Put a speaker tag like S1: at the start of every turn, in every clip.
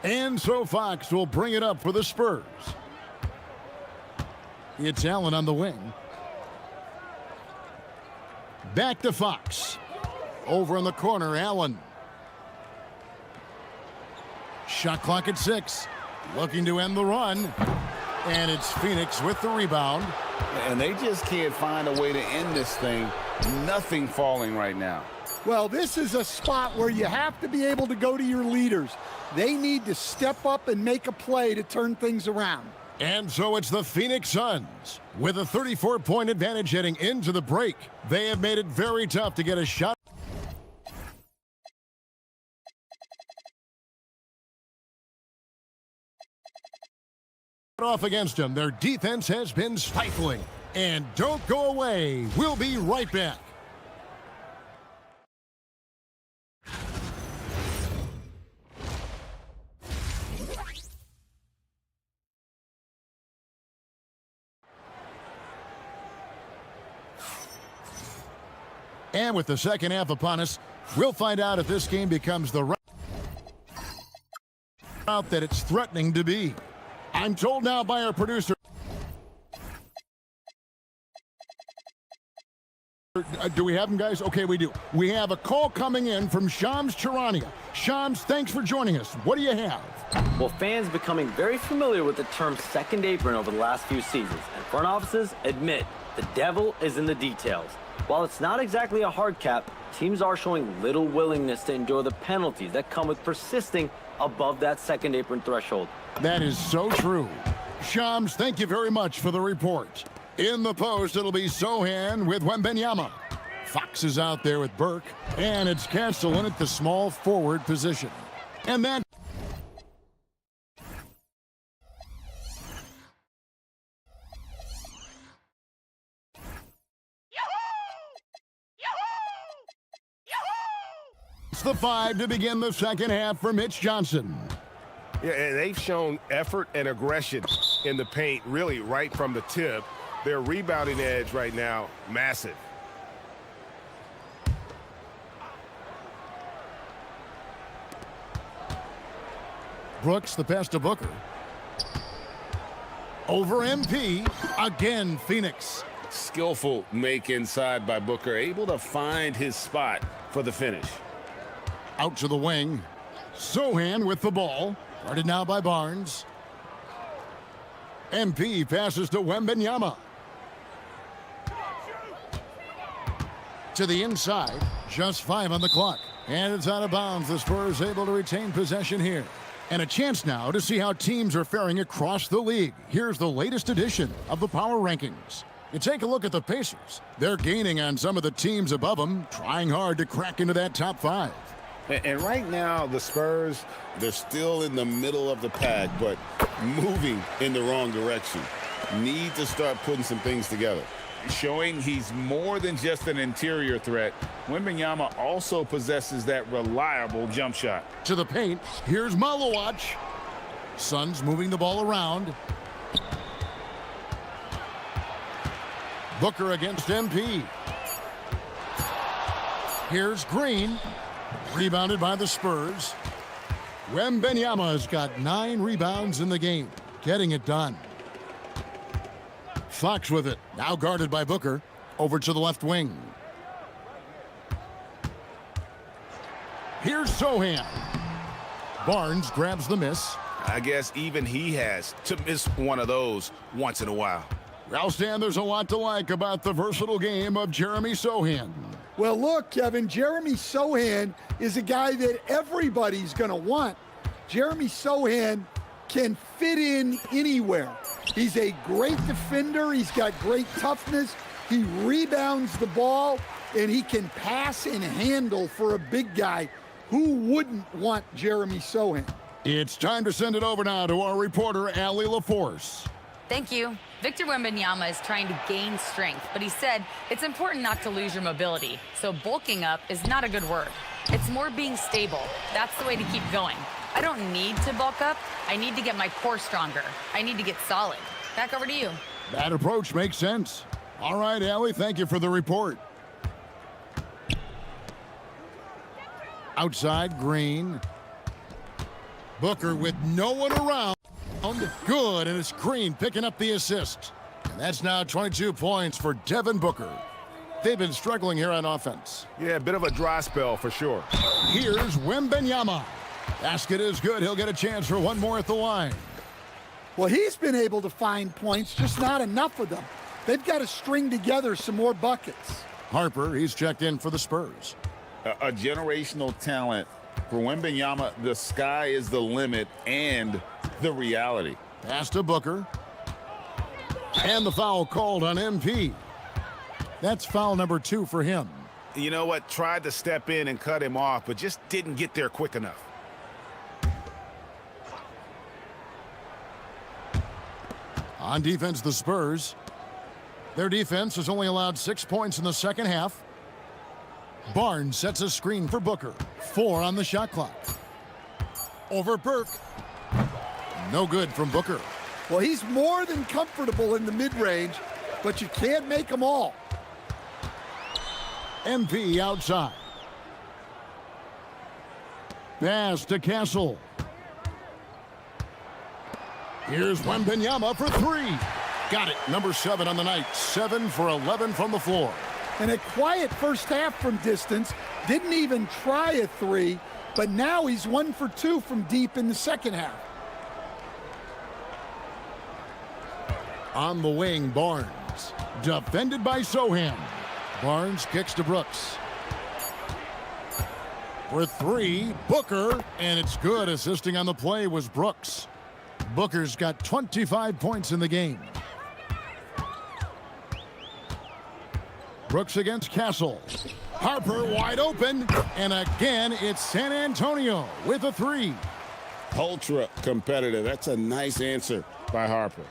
S1: And so Fox will bring it up for the Spurs. It's Allen on the wing. Back to Fox. Over in the corner, Allen. Shot clock at 6. Looking to end the run. And it's Phoenix with the rebound.
S2: And they just can't find a way to end this thing. Nothing falling right now.
S3: Well, this is a spot where you have to be able to go to your leaders. They need to step up and make a play to turn things around.
S1: And so it's the Phoenix Suns with a 34-point advantage heading into the break. They have made it very tough to get a shot off against them. Their defense has been stifling. And don't go away. We'll be right back. And with the second half upon us, we'll find out if this game becomes the route that it's threatening to be. I'm told now by our producer. Do we have him, guys? Okay, we do. We have a call coming in from Shams Charania. Shams, thanks for joining us. What do you have?
S4: Well, fans becoming very familiar with the term second apron over the last few seasons, and front offices admit the devil is in the details. While it's not exactly a hard cap, teams are showing little willingness to endure the penalties that come with persisting above that second apron threshold.
S1: That is so true. Shams, thank you very much for the report. In the post, it'll be Sohan with Wembenyama. Fox is out there with Burke, and it's Castellan at the small forward position. And that it's the 5 to begin the second half for Mitch Johnson.
S5: Yeah, and they've shown effort and aggression in the paint, really right from the tip. Their rebounding edge right now, massive.
S1: Brooks, the pass to Booker. Over MP. Again, Phoenix.
S2: Skillful make inside by Booker, able to find his spot for the finish.
S1: Out to the wing. Sohan with the ball. Guarded now by Barnes. MP passes to Wembenyama. To the inside. Just 5 on the clock. And it's out of bounds. The Spurs able to retain possession here. And a chance now to see how teams are faring across the league. Here's the latest edition of the Power Rankings. You take a look at the Pacers. They're gaining on some of the teams above them, trying hard to crack into that top 5.
S2: And right now, the Spurs, they're still in the middle of the pack, but moving in the wrong direction. Need to start putting some things together.
S6: Showing he's more than just an interior threat, Wembenyama also possesses that reliable jump shot.
S1: To the paint, here's Malowacz. Suns moving the ball around. Booker against MP. Here's Green. Rebounded by the Spurs. Wembenyama has got 9 rebounds in the game. Getting it done. Fox with it. Now guarded by Booker. Over to the left wing. Here's Sohan. Barnes grabs the miss.
S5: I guess even he has to miss one of those once in a while.
S1: Well, Stan, there's a lot to like about the versatile game of Jeremy Sohan.
S3: Well, look, Kevin, Jeremy Sohan is a guy that everybody's going to want. Jeremy Sohan can fit in anywhere. He's a great defender. He's got great toughness. He rebounds the ball, and he can pass and handle for a big guy. Who wouldn't want Jeremy Sohan?
S1: It's time to send it over now to our reporter, Allie LaForce.
S7: Thank you. Victor Wembanyama is trying to gain strength, but he said it's important not to lose your mobility. So bulking up is not a good word. It's more being stable. That's the way to keep going. I don't need to bulk up. I need to get my core stronger. I need to get solid. Back over to you.
S1: That approach makes sense. All right, Allie, thank you for the report. Outside, Green. Booker with no one around. Good, and it's Green picking up the assist. And that's now 22 points for Devin Booker. They've been struggling here on offense.
S5: Yeah, a bit of a dry spell for sure.
S1: Here's Wembanyama. Basket is good. He'll get a chance for one more at the line.
S3: Well, he's been able to find points, just not enough of them. They've got to string together some more buckets.
S1: Harper, he's checked in for the Spurs.
S6: A generational talent. For Wembanyama, the sky is the limit and the reality.
S1: Pass to Booker. And the foul called on MP. That's foul number 2 for him.
S5: You know what? Tried to step in and cut him off, but just didn't get there quick enough.
S1: On defense, the Spurs. Their defense has only allowed 6 points in the second half. Barnes sets a screen for Booker. 4 on the shot clock. Over Burke. No good from Booker.
S3: Well, he's more than comfortable in the mid-range, but you can't make them all.
S1: MP outside. Pass to Castle. Here's Wembanyama for 3. Got it. Number 7 on the night. 7 for 11 from the floor.
S3: And a quiet first half from distance. Didn't even try a 3, but now he's 1 for 2 from deep in the second half.
S1: On the wing, Barnes. Defended by Sohan. Barnes kicks to Brooks. For 3, Booker, and it's good. Assisting on the play was Brooks. Booker's got 25 points in the game. Brooks against Castle. Harper wide open, and again it's San Antonio with a 3.
S2: Ultra competitive. That's a nice answer by Harper.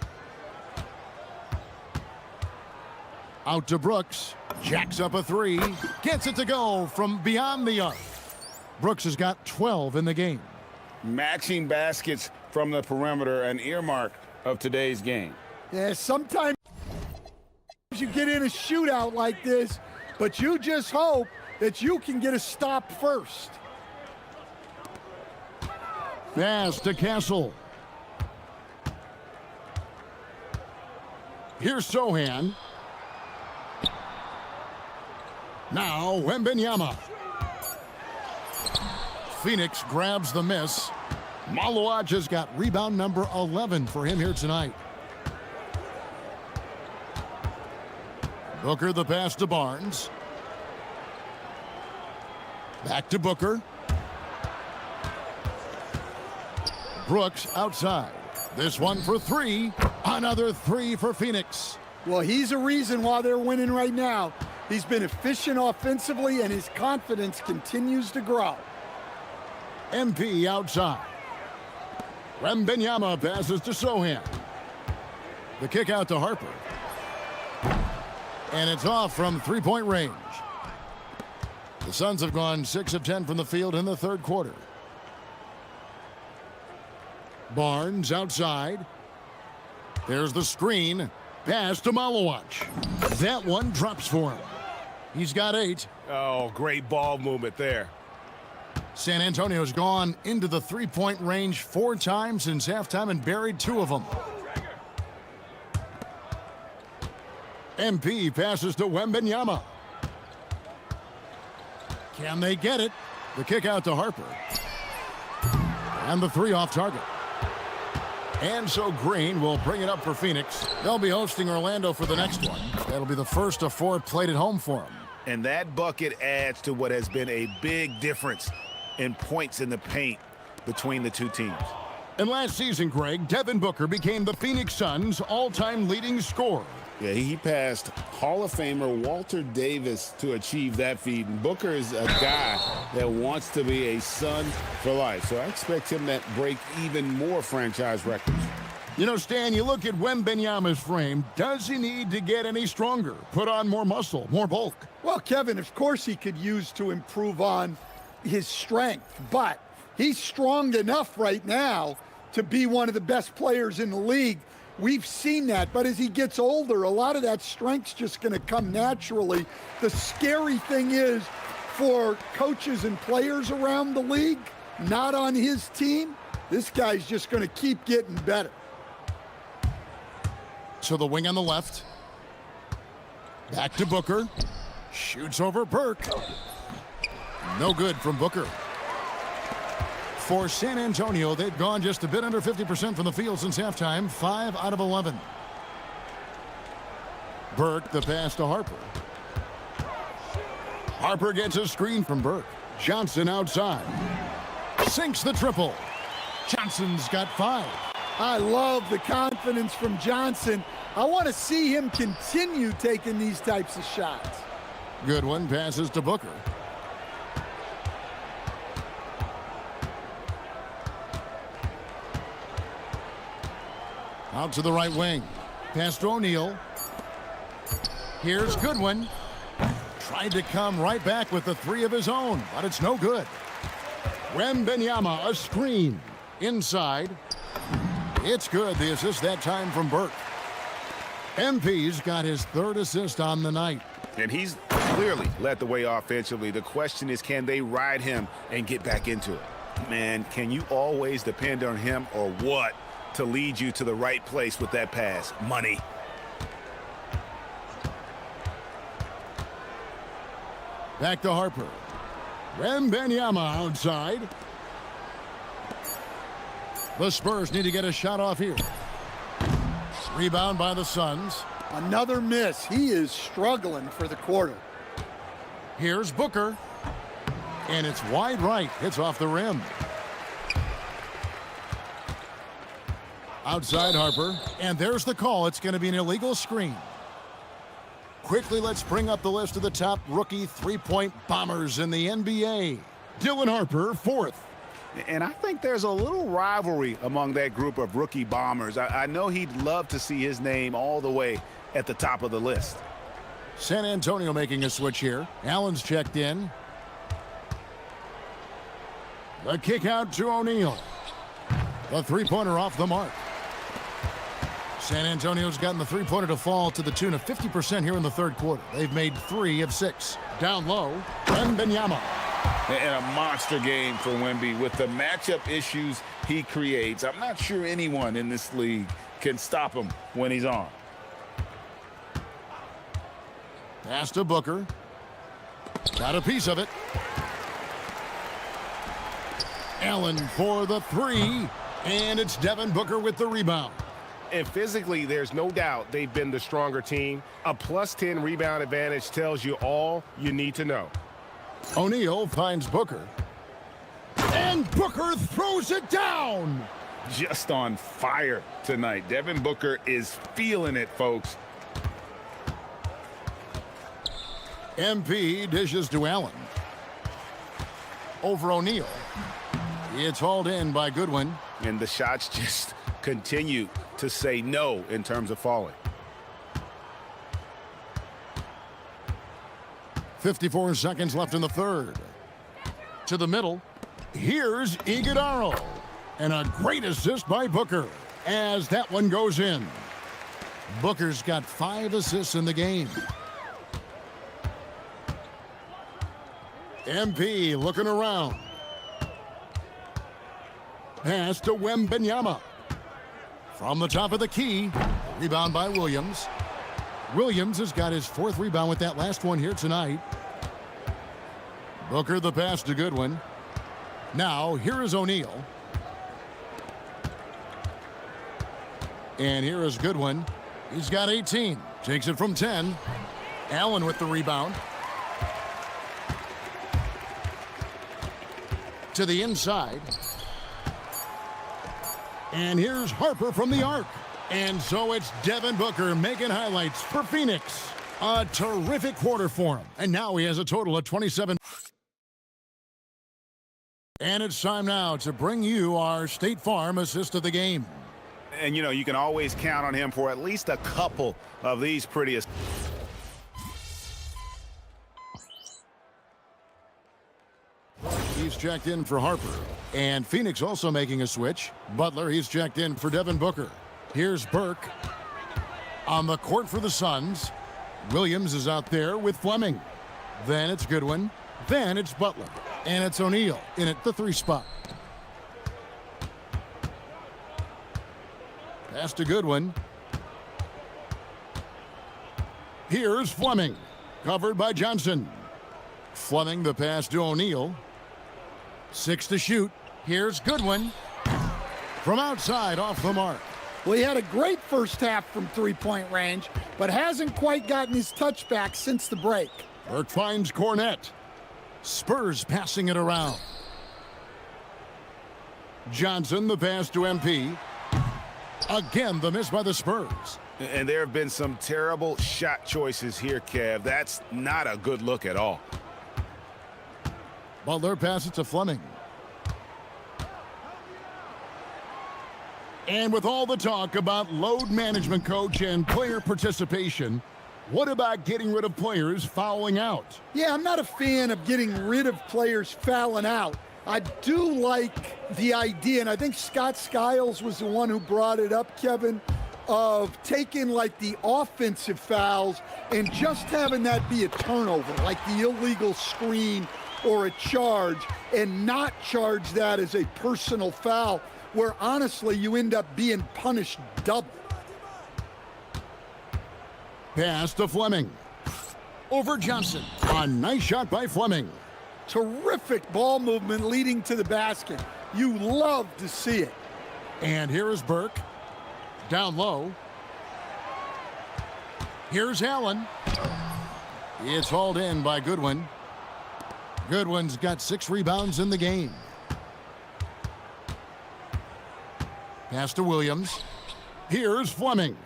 S1: Out to Brooks. Jacks up a 3. Gets it to go from beyond the arc. Brooks has got 12 in the game.
S2: Matching baskets from the perimeter, an earmark of today's game.
S3: Yeah, sometimes you get in a shootout like this, but you just hope that you can get a stop first.
S1: Pass to Castle. Here's Sohan. Now Wembanyama. Phoenix grabs the miss. Malawaj has got rebound number 11 for him here tonight. Booker the pass to Barnes. Back to Booker. Brooks outside. This one for 3. Another 3 for Phoenix.
S3: Well, he's a reason why they're winning right now. He's been efficient offensively, and his confidence continues to grow.
S1: MP outside. Wembanyama passes to Sohan. The kick out to Harper. And it's off from 3-point range. The Suns have gone 6 of 10 from the field in the third quarter. Barnes outside. There's the screen. Pass to Malawaj. That one drops for him. He's got 8.
S5: Oh, great ball movement there.
S1: San Antonio's gone into the 3-point range 4 times since halftime and buried 2 of them. MP passes to Wembanyama. Can they get it? The kick out to Harper. And the 3 off target. And so Green will bring it up for Phoenix. They'll be hosting Orlando for the next one. That'll be the first of 4 played at home for them.
S5: And that bucket adds to what has been a big difference in points in the paint between the two teams.
S1: And last season, Greg, Devin Booker became the Phoenix Suns' all-time leading scorer.
S2: Yeah, he passed Hall of Famer Walter Davis to achieve that feat. And Booker is a guy that wants to be a Sun for life. So I expect him to break even more franchise records.
S1: You know, Stan, you look at Wembanyama's frame. Does he need to get any stronger? Put on more muscle, more bulk?
S3: Well, Kevin, of course he could use to improve on his strength, but he's strong enough right now to be one of the best players in the league. We've seen that, but as he gets older, a lot of that strength's just going to come naturally. The scary thing is for coaches and players around the league, not on his team, This guy's just going to keep getting better.
S1: To the wing on the left. Back to Booker. Shoots over Burke. No good from Booker. For San Antonio, they've gone just a bit under 50% from the field since halftime. 5 out of 11. Burke, the pass to Harper. Harper gets a screen from Burke. Johnson outside. Sinks the triple. Johnson's got 5.
S3: I love the confidence from Johnson. I want to see him continue taking these types of shots.
S1: Good one. Passes to Booker. Out to the right wing. Pass to O'Neal. Here's Goodwin. Tried to come right back with the 3 of his own, but it's no good. Wembanyama, a screen. Inside. It's good. The assist that time from Burke. MP's got his 3rd assist on the night.
S5: And he's clearly led the way offensively. The question is, can they ride him and get back into it? Man, can you always depend on him or what to lead you to the right place with that pass? Money.
S1: Back to Harper. Wembanyama outside. The Spurs need to get a shot off here. Rebound by the Suns.
S3: Another miss. He is struggling for the quarter.
S1: Here's Booker. And it's wide right. Hits off the rim. Outside Harper. And there's the call. It's going to be an illegal screen. Quickly, let's bring up the list of the top rookie three-point bombers in the NBA. Dylan Harper, 4th.
S5: And I think there's a little rivalry among that group of rookie bombers. I know he'd love to see his name all the way at the top of the list.
S1: San Antonio making a switch here. Allen's checked in. The kick out to O'Neal. The three-pointer off the mark. San Antonio's gotten the three-pointer to fall to the tune of 50% here in the 3rd quarter. They've made 3 of 6. Down low, Wembanyama.
S6: And a monster game for Wemby with the matchup issues he creates. I'm not sure anyone in this league can stop him when he's on.
S1: Pass to Booker. Got a piece of it. Allen for the 3. And it's Devin Booker with the rebound.
S5: And physically, there's no doubt they've been the stronger team. A +10 rebound advantage tells you all you need to know.
S1: O'Neal finds Booker. And Booker throws it down.
S6: Just on fire tonight. Devin Booker is feeling it, folks.
S1: MP dishes to Allen. Over O'Neal. It's hauled in by Goodwin.
S5: And the shots just continue to say no in terms of falling.
S1: 54 seconds left in the 3rd. To the middle. Here's Iguodala. And a great assist by Booker as that one goes in. Booker's got 5 assists in the game. MP looking around. Pass to Wembanyama. From the top of the key. Rebound by Williams. Williams has got his 4th rebound with that last one here tonight. Booker the pass to Goodwin. Now here is O'Neal. And here is Goodwin. He's got 18. Takes it from 10. Allen with the rebound. To the inside. And here's Harper from the arc. And so it's Devin Booker making highlights for Phoenix. A terrific quarter for him. And now he has a total of 27. And it's time now to bring you our State Farm assist of the game.
S5: And, you know, you can always count on him for at least a couple of these prettiest.
S1: He's checked in for Harper. And Phoenix also making a switch. Butler, he's checked in for Devin Booker. Here's Burke on the court for the Suns. Williams is out there with Fleming. Then it's Goodwin. Then it's Butler. And it's O'Neal in at the 3 spot. Pass to Goodwin. Here's Fleming. Covered by Johnson. Fleming the pass to O'Neal. 6 to shoot. Here's Goodwin. From outside, off the mark.
S3: Well, he had a great first half from three-point range, but hasn't quite gotten his touchback since the break.
S1: Burke finds Cornette. Spurs passing it around. Johnson the pass to MP. Again, the miss by the Spurs.
S5: And there have been some terrible shot choices here, Kev. That's not a good look at all.
S1: Butler passes to Fleming. And with all the talk about load management, coach, and player participation, what about getting rid of players fouling out?
S3: Yeah, I'm not a fan of getting rid of players fouling out. I do like the idea, and I think Scott Skiles was the one who brought it up, Kevin, of taking like the offensive fouls and just having that be a turnover, like the illegal screen or a charge, and not charge that as a personal foul, where honestly you end up being punished double.
S1: Pass to Fleming. Over Johnson. A nice shot by Fleming.
S3: Terrific ball movement leading to the basket. You love to see it.
S1: And here is Burke. Down low. Here's Allen. It's hauled in by Goodwin. Goodwin's got 6 rebounds in the game. Pass to Williams. Here's Fleming.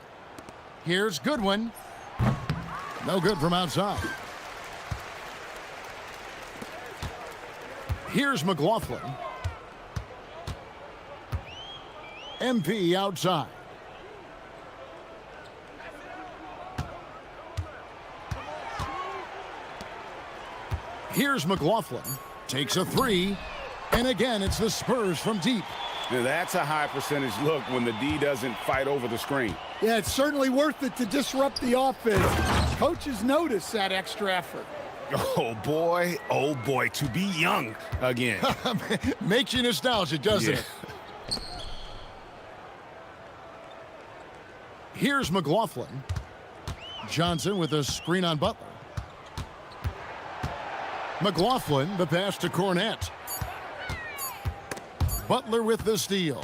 S1: Here's Goodwin. No good from outside. Here's McLaughlin. MP outside. Here's McLaughlin. Takes a 3. And again, it's the Spurs from deep.
S5: Now, that's a high percentage look when the D doesn't fight over the screen.
S3: Yeah, it's certainly worth it to disrupt the offense. Coaches notice that extra effort.
S5: Oh boy, to be young again.
S1: Makes you nostalgic, doesn't it? Here's McLaughlin. Johnson with a screen on Butler. McLaughlin, the pass to Cornette. Butler with the steal.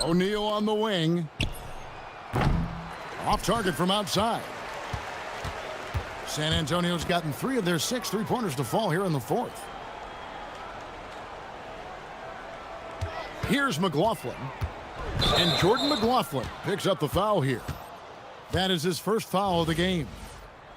S1: O'Neal on the wing. Off target from outside. San Antonio's gotten 3 of their 6 three-pointers to fall here in the 4th. Here's McLaughlin. And Jordan McLaughlin picks up the foul here. That is his first foul of the game.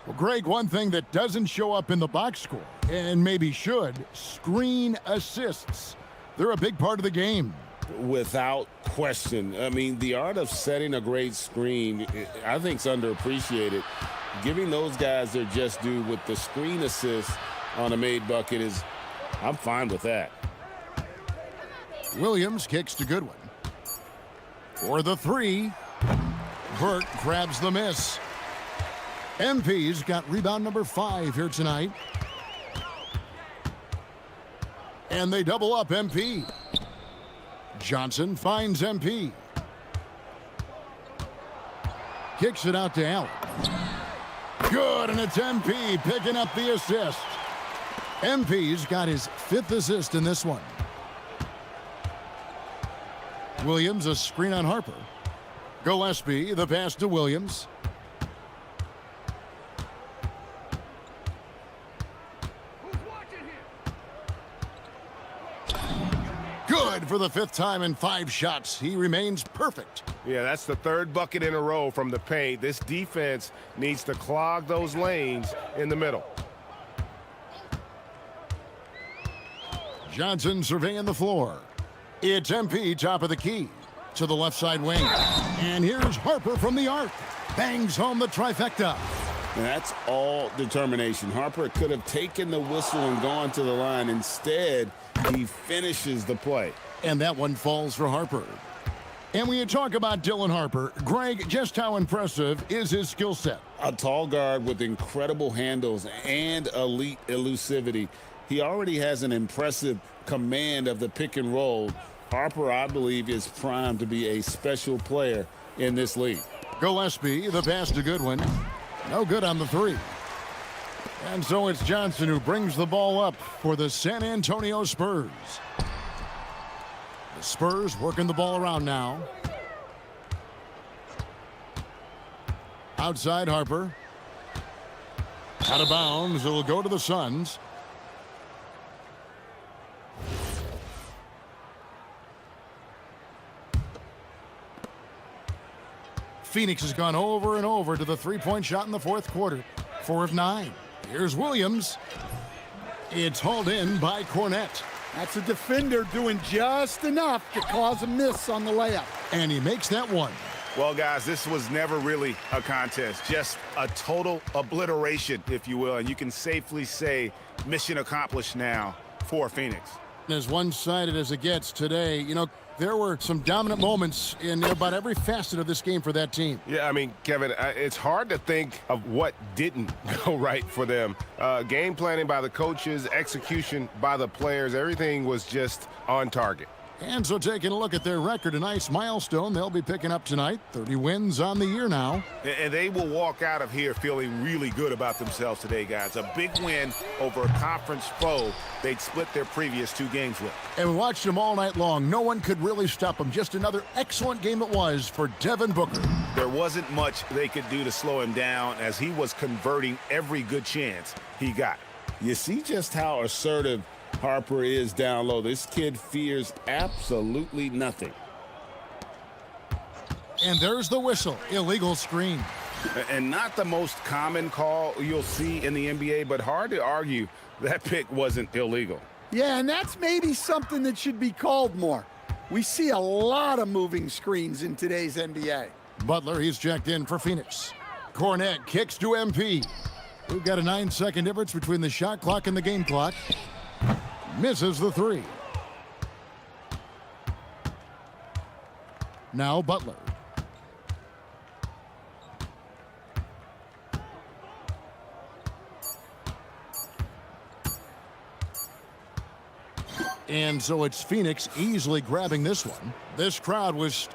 S1: Well, Greg, one thing that doesn't show up in the box score, and maybe should, screen assists. They're a big part of the game.
S2: Without question. I mean, the art of setting a great screen, I think, is underappreciated. Giving those guys their just due with the screen assist on a made bucket is, I'm fine with that.
S1: Williams kicks to Goodwin. For the 3. Burke grabs the miss. MP's got rebound number 5 here tonight. And they double up MP. Johnson finds MP. Kicks it out to Allen. Good, and it's MP picking up the assist. MP's got his 5th assist in this one. Williams, a screen on Harper. Gillespie, the pass to Williams. Good for the 5th time in 5 shots. He remains perfect.
S5: Yeah, that's the 3rd bucket in a row from the paint. This defense needs to clog those lanes in the middle.
S1: Johnson surveying the floor. It's MP top of the key to the left side wing. And here's Harper from the arc. Bangs home the trifecta.
S2: And that's all determination. Harper could have taken the whistle and gone to the line. Instead, he finishes the play.
S1: And that one falls for Harper. And when you talk about Dylan Harper, Greg, just how impressive is his skill set?
S2: A tall guard with incredible handles and elite elusivity. He already has an impressive command of the pick and roll. Harper, I believe, is primed to be a special player in this league.
S1: Gillespie, the pass to Goodwin. No good on the three. And so it's Johnson who brings the ball up for the San Antonio Spurs. The Spurs working the ball around now. Outside Harper. Out of bounds. It'll go to the Suns. Phoenix has gone over and over to the three-point shot in the fourth quarter. 4 of 9. Here's Williams. It's hauled in by Cornette.
S3: That's a defender doing just enough to cause a miss on the layup.
S1: And he makes that one.
S5: Well, guys, this was never really a contest, just a total obliteration, if you will. And you can safely say mission accomplished now for Phoenix.
S1: As one-sided as it gets today, you know, there were some dominant moments in about every facet of this game for that team.
S8: Yeah, I mean, Kevin, it's hard to think of what didn't go right for them. Game planning by the coaches, execution by the players, everything was just on target.
S1: And so taking a look at their record, a nice milestone they'll be picking up tonight. 30 wins on the year now.
S5: And they will walk out of here feeling really good about themselves today, guys. A big win over a conference foe they'd split their previous 2 games with.
S1: And we watched them all night long. No one could really stop them. Just another excellent game it was for Devin Booker.
S5: There wasn't much they could do to slow him down as he was converting every good chance he got.
S2: You see just how assertive Harper is down low. This kid fears absolutely nothing.
S1: And there's the whistle. Illegal screen.
S5: And not the most common call you'll see in the NBA, but hard to argue that pick wasn't illegal.
S3: Yeah, and that's maybe something that should be called more. We see a lot of moving screens in today's NBA.
S1: Butler, he's checked in for Phoenix. Cornette kicks to MP. We've got a 9-second difference between the shot clock and the game clock. Misses the three. Now Butler. And so it's Phoenix easily grabbing this one. This crowd was...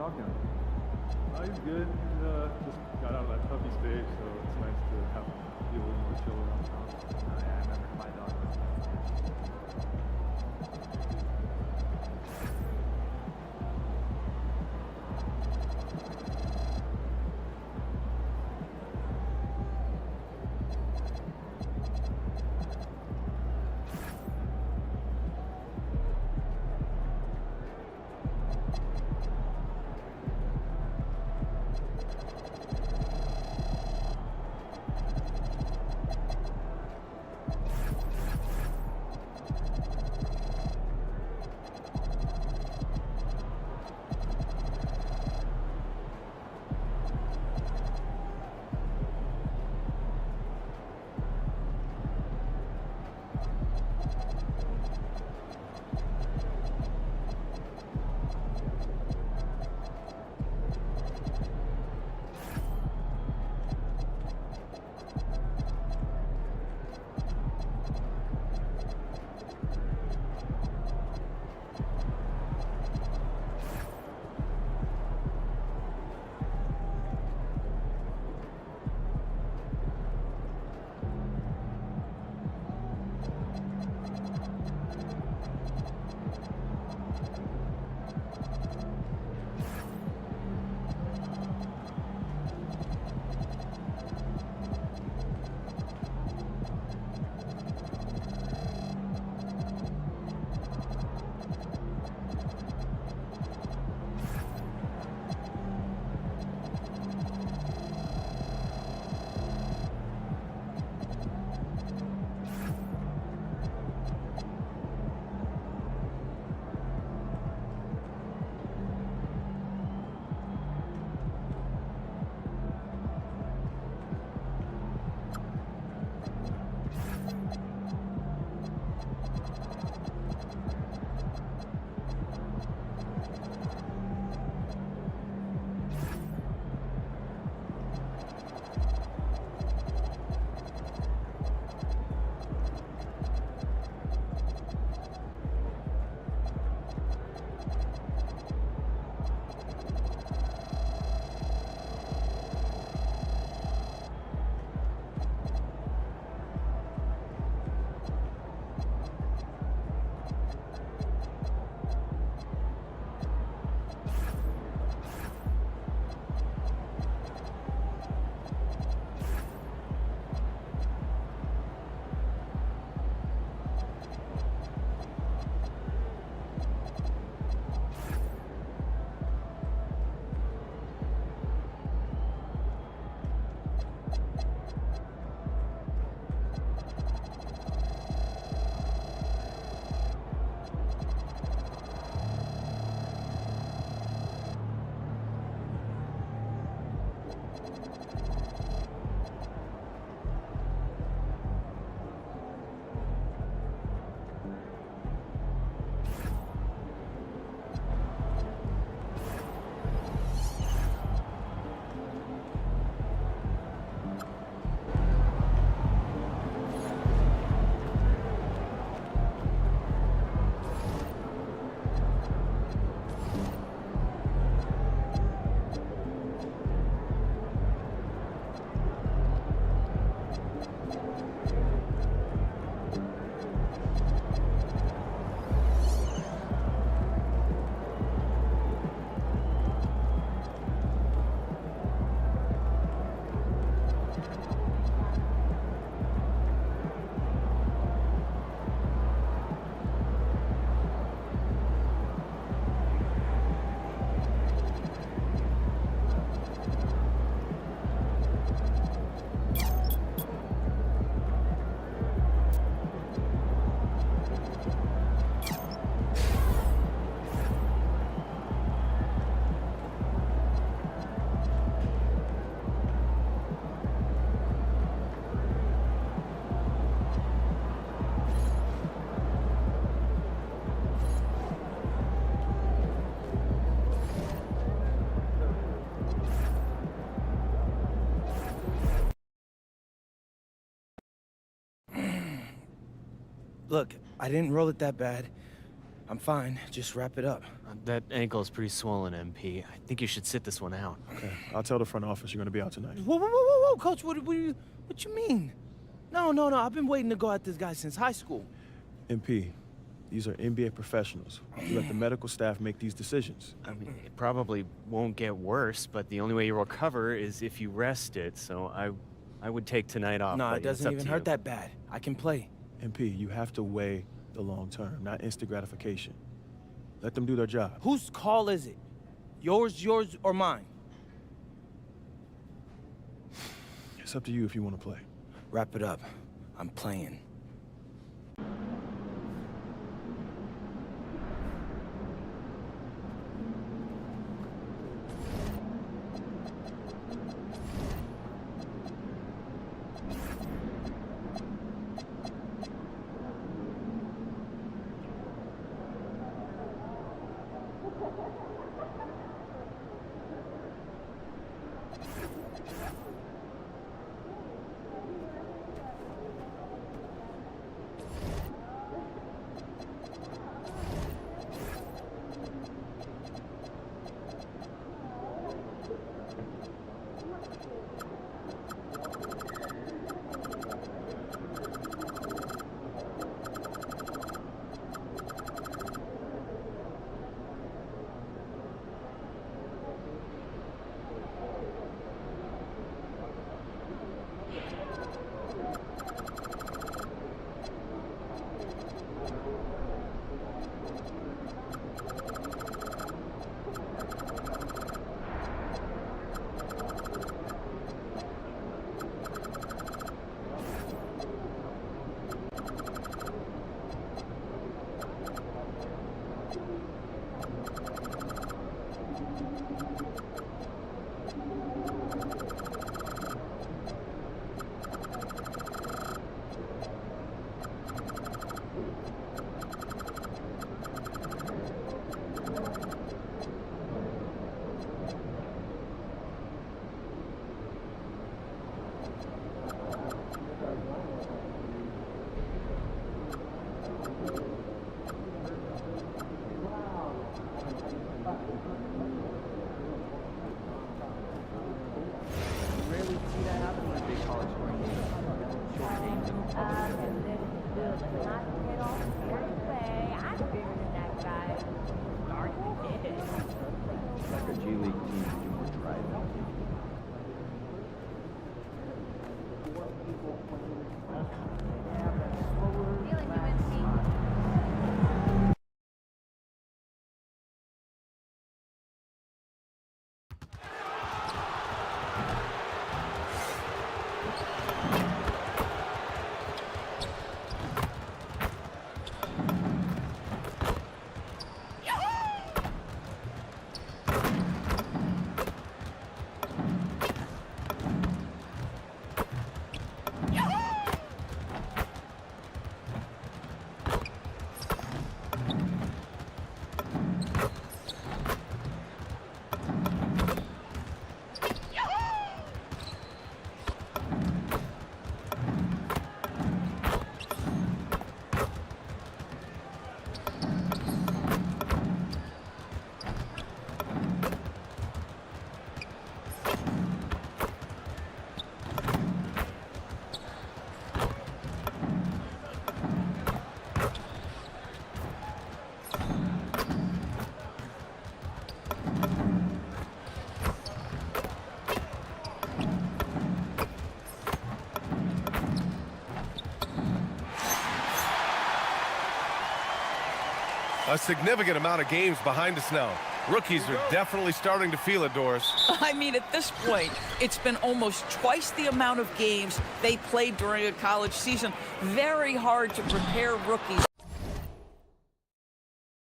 S9: talking? He's good. He just got out of that puppy stage, so it's nice to have him be a little more chill around town. Yeah, I remember my dog was in that stage.
S10: Look, I didn't roll it that bad. I'm fine. Just wrap it up.
S11: That ankle is pretty swollen, MP. I think you should sit this one out.
S9: Okay, I'll tell the front office you're going to be out tonight.
S10: Whoa, Coach, what you mean? No, I've been waiting to go at this guy since high school.
S9: MP, these are NBA professionals. You let the medical staff make these decisions.
S11: I mean, it probably won't get worse, but the only way you recover is if you rest it, so I would take tonight off.
S10: No,
S11: but
S10: it doesn't even hurt that bad. I can play.
S9: MP, you have to weigh the long term, not instant gratification. Let them do their job.
S10: Whose call is it? Yours, or mine?
S9: It's up to you if you want to play.
S10: Wrap it up. I'm playing.
S8: A significant amount of games behind us now. Rookies are definitely starting to feel it, Doris.
S12: I mean, at this point, it's been almost twice the amount of games they played during a college season. Very hard to prepare rookies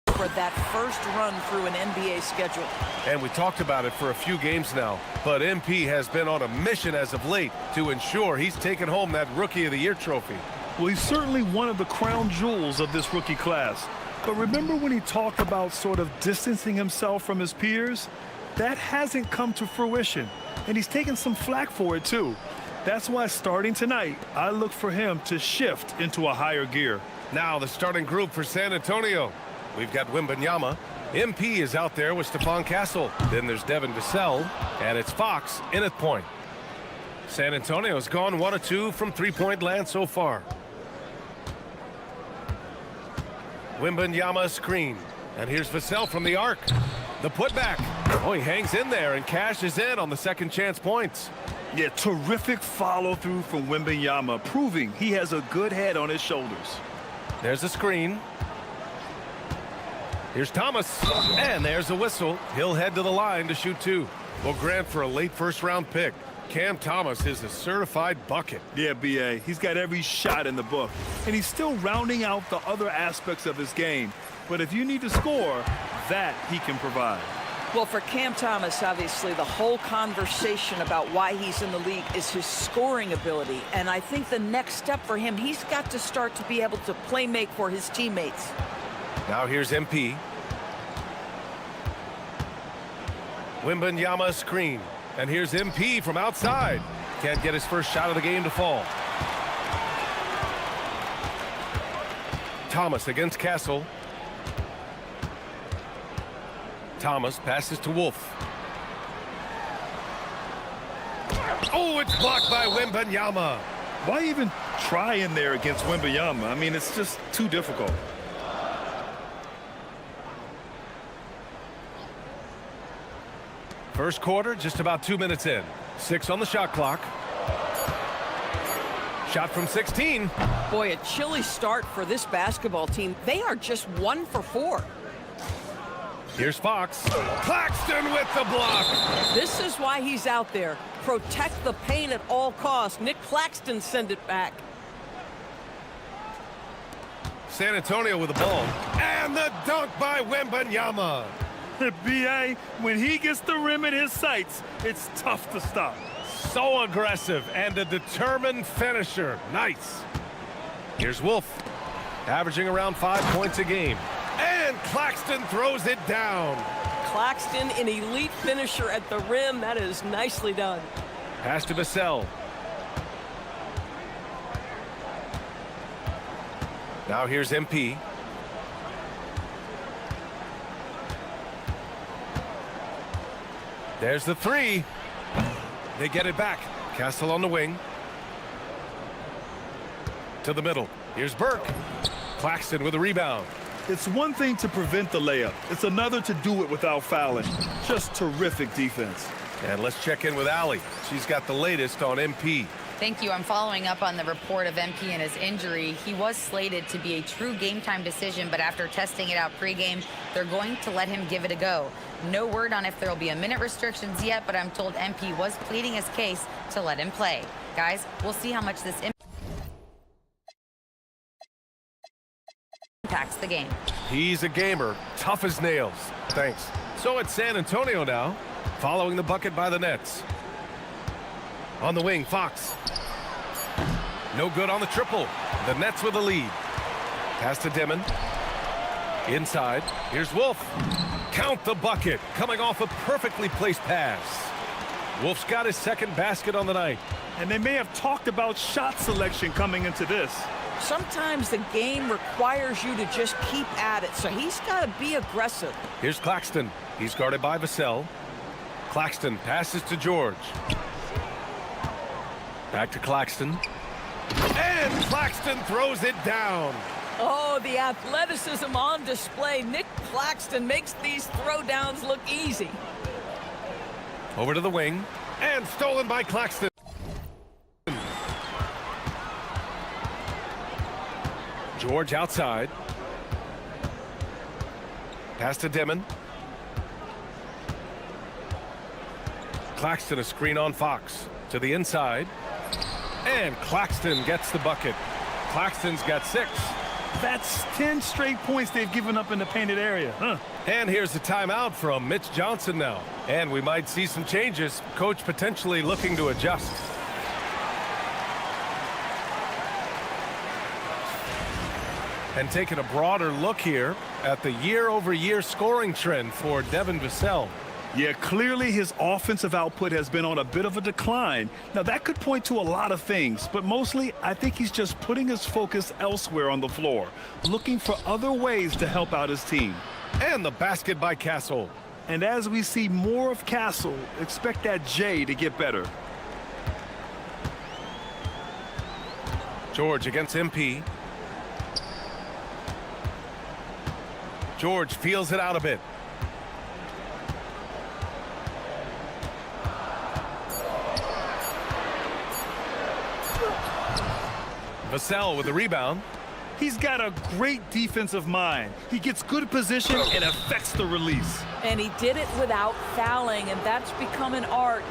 S12: for that first run through an NBA schedule.
S8: And we talked about it for a few games now, but MP has been on a mission as of late to ensure he's taken home that Rookie of the Year trophy.
S13: Well, he's certainly one of the crown jewels of this rookie class. But remember when he talked about sort of distancing himself from his peers? That hasn't come to fruition, and he's taken some flack for it too. That's why starting tonight, I look for him to shift into a higher gear.
S8: Now the starting group for San Antonio. We've got Wembanyama. MP is out there with Stephon Castle. Then there's Devin Vassell, and it's Fox in at point. San Antonio's gone 1 of 2 from three-point land so far. Wembanyama screen. And here's Vassell from the arc. The putback. Oh, he hangs in there and cashes in on the second chance points.
S13: Yeah, terrific follow-through from Wembanyama, proving he has a good head on his shoulders.
S8: There's a screen. Here's Thomas, and there's a whistle. He'll head to the line to shoot 2. Well, Grant, for a late first-round pick, Cam Thomas is a certified bucket.
S13: Yeah, B.A., he's got every shot in the book, and he's still rounding out the other aspects of his game. But if you need to score, that he can provide.
S12: Well, for Cam Thomas, obviously, the whole conversation about why he's in the league is his scoring ability. And I think the next step for him, he's got to start to be able to play make for his teammates.
S8: Now here's MP. Wembanyama screen. And here's MP from outside. Can't get his first shot of the game to fall. Thomas against Castle. Thomas passes to Wolf. Oh, it's blocked by Wembanyama.
S13: Why even try in there against Wembanyama? I mean, it's just too difficult.
S8: First quarter, just about 2 minutes in. 6 on the shot clock. Shot from 16.
S12: Boy, a chilly start for this basketball team. They are just 1 for 4.
S8: Here's Fox. Claxton with the block.
S12: This is why he's out there. Protect the paint at all costs. Nick Claxton send it back.
S8: San Antonio with the ball. And the dunk by Wembanyama.
S13: B.A., when he gets the rim in his sights, it's tough to stop.
S8: So aggressive and a determined finisher. Nice. Here's Wolf, averaging around 5 points a game. And Claxton throws it down.
S12: Claxton, an elite finisher at the rim. That is nicely done.
S8: Pass to Vassell. Now here's MP. There's the 3. They get it back. Castle on the wing. To the middle. Here's Burke. Claxton with a rebound.
S13: It's one thing to prevent the layup. It's another to do it without fouling. Just terrific defense.
S8: And let's check in with Allie. She's got the latest on MP.
S7: Thank you. I'm following up on the report of MP and his injury. He was slated to be a true game-time decision, but after testing it out pregame, they're going to let him give it a go. No word on if there will be a minute restrictions yet, but I'm told MP was pleading his case to let him play. Guys, we'll see how much this impacts the game.
S8: He's a gamer, tough as nails. Thanks. So it's San Antonio now, following the bucket by the Nets. On the wing, Fox. No good on the triple. The Nets with the lead. Pass to Dimon. Inside. Here's Wolf. Count the bucket. Coming off a perfectly placed pass. Wolf's got his second basket on the night.
S13: And they may have talked about shot selection coming into this.
S12: Sometimes the game requires you to just keep at it, so he's got to be aggressive.
S8: Here's Claxton. He's guarded by Vassell. Claxton passes to George. Back to Claxton. And Claxton throws it down.
S12: Oh, the athleticism on display. Nick Claxton makes these throwdowns look easy.
S8: Over to the wing. And stolen by Claxton. George outside. Pass to Dimon. Claxton a screen on Fox. To the inside. And Claxton gets the bucket. Claxton's got 6.
S13: That's 10 straight points they've given up in the painted area.
S8: And here's the timeout from Mitch Johnson now. And we might see some changes. Coach potentially looking to adjust. And taking a broader look here at the year-over-year scoring trend for Devin Vassell.
S13: Yeah, clearly his offensive output has been on a bit of a decline. Now, that could point to a lot of things, but mostly I think he's just putting his focus elsewhere on the floor, looking for other ways to help out his team.
S8: And the basket by Castle.
S13: And as we see more of Castle, expect that J to get better.
S8: George against MP. George feels it out a bit. Vassell with the rebound.
S13: He's got a great defensive mind. He gets good position and affects the release.
S12: And he did it without fouling, and that's become an art.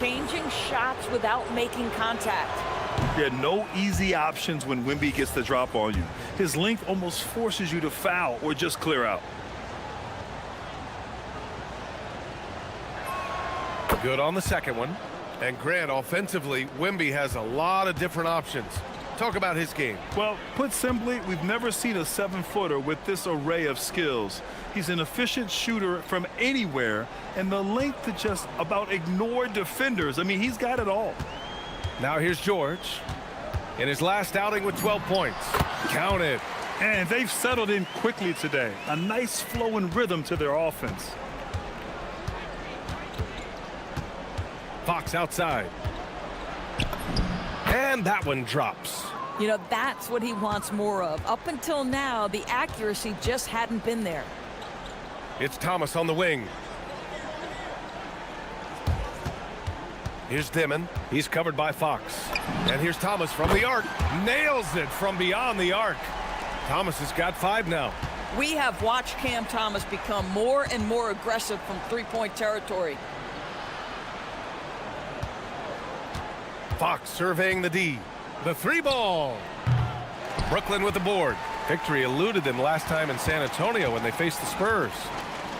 S12: changing shots without making contact.
S13: There are no easy options when Wemby gets the drop on you. His length almost forces you to foul or just clear out.
S8: Good on the second one. And Grant, offensively, Wemby has a lot of different options. Talk about his game.
S13: Well, put simply, we've never seen a 7-footer with this array of skills. He's an efficient shooter from anywhere, and the length to just about ignore defenders. I mean, he's got it all.
S8: Now here's George in his last outing with 12 points. Count it.
S13: And they've settled in quickly today. A nice flow and rhythm to their offense.
S8: Fox outside. And that one drops.
S12: You know, that's what he wants more of. Up until now, the accuracy just hadn't been there.
S8: It's Thomas on the wing. Here's Dimon. He's covered by Fox. And here's Thomas from the arc. Nails it from beyond the arc. Thomas has got 5 now.
S12: We have watched Cam Thomas become more and more aggressive from three-point territory.
S8: Fox surveying the D. The 3-ball. Brooklyn with the board. Victory eluded them last time in San Antonio when they faced the Spurs.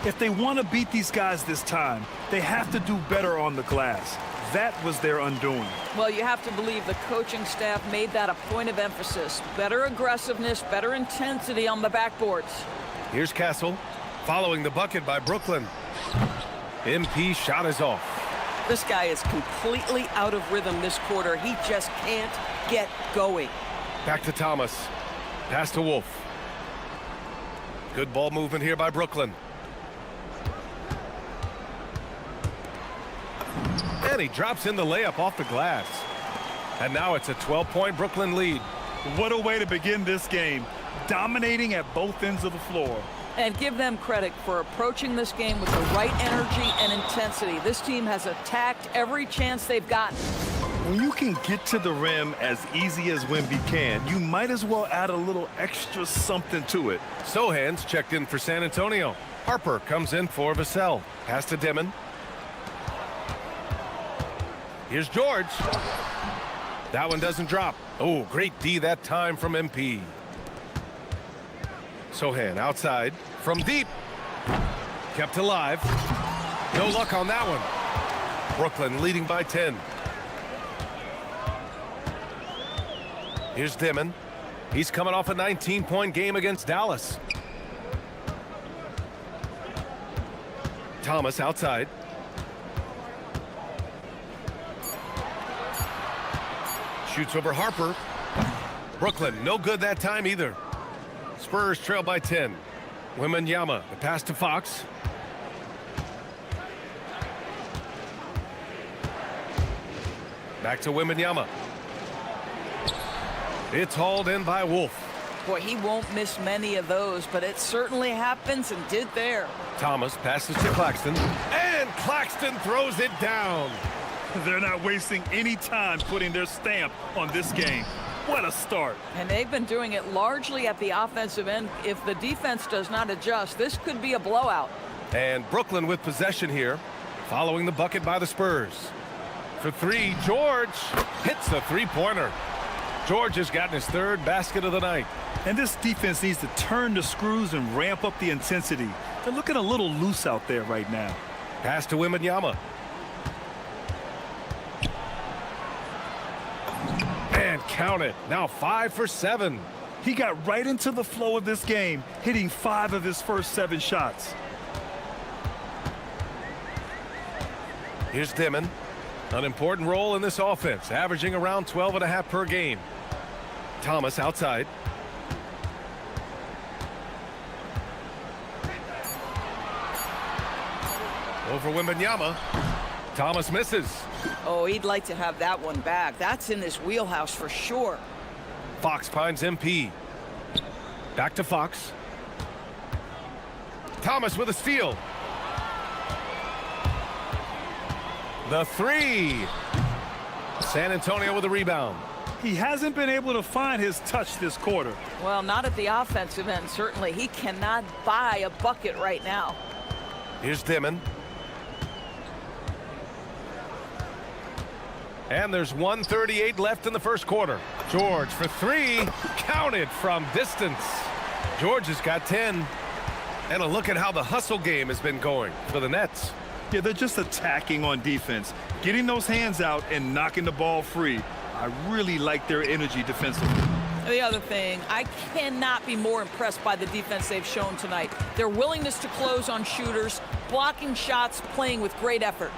S13: If they want to beat these guys this time, they have to do better on the glass. That was their undoing.
S12: Well, you have to believe the coaching staff made that a point of emphasis. Better aggressiveness, better intensity on the backboards.
S8: Here's Castle following the bucket by Brooklyn. MP shot is off.
S12: This guy is completely out of rhythm this quarter. He just can't get going.
S8: Back to Thomas. Pass to Wolf. Good ball movement here by Brooklyn. And he drops in the layup off the glass. And now it's a 12-point Brooklyn lead.
S13: What a way to begin this game. Dominating at both ends of the floor.
S12: And give them credit for approaching this game with the right energy and intensity. This team has attacked every chance they've gotten.
S13: When you can get to the rim as easy as Wemby can, you might as well add a little extra something to it.
S8: Sohan's checked in for San Antonio. Harper comes in for Vassell. Pass to Dimon. Here's George. That one doesn't drop. Oh, great D that time from MP. Sohan outside from deep. Kept alive. No luck on that one. Brooklyn leading by 10. Here's Dimon. He's coming off a 19-point game against Dallas. Thomas outside. Shoots over Harper. Brooklyn, no good that time either. Spurs trail by 10. Wembanyama, the pass to Fox. Back to Wembanyama. It's hauled in by Wolf.
S12: Boy, he won't miss many of those, but it certainly happens and did there.
S8: Thomas passes to Claxton. And Claxton throws it down.
S13: They're not wasting any time putting their stamp on this game. What a start.
S12: And they've been doing it largely at the offensive end. If the defense does not adjust, this could be a blowout.
S8: And Brooklyn with possession here, following the bucket by the Spurs. For 3, George hits the three-pointer. George has gotten his 3rd basket of the night.
S13: And this defense needs to turn the screws and ramp up the intensity. They're looking a little loose out there right now.
S8: Pass to Wembanyama. And count it. Now 5 for 7.
S13: He got right into the flow of this game, hitting 5 of his first 7 shots.
S8: Here's Dimon. An important role in this offense, averaging around 12.5 per game. Thomas outside. Over Wembanyama. Thomas misses.
S12: Oh, he'd like to have that one back. That's in his wheelhouse for sure.
S8: Fox finds MP. Back to Fox. Thomas with a steal. The 3. San Antonio with a rebound.
S13: He hasn't been able to find his touch this quarter.
S12: Well, not at the offensive end, certainly. He cannot buy a bucket right now.
S8: Here's Dimon. And there's 1:38 left in the first quarter. George for three. Counted from distance. George has got 10. And a look at how the hustle game has been going for the Nets.
S13: Yeah, they're just attacking on defense, getting those hands out and knocking the ball free. I really like their energy defensively.
S12: The other thing, I cannot be more impressed by the defense they've shown tonight. Their willingness to close on shooters, blocking shots, playing with great effort.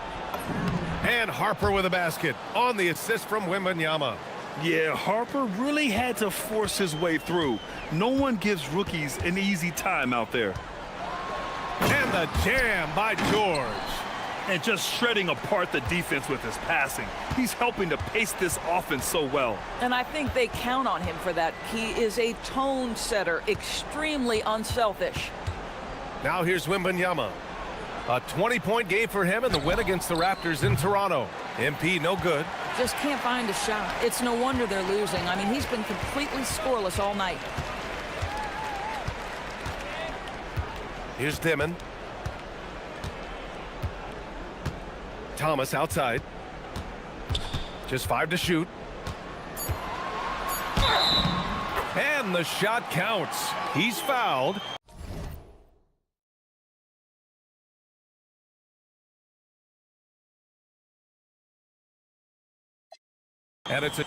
S8: And Harper with a basket on the assist from Wembanyama.
S13: Yeah, Harper really had to force his way through. No one gives rookies an easy time out there.
S8: And the jam by George.
S13: And just shredding apart the defense with his passing. He's helping to pace this offense so well.
S12: And I think they count on him for that. He is a tone setter, extremely unselfish.
S8: Now here's Wembanyama. A 20-point game for him in the win against the Raptors in Toronto. MP no good.
S12: Just can't find a shot. It's no wonder they're losing. I mean, he's been completely scoreless all night.
S8: Here's Dimon. Thomas outside. Just 5 to shoot. And the shot counts. He's fouled. And it's a...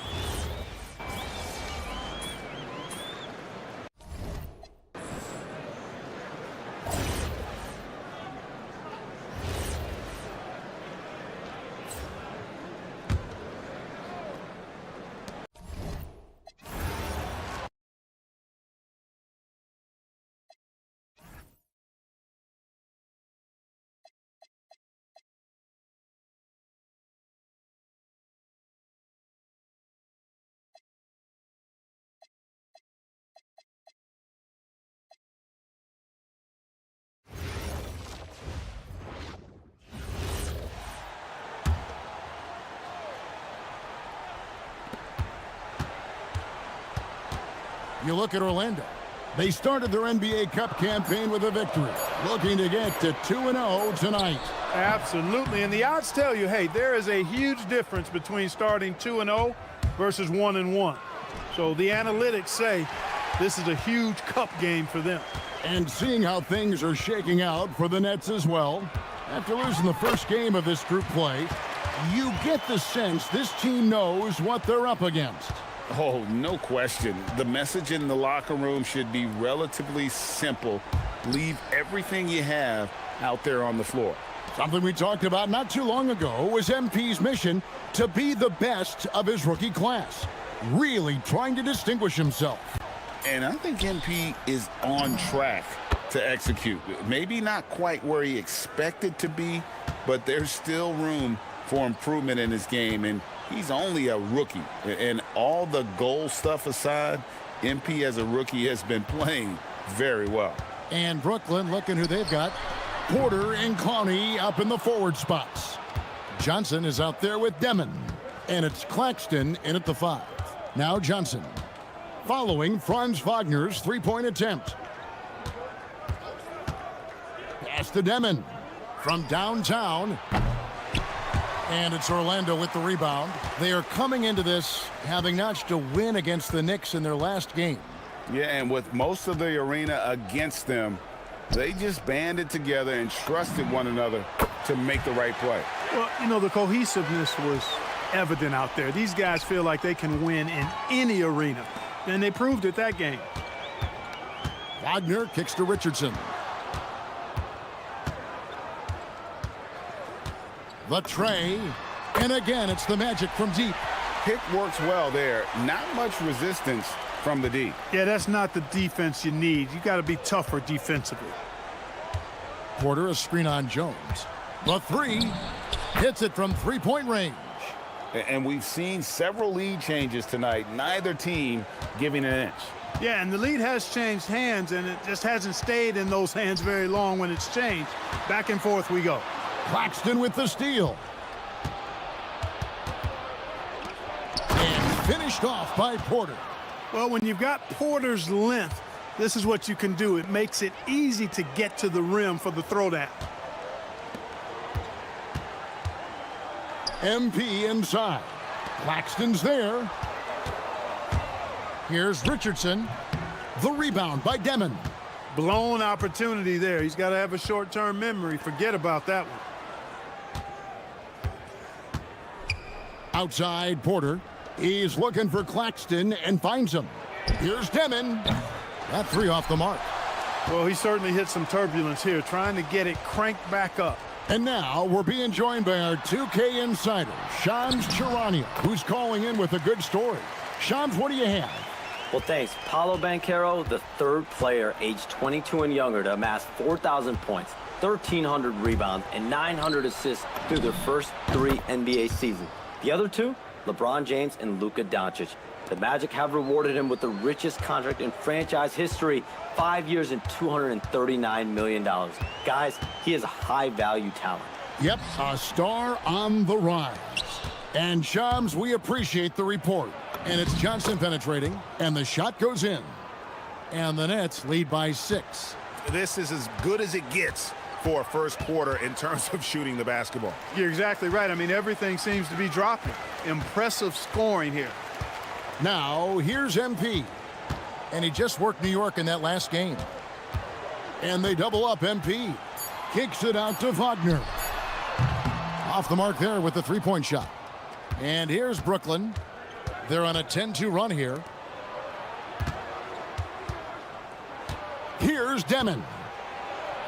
S1: You look at Orlando. They started their NBA Cup campaign with a victory, looking to get to 2-0 tonight.
S14: Absolutely, and the odds tell you, hey, there is a huge difference between starting 2-0 versus 1-1. So the analytics say this is a huge cup game for them.
S1: And seeing how things are shaking out for the Nets as well, after losing the first game of this group play, you get the sense this team knows what they're up against.
S2: Oh, no question. The message in the locker room should be relatively simple. Leave everything you have out there on the floor.
S1: Something we talked about not too long ago was MP's mission to be the best of his rookie class, really trying to distinguish himself.
S2: And I think MP is on track to execute. Maybe not quite where he expected to be, but there's still room for improvement in his game, and he's only a rookie. And all the goal stuff aside, MP as a rookie has been playing very well.
S1: And Brooklyn, looking who they've got. Porter and Clowney up in the forward spots. Johnson is out there with Demon. And it's Claxton in at the 5. Now Johnson. Following Franz Wagner's three-point attempt. Pass to Demon. From downtown. And it's Orlando with the rebound. They are coming into this having notched a win against the Knicks in their last game.
S2: Yeah, and with most of the arena against them, they just banded together and trusted one another to make the right play.
S14: Well, you know, the cohesiveness was evident out there. These guys feel like they can win in any arena, and they proved it that game.
S1: Wagner kicks to Richardson. The tray, and again, it's the Magic from deep.
S2: Pick works well there. Not much resistance from the D.
S14: Yeah, that's not the defense you need. You got to be tougher defensively.
S1: Porter, a screen on Jones. The 3 hits it from three-point range.
S2: And we've seen several lead changes tonight. Neither team giving an inch.
S14: Yeah, and the lead has changed hands, and it just hasn't stayed in those hands very long when it's changed. Back and forth we go.
S1: Claxton with the steal. And finished off by Porter.
S14: Well, when you've got Porter's length, this is what you can do. It makes it easy to get to the rim for the throwdown.
S1: MP inside. Claxton's there. Here's Richardson. The rebound by Demon.
S14: Blown opportunity there. He's got to have a short-term memory. Forget about that one.
S1: Outside Porter. He's looking for Claxton and finds him. Here's Demon. That three off the mark.
S14: Well, he certainly hit some turbulence here, trying to get it cranked back up.
S1: And now we're being joined by our 2K insider, Shams Charania, who's calling in with a good story. Shams, what do you have?
S4: Well, thanks. Paolo Banchero, the third player aged 22 and younger to amass 4,000 points, 1,300 rebounds, and 900 assists through their first 3 NBA seasons. The other two, LeBron James and Luka Doncic. The Magic have rewarded him with the richest contract in franchise history, 5 years and $239 million. Guys, he is a high-value talent.
S1: Yep, a star on the rise. And Shams, we appreciate the report. And it's Johnson penetrating, and the shot goes in. And the Nets lead by 6.
S5: This is as good as it gets for a first quarter in terms of shooting the basketball.
S14: You're exactly right. I mean, everything seems to be dropping. Impressive scoring here.
S1: Now, here's MP. And he just worked New York in that last game. And they double up MP. Kicks it out to Wagner. Off the mark there with the three-point shot. And here's Brooklyn. They're on a 10-2 run here. Here's Demon.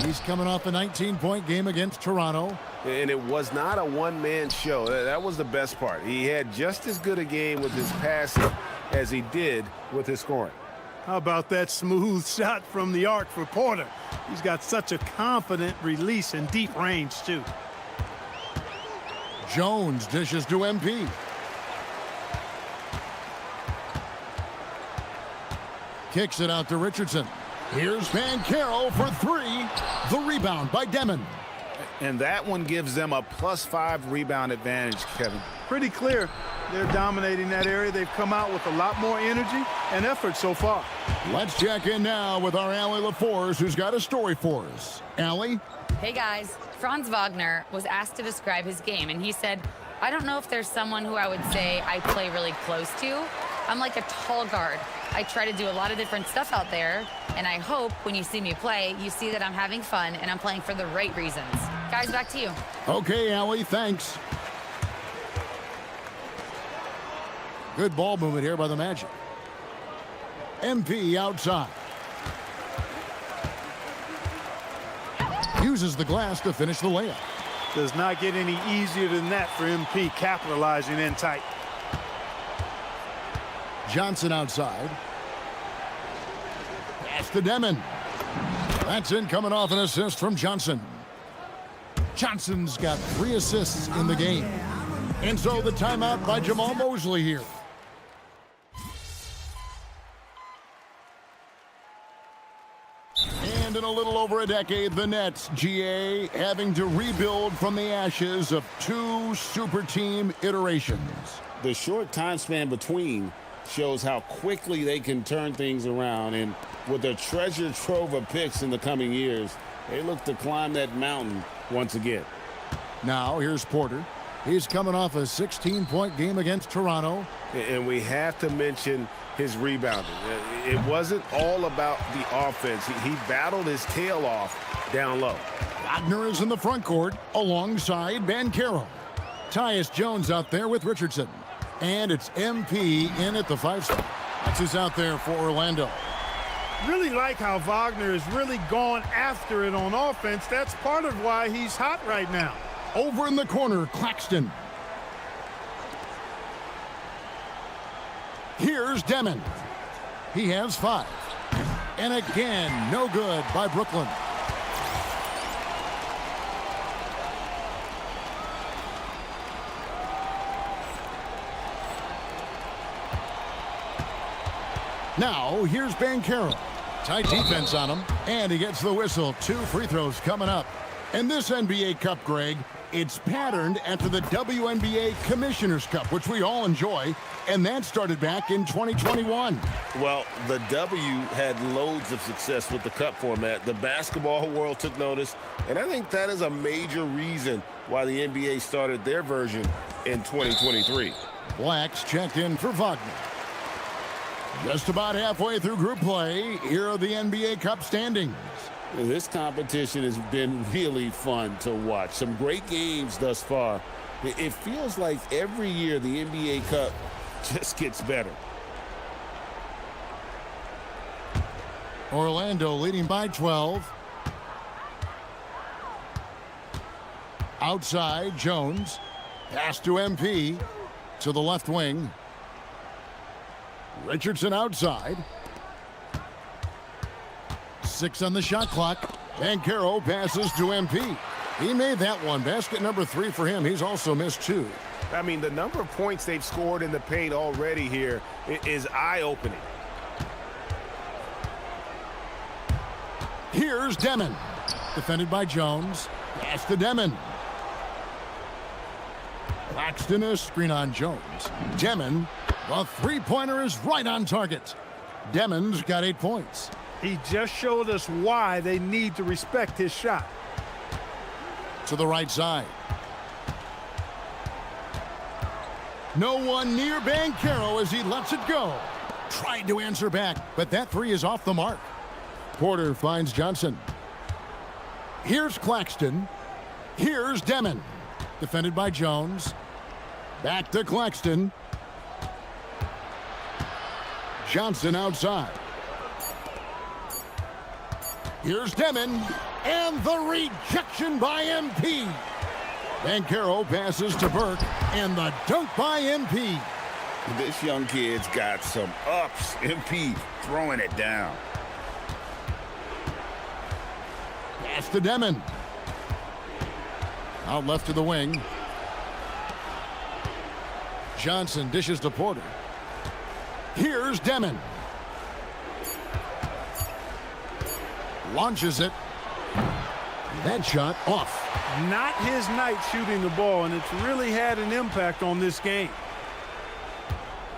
S1: He's coming off a 19-point game against Toronto.
S5: And it was not a one-man show. That was the best part. He had just as good a game with his passing as he did with his scoring.
S14: How about that smooth shot from the arc for Porter? He's got such a confident release in deep range, too.
S1: Jones dishes to MP. Kicks it out to Richardson. Here's Banchero for 3. The rebound by Demon.
S5: And that one gives them a +5 rebound advantage, Kevin.
S14: Pretty clear. They're dominating that area. They've come out with a lot more energy and effort so far.
S1: Let's check in now with our Allie LaForce, who's got a story for us. Allie?
S7: Hey, guys. Franz Wagner was asked to describe his game, and he said, I don't know if there's someone who I would say I play really close to. I'm like a tall guard. I try to do a lot of different stuff out there, and I hope when you see me play, you see that I'm having fun and I'm playing for the right reasons. Guys, back to you.
S1: Okay, Allie, thanks. Good ball movement here by the Magic. MP outside. Uses the glass to finish the layup.
S14: Does not get any easier than that for MP, capitalizing in tight.
S1: Johnson outside. Pass to Demon. That's in, coming off an assist from Johnson. Johnson's got 3 assists in the game. And so the timeout by Jamal Mosley here. And in a little over a decade, the Nets, GA, having to rebuild from the ashes of 2 super team iterations.
S2: The short time span between shows how quickly they can turn things around, and with a treasure trove of picks in the coming years, they look to climb that mountain once again.
S1: Now here's Porter. He's coming off a 16-point game against Toronto.
S5: And we have to mention his rebounding. It wasn't all about the offense. He battled his tail off down low.
S1: Wagner is in the front court alongside Banchero. Tyus Jones out there with Richardson. And it's MP in at the 5 spot. That's who's out there for Orlando.
S14: Really like how Wagner is really going after it on offense. That's part of why he's hot right now.
S1: Over in the corner, Claxton. Here's Demon. He has 5. And again, no good by Brooklyn. Now, here's Banchero. Tight defense on him, and he gets the whistle. 2 free throws coming up. And this NBA Cup, Greg, it's patterned after the WNBA Commissioner's Cup, which we all enjoy, and that started back in 2021.
S6: Well, the W had loads of success with the Cup format. The basketball world took notice, and I think that is a major reason why the NBA started their version in 2023.
S1: Black's checked in for Wagner. Just about halfway through group play, here are the NBA Cup standings.
S2: This competition has been really fun to watch. Some great games thus far. It feels like every year the NBA Cup just gets better.
S1: Orlando leading by 12. Outside, Jones. Pass to MP. To the left wing. Richardson outside. 6 on the shot clock. Mycareer passes to MP. He made that one. Basket number 3 for him. He's also missed 2.
S5: I mean, the number of points they've scored in the paint already here is eye-opening.
S1: Here's Demon. Defended by Jones. Pass to Demon. Claxton a screen on Jones. Demon, the three-pointer is right on target. Demon's got 8 points.
S14: He just showed us why they need to respect his shot.
S1: To the right side. No one near Mycareer as he lets it go. Tried to answer back, but that 3 is off the mark. Porter finds Johnson. Here's Claxton. Here's Demon. Defended by Jones. Back to Claxton. Johnson outside. Here's Demon. And the rejection by MP. Mycareer passes to Burke. And the dunk by MP.
S6: This young kid's got some ups. MP throwing it down.
S1: Pass to Demon. Out left to the wing. Johnson dishes to Porter. Here's Demon. Launches it. That shot off.
S14: Not his night shooting the ball, and it's really had an impact on this game.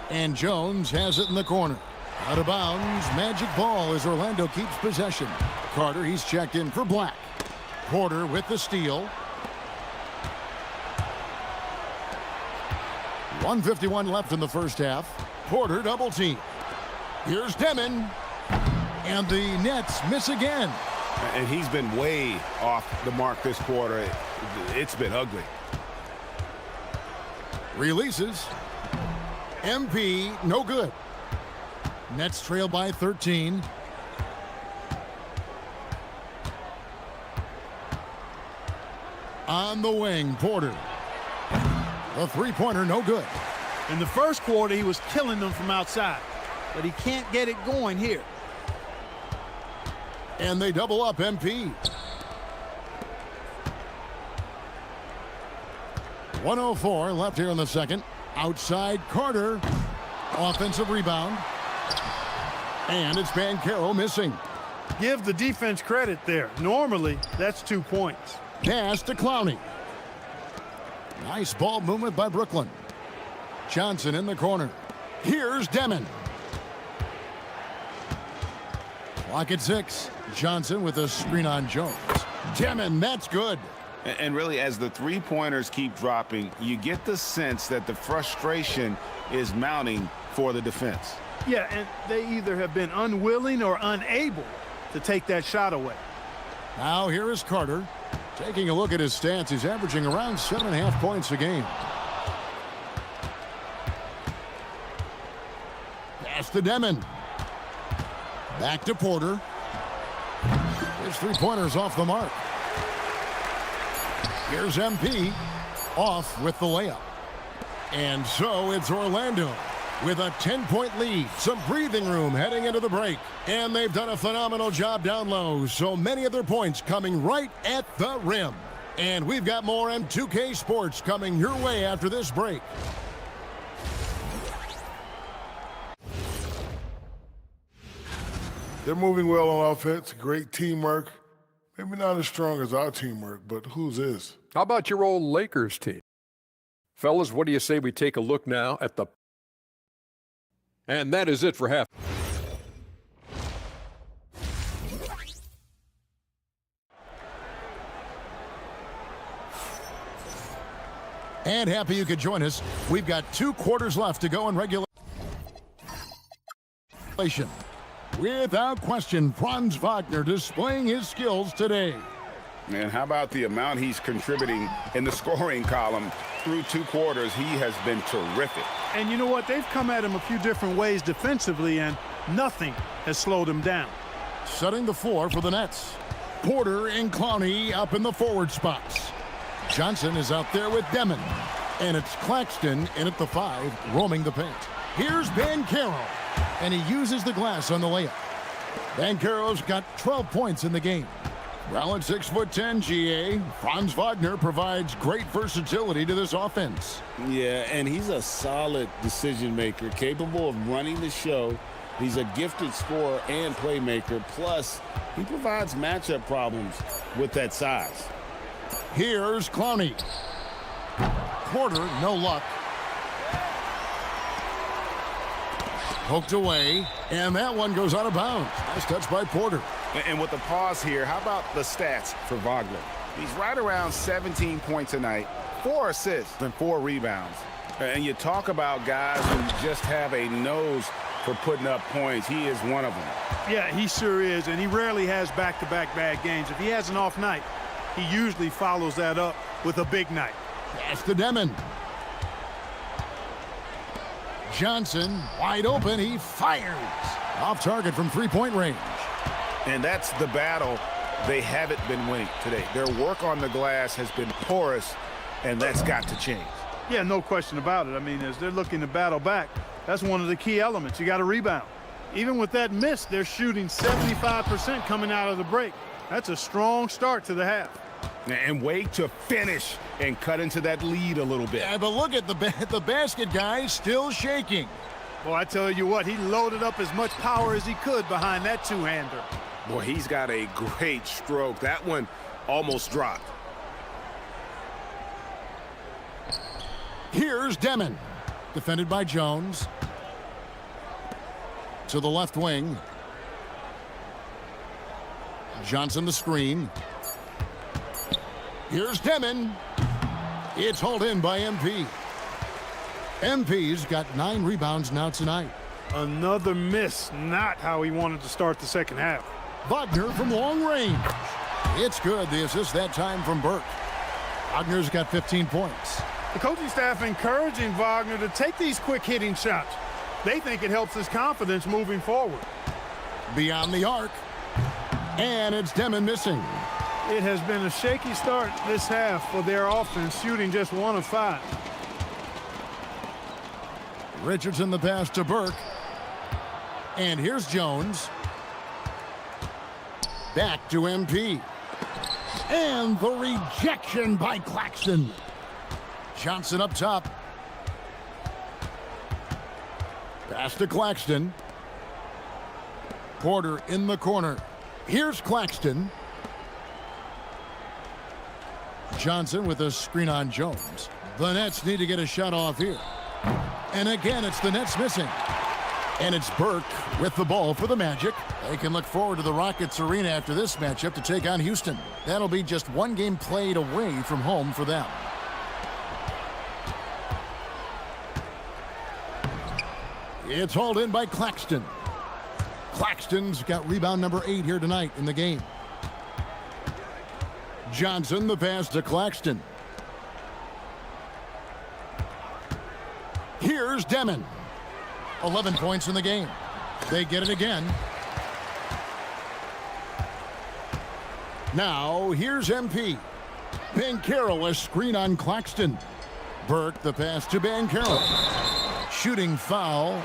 S1: And Jones has it in the corner. Out of bounds, magic ball as Orlando keeps possession. Carter, he's checked in for Black. Porter with the steal. 1:51 left in the first half. Porter double team. Here's Demon. And the Nets miss again.
S5: And he's been way off the mark this quarter. It's been ugly.
S1: Releases. MP, no good. Nets trail by 13. On the wing, Porter. The three-pointer, no good.
S14: In the first quarter, he was killing them from outside, but he can't get it going here.
S1: And they double up MP. 1:04 left here in the second. Outside Carter. Offensive rebound. And it's Mycareer missing.
S14: Give the defense credit there. Normally, that's 2 points.
S1: Pass to Clowney. Nice ball movement by Brooklyn. Johnson in the corner. Here's Demon. Clock at 6. Johnson with a screen on Jones. Demon, that's good.
S5: And really, as the three-pointers keep dropping, you get the sense that the frustration is mounting for the defense.
S14: Yeah, and they either have been unwilling or unable to take that shot away.
S1: Now here is Carter. Taking a look at his stats, he's averaging around 7.5 points a game. Pass to Demon. Back to Porter. His three-pointer's off the mark. Here's MP. Off with the layup. And so it's Orlando with a 10-point lead. Some breathing room heading into the break. And they've done a phenomenal job down low. So many of their points coming right at the rim. And we've got more M2K Sports coming your way after this break.
S15: They're moving well on offense. Great teamwork. Maybe not as strong as our teamwork, but whose is?
S16: How about your old Lakers team? Fellas, what do you say we take a look now at the... And that is it for half.
S1: And happy you could join us. We've got 2 quarters left to go in regulation. Without question, Franz Wagner displaying his skills today.
S5: Man, how about the amount he's contributing in the scoring column through 2 quarters? He has been terrific.
S14: And you know what? They've come at him a few different ways defensively, and nothing has slowed him down.
S1: Setting the floor for the Nets. Porter and Clowney up in the forward spots. Johnson is out there with Demon. And it's Claxton in at the 5, roaming the paint. Here's Bancaro. And he uses the glass on the layup. Bancaro's got 12 points in the game. Well, at 6'10", GA, Franz Wagner provides great versatility to this offense.
S2: Yeah, and he's a solid decision maker, capable of running the show. He's a gifted scorer and playmaker. Plus, he provides matchup problems with that size.
S1: Here's Clowney. Porter, no luck. Poked away, and that one goes out of bounds. Nice touch by Porter.
S5: And with the pause here, how about the stats for Wagner? He's right around 17 points a night, 4 assists and 4 rebounds. And you talk about guys who just have a nose for putting up points. He is one of them.
S14: Yeah, he sure is, and he rarely has back-to-back bad games. If he has an off night, he usually follows that up with a big night.
S1: Pass to Demon. Johnson, wide open, he fires. Off target from 3-point range.
S5: And that's the battle they haven't been winning today. Their work on the glass has been porous, and that's got to change.
S14: Yeah, no question about it. I mean, as they're looking to battle back, that's one of the key elements. You got to rebound. Even with that miss, they're shooting 75% coming out of the break. That's a strong start to the half.
S5: And wait to finish and cut into that lead a little bit.
S1: Yeah, but look at the basket, guys, still shaking.
S14: Well, I tell you what, he loaded up as much power as he could behind that two-hander.
S5: Boy, he's got a great stroke. That one almost dropped.
S1: Here's Demon, defended by Jones. To the left wing. Johnson the screen. Here's Demon. It's hauled in by MP. MP's got 9 rebounds now tonight.
S14: Another miss, not how he wanted to start the second half.
S1: Wagner from long range. It's good. The assist that time from Burke. Wagner's got 15 points.
S14: The coaching staff encouraging Wagner to take these quick hitting shots. They think it helps his confidence moving forward.
S1: Beyond the arc. And it's Demon missing.
S14: It has been a shaky start this half for their offense, shooting just 1 of 5.
S1: Richardson the pass to Burke. And here's Jones. Back to MP. And the rejection by Claxton. Johnson up top. Pass to Claxton. Porter in the corner. Here's Claxton. Johnson with a screen on Jones. The Nets need to get a shot off here. And again, it's the Nets missing. And it's Burke with the ball for the Magic. They can look forward to the Rockets arena after this matchup to take on Houston. That'll be just 1 game played away from home for them. It's hauled in by Claxton. Claxton's got rebound number 8 here tonight in the game. Johnson the pass to Claxton. Here's Demon. 11 points in the game. They get it again. Now here's MP. Bancaro a screen on Claxton. Burke the pass to Bancaro. Shooting foul.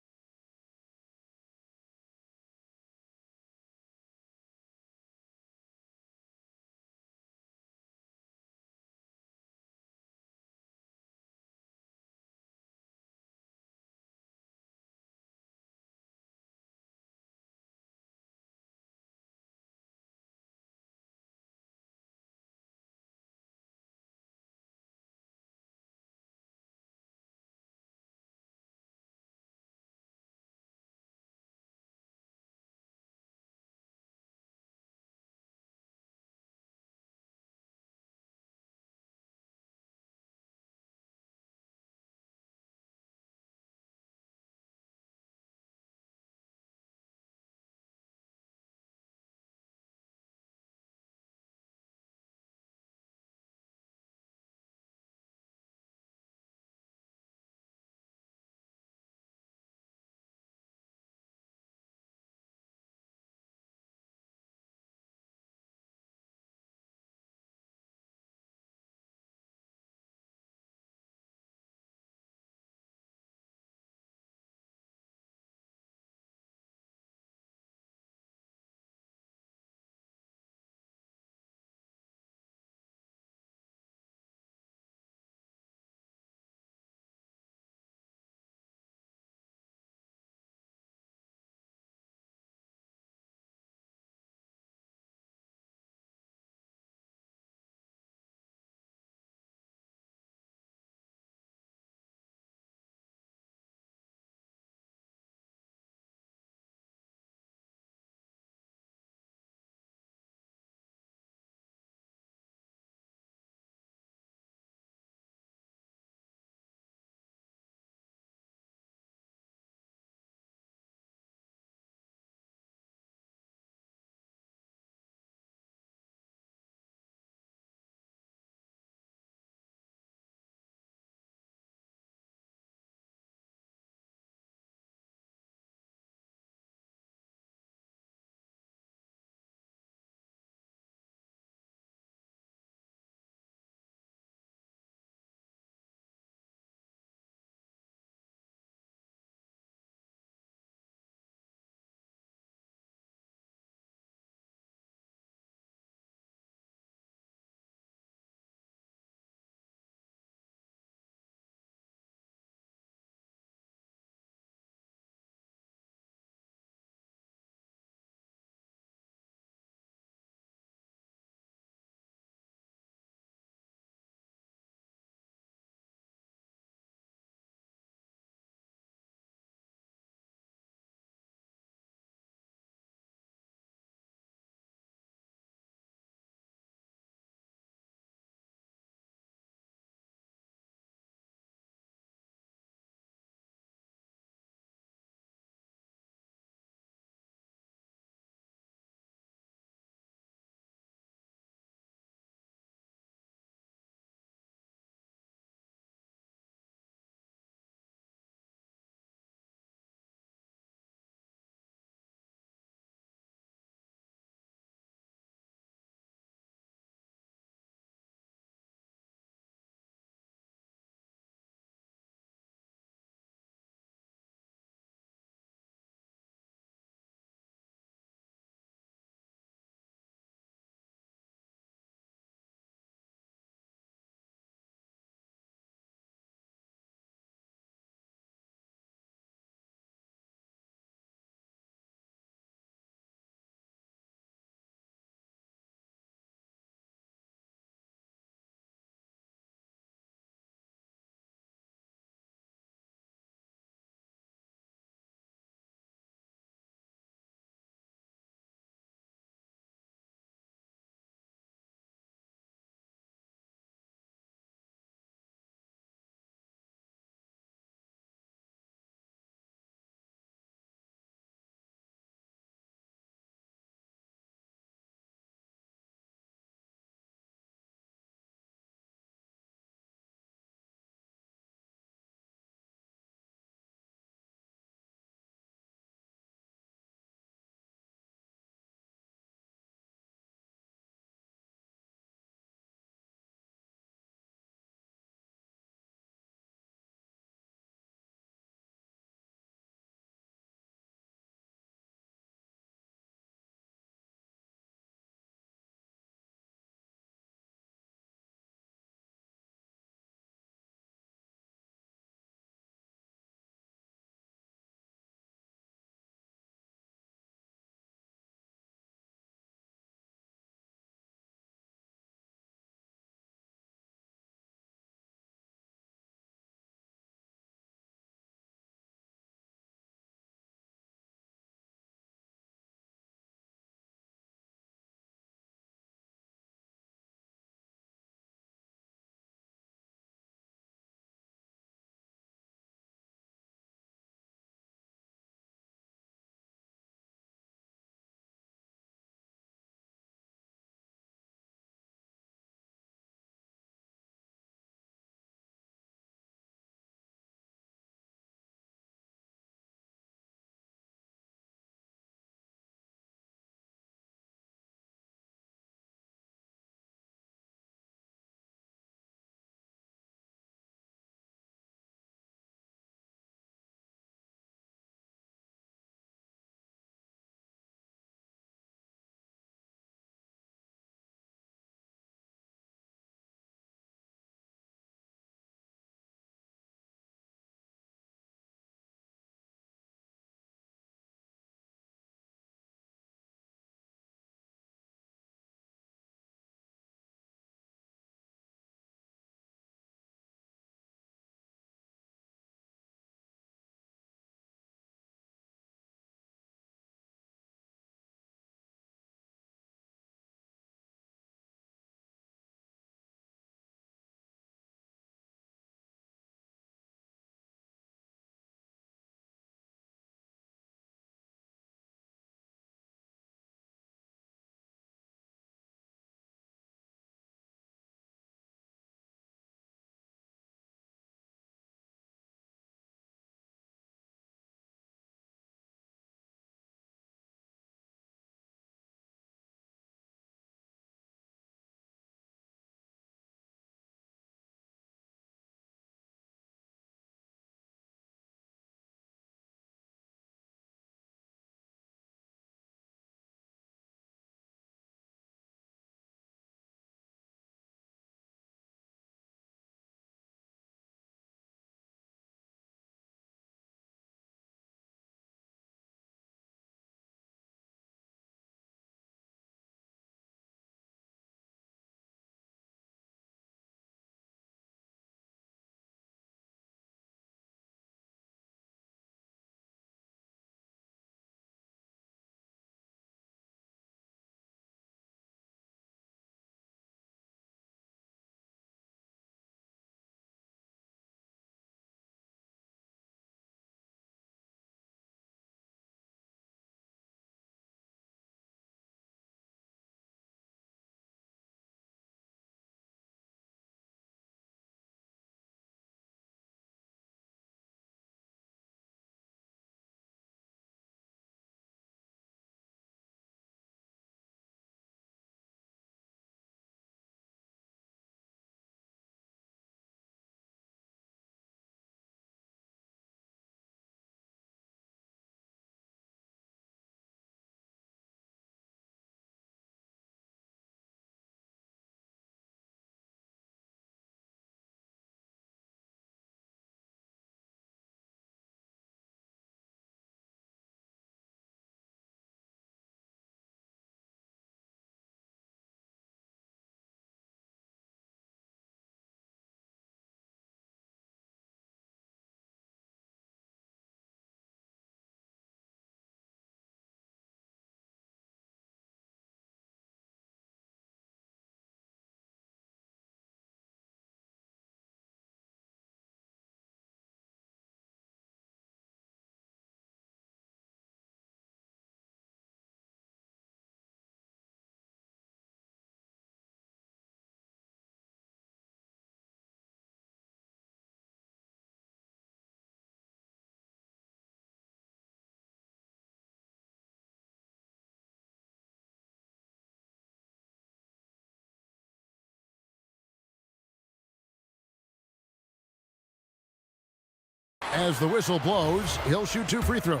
S1: as the whistle blows, he'll shoot 2 free throws.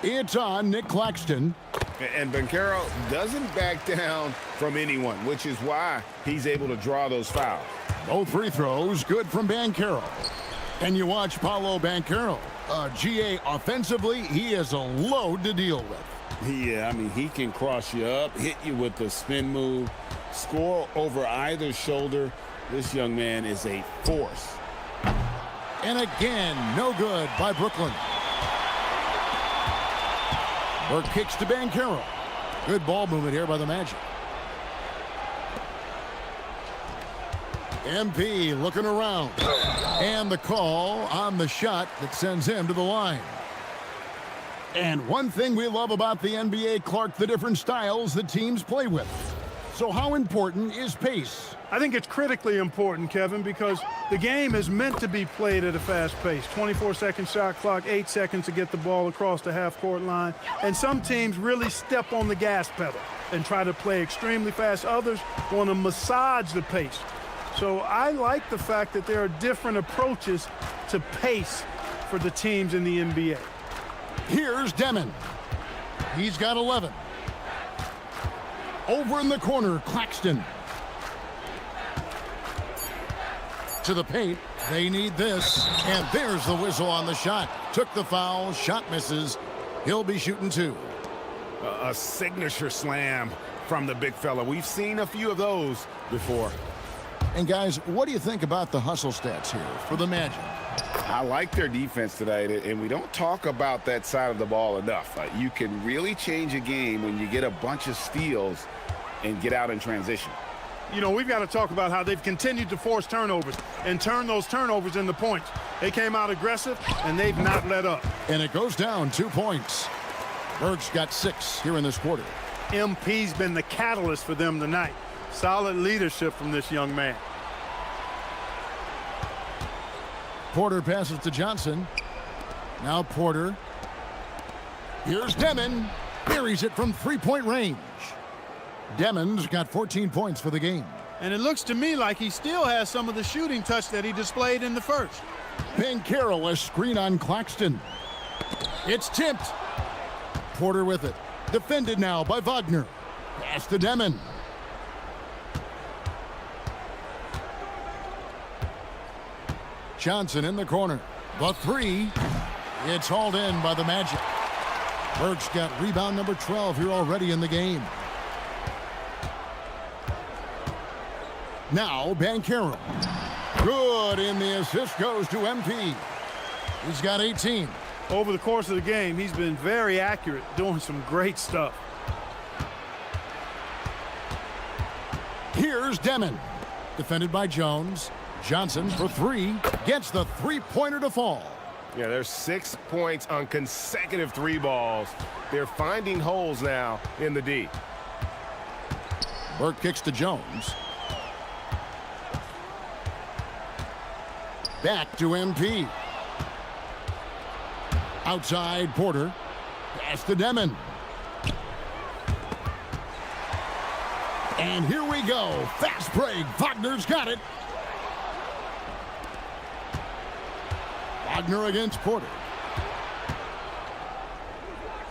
S1: It's on Nick Claxton.
S2: And Mycareer doesn't back down from anyone, which is why he's able to draw those fouls.
S1: Both free throws good from Mycareer. And you watch Paolo Mycareer. GA offensively, he is a load to deal with.
S2: Yeah, I mean, he can cross you up, hit you with the spin move, score over either shoulder. This young man is a force.
S1: And again, no good by Brooklyn. Burke kicks to Mycareer. Good ball movement here by the Magic. MP looking around. And the call on the shot that sends him to the line. And one thing we love about the NBA, Clark, the different styles the teams play with. So how important is pace?
S14: I think it's critically important, Kevin, because the game is meant to be played at a fast pace. 24-second shot clock, 8 seconds to get the ball across the half-court line. And some teams really step on the gas pedal and try to play extremely fast. Others want to massage the pace. So I like the fact that there are different approaches to pace for the teams in the NBA.
S1: Here's Demon. He's got 11. Over in the corner, Claxton. To the paint. They need this. And there's the whistle on the shot. Took the foul. Shot misses. He'll be shooting 2.
S5: A signature slam from the big fella. We've seen a few of those before.
S1: And guys, what do you think about the hustle stats here for the Magic?
S2: I like their defense tonight, and we don't talk about that side of the ball enough. You can really change a game when you get a bunch of steals and get out in transition.
S14: You know, we've got to talk about how they've continued to force turnovers and turn those turnovers into points. They came out aggressive, and they've not let up.
S1: And it goes down 2 points. Burke's got 6 here in this quarter.
S14: MP's been the catalyst for them tonight. Solid leadership from this young man.
S1: Porter passes to Johnson. Now Porter. Here's Demon. Buries it from 3-point range. Demon's got 14 points for the game.
S14: And it looks to me like he still has some of the shooting touch that he displayed in the first.
S1: Mycareer, a screen on Claxton. It's tipped. Porter with it. Defended now by Wagner. Pass to Demon. Johnson in the corner. The 3. It's hauled in by the Magic. Burke's got rebound number 12 here already in the game. Now Mycareer. Good, and the assist goes to MP. He's got 18.
S14: Over the course of the game, he's been very accurate, doing some great stuff.
S1: Here's Demon. Defended by Jones. Johnson for 3. Gets the 3-pointer to fall.
S5: Yeah, there's 6 points on consecutive 3 balls. They're finding holes now in the D.
S1: Burke kicks to Jones. Back to MP. Outside Porter. Pass to Demon. And here we go. Fast break. Wagner's got it. Wagner against Porter.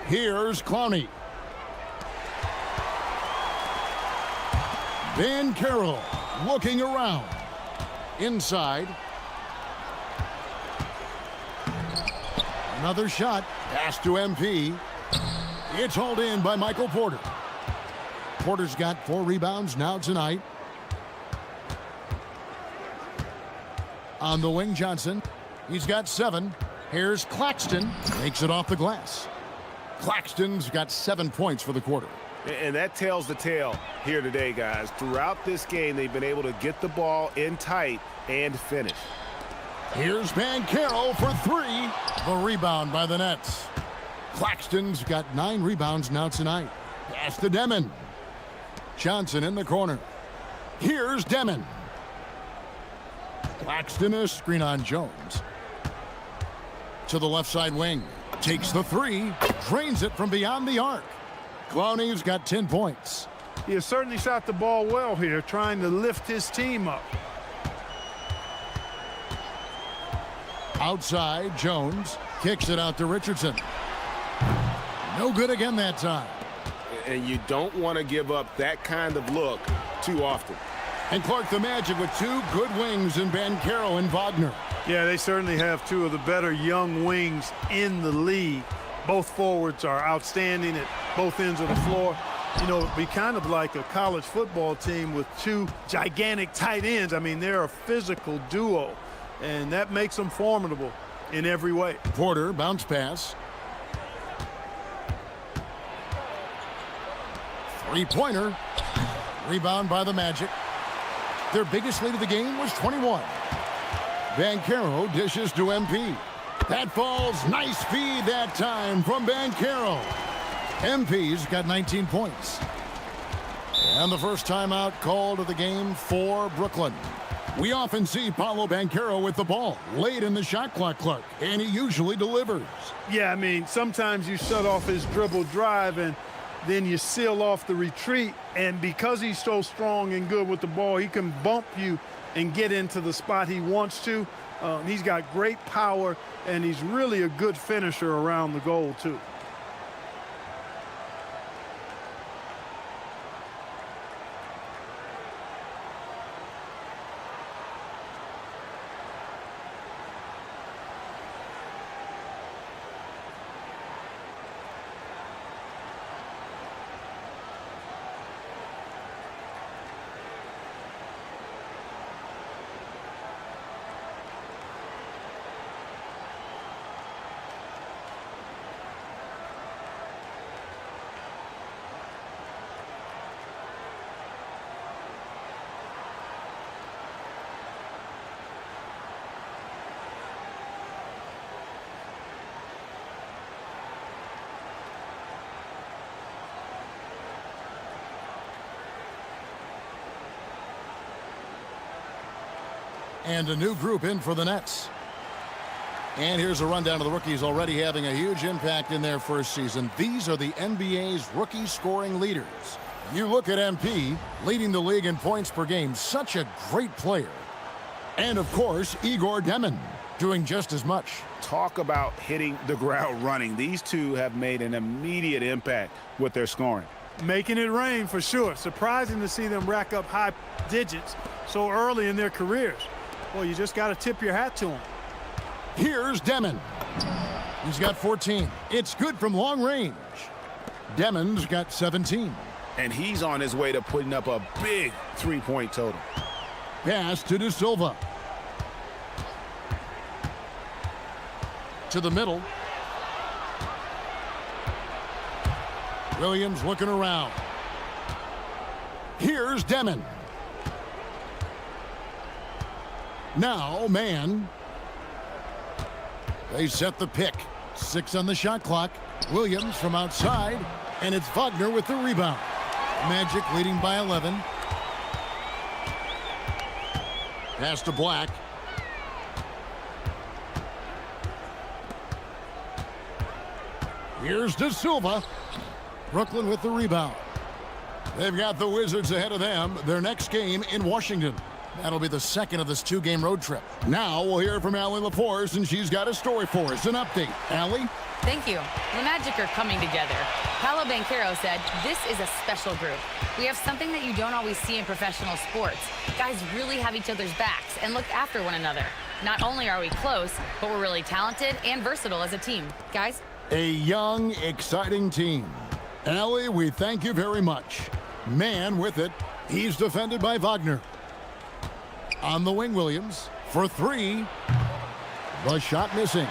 S1: Here's Clowney. Mycareer looking around. Inside. Another shot. Pass to MP. It's hauled in by Michael Porter. Porter's got 4 rebounds now tonight. On the wing, Johnson. He's got 7. Here's Claxton. Makes it off the glass. Claxton's got 7 points for the quarter.
S5: And that tells the tale here today, guys. Throughout this game, they've been able to get the ball in tight and finish.
S1: Here's Mycareer for 3. The rebound by the Nets. Claxton's got 9 rebounds now tonight. Pass to Demon. Johnson in the corner. Here's Demon. Claxton, a screen on Jones. To the left side wing. Takes the 3. Drains it from beyond the arc. Clowney's got 10 points.
S14: He has certainly shot the ball well here, trying to lift his team up.
S1: Outside, Jones kicks it out to Richardson. No good again that time.
S5: And you don't want to give up that kind of look too often.
S1: And Clark, the Magic with two good wings in Bancaro and Wagner.
S14: Yeah, they certainly have two of the better young wings in the league. Both forwards are outstanding at both ends of the floor. You know, it'd be kind of like a college football team with two gigantic tight ends. I mean, they're a physical duo, and that makes them formidable in every way.
S1: Porter, bounce pass. Three-pointer. Rebound by the Magic. Their biggest lead of the game was 21. Bancaro dishes to MP. That falls. Nice feed that time from Bancaro. MP's got 19 points. And the first timeout called of the game for Brooklyn. We often see Paolo Bancaro with the ball late in the shot clock, Clark, and he usually delivers.
S14: Yeah, I mean, sometimes you shut off his dribble drive and then you seal off the retreat. And because he's so strong and good with the ball, he can bump you and get into the spot he wants to. He's got great power, and he's really a good finisher around the goal, too.
S1: And a new group in for the Nets. And here's a rundown of the rookies already having a huge impact in their first season. These are the NBA's rookie scoring leaders. You look at MP, leading the league in points per game. Such a great player. And, of course, Igor Demin, doing just as much.
S5: Talk about hitting the ground running. These two have made an immediate impact with their scoring.
S14: Making it rain for sure. Surprising to see them rack up high digits so early in their careers. Well, you just got to tip your hat to him.
S1: Here's Demin. He's got 14. It's good from long range. Demin's got 17.
S5: And he's on his way to putting up a big three-point total.
S1: Pass to De Silva. To the middle. Williams looking around. Here's Demin. Now, man. They set the pick. 6 on the shot clock. Williams from outside, and it's Wagner with the rebound. Magic leading by 11. Pass to Black. Here's De Silva. Brooklyn with the rebound. They've got the Wizards ahead of them. Their next game in Washington. That'll be the second of this 2-game road trip. Now we'll hear from Allie LaForce, and she's got a story for us. An update. Allie?
S7: Thank you. The Magic are coming together. Paolo Bancaro said, "This is a special group. We have something that you don't always see in professional sports. Guys really have each other's backs and look after one another. Not only are we close, but we're really talented and versatile as a team. Guys?"
S1: A young, exciting team. Allie, we thank you very much. Man with it. He's defended by Wagner. On the wing, Williams for 3. The shot missing.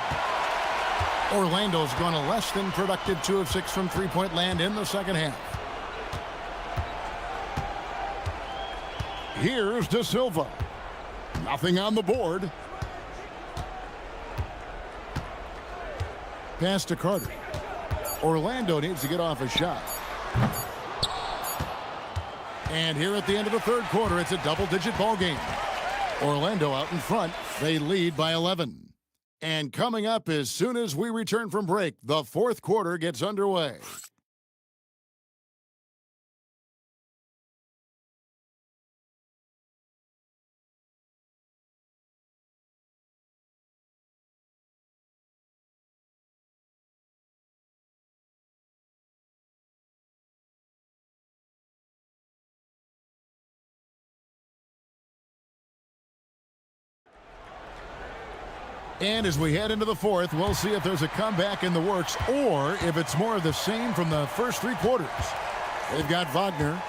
S1: Orlando's gone a less than productive 2 of 6 from three-point land in the second half. Here's De Silva. Nothing on the board. Pass to Carter. Orlando needs to get off a shot. And here at the end of the third quarter, it's a double-digit ball game. Orlando out in front. They lead by 11. And coming up as soon as we return from break, the fourth quarter gets underway. And as we head into the fourth, we'll see if there's a comeback in the works or if it's more of the same from the first 3 quarters. They've got Wagner.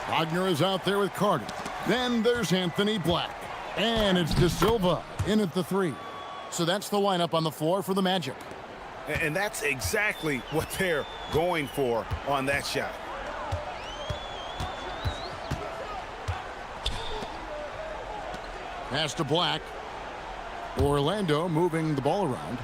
S1: Wagner is out there with Carter. Then there's Anthony Black. And it's De Silva in at the 3. So that's the lineup on the floor for the Magic.
S5: And that's exactly what they're going for on that shot.
S1: Pass to Black. Orlando moving the ball around.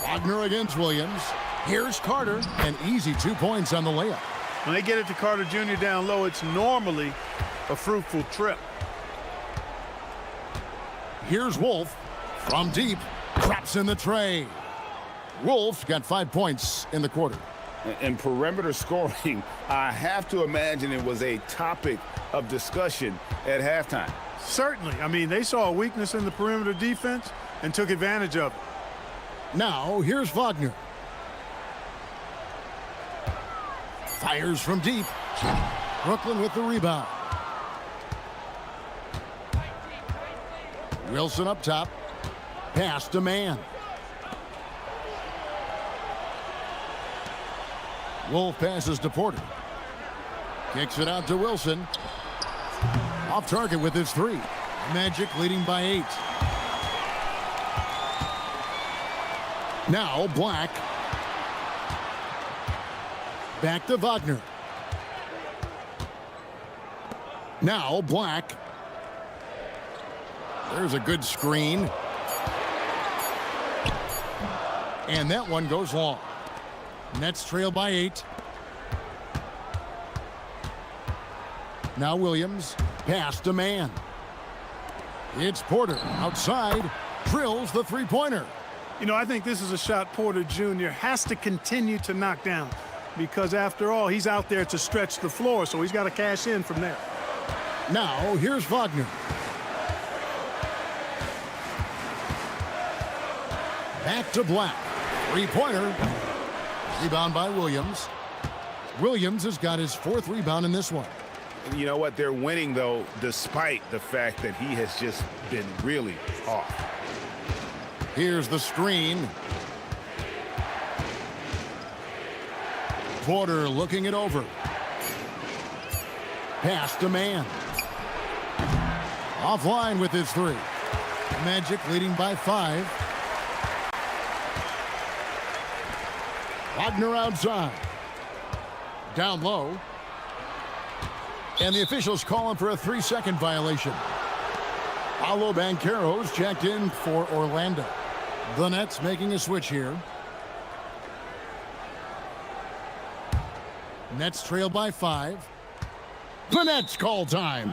S1: Wagner against Williams. Here's Carter. An easy 2 points on the layup.
S14: When they get it to Carter Jr. down low, it's normally a fruitful trip.
S1: Here's Wolf from deep. Drops in the tray. Wolf got 5 points in the quarter.
S2: And perimeter scoring, I have to imagine it was a topic of discussion at halftime.
S14: Certainly. I mean, they saw a weakness in the perimeter defense and took advantage of it.
S1: Now, here's Wagner. Fires from deep. Brooklyn with the rebound. Wilson up top. Pass to Mann. Wolf passes to Porter. Kicks it out to Wilson. Off target with his 3. Magic leading by 8. Now Black. Back to Wagner. Now Black. There's a good screen. And that one goes long. Nets trail by 8. Now Williams. Pass to Mann. It's Porter outside. Drills the 3-pointer.
S14: You know, I think this is a shot Porter Jr. has to continue to knock down because, after all, he's out there to stretch the floor, so he's got to cash in from there.
S1: Now, here's Wagner. Back to Black. 3-pointer. Rebound by Williams. Williams has got his 4th rebound in this one.
S5: You know what? They're winning, though, despite the fact that he has just been really off.
S1: Here's the screen. Porter looking it over. Pass to Mann. Offline with his 3. Magic leading by 5. Wagner outside. Down low. And the officials calling for a 3-second violation. Paolo Banchero's checked in for Orlando. The Nets making a switch here. Nets trail by 5. The Nets call time.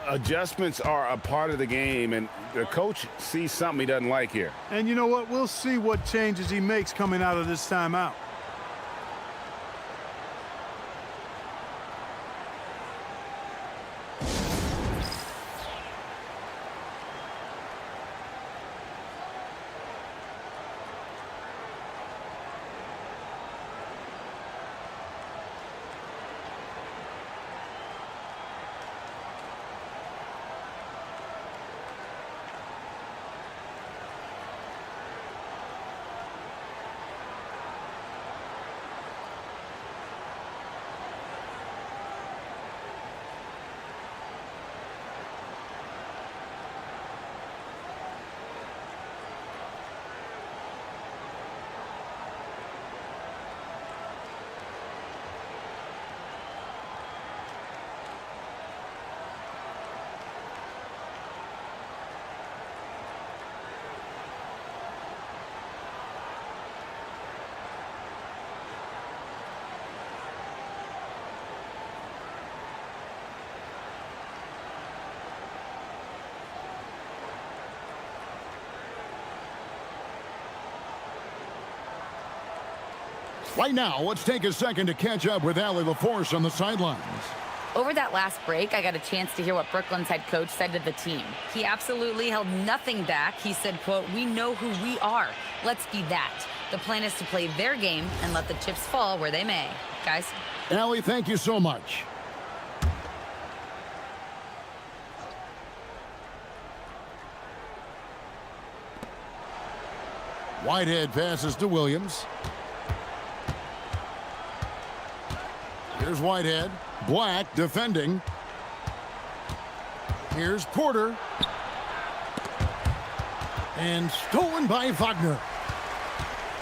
S2: Adjustments are a part of the game, and the coach sees something he doesn't like here.
S14: And you know what? We'll see what changes he makes coming out of this timeout.
S1: Right now, let's take a second to catch up with Allie LaForce on the sidelines.
S7: Over that last break, I got a chance to hear what Brooklyn's head coach said to the team. He absolutely held nothing back. He said, quote, "We know who we are. Let's be that. The plan is to play their game and let the chips fall where they may." Guys?
S1: Allie, thank you so much. Whitehead passes to Williams. Here's Whitehead. Black defending. Here's Porter. And stolen by Wagner.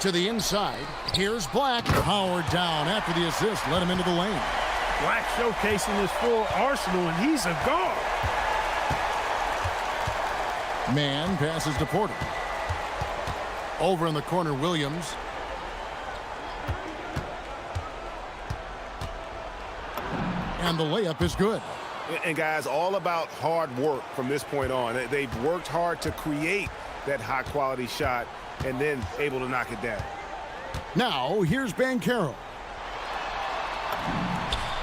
S1: To the inside. Here's Black. Powered down after the assist. Let him into the lane.
S14: Black showcasing his full arsenal, and he's a guard.
S1: Man passes to Porter. Over in the corner, Williams. And the layup is good.
S5: And guys, all about hard work from this point on. They've worked hard to create that high-quality shot and then able to knock it down.
S1: Now, here's Mycareer.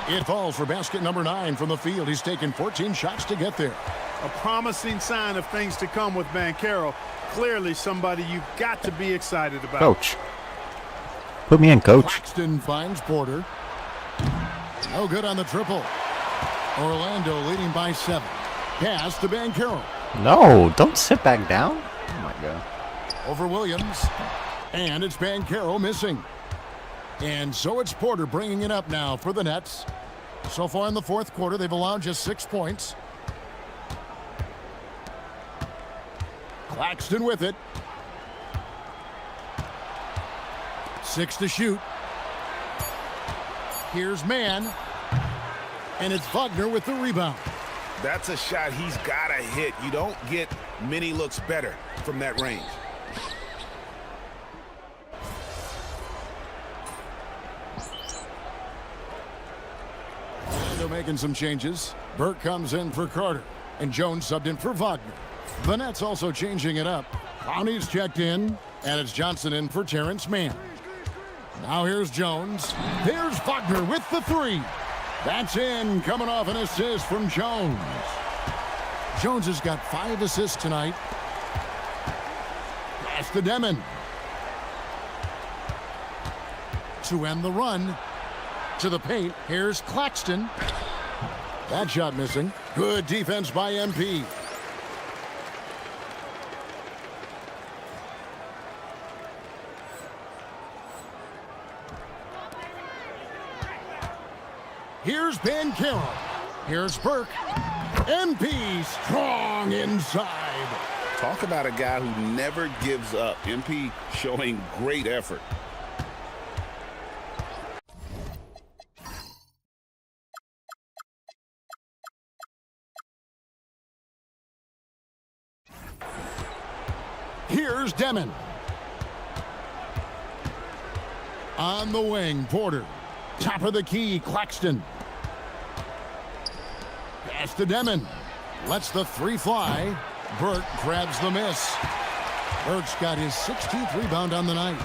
S1: It falls for basket number 9 from the field. He's taken 14 shots to get there.
S14: A promising sign of things to come with Mycareer. Clearly somebody you've got to be excited about.
S17: Coach. Put me in, coach.
S1: Claxton finds Porter. No good on the triple. Orlando leading by 7. Pass to Mycareer.
S17: No, don't sit back down. Oh, my God.
S1: Over Williams. And it's Mycareer missing. And so it's Porter bringing it up now for the Nets. So far in the fourth quarter, they've allowed just 6 points. Claxton with it. 6 to shoot. Here's Man. And it's Wagner with the rebound.
S5: That's a shot he's got to hit. You don't get many looks better from that range.
S1: Orlando making some changes. Burke comes in for Carter. And Jones subbed in for Wagner. The Nets also changing it up. Clowney's checked in. And it's Johnson in for Terrence Mann. Now here's Jones. There's Wagner with the 3. That's in, coming off an assist from Jones. Jones has got 5 assists tonight. Pass to Demon. To end the run. To the paint. Here's Claxton. That shot missing. Good defense by MP. Here's Mycareer. Here's Burke. MP strong inside.
S2: Talk about a guy who never gives up. MP showing great effort.
S1: Here's Demon. On the wing, Porter. Top of the key, Claxton. Pass to Demon. Lets the 3 fly. Burke grabs the miss. Burke's got his 16th rebound on the night.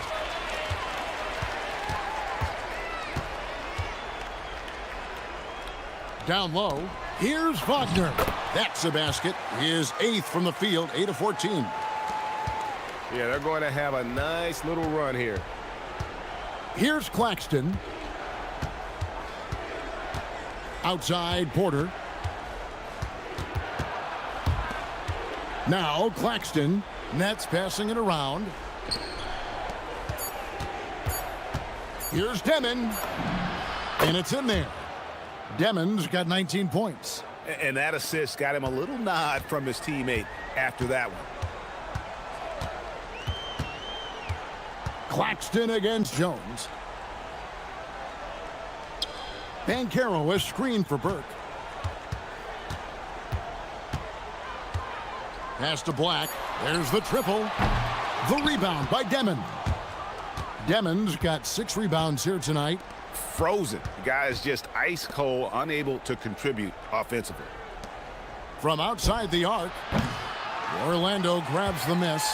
S1: Down low. Here's Wagner. That's a basket. His 8th from the field, 8 of 14.
S5: Yeah, they're going to have a nice little run here.
S1: Here's Claxton. Outside, Porter. Now Claxton. Nets passing it around. Here's Demon. And it's in there. Demon's got 19 points.
S5: And that assist got him a little nod from his teammate after that one.
S1: Claxton against Jones. Mycareer a screen for Burke. Pass to Black. There's the triple. The rebound by Demon. Demon's got 6 rebounds here tonight.
S5: Frozen. The guy is just ice cold, unable to contribute offensively.
S1: From outside the arc, Orlando grabs the miss.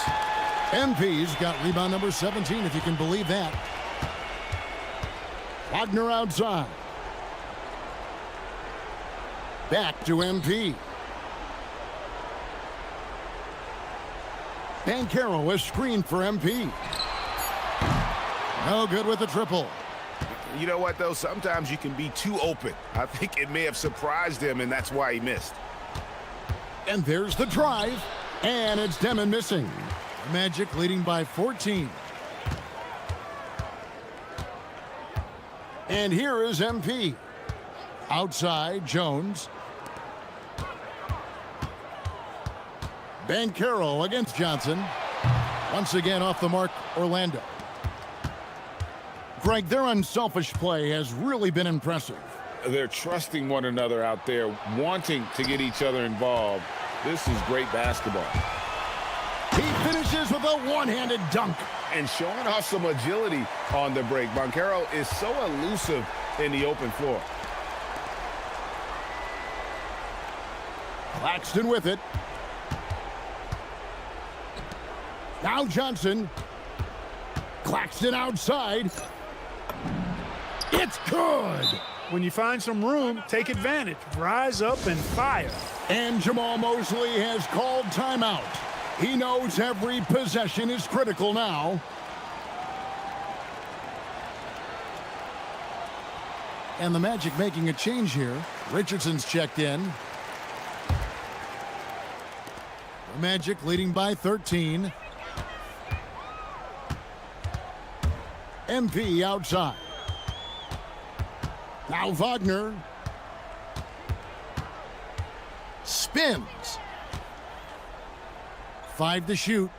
S1: MP's got rebound number 17, if you can believe that. Wagner outside. Back to MP. Mycareer a screen for MP. No good with the triple.
S5: You know what, though? Sometimes you can be too open. I think it may have surprised him, and that's why he missed.
S1: And there's the drive. And it's Demon missing. Magic leading by 14. And here is MP. Outside, Jones. Bankero against Johnson. Once again off the mark, Orlando. Greg, their unselfish play has really been impressive.
S6: They're trusting one another out there, wanting to get each other involved. This is great basketball.
S1: He finishes with a one-handed dunk.
S5: And showing off some agility on the break. Mycareer is so elusive in the open floor.
S1: Claxton with it. Now Johnson. Claxton outside. It's good.
S14: When you find some room, take advantage. Rise up and fire.
S1: And Jamal Mosley has called timeout. He knows every possession is critical now. And the Magic making a change here. Richardson's checked in. The Magic leading by 13. MP outside. Now Wagner. Spins. 5 to shoot.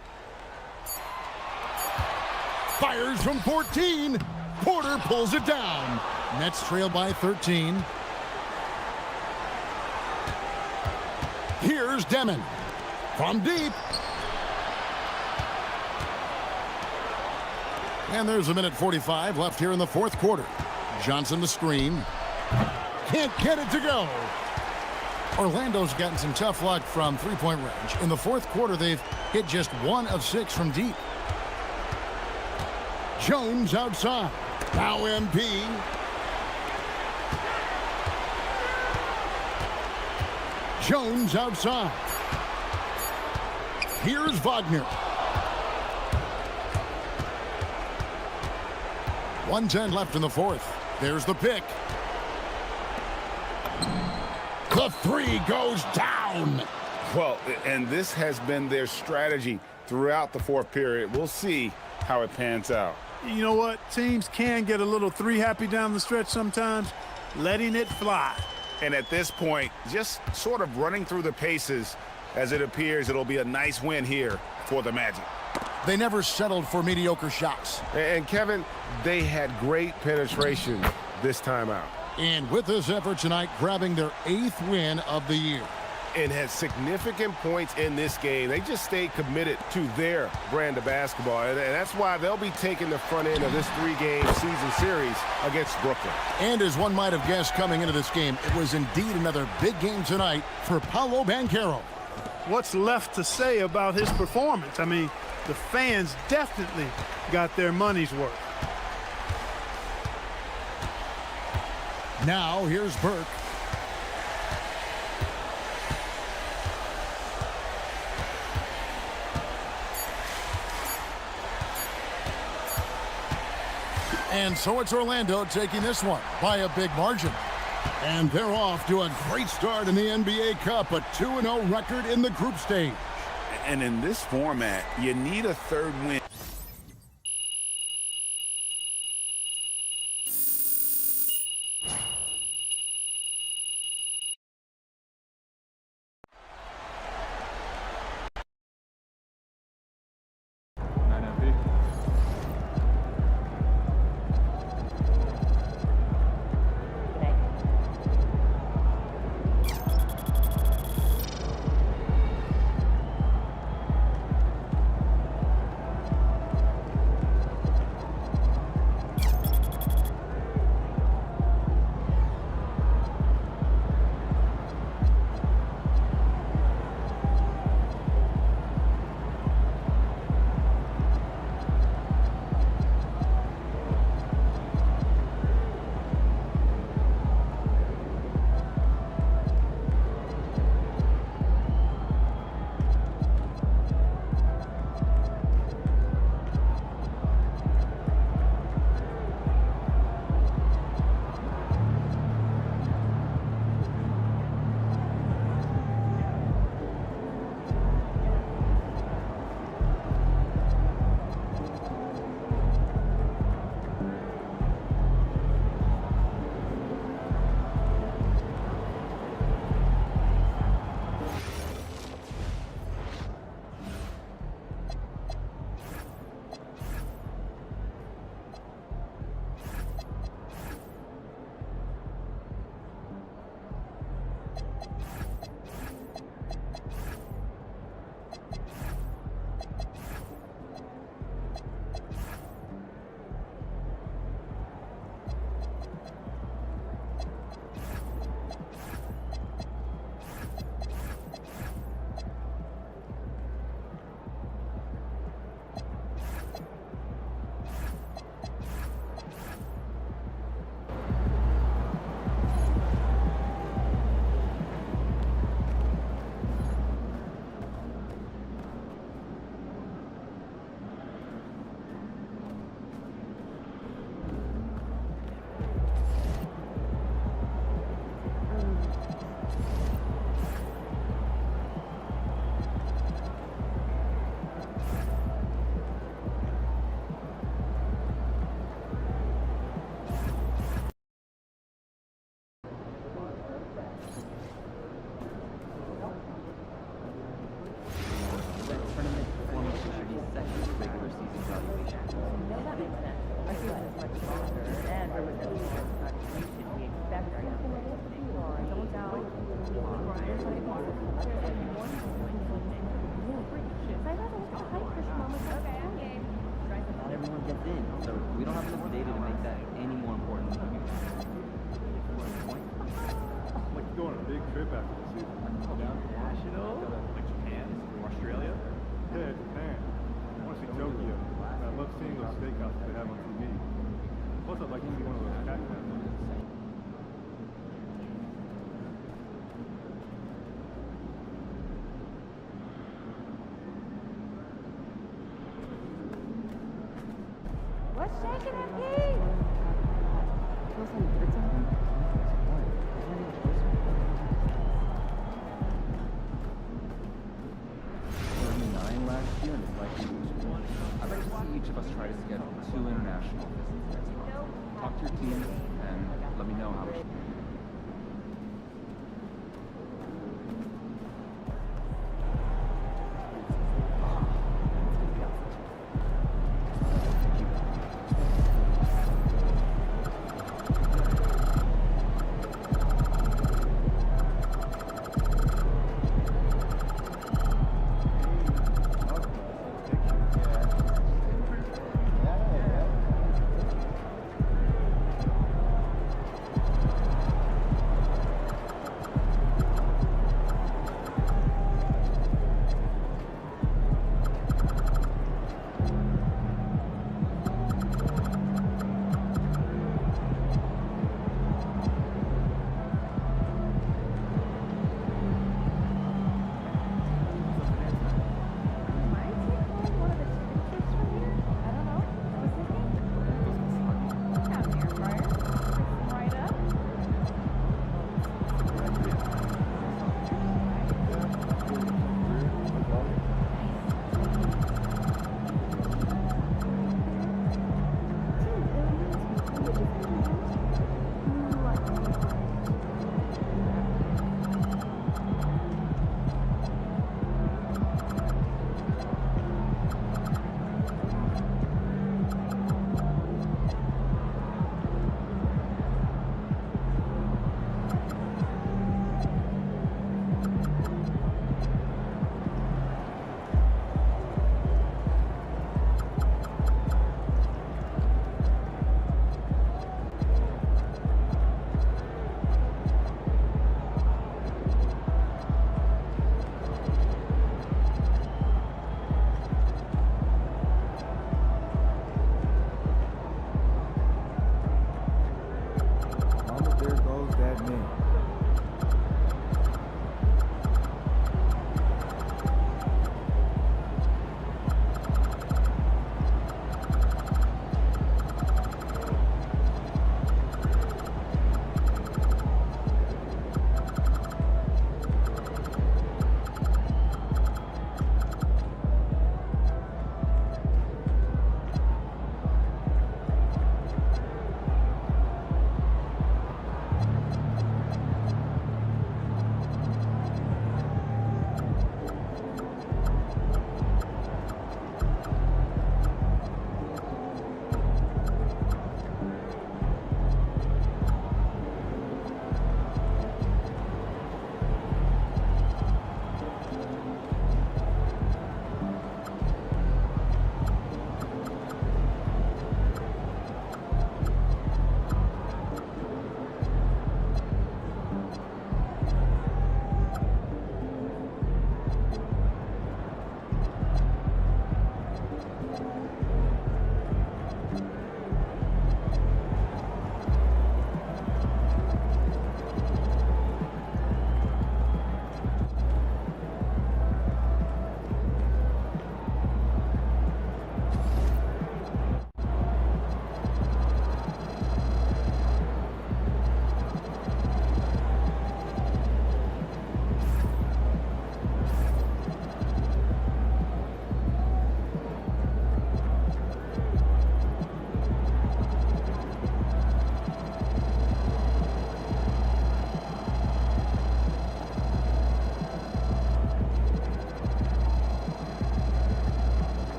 S1: Fires from 14. Porter pulls it down. Nets trail by 13. Here's Demon. From deep. And there's a minute 45 left here in the fourth quarter. Johnson the screen. Can't get it to go. Orlando's gotten some tough luck from three-point range. In the fourth quarter, they've hit just 1 of 6 from deep. Jones outside. Now MP. Jones outside. Here's Wagner. 1:10 left in the fourth. There's the pick. The three goes down.
S5: Well, and this has been their strategy throughout the fourth period. We'll see how it pans out.
S14: You know what? Teams can get a little three happy down the stretch sometimes, letting it fly.
S5: And at this point, just sort of running through the paces, as it appears it'll be a nice win here for the Magic.
S1: They never settled for mediocre shots.
S5: And Kevin, they had great penetration this time out.
S1: And with this effort tonight, grabbing their 8th win of the year.
S5: And had significant points in this game. They just stayed committed to their brand of basketball. And that's why they'll be taking the front end of this 3-game season series against Brooklyn.
S1: And as one might have guessed coming into this game, it was indeed another big game tonight for Paolo Banchero.
S14: What's left to say about his performance? I mean, the fans definitely got their money's worth.
S1: Now here's Burke. And so it's Orlando taking this one by a big margin. And they're off to a great start in the NBA Cup, a 2-0 record in the group stage.
S6: And in this format, you need a third win.
S18: in, so we don't have enough data to make that any more important.
S9: Like go on a big trip after the season.
S18: International? Like Japan or Australia?
S9: Yeah, Japan. I want to see Tokyo. I love seeing those steakhouses they have on TV. Plus, I'd like to see one of those cat cafes.
S19: What's shaking at Pete?
S18: Last year and it's likely to reach 1. I'd like to see each of us try to schedule 2 international visits next month. Talk to your team and let me know how we should.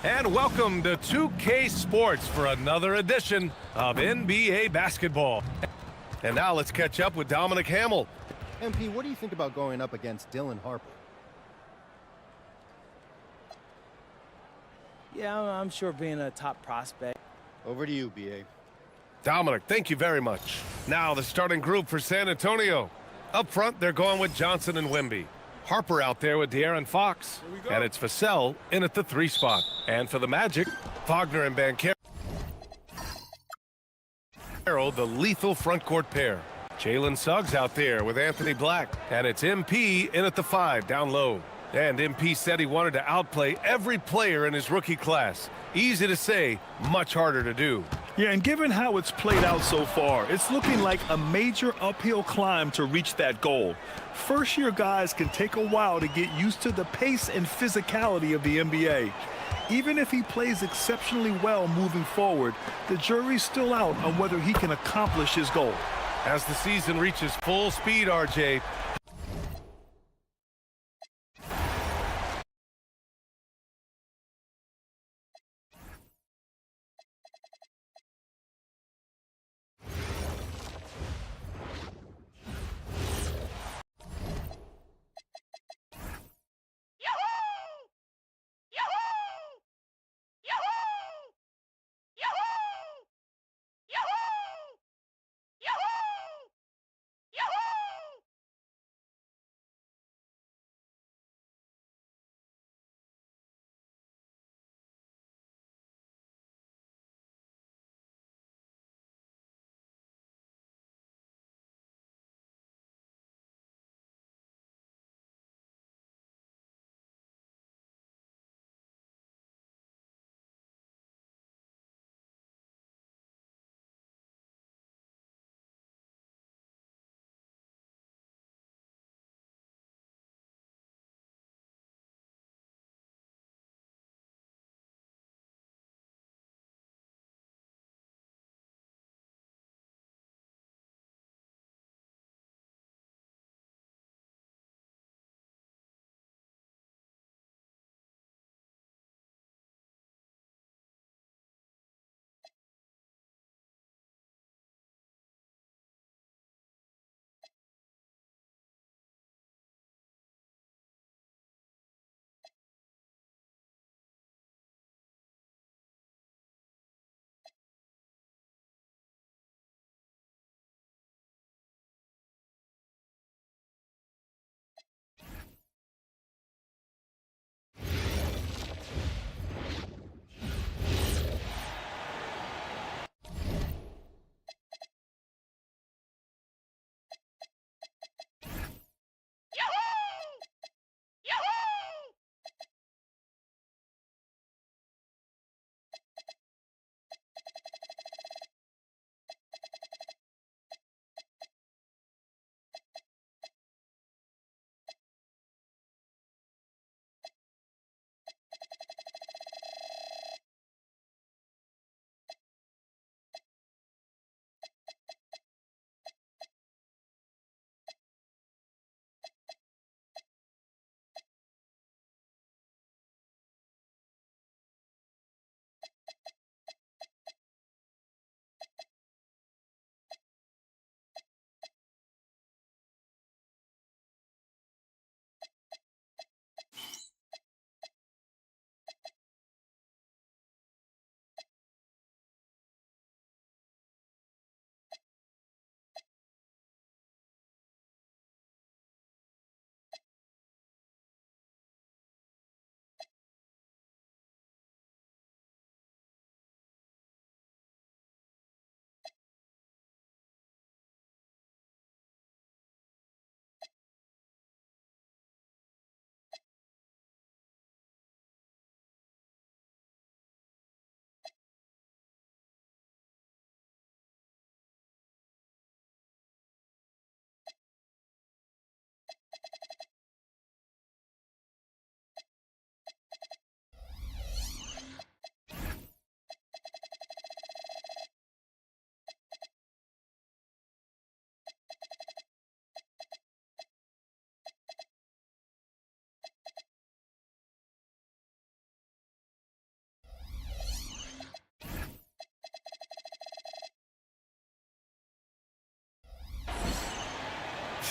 S8: And welcome to 2K Sports for another edition of NBA basketball. And now let's catch up with Dominic Hamill.
S19: MP, what do you think about going up against Dylan Harper?
S10: Yeah, I'm sure being a top prospect.
S19: Over to you, BA.
S8: Dominic, thank you very much. Now the starting group for San Antonio. Up front, they're going with Johnson and Wemby. Harper out there with De'Aaron Fox. And it's Vassell in at the 3 spot. And for the Magic, Wagner and Banchero, the lethal front court pair. Jalen Suggs out there with Anthony Black. And it's MP in at the 5 down low. And MP said he wanted to outplay every player in his rookie class. Easy to say, much harder to do.
S13: Yeah, and given how it's played out so far, it's looking like a major uphill climb to reach that goal. First-year guys can take a while to get used to the pace and physicality of the NBA. Even if he plays exceptionally well moving forward, the jury's still out on whether he can accomplish his goal.
S8: As the season reaches full speed, RJ,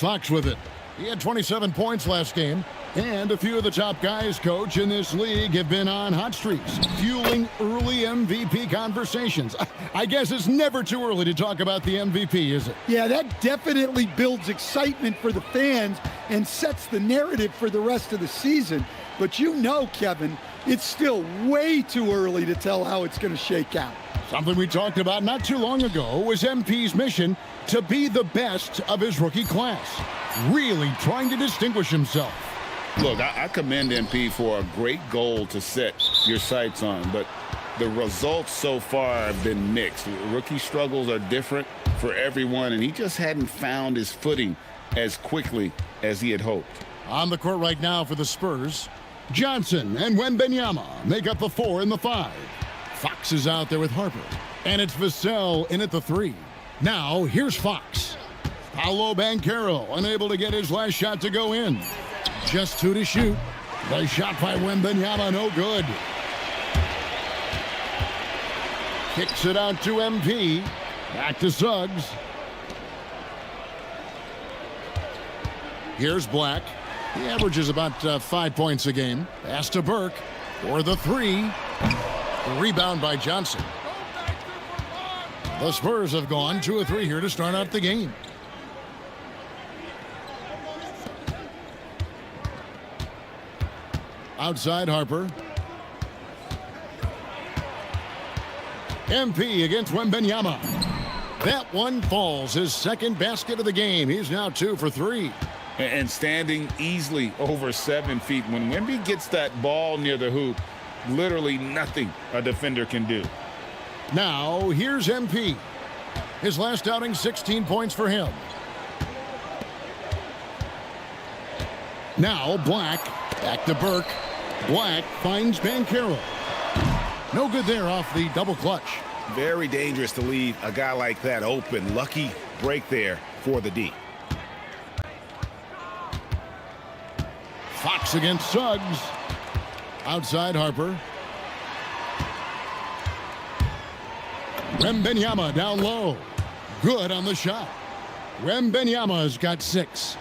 S1: Fox with it. He had 27 points last game. And a few of the top guys, Coach, in this league have been on hot streaks, fueling early MVP conversations. I guess it's never too early to talk about the MVP, is it?
S3: Yeah, that definitely builds excitement for the fans and sets the narrative for the rest of the season. But you know, Kevin, it's still way too early to tell how it's going to shake out.
S1: Something we talked about not too long ago was MP's mission to be the best of his rookie class, really trying to distinguish himself.
S6: Look, I commend MP for a great goal to set your sights on, but the results so far have been mixed. Rookie struggles are different for everyone, and he just hadn't found his footing as quickly as he had hoped.
S1: On the court right now for the Spurs, Johnson and Wembanyama make up the 4 and the 5. Fox is out there with Harper, and it's Vassell in at the 3. Now, here's Fox. Paolo Banchero unable to get his last shot to go in. Just 2 to shoot. The shot by Wembanyama, no good. Kicks it out to MP. Back to Suggs. Here's Black. He averages about 5 points a game. Pass to Burke for the 3. Rebound by Johnson. The Spurs have gone 2 of 3 here to start out the game. Outside Harper. MP against Wembanyama. That one falls. His second basket of the game. He's now 2 for 3.
S6: And standing easily over 7 feet. When Wemby gets that ball near the hoop, literally nothing a defender can do.
S1: Now, here's MP. His last outing, 16 points for him. Now, Black. Back to Burke. Black finds Banchero. No good there off the double clutch.
S5: Very dangerous to leave a guy like that open. Lucky break there for the D.
S1: Fox against Suggs. Outside Harper. Wembanyama down low. Good on the shot. Wembanyama's got 6.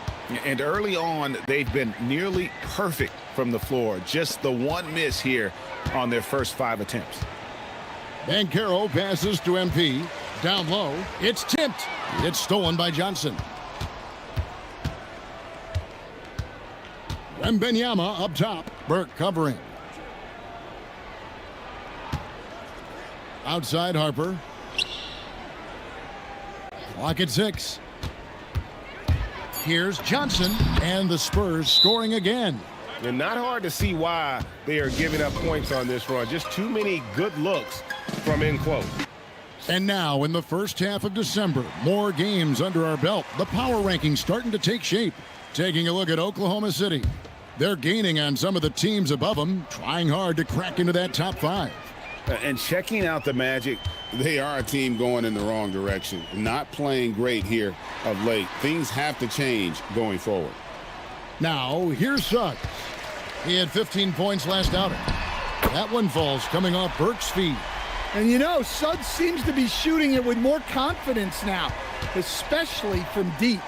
S5: And early on, they've been nearly perfect from the floor. Just the one miss here on their first 5 attempts.
S1: Banchero passes to MP. Down low. It's tipped. It's stolen by Johnson. Wembanyama up top. Burke covering. Outside Harper. Clock at 6. Here's Johnson, and the Spurs scoring again.
S8: And not hard to see why they are giving up points on this run. Just too many good looks from in close.
S1: And now in the first half of December, more games under our belt. The power rankings starting to take shape. Taking a look at Oklahoma City. They're gaining on some of the teams above them, trying hard to crack into that top 5.
S2: And checking out the Magic, they are a team going in the wrong direction. Not playing great here of late. Things have to change going forward.
S1: Now, here's Suggs. He had 15 points last outing. That one falls coming off Burke's feet.
S3: And you know, Suggs seems to be shooting it with more confidence now, especially from deep.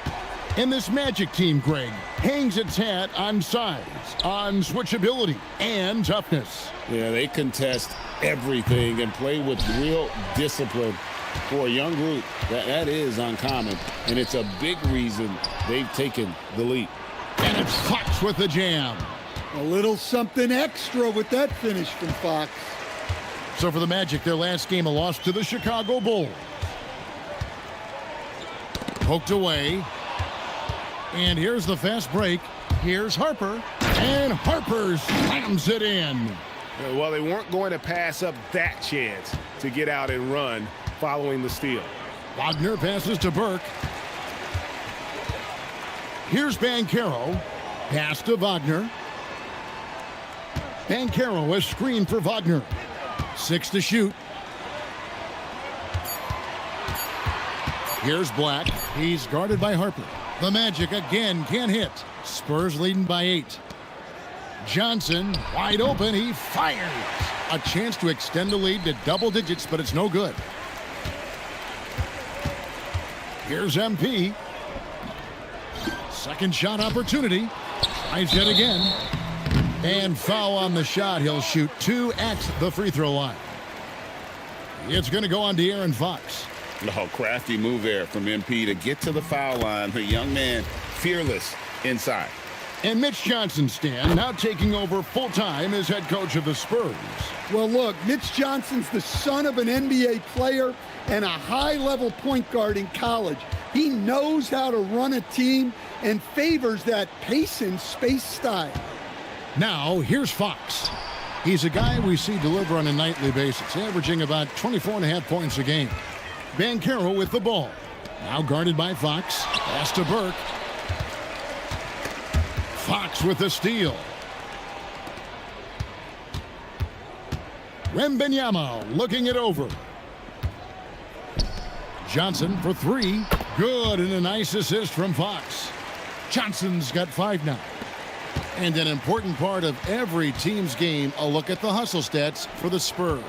S1: And this Magic team, Greg, hangs its hat on size, on switchability, and toughness.
S2: Yeah, they contest everything and play with real discipline. For a young group, that is uncommon, and it's a big reason they've taken the lead.
S1: And it's Fox with the jam.
S3: A little something extra with that finish from Fox.
S1: So for the Magic, their last game, a loss to the Chicago Bulls. Poked away. And here's the fast break. Here's Harper. And Harper slams it in.
S8: Well, they weren't going to pass up that chance to get out and run following the steal.
S1: Wagner passes to Burke. Here's Banchero. Pass to Wagner. Banchero, a screen for Wagner. 6 to shoot. Here's Black. He's guarded by Harper. The Magic again can't hit. Spurs leading by 8. Johnson wide open. He fires. A chance to extend the lead to double digits, but it's no good. Here's MP. Second shot opportunity. Tries yet again. And foul on the shot. He'll shoot 2 at the free throw line. It's going to go on to Aaron Fox.
S6: Oh, crafty move there from MP to get to the foul line. The young man, fearless inside.
S1: And Mitch Johnson, Stan, now taking over full-time as head coach of the Spurs.
S3: Well, look, Mitch Johnson's the son of an NBA player and a high-level point guard in college. He knows how to run a team and favors that pace and space style.
S1: Now, here's Fox. He's a guy we see deliver on a nightly basis, averaging about 24.5 points a game. Banchero with the ball. Now guarded by Fox. Pass to Burke. Fox with the steal. Wembanyama looking it over. Johnson for 3. Good, and a nice assist from Fox. Johnson's got 5 now. And an important part of every team's game, a look at the hustle stats for the Spurs.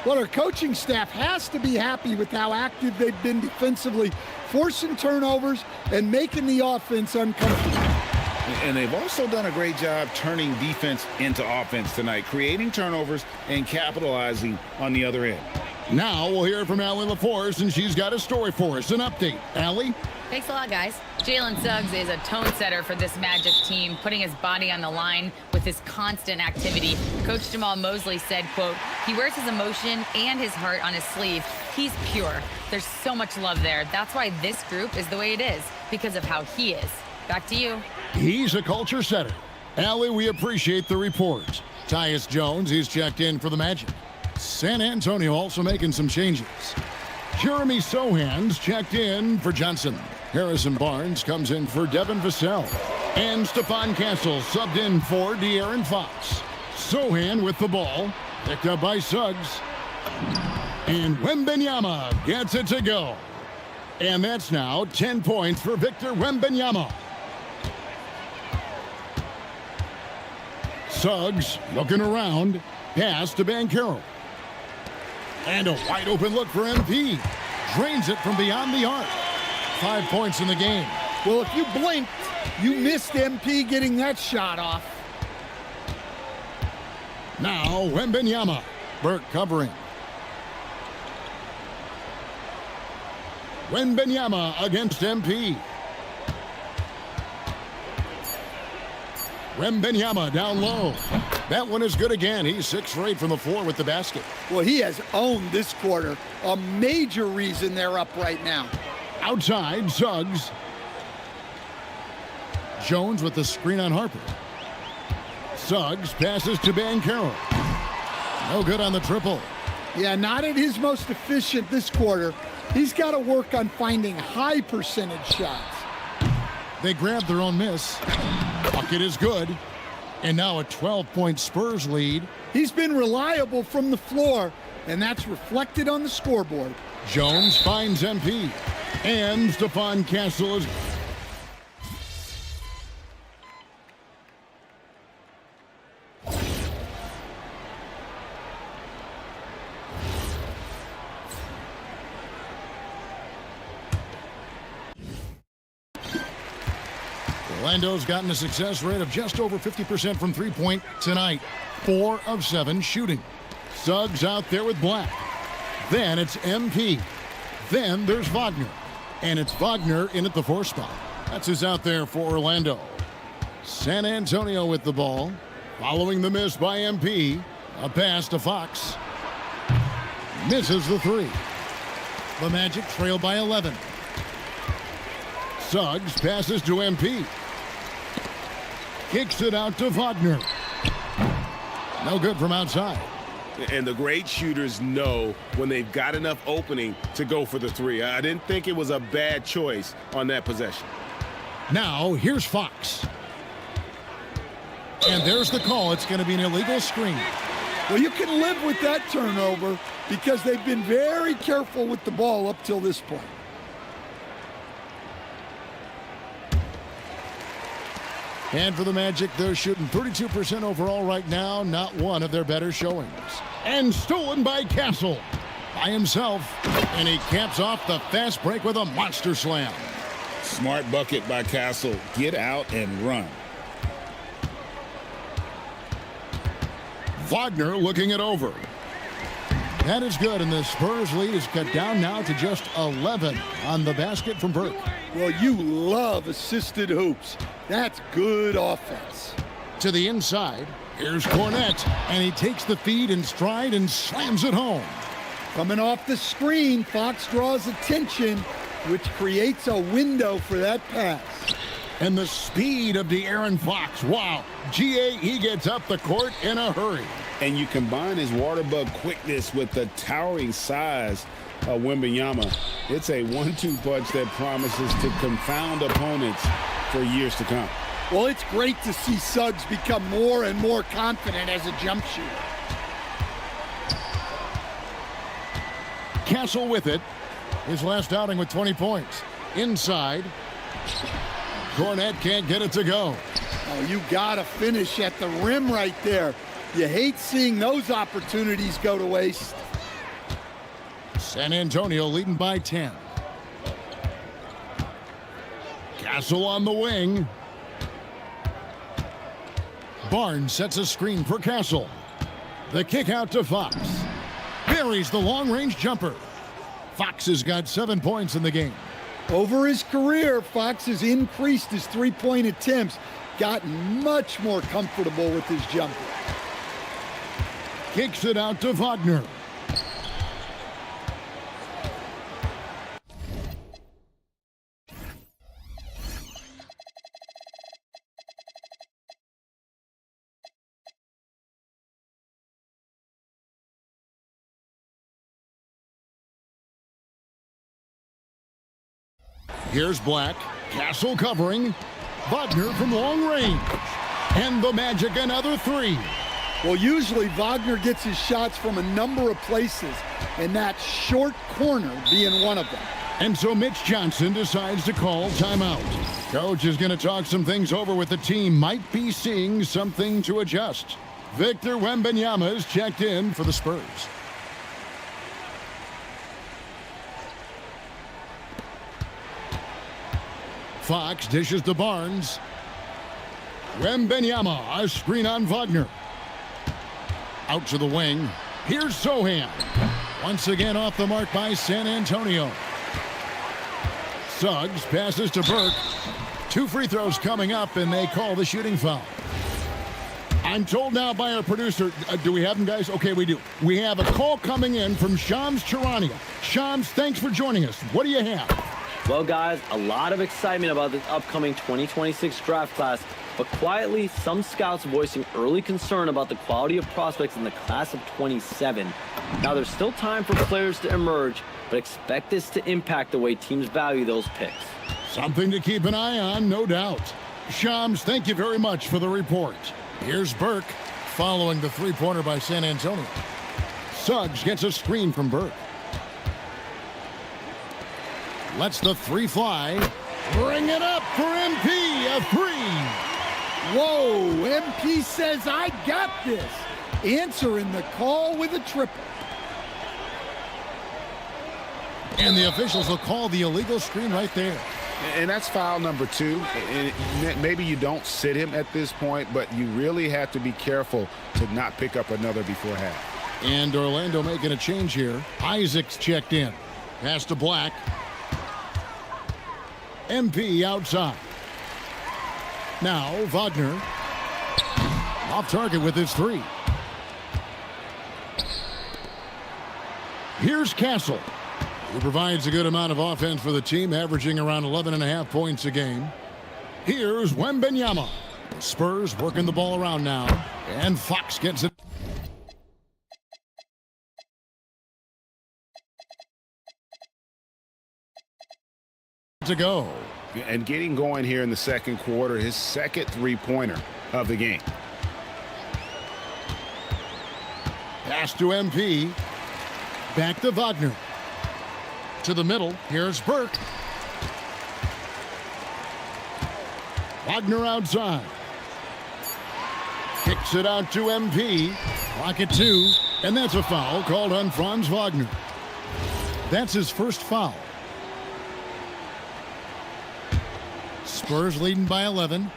S3: Well, our coaching staff has to be happy with how active they've been defensively, forcing turnovers and making the offense uncomfortable.
S6: And they've also done a great job turning defense into offense tonight, creating turnovers and capitalizing on the other end.
S1: Now we'll hear from Allie LaForce, and she's got a story for us. An update. Allie?
S7: Thanks a lot, guys. Jalen Suggs is a tone setter for this Magic team, putting his body on the line with his constant activity. Coach Jamal Mosley said, quote, he wears his emotion and his heart on his sleeve. He's pure. There's so much love there. That's why this group is the way it is, because of how he is. Back to you.
S1: He's a culture setter. Allie, we appreciate the report. Tyus Jones, he's checked in for the Magic. San Antonio also making some changes. Jeremy Sohan's checked in for Johnson. Harrison Barnes comes in for Devin Vassell. And Stephon Castle subbed in for De'Aaron Fox. Sohan with the ball. Picked up by Suggs. And Wembanyama gets it to go. And that's now 10 points for Victor Wembanyama. Suggs looking around. Pass to Banchero. And a wide open look for MP. Drains it from beyond the arc. 5 points in the game.
S3: Well, if you blinked, you missed MP getting that shot off.
S1: Now Wembanyama. Burke covering. Wembanyama against MP. Wembanyama down low. That one is good again. He's 6 for 8 from the floor with the basket.
S3: Well, he has owned this quarter. A major reason they're up right now.
S1: Outside, Suggs. Jones with the screen on Harper. Suggs passes to Banchero. No good on the triple.
S3: Yeah, not at his most efficient this quarter. He's got to work on finding high percentage shots.
S1: They grabbed their own miss. Bucket is good. And now a 12-point Spurs lead.
S3: He's been reliable from the floor, and that's reflected on the scoreboard.
S1: Jones finds MP. And Stephon Castle is... Orlando's gotten a success rate of just over 50% from three-point tonight. 4 of 7 shooting. Suggs out there with Black. Then it's MP. Then there's Wagner. And it's Wagner in at the 4 spot. That's who's out there for Orlando. San Antonio with the ball. Following the miss by MP. A pass to Fox. Misses the 3. The Magic trail by 11. Suggs passes to MP. Kicks it out to Wagner. No good from outside.
S5: And the great shooters know when they've got enough opening to go for the 3. I didn't think it was a bad choice on that possession.
S1: Now, here's Fox. And there's the call. It's going to be an illegal screen.
S3: Well, you can live with that turnover because they've been very careful with the ball up till this point.
S1: And for the Magic, they're shooting 32% overall right now. Not one of their better showings. And stolen by Castle. By himself. And he caps off the fast break with a monster slam.
S2: Smart bucket by Castle. Get out and run.
S1: Wagner looking it over. That is good, and the Spurs lead is cut down now to just 11 on the basket from Burke.
S3: Well, you love assisted hoops. That's good offense.
S1: To the inside, here's Cornette, and he takes the feed in stride and slams it home.
S3: Coming off the screen, Fox draws attention, which creates a window for that pass.
S1: And the speed of De'Aaron Fox. Wow. G.A., he gets up the court in a hurry.
S2: And you combine his water bug quickness with the towering size of Wembanyama. It's a 1-2 punch that promises to confound opponents for years to come.
S3: Well, it's great to see Suggs become more and more confident as a jump shooter.
S1: Castle with it. His last outing with 20 points. Inside. Cornette can't get it to go.
S3: Oh, you got to finish at the rim right there. You hate seeing those opportunities go to waste.
S1: San Antonio leading by 10. Castle on the wing. Barnes sets a screen for Castle. The kick out to Fox. Buries the long-range jumper. Fox has got 7 points in the game.
S3: Over his career, Fox has increased his three-point attempts, gotten much more comfortable with his jumper.
S1: Kicks it out to Wagner. Here's Black. Castle covering. Wagner from long range. And the Magic another three.
S3: Well, usually Wagner gets his shots from a number of places, and that short corner being one of them.
S1: And so Mitch Johnson decides to call timeout. Coach is going to talk some things over with the team. Might be seeing something to adjust. Victor Wembanyama is checked in for the Spurs. Fox dishes to Barnes. Wembanyama, a screen on Wagner. Out to the wing. Here's Sohan. Once again off the mark by San Antonio. Suggs passes to Burke. 2 free throws coming up, and they call the shooting foul. I'm told now by our producer, do we have them, guys? Okay, we do. We have a call coming in from Shams Charania. Shams, thanks for joining us. What do you have?
S4: Well, guys, a lot of excitement about this upcoming 2026 draft class, but quietly, some scouts voicing early concern about the quality of prospects in the class of 27. Now, there's still time for players to emerge, but expect this to impact the way teams value those picks.
S1: Something to keep an eye on, no doubt. Shams, thank you very much for the report. Here's Burke, following the three-pointer by San Antonio. Suggs gets a screen from Burke. Lets the three fly. Bring it up for MP, a three.
S3: Whoa, MP says, I got this. Answering the call with a triple.
S1: And the officials will call the illegal screen right there.
S2: And that's foul number 2. And maybe you don't sit him at this point, but you really have to be careful to not pick up another before half.
S1: And Orlando making a change here. Isaac's checked in. Pass to Black. MP outside. Now Wagner off target with his three. Here's Castle, who provides a good amount of offense for the team, averaging around 11.5 points a game. Here's Wembanyama. Spurs working the ball around now, and Fox gets it. To go.
S2: And getting going here in the second quarter, his second three-pointer of the game.
S1: Pass to MP. Back to Wagner. To the middle. Here's Burke. Wagner outside. Kicks it out to MP. Clock at 2. And that's a foul called on Franz Wagner. That's his first foul. Spurs leading by 11.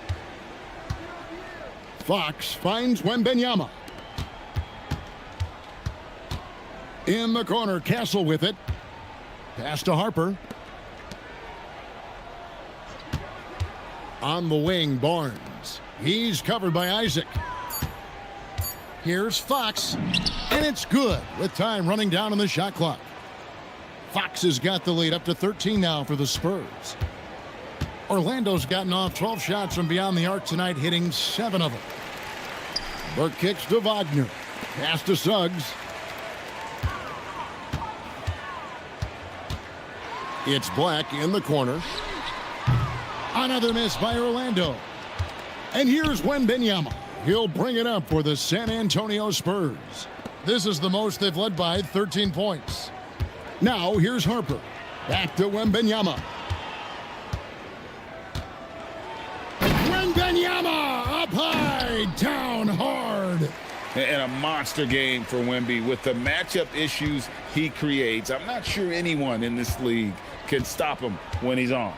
S1: Fox finds Wembanyama. In the corner, Castle with it. Pass to Harper. On the wing, Barnes. He's covered by Isaac. Here's Fox, and it's good with time running down on the shot clock. Fox has got the lead up to 13 now for the Spurs. Orlando's gotten off 12 shots from beyond the arc tonight, hitting 7 of them. Burke kicks to Wagner. Pass to Suggs. It's Black in the corner. Another miss by Orlando. And here's Wembanyama. He'll bring it up for the San Antonio Spurs. This is the most they've led by 13 points. Now here's Harper. Back to Wembanyama. Wembanyama up high, down hard.
S6: And a monster game for Wemby with the matchup issues he creates. I'm not sure anyone in this league can stop him when he's on.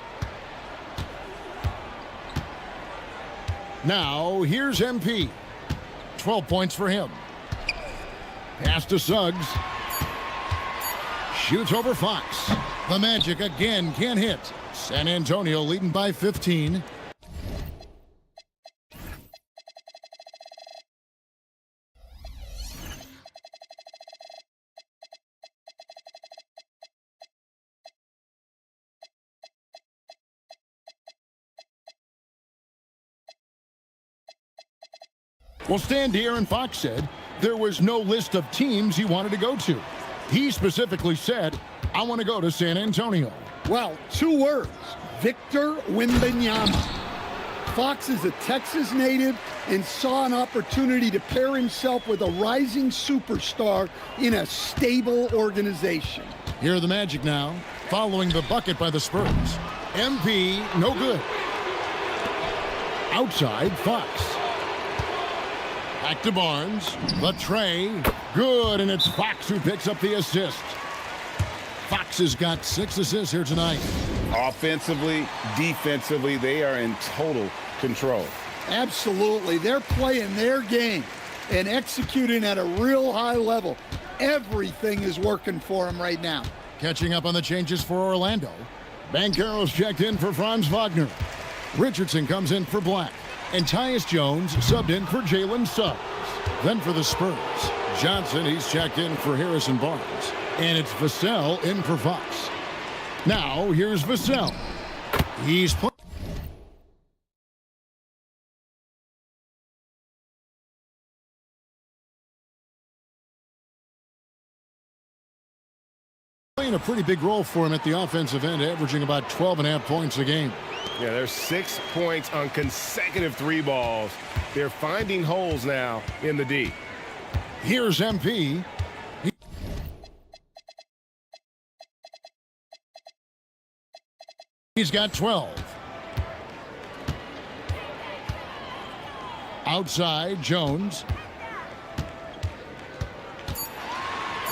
S1: Now, here's MP. 12 points for him. Pass to Suggs. Shoots over Fox. The Magic again can't hit. San Antonio leading by 15. Well, Stan De'Aaron Fox said there was no list of teams he wanted to go to. He specifically said, I want to go to San Antonio.
S3: Well, 2 words, Victor Wembanyama. Fox is a Texas native and saw an opportunity to pair himself with a rising superstar in a stable organization.
S1: Here are the Magic now, following the bucket by the Spurs. MP, no good. Outside, Fox. Back to Barnes. The tray. Good, and it's Fox who picks up the assist. Fox has got 6 assists here tonight.
S6: Offensively, defensively, they are in total control.
S3: Absolutely. They're playing their game and executing at a real high level. Everything is working for them right now.
S1: Catching up on the changes for Orlando. Banchero's checked in for Franz Wagner. Richardson comes in for Black. And Tyus Jones subbed in for Jalen Suggs. Then for the Spurs, Johnson, he's checked in for Harrison Barnes. And it's Vassell in for Fox. Now, here's Vassell. He's playing a pretty big role for him at the offensive end, averaging about 12.5 points a game.
S8: Yeah, there's 6 points on consecutive 3 balls. They're finding holes now in the D.
S1: Here's MP. He's got 12. Outside, Jones.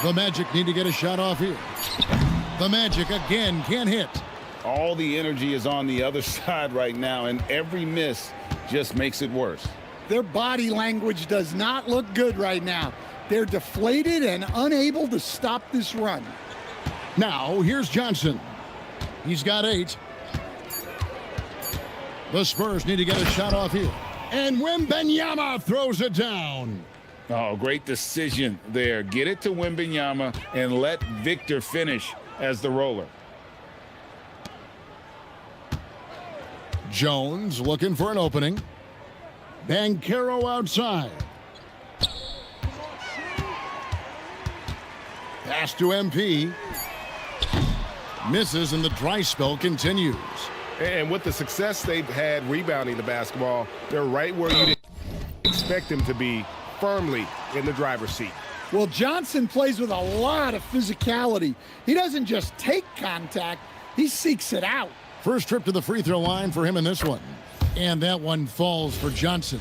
S1: The Magic need to get a shot off here. The Magic again can't hit.
S6: All the energy is on the other side right now, and every miss just makes it worse.
S3: Their body language does not look good right now. They're deflated and unable to stop this run.
S1: Now, here's Johnson. He's got 8. The Spurs need to get a shot off here. And Wembanyama throws it down.
S6: Oh, great decision there. Get it to Wembanyama and let Victor finish as the roller.
S1: Jones looking for an opening. Banchero outside. Pass to MP. Misses, and the dry spell continues.
S8: And with the success they've had rebounding the basketball, they're right where you'd expect them to be, firmly in the driver's seat.
S3: Well, Johnson plays with a lot of physicality. He doesn't just take contact, he seeks it out.
S1: First trip to the free throw line for him in this one. And that one falls for Johnson.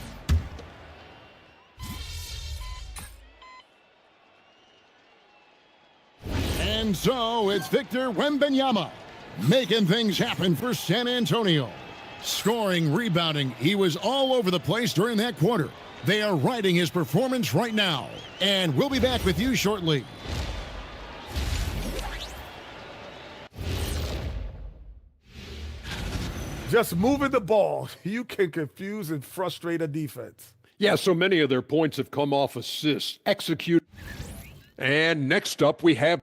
S1: And so it's Victor Wembanyama making things happen for San Antonio. Scoring, rebounding, he was all over the place during that quarter. They are riding his performance right now. And we'll be back with you shortly.
S20: Just moving the ball, you can confuse and frustrate a defense.
S16: Yeah, so many of their points have come off assists. Execute. And next up, we have...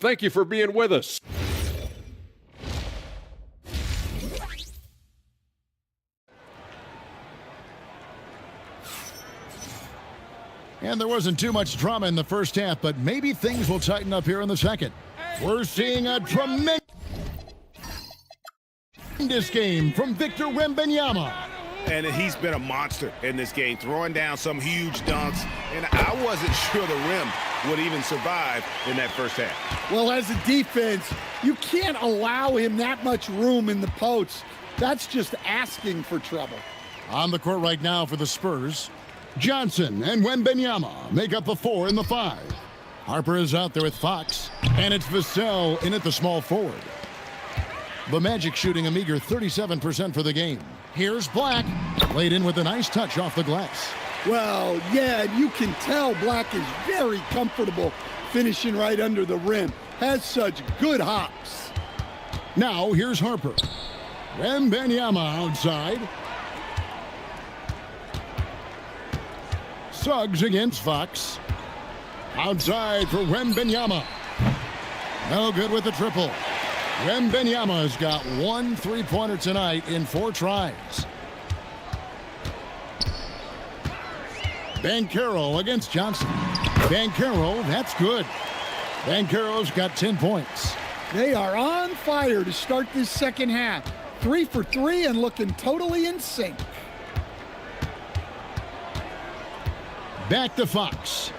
S16: Thank you for being with us.
S1: And there wasn't too much drama in the first half, but maybe things will tighten up here in the second. We're seeing a tremendous game from Victor Wembanyama.
S5: And he's been a monster in this game, throwing down some huge dunks. And I wasn't sure the rim would even survive in that first half.
S3: Well, as a defense, you can't allow him that much room in the post. That's just asking for trouble.
S1: On the court right now for the Spurs, Johnson and Wembanyama make up the 4 and the 5. Harper is out there with Fox, and it's Vassell in at the small forward. The Magic shooting a meager 37% for the game. Here's Black, laid in with a nice touch off the glass.
S3: Well, yeah, you can tell Black is very comfortable finishing right under the rim. Has such good hops.
S1: Now here's Harper. Wembanyama outside. Suggs against Fox. Outside for Wembanyama. No good with the triple. Wembanyama's got 1 3-pointer tonight in 4 tries. Banchero against Johnson. Banchero, that's good. Banchero's got 10 points.
S3: They are on fire to start this second half. 3 for 3 and looking totally in sync.
S1: Back to Fox.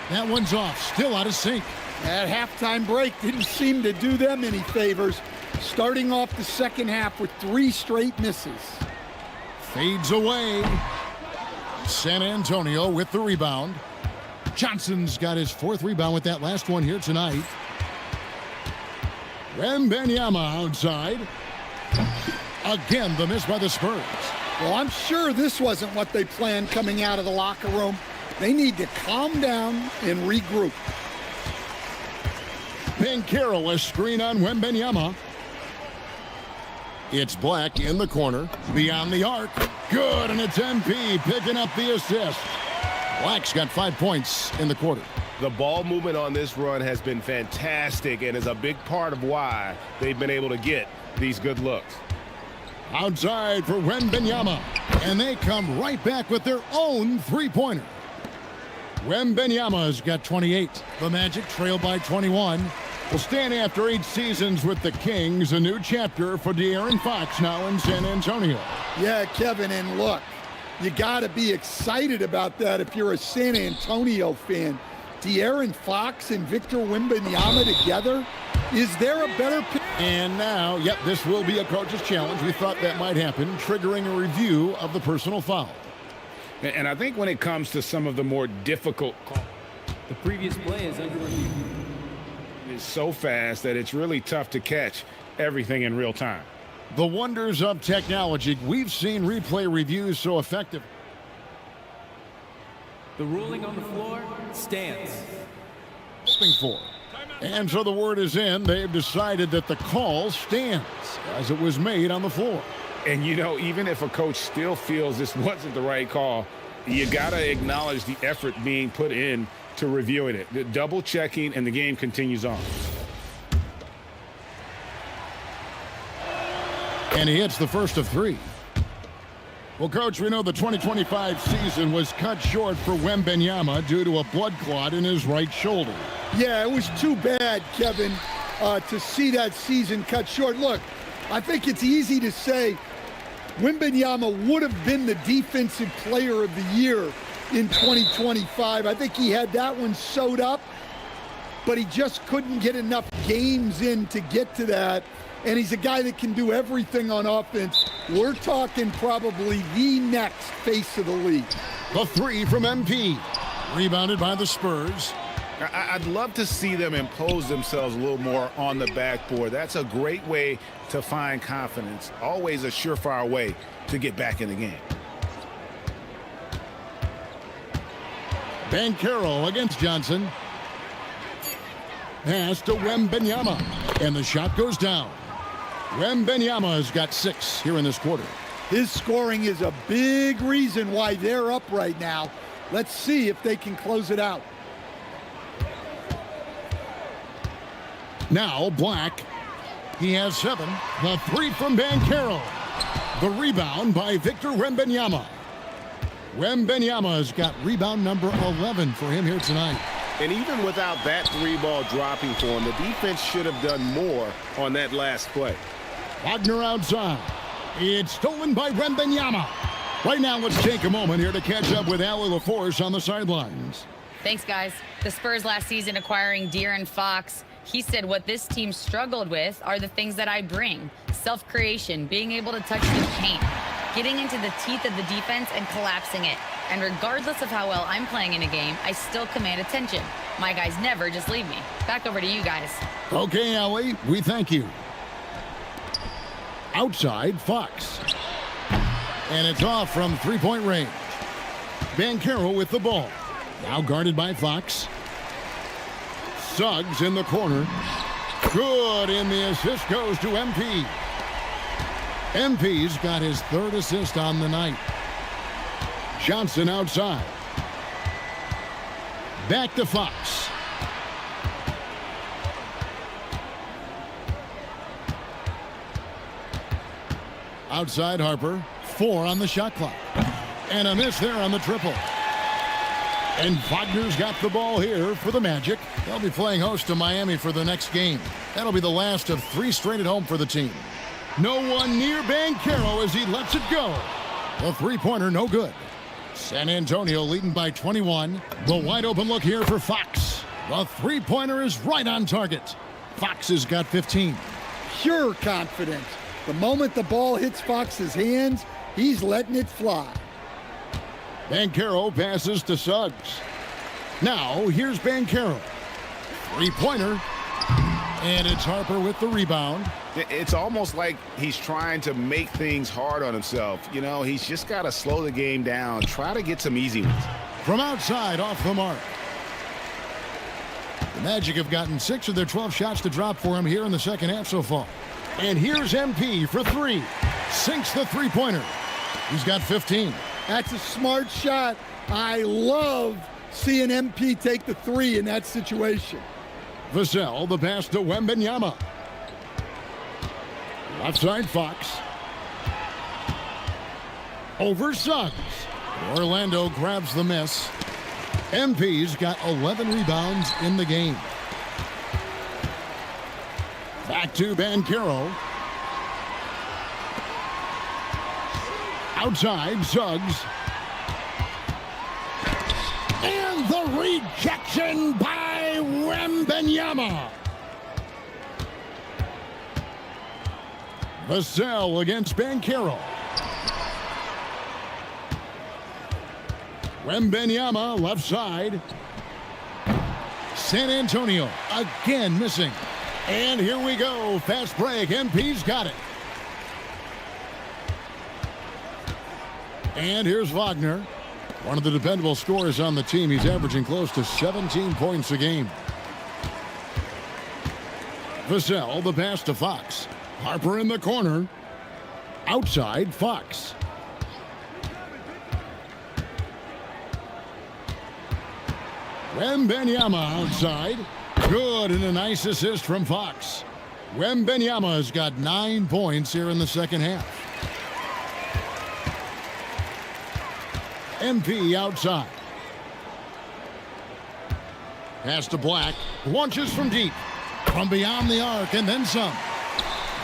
S1: That one's off, still out of sync.
S3: That halftime break didn't seem to do them any favors. Starting off the second half with 3 straight misses.
S1: Fades away. San Antonio with the rebound. Johnson's got his 4th rebound with that last one here tonight. Wembanyama outside. Again, the miss by the Spurs.
S3: Well, I'm sure this wasn't what they planned coming out of the locker room. They need to calm down and regroup.
S1: Banchero, a screen on Wembanyama. It's Black in the corner, beyond the arc. Good, and it's MP picking up the assist. Black's got 5 points in the quarter.
S5: The ball movement on this run has been fantastic and is a big part of why they've been able to get these good looks.
S1: Outside for Wembanyama, and they come right back with their own 3-pointer. Wembanyama's got 28. The Magic trail by 21. Will stand after 8 seasons with the Kings. A new chapter for De'Aaron Fox now in San Antonio.
S3: Yeah, Kevin, and look, you got to be excited about that if you're a San Antonio fan. De'Aaron Fox and Victor Wembanyama together? Is there a better pick?
S1: And now, yep, this will be a coach's challenge. We thought that might happen, triggering a review of the personal foul.
S6: And I think when it comes to some of the more difficult calls,
S18: the previous play is under review.
S6: It's so fast that it's really tough to catch everything in real time.
S1: The wonders of technology. We've seen replay reviews so effective.
S18: The ruling on the floor stands.
S1: Hoping for. And so the word is in. They've decided that the call stands as it was made on the floor.
S6: And, you know, even if a coach still feels this wasn't the right call, you got to acknowledge the effort being put in to reviewing it. The double checking, and the game continues on.
S1: And he hits the first of 3. Well, Coach, we know the 2025 season was cut short for Wembanyama due to a blood clot in his right shoulder.
S3: Yeah, it was too bad, Kevin, to see that season cut short. Look, I think it's easy to say Wembanyama would have been the defensive player of the year in 2025. I think he had that one sewed up, but he just couldn't get enough games in to get to that. And he's a guy that can do everything on offense. We're talking probably the next face of the league.
S1: The three from MP. Rebounded by the Spurs.
S5: I'd love to see them impose themselves a little more on the backboard. That's a great way to find confidence. Always a surefire way to get back in the game.
S1: Banchero against Johnson. Pass to Wembanyama. And the shot goes down. Wembanyama has got 6 here in this quarter.
S3: His scoring is a big reason why they're up right now. Let's see if they can close it out.
S1: Now Black. He has 7. The 3 from Banchero. The rebound by Victor Wembanyama. Wembanyama has got rebound number 11 for him here tonight.
S5: And even without that 3-ball dropping for him, the defense should have done more on that last play.
S1: Wagner outside. It's stolen by Wembanyama. Right now, let's take a moment here to catch up with Allie LaForce on the sidelines.
S7: Thanks, guys. The Spurs last season acquiring De'Aaron Fox. He said what this team struggled with are the things that I bring. Self-creation, being able to touch the paint, getting into the teeth of the defense and collapsing it. And regardless of how well I'm playing in a game, I still command attention. My guys never just leave me. Back over to you guys.
S1: Okay, Allie, we thank you. Outside, Fox. And it's off from three-point range. Banchero with the ball. Now guarded by Fox. Suggs in the corner. Good, and the assist goes to MP. MP's got his 3rd assist on the night. Johnson outside. Back to Fox. Outside Harper. 4 on the shot clock. And a miss there on the triple. And Wagner's got the ball here for the Magic. They'll be playing host to Miami for the next game. That'll be the last of 3 straight at home for the team. No one near Banchero as he lets it go. The three-pointer no good. San Antonio leading by 21. The wide open look here for Fox. The three-pointer is right on target. Fox has got 15.
S3: Pure confidence. The moment the ball hits Fox's hands, he's letting it fly.
S1: Banchero passes to Suggs. Now, here's Banchero. Three-pointer. And it's Harper with the rebound.
S5: It's almost like he's trying to make things hard on himself. You know, he's just got to slow the game down, try to get some easy ones.
S1: From outside, off the mark. The Magic have gotten 6 of their 12 shots to drop for him here in the second half so far. And here's MP for 3. Sinks the three-pointer. He's got 15.
S3: That's a smart shot. I love seeing MP take the 3 in that situation.
S1: Vassell, the pass to Wembanyama. Left side, Fox. Over Suggs. Orlando grabs the miss. MP's got 11 rebounds in the game. Back to Banchero. Outside, Suggs. And the rejection by Wembanyama. Vassell against Banchero. Wembanyama left side. San Antonio again missing. And here we go. Fast break. MP's got it. And here's Wagner. One of the dependable scorers on the team. He's averaging close to 17 points a game. Vassell, the pass to Fox. Harper in the corner. Outside, Fox. Wembanyama outside. Good, and a nice assist from Fox. Wembanyama has got 9 points here in the second half. MP outside. Pass to Black. Launches from deep. From beyond the arc and then some.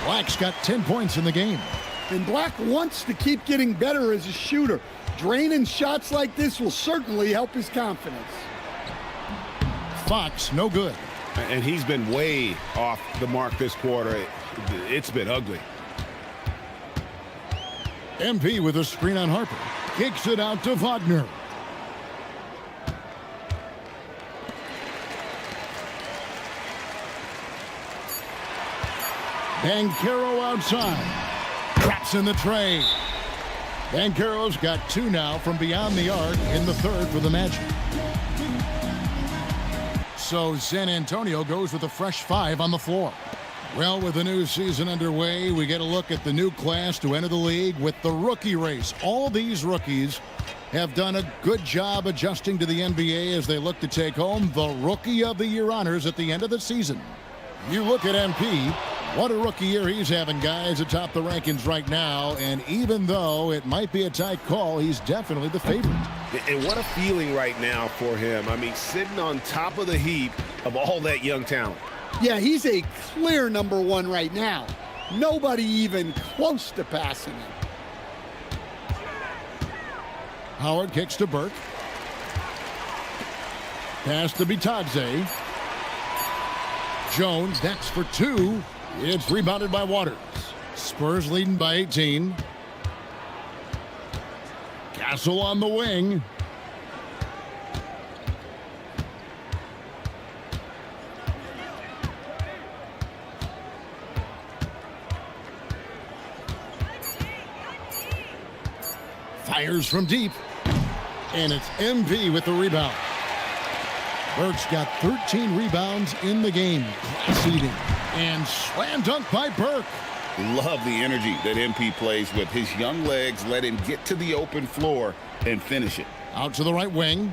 S1: Black's got 10 points in the game.
S3: And Black wants to keep getting better as a shooter. Draining shots like this will certainly help his confidence.
S1: Fox, no good.
S5: And he's been way off the mark this quarter. It's been ugly.
S1: MP with a screen on Harper. Kicks it out to Wagner. Bancaro outside. Traps in the tray. Bancaro's got 2 now from beyond the arc in the third for the Magic. So San Antonio goes with a fresh 5 on the floor. Well, with the new season underway, we get a look at the new class to enter the league with the rookie race. All these rookies have done a good job adjusting to the NBA as they look to take home the Rookie of the Year honors at the end of the season. You look at MP, what a rookie year he's having, guys, atop the rankings right now. And even though it might be a tight call, he's definitely the favorite.
S5: And what a feeling right now for him. I mean, sitting on top of the heap of all that young talent.
S3: Yeah, he's a clear number 1 right now. Nobody even close to passing him.
S1: Howard kicks to Burke. Pass to Bitadze. Jones, that's for 2. It's rebounded by Waters. Spurs leading by 18. Castle on the wing. Fires from deep. And it's MP with the rebound. Burke's got 13 rebounds in the game. Class leading. And slam dunk by Burke.
S6: Love the energy that MP plays with. His young legs let him get to the open floor and finish it.
S1: Out to the right wing.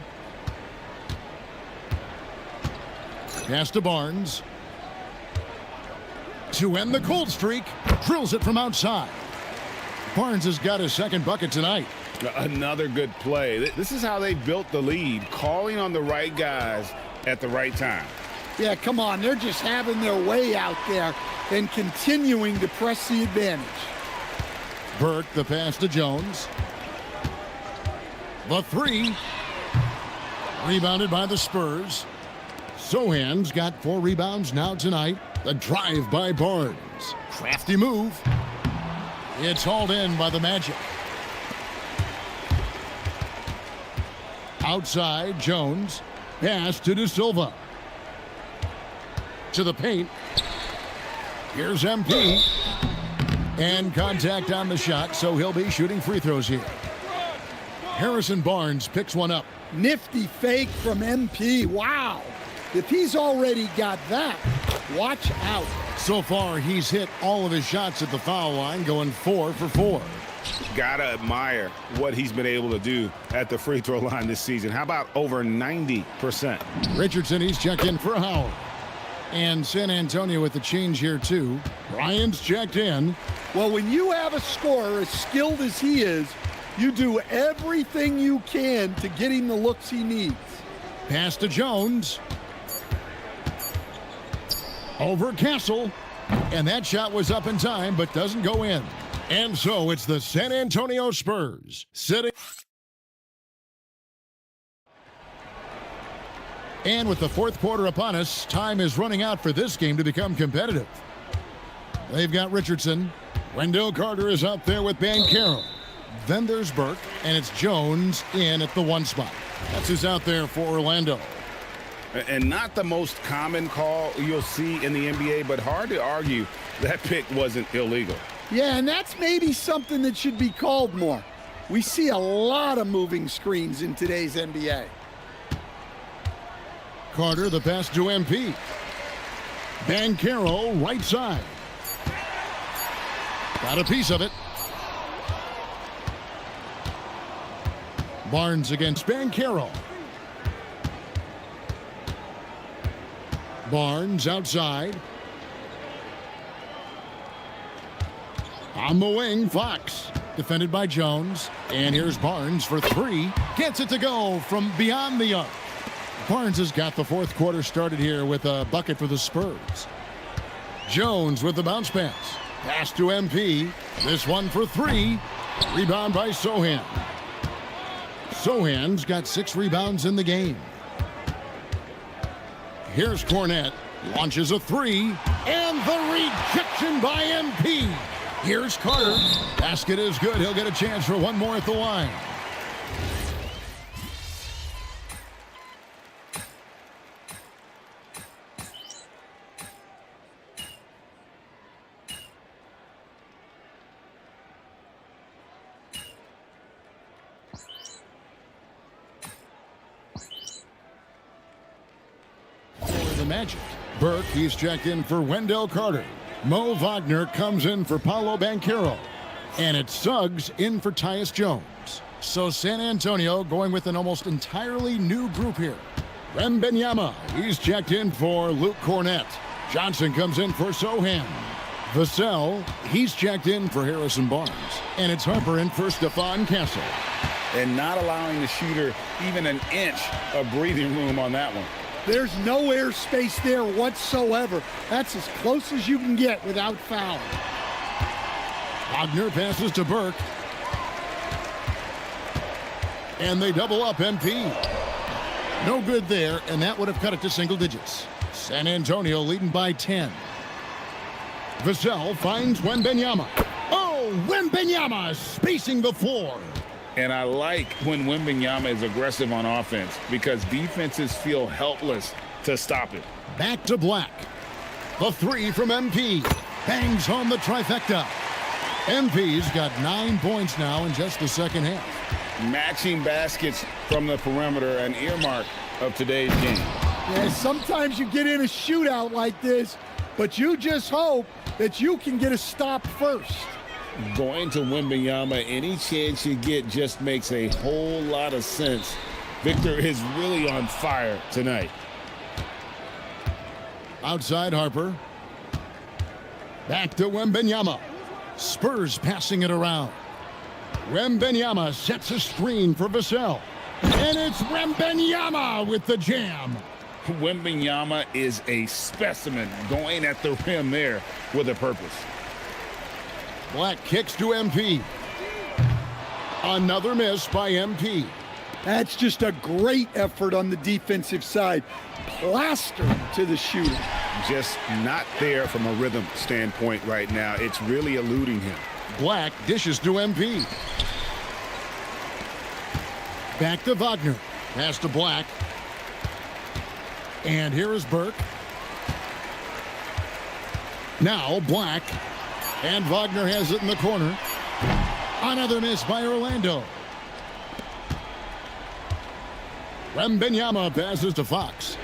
S1: Pass to Barnes. To end the cold streak. Drills it from outside. Barnes has got his second bucket tonight.
S5: Another good play. This is how they built the lead, calling on the right guys at the right time.
S3: Yeah, come on. They're just having their way out there and continuing to press the advantage.
S1: Burke, the pass to Jones. The 3. Rebounded by the Spurs. Sohan's got 4 rebounds now tonight. The drive by Barnes. Crafty move. It's hauled in by the Magic. Outside, Jones. Pass to De Silva. To the paint. Here's MP. And contact on the shot, so he'll be shooting free throws here. Harrison Barnes picks one up.
S3: Nifty fake from MP. Wow. If he's already got that, watch out.
S1: So far, he's hit all of his shots at the foul line, going 4 for 4.
S5: Gotta admire what he's been able to do at the free throw line this season. How about over 90%?
S1: Richardson, he's checked in for Howard. And San Antonio with the change here, too. Bryant's checked in.
S3: Well, when you have a scorer as skilled as he is, you do everything you can to get him the looks he needs.
S1: Pass to Jones. Over Castle. And that shot was up in time, but doesn't go in. And so it's the San Antonio Spurs sitting. And with the fourth quarter upon us, time is running out for this game to become competitive. They've got Richardson. Wendell Carter is out there with Bancaro. Then there's Burke, and it's Jones in at the 1 spot. That's who's out there for Orlando.
S5: And not the most common call you'll see in the NBA, but hard to argue that pick wasn't illegal.
S3: Yeah, and that's maybe something that should be called more. We see a lot of moving screens in today's NBA.
S1: Carter, the pass to MP. Bancaro, right side. Got a piece of it. Barnes against Bancaro. Barnes outside. On the wing, Fox. Defended by Jones. And here's Barnes for 3. Gets it to go from beyond the arc. Barnes has got the fourth quarter started here with a bucket for the Spurs. Jones with the bounce pass. Pass to MP. This one for 3. Rebound by Sohan. Sohan's got 6 rebounds in the game. Here's Cornette. Launches a 3. And the rejection by MP. Here's Carter. Basket is good. He'll get a chance for one more at the line. the Magic. Burke, he's checked in for Wendell Carter. Mo Wagner comes in for Paolo Banchero. And it's Suggs in for Tyus Jones. So San Antonio going with an almost entirely new group here. Wembanyama, he's checked in for Luke Cornett. Johnson comes in for Sohan. Vassell, he's checked in for Harrison Barnes. And it's Harper in for Stephon Castle.
S6: And not allowing the shooter even an inch of breathing room on that one.
S3: There's no airspace there whatsoever. That's as close as you can get without fouling.
S1: Wagner passes to Burke. And they double up MP. No good there, and that would have cut it to single digits. San Antonio leading by 10. Vassell finds Wembanyama. Oh, Wembanyama spacing the floor.
S6: And I like when Wembanyama is aggressive on offense because defenses feel helpless to stop it.
S1: Back to Black. The three from MP. Bangs home the trifecta. MP's got 9 points now in just the second half.
S6: Matching baskets from the perimeter, an earmark of today's game.
S3: Yeah, sometimes you get in a shootout like this, but you just hope that you can get a stop first.
S6: Going to Wembanyama any chance you get just makes a whole lot of sense. Victor is really on fire tonight.
S1: Outside Harper. Back to Wembanyama. Spurs passing it around. Wembanyama sets a screen for Vassell. And it's Wembanyama with the jam.
S6: Wembanyama is a specimen going at the rim there with a purpose.
S1: Black kicks to MP. Another miss by MP.
S3: That's just a great effort on the defensive side. Plastered to the shooter.
S6: Just not there from a rhythm standpoint right now. It's really eluding him.
S1: Black dishes to MP. Back to Wagner. Pass to Black. And here is Burke. Now Black. And Wagner has it in the corner. Another miss by Orlando. Wembanyama passes to Fox.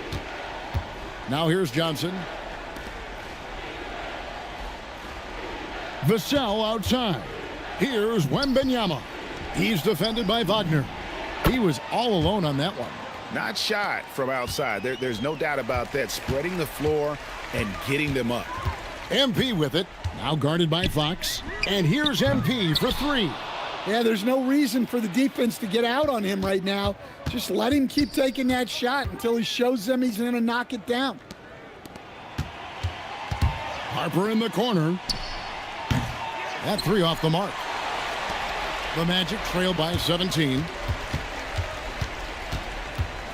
S1: Now here's Johnson. Vassell outside. Here's Wembanyama. He's defended by Wagner. He was all alone on that one.
S6: Not shot from outside. There's no doubt about that. Spreading the floor and getting them up.
S1: MP with it. Now guarded by Fox. And here's MP for three.
S3: Yeah, there's no reason for the defense to get out on him right now. Just let him keep taking that shot until he shows them he's going to knock it down.
S1: Harper in the corner. That three off the mark. The Magic trail by 17.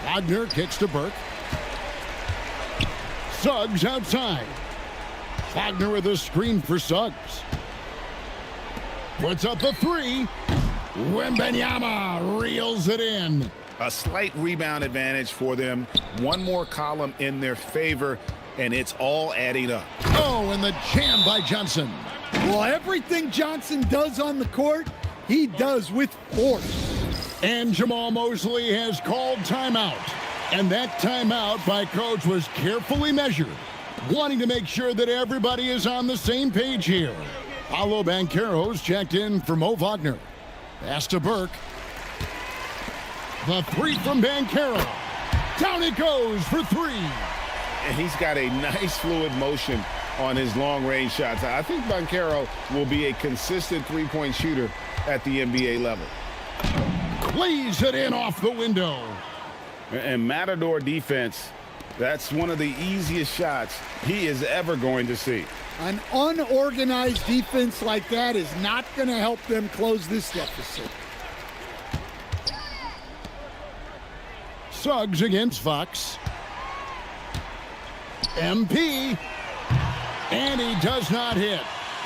S1: Wagner kicks to Burke. Suggs outside. Wagner with a screen for Suggs. Puts up a three. Wembanyama reels it in.
S6: A slight rebound advantage for them. One more column in their favor, and it's all adding up.
S1: Oh, and the jam by Johnson.
S3: Well, everything Johnson does on the court, he does with force.
S1: And Jamal Mosley has called timeout. And that timeout by coach was carefully measured, wanting to make sure that everybody is on the same page here. Paolo Banchero's checked in for Mo Wagner. Pass to Burke. The three from Banchero. Down it goes for three.
S6: And he's got a nice fluid motion on his long-range shots. I think Banchero will be a consistent three-point shooter at the NBA level.
S1: Lays it in off the window.
S6: And Matador defense, that's one of the easiest shots he is ever going to see.
S3: An unorganized defense like that is not going to help them close this deficit.
S1: Suggs against Fox. MP. And he does not hit.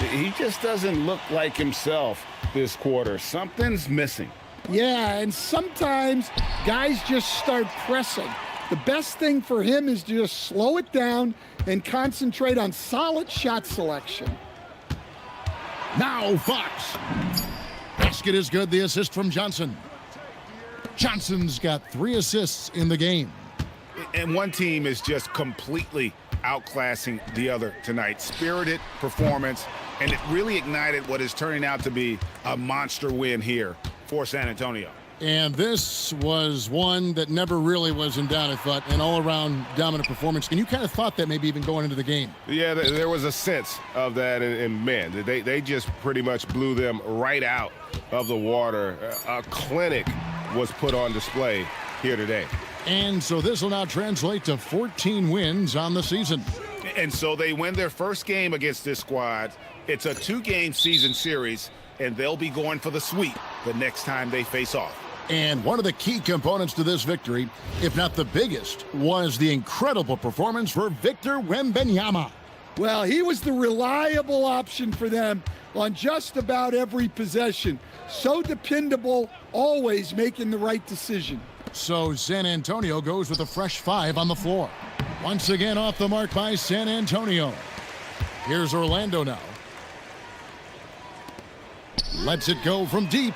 S6: He just doesn't look like himself this quarter. Something's missing.
S3: Yeah, and sometimes guys just start pressing. The best thing for him is to just slow it down and concentrate on solid shot selection.
S1: Now Fox. Basket is good. The assist from Johnson. Johnson's got 3 assists in the game.
S5: And one team is just completely outclassing the other tonight. Spirited performance, and it really ignited what is turning out to be a monster win here for San Antonio.
S1: And this was one that never really was in doubt, I thought, an all-around dominant performance. And you kind of thought that maybe even going into the game.
S5: Yeah, there was a sense of that in men. They just pretty much blew them right out of the water. A clinic was put on display here today.
S1: And so this will now translate to 14 wins on the season.
S5: And so they win their first game against this squad. It's a 2-game season series, and they'll be going for the sweep the next time they face off.
S1: And one of the key components to this victory, if not the biggest, was the incredible performance for Victor Wembanyama.
S3: Well, he was the reliable option for them on just about every possession. So dependable, always making the right decision.
S1: So San Antonio goes with a fresh 5 on the floor. Once again off the mark by San Antonio. Here's Orlando now. Lets it go from deep.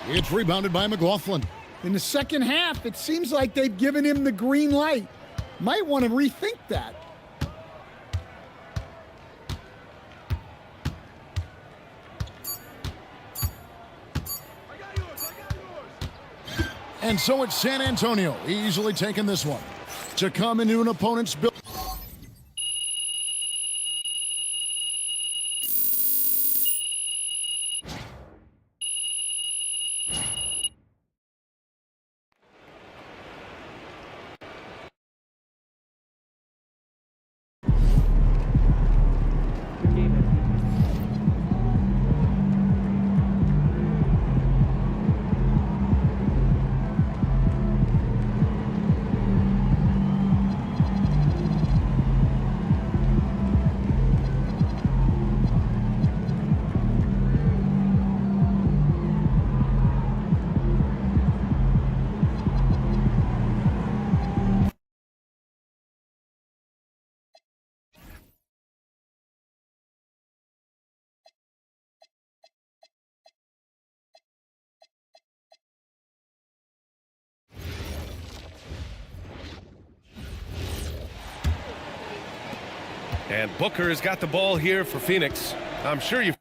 S1: It's rebounded by McLaughlin.
S3: In the second half, it seems like they've given him the green light. Might want to rethink that.
S1: And so it's San Antonio easily taking this one to come into an opponent's build.
S8: And Booker's got the ball here for Phoenix. I'm sure you've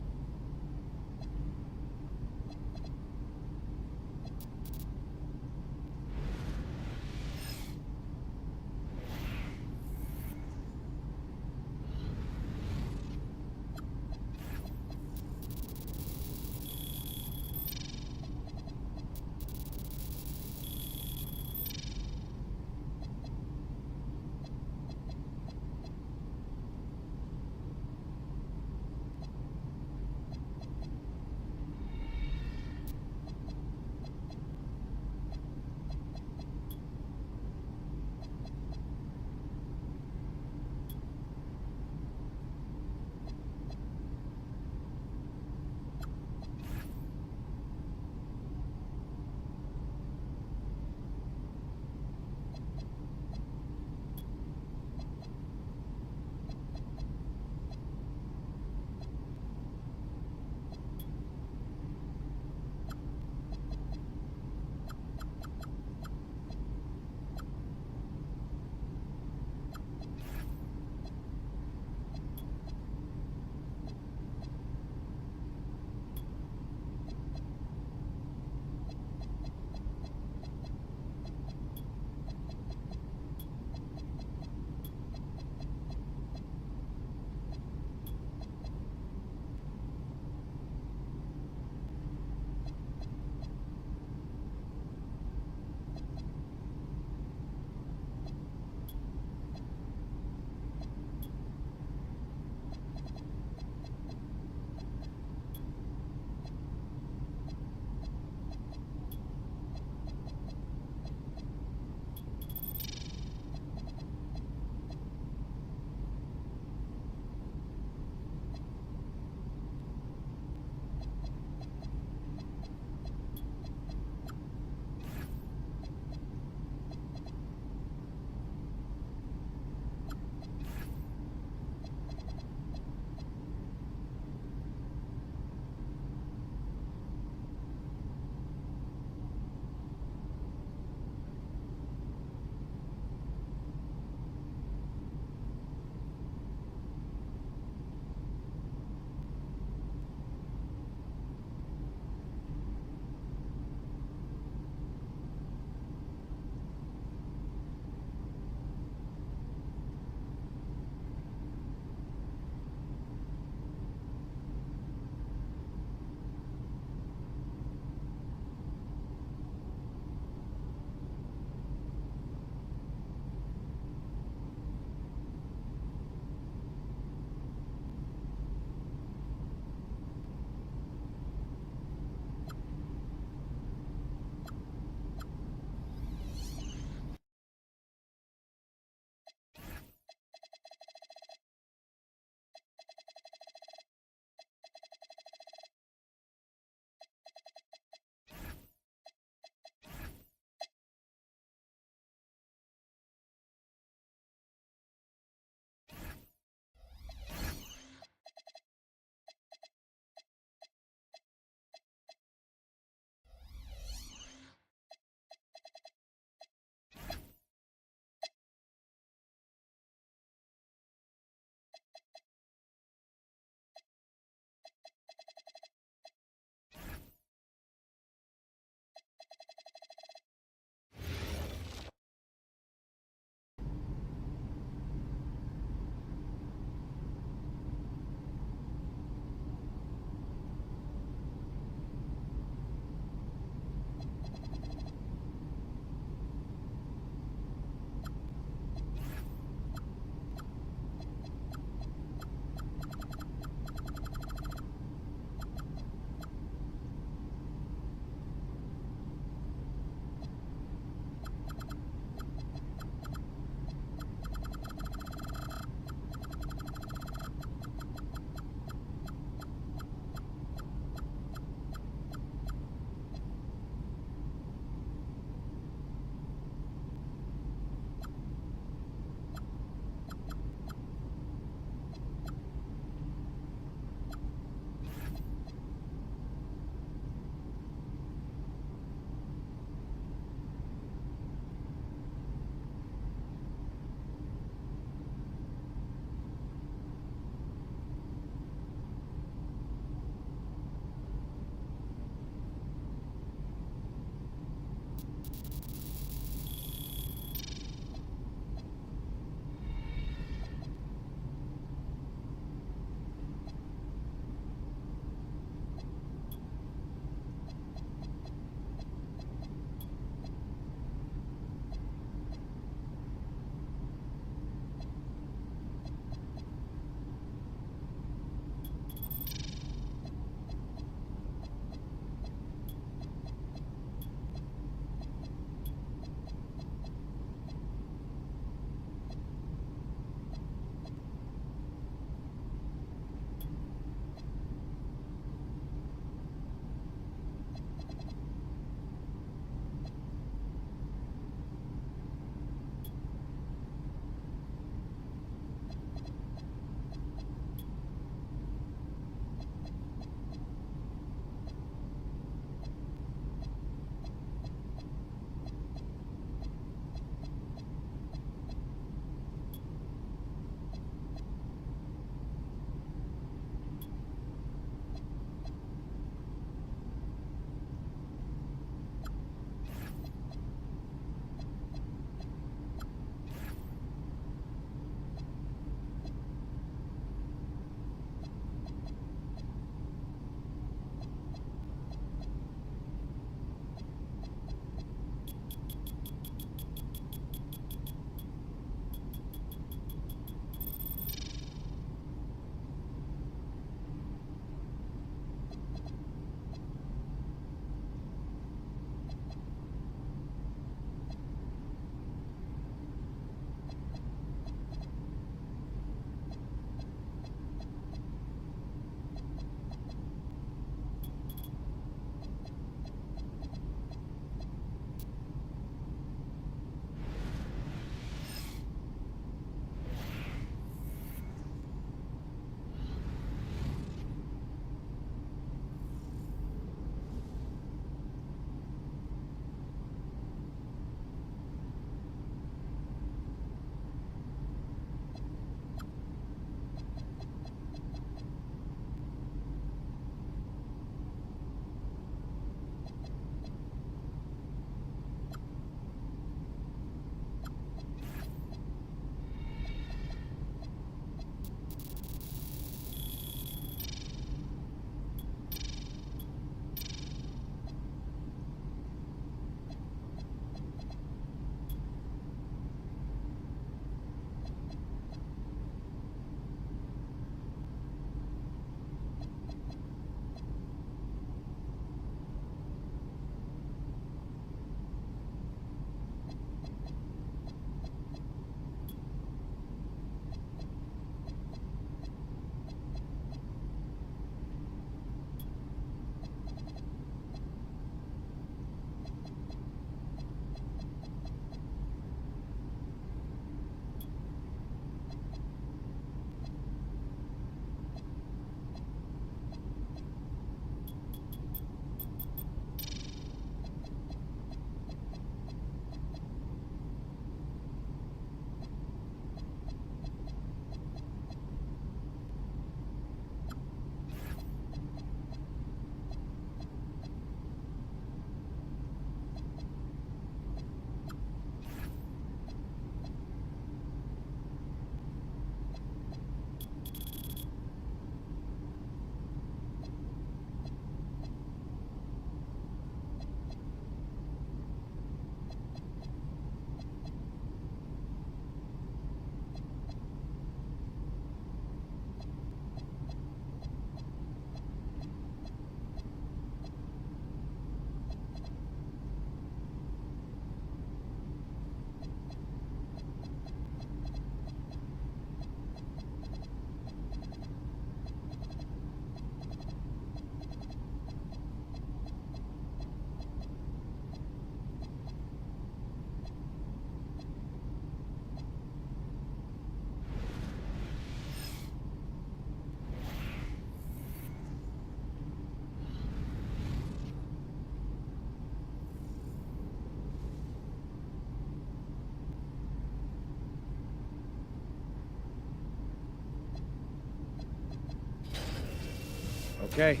S10: Okay,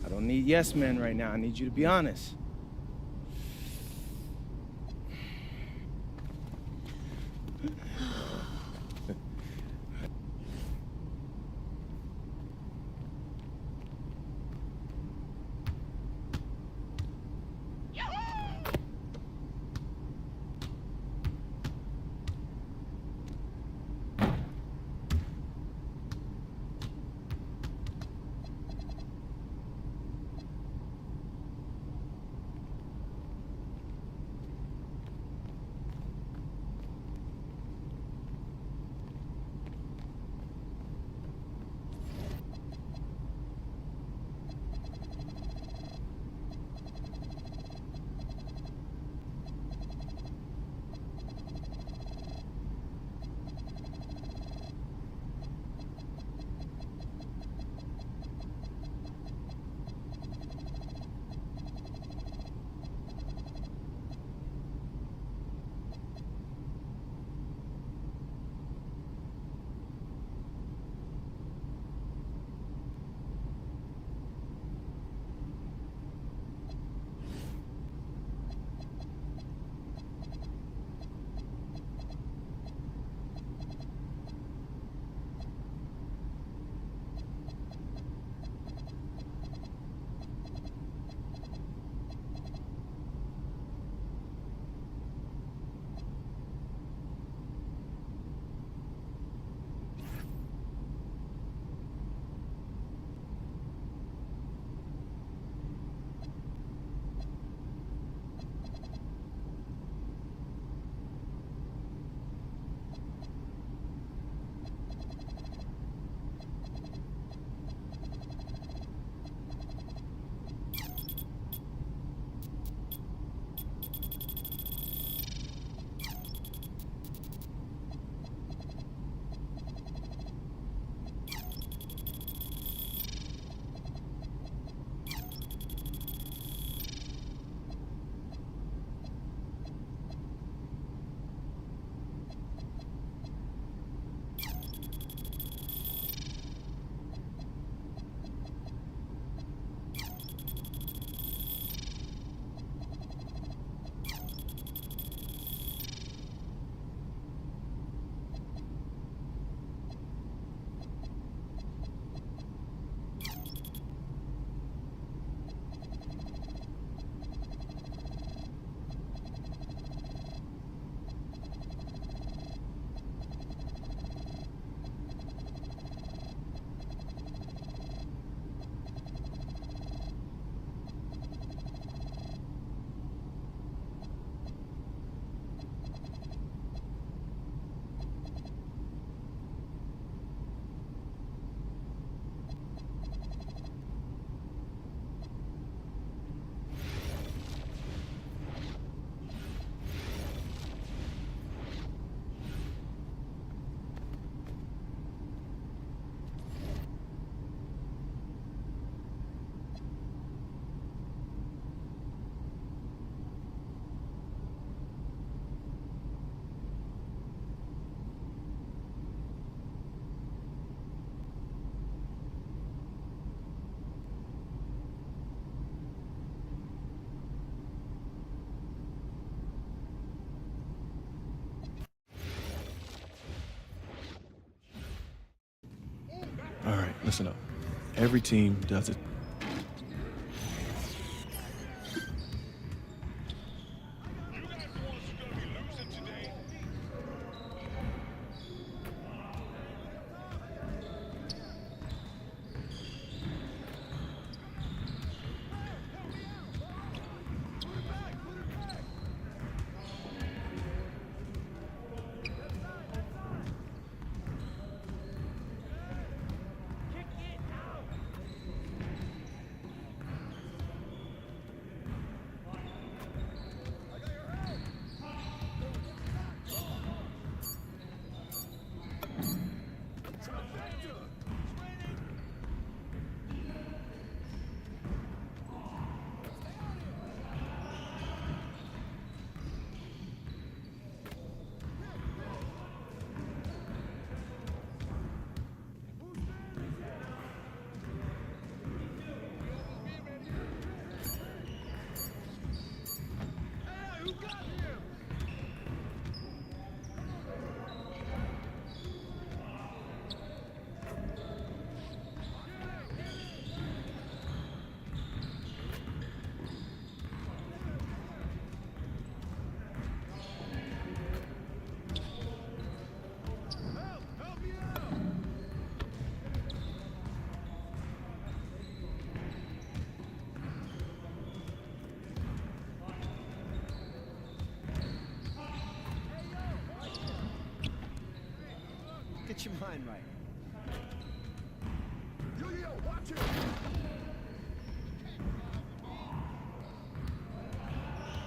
S10: I don't need yes men right now. I need you to be honest.
S21: All right, listen up. Every team does it.
S11: Get your mind right.
S1: Yo, watch it!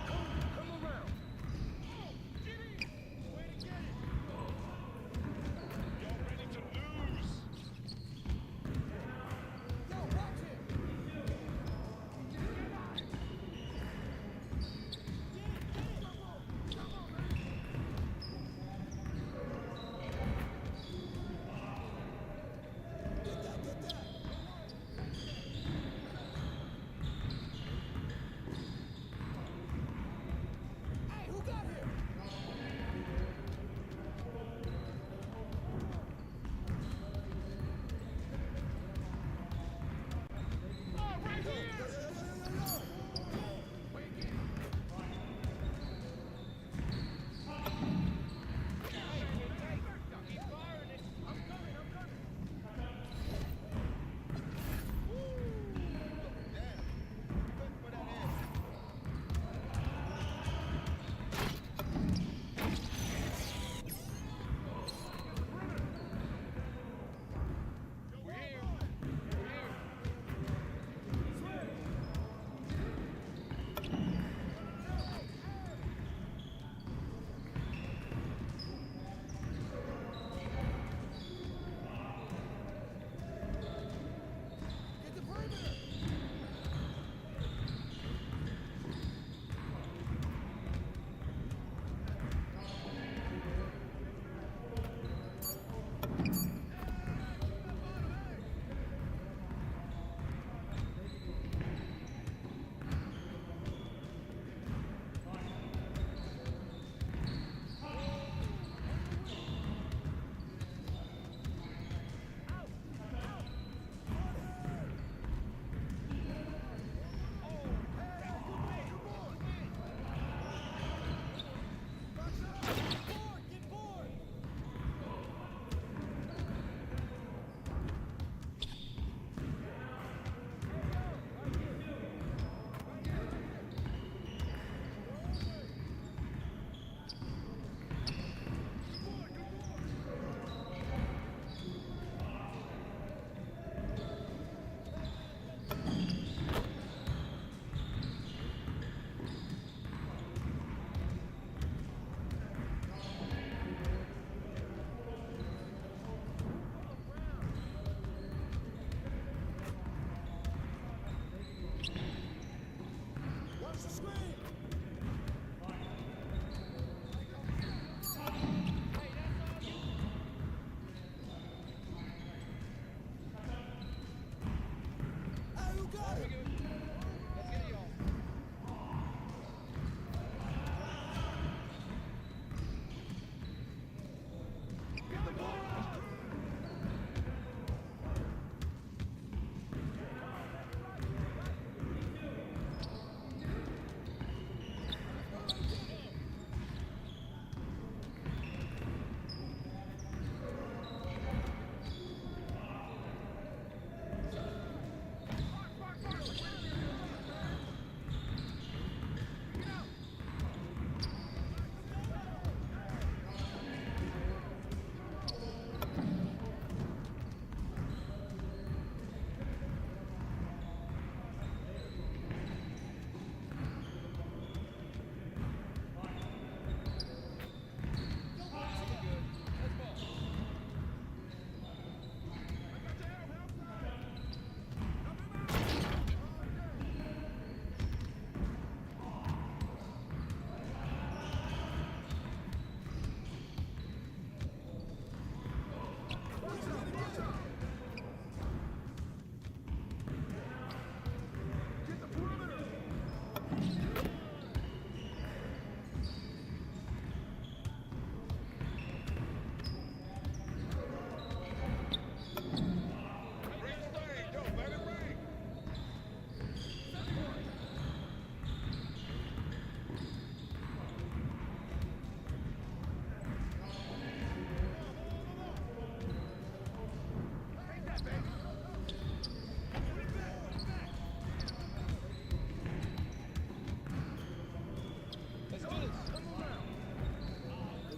S11: Come around.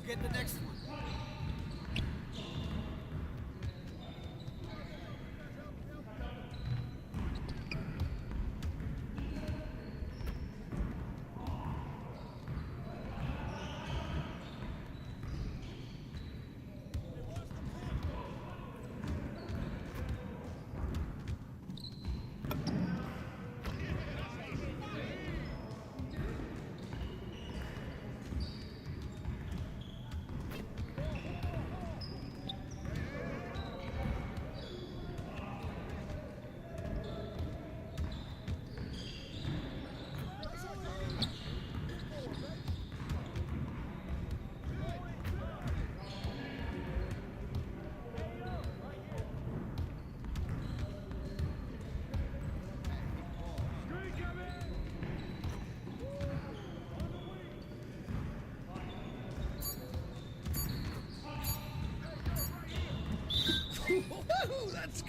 S11: get the next one.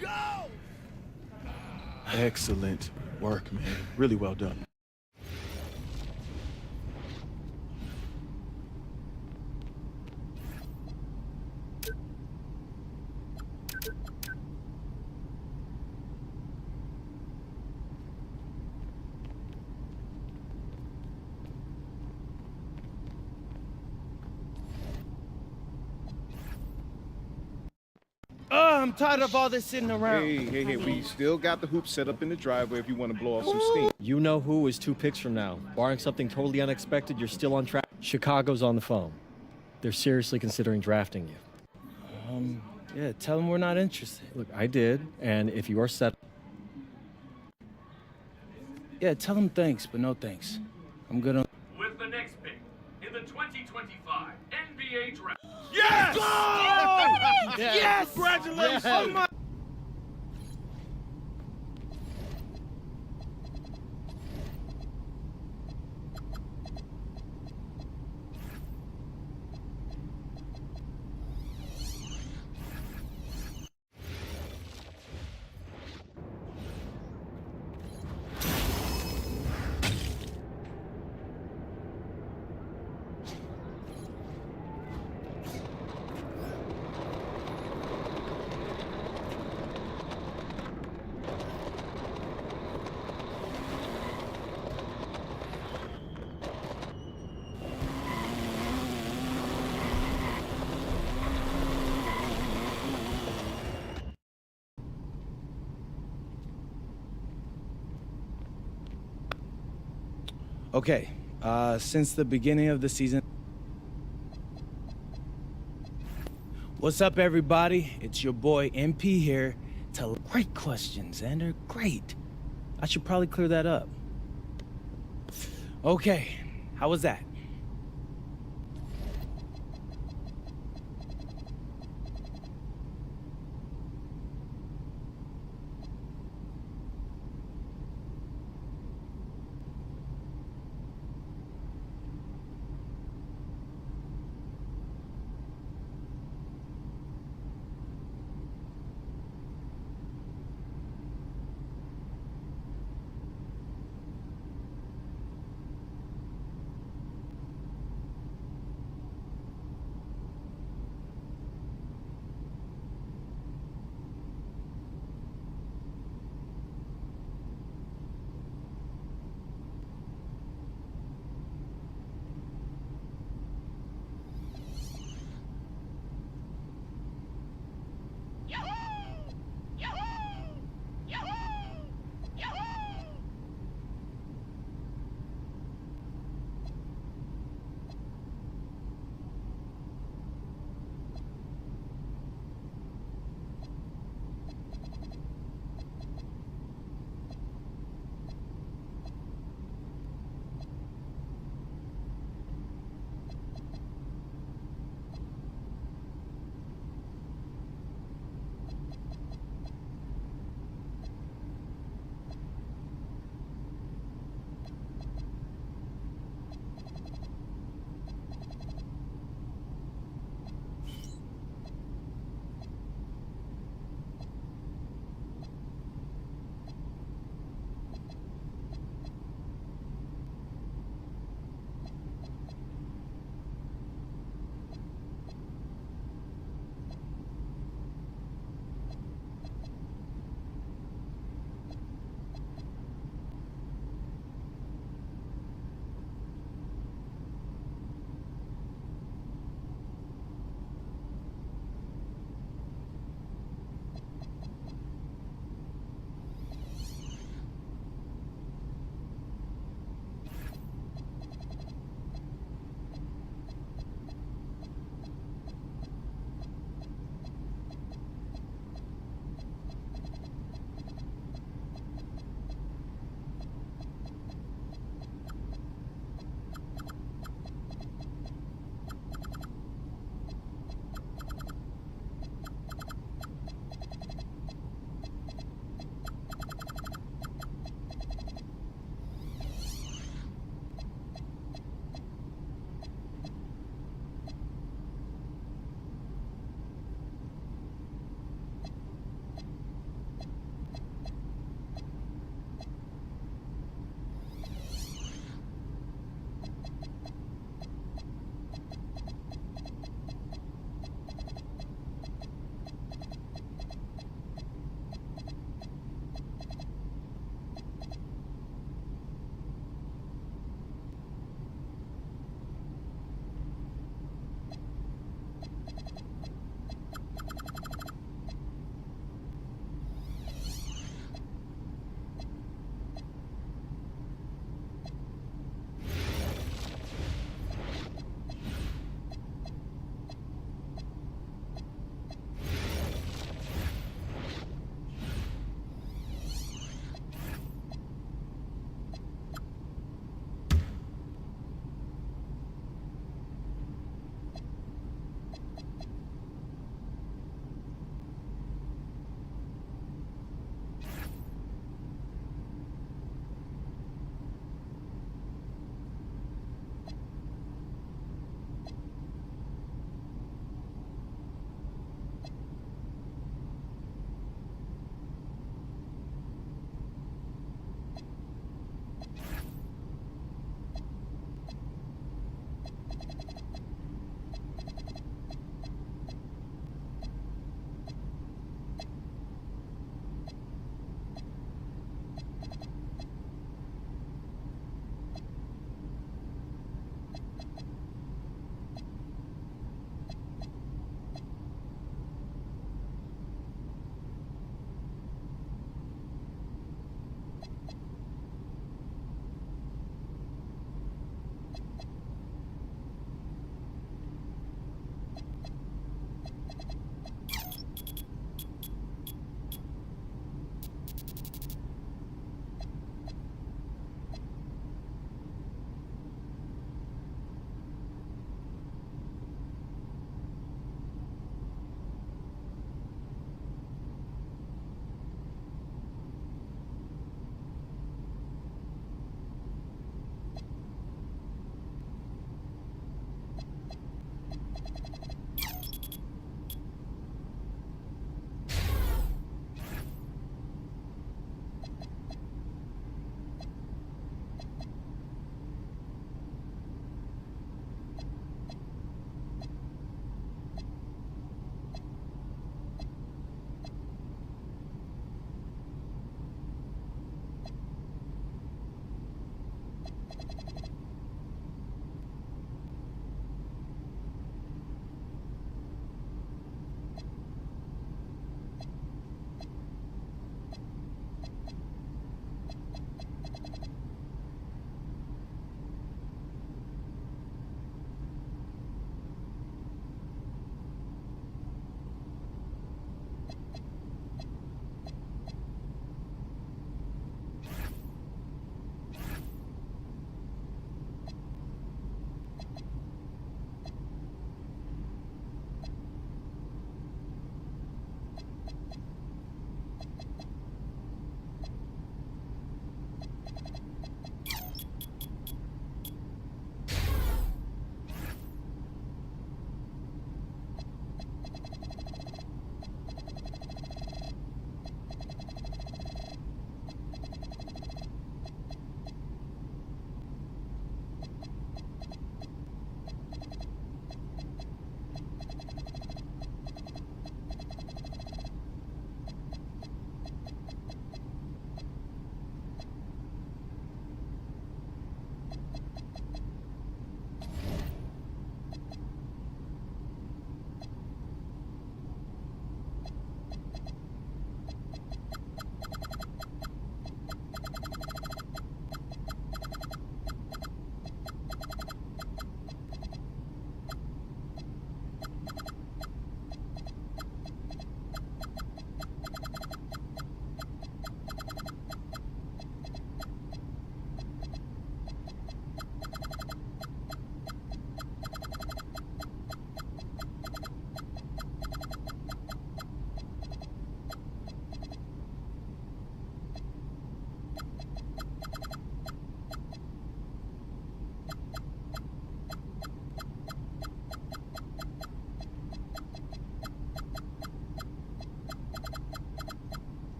S11: go!
S21: Excellent work, man. Really well done.
S10: Oh, I'm tired of all this sitting around.
S21: Hey, we still got the hoop set up in the driveway if you want to blow off some steam.
S12: You know who is 2 picks from now. Barring something totally unexpected, you're still on track. Chicago's on the phone. They're seriously considering drafting you.
S10: Yeah, tell them we're not interested.
S12: Look, I did, and if you are set...
S10: Yeah, tell them thanks, but no thanks. I'm good on...
S22: With the next pick in the 2025 NBA Draft.
S11: Yes!
S10: Go!
S11: Yes!
S10: Yes!
S11: Congratulations!
S10: Oh my... Okay, since the beginning of the season... What's up, everybody? It's your boy MP here. Great questions, and they're great. I should probably clear that up. Okay, how was that?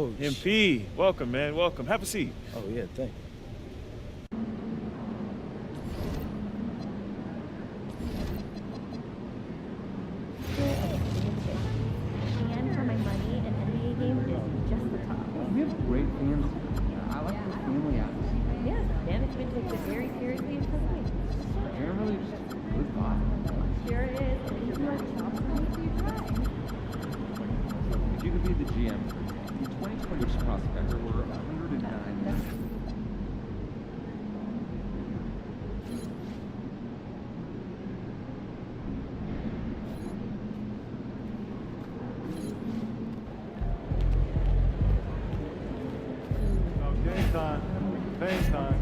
S10: Coach.
S13: MP, welcome, man. Welcome. Have a seat.
S10: Oh, yeah, thank you.
S15: And for my money, an NBA game is just the top.
S18: We have great fans. I like the family atmosphere.
S15: Yes, management takes it very seriously and quickly.
S18: Generally, just a good vibe.
S15: Sure it is. And if you like chops, you try.
S18: If you could be the GM, the 2020 prospector were 109.
S14: Game time. Game time.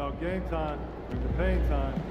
S14: about game time. Bring the pain time.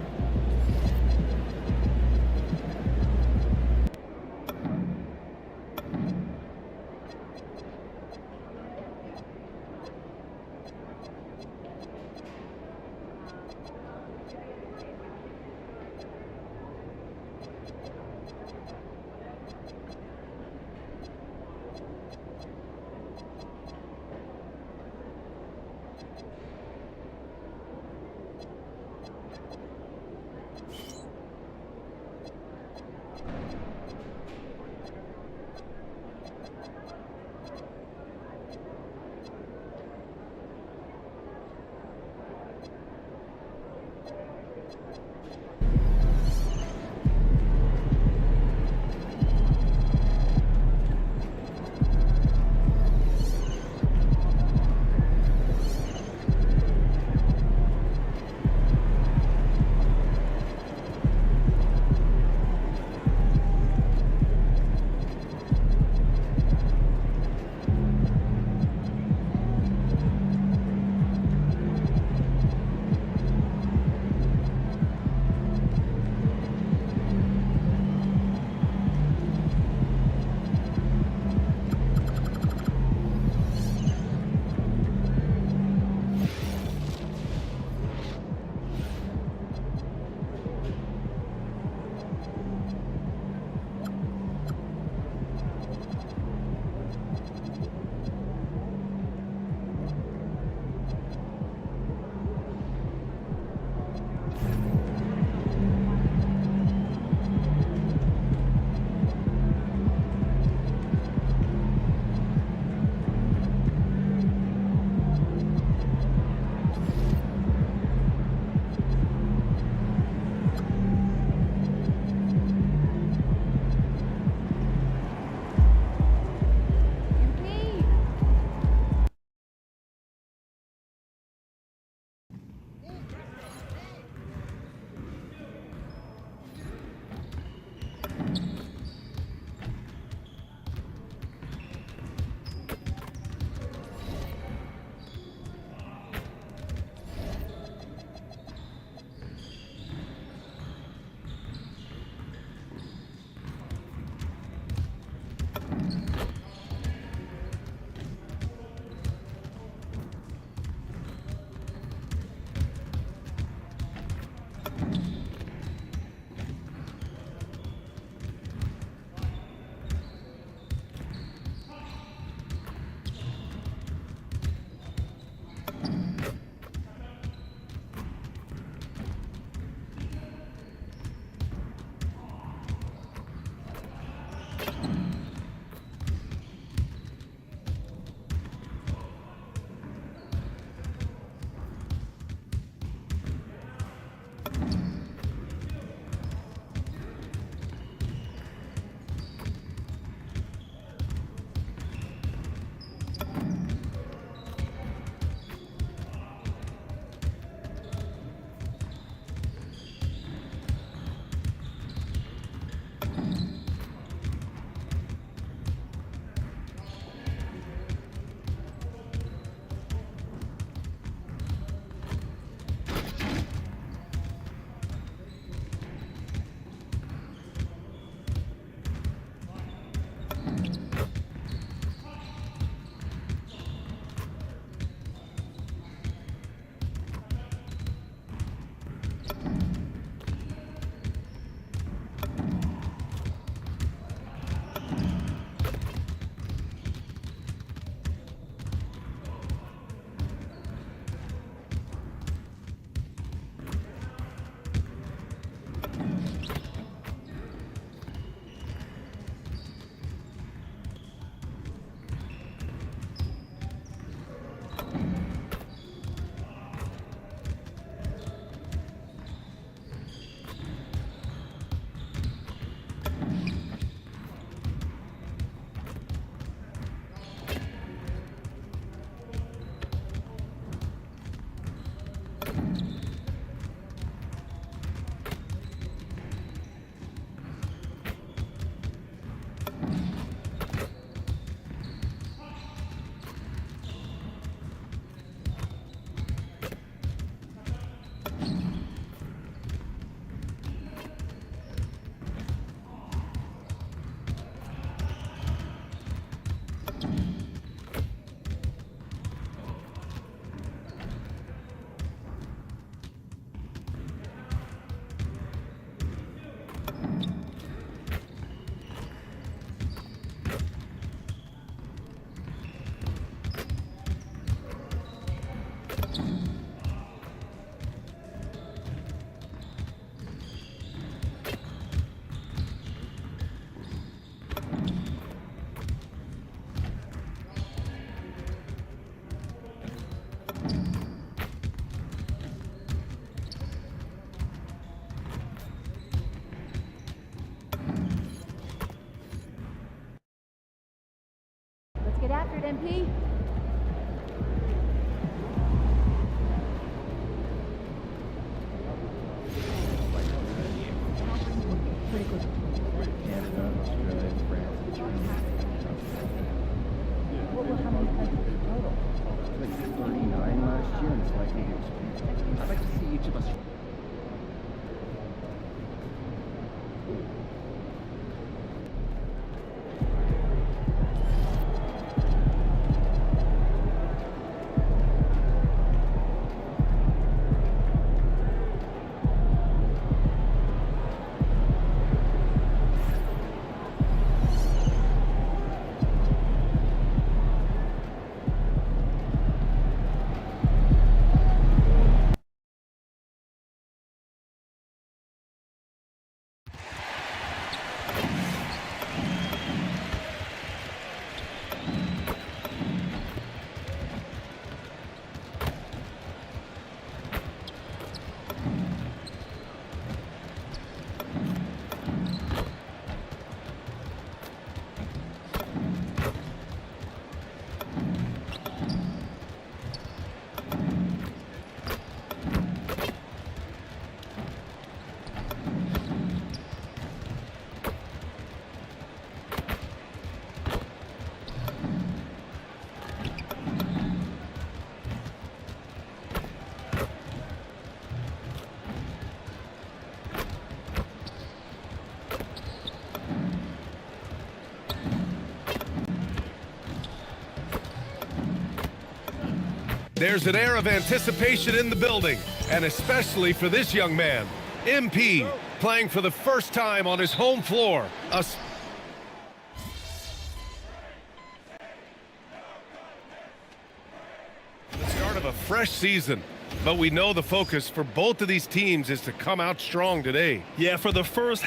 S15: MP?
S18: Canada, Australia, France, Germany.
S15: How many countries total?
S18: Like 39 last year, and it's likely to expand. I'd like to see each of us.
S8: There's an air of anticipation in the building, and especially for this young man, MP, playing for the first time on his home floor. The start of a fresh season, but we know the focus for both of these teams is to come out strong today.
S13: Yeah, for the first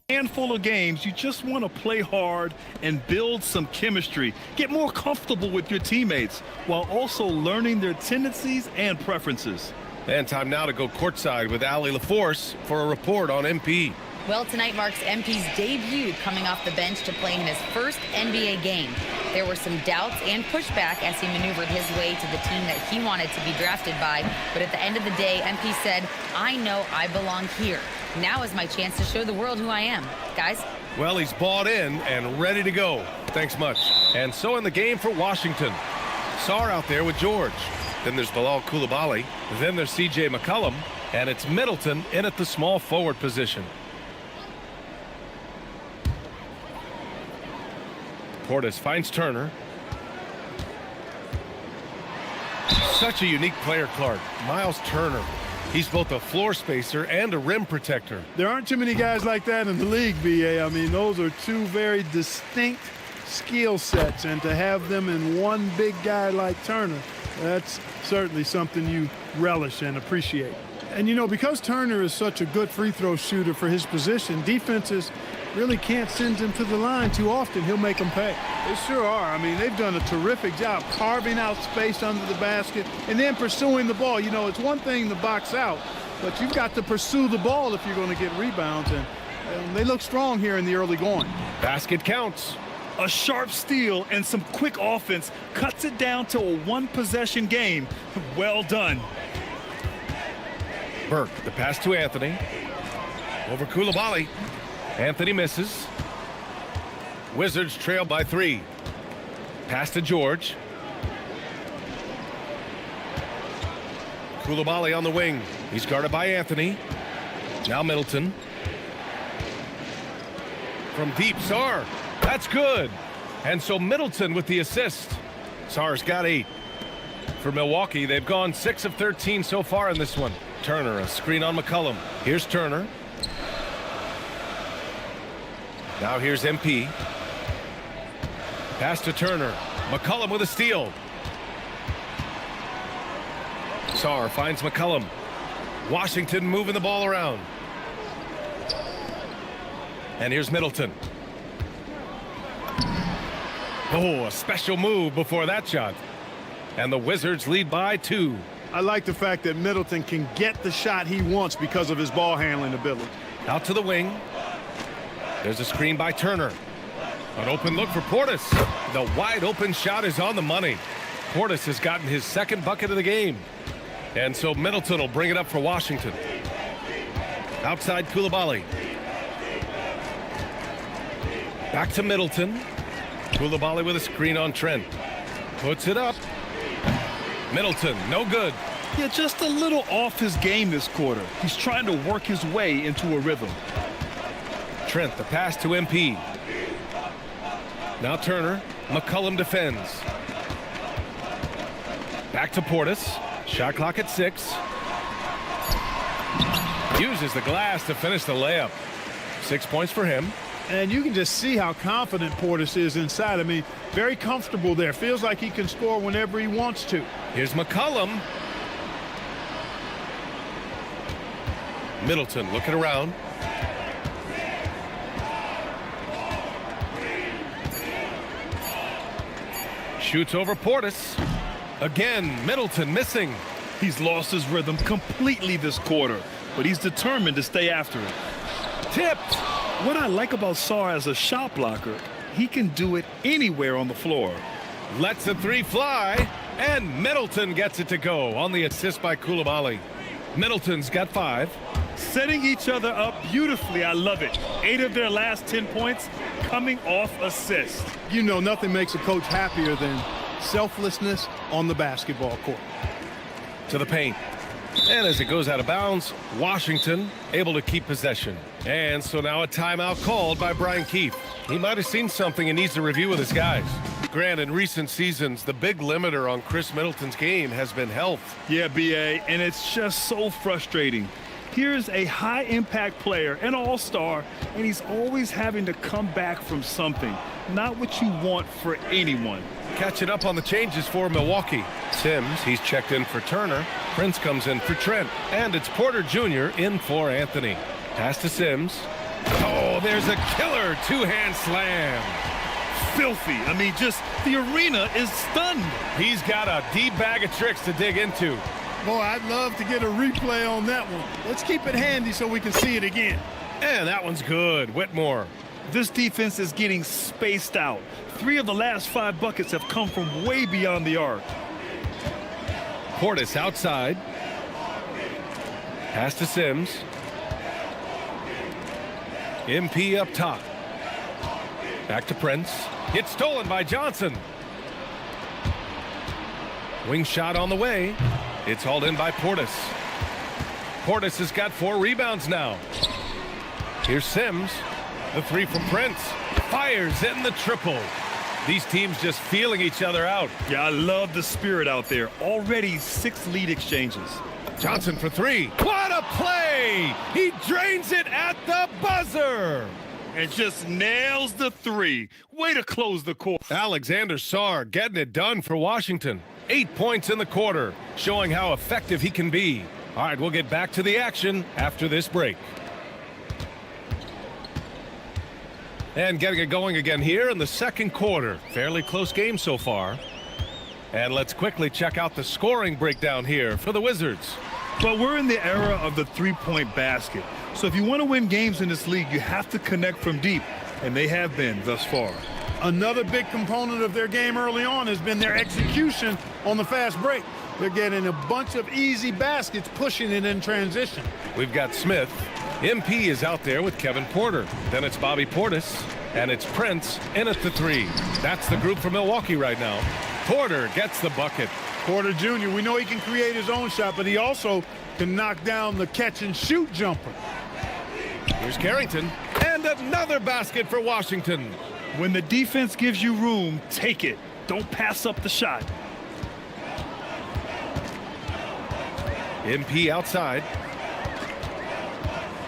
S13: handful of games, you just want to play hard and build some chemistry. Get more comfortable with your teammates while also learning their tendencies and preferences.
S8: And time now to go courtside with Allie LaForce for a report on MP.
S7: Well, tonight marks MP's debut coming off the bench to play in his first NBA game. There were some doubts and pushback as he maneuvered his way to the team that he wanted to be drafted by. But at the end of the day, MP said, "I know I belong here. Now is my chance to show the world who I am." Guys?
S8: Well, he's bought in and ready to go. Thanks much. And so in the game for Washington. Sarr out there with George. Then there's Bilal Coulibaly. Then there's C.J. McCollum. And it's Middleton in at the small forward position. Portis finds Turner. Such a unique player, Clark. Miles Turner. He's both a floor spacer and a rim protector.
S14: There aren't too many guys like that in the league, B.A. I mean, those are two very distinct skill sets, and to have them in one big guy like Turner, that's certainly something you relish and appreciate. And, you know, because Turner is such a good free throw shooter for his position, defenses really can't send him to the line too often. He'll make them pay. They sure are. I mean, they've done a terrific job carving out space under the basket and then pursuing the ball. You know, it's one thing to box out, but you've got to pursue the ball if you're going to get rebounds, and they look strong here in the early going.
S8: Basket counts.
S13: A sharp steal and some quick offense cuts it down to a one-possession game. Well done.
S8: Burke, the pass to Anthony. Over Coulibaly. Anthony misses. Wizards trail by 3. Pass to George. Coulibaly on the wing. He's guarded by Anthony. Now Middleton. From deep, Sarr. That's good. And so Middleton with the assist. Sarr's got 8. For Milwaukee, they've gone 6 of 13 so far in this one. Turner, a screen on McCollum. Here's Turner. Now here's MP. Pass to Turner. McCollum with a steal. Sarr finds McCollum. Washington moving the ball around. And here's Middleton. Oh, a special move before that shot. And the Wizards lead by 2.
S14: I like the fact that Middleton can get the shot he wants because of his ball handling ability.
S8: Out to the wing. There's a screen by Turner. An open look for Portis. The wide open shot is on the money. Portis has gotten his second bucket of the game. And so Middleton will bring it up for Washington. Outside Koulibaly. Back to Middleton. Koulibaly with a screen on Trent. Puts it up. Middleton, no good.
S13: Yeah, just a little off his game this quarter. He's trying to work his way into a rhythm.
S8: Trent, the pass to MP. Now Turner. McCollum defends. Back to Portis. Shot clock at 6. Uses the glass to finish the layup. 6 points for him.
S14: And you can just see how confident Portis is inside. I mean, very comfortable there. Feels like he can score whenever he wants to.
S8: Here's McCollum. Middleton looking around. Shoots over Portis. Again, Middleton missing.
S13: He's lost his rhythm completely this quarter, but he's determined to stay after it.
S8: Tipped.
S13: What I like about Sarr as a shot blocker, he can do it anywhere on the floor.
S8: Lets the 3 fly, and Middleton gets it to go on the assist by Koulibaly. Middleton's got 5.
S13: Setting each other up beautifully. I love it. 8 of their last 10 points coming off assists.
S14: You know, nothing makes a coach happier than selflessness on the basketball court.
S8: To the paint. And as it goes out of bounds, Washington able to keep possession. And so now a timeout called by Brian Keefe. He might have seen something and needs to review with his guys. Grant, in recent seasons, the big limiter on Chris Middleton's game has been health.
S13: Yeah, BA, and it's just so frustrating. Here's a high-impact player, an all-star, and he's always having to come back from something. Not what you want for anyone.
S8: Catching up on the changes for Milwaukee. Sims, he's checked in for Turner. Prince comes in for Trent. And it's Porter Jr. in for Anthony. Pass to Sims. Oh, there's a killer two-hand slam.
S13: Filthy. I mean, just the arena is stunned.
S8: He's got a deep bag of tricks to dig into.
S14: Boy, I'd love to get a replay on that one. Let's keep it handy so we can see it again.
S8: And that one's good. Whitmore.
S13: This defense is getting spaced out. 3 of the last 5 buckets have come from way beyond the arc.
S8: Portis outside. Pass to Sims. MP up top. Back to Prince. It's stolen by Johnson. Wing shot on the way. It's hauled in by Portis. Portis has got 4 rebounds now. Here's Sims. The 3 from Prince. Fires in the triple. These teams just feeling each other out.
S13: Yeah, I love the spirit out there. Already 6 lead exchanges.
S8: Johnson for 3. What a play! He drains it at the buzzer.
S13: And just nails the 3. Way to close the court.
S8: Alexander Sarr getting it done for Washington. 8 points in the quarter, showing how effective he can be. All right, we'll get back to the action after this break. And getting it going again here in the second quarter. Fairly close game so far. And let's quickly check out the scoring breakdown here for the Wizards.
S13: But we're in the era of the three-point basket. So if you want to win games in this league, you have to connect from deep. And they have been thus far.
S14: Another big component of their game early on has been their execution on the fast break. They're getting a bunch of easy baskets, pushing it in transition.
S8: We've got Smith. MP is out there with Kevin Porter. Then it's Bobby Portis. And it's Prince in at the 3. That's the group for Milwaukee right now. Porter gets the bucket.
S14: Porter Jr., we know he can create his own shot, but he also can knock down the catch-and-shoot jumper.
S8: Here's Carrington. And another basket for Washington.
S13: When the defense gives you room, take it. Don't pass up the shot.
S8: MP outside.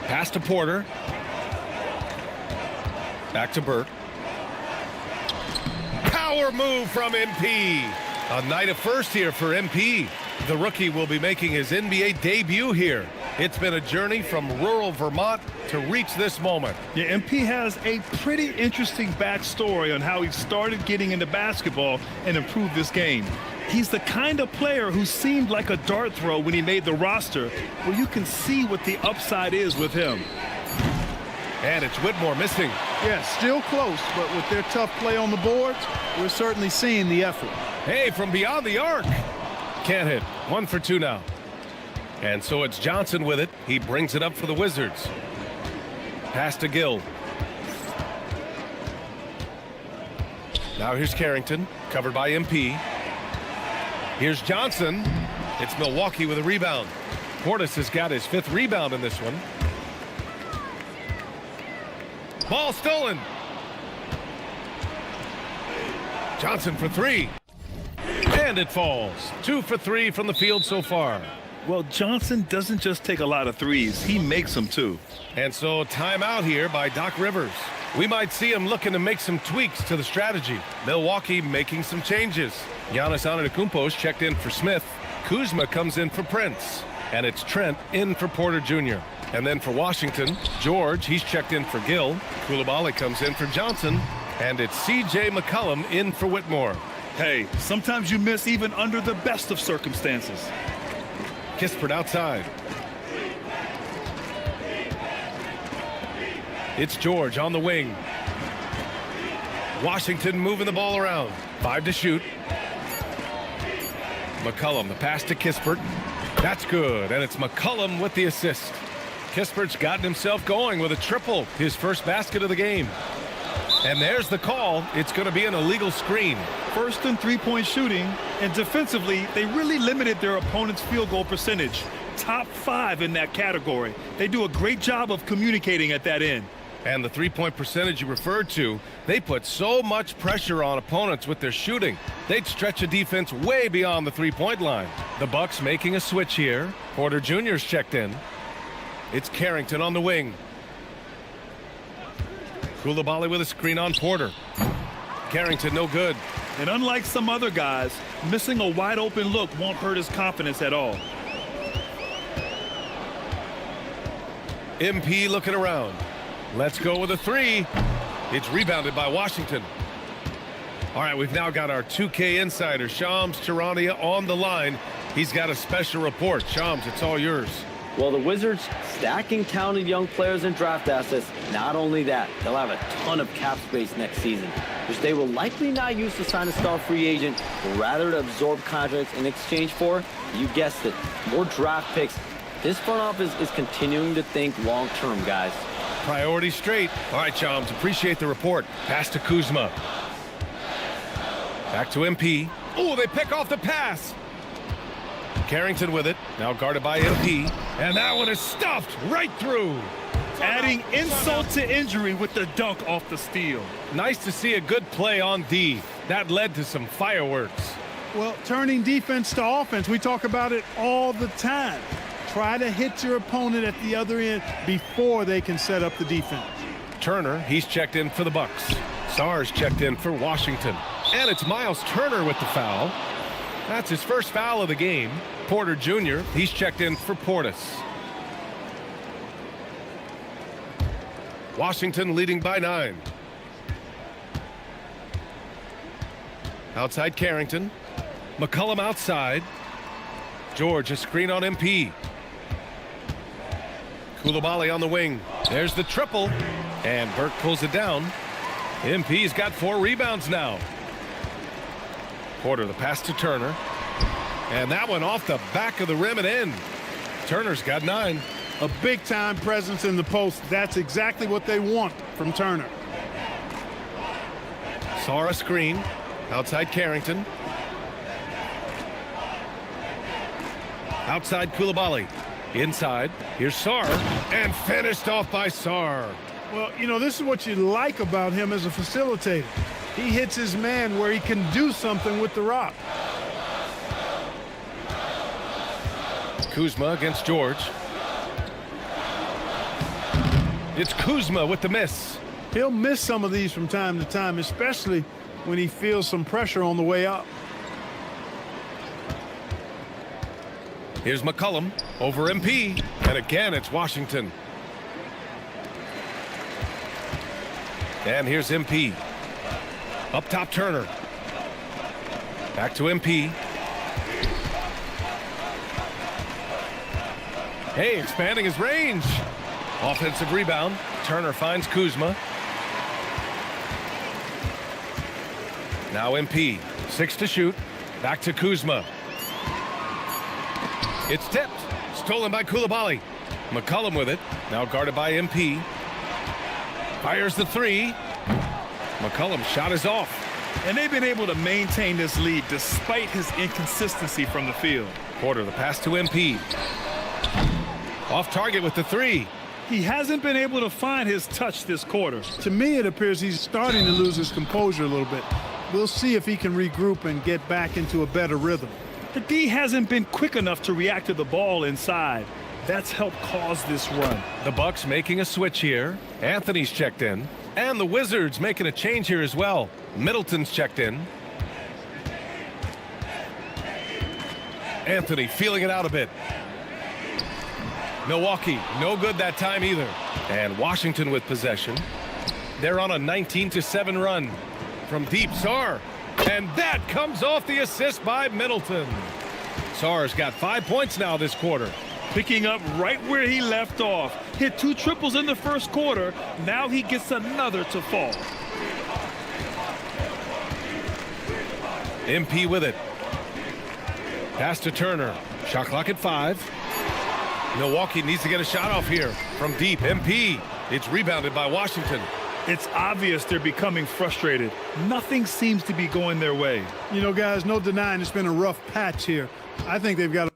S8: Pass to Porter. Back to Burke. Power move from MP. A night of first here for MP. The rookie will be making his NBA debut here. It's been a journey from rural Vermont to reach this moment.
S13: Yeah, MP has a pretty interesting backstory on how he started getting into basketball and improved this game. He's the kind of player who seemed like a dart throw when he made the roster, where you can see what the upside is with him.
S8: And it's Whitmore missing.
S14: Yeah, still close, but with their tough play on the boards, we're certainly seeing the effort.
S8: Hey, from beyond the arc. Can't hit. 1 for 2 now. And so it's Johnson with it. He brings it up for the Wizards. Pass to Gill. Now here's Carrington, covered by MP. Here's Johnson. It's Milwaukee with a rebound. Portis has got his 5th rebound in this one. Ball stolen. Johnson for 3. And it falls. 2 for 3 from the field so far.
S13: Well, Johnson doesn't just take a lot of threes. He makes them, too.
S8: And so timeout here by Doc Rivers. We might see him looking to make some tweaks to the strategy. Milwaukee making some changes. Giannis Antetokounmpo's checked in for Smith. Kuzma comes in for Prince. And it's Trent in for Porter Jr. And then for Washington, George, he's checked in for Gill. Coulibaly comes in for Johnson. And it's C.J. McCollum in for Whitmore.
S13: Hey, sometimes you miss even under the best of circumstances.
S8: Kispert outside. It's George on the wing. Washington moving the ball around. 5 to shoot. McCollum, the pass to Kispert. That's good, and it's McCollum with the assist. Kispert's gotten himself going with a triple, his first basket of the game. And there's the call. It's going to be an illegal screen.
S13: First and 3-point shooting, and defensively, they really limited their opponent's field goal percentage. Top 5 in that category. They do a great job of communicating at that end.
S8: And the 3-point percentage you referred to, they put so much pressure on opponents with their shooting. They'd stretch a defense way beyond the 3-point line. The Bucks making a switch here. Porter Jr.'s checked in. It's Carrington on the wing. Coulibaly with a screen on Porter. Carrington no good.
S13: And unlike some other guys, missing a wide open look won't hurt his confidence at all.
S8: MP looking around. Let's go with a 3. It's rebounded by Washington. All right, we've now got our 2K insider, Shams Charania, on the line. He's got a special report. Shams, it's all yours.
S4: Well, the Wizards stacking talented young players and draft assets. Not only that, they'll have a ton of cap space next season, which they will likely not use to sign a star free agent, but rather to absorb contracts in exchange for, you guessed it, more draft picks. This front office is continuing to think long-term, guys.
S8: Priority straight. All right, Shams, appreciate the report. Pass to Kuzma. Back to MP. Oh, they pick off the pass. Carrington with it, now guarded by MP, and that one is stuffed right through.
S13: Adding insult to injury with the dunk off the steal.
S8: Nice to see a good play on D. That led to some fireworks.
S14: Well, turning defense to offense, we talk about it all the time. Try to hit your opponent at the other end before they can set up the defense.
S8: Turner, he's checked in for the Bucks. Sarr's checked in for Washington. And it's Miles Turner with the foul. That's his first foul of the game. Porter Jr., he's checked in for Portis. Washington leading by 9. Outside Carrington. McCollum outside. George, a screen on MP. Coulibaly on the wing. There's the triple. And Burke pulls it down. MP's got 4 rebounds now. Porter, the pass to Turner. And that one off the back of the rim and in. Turner's got 9.
S14: A big-time presence in the post. That's exactly what they want from Turner.
S8: Sarr a screen. Outside Carrington. Outside Coulibaly. Inside. Here's Sarr. And finished off by Sarr.
S14: Well, you know, this is what you like about him as a facilitator. He hits his man where he can do something with the rock.
S8: Kuzma against George. It's Kuzma with the miss.
S14: He'll miss some of these from time to time, especially when he feels some pressure on the way up.
S8: Here's McCollum over MP. And again, it's Washington. And here's MP. Up top, Turner. Back to MP. Hey, expanding his range. Offensive rebound. Turner finds Kuzma. Now MP. 6 to shoot. Back to Kuzma. It's tipped. Stolen by Koulibaly. McCollum with it. Now guarded by MP. Fires the three. McCollum's shot is off.
S13: And they've been able to maintain this lead despite his inconsistency from the field.
S8: Porter, the pass to MP. Off target with the three.
S13: He hasn't been able to find his touch this quarter.
S14: To me, it appears he's starting to lose his composure a little bit. We'll see if he can regroup and get back into a better rhythm.
S13: The D hasn't been quick enough to react to the ball inside. That's helped cause this run.
S8: The Bucks making a switch here. Anthony's checked in. And the Wizards making a change here as well. Middleton's checked in. Anthony feeling it out a bit. Milwaukee, no good that time either. And Washington with possession. They're on a 19-7 run. From deep, Sarr. And that comes off the assist by Middleton. Sarr's got 5 points now this quarter.
S13: Picking up right where he left off. Hit 2 triples in the first quarter. Now he gets another to fall.
S8: MP with it. Pass to Turner. Shot clock at 5. Milwaukee needs to get a shot off here. From deep, MP. It's rebounded by Washington.
S13: It's obvious they're becoming frustrated. Nothing seems to be going their way.
S14: You know, guys, no denying it's been a rough patch here. I think they've got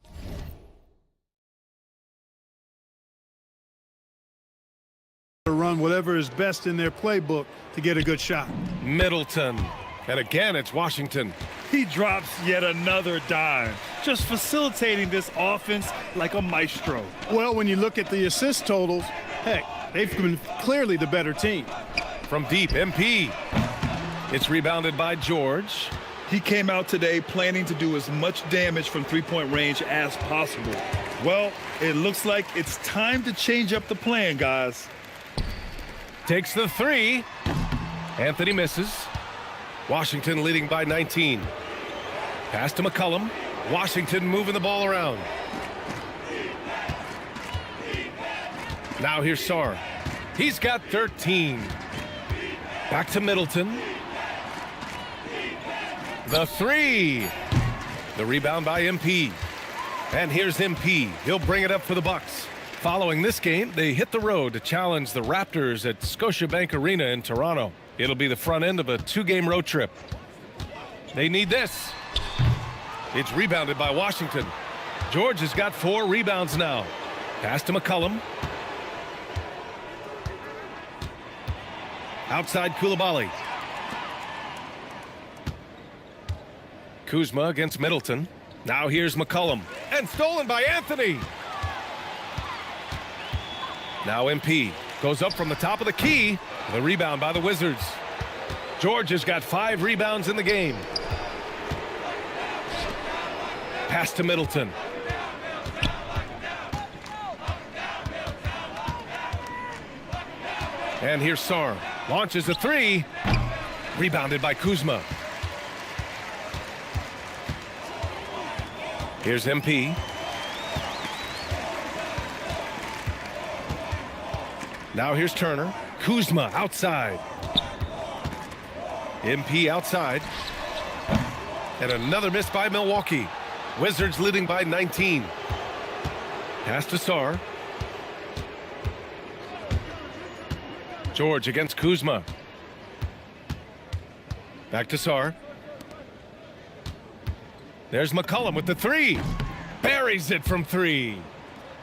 S14: to run whatever is best in their playbook to get a good shot.
S8: Middleton. And again, it's Washington.
S13: He drops yet another dime, just facilitating this offense like a maestro.
S14: Well, when you look at the assist totals, heck, they've been clearly the better team.
S8: From deep, MP. It's rebounded by George.
S13: He came out today planning to do as much damage from three-point range as possible. Well, it looks like it's time to change up the plan, guys.
S8: Takes the three. Anthony misses. Washington leading by 19. Pass to McCollum. Washington moving the ball around. Now here's Sarr. He's got 13. Back to Middleton. The three. The rebound by MP. And here's MP. He'll bring it up for the Bucks. Following this game, they hit the road to challenge the Raptors at Scotiabank Arena in Toronto. It'll be the front end of a 2-game road trip. They need this. It's rebounded by Washington. George has got 4 rebounds now. Pass to McCollum. Outside Koulibaly. Kuzma against Middleton. Now here's McCollum. And stolen by Anthony. Now MP goes up from the top of the key. The rebound by the Wizards. George has got 5 rebounds in the game. Pass to Middleton. And here's Sarr. Launches a 3. Rebounded by Kuzma. Here's MP. Now here's Turner. Kuzma outside. MP outside. And another miss by Milwaukee. Wizards leading by 19. Pass to Sarr. George against Kuzma. Back to Sarr. There's McCollum with the 3. Buries it from 3.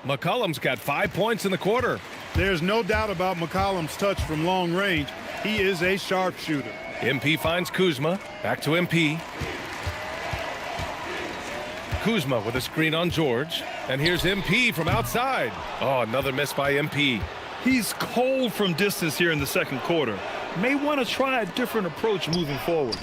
S8: McCollum's got 5 points in the quarter.
S14: There's no doubt about McCollum's touch from long range. He is a sharpshooter.
S8: MP finds Kuzma. Back to MP. Kuzma with a screen on George. And here's MP from outside. Oh, another miss by MP.
S13: He's cold from distance here in the second quarter. May want to try a different approach moving forward.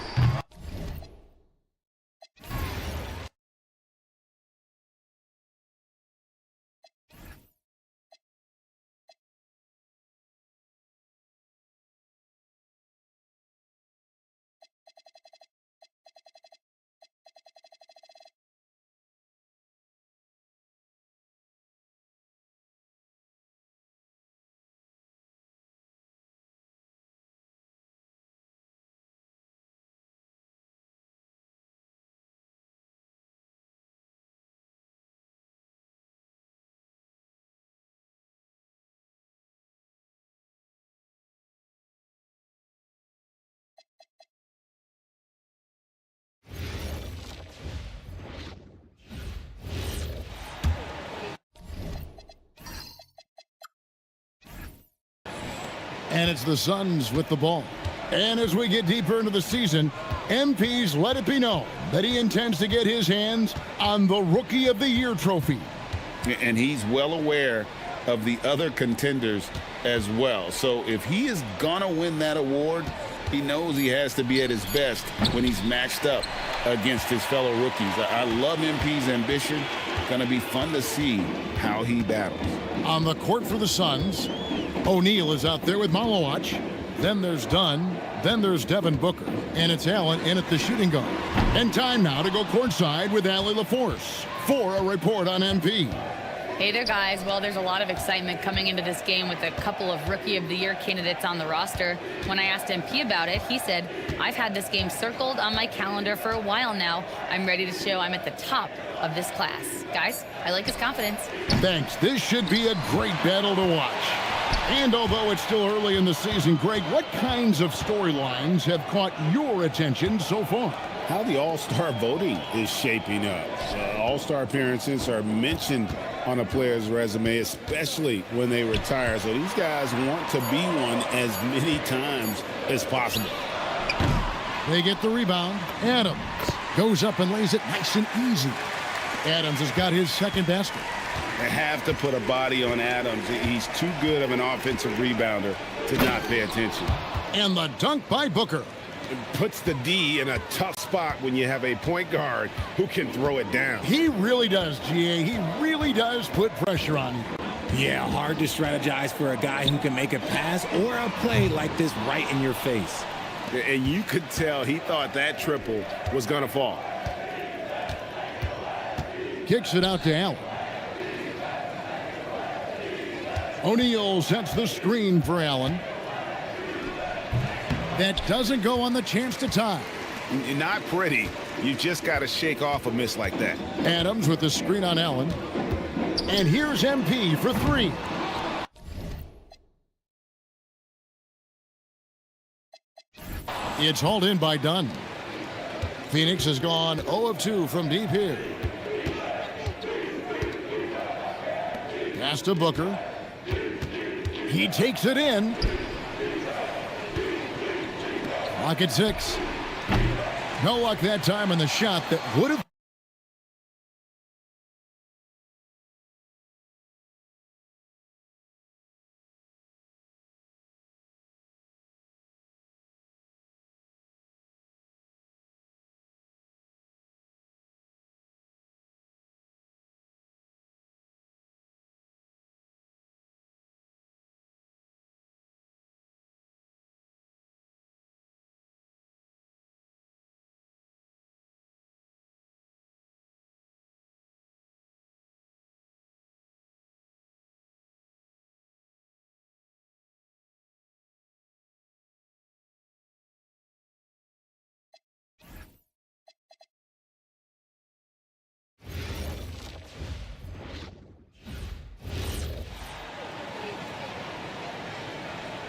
S1: And it's the Suns with the ball. And as we get deeper into the season, MP's let it be known that he intends to get his hands on the Rookie of the Year trophy.
S6: And he's well aware of the other contenders as well. So if he is gonna win that award, he knows he has to be at his best when he's matched up against his fellow rookies. I love MP's ambition. Gonna be fun to see how he battles.
S1: On the court for the Suns, O'Neal is out there with Malawach. Then there's Dunn. Then there's Devin Booker. And it's Allen in at the shooting guard. And time now to go courtside with Allie LaForce for a report on MP.
S7: Hey there, guys. Well, there's a lot of excitement coming into this game with a couple of Rookie of the Year candidates on the roster. When I asked MP about it, he said, I've had this game circled on my calendar for a while now. I'm ready to show I'm at the top of this class. Guys, I like his confidence.
S1: Thanks. This should be a great battle to watch. And although it's still early in the season, Greg, what kinds of storylines have caught your attention so far?
S2: How the All-Star voting is shaping up. All-Star appearances are mentioned on a player's resume, especially when they retire. So these guys want to be one as many times as possible.
S1: They get the rebound. Adams goes up and lays it nice and easy. Adams has got his second basket.
S2: They have to put a body on Adams. He's too good of an offensive rebounder to not pay attention.
S1: And the dunk by Booker.
S2: It puts the D in a tough spot when you have a point guard who can throw it down.
S1: He really does, GA. He really does put pressure on you.
S9: Yeah, hard to strategize for a guy who can make a pass or a play like this right in your face.
S2: And you could tell he thought that triple was going to fall.
S1: Kicks it out to Allen. O'Neal sets the screen for Allen. That doesn't go on the chance to tie.
S2: Not pretty. You just got to shake off a miss like that.
S1: Adams with the screen on Allen. And here's MP for three. It's hauled in by Dunn. Phoenix has gone 0 of 2 from deep here. Pass to Booker. He takes it in. Clock at 6. No luck that time on the shot that would have.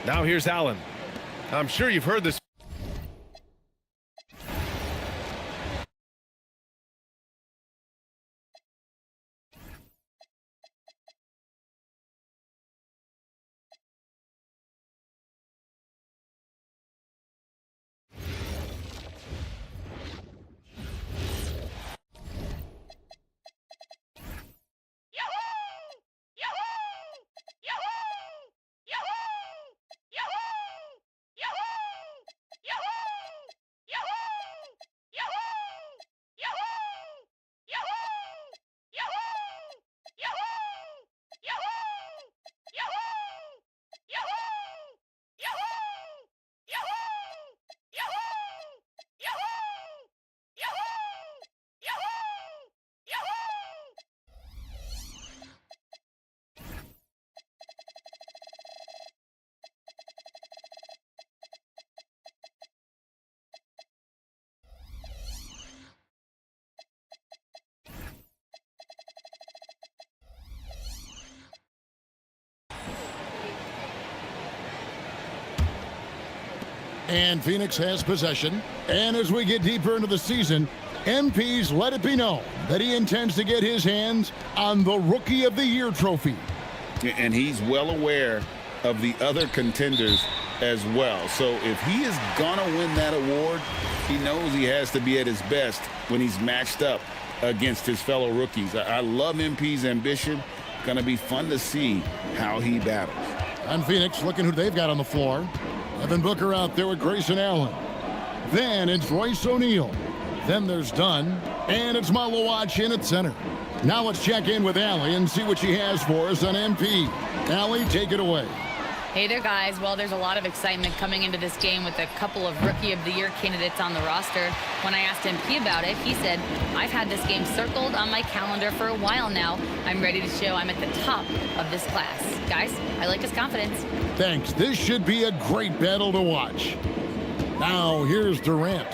S8: Now here's Allen. I'm sure you've heard this.
S1: And Phoenix has possession. And as we get deeper into the season, MP's let it be known that he intends to get his hands on the Rookie of the Year trophy.
S6: And he's well aware of the other contenders as well. So if he is going to win that award, he knows he has to be at his best when he's matched up against his fellow rookies. I love MP's ambition. Going to be fun to see how he battles.
S1: And Phoenix looking who they've got on the floor. Evan Booker out there with Grayson Allen. Then it's Royce O'Neal. Then there's Dunn. And it's Malawach in at center. Now let's check in with Allie and see what she has for us on MP. Allie, take it away.
S7: Hey there, guys. Well, there's a lot of excitement coming into this game with a couple of Rookie of the Year candidates on the roster. When I asked MP about it, he said, I've had this game circled on my calendar for a while now. I'm ready to show I'm at the top of this class. Guys, I like his confidence.
S1: Thanks. This should be a great battle to watch. Now, here's Durant.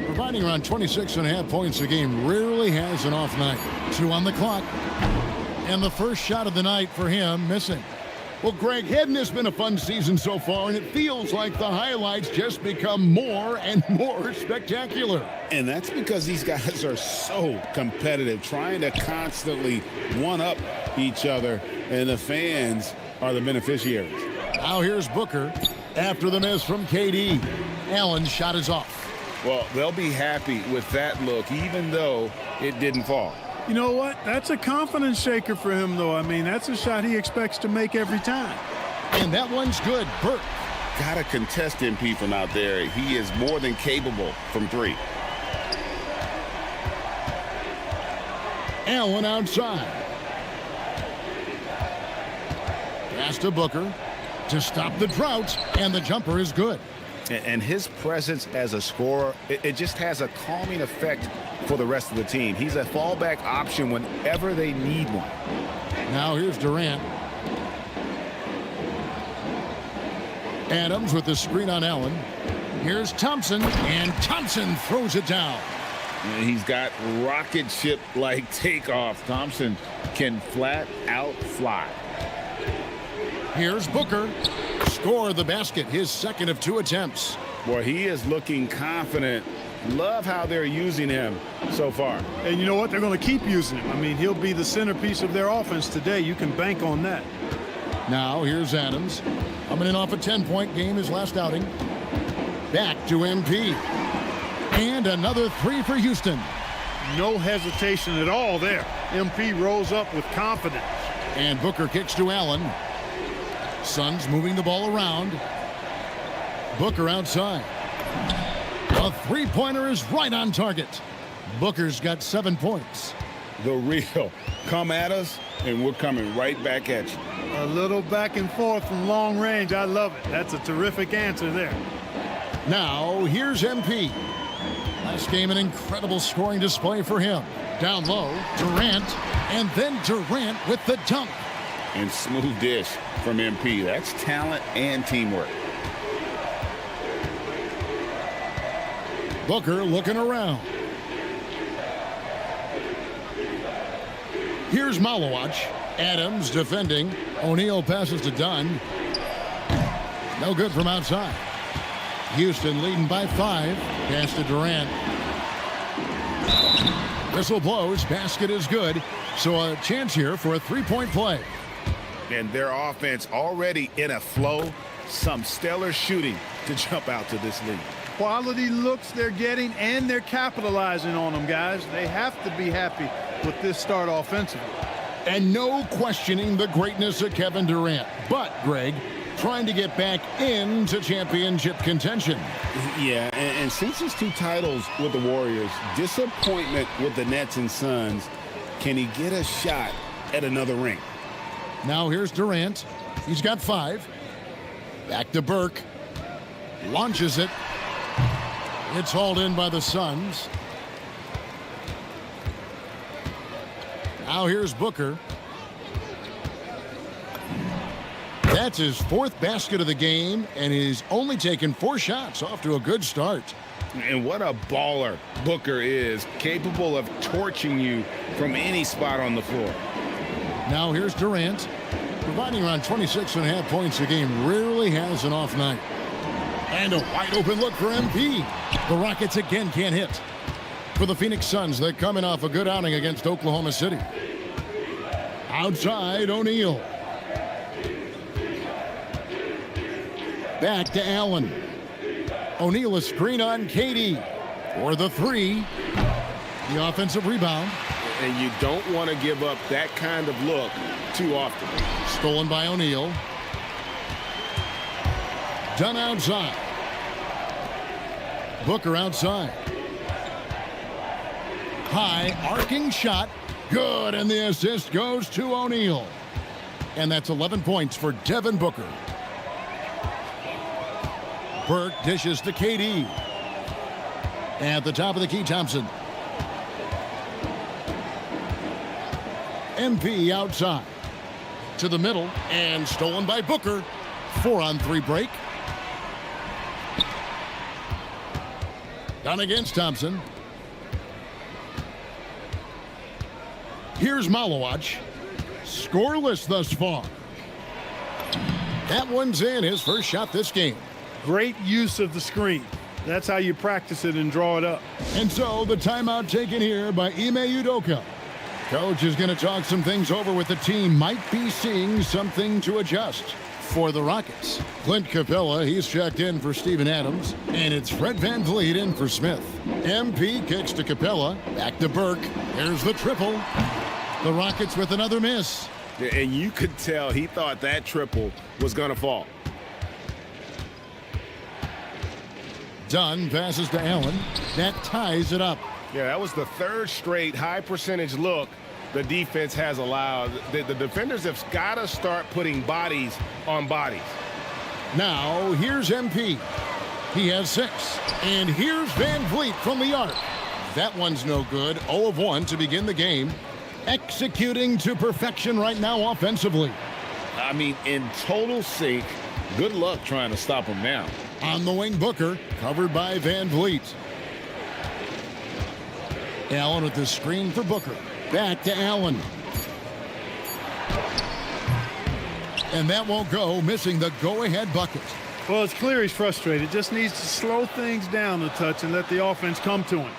S1: Providing around 26.5 points a game, rarely has an off night. 2 on the clock. And the first shot of the night for him, missing. Well, Greg, hadn't this been a fun season so far? And it feels like the highlights just become more and more spectacular.
S2: And that's because these guys are so competitive, trying to constantly one-up each other, and the fans are the beneficiaries.
S1: Now here's Booker after the miss from KD. Allen's shot is off.
S2: Well, they'll be happy with that look, even though it didn't fall.
S14: You know what? That's a confidence shaker for him, though. I mean, that's a shot he expects to make every time.
S1: And that one's good. Burke.
S6: Got to contest MP from out there. He is more than capable from 3.
S1: Allen outside. Pass to Booker to stop the drought, and the jumper is good.
S5: And his presence as a scorer, it just has a calming effect for the rest of the team. He's a fallback option whenever they need one.
S1: Now here's Durant. Adams with the screen on Allen. Here's Thompson, and Thompson throws it down.
S6: He's got rocket ship-like takeoff. Thompson can flat out fly.
S1: Here's Booker. Score the basket, his second of 2 attempts.
S2: Boy, he is looking confident. Love how they're using him so far.
S14: And you know what? They're going to keep using him. I mean, he'll be the centerpiece of their offense today. You can bank on that.
S1: Now here's Adams. Coming in off a 10-point game his last outing. Back to MP. And another 3 for Houston.
S14: No hesitation at all there. MP rolls up with confidence.
S1: And Booker kicks to Allen. Suns moving the ball around. Booker outside. A 3-pointer is right on target. Booker's got 7 points.
S2: The real come at us, and we're coming right back at you.
S14: A little back and forth from long range. I love it. That's a terrific answer there.
S1: Now, here's MP. Last game, an incredible scoring display for him. Down low, Durant, and then Durant with the dunk.
S6: And smooth dish from MP. That's talent and teamwork.
S1: Booker looking around. Here's Malawach. Adams defending. O'Neal passes to Dunn. No good from outside. Houston leading by 5. Pass to Durant. Whistle blows. Basket is good. So a chance here for a 3-point play.
S5: And their offense already in a flow. Some stellar shooting to jump out to this lead.
S14: Quality looks they're getting, and they're capitalizing on them, guys. They have to be happy with this start offensively.
S1: And no questioning the greatness of Kevin Durant. But, Greg, trying to get back into championship contention.
S2: Yeah, and since his 2 titles with the Warriors, disappointment with the Nets and Suns, can he get a shot at another ring?
S1: Now here's Durant. He's got 5. Back to Burke. Launches it. It's hauled in by the Suns. Now here's Booker. That's his 4th basket of the game, and he's only taken 4 shots. Off to a good start.
S2: And what a baller Booker is, capable of torching you from any spot on the floor.
S1: Now here's Durant, providing around 26.5 points a game. Rarely has an off night. And a wide open look for MP. The Rockets again can't hit. For the Phoenix Suns, they're coming off a good outing against Oklahoma City. Outside, O'Neal. Back to Allen. O'Neal a screen on KD for the three. The offensive rebound.
S2: And you don't want to give up that kind of look too often.
S1: Stolen by O'Neal. Done outside. Booker outside. High arcing shot. Good, and the assist goes to O'Neal. And that's 11 points for Devin Booker. Burke dishes to KD. At the top of the key, Thompson. MP outside. To the middle, and stolen by Booker. 4-on-3 break. Done against Thompson. Here's Malawach. Scoreless thus far. That one's in, his first shot this game.
S14: Great use of the screen. That's how you practice it and draw it up.
S1: And so the timeout taken here by Ime Udoka. Coach is going to talk some things over with the team. Might be seeing something to adjust. For the Rockets, Clint Capella, he's checked in for Steven Adams, and it's Fred VanVleet in for Smith. MP kicks to Capella, back to Burke. There's the triple. The Rockets with another miss.
S2: And you could tell he thought that triple was going to fall.
S1: Dunn passes to Allen. That ties it up.
S5: Yeah, that was the third straight high percentage look the defense has allowed. The defenders have got to start putting bodies on bodies.
S1: Now, here's MP. He has 6. And here's VanVleet from the arc. That one's no good. 0 of 1 to begin the game. Executing to perfection right now offensively.
S6: I mean, in total sync. Good luck trying to stop him now.
S1: On the wing, Booker, covered by VanVleet. Allen with the screen for Booker. Back to Allen. And that won't go, missing the go-ahead bucket.
S14: Well, it's clear he's frustrated. Just needs to slow things down a touch and let the offense come to him.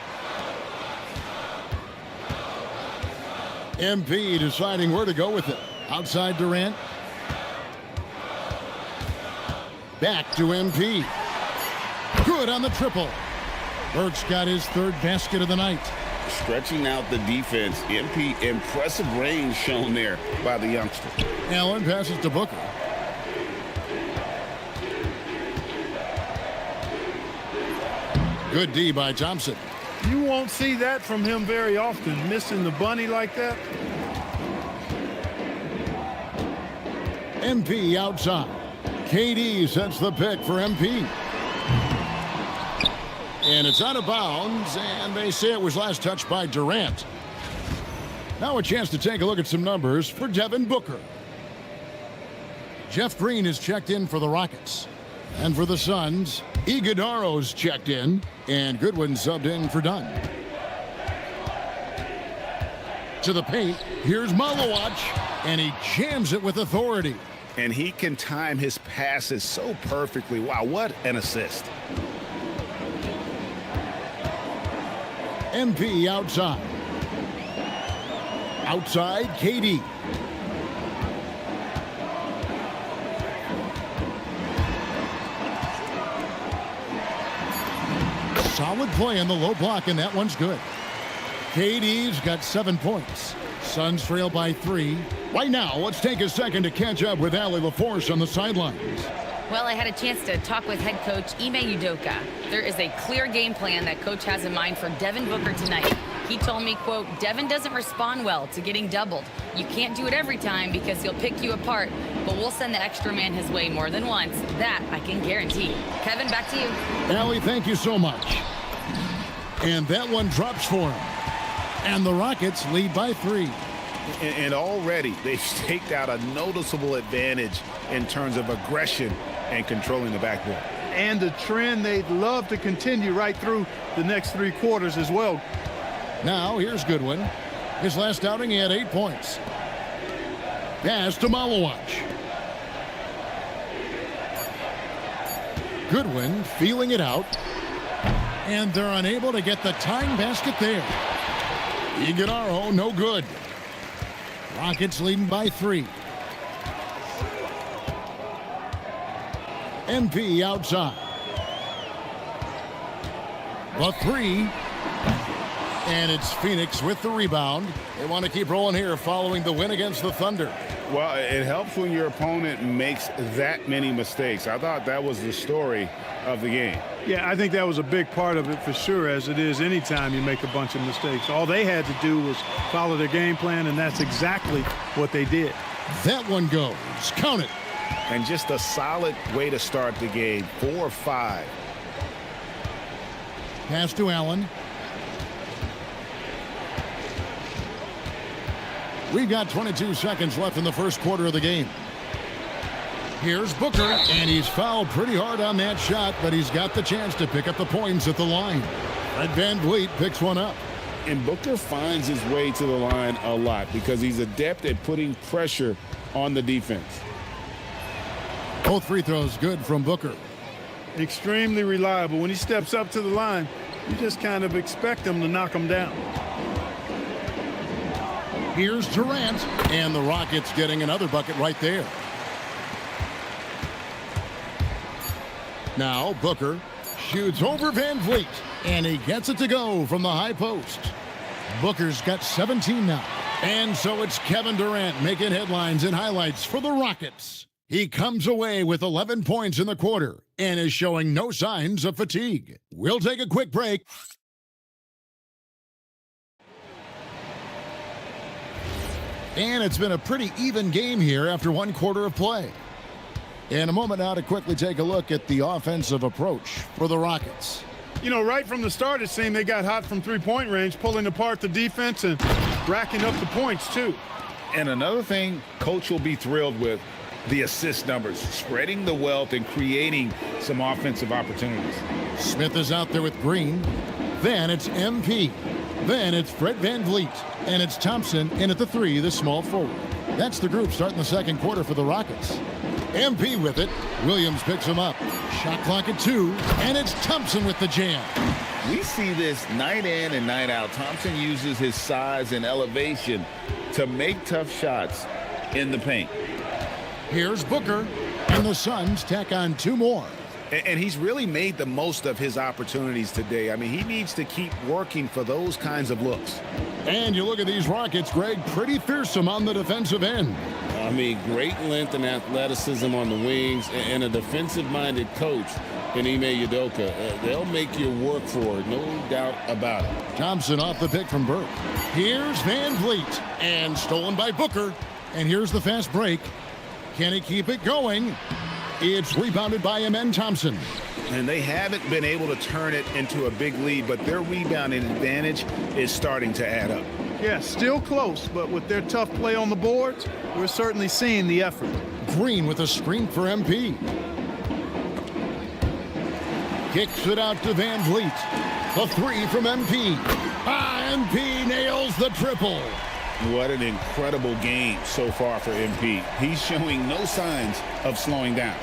S1: MP deciding where to go with it. Outside Durant. Back to MP. Good on the triple. Burke's got his 3rd basket of the night.
S6: Stretching out the defense. MP, impressive range shown there by the youngster.
S1: Allen passes to Booker. Good D by Thompson.
S14: You won't see that from him very often, missing the bunny like that.
S1: MP outside. KD sets the pick for MP. And it's out of bounds, and they say it was last touched by Durant. Now a chance to take a look at some numbers for Devin Booker. Jeff Green is checked in for the Rockets. And for the Suns, Iguodaro's checked in, and Goodwin subbed in for Dunn. To the paint, here's Malawach, and he jams it with authority.
S5: And he can time his passes so perfectly. Wow, what an assist.
S1: MP outside. Outside, KD. Solid play in the low block, and that one's good. KD's got 7 points. Suns trail by 3. Right now, let's take a second to catch up with Allie LaForce on the sidelines.
S7: Well, I had a chance to talk with head coach Ime Udoka. There is a clear game plan that coach has in mind for Devin Booker tonight. He told me, quote, Devin doesn't respond well to getting doubled. You can't do it every time because he'll pick you apart, but we'll send the extra man his way more than once. That I can guarantee. Kevin, back to you.
S1: Allie, thank you so much. And that one drops for him. And the Rockets lead by 3.
S5: And already they've staked out a noticeable advantage in terms of aggression and controlling the backboard.
S14: And a trend they'd love to continue right through the next 3 quarters as well.
S1: Now here's Goodwin. His last outing, he had 8 points. Pass to Malawach. Goodwin feeling it out. And they're unable to get the tying basket there. Iguodaro, no good. Rockets leading by 3. MP outside. The three. And it's Phoenix with the rebound. They want to keep rolling here following the win against the Thunder.
S2: Well, it helps when your opponent makes that many mistakes. I thought that was the story of the game.
S14: Yeah, I think that was a big part of it for sure, as it is anytime you make a bunch of mistakes. All they had to do was follow their game plan, and that's exactly what they did.
S1: That one goes. Count it.
S2: And just a solid way to start the game. 4-5.
S1: Pass to Allen. We've got 22 seconds left in the first quarter of the game. Here's Booker, and he's fouled pretty hard on that shot, but he's got the chance to pick up the points at the line. Fred VanVleet picks one up.
S2: And Booker finds his way to the line a lot because he's adept at putting pressure on the defense.
S1: Both free throws good from Booker.
S14: Extremely reliable. When he steps up to the line, you just kind of expect him to knock him down.
S1: Here's Durant, and the Rockets getting another bucket right there. Now Booker shoots over VanVleet, and he gets it to go from the high post. Booker's got 17 now. And so it's Kevin Durant making headlines and highlights for the Rockets. He comes away with 11 points in the quarter and is showing no signs of fatigue. We'll take a quick break. And it's been a pretty even game here after one quarter of play. In a moment now to quickly take a look at the offensive approach for the Rockets.
S14: You know, right from the start, it seemed they got hot from three-point range, pulling apart the defense and racking up the points, too.
S2: And another thing Coach will be thrilled with, the assist numbers, spreading the wealth and creating some offensive opportunities.
S1: Smith is out there with Green. Then it's MP. Then it's Fred VanVleet. And it's Thompson in at the three, the small forward. That's the group starting the second quarter for the Rockets. MP with it. Williams picks him up. Shot clock at 2. And it's Thompson with the jam.
S6: We see this night in and night out. Thompson uses his size and elevation to make tough shots in the paint.
S1: Here's Booker. And the Suns tack on 2 more.
S2: And he's really made the most of his opportunities today. I mean, he needs to keep working for those kinds of looks.
S1: And you look at these Rockets, Greg, pretty fearsome on the defensive end.
S2: I mean, great length and athleticism on the wings, and a defensive-minded coach in Ime Udoka. They'll make you work for it, no doubt about it.
S1: Thompson off the pick from Burke. Here's VanVleet, and stolen by Booker. And here's the fast break. Can he keep it going? It's rebounded by Amen Thompson.
S2: And they haven't been able to turn it into a big lead, but their rebounding advantage is starting to add up.
S14: Yeah, still close, but with their tough play on the boards, we're certainly seeing the effort.
S1: Green with a screen for MP. Kicks it out to VanVleet. The three from MP. MP nails the triple.
S2: What an incredible game so far for MP. He's showing no signs of slowing down.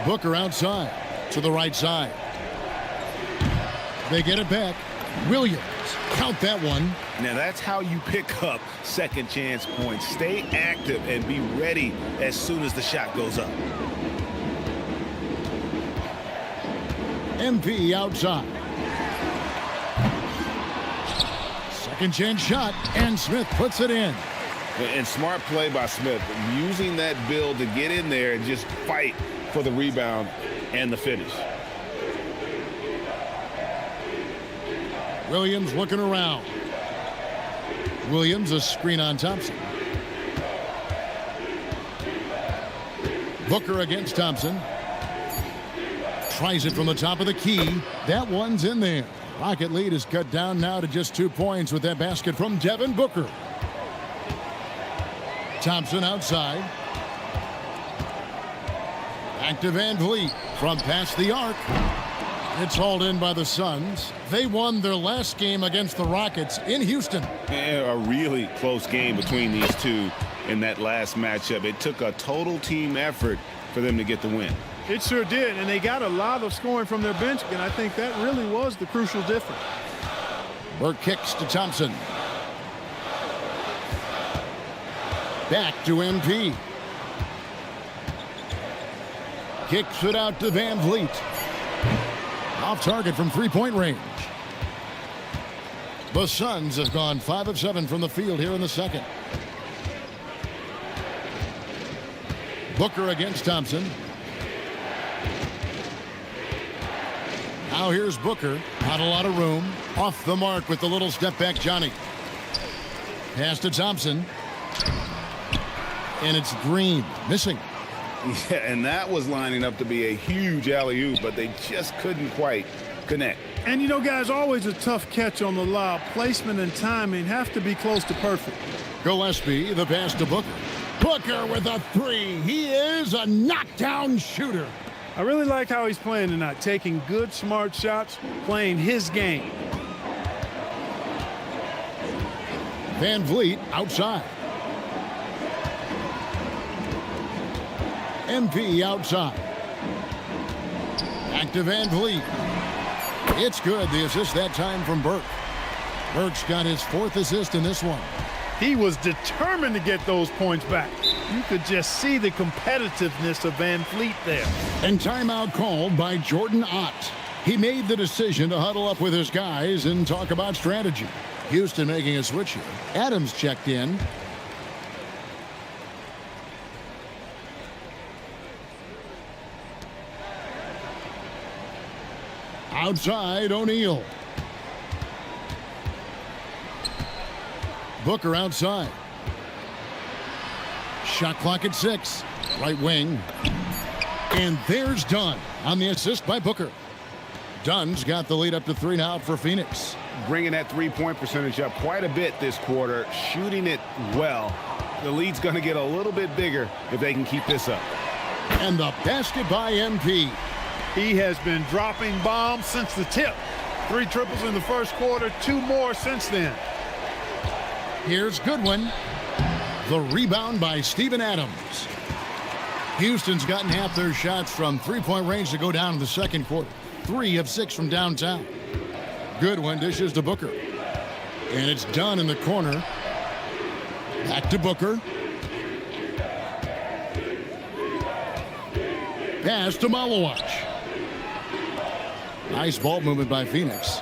S1: Booker outside to the right side. They get it back. Williams, count that one.
S2: Now that's how you pick up second chance points. Stay active and be ready as soon as the shot goes up.
S1: MP outside. Second chance shot, and Smith puts it in.
S2: And smart play by Smith, using that build to get in there and just fight for the rebound and the finish.
S1: Williams looking around. Williams a screen on Thompson. Booker against Thompson. Tries it from the top of the key. That one's in there. Rocket lead is cut down now to just 2 points with that basket from Devin Booker. Thompson outside. Back to VanVleet from past the arc. It's hauled in by the Suns. They won their last game against the Rockets in Houston.
S2: And a really close game between these two in that last matchup. It took a total team effort for them to get the win.
S14: It sure did, and they got a lot of scoring from their bench, and I think that really was the crucial difference.
S1: Burke kicks to Thompson. Back to MP. Kicks it out to Van Vliet. Off target from three-point range. The Suns have gone 5 of 7 from the field here in the second. Booker against Thompson. Now here's Booker. Not a lot of room. Off the mark with the little step back Johnny. Pass to Thompson. And it's Green. Missing.
S5: Yeah, and that was lining up to be a huge alley-oop, but they just couldn't quite connect.
S14: And you know, guys, always a tough catch on the lob. Placement and timing have to be close to perfect.
S1: Gillespie, the pass to Booker. Booker with a three. He is a knockdown shooter.
S14: I really like how he's playing tonight, taking good, smart shots, playing his game.
S1: Van Vliet outside. MP outside. Back to Van Vliet. It's good. The assist that time from Burke. Burke's got his 4th assist in this one.
S14: He was determined to get those points back. You could just see the competitiveness of Van Vliet there.
S1: And timeout called by Jordan Ott. He made the decision to huddle up with his guys and talk about strategy. Houston making a switch here. Adams checked in. Outside, O'Neal. Booker outside. Shot clock at 6. Right wing. And there's Dunn on the assist by Booker. Dunn's got the lead up to 3 now for Phoenix.
S5: Bringing that three-point percentage up quite a bit this quarter, shooting it well. The lead's going to get a little bit bigger if they can keep this up.
S1: And the basket by MP.
S14: He has been dropping bombs since the tip. 3 triples in the first quarter, 2 more since then.
S1: Here's Goodwin. The rebound by Steven Adams. Houston's gotten half their shots from three-point range to go down in the second quarter. 3 of 6 from downtown. Goodwin dishes to Booker. And it's done in the corner. Back to Booker. Pass to Malawach. Nice ball movement by Phoenix.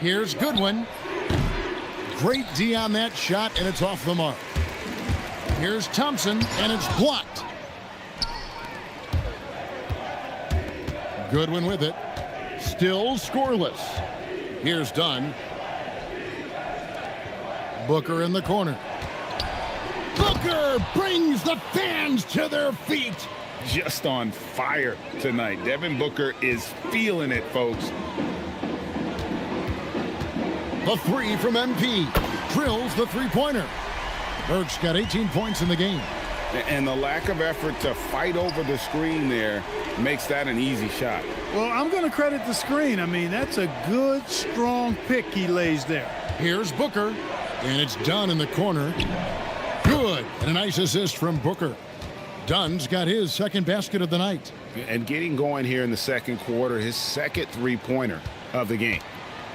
S1: Here's Goodwin. Great D on that shot, and it's off the mark. Here's Thompson, and it's blocked. Goodwin with it. Still scoreless. Here's Dunn. Booker in the corner. Booker brings the fans to their feet.
S5: Just on fire tonight. Devin Booker is feeling it, folks.
S1: The 3 from MP. Drills the three-pointer. Burke's got 18 points in the game.
S5: And the lack of effort to fight over the screen there makes that an easy shot.
S14: Well, I'm going to credit the screen. I mean, that's a good, strong pick he lays there.
S1: Here's Booker, and it's Dunn in the corner. Good, and a nice assist from Booker. Dunn's got his second basket of the night.
S5: And getting going here in the second quarter, his second three-pointer of the game.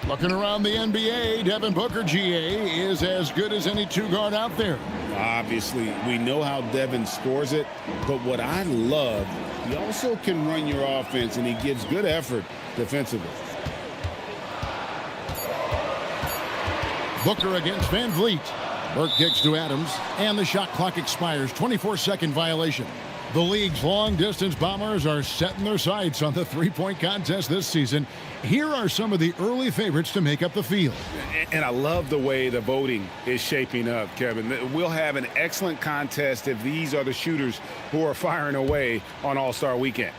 S1: Looking around the NBA, Devin Booker, GA, is as good as any 2-guard out there.
S2: Obviously, we know how Devin scores it, but what I love, he also can run your offense, and he gives good effort defensively.
S1: Booker against Van Vliet. Burke kicks to Adams, and the shot clock expires. 24-second violation. The league's long-distance Bombers are setting their sights on the three-point contest this season. Here are some of the early favorites to make up the field.
S5: And I love the way the voting is shaping up, Kevin. We'll have an excellent contest if these are the shooters who are firing away on All-Star Weekend.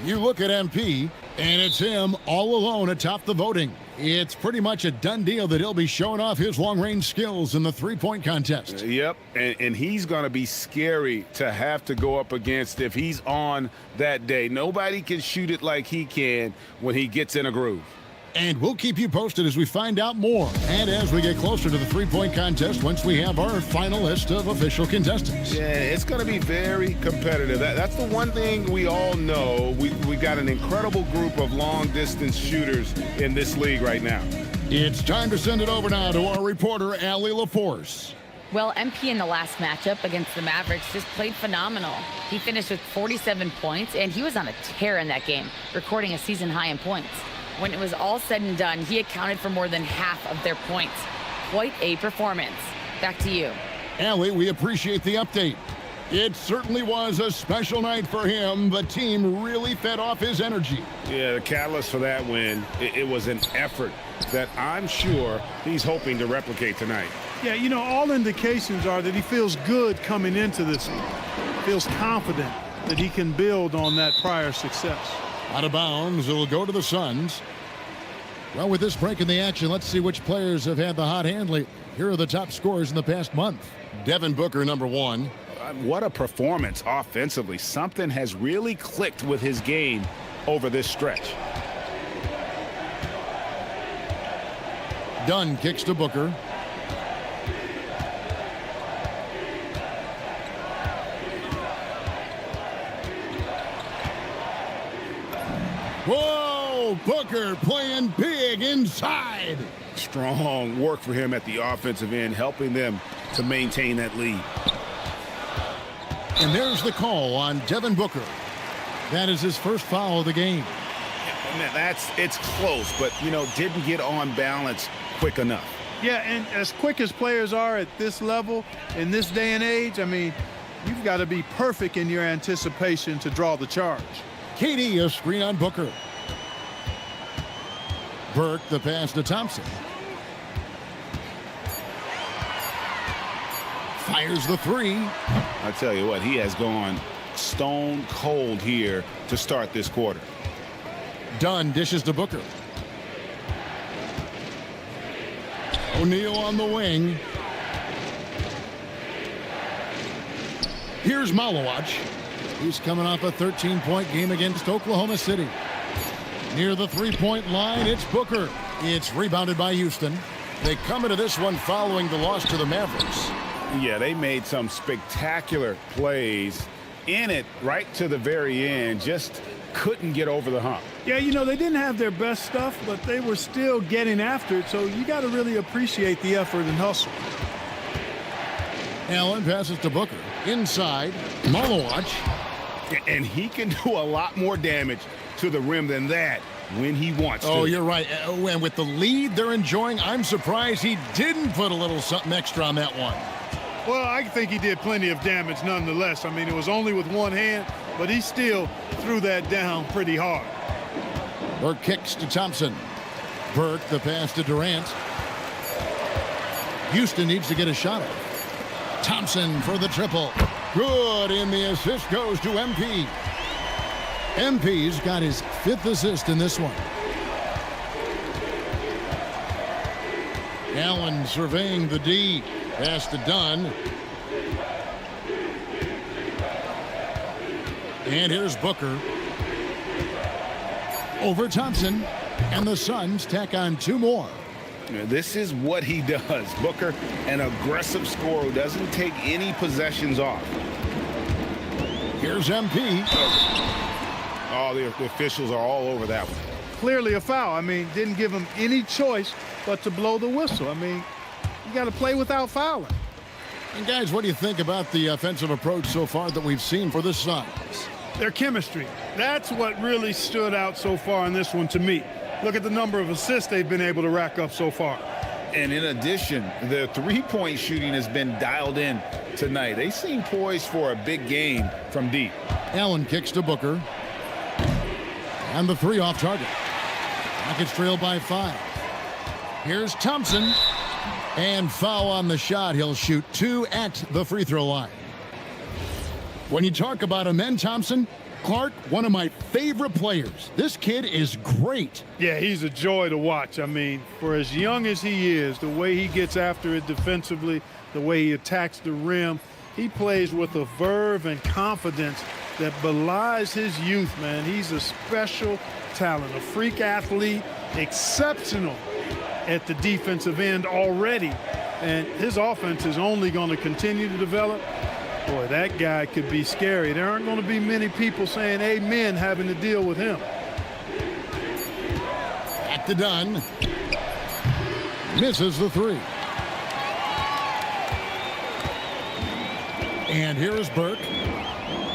S1: You look at MP, and it's him all alone atop the voting. It's pretty much a done deal that he'll be showing off his long-range skills in the three-point contest.
S5: Yep, and he's going to be scary to have to go up against if he's on that day. Nobody can shoot it like he can when he gets in a groove.
S1: And we'll keep you posted as we find out more and as we get closer to the three-point contest once we have our final list of official contestants.
S5: Yeah, it's going to be very competitive. That's the one thing we all know. We got an incredible group of long-distance shooters in this league right now.
S1: It's time to send it over now to our reporter, Allie LaForce.
S7: Well, MP in the last matchup against the Mavericks just played phenomenal. He finished with 47 points, and he was on a tear in that game, recording a season high in points. When it was all said and done, he accounted for more than half of their points. Quite a performance. Back to you.
S1: Allie, we appreciate the update. It certainly was a special night for him. The team really fed off his energy.
S2: Yeah, the catalyst for that win, it was an effort that I'm sure he's hoping to replicate tonight.
S14: Yeah, you know, all indications are that he feels good coming into this one. Feels confident that he can build on that prior success.
S1: Out of bounds, it'll go to the Suns. Well, with this break in the action, let's see which players have had the hot hand lately. Here are the top scorers in the past month. Devin Booker, number 1.
S2: What a performance offensively. Something has really clicked with his game over this stretch.
S1: Dunn kicks to Booker. Whoa, Booker playing big inside.
S2: Strong work for him at the offensive end, helping them to maintain that lead.
S1: And there's the call on Devin Booker. That is his first foul of the game.
S2: It's close, but, you know, didn't get on balance quick enough.
S14: Yeah, and as quick as players are at this level, in this day and age, I mean, you've got to be perfect in your anticipation to draw the charge.
S1: KD, a screen on Booker. Burke, the pass to Thompson. Fires the 3.
S2: I tell you what, he has gone stone cold here to start this quarter.
S1: Dunn dishes to Booker. O'Neal on the wing. Here's Malawach. He's coming off a 13-point game against Oklahoma City. Near the three-point line, it's Booker. It's rebounded by Houston. They come into this one following the loss to the Mavericks.
S2: Yeah, they made some spectacular plays in it right to the very end. Just couldn't get over the hump.
S14: Yeah, you know, they didn't have their best stuff, but they were still getting after it, so you got to really appreciate the effort and hustle.
S1: Allen passes to Booker. Inside, Malawach.
S2: And he can do a lot more damage to the rim than that when he wants to.
S1: Oh, you're right. And with the lead they're enjoying, I'm surprised he didn't put a little something extra on that one.
S14: Well, I think he did plenty of damage nonetheless. I mean, it was only with one hand, but he still threw that down pretty hard.
S1: Burke kicks to Thompson. Burke, the pass to Durant. Houston needs to get a shot off. Thompson for the triple. Good, and the assist goes to MP. MP's got his 5th assist in this one. Allen surveying the D. Pass to Dunn. And here's Booker. Over Thompson. And the Suns tack on 2 more.
S2: This is what he does. Booker, an aggressive scorer who doesn't take any possessions off.
S1: Here's MP.
S2: Oh, the officials are all over that one.
S14: Clearly a foul. I mean, didn't give him any choice but to blow the whistle. I mean, you got to play without fouling.
S1: And guys, what do you think about the offensive approach so far that we've seen for the Suns?
S14: Their chemistry. That's what really stood out so far in this one to me. Look at the number of assists they've been able to rack up so far.
S2: And in addition, the three-point shooting has been dialed in tonight. They seem poised for a big game from deep.
S1: Allen kicks to Booker. And the 3 off target. Rockets trail by 5. Here's Thompson. And foul on the shot. He'll shoot 2 at the free throw line. When you talk about him, and Thompson, Clark, one of my favorite players. This kid is great.
S14: Yeah, he's a joy to watch. I mean, for as young as he is, the way he gets after it defensively, the way he attacks the rim, he plays with a verve and confidence that belies his youth, man. He's a special talent, a freak athlete, exceptional at the defensive end already. And his offense is only going to continue to develop. Boy, that guy could be scary. There aren't going to be many people saying amen having to deal with him.
S1: Back to Dunn. Misses the 3. And here is Burke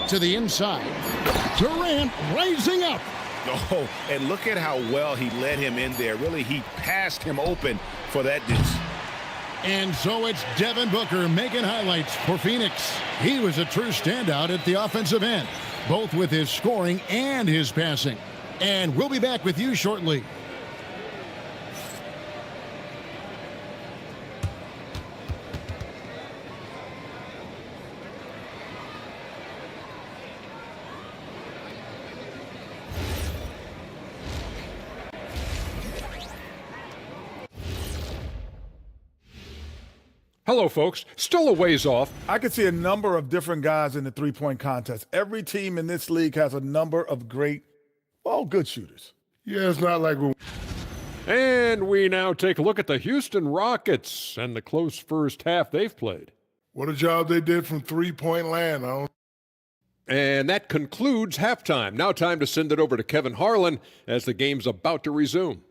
S1: to the inside. Durant rising up.
S5: Oh, and look at how well he led him in there. Really, he passed him open for that deuce.
S1: And so it's Devin Booker making highlights for Phoenix. He was a true standout at the offensive end, both with his scoring and his passing. And we'll be back with you shortly.
S16: Hello, folks. Still a ways off.
S20: I could see a number of different guys in the three-point contest. Every team in this league has a number of great, well, good shooters.
S16: Yeah, it's not like And we now take a look at the Houston Rockets and the close first half they've played.
S17: What a job they did from three-point land.
S16: And that concludes halftime. Now time to send it over to Kevin Harlan as the game's about to resume.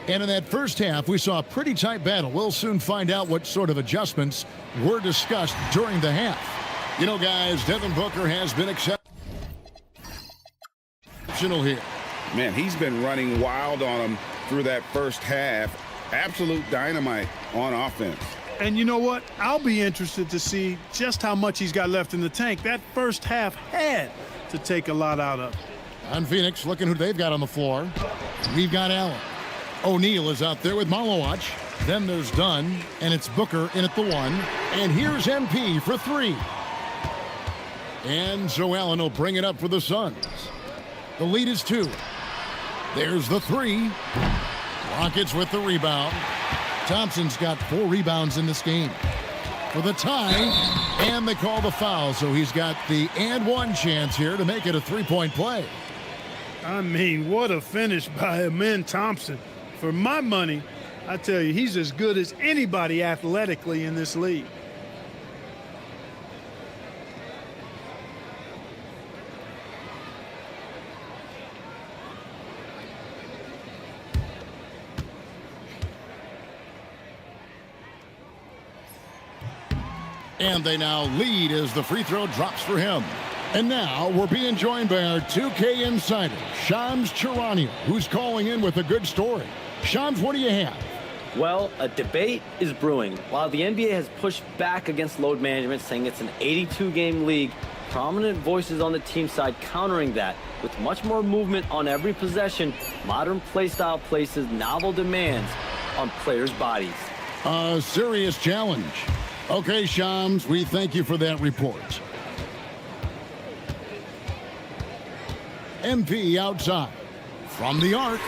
S1: And in that first half, we saw a pretty tight battle. We'll soon find out what sort of adjustments were discussed during the half. You know, guys, Devin Booker has been exceptional here.
S2: Man, he's been running wild on him through that first half. Absolute dynamite on offense.
S14: And you know what? I'll be interested to see just how much he's got left in the tank. That first half had to take a lot out of.
S1: On Phoenix, looking who they've got on the floor. We've got Allen. O'Neal is out there with Malowacz. Then there's Dunn, and it's Booker in at the one. And here's MP for three. And so Allen will bring it up for the Suns. The lead is 2. There's the 3. Rockets with the rebound. Thompson's got 4 rebounds in this game for the tie. And they call the foul, so he's got the and one chance here to make it a three-point play.
S14: I mean, what a finish by Amen Thompson. For my money, I tell you, he's as good as anybody athletically in this league.
S1: And they now lead as the free throw drops for him. And now we're being joined by our 2K insider, Shams Charania, who's calling in with a good story. Shams, what do you have?
S4: Well, a debate is brewing. While the NBA has pushed back against load management, saying it's an 82-game league, prominent voices on the team side countering that. With much more movement on every possession, modern play style places novel demands on players' bodies.
S1: A serious challenge. Okay, Shams, we thank you for that report. MP outside. From the arc.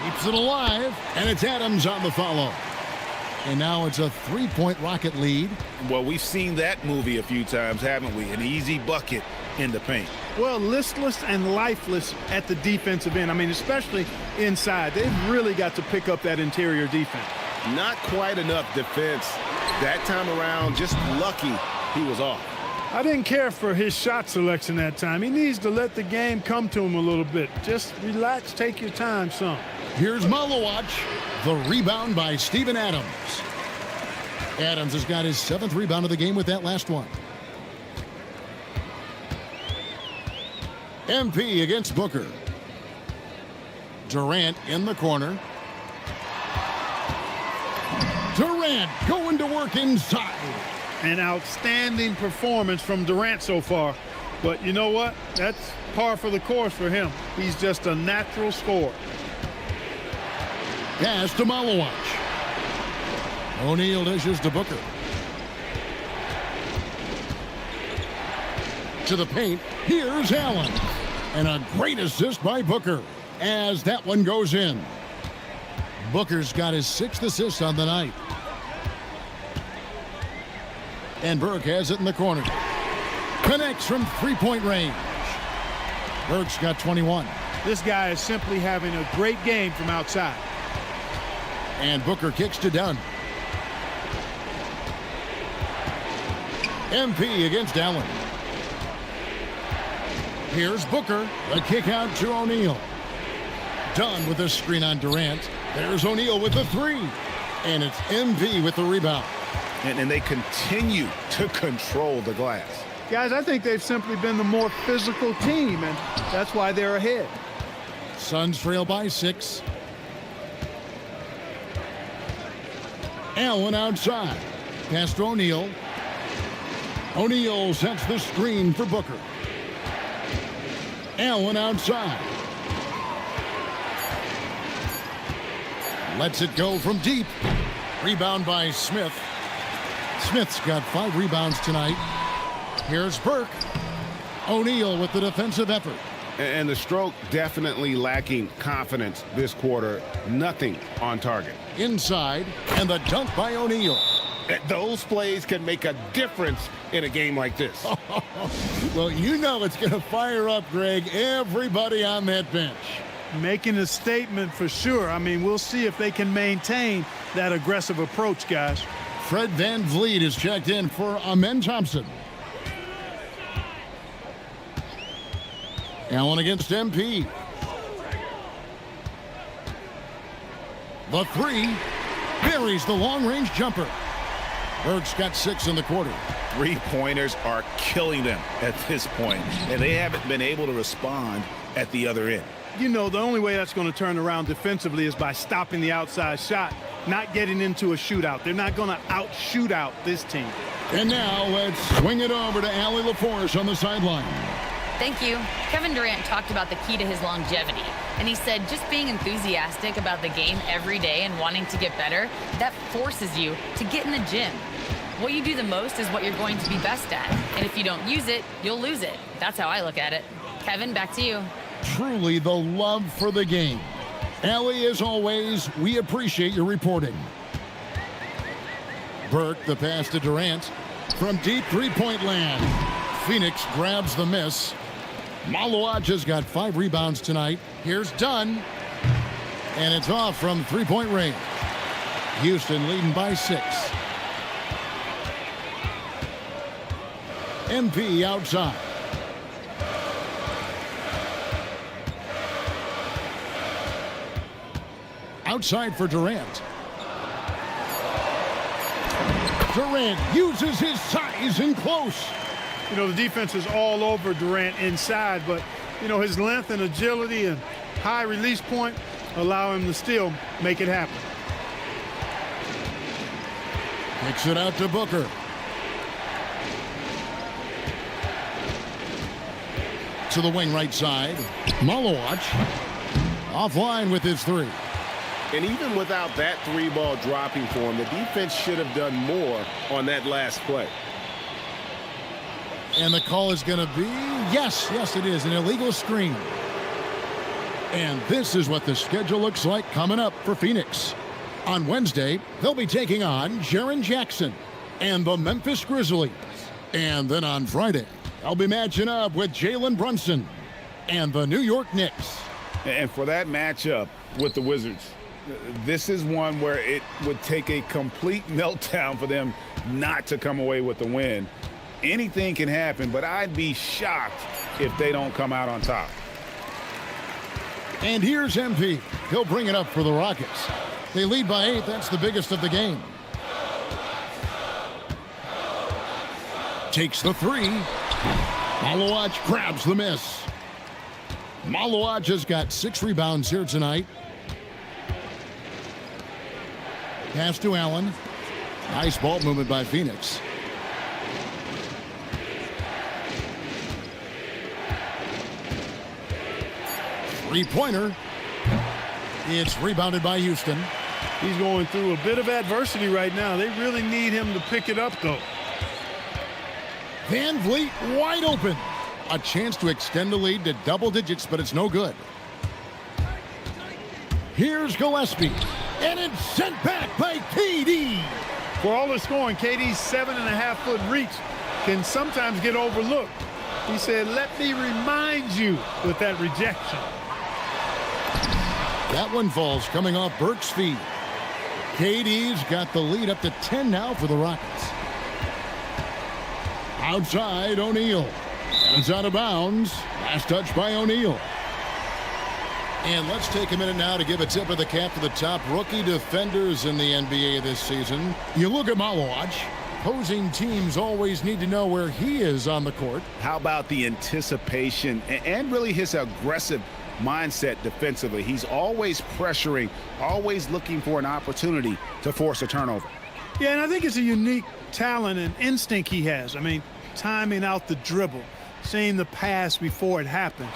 S1: Keeps it alive. And it's Adams on the follow. And now it's a three-point Rocket lead.
S5: Well, we've seen that movie a few times, haven't we? An easy bucket in the paint.
S14: Well, listless and lifeless at the defensive end. I mean, especially inside. They've really got to pick up that interior defense.
S2: Not quite enough defense. That time around, just lucky he was off.
S14: I didn't care for his shot selection that time. He needs to let the game come to him a little bit. Just relax, take your time some.
S1: Here's Malowacz. The rebound by Steven Adams. Adams has got his 7th rebound of the game with that last one. MP against Booker. Durant in the corner. Durant going to work inside.
S14: An outstanding performance from Durant so far. But you know what? That's par for the course for him. He's just a natural scorer.
S1: Pass to Malowacz. O'Neal dishes to Booker. To the paint. Here's Allen. And a great assist by Booker as that one goes in. Booker's got his 6th assist on the night. And Burke has it in the corner. Connects from three-point range. Burke's got 21.
S14: This guy is simply having a great game from outside.
S1: And Booker kicks to Dunn. MP against Allen. Here's Booker. The kick out to O'Neal. Dunn with a screen on Durant. There's O'Neal with the three. And it's MV with the rebound.
S5: And they continue to control the glass.
S14: Guys, I think they've simply been the more physical team, and that's why they're ahead.
S1: Suns trail by 6. Allen outside. Pass to O'Neal. O'Neal sets the screen for Booker. Allen outside. Lets it go from deep. Rebound by Smith. Smith's got 5 rebounds tonight. Here's Burke. O'Neal with the defensive effort.
S2: And the stroke definitely lacking confidence this quarter. Nothing on target.
S1: Inside, and the dunk by O'Neal.
S2: Those plays can make a difference in a game like this.
S1: Well, you know it's going to fire up, Greg, everybody on that bench.
S14: Making a statement for sure. I mean, we'll see if they can maintain that aggressive approach, guys.
S1: Fred VanVleet is checked in for Amen Thompson. Allen against MP. The three buries the long-range jumper. Burke's got 6 in the quarter.
S5: Three-pointers are killing them at this point, and they haven't been able to respond at the other end.
S14: You know, the only way that's going to turn around defensively is by stopping the outside shot, not getting into a shootout. They're not going to out-shoot out this team.
S1: And now let's swing it over to Allie LaForce on the sideline.
S7: Thank you. Kevin Durant talked about the key to his longevity, and he said just being enthusiastic about the game every day and wanting to get better, that forces you to get in the gym. What you do the most is what you're going to be best at, and if you don't use it, you'll lose it. That's how I look at it. Kevin, back to you.
S1: Truly the love for the game. Allie, as always, we appreciate your reporting. Burke, the pass to Durant. From deep three-point land. Phoenix grabs the miss. Maluaja's got 5 rebounds tonight. Here's Dunn. And it's off from three-point range. Houston leading by 6. MP outside. Outside for Durant. Durant uses his size in close.
S14: You know, the defense is all over Durant inside, but, you know, his length and agility and high release point allow him to still make it happen.
S1: Kicks it out to Booker. To the wing right side. Maluaj offline with his 3.
S2: And even without that 3-ball dropping for him, the defense should have done more on that last play.
S1: And the call is going to be, yes, it is, an illegal screen. And this is what the schedule looks like coming up for Phoenix. On Wednesday, they'll be taking on Jaren Jackson and the Memphis Grizzlies. And then on Friday, they'll be matching up with Jalen Brunson and the New York Knicks.
S2: And for that matchup with the Wizards, this is one where it would take a complete meltdown for them not to come away with the win. Anything can happen, but I'd be shocked if they don't come out on top.
S1: And here's MP. He'll bring it up for the Rockets. They lead by 8. That's the biggest of the game. Takes the 3. Maluaj grabs the miss. Maluaj has got 6 rebounds here tonight. Pass to Allen. Nice ball movement by Phoenix. Three-pointer. It's rebounded by Houston.
S14: He's going through a bit of adversity right now. They really need him to pick it up, though.
S1: VanVleet wide open. A chance to extend the lead to double digits, but it's no good. Here's Gillespie. And it's sent back by KD.
S14: For all the scoring, KD's 7.5-foot reach can sometimes get overlooked. He said, let me remind you with that rejection.
S1: That one falls coming off Burke's feet. KD's got the lead up to 10 now for the Rockets. Outside, O'Neal. It's out of bounds. Last touch by O'Neal. And let's take a minute now to give a tip of the cap to the top rookie defenders in the NBA this season. You look at Malawach. Opposing teams always need to know where he is on the court.
S5: How about the anticipation and really his aggressive mindset defensively? He's always pressuring, always looking for an opportunity to force a turnover.
S14: Yeah, and I think it's a unique talent and instinct he has. I mean, timing out the dribble, seeing the pass before it happens.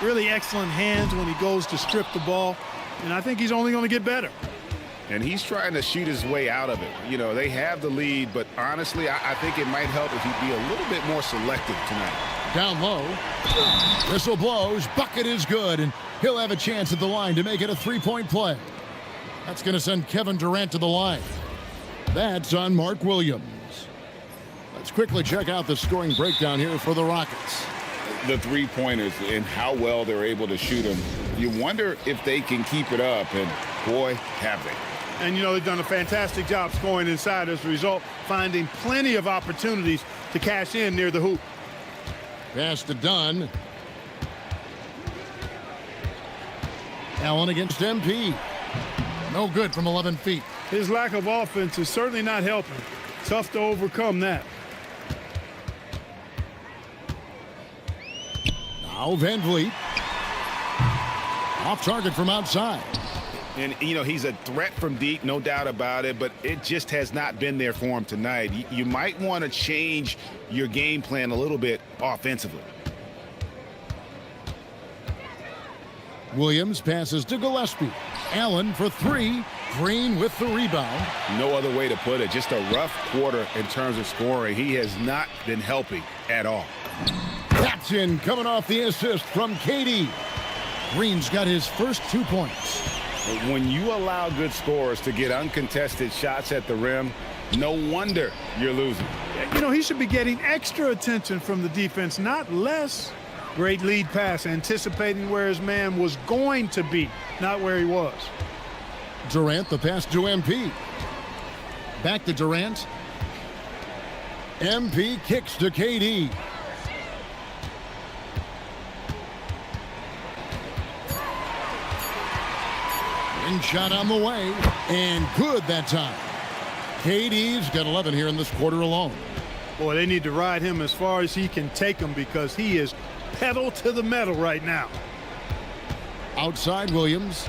S14: Really excellent hands when he goes to strip the ball, and I think he's only going to get better.
S5: And he's trying to shoot his way out of it. You know, they have the lead, but honestly, I think it might help if he'd be a little bit more selective tonight.
S1: Down low. Whistle blows. Bucket is good, and he'll have a chance at the line to make it a three-point play. That's going to send Kevin Durant to the line. That's on Mark Williams. Let's quickly check out the scoring breakdown here for the Rockets.
S6: The three-pointers and how well they're able to shoot them. You wonder if they can keep it up, and boy, have they.
S14: And, you know, they've done a fantastic job scoring inside as a result, finding plenty of opportunities to cash in near the hoop.
S1: Pass to Dunn. Allen against MP. No good from 11 feet.
S14: His lack of offense is certainly not helping. Tough to overcome that.
S1: Now Van Vliet. Off target from outside.
S5: And, you know, he's a threat from deep, no doubt about it, but it just has not been there for him tonight. You might want to change your game plan a little bit offensively.
S1: Williams passes to Gillespie. Allen for three. Green with the rebound.
S5: No other way to put it. Just a rough quarter in terms of scoring. He has not been helping at all.
S1: Captain coming off the assist from KD. Green's got his first 2 points.
S5: When you allow good scorers to get uncontested shots at the rim, no wonder you're losing.
S14: You know, he should be getting extra attention from the defense, not less. Great lead pass, anticipating where his man was going to be, not where he was.
S1: Durant, the pass to MP. Back to Durant. MP kicks to KD. In shot on the way, and good that time. KD's got 11 here in this quarter alone.
S14: Boy, they need to ride him as far as he can take him because he is pedal to the metal right now.
S1: Outside Williams.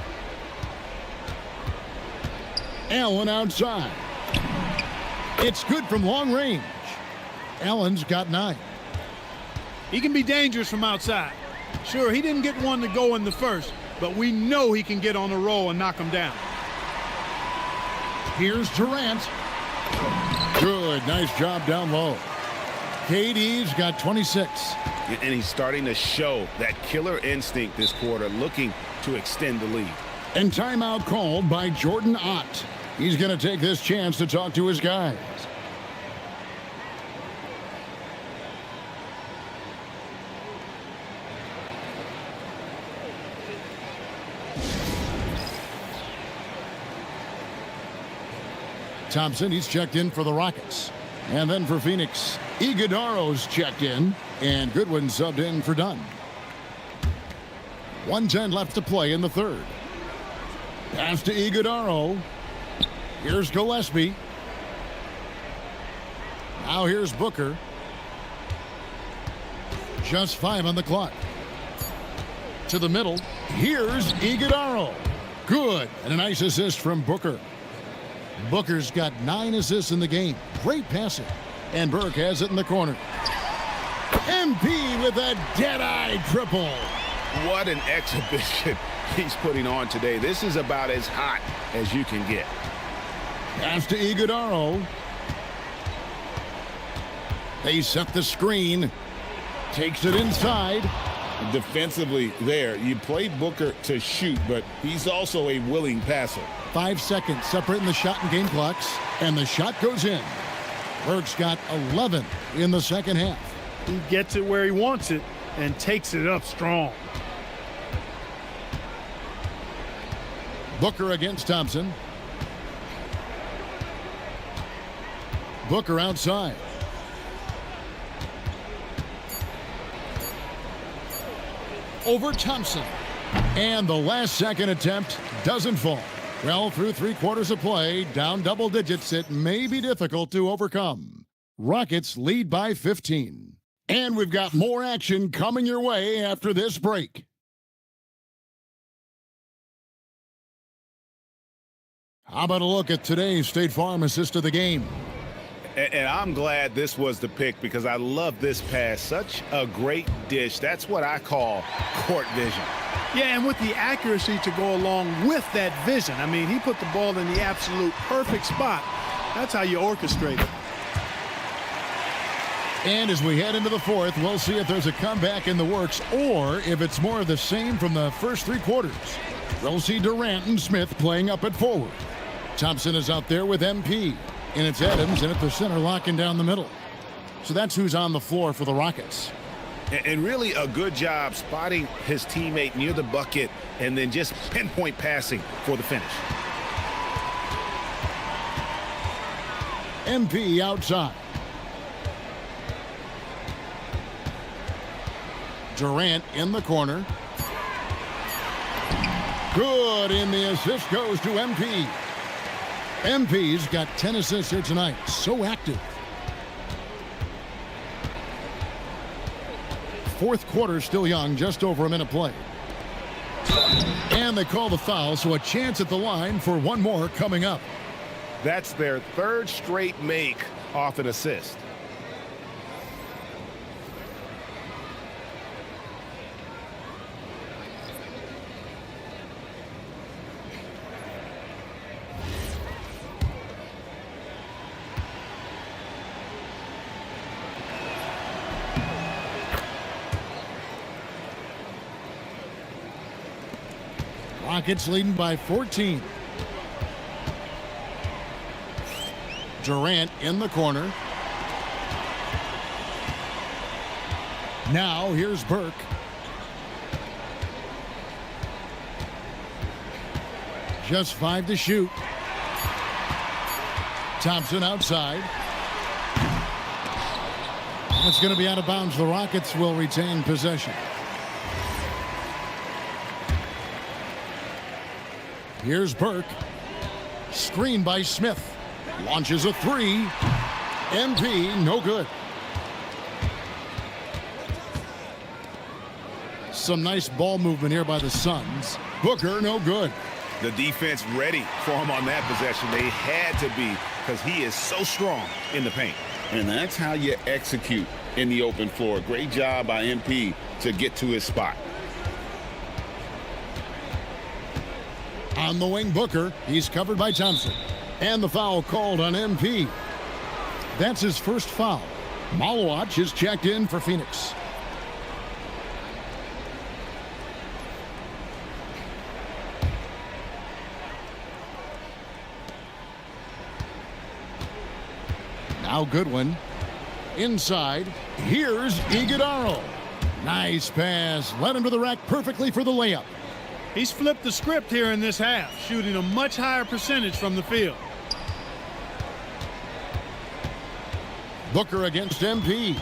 S1: Allen outside. It's good from long range. Allen's got 9.
S14: He can be dangerous from outside. Sure, he didn't get one to go in the first, but we know he can get on a roll and knock him down.
S1: Here's Durant. Good, nice job down low. KD's got 26.
S5: And he's starting to show that killer instinct this quarter, looking to extend the lead.
S1: And timeout called by Jordan Ott. He's going to take this chance to talk to his guys. Thompson, he's checked in for the Rockets. And then for Phoenix, Iguodaro's checked in, and Goodwin subbed in for Dunn. 1:10 left to play in the third. Pass to Iguodaro. Here's Gillespie. Now here's Booker. Just 5 on the clock. To the middle. Here's Iguodaro. Good. And a nice assist from Booker. Booker's got 9 assists in the game. Great passing. And Burke has it in the corner. MP with a dead-eye triple.
S5: What an exhibition he's putting on today. This is about as hot as you can get.
S1: Pass to Iguodaro. They set the screen. Takes it inside.
S6: Defensively there, you play Booker to shoot, but he's also a willing passer.
S1: 5 seconds separating the shot and game clocks, and the shot goes in. Burke's got 11 in the second half.
S14: He gets it where he wants it and takes it up strong.
S1: Booker against Thompson. Booker outside. over Thompson. And the last second attempt doesn't fall. Well, through 3/4 of play, down double digits, it may be difficult to overcome. Rockets lead by 15. And we've got more action coming your way after this break. How about a look at today's State Farm assist of the game?
S5: And I'm glad this was the pick because I love this pass. Such a great dish. That's what I call court vision.
S14: Yeah, and with the accuracy to go along with that vision. I mean, he put the ball in the absolute perfect spot. That's how you orchestrate it.
S1: And as we head into the fourth, we'll see if there's a comeback in the works or if it's more of the same from the first 3 quarters. We'll see Durant and Smith playing up at forward. Thompson is out there with MP. And it's Adams in at the center, locking down the middle. So that's who's on the floor for the Rockets.
S5: And really a good job spotting his teammate near the bucket and then just pinpoint passing for the finish.
S1: MP outside. Durant in the corner. Good, and the assist goes to MP. MP's got 10 assists here tonight. So active. Fourth quarter still young, just over a minute play. And they call the foul, so a chance at the line for one more coming up.
S5: That's their 3rd straight make off an assist.
S1: Rockets leading by 14. Durant in the corner. Now here's Burke. Just 5 to shoot. Thompson outside. It's going to be out of bounds. The Rockets will retain possession. Here's Burke. Screen by Smith. Launches a 3. MP, no good. Some nice ball movement here by the Suns. Booker, no good.
S5: The defense ready for him on that possession. They had to be because he is so strong in the paint.
S6: And that's how you execute in the open floor. Great job by MP to get to his spot.
S1: On the wing, Booker. He's covered by Thompson. And the foul called on MP. That's his first foul. Malawach is checked in for Phoenix. Now Goodwin. Inside. Here's Iguodala. Nice pass. Led him to the rack perfectly for the layup.
S14: He's flipped the script here in this half, shooting a much higher percentage from the field.
S1: Booker against MP.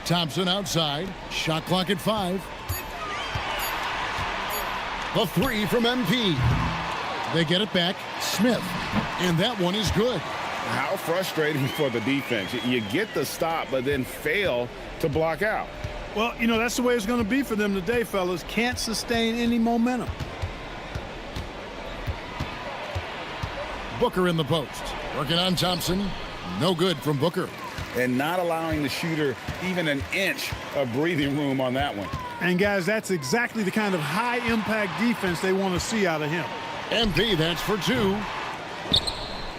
S1: Thompson outside. Shot clock at 5. A 3 from MP. They get it back. Smith. And that one is good.
S5: How frustrating for the defense. You get the stop, but then fail to block out.
S14: Well, you know, that's the way it's going to be for them today, fellas. Can't sustain any momentum.
S1: Booker in the post. Working on Thompson. No good from Booker.
S5: And not allowing the shooter even an inch of breathing room on that one.
S14: And, guys, that's exactly the kind of high-impact defense they want to see out of him.
S1: MP, that's for 2.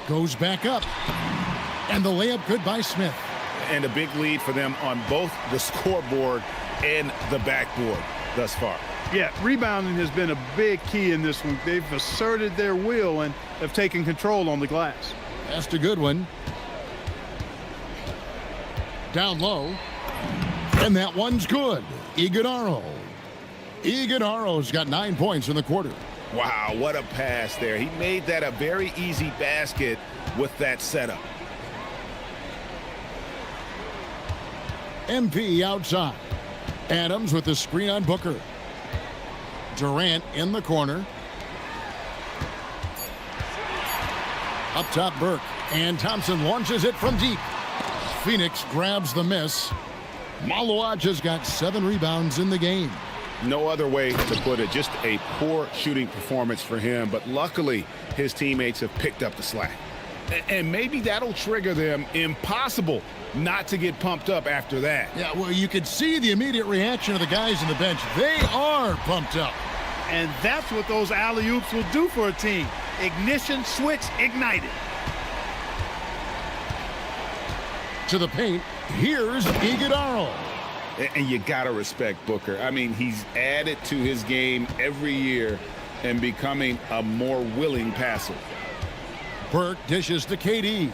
S1: Goes back up. And the layup good by Smith.
S5: And a big lead for them on both the scoreboard and the backboard thus far.
S14: Yeah, rebounding has been a big key in this one. They've asserted their will and have taken control on the glass.
S1: That's a good one. Down low. And that one's good. Iguodala. Iguodala's got 9 points in the quarter.
S5: Wow, what a pass there. He made that a very easy basket with that setup.
S1: MP outside. Adams with the screen on Booker. Durant in the corner. Up top, Burke. And Thompson launches it from deep. Phoenix grabs the miss. Malawaj has got 7 rebounds in the game.
S5: No other way to put it. Just a poor shooting performance for him. But luckily, his teammates have picked up the slack. And maybe that'll trigger them. Impossible not to get pumped up after that.
S1: Yeah, well, you could see the immediate reaction of the guys on the bench. They are pumped up.
S14: And that's what those alley-oops will do for a team. Ignition switch ignited.
S1: To the paint, here's Iguodala.
S5: And you got to respect Booker. I mean, he's added to his game every year and becoming a more willing passer.
S1: Burke dishes to KD.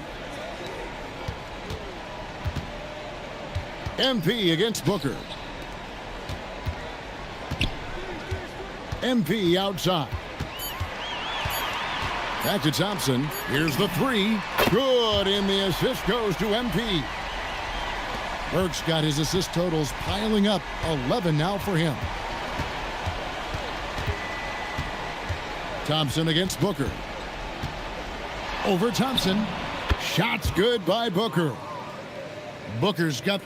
S1: MP against Booker. MP outside. Back to Thompson. Here's the 3. Good, and the assist goes to MP. Burke's got his assist totals piling up. 11 now for him. Thompson against Booker. Over Thompson. Shots good by Booker. Booker's got...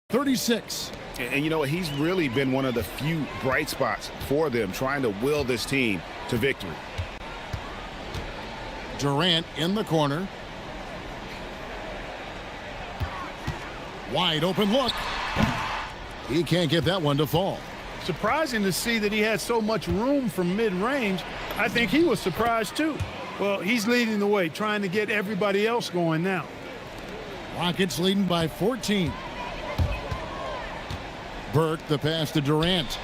S1: .36.
S5: And you know, he's really been one of the few bright spots for them, trying to will this team to victory.
S1: Durant in the corner. Wide open look. He can't get that one to fall.
S14: Surprising to see that he had so much room from mid-range. I think he was surprised too. Well, he's leading the way, trying to get everybody else going now.
S1: Rockets leading by 14. Burke, the pass to Durant.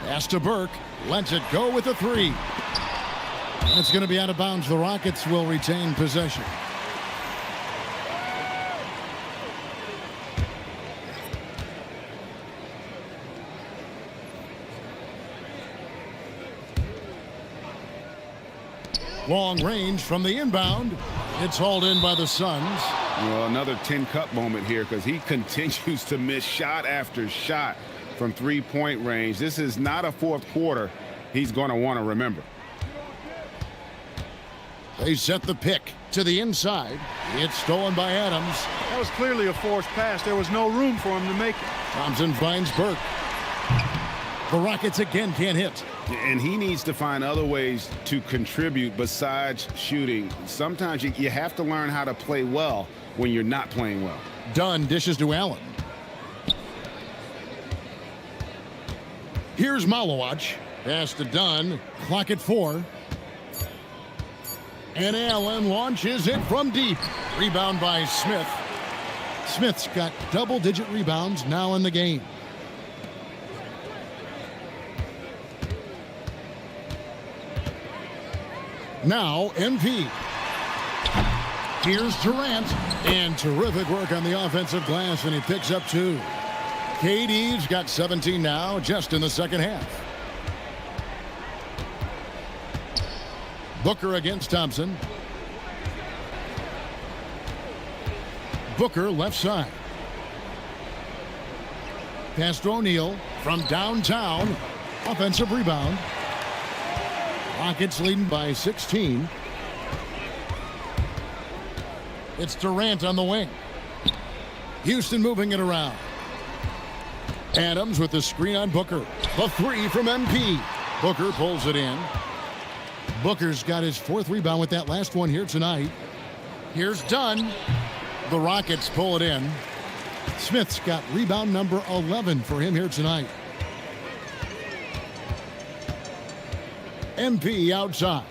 S1: Pass to Burke. Lets it go with a 3. And it's going to be out of bounds. The Rockets will retain possession. Long range from the inbound. It's hauled in by the Suns.
S5: Well, another 10-cup moment here because he continues to miss shot after shot from three-point range. This is not a fourth quarter he's going to want to remember.
S1: They set the pick to the inside. It's stolen by Adams.
S14: That was clearly a forced pass. There was no room for him to make it.
S1: Thompson finds Burke. The Rockets again can't hit.
S5: And he needs to find other ways to contribute besides shooting. Sometimes you have to learn how to play well when you're not playing well.
S1: Dunn dishes to Allen. Here's Malawaj. Pass to Dunn. Clock at 4. And Allen launches it from deep. Rebound by Smith. Smith's got double-digit rebounds now in the game. Now, MP. Here's Durant, and terrific work on the offensive glass, and he picks up 2. KD's got 17 now, just in the second half. Booker against Thompson. Booker left side. Pass to O'Neal from downtown. Offensive rebound. Rockets leading by 16. It's Durant on the wing. Houston moving it around. Adams with the screen on Booker. The 3 from MP. Booker pulls it in. Booker's got his 4th rebound with that last one here tonight. Here's Dunn. The Rockets pull it in. Smith's got rebound number 11 for him here tonight. MP outside.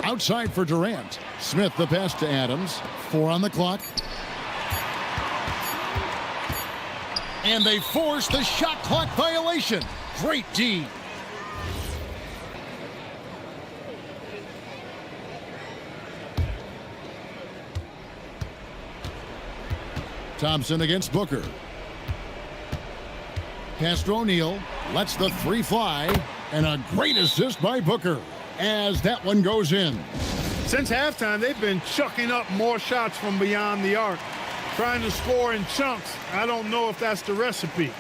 S1: Outside for Durant. Smith the pass to Adams. 4 on the clock. And they force the shot clock violation. Great D. Thompson against Booker. Pass to O'Neal. Lets the 3 fly. And a great assist by Booker as that one goes in.
S14: Since halftime, they've been chucking up more shots from beyond the arc, trying to score in chunks. I don't know if that's the recipe.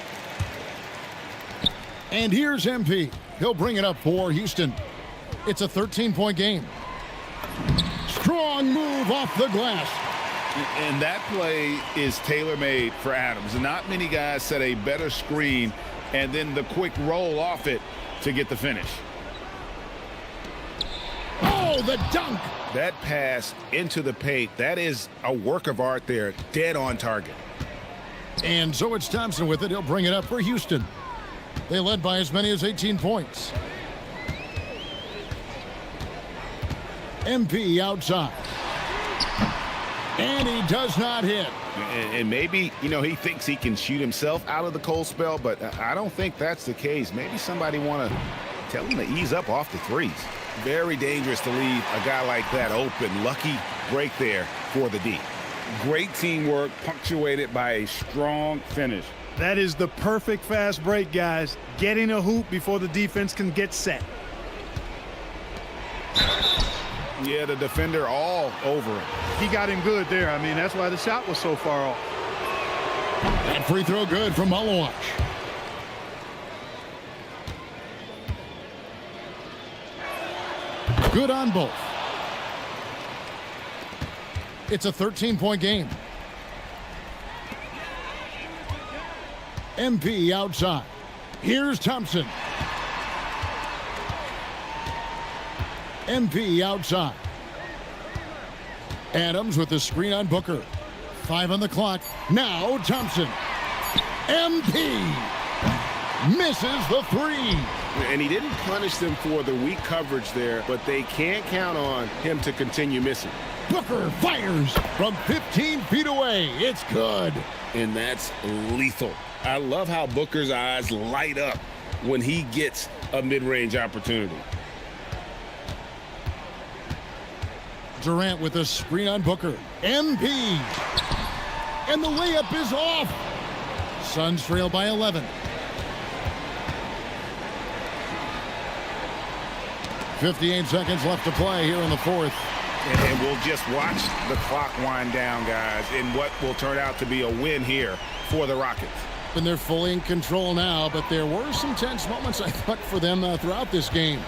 S1: And here's MP. He'll bring it up for Houston. It's a 13-point game. Strong move off the glass.
S5: And that play is tailor-made for Adams. Not many guys set a better screen and then the quick roll off it to get the finish.
S1: Oh, the dunk!
S5: That pass into the paint, that is a work of art there, dead on target.
S1: And so it's Thompson with it. He'll bring it up for Houston. They led by as many as 18 points. MP outside. And he does not hit.
S5: And maybe, he thinks he can shoot himself out of the cold spell, but I don't think that's the case. Maybe somebody want to tell him to ease up off the threes. Very dangerous to leave a guy like that open. Lucky break there for the D.
S6: Great teamwork, punctuated by a strong finish.
S14: That is the perfect fast break, guys. Getting a hoop before the defense can get set.
S5: Yeah, the defender all over him.
S14: He got him good there. I mean, that's why the shot was so far off.
S1: That free throw good from Malawach. Good on both. It's a 13-point game. MP outside. Here's Thompson. MP outside. Adams with the screen on Booker. 5 on the clock. Now Thompson. MP misses the 3.
S5: And he didn't punish them for the weak coverage there, but they can't count on him to continue missing.
S1: Booker fires from 15 feet away. It's good.
S5: And that's lethal. I love how Booker's eyes light up when he gets a mid-range opportunity.
S1: Durant with a screen on Booker. MP. And the layup is off. Suns trail by 11. 58 seconds left to play here in the 4th.
S5: And we'll just watch the clock wind down, guys, in what will turn out to be a win here for the Rockets.
S1: And they're fully in control now, but there were some tense moments, I thought, for them throughout this game.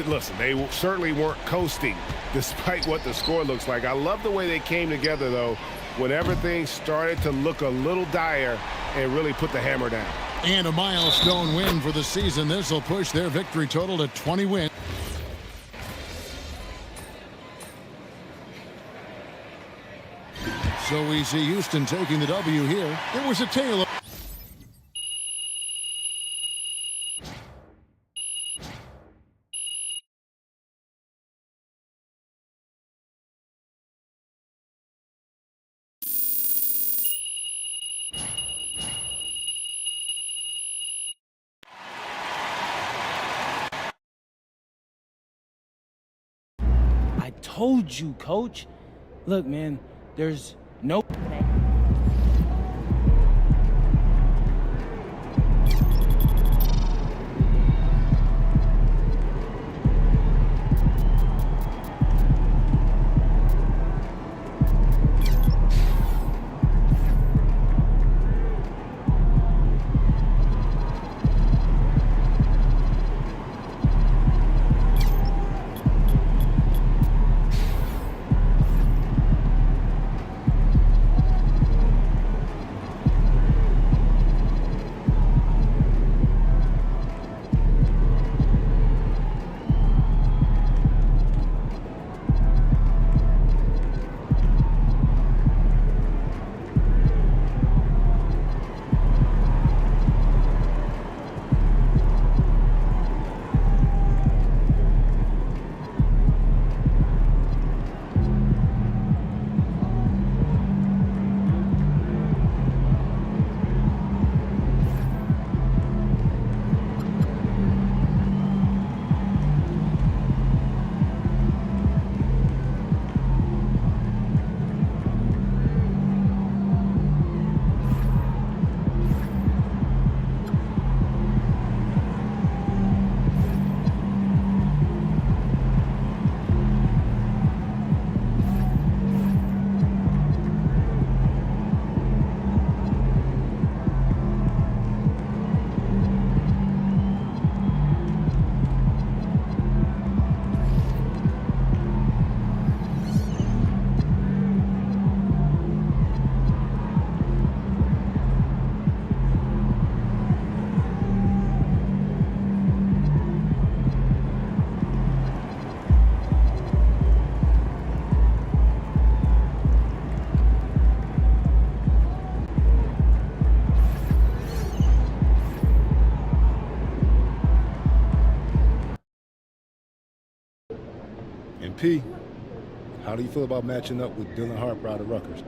S5: Listen, they certainly weren't coasting despite what the score looks like. I love the way they came together, though, when everything started to look a little dire and really put the hammer down.
S1: And a milestone win for the season. This will push their victory total to 20 wins. So we see Houston taking the W here. It was a tale of
S10: I told you, coach. Look, man, there's no...
S3: And P, how do you feel about matching up with Dylan Harper out of Rutgers?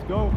S14: Let's go.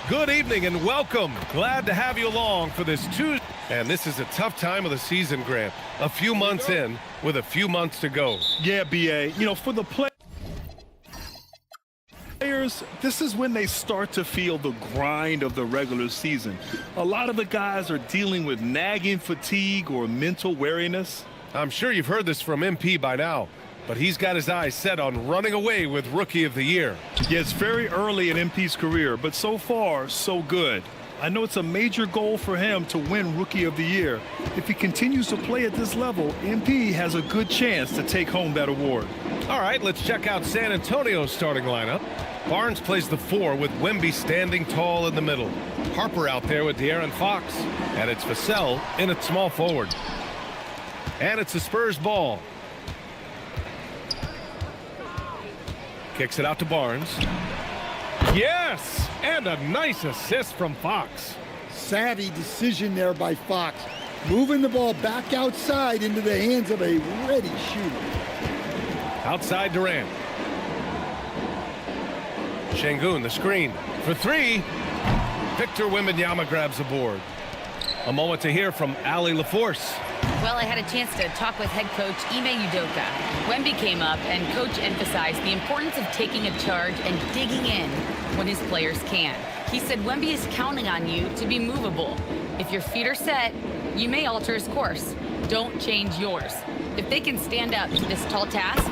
S8: Good evening and welcome. Glad to have you along for this Tuesday. And this is a tough time of the season, Grant. A few months in with a few months to go.
S13: Yeah, BA. You know, for the players, this is when they start to feel the grind of the regular season. A lot of the guys are dealing with nagging fatigue or mental weariness.
S8: I'm sure you've heard this from MP by now, but he's got his eyes set on running away with Rookie of the Year.
S13: Yeah, it's very early in MP's career, but so far, so good. I know it's a major goal for him to win Rookie of the Year. If he continues to play at this level, MP has a good chance to take home that award.
S8: All right, let's check out San Antonio's starting lineup. Barnes plays the 4 with Wemby standing tall in the middle. Harper out there with De'Aaron Fox. And it's Vassell in at small forward. And it's the Spurs ball. Kicks it out to Barnes. Yes! And a nice assist from Fox.
S19: Savvy decision there by Fox. Moving the ball back outside into the hands of a ready shooter.
S8: Outside Durant. Şengün, the screen for 3. Victor Wembanyama grabs the board. A moment to hear from Allie LaForce.
S7: Well, I had a chance to talk with head coach Ime Udoka. Wemby came up, and coach emphasized the importance of taking a charge and digging in when his players can. He said Wemby is counting on you to be movable. If your feet are set, you may alter his course. Don't change yours. If they can stand up to this tall task,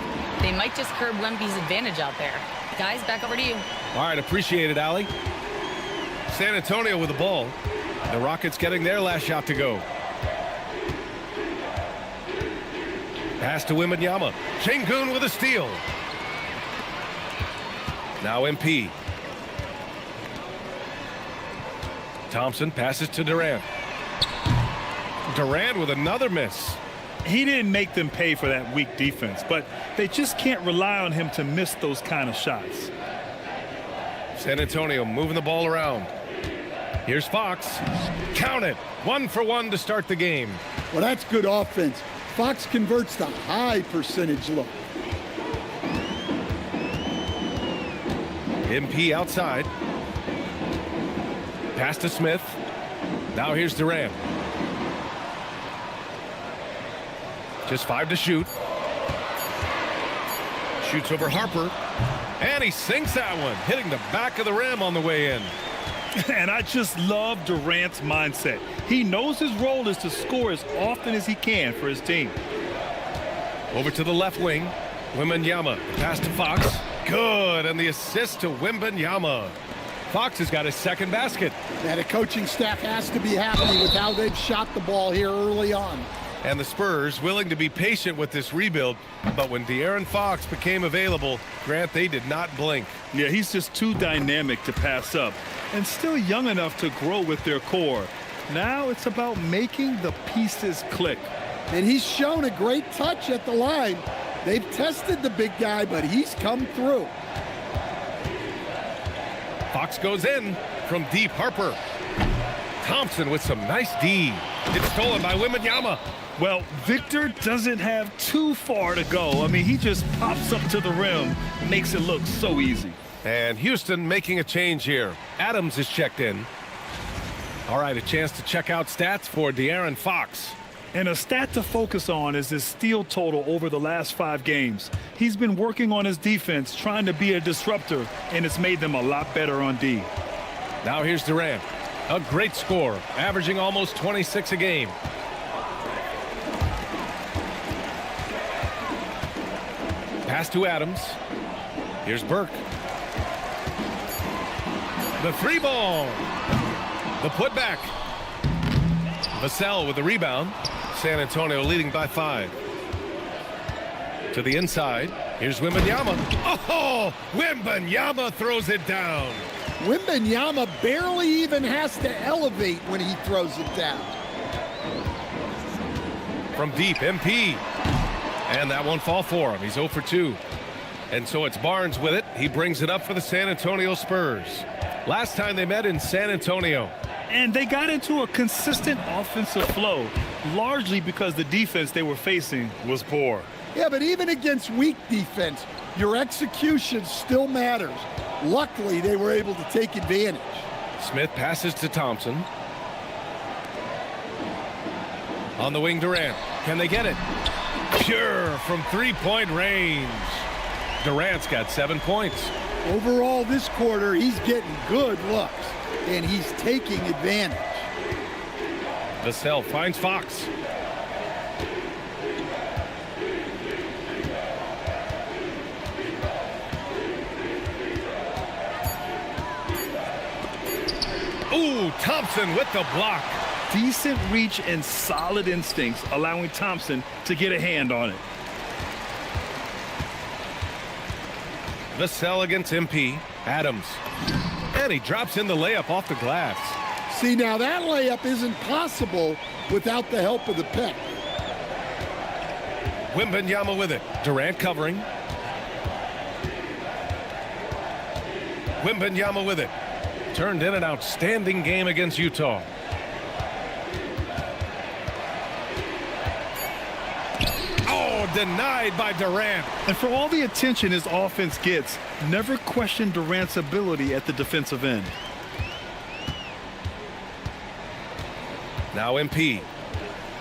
S7: they might just curb Wemby's advantage out there. Guys, back over to you.
S8: All right, appreciate it, Allie. San Antonio with the ball. The Rockets getting their last shot to go. Pass to Wembanyama. Şengün with a steal. Now MP. Thompson passes to Durant. Durant with another miss.
S13: He didn't make them pay for that weak defense, but they just can't rely on him to miss those kind of shots.
S8: San Antonio moving the ball around. Here's Fox. Count it. 1 for 1 to start the game.
S19: Well, that's good offense. Fox converts the high percentage look.
S8: MP outside. Pass to Smith. Now here's Durant. Just 5 to shoot. Shoots over Harper. And he sinks that one, hitting the back of the rim on the way in.
S13: And I just love Durant's mindset. He knows his role is to score as often as he can for his team.
S8: Over to the left wing. Wembanyama. Pass to Fox. Good. And the assist to Wembanyama. Fox has got his second basket.
S19: That a coaching staff has to be happy with how they've shot the ball here early on.
S8: And the Spurs willing to be patient with this rebuild, but when De'Aaron Fox became available, Grant, they did not blink.
S13: Yeah, he's just too dynamic to pass up and still young enough to grow with their core. Now it's about making the pieces click.
S19: And he's shown a great touch at the line. They've tested the big guy, but he's come through.
S8: Fox goes in from deep. Harper. Thompson with some nice D. It's stolen by Wembanyama.
S13: Well, Victor doesn't have too far to go. I mean, he just pops up to the rim, makes it look so easy.
S8: And Houston making a change here. Adams is checked in. All right, a chance to check out stats for De'Aaron Fox.
S13: And a stat to focus on is his steal total over the last 5 games. He's been working on his defense, trying to be a disruptor, and it's made them a lot better on D.
S8: Now here's Durant. A great scorer, averaging almost 26 a game. Pass to Adams. Here's Burke. The 3-ball. The putback. Vassell with the rebound. San Antonio leading by 5. To the inside. Here's Wembanyama. Oh, Wembanyama throws it down.
S19: Wembanyama barely even has to elevate when he throws it down.
S8: From deep, MP. And that won't fall for him. He's 0 for 2. And so it's Barnes with it. He brings it up for the San Antonio Spurs. Last time they met in San Antonio.
S13: And they got into a consistent offensive flow, largely because the defense they were facing was poor.
S19: Yeah, but even against weak defense, your execution still matters. Luckily, they were able to take advantage.
S8: Smith passes to Thompson. On the wing, Durant. Can they get it? Pure from 3-point range. Durant's got 7 points.
S19: Overall, this quarter, he's getting good looks, and he's taking advantage.
S8: Vassell finds Fox. Ooh, Thompson with the block.
S13: Decent reach and solid instincts, allowing Thompson to get a hand on it.
S8: Vassell against MP. Adams. And he drops in the layup off the glass.
S19: See, now that layup isn't possible without the help of the pick.
S8: Wembanyama with it. Durant covering. Wembanyama with it. Turned in an outstanding game against Utah. Oh, denied by Durant.
S13: And for all the attention his offense gets, never question Durant's ability at the defensive end.
S8: Now MP.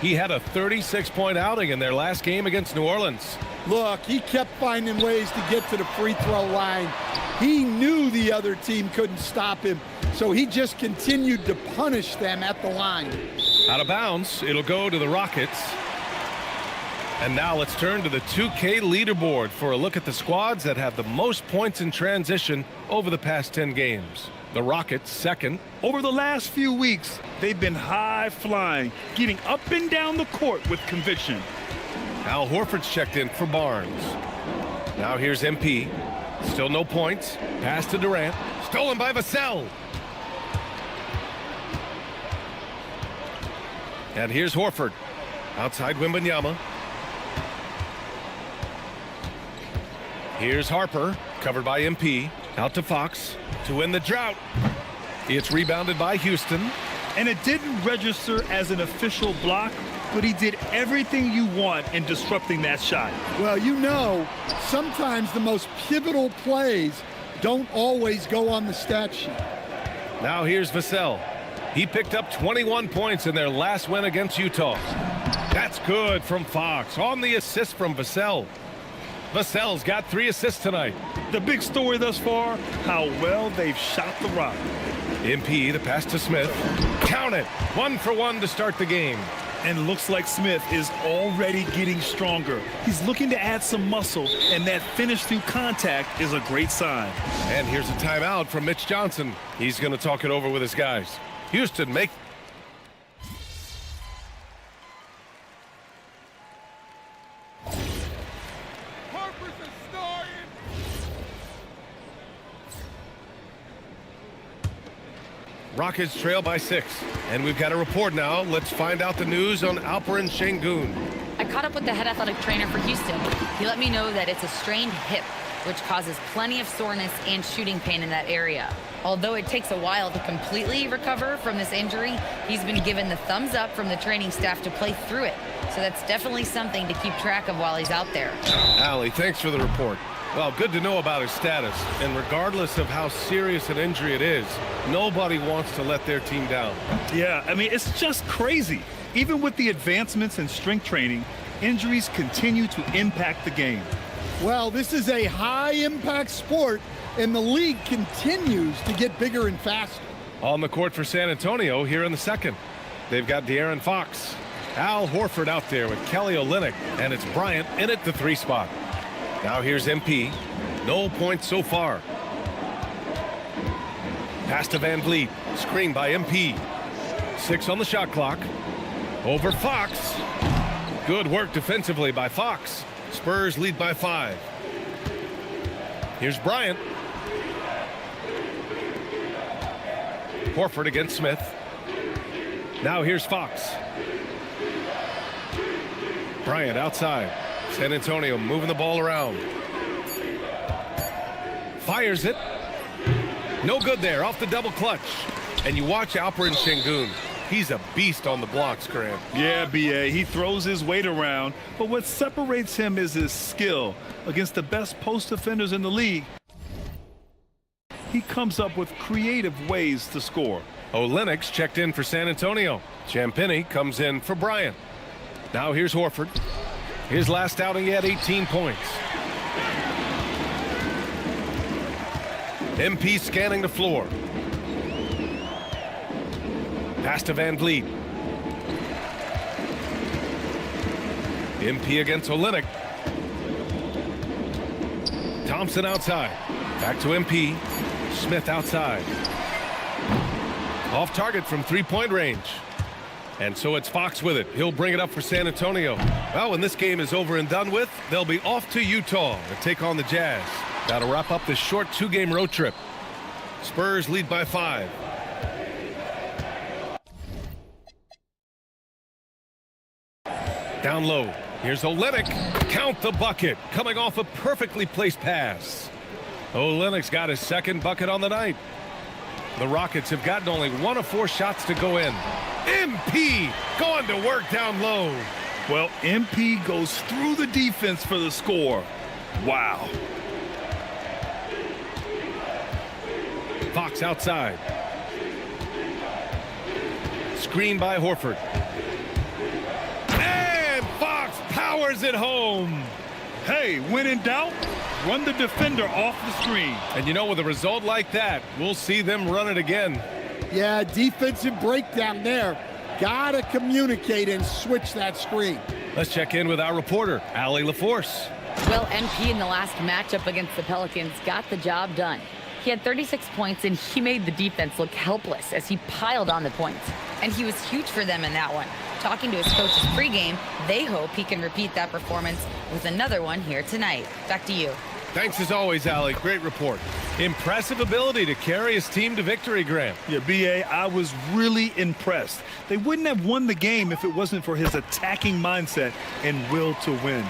S8: He had a 36-point outing in their last game against New Orleans.
S19: Look, he kept finding ways to get to the free throw line. He knew the other team couldn't stop him, so he just continued to punish them at the line.
S8: Out of bounds, it'll go to the Rockets. And now let's turn to the 2K leaderboard for a look at the squads that have the most points in transition over the past 10 games. The Rockets second.
S13: Over the last few weeks, they've been high flying, getting up and down the court with conviction.
S8: Al Horford's checked in for Barnes. Now here's MP. Still no points. Pass to Durant. Stolen by Vassell. And here's Horford. Outside Wembanyama. Here's Harper. Covered by MP. Out to Fox to win the drought. It's rebounded by Houston.
S13: And it didn't register as an official block, but he did everything you want in disrupting that shot.
S19: Well, you know, sometimes the most pivotal plays don't always go on the stat sheet.
S8: Now here's Vassell. He picked up 21 points in their last win against Utah. That's good from Fox on the assist from Vassell. Vassell's got 3 assists tonight.
S13: The big story thus far, how well they've shot the rock.
S8: MP, the pass to Smith. Count it. 1 for 1 to start the game.
S13: And looks like Smith is already getting stronger. He's looking to add some muscle, and that finish through contact is a great sign.
S8: And here's a timeout from Mitch Johnson. He's going to talk it over with his guys. Houston, make Rockets trail by 6. And we've got a report now. Let's find out the news on Alperen Şengün.
S7: I caught up with the head athletic trainer for Houston. He let me know that it's a strained hip, which causes plenty of soreness and shooting pain in that area. Although it takes a while to completely recover from this injury, he's been given the thumbs up from the training staff to play through it. So that's definitely something to keep track of while he's out there.
S8: Allie, thanks for the report. Well, good to know about his status. And regardless of how serious an injury it is, nobody wants to let their team down.
S13: Yeah, I mean, it's just crazy. Even with the advancements in strength training, injuries continue to impact the game.
S19: Well, this is a high-impact sport, and the league continues to get bigger and faster.
S8: On the court for San Antonio here in the second. They've got De'Aaron Fox. Al Horford out there with Kelly Olynyk, and it's Bryant in at the 3 spot. Now here's MP. No points so far. Pass to Van Vliet. Screen by MP. 6 on the shot clock. Over Fox. Good work defensively by Fox. Spurs lead by 5. Here's Bryant. Horford against Smith. Now here's Fox. Bryant outside. San Antonio moving the ball around. Fires it. No good there. Off the double clutch. And you watch Alperen Şengün. He's a beast on the blocks, Grant.
S13: Yeah, B.A. He throws his weight around, but what separates him is his skill. Against the best post defenders in the league, he comes up with creative ways to score.
S8: Olynyk's checked in for San Antonio. Champagnie comes in for Bryant. Now here's Horford. His last outing, he had 18 points. MP scanning the floor. Pass to Van Vliet. MP against Olynyk. Thompson outside. Back to MP. Smith outside. Off target from 3-point range. And so it's Fox with it. He'll bring it up for San Antonio. Well, when this game is over and done with, they'll be off to Utah to take on the Jazz. That'll wrap up this short 2-game road trip. Spurs lead by 5. Down low. Here's Olynyk. Count the bucket. Coming off a perfectly placed pass. Olynyk's got his second bucket on the night. The Rockets have gotten only 1 of 4 shots to go in. MP going to work down low.
S13: Well, MP goes through the defense for the score. Wow.
S8: Fox outside. Screen by Horford. And Fox powers it home.
S13: Hey, when in doubt, run the defender off the screen.
S8: And you know, with a result like that, we'll see them run it again.
S19: Yeah, defensive breakdown there. Gotta communicate and switch that screen.
S8: Let's check in with our reporter, Allie LaForce.
S7: Well, MP in the last matchup against the Pelicans got the job done. He had 36 points, and he made the defense look helpless as he piled on the points. And he was huge for them in that one. Talking to his coaches pregame, they hope he can repeat that performance with another one here tonight. Back to you.
S8: Thanks as always, Allie. Great report. Impressive ability to carry his team to victory, Graham.
S13: Yeah, B.A., I was really impressed. They wouldn't have won the game if it wasn't for his attacking mindset and will to win.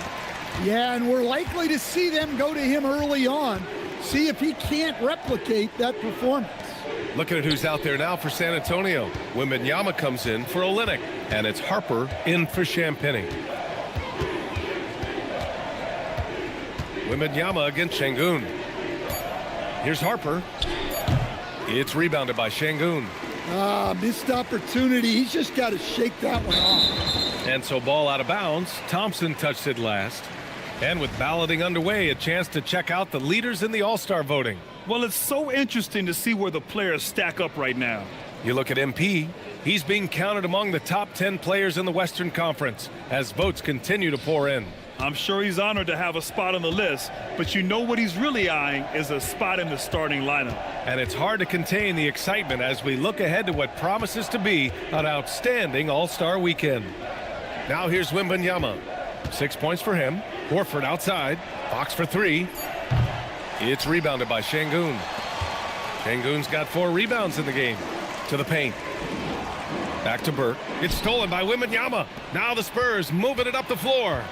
S19: Yeah, and we're likely to see them go to him early on. See if he can't replicate that performance.
S8: Looking at who's out there now for San Antonio. Wembanyama comes in for Olynyk, and it's Harper in for Champagnie. Wembanyama against Şengün. Here's Harper. It's rebounded by Şengün.
S19: Missed opportunity. He's just got to shake that one off.
S8: And so ball out of bounds. Thompson touched it last. And with balloting underway, a chance to check out the leaders in the All-Star voting.
S13: Well, it's so interesting to see where the players stack up right now.
S8: You look at MP. He's being counted among the top 10 players in the Western Conference as votes continue to pour in.
S13: I'm sure he's honored to have a spot on the list, but you know what he's really eyeing is a spot in the starting lineup.
S8: And it's hard to contain the excitement as we look ahead to what promises to be an outstanding All-Star weekend. Now here's Wembanyama. 6 points for him. Horford outside. Fox for 3. It's rebounded by Şengün. Şengün's got 4 rebounds in the game. To the paint. Back to Burke. It's stolen by Wembanyama. Now the Spurs moving it up the floor.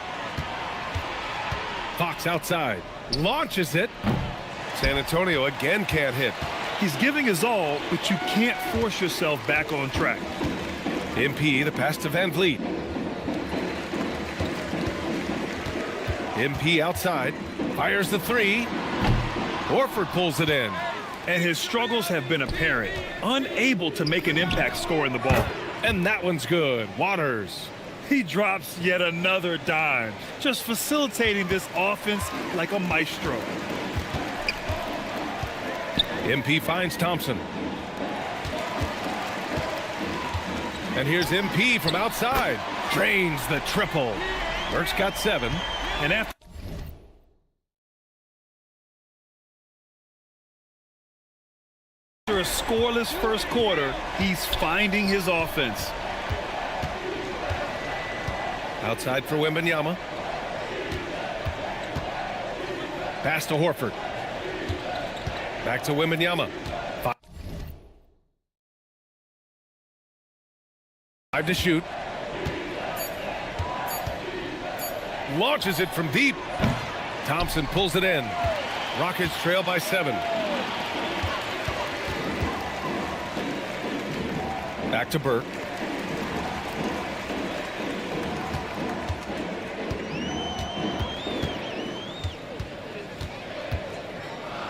S8: Fox outside. Launches it. San Antonio again can't hit.
S13: He's giving his all, but you can't force yourself back on track.
S8: MP, the pass to Van Vliet. MP outside. Fires the three. Horford pulls it in.
S13: And his struggles have been apparent. Unable to make an impact scoring the ball.
S8: And that one's good. Waters.
S13: He drops yet another dime. Just facilitating this offense like a maestro.
S8: MP finds Thompson. And here's MP from outside. Drains the triple. Burke's got 7.
S13: And after a scoreless first quarter, he's finding his offense.
S8: Outside for Wembanyama. Pass to Horford. Back to Wembanyama. 5 to shoot. Launches it from deep. Thompson pulls it in. Rockets trail by 7. Back to Burke.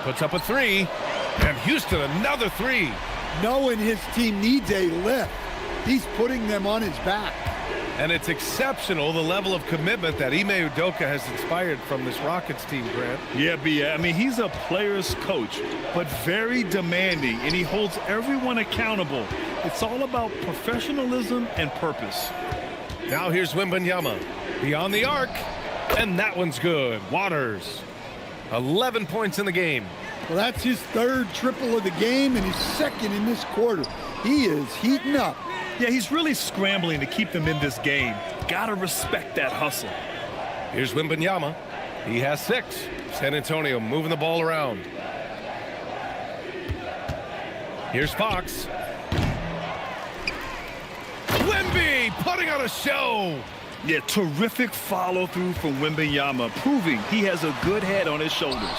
S8: Puts up a 3. And Houston another 3.
S19: Knowing his team needs a lift, he's putting them on his back.
S8: And it's exceptional, the level of commitment that Ime Udoka has inspired from this Rockets team, Grant.
S13: Yeah, B. I mean, he's a player's coach, but very demanding, and he holds everyone accountable. It's all about professionalism and purpose.
S8: Now here's Wembanyama. Beyond the arc. And that one's good. Waters. 11 points in the game.
S19: Well, that's his 3rd triple of the game and his 2nd in this quarter. He is heating up.
S13: Yeah, he's really scrambling to keep them in this game. Gotta respect that hustle.
S8: Here's Wembanyama. He has 6. San Antonio moving the ball around. Here's Fox. Wemby putting on a show.
S13: Yeah, terrific follow through from Wembanyama, proving he has a good head on his shoulders.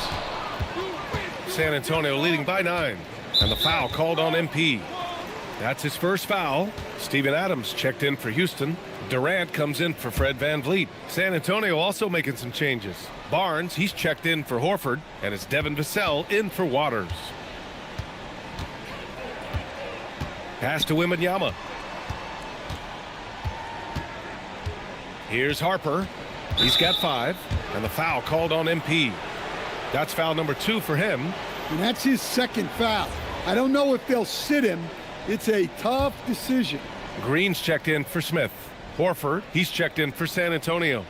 S8: San Antonio leading by 9. And the foul called on MP. That's his first foul. Steven Adams checked in for Houston. Durant comes in for Fred Van Vliet. San Antonio also making some changes. Barnes, he's checked in for Horford. And it's Devin Vassell in for Waters. Pass to Wembanyama. Here's Harper. He's got 5. And the foul called on MP. That's foul number 2 for him.
S19: And that's his 2nd foul. I don't know if they'll sit him. It's a tough decision.
S8: Green's checked in for Smith. Horford, he's checked in for San Antonio.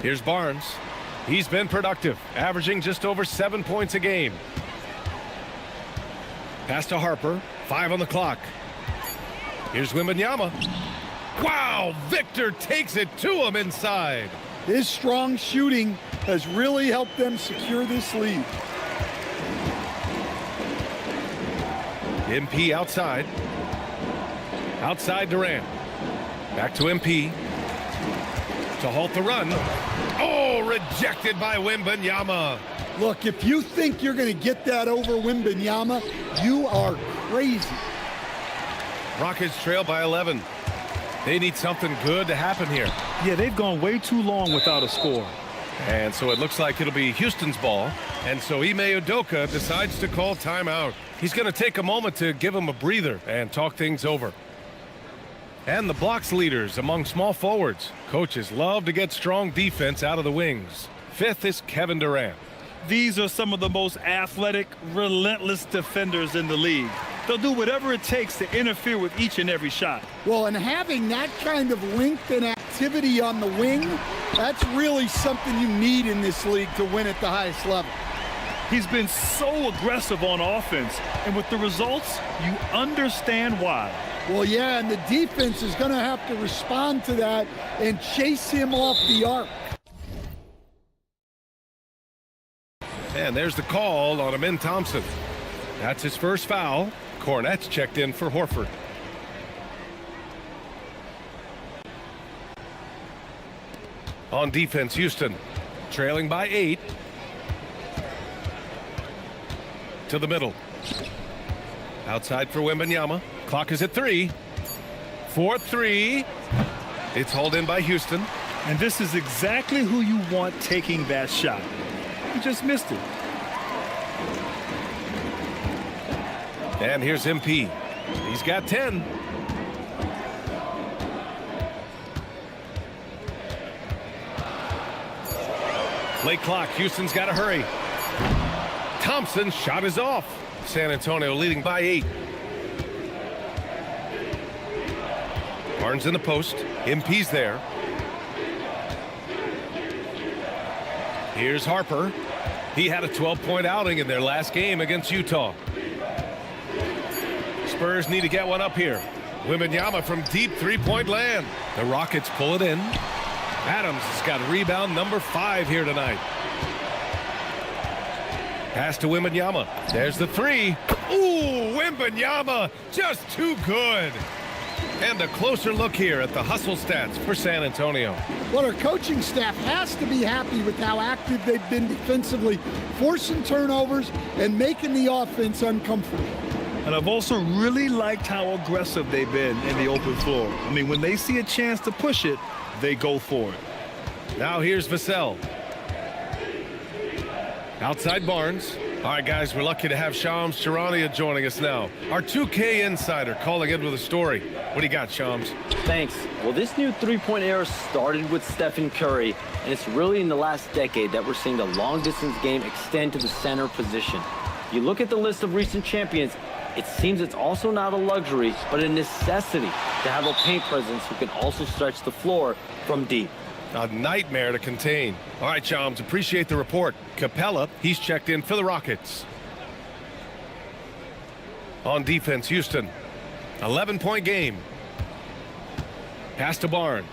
S8: Here's Barnes. He's been productive, averaging just over 7 points a game. Pass to Harper. 5 on the clock. Here's Wembanyama. Wow, Victor takes it to him inside.
S19: His strong shooting has really helped them secure this lead.
S8: MP outside. Outside Durant. Back to MP. To halt the run. Oh, rejected by Wembanyama.
S19: Look, if you think you're going to get that over Wembanyama, you are crazy.
S8: Rockets trail by 11. They need something good to happen here.
S13: Yeah, they've gone way too long without a score.
S8: And so it looks like it'll be Houston's ball. And so Ime Udoka decides to call timeout. He's going to take a moment to give him a breather and talk things over. And the blocks leaders among small forwards. Coaches love to get strong defense out of the wings. 5th is Kevin Durant.
S13: These are some of the most athletic, relentless defenders in the league. They'll do whatever it takes to interfere with each and every shot.
S19: Well, and having that kind of length and activity on the wing, that's really something you need in this league to win at the highest level.
S13: He's been so aggressive on offense, and with the results, you understand why.
S19: Well, yeah, and the defense is going to have to respond to that and chase him off the arc.
S8: And there's the call on Amin Thompson. That's his first foul. Cornette's checked in for Horford. On defense, Houston trailing by 8. To the middle. Outside for Wembanyama. Clock is at 3. 4-3. It's hauled in by Houston.
S13: And this is exactly who you want taking that shot. He just missed it.
S8: And here's MP. He's got 10. Late clock. Houston's got to hurry. Thompson's shot is off. San Antonio leading by 8. Barnes in the post. MP's there. Here's Harper. He had a 12-point outing in their last game against Utah. Spurs need to get one up here. Wembanyama from deep three-point land. The Rockets pull it in. Adams has got rebound number 5 here tonight. Pass to Wembanyama. There's the 3. Ooh, Wembanyama just too good. And a closer look here at the hustle stats for San Antonio.
S19: Well, our coaching staff has to be happy with how active they've been defensively, forcing turnovers and making the offense uncomfortable.
S13: And I've also really liked how aggressive they've been in the open floor. I mean, when they see a chance to push it, they go for it.
S8: Now here's Vassell. Outside Barnes. All right, guys, we're lucky to have Shams Charania joining us now. Our 2K insider calling in with a story. What do you got, Shams?
S4: Thanks. Well, this new three-point era started with Stephen Curry, and it's really in the last decade that we're seeing the long-distance game extend to the center position. You look at the list of recent champions, it seems it's also not a luxury, but a necessity to have a paint presence who can also stretch the floor from deep.
S8: A nightmare to contain. All right, Shams, appreciate the report. Capella, he's checked in for the Rockets. On defense, Houston. 11-point game. Pass to Barnes.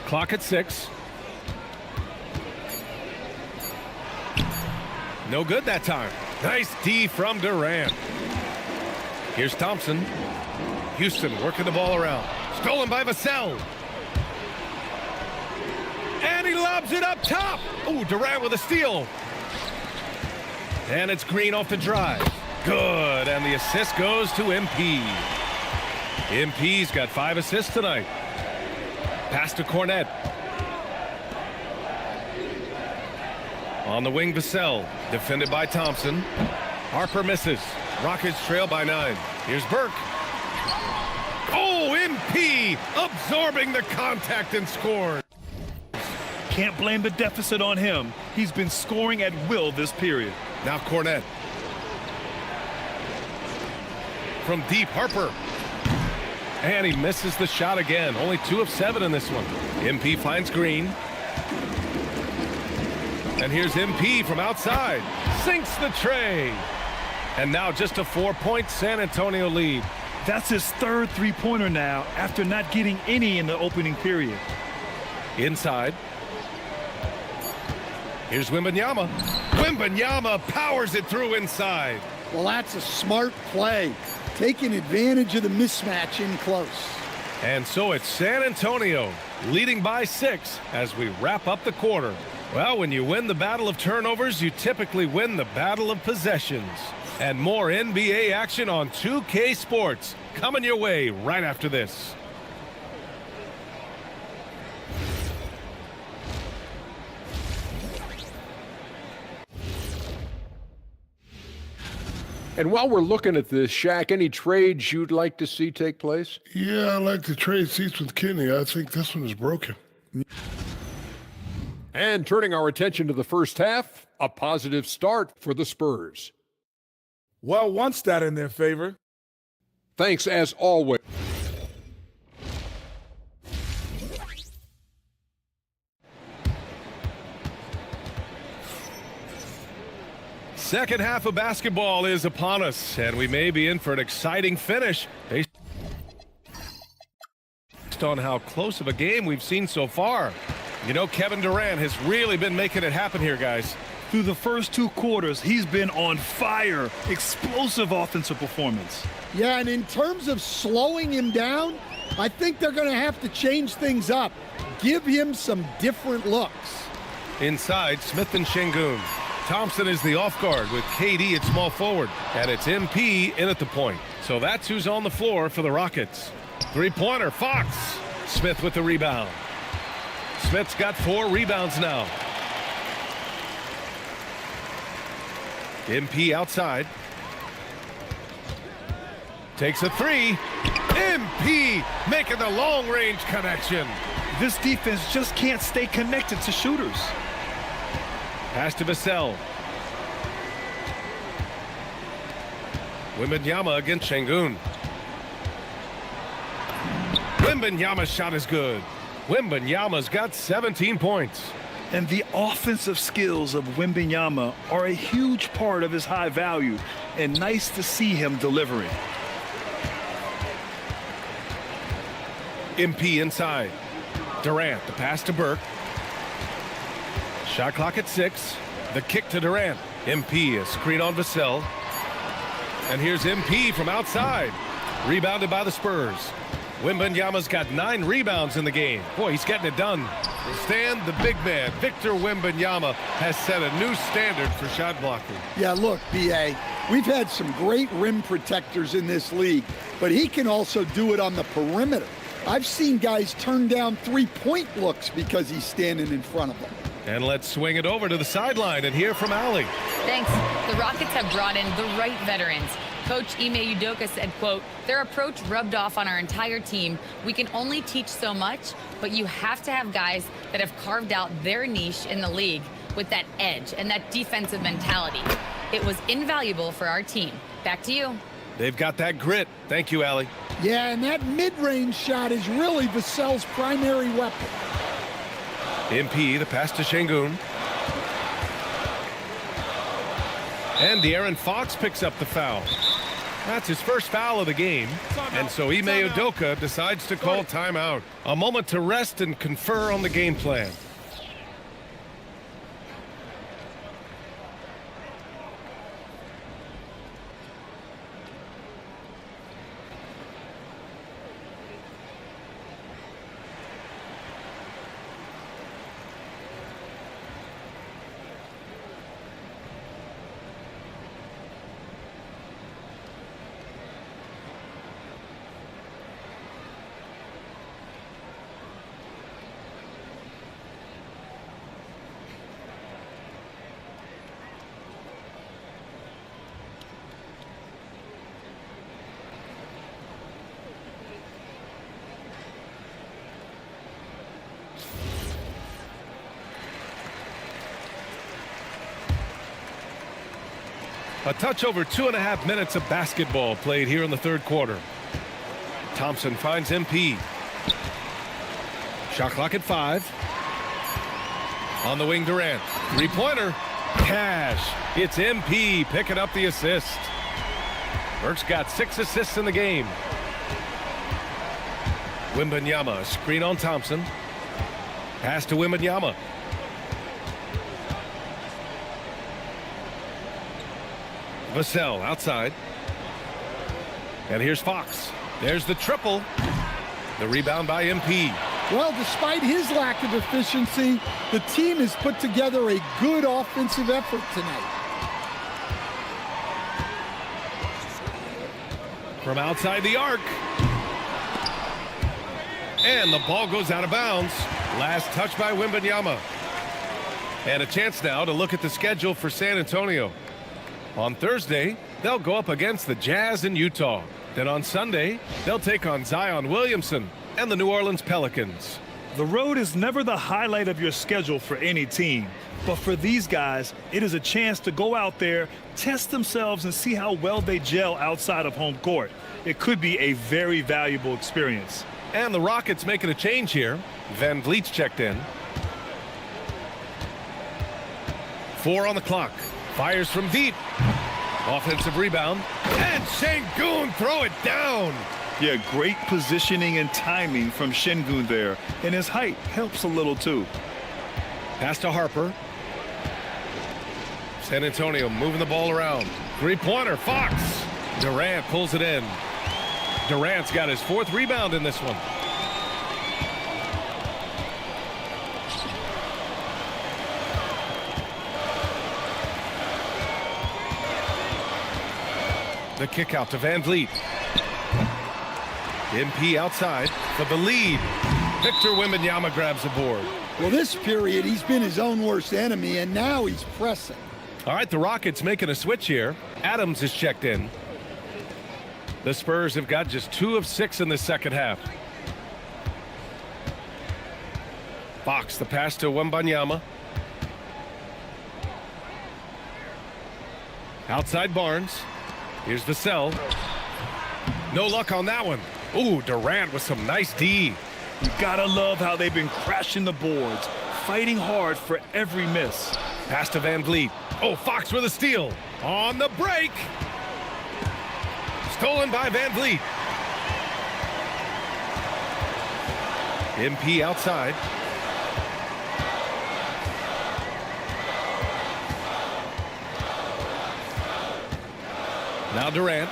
S8: Clock at 6. No good that time. Nice D from Durant. Here's Thompson. Houston working the ball around. Stolen by Vassell. And he lobs it up top. Oh, Durant with a steal. And it's Green off the drive. Good. And the assist goes to MP. MP's got 5 assists tonight. Pass to Cornette. On the wing, Vassell. Defended by Thompson. Harper misses. Rockets trail by 9. Here's Burke. Oh, MP absorbing the contact and scored.
S13: Can't blame the deficit on him. He's been scoring at will this period.
S8: Now Cornette. From deep, Harper. And he misses the shot again. Only 2 of 7 in this one. MP finds Green. And here's MP from outside. Sinks the tray. And now just a 4-point San Antonio lead.
S13: That's his 3rd three-pointer now after not getting any in the opening period.
S8: Inside. Here's Wembanyama. Wembanyama powers it through inside.
S19: Well, that's a smart play, taking advantage of the mismatch in close.
S8: And so it's San Antonio leading by 6 as we wrap up the quarter. Well, when you win the battle of turnovers, you typically win the battle of possessions. And more NBA action on 2K Sports coming your way right after this.
S16: And while we're looking at this, Shaq, any trades you'd like to see take place?
S17: Yeah, I like to trade seats with Kenny. I think this one is broken.
S16: And turning our attention to the first half, a positive start for the Spurs.
S20: Well, one stat in their favor.
S16: Thanks as always.
S8: Second half of basketball is upon us, and we may be in for an exciting finish based on how close of a game we've seen so far. You know, Kevin Durant has really been making it happen here, guys.
S13: Through the first 2 quarters, he's been on fire. Explosive offensive performance.
S19: Yeah, and in terms of slowing him down, I think they're going to have to change things up. Give him some different looks.
S8: Inside, Smith and Şengün. Thompson is the off guard with KD at small forward. And it's MP in at the point. So that's who's on the floor for the Rockets. Three-pointer, Fox. Smith with the rebound. Smith's got 4 rebounds now. MP outside. Takes a 3. MP making the long-range connection.
S13: This defense just can't stay connected to shooters.
S8: Pass to Vassell. Wembanyama against Şengün. Wembanyama's shot is good. Wembanyama's got 17 points.
S13: And the offensive skills of Wembanyama are a huge part of his high value, and nice to see him delivering.
S8: MP inside. Durant, the pass to Burke. Shot clock at 6. The kick to Durant. MP, a screen on Vassell. And here's MP from outside. Rebounded by the Spurs. Wembanyama's got 9 rebounds in the game. Boy, he's getting it done. Stan, the big man, Victor Wembanyama, has set a new standard for shot blocking.
S19: Yeah, look, B.A., we've had some great rim protectors in this league, but he can also do it on the perimeter. I've seen guys turn down 3-point looks because he's standing in front of them.
S8: And let's swing it over to the sideline and hear from Allie.
S7: Thanks. The Rockets have brought in the right veterans. Coach Ime Udoka said, quote, their approach rubbed off on our entire team. We can only teach so much, but you have to have guys that have carved out their niche in the league with that edge and that defensive mentality. It was invaluable for our team. Back to you.
S8: They've got that grit. Thank you, Allie.
S19: Yeah, and that mid-range shot is really Vassell's primary weapon.
S8: MP, the pass to Şengün. And De'Aaron Fox picks up the foul. That's his first foul of the game. And so Ime Udoka decides to call timeout. A moment to rest and confer on the game plan. A touch over 2.5 minutes of basketball played here in the third quarter. Thompson finds MP. Shot clock at 5. On the wing, Durant. Three-pointer. Cash. It's MP picking up the assist. Burke's got 6 assists in the game. Wembanyama, screen on Thompson. Pass to Wembanyama. Vassell outside. And here's Fox. There's the triple. The rebound by MP.
S19: Well, despite his lack of efficiency, the team has put together a good offensive effort tonight.
S8: From outside the arc. And the ball goes out of bounds. Last touch by Wembanyama. And a chance now to look at the schedule for San Antonio. On Thursday, they'll go up against the Jazz in Utah. Then on Sunday, they'll take on Zion Williamson and the New Orleans Pelicans.
S13: The road is never the highlight of your schedule for any team. But for these guys, it is a chance to go out there, test themselves, and see how well they gel outside of home court. It could be a very valuable experience.
S8: And the Rockets making a change here. Van Vliet's checked in. 4 on the clock. Fires from deep. Offensive rebound. And Şengün throw it down.
S13: Yeah, great positioning and timing from Şengün there. And his height helps a little too.
S8: Pass to Harper. San Antonio moving the ball around. Three-pointer, Fox. Durant pulls it in. Durant's got his 4th rebound in this one. The kick out to Van Vliet. MP outside for the lead. Victor Wembanyama grabs the board.
S19: Well, this period, he's been his own worst enemy, and now he's pressing.
S8: All right, the Rockets making a switch here. Adams is checked in. The Spurs have got just 2 of 6 in the second half. Fox, the pass to Wembanyama. Outside Barnes. Here's the cell. No luck on that one. Ooh, Durant with some nice D.
S13: You gotta love how they've been crashing the boards, fighting hard for every miss.
S8: Pass to Van Vliet. Oh, Fox with a steal. On the break. Stolen by Van Vliet. MP outside. Now Durant.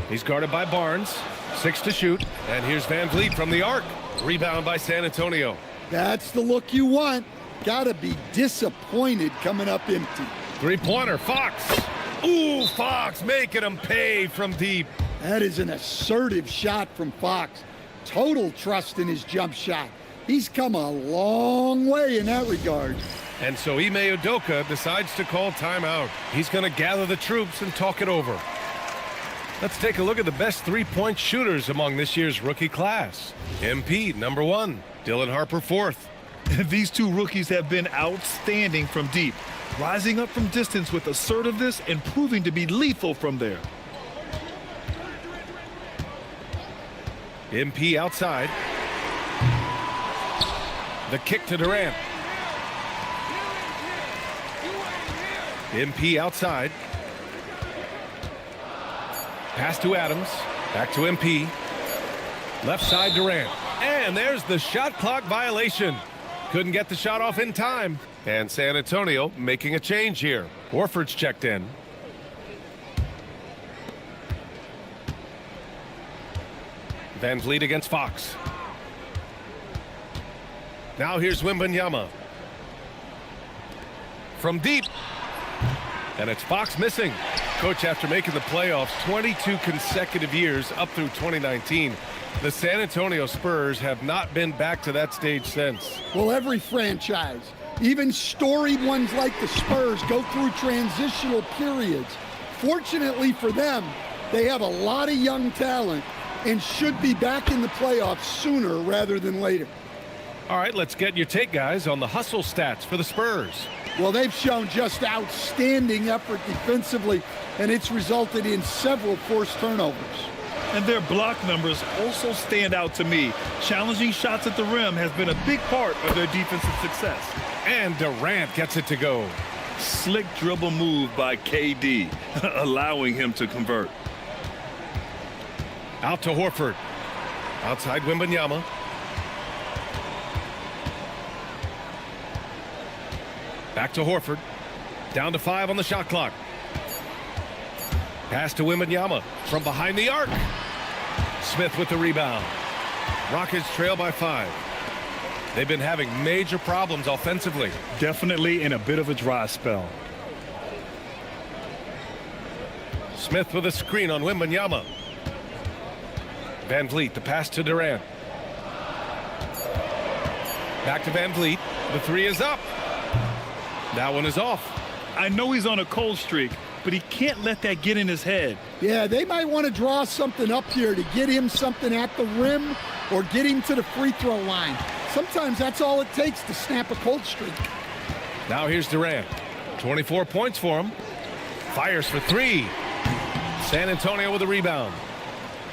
S8: He's guarded by Barnes. 6 to shoot. And here's Van Vliet from the arc. Rebound by San Antonio.
S19: That's the look you want. Gotta be disappointed coming up empty.
S8: Three-pointer, Fox. Ooh, Fox making him pay from deep.
S19: That is an assertive shot from Fox. Total trust in his jump shot. He's come a long way in that regard.
S8: And so Ime Udoka decides to call timeout. He's going to gather the troops and talk it over. Let's take a look at the best three-point shooters among this year's rookie class. MP, number 1. Dylan Harper, 4th.
S13: These 2 rookies have been outstanding from deep, rising up from distance with assertiveness and proving to be lethal from there.
S8: MP outside. The kick to Durant. MP outside. Pass to Adams. Back to MP. Left side Durant. And there's the shot clock violation. Couldn't get the shot off in time. And San Antonio making a change here. Horford's checked in. Van Vliet against Fox. Now here's Wembanyama. From deep. And it's Fox missing. Coach, after making the playoffs 22 consecutive years up through 2019, the San Antonio Spurs have not been back to that stage since.
S19: Well, every franchise, even storied ones like the Spurs, go through transitional periods. Fortunately for them, they have a lot of young talent and should be back in the playoffs sooner rather than later.
S8: All right, let's get your take, guys, on the hustle stats for the Spurs.
S19: Well, they've shown just outstanding effort defensively, and it's resulted in several forced turnovers.
S13: And their block numbers also stand out to me. Challenging shots at the rim has been a big part of their defensive success.
S8: And Durant gets it to go.
S13: Slick dribble move by KD, allowing him to convert.
S8: Out to Horford. Outside Wembanyama. Back to Horford. Down to 5 on the shot clock. Pass to Wembanyama from behind the arc. Smith with the rebound. Rockets trail by 5. They've been having major problems offensively.
S13: Definitely in a bit of a dry spell.
S8: Smith with a screen on Wembanyama. Van Vliet, the pass to Durant. Back to Van Vliet. The 3 is up. That one is off.
S13: I know he's on a cold streak, but he can't let that get in his head.
S19: Yeah, they might want to draw something up here to get him something at the rim or get him to the free throw line. Sometimes that's all it takes to snap a cold streak.
S8: Now here's Durant. 24 points for him. Fires for 3. San Antonio with a rebound.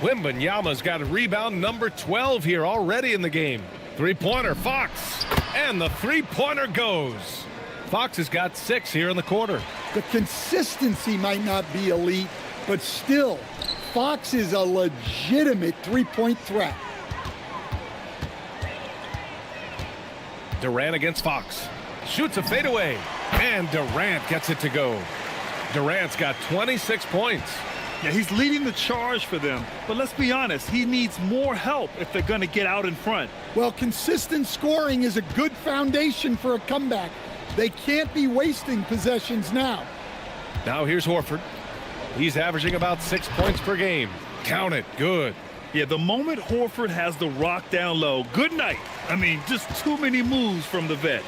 S8: Wembanyama's got a rebound number 12 here already in the game. Three-pointer, Fox. And the three-pointer goes. Fox has got 6 here in the quarter.
S19: The consistency might not be elite, but still, Fox is a legitimate three-point threat.
S8: Durant against Fox. Shoots a fadeaway. And Durant gets it to go. Durant's got 26 points.
S13: Yeah, he's leading the charge for them. But let's be honest, he needs more help if they're going to get out in front.
S19: Well, consistent scoring is a good foundation for a comeback. They can't be wasting possessions now.
S8: Now here's Horford. He's averaging about 6 points per game. Count it. Good.
S13: Yeah, the moment Horford has the rock down low, good night. I mean, just too many moves from the vet.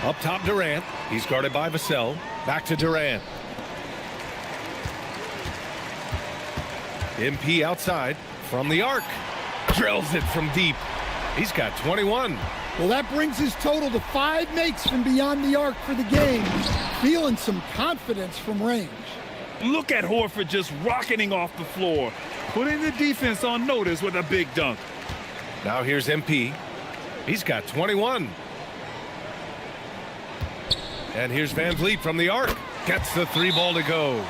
S8: Up top, Durant. He's guarded by Vassell. Back to Durant. MP outside from the arc. Drills it from deep. He's got 21.
S19: Well, that brings his total to 5 makes from beyond the arc for the game. Feeling some confidence from range.
S13: Look at Horford just rocketing off the floor, putting the defense on notice with a big dunk.
S8: Now here's MP. He's got 21. And here's Van Vliet from the arc. Gets the 3-ball to go.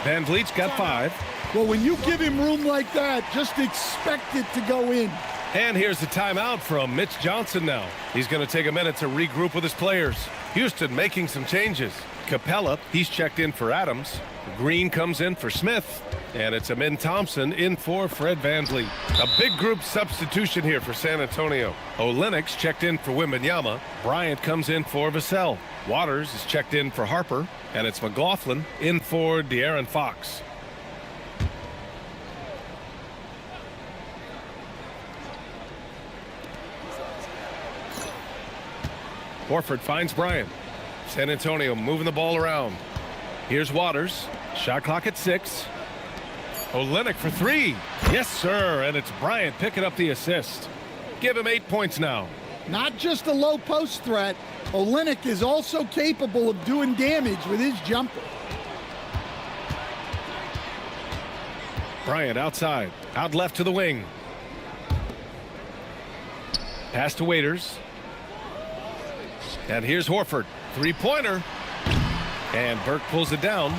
S8: Van Vliet's got 5.
S19: Well, when you give him room like that, just expect it to go in.
S8: And here's the timeout from Mitch Johnson now. He's going to take a minute to regroup with his players. Houston making some changes. Capella, he's checked in for Adams. Green comes in for Smith. And it's Amin Thompson in for Fred VanVleet. A big group substitution here for San Antonio. Olynyk's checked in for Wembanyama. Bryant comes in for Vassell. Waters is checked in for Harper. And it's McLaughlin in for De'Aaron Fox. Horford finds Bryant. San Antonio moving the ball around. Here's Waters. Shot clock at 6. Olynyk for 3. Yes, sir. And it's Bryant picking up the assist. Give him 8 points now.
S19: Not just a low post threat, Olynyk is also capable of doing damage with his jumper.
S8: Bryant outside. Out left to the wing. Pass to Waiters. And here's Horford. 3-pointer. And Burke pulls it down.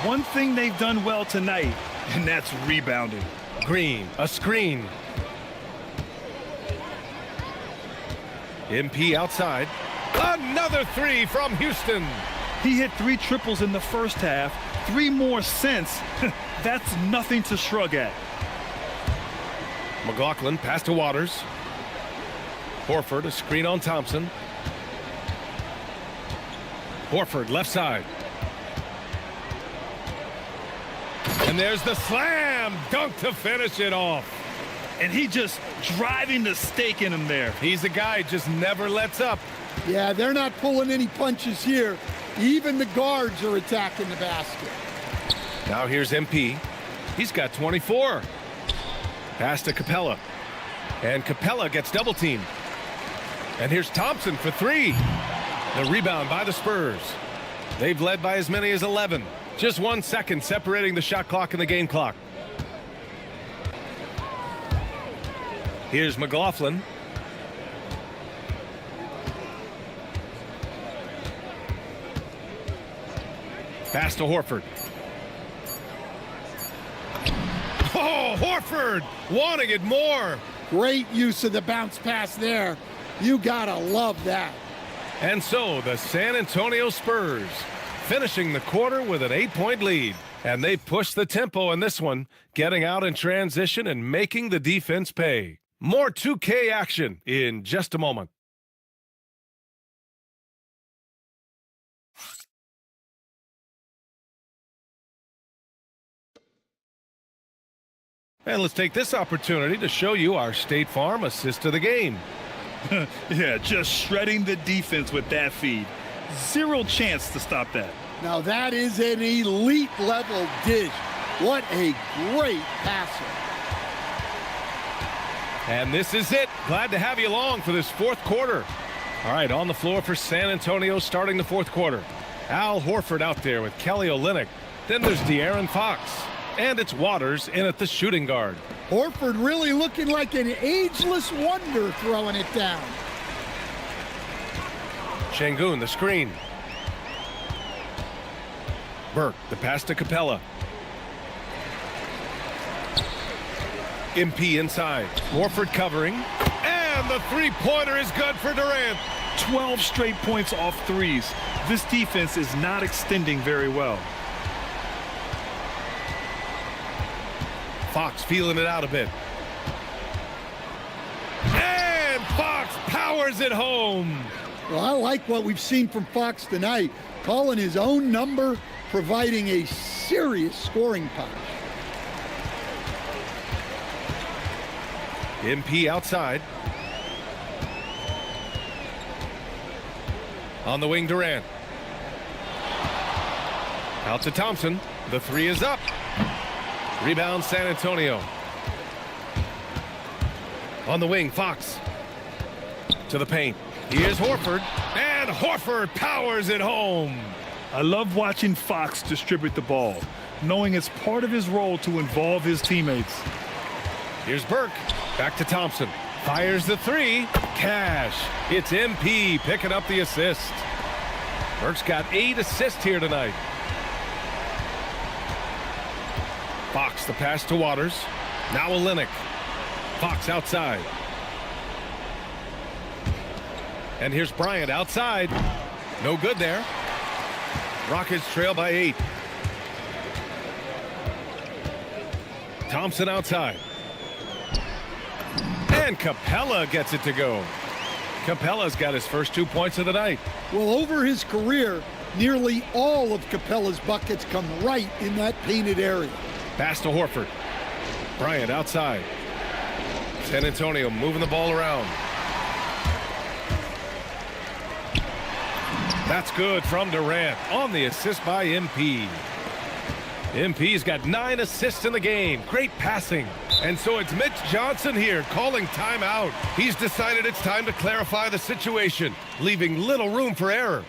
S13: One thing they've done well tonight, and that's rebounding.
S8: Green, a screen. MP outside. Another 3 from Houston.
S13: He hit 3 triples in the first half, 3 more since. That's nothing to shrug at.
S8: McLaughlin pass to Waters. Horford, a screen on Thompson. Horford left side. And there's the slam dunk to finish it off.
S13: And he just driving the stake in him there.
S8: He's a guy just never lets up.
S19: Yeah, they're not pulling any punches here. Even the guards are attacking the basket.
S8: Now here's MP. He's got 24. Pass to Capella. And Capella gets double teamed. And here's Thompson for 3. The rebound by the Spurs. They've led by as many as 11. Just 1 second separating the shot clock and the game clock. Here's McLaughlin. Pass to Horford. Oh, Horford wanting it more.
S19: Great use of the bounce pass there. You gotta love that.
S8: And so the San Antonio Spurs finishing the quarter with an 8-point lead. And they push the tempo in this one, getting out in transition and making the defense pay. More 2K action in just a moment. And let's take this opportunity to show you our State Farm assist of the game.
S13: Yeah, just shredding the defense with that feed. 0 chance to stop that.
S19: Now that is an elite level dish. What a great passer.
S8: And this is it. Glad to have you along for this 4th quarter. All right, on the floor for San Antonio starting the 4th quarter. Al Horford out there with Kelly Olynyk. Then there's De'Aaron Fox. And it's Waters in at the shooting guard.
S19: Horford really looking like an ageless wonder throwing it down.
S8: Şengün, the screen. Burke, the pass to Capella. MP inside. Horford covering. And the 3-pointer is good for Durant.
S13: 12 straight points off threes. This defense is not extending very well.
S8: Fox feeling it out a bit. And Fox powers it home.
S19: Well, I like what we've seen from Fox tonight, calling his own number, providing a serious scoring punch.
S8: MP outside. On the wing, Durant. Out to Thompson. The three is up. Rebound, San Antonio. On the wing, Fox. To the paint. Here's Horford. And Horford powers it home.
S13: I love watching Fox distribute the ball, knowing it's part of his role to involve his teammates.
S8: Here's Burke. Back to Thompson. Fires the three. Cash. It's MP picking up the assist. Burke's got 8 assists here tonight. Fox, the pass to Waters. Now Olynyk. Fox outside. And here's Bryant outside. No good there. Rockets trail by 8. Thompson outside. And Capella gets it to go. Capella's got his first 2 points of the night.
S19: Well, over his career, nearly all of Capella's buckets come right in that painted area.
S8: Pass to Horford. Bryant outside. San Antonio moving the ball around. That's good from Durant on the assist by MP. MP's got 9 assists in the game. Great passing. And so it's Mitch Johnson here calling timeout. He's decided it's time to clarify the situation, leaving little room for error.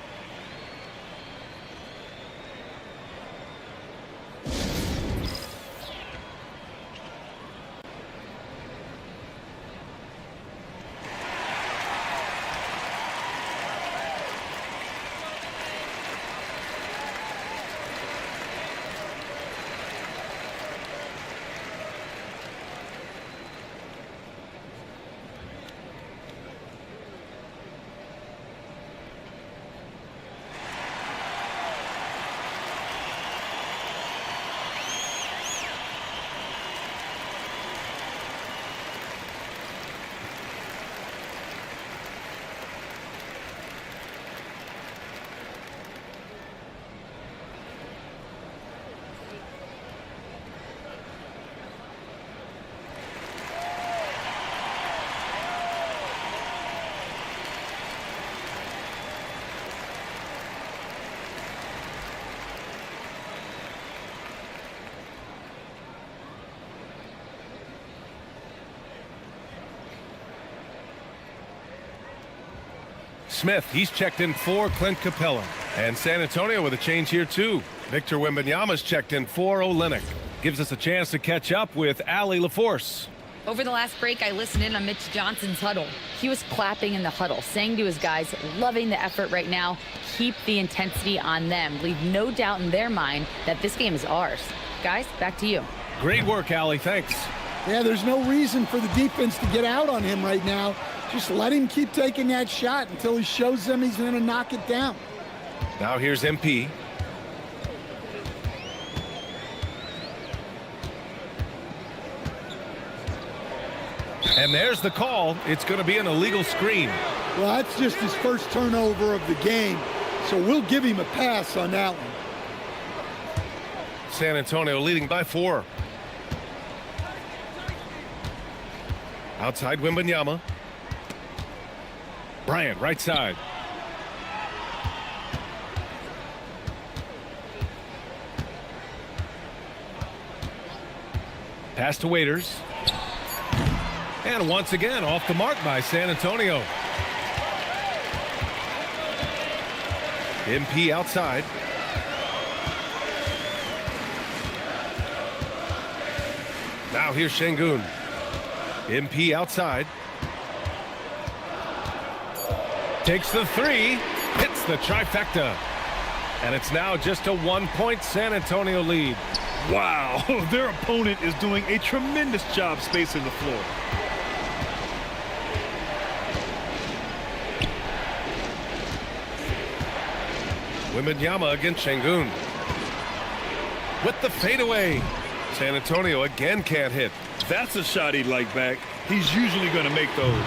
S8: Smith, he's checked in for Clint Capella. And San Antonio with a change here too. Victor Wembanyama's checked in for Olynyk. Gives us a chance to catch up with Allie LaForce.
S7: Over the last break, I listened in on Mitch Johnson's huddle. He was clapping in the huddle, saying to his guys, loving the effort right now. Keep the intensity on them. Leave no doubt in their mind that this game is ours. Guys, back to you.
S8: Great work, Allie. Thanks.
S19: Yeah, there's no reason for the defense to get out on him right now. Just let him keep taking that shot until he shows them he's going to knock it down.
S8: Now here's MP. And there's the call. It's going to be an illegal screen.
S19: Well, that's just his first turnover of the game, so we'll give him a pass on that one.
S8: San Antonio leading by 4. Outside Wembanyama. Bryant, right side. Pass to Waiters. And once again, off the mark by San Antonio. MP outside. Now here's Şengün. MP outside. Takes the 3, hits the trifecta. And it's now just a 1-point San Antonio lead.
S13: Wow, their opponent is doing a tremendous job spacing the floor.
S8: Wembanyama against Şengün. With the fadeaway. San Antonio again can't hit.
S13: That's a shot he'd like back. He's usually going to make those.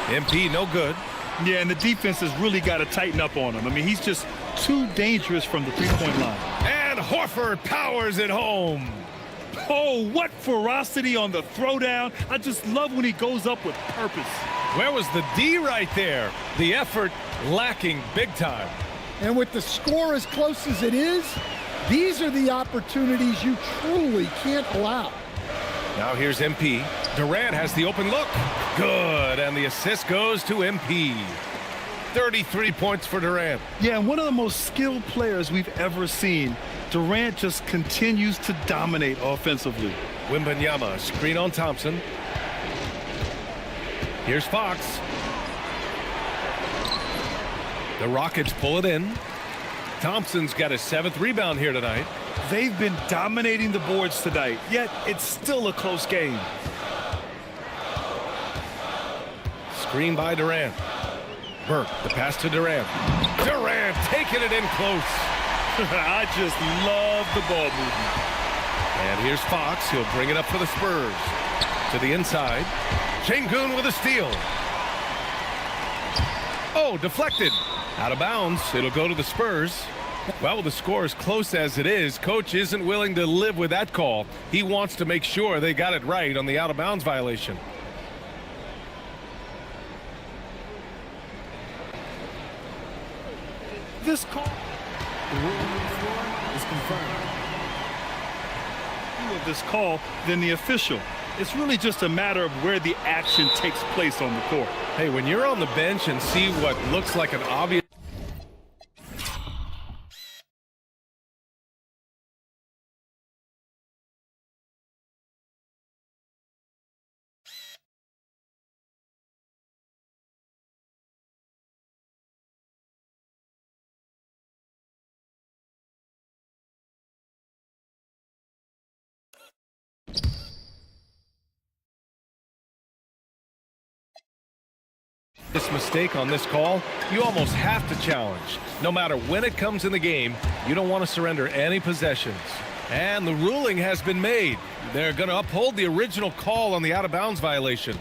S8: MP no good.
S13: Yeah, and the defense has really got to tighten up on him. I mean, he's just too dangerous from the three-point line.
S8: And Horford powers it home.
S13: Oh, what ferocity on the throwdown. I just love when he goes up with purpose.
S8: Where was the D right there? The effort lacking big time.
S19: And with the score as close as it is, these are the opportunities you truly can't allow.
S8: Now here's MP. Durant has the open look. Good, and the assist goes to MP. 33 points for Durant.
S13: Yeah, and one of the most skilled players we've ever seen. Durant just continues to dominate offensively.
S8: Wembanyama, screen on Thompson. Here's Fox. The Rockets pull it in. Thompson's got his 7th rebound here tonight.
S13: They've been dominating the boards tonight, yet it's still a close game.
S8: Screen by Durant. Burke, the pass to Durant. Durant taking it in close.
S13: I just love the ball movement.
S8: And here's Fox. He'll bring it up for the Spurs. To the inside. Şengün with a steal. Oh, deflected. Out of bounds. It'll go to the Spurs. Well, with the score as close as it is, Coach isn't willing to live with that call. He wants to make sure they got it right on the out-of-bounds violation.
S13: This call. The rule on the floor is confirmed. Of this call than the official. It's really just a matter of where the action takes place on the court.
S8: Hey, when you're on the bench and see what looks like an obvious mistake on this call, you almost have to challenge. No matter when it comes in the game, you don't want to surrender any possessions. And the ruling has been made. They're going to uphold the original call on the out-of-bounds violation.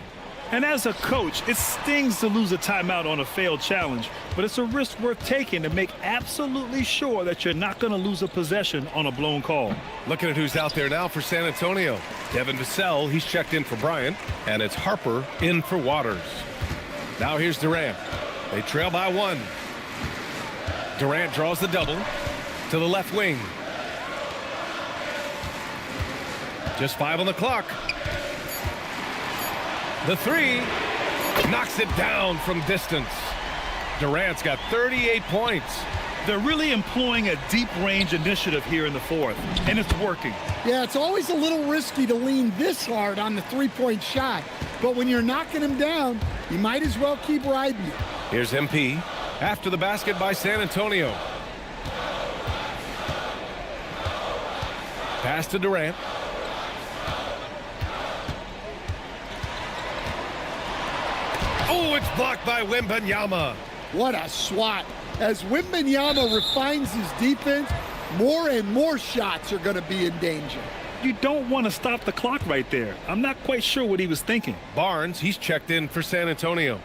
S13: And as a coach, it stings to lose a timeout on a failed challenge, but it's a risk worth taking to make absolutely sure that you're not going to lose a possession on a blown call.
S8: Looking at who's out there now for San Antonio. Devin Vassell, he's checked in for Bryant, and it's Harper in for Waters. Now here's Durant. They trail by 1. Durant draws the double to the left wing. Just 5 on the clock. The 3 knocks it down from distance. Durant's got 38 points.
S13: They're really employing a deep range initiative here in the 4th, and it's working.
S19: Yeah, it's always a little risky to lean this hard on the three-point shot, but when you're knocking him down, you might as well keep riding it.
S8: Here's MP after the basket by San Antonio. Pass to Durant. Oh, it's blocked by Wembanyama.
S19: What a swat. As Wembanyama refines his defense, more and more shots are going to be in danger.
S13: You don't want to stop the clock right there. I'm not quite sure what he was thinking.
S8: Barnes, he's checked in for San Antonio.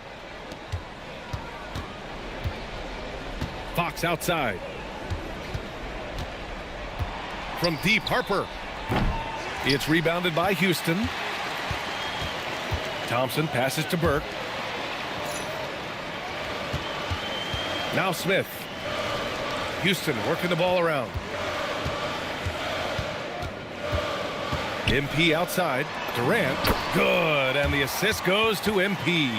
S8: Fox outside. From deep, Harper. It's rebounded by Houston. Thompson passes to Burke. Now Smith. Houston working the ball around. MP outside. Durant. Good. And the assist goes to MP.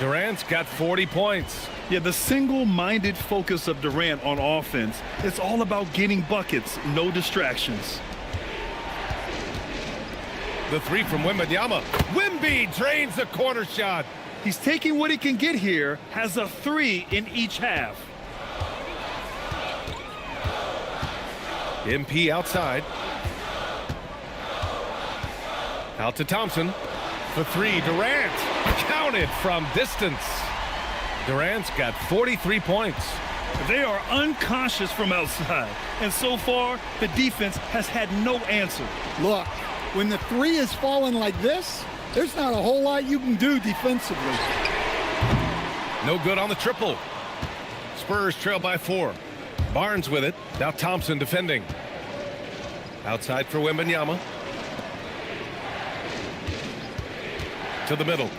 S8: Durant's got 40 points.
S13: Yeah, the single-minded focus of Durant on offense, it's all about getting buckets, no distractions.
S8: The 3 from Wembanyama. Wemby drains the corner shot.
S13: He's taking what he can get here, has a 3 in each half.
S8: MP outside. Out to Thompson. For 3, Durant. Counted from distance. Durant's got 43 points.
S13: They are unconscious from outside, and so far, the defense has had no answer.
S19: Look, when the three is falling like this, there's not a whole lot you can do defensively.
S8: No good on the triple. Spurs trail by 4. Barnes with it. Now Thompson defending. Outside for Wembanyama. To the middle.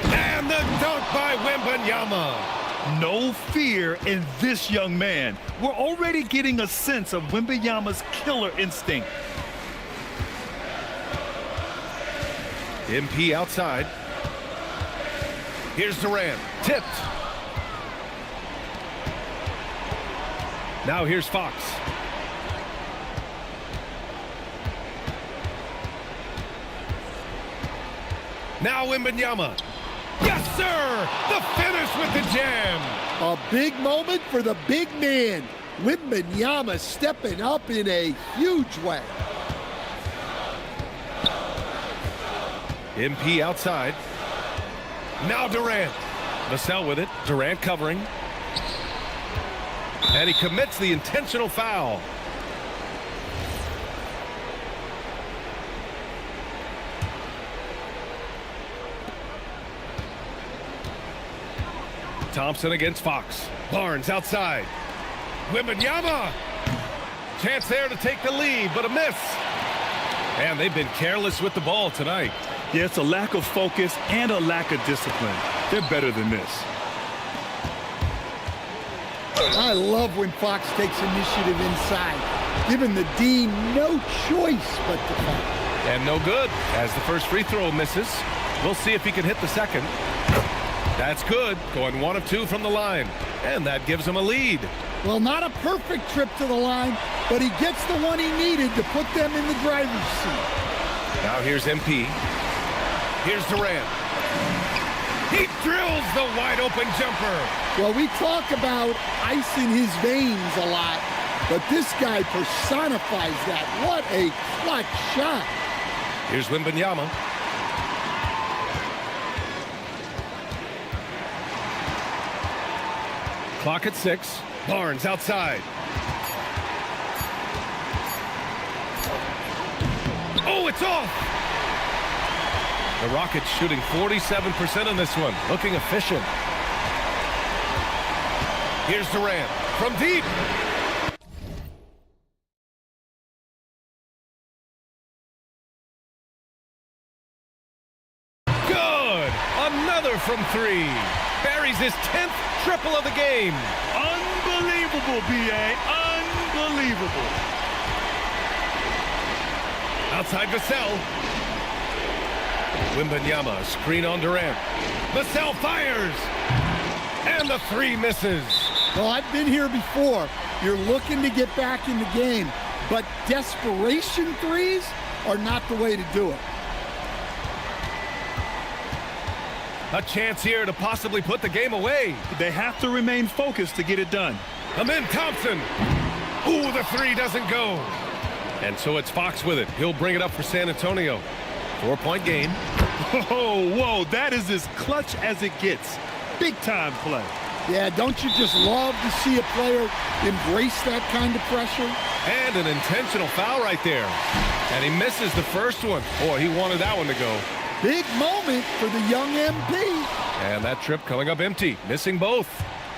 S8: And the dunk by Wembanyama.
S13: No fear in this young man. We're already getting a sense of Wembanyama's killer instinct.
S8: MP outside. Here's Durant. Tipped. Now here's Fox. Now Wembanyama. Yes, sir! The finish with the jam.
S19: A big moment for the big man. Wembanyama stepping up in a huge way.
S8: MP outside. Now Durant. Vassell with it. Durant covering. And he commits the intentional foul. Thompson against Fox. Barnes outside. Wembanyama. Chance there to take the lead, but a miss. And they've been careless with the ball tonight.
S13: Yeah, it's a lack of focus and a lack of discipline. They're better than this.
S19: I love when Fox takes initiative inside, giving the D no choice but to fight.
S8: And no good as the first free throw misses. We'll see if he can hit the second. That's good. Going 1 of 2 from the line. And that gives him a lead.
S19: Well, not a perfect trip to the line, but he gets the one he needed to put them in the driver's seat.
S8: Now here's MP. Here's Durant. He drills the wide open jumper.
S19: Well, we talk about ice in his veins a lot, but this guy personifies that. What a clutch shot.
S8: Here's Wembanyama. Clock at 6. Barnes outside. Oh, it's off. The Rockets shooting 47% in this one. Looking efficient. Here's Durant from deep. Good. Another from 3. Buries his 10th triple of the game.
S13: Unbelievable, B.A. Unbelievable.
S8: Outside Vassell. Wembanyama, screen on Durant. Vassell fires. And the 3 misses.
S19: Well, I've been here before. You're looking to get back in the game, but desperation threes are not the way to do it.
S8: A chance here to possibly put the game away.
S13: They have to remain focused to get it done.
S8: Amin Thompson. Ooh, the 3 doesn't go. And so it's Fox with it. He'll bring it up for San Antonio. 4-point game.
S13: Oh, whoa, that is as clutch as it gets. Big time play.
S19: Yeah, don't you just love to see a player embrace that kind of pressure?
S8: And an intentional foul right there. And he misses the first one. Boy, he wanted that one to go.
S19: Big moment for the young MP.
S8: And that trip coming up empty, missing both.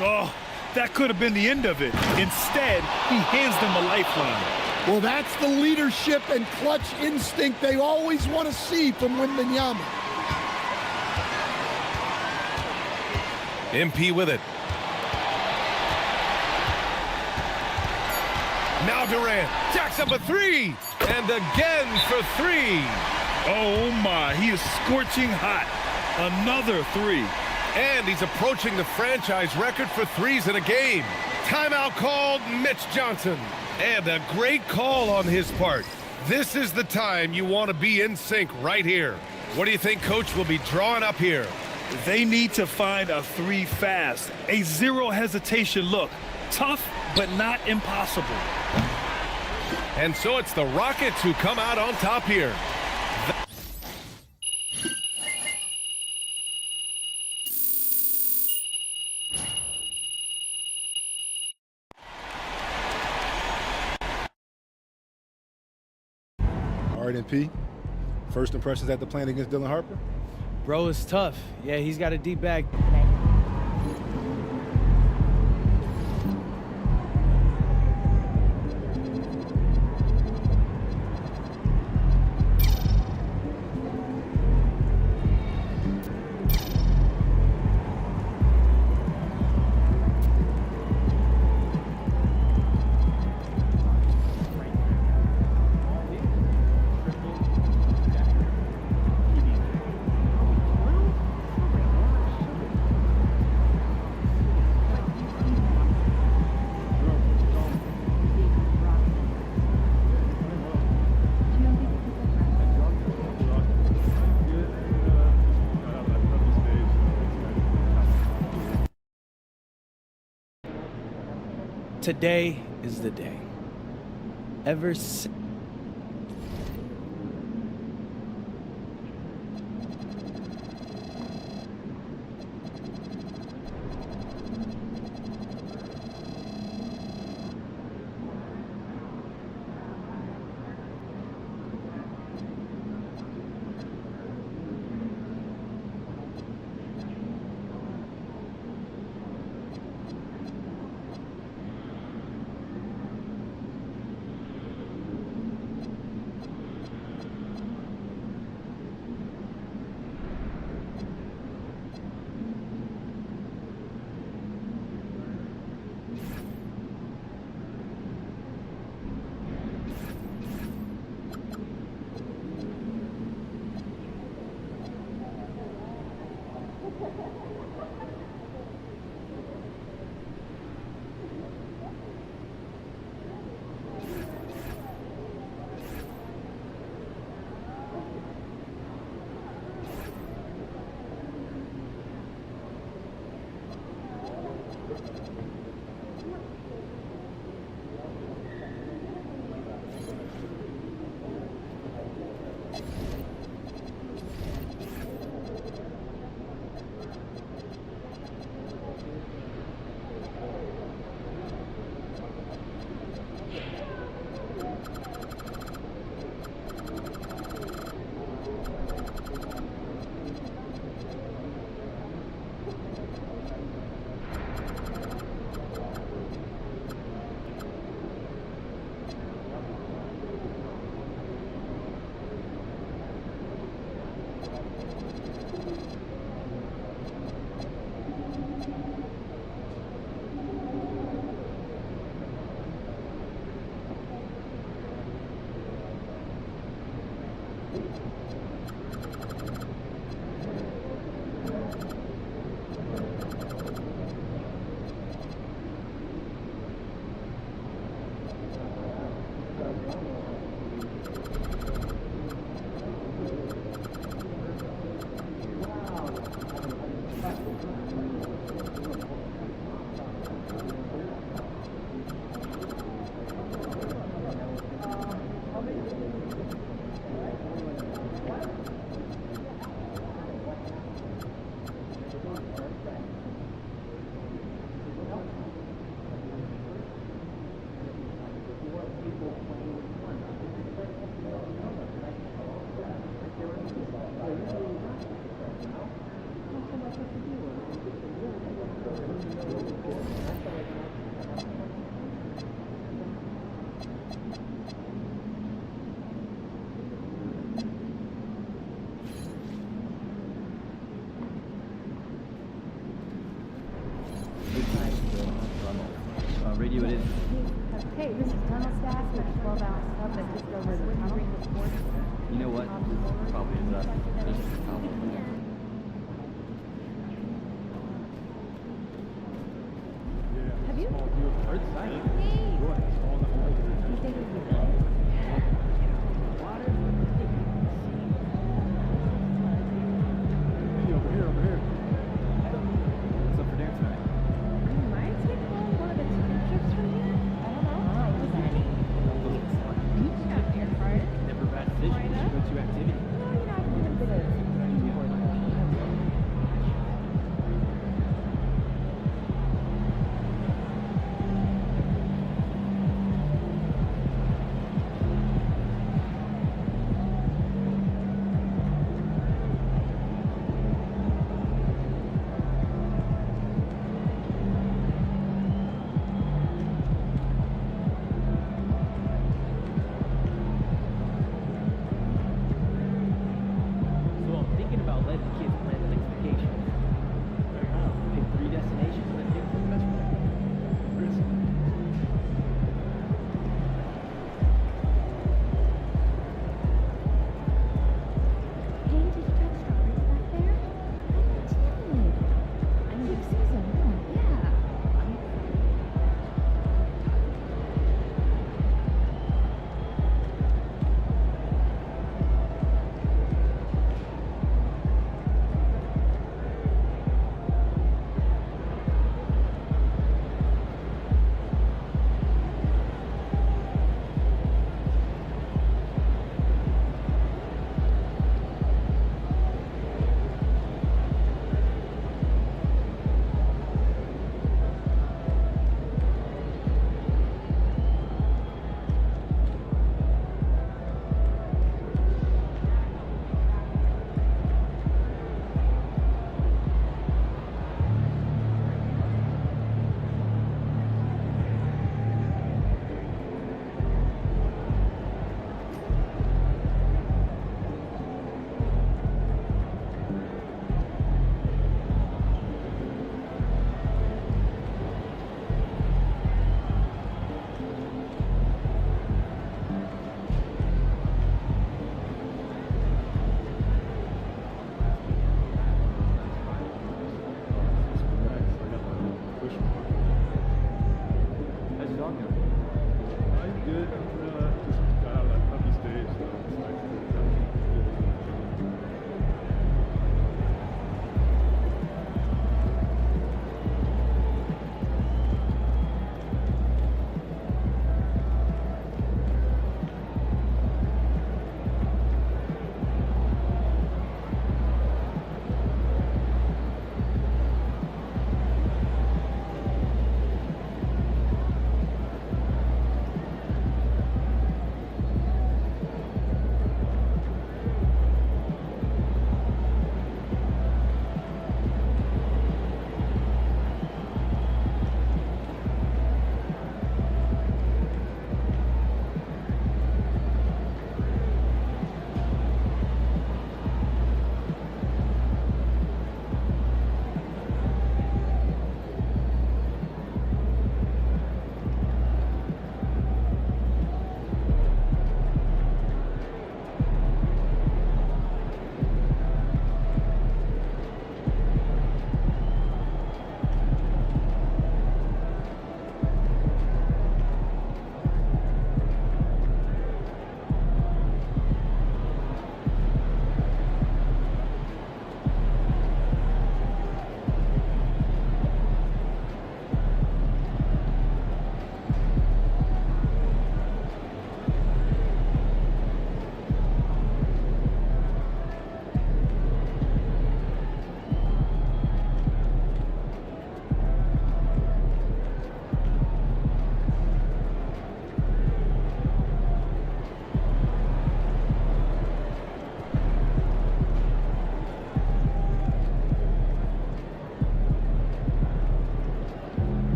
S13: Oh, that could have been the end of it. Instead, he hands them a lifeline.
S19: Well, that's the leadership and clutch instinct they always want to see from Wembanyama.
S8: MP with it. Now Durant jacks up a 3. And again for 3.
S13: Oh my, he is scorching hot. Another 3.
S8: And he's approaching the franchise record for 3s in a game. Timeout called, Mitch Johnson. And a great call on his part. This is the time you want to be in sync right here. What do you think Coach will be drawing up here?
S13: They need to find a 3 fast. A 0 hesitation look. Tough, but not impossible.
S8: And so it's the Rockets who come out on top here.
S3: All right, MP. First impressions at the plant against Dylan Harper?
S10: Bro is tough. Yeah, he's got a deep bag. Today is the day. Ever since
S18: Radio it is.
S15: Hey, this is tunnel staff with 12-ounce cup that just over the tunnel.
S18: You know what? Probably is that.
S15: Have you?
S18: Heard the siren. What's up for dinner tonight?
S15: Might take home one of the chicken strips from here. I don't know. Beach out here, Carter.
S18: Never bad decision. We should go to activity.
S15: No, you know, I can do a bit of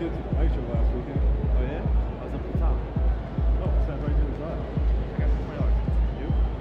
S11: kids at the ice show last weekend. Oh, yeah? I was up the top. Oh, I sat right near the drive. I got some $20. You?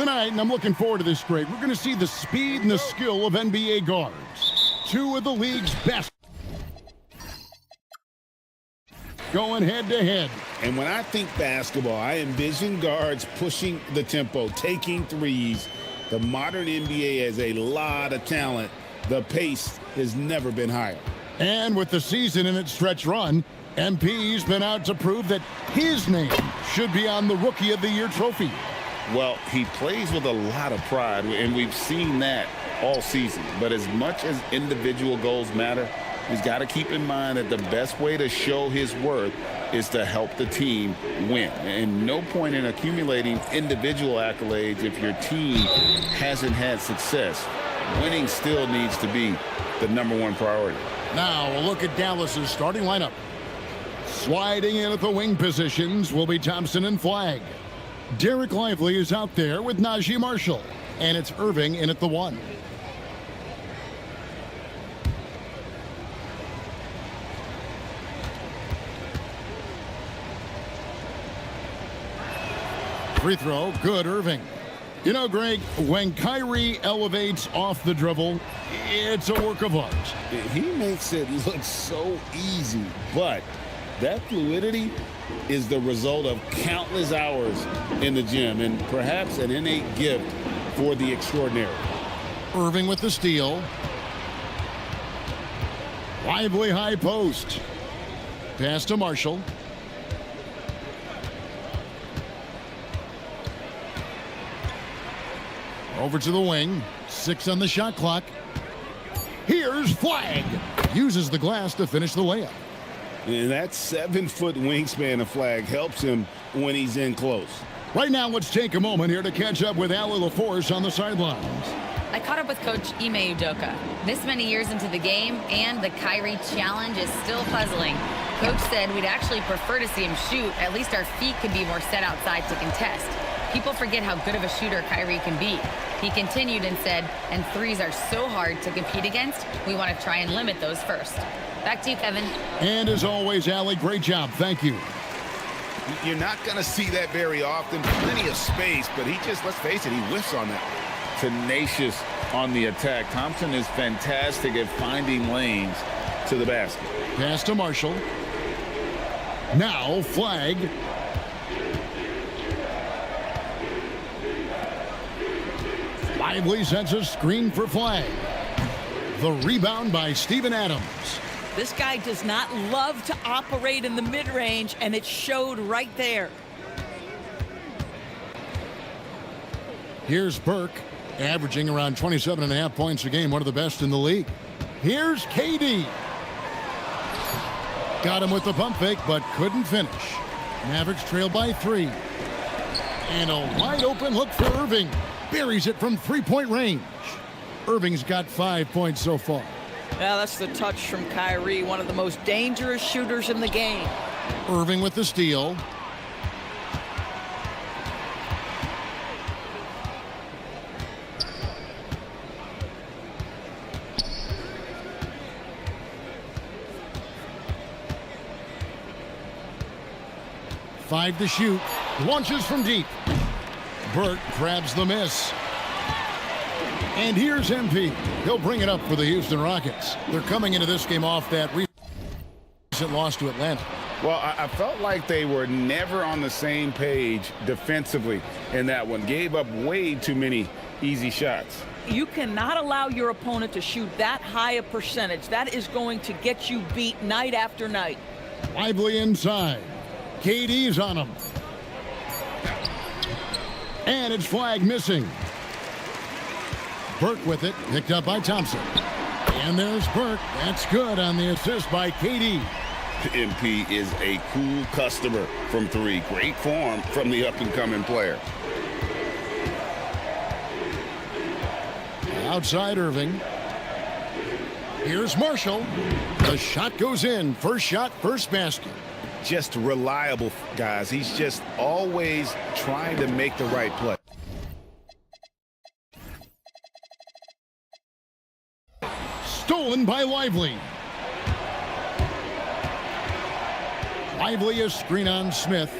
S1: Tonight, and I'm looking forward to this, Greg, we're going to see the speed and the skill of NBA guards. Two of the league's best going head-to-head.
S2: And when I think basketball, I envision guards pushing the tempo, taking threes. The modern NBA has a lot of talent. The pace has never been higher.
S1: And with the season in its stretch run, MP's been out to prove that his name should be on the Rookie of the Year trophy.
S6: Well, he plays with a lot of pride, and we've seen that all season. But as much as individual goals matter, he's got to keep in mind that the best way to show his worth is to help the team win. And no point in accumulating individual accolades if your team hasn't had success. Winning still needs to be the #1 priority.
S1: Now a look at Dallas's starting lineup. Sliding in at the wing positions will be Thompson and Flagg. Derek Lively is out there with Najee Marshall. And it's Irving in at the 1. Free throw, good, Irving. You know, Greg, when Kyrie elevates off the dribble, it's a work of art.
S2: He makes it look so easy, but that fluidity is the result of countless hours in the gym and perhaps an innate gift for the extraordinary.
S1: Irving with the steal. Lively high post. Pass to Marshall. Over to the wing. 6 on the shot clock. Here's Flagg. Uses the glass to finish the layup.
S2: And that 7-foot wingspan of Flagg helps him when he's in close.
S1: Right now, let's take a moment here to catch up with Allie LaForce on the sidelines.
S7: I caught up with Coach Ime Udoka. This many years into the game, and the Kyrie challenge is still puzzling. Coach said we'd actually prefer to see him shoot. At least our feet could be more set outside to contest. People forget how good of a shooter Kyrie can be. He continued and said, and threes are so hard to compete against, we want to try and limit those first. Back to you, Kevin.
S1: And as always, Allie, great job. Thank you.
S5: You're not going to see that very often. Plenty of space, but he just, let's face it, he whiffs on that.
S6: Tenacious on the attack. Thompson is fantastic at finding lanes to the basket.
S1: Pass to Marshall. Now Flagg. Lively sets a screen for Flagg. The rebound by Steven Adams.
S12: This guy does not love to operate in the mid-range, and it showed right there.
S1: Here's Burke, averaging around 27.5 points a game, one of the best in the league. Here's KD. Got him with the pump fake, but couldn't finish. Mavericks trail by 3. And a wide open look for Irving. Buries it from 3-point range. Irving's got 5 points so far.
S12: Yeah, that's the touch from Kyrie, one of the most dangerous shooters in the game.
S1: Irving with the steal. Five to shoot. Launches from deep. Burke grabs the miss. And here's MP. He'll bring it up for the Houston Rockets. They're coming into this game off that recent loss to Atlanta.
S2: Well, I felt like they were never on the same page defensively in that one. Gave up way too many easy shots.
S12: You cannot allow your opponent to shoot that high a percentage. That is going to get you beat night after night.
S1: Lively inside. KD's on him. And it's Flagg missing. Burke with it, picked up by Thompson. And there's Burke. That's good on the assist by KD.
S6: MP is a cool customer from 3. Great form from the up-and-coming player.
S1: Outside Irving. Here's Marshall. The shot goes in. First shot, first basket.
S2: Just reliable, guys. He's just always trying to make the right play.
S1: Stolen by Lively. Lively a screen on Smith.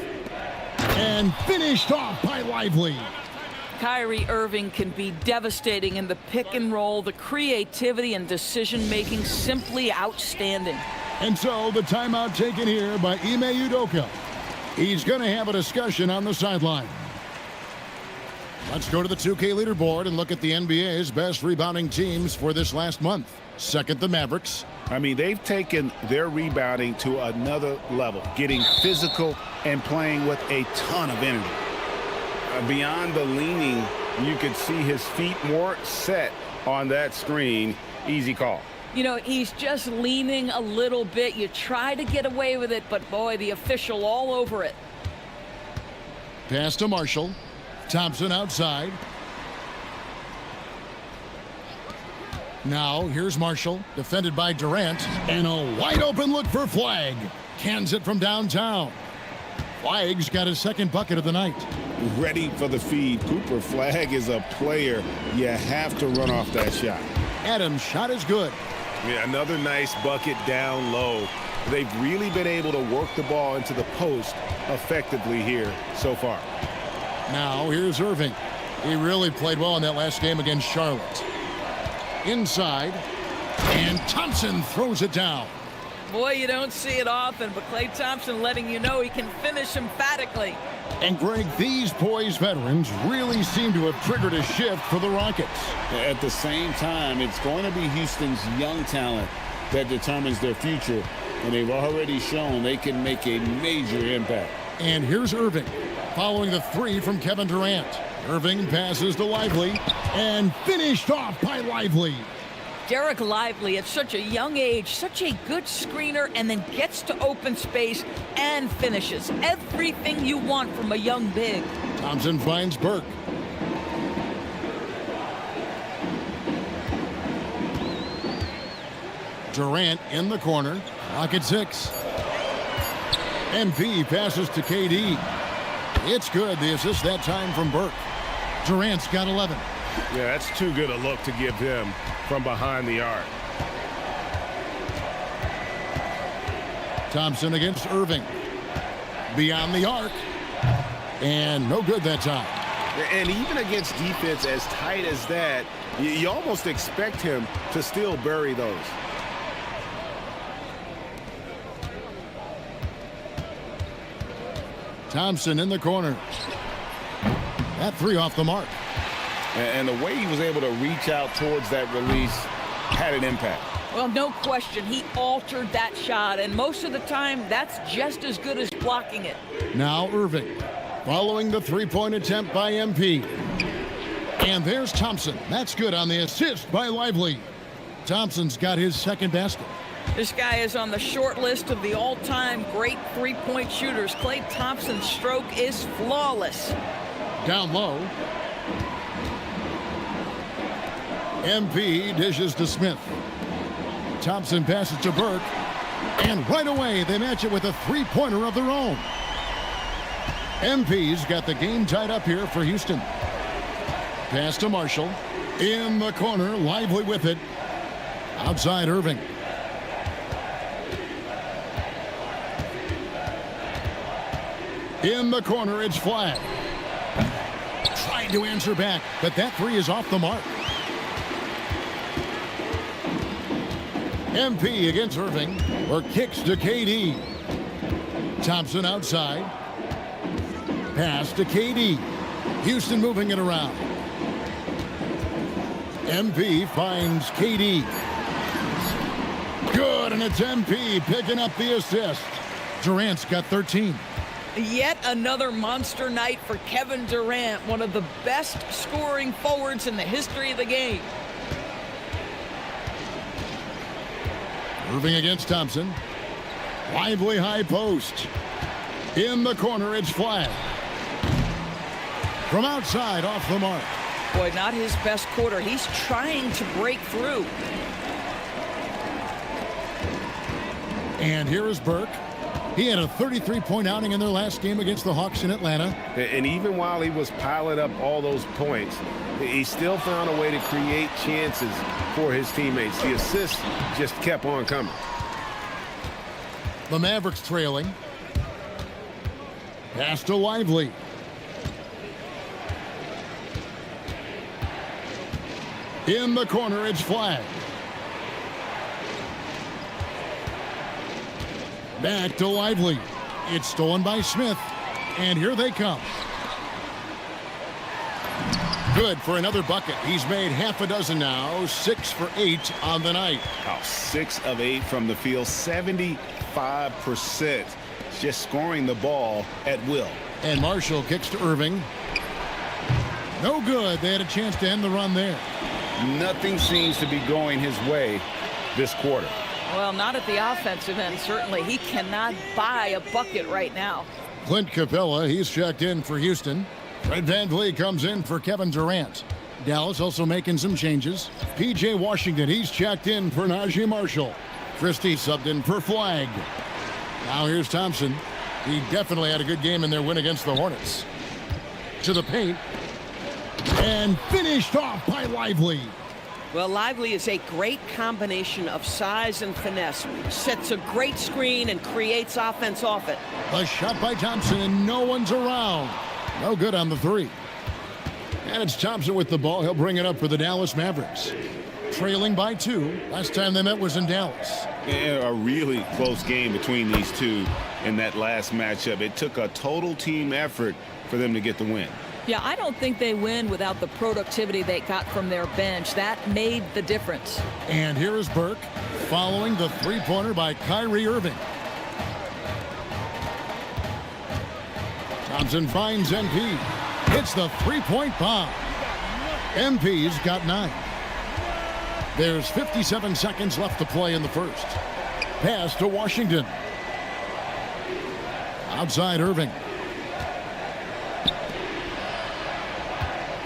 S1: And finished off by Lively.
S12: Kyrie Irving can be devastating in the pick and roll. The creativity and decision-making simply outstanding.
S1: And so the timeout taken here by Ime Udoka. He's going to have a discussion on the sideline. Let's go to the 2K leaderboard and look at the NBA's best rebounding teams for this last month. Second, the Mavericks.
S5: I mean, they've taken their rebounding to another level, getting physical and playing with a ton of energy. Beyond the leaning, you could see his feet more set on that screen. Easy call.
S12: You know, he's just leaning a little bit. You try to get away with it, but boy, the official all over it.
S1: Pass to Marshall. Thompson outside. Now, here's Marshall, defended by Durant, and a wide open look for Flagg. Cans it from downtown. Flagg's got his second bucket of the night.
S2: Ready for the feed. Cooper Flagg is a player. You have to run off that shot.
S1: Adams' shot is good.
S5: Yeah, another nice bucket down low. They've really been able to work the ball into the post effectively here so far.
S1: Now, here's Irving. He really played well in that last game against Charlotte. Inside, and Thompson throws it down.
S12: Boy, you don't see it often, but Klay Thompson letting you know he can finish emphatically.
S1: And Greg, these poised veterans really seem to have triggered a shift for the Rockets.
S2: At the same time, it's going to be Houston's young talent that determines their future, and they've already shown they can make a major impact.
S1: And here's Irving, following the three from Kevin Durant. Irving passes to Lively, and finished off by Lively.
S12: Derek Lively at such a young age, such a good screener, and then gets to open space and finishes. Everything you want from a young big.
S1: Thompson finds Burke. Durant in the corner. Clock at 6. MP passes to KD. It's good. The assist that time from Burke. Durant's got 11.
S5: Yeah, that's too good a look to give him from behind the arc.
S1: Thompson against Irving. Beyond the arc. And no good that time.
S5: And even against defense as tight as that, you almost expect him to still bury those.
S1: Thompson in the corner. That three off the mark.
S2: And the way he was able to reach out towards that release had an impact.
S12: Well, no question. He altered that shot, and most of the time, that's just as good as blocking it.
S1: Now Irving, following the three-point attempt by MP. And there's Thompson. That's good on the assist by Lively. Thompson's got his second basket.
S12: This guy is on the short list of the all-time great three-point shooters. Klay Thompson's stroke is flawless.
S1: Down low. MP dishes to Smith. Thompson passes to Burke. And right away, they match it with a three-pointer of their own. MP's got the game tied up here for Houston. Pass to Marshall. In the corner, Lively with it. Outside Irving. In the corner, it's Flagg. Trying to answer back, but that three is off the mark. MP against Irving, or kicks to KD. Thompson outside. Pass to KD. Houston moving it around. MP finds KD. Good, and it's MP picking up the assist. Durant's got 13.
S12: Yet another monster night for Kevin Durant, one of the best scoring forwards in the history of the game.
S1: Irving against Thompson. Lively high post. In the corner, it's Flagg. From outside, off the mark.
S12: Boy, not his best quarter. He's trying to break through.
S1: And here is Burke. He had a 33-point outing in their last game against the Hawks in Atlanta.
S5: And even while he was piling up all those points, he still found a way to create chances for his teammates. The assists just kept on coming.
S1: The Mavericks trailing. Pass to Lively. In the corner, it's flagged. Back to Lively. It's stolen by Smith. And here they come. Good for another bucket. He's made half a dozen now. 6 for 8 on the night.
S5: Oh, 6 of 8 from the field. 75%. Just scoring the ball at will.
S1: And Marshall kicks to Irving. No good. They had a chance to end the run there.
S5: Nothing seems to be going his way this quarter.
S12: Well, not at the offensive end, certainly. He cannot buy a bucket right now.
S1: Clint Capella, he's checked in for Houston. Fred VanVleet comes in for Kevin Durant. Dallas also making some changes. P.J. Washington, he's checked in for Najee Marshall. Christie subbed in for Flagg. Now here's Thompson. He definitely had a good game in their win against the Hornets. To the paint. And finished off by Lively.
S21: Well, Lively is a great combination of size and finesse. Sets a great screen and creates offense off it.
S1: A shot by Thompson, and no one's around. No good on the three. And it's Thompson with the ball. He'll bring it up for the Dallas Mavericks. Trailing by 2. Last time they met was in Dallas.
S5: Yeah, a really close game between these two in that last matchup. It took a total team effort for them to get the win.
S12: Yeah, I don't think they win without the productivity they got from their bench. That made the difference.
S1: And here is Burke following the three-pointer by Kyrie Irving. Thompson finds MP. Hits the three-point bomb. MP's got 9. There's 57 seconds left to play in the first. Pass to Washington. Outside Irving.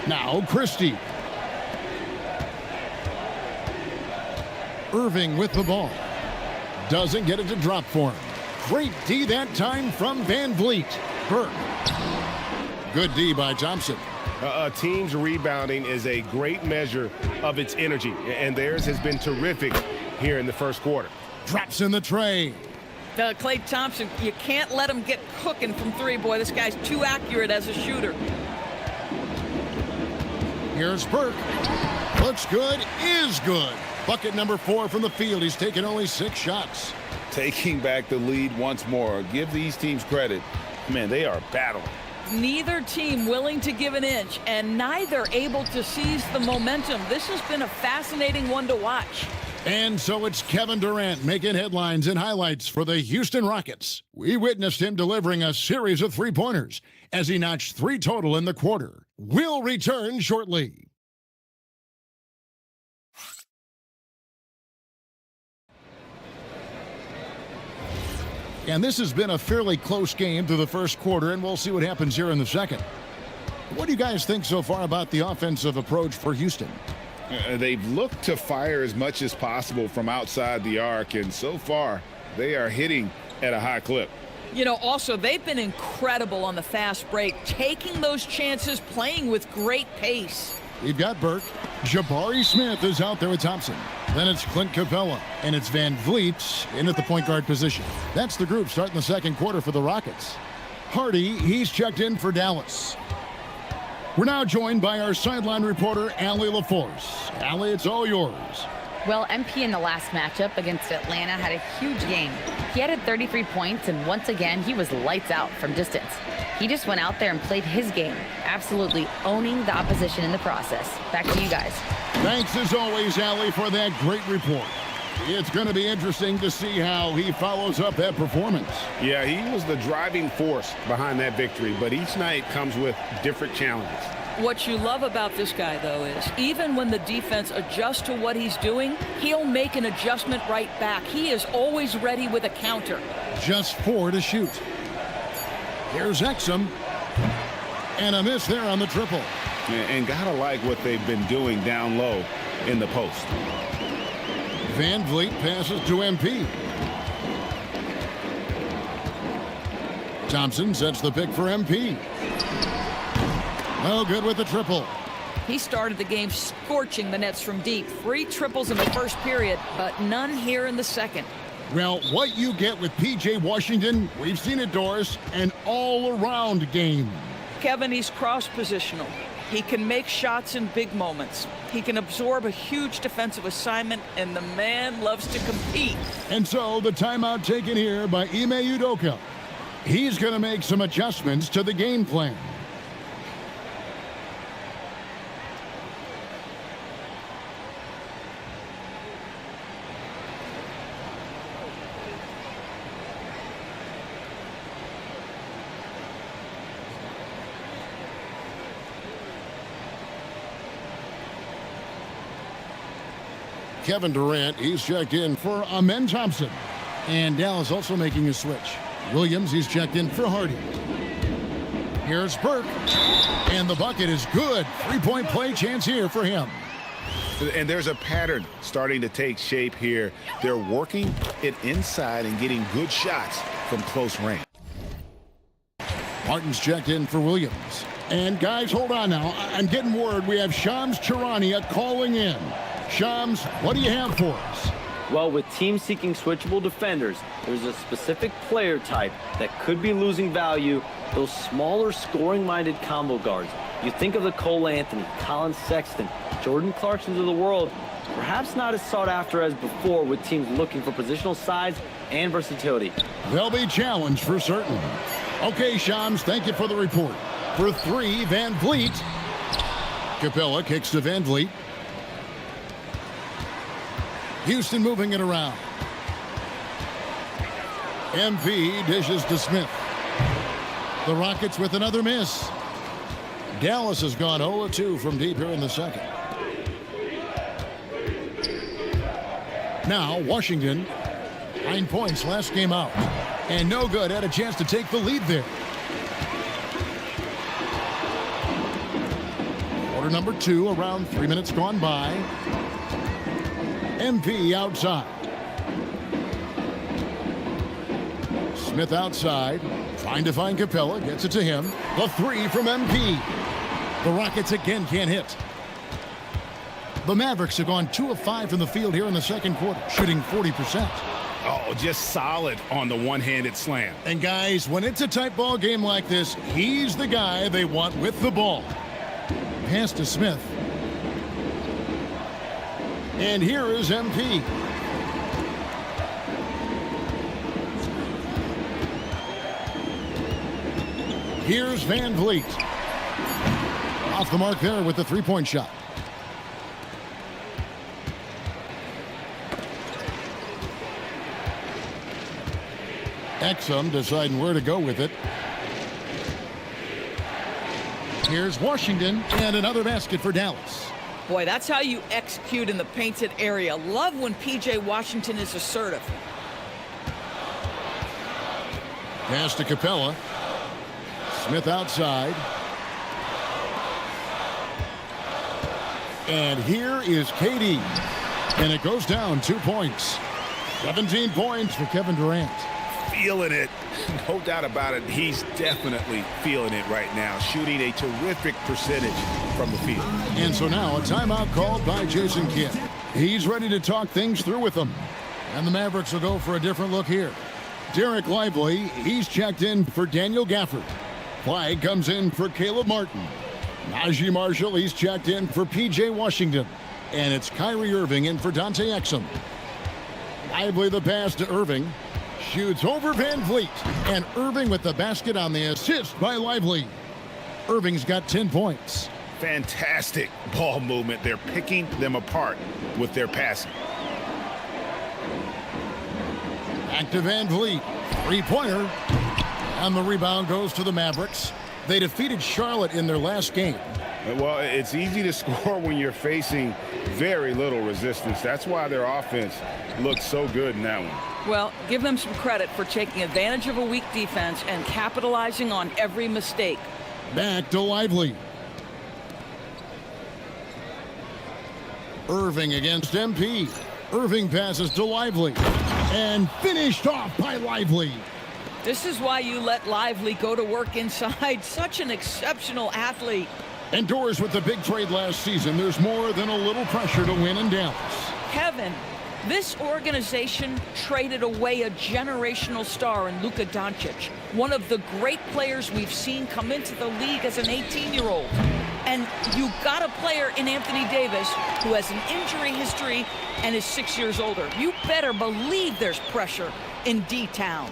S1: Now Christie. Irving with the ball. Doesn't get it to drop for him. Great D that time from VanVleet. Burke. Good D by Thompson.
S5: A team's rebounding is a great measure of its energy, and theirs has been terrific here in the first quarter.
S1: Drops in the tray.
S12: Klay Thompson, you can't let him get cooking from 3, boy. This guy's too accurate as a shooter.
S1: Here's Burke. Looks good, is good. Bucket number 4 from the field. He's taken only 6 shots.
S5: Taking back the lead once more. Give these teams credit. Man, they are battling.
S12: Neither team willing to give an inch, and neither able to seize the momentum. This has been a fascinating one to watch.
S1: And so it's Kevin Durant making headlines and highlights for the Houston Rockets. We witnessed him delivering a series of three-pointers as he notched 3 total in the quarter. We'll return shortly. And this has been a fairly close game through the first quarter, and we'll see what happens here in the second. What do you guys think so far about the offensive approach for Houston?
S5: They've looked to fire as much as possible from outside the arc, and so far they are hitting at a high clip.
S12: You know, also, they've been incredible on the fast break, taking those chances, playing with great pace.
S1: We've got Burke. Jabari Smith is out there with Thompson. Then it's Clint Capella, and it's VanVleet in at the point guard position. That's the group starting the second quarter for the Rockets. Hardy, he's checked in for Dallas. We're now joined by our sideline reporter, Allie LaForce. Allie, it's all yours.
S7: Well, MP in the last matchup against Atlanta had a huge game. He added 33 points, and once again, he was lights out from distance. He just went out there and played his game, absolutely owning the opposition in the process. Back to you guys.
S1: Thanks, as always, Allie, for that great report. It's going to be interesting to see how he follows up that performance.
S5: Yeah, he was the driving force behind that victory, but each night comes with different challenges.
S12: What you love about this guy, though, is even when the defense adjusts to what he's doing, he'll make an adjustment right back. He is always ready with a counter.
S1: Just 4 to shoot. Here's Exum. And a miss there on the triple.
S5: And gotta like what they've been doing down low in the post.
S1: VanVleet passes to MP. Thompson sets the pick for MP. No good with the triple.
S12: He started the game scorching the Nets from deep. 3 triples in the first period, but none here in the second.
S1: Well, what you get with P.J. Washington, we've seen it, Doris, an all-around game.
S12: Kevin, he's cross-positional.
S21: He can make shots in big moments. He can absorb a huge defensive assignment, and the man loves to compete.
S1: And so the timeout taken here by Ime Udoka. He's going to make some adjustments to the game plan. Kevin Durant, he's checked in for Amen Thompson. And Dallas also making a switch. Williams, he's checked in for Hardy. Here's Burke. And the bucket is good. Three-point play chance here for him.
S5: And there's a pattern starting to take shape here. They're working it inside and getting good shots from close range.
S1: Martin's checked in for Williams. And guys, hold on now. I'm getting word we have Shams Charania calling in. Shams, what do you have for us?
S4: Well, with teams seeking switchable defenders, there's a specific player type that could be losing value, those smaller scoring-minded combo guards. You think of the Cole Anthony, Colin Sexton, Jordan Clarksons of the world, perhaps not as sought after as before with teams looking for positional size and versatility.
S1: They'll be challenged for certain. Okay, Shams, thank you for the report. For three, Van Vliet. Capella kicks to Van Vliet. Houston moving it around. MP dishes to Smith. The Rockets with another miss. Dallas has gone 0-2 from deep here in the second. Now Washington, 9 points last game out. And no good, had a chance to take the lead there. Quarter number 2, around 3 minutes gone by. MP outside. Smith outside. Trying to find Capella. Gets it to him. The three from MP. The Rockets again can't hit. The Mavericks have gone 2 of 5 from the field here in the second quarter, shooting 40%.
S5: Oh, just solid on the one-handed slam.
S1: And guys, when it's a tight ball game like this, he's the guy they want with the ball. Pass to Smith. And here is MP. Here's Van Vliet. Off the mark there with the three-point shot. Exum deciding where to go with it. Here's Washington, and another basket for Dallas.
S21: Boy, that's how you execute in the painted area. Love when P.J. Washington is assertive.
S1: Pass to Capella. Smith outside. And here is KD. And it goes down 2 points. 17 points for Kevin Durant.
S5: Feeling it. No doubt about it. He's definitely feeling it right now. Shooting a terrific percentage from the field.
S1: And so now a timeout called by Jason Kidd. He's ready to talk things through with them. And the Mavericks will go for a different look here. Derek Lively, he's checked in for Daniel Gafford. Flagg comes in for Caleb Martin. Najee Marshall, he's checked in for P.J. Washington. And it's Kyrie Irving in for Dante Exum. Lively the pass to Irving. Shoots over Van Vliet. And Irving with the basket on the assist by Lively. Irving's got 10 points.
S5: Fantastic ball movement. They're picking them apart with their passing.
S1: Back to Van Vliet. Three-pointer. And the rebound goes to the Mavericks. They defeated Charlotte in their last game.
S5: Well, it's easy to score when you're facing very little resistance. That's why their offense looks so good in that one.
S21: Well, give them some credit for taking advantage of a weak defense and capitalizing on every mistake.
S1: Back to Lively. Irving against MP. Irving passes to Lively. And finished off by Lively.
S21: This is why you let Lively go to work inside. Such an exceptional athlete.
S1: Indoors with the big trade last season, there's more than a little pressure to win in Dallas.
S21: Kevin, this organization traded away a generational star in Luka Doncic, one of the great players we've seen come into the league as an 18-year-old.
S12: And you got a player in Anthony Davis who has an injury history and is 6 years older. You better believe there's pressure in D-Town.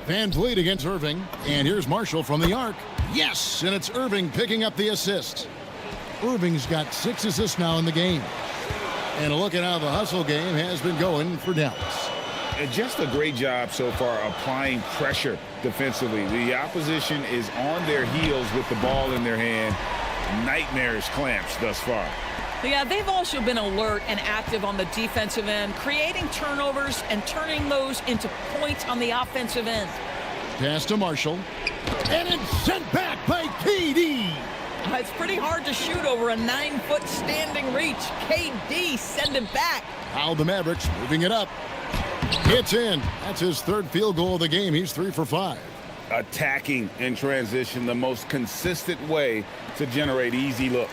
S1: Van Vliet against Irving. And here's Marshall from the arc. Yes, and it's Irving picking up the assist. Irving's got 6 assists now in the game. And a look at how the hustle game has been going for Dallas.
S6: And just a great job so far applying pressure defensively. The opposition is on their heels with the ball in their hand. Nightmarish clamps thus far.
S12: Yeah, they've also been alert and active on the defensive end, creating turnovers and turning those into points on the offensive end.
S1: Pass to Marshall. And it's sent back by KD.
S12: It's pretty hard to shoot over a 9-foot standing reach. KD send it back.
S1: Now the Mavericks moving it up. It's in. That's his 3rd field goal of the game. He's 3 for 5.
S6: Attacking in transition, the most consistent way to generate easy looks.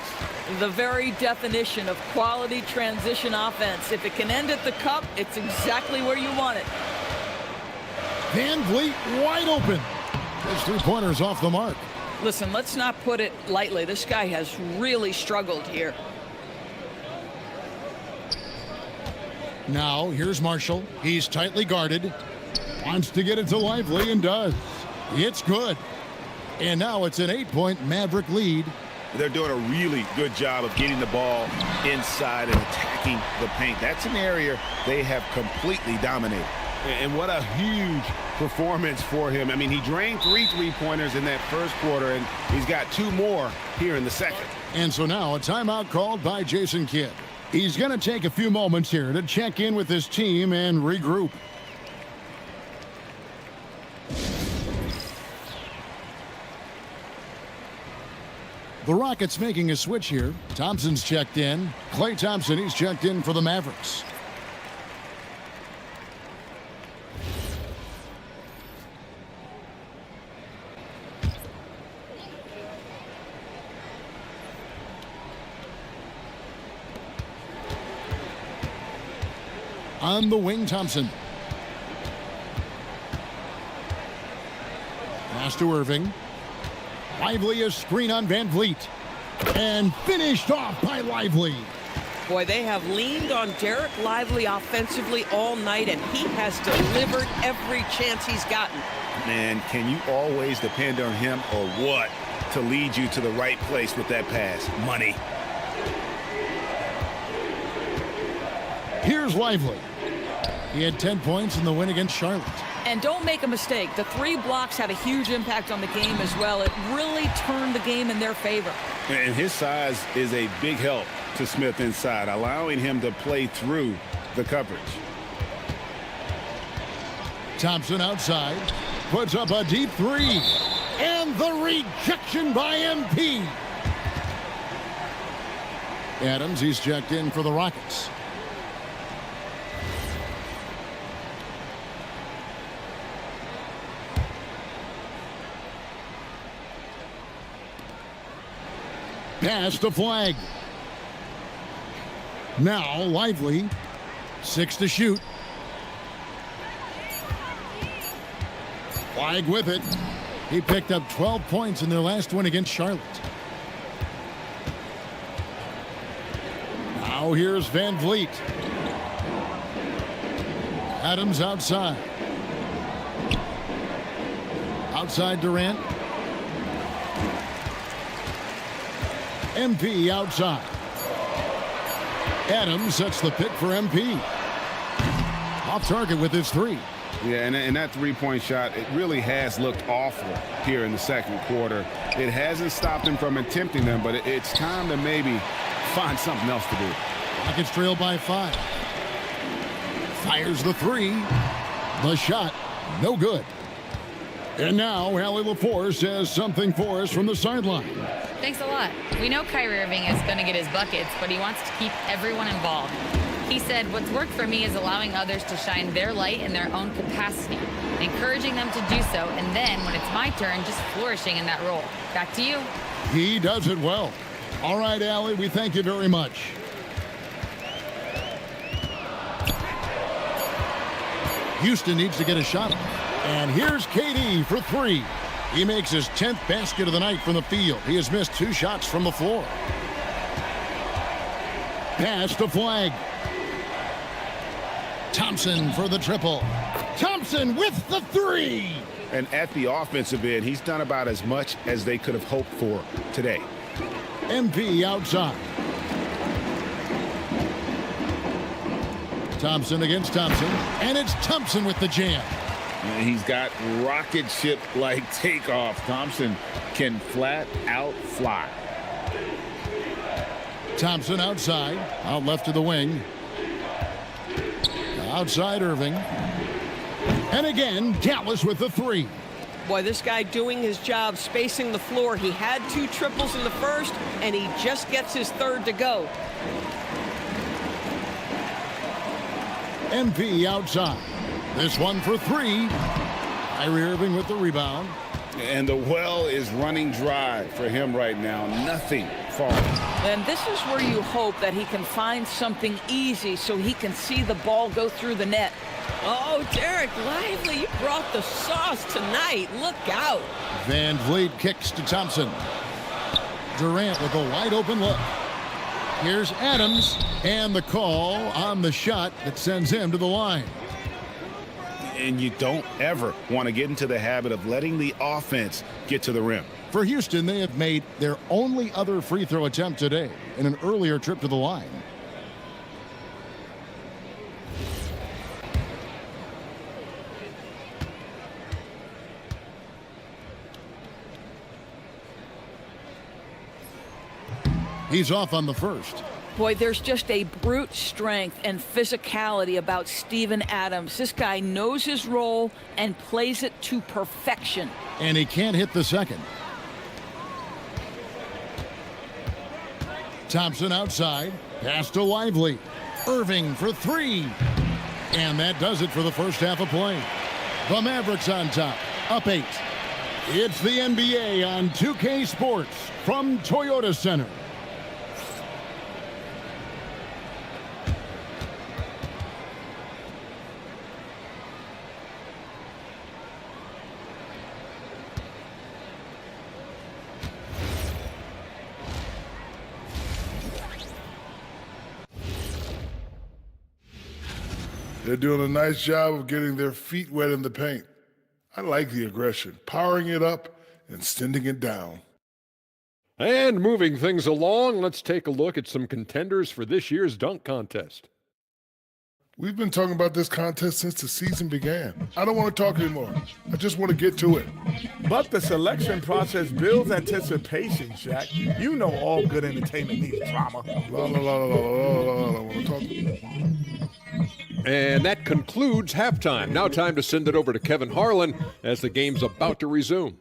S12: The very definition of quality transition offense. If it can end at the cup, it's exactly where you want it.
S1: Van Vliet wide open. His 3-pointers off the mark.
S12: Listen, let's not put it lightly. This guy has really struggled here.
S1: Now, here's Marshall. He's tightly guarded. Wants to get it to Lively and does. It's good. And now it's an 8-point Maverick lead.
S5: They're doing a really good job of getting the ball inside and attacking the paint. That's an area they have completely dominated. And what a huge performance for him. I mean, he drained 3 3-pointers in that first quarter, and he's got 2 more here in the second.
S1: And so now a timeout called by Jason Kidd. He's going to take a few moments here to check in with his team and regroup. The Rockets making a switch here. Thompson's checked in. Klay Thompson, he's checked in for the Mavericks. On the wing, Thompson. Pass to Irving. Lively, a screen on Van Vliet. And finished off by Lively.
S21: Boy, they have leaned on Derek Lively offensively all night, and he has delivered every chance he's gotten.
S5: Man, can you always depend on him or what to lead you to the right place with that pass? Money.
S1: Here's Lively. He had 10 points in the win against Charlotte.
S12: And don't make a mistake, the 3 blocks had a huge impact on the game as well. It really turned the game in their favor.
S5: And his size is a big help to Smith inside, allowing him to play through the coverage.
S1: Thompson outside, puts up a deep 3. And the rejection by MP. Adams, he's checked in for the Rockets. Pass to Flag. Now Lively. 6 to shoot. Flag with it. He picked up 12 points in their last win against Charlotte. Now here's Van Vliet. Adams outside. Outside Durant. MP outside. Adams sets the pick for MP. Off target with his 3.
S5: Yeah, and that 3-point shot, it really has looked awful here in the second quarter. It hasn't stopped him from attempting them, but it's time to maybe find something else to do.
S1: Rockets trail by 5. Fires the 3. The shot, no good. And now Allie LaForce has something for us from the sideline.
S7: Thanks a lot. We know Kyrie Irving is going to get his buckets, but he wants to keep everyone involved. He said, what's worked for me is allowing others to shine their light in their own capacity, encouraging them to do so, and then, when it's my turn, just flourishing in that role. Back to you.
S1: He does it well. All right, Allie, we thank you very much. Houston needs to get a shot. And here's KD for 3. He makes his 10th basket of the night from the field. He has missed 2 shots from the floor. Pass to Flag. Thompson for the triple. Thompson with the 3.
S5: And at the offensive end, he's done about as much as they could have hoped for today.
S1: MP outside. Thompson against Thompson. And it's Thompson with the jam.
S6: And he's got rocket ship-like takeoff. Thompson can flat out fly.
S1: Thompson outside. Out left to the wing. Outside Irving. And again, Dallas with the 3.
S21: Boy, this guy doing his job, spacing the floor. He had 2 triples in the first, and he just gets his 3rd to go.
S1: MP outside. This one for 3. Kyrie Irving with the rebound.
S5: And the well is running dry for him right now. Nothing falling.
S12: And this is where you hope that he can find something easy so he can see the ball go through the net.
S21: Oh, Derek Lively, you brought the sauce tonight. Look out.
S1: Van Vliet kicks to Thompson. Durant with a wide open look. Here's Adams, and the call on the shot that sends him to the line.
S5: And you don't ever want to get into the habit of letting the offense get to the rim.
S1: For Houston, they have made their only other free throw attempt today in an earlier trip to the line. He's off on the first.
S12: Boy, there's just a brute strength and physicality about Steven Adams. This guy knows his role and plays it to perfection.
S1: And he can't hit the second. Thompson outside. Pass to Lively. Irving for 3. And that does it for the first half of play. The Mavericks on top, up 8. It's the NBA on 2K Sports from Toyota Center.
S17: They're doing a nice job of getting their feet wet in the paint. I like the aggression, powering it up and sending it down.
S16: And moving things along, let's take a look at some contenders for this year's dunk contest.
S17: We've been talking about this contest since the season began. I don't want to talk anymore. I just want to get to it.
S20: But the selection process builds anticipation, Shaq. You know all good entertainment needs drama.
S17: La, la, la, la, la, la, la, la. I want to talk.
S16: And that concludes halftime. Now time to send it over to Kevin Harlan as the game's about to resume.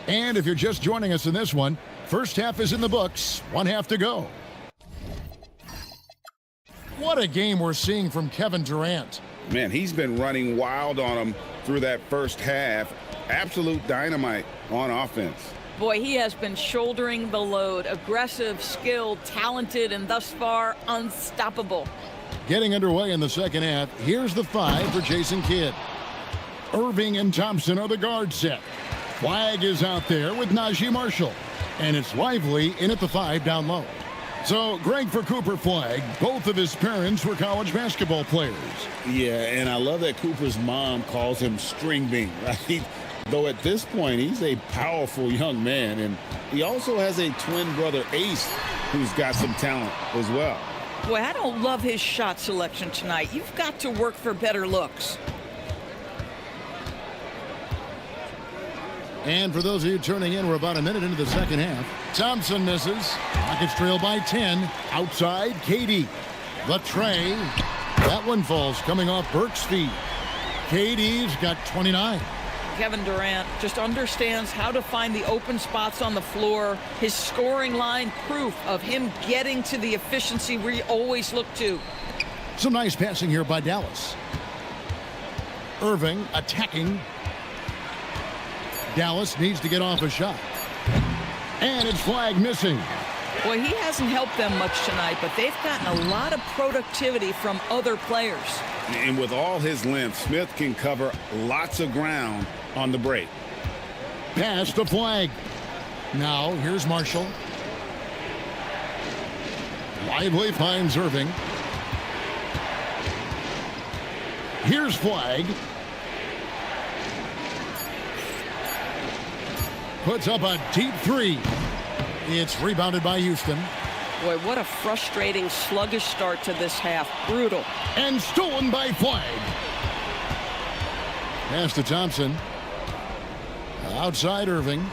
S1: And if you're just joining us in this one, first half is in the books, 1 half to go. What a game we're seeing from Kevin Durant.
S5: Man, he's been running wild on him through that first half. Absolute dynamite on offense.
S12: Boy, he has been shouldering the load. Aggressive, skilled, talented, and thus far unstoppable.
S1: Getting underway in the second half, here's the 5 for Jason Kidd. Irving and Thompson are the guard set. Flag is out there with Najee Marshall. And it's Lively in at the 5 down low. So, Greg, for Cooper Flag, both of his parents were college basketball players.
S5: Yeah, and I love that Cooper's mom calls him String Bean, right? Though at this point, he's a powerful young man. And he also has a twin brother, Ace, who's got some talent as well.
S12: Boy, I don't love his shot selection tonight. You've got to work for better looks.
S1: And for those of you turning in, we're about a minute into the second half. Thompson misses. Rockets trail by 10. Outside, KD. The tray. That one falls coming off Burke's feet. KD's got 29.
S12: Kevin Durant just understands how to find the open spots on the floor. His scoring line, proof of him getting to the efficiency we always look to.
S1: Some nice passing here by Dallas. Irving attacking. Dallas needs to get off a shot. And it's flag missing.
S12: Well, he hasn't helped them much tonight, but they've gotten a lot of productivity from other players.
S2: And with all his length, Smith can cover lots of ground on the break.
S1: Pass the flag. Now here's Marshall. Lively finds Irving. Here's flag. Puts up a deep three. It's rebounded by Houston.
S21: Boy, what a frustrating, sluggish start to this half. Brutal.
S1: And stolen by Flag. Pass to Thompson. Outside Irving.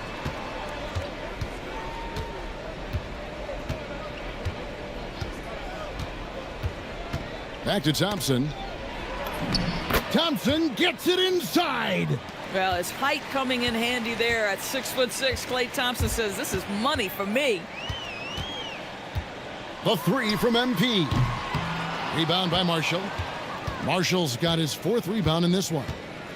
S1: Back to Thompson. Thompson gets it inside.
S12: Well, his height coming in handy there at 6'6". Klay Thompson says, this is money for me.
S1: The three from MP. Rebound by Marshall. Marshall's got his fourth rebound in this one.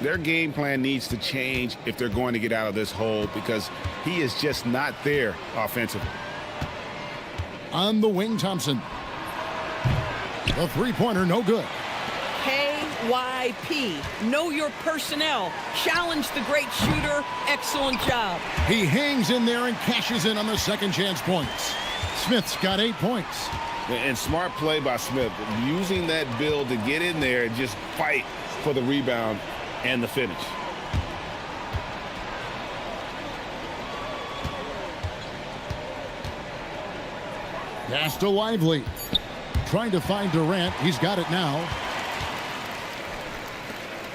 S2: Their game plan needs to change if they're going to get out of this hole because he is just not there offensively.
S1: On the wing, Thompson. The three-pointer, no good.
S12: KYP. Know your personnel. Challenge the great shooter. Excellent job.
S1: He hangs in there and cashes in on the second chance points. Smith's got 8 points.
S2: And smart play by Smith, using that build to get in there and just fight for the rebound and the finish.
S1: Pass to Lively. Trying to find Durant. He's got it now.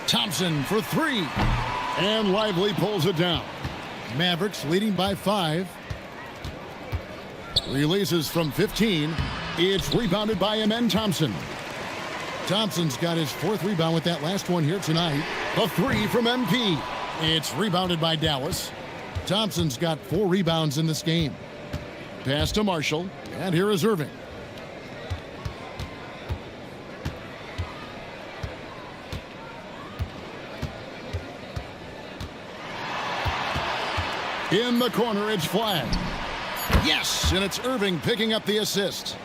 S1: Thompson for three. And Lively pulls it down. Mavericks leading by 5. Releases from 15. It's rebounded by Amen Thompson. Thompson's got his fourth rebound with that last one here tonight. The three from MP. It's rebounded by Dallas. Thompson's got 4 rebounds in this game. Pass to Marshall. And here is Irving. In the corner, it's Flag. Yes, and it's Irving picking up the assist.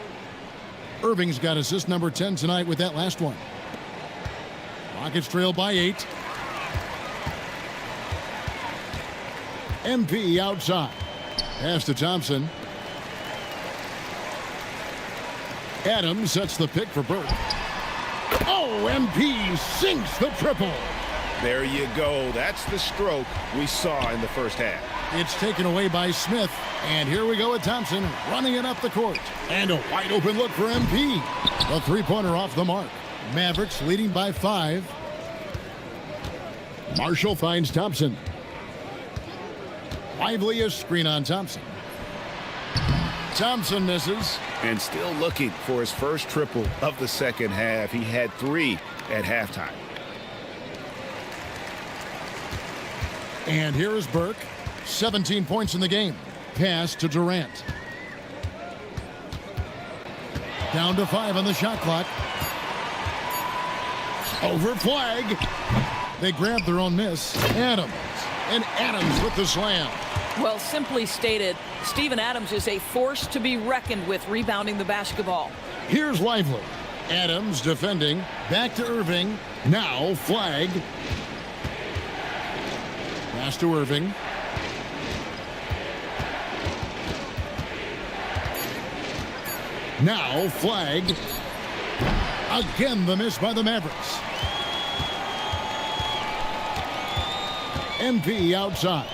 S1: Irving's got assist number 10 tonight with that last one. Rockets trail by 8. MP outside. Pass to Thompson. Adams sets the pick for Burke. Oh, MP sinks the triple.
S2: There you go. That's the stroke we saw in the first half.
S1: It's taken away by Smith. And here we go with Thompson running it up the court. And a wide open look for MP. The three-pointer off the mark. Mavericks leading by 5. Marshall finds Thompson. Lively a screen on Thompson. Thompson misses.
S2: And still looking for his first triple of the second half. He had 3 at halftime.
S1: And here is Burke. 17 points in the game. Pass to Durant. Down to 5 on the shot clock. Over Flag. They grab their own miss. Adams. And Adams with the slam.
S12: Well, simply stated, Steven Adams is a force to be reckoned with rebounding the basketball.
S1: Here's Lively. Adams defending. Back to Irving. Now Flag. Pass to Irving. Now Flag. Again the miss by the Mavericks. MP outside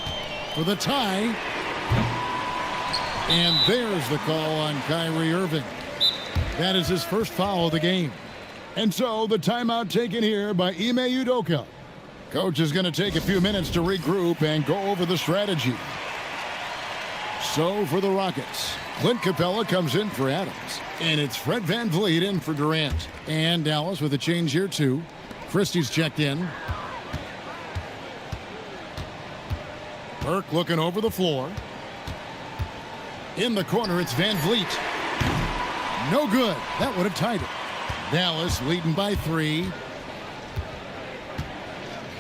S1: for the tie. And there's the call on Kyrie Irving. That is his first foul of the game. And so the timeout taken here by Ime Udoka. Coach is going to take a few minutes to regroup and go over the strategy. So for the Rockets, Clint Capella comes in for Adams. And it's Fred VanVleet in for Durant. And Dallas with a change here too. Christie's checked in. Burke looking over the floor. In the corner, it's VanVleet. No good. That would have tied it. Dallas leading by 3.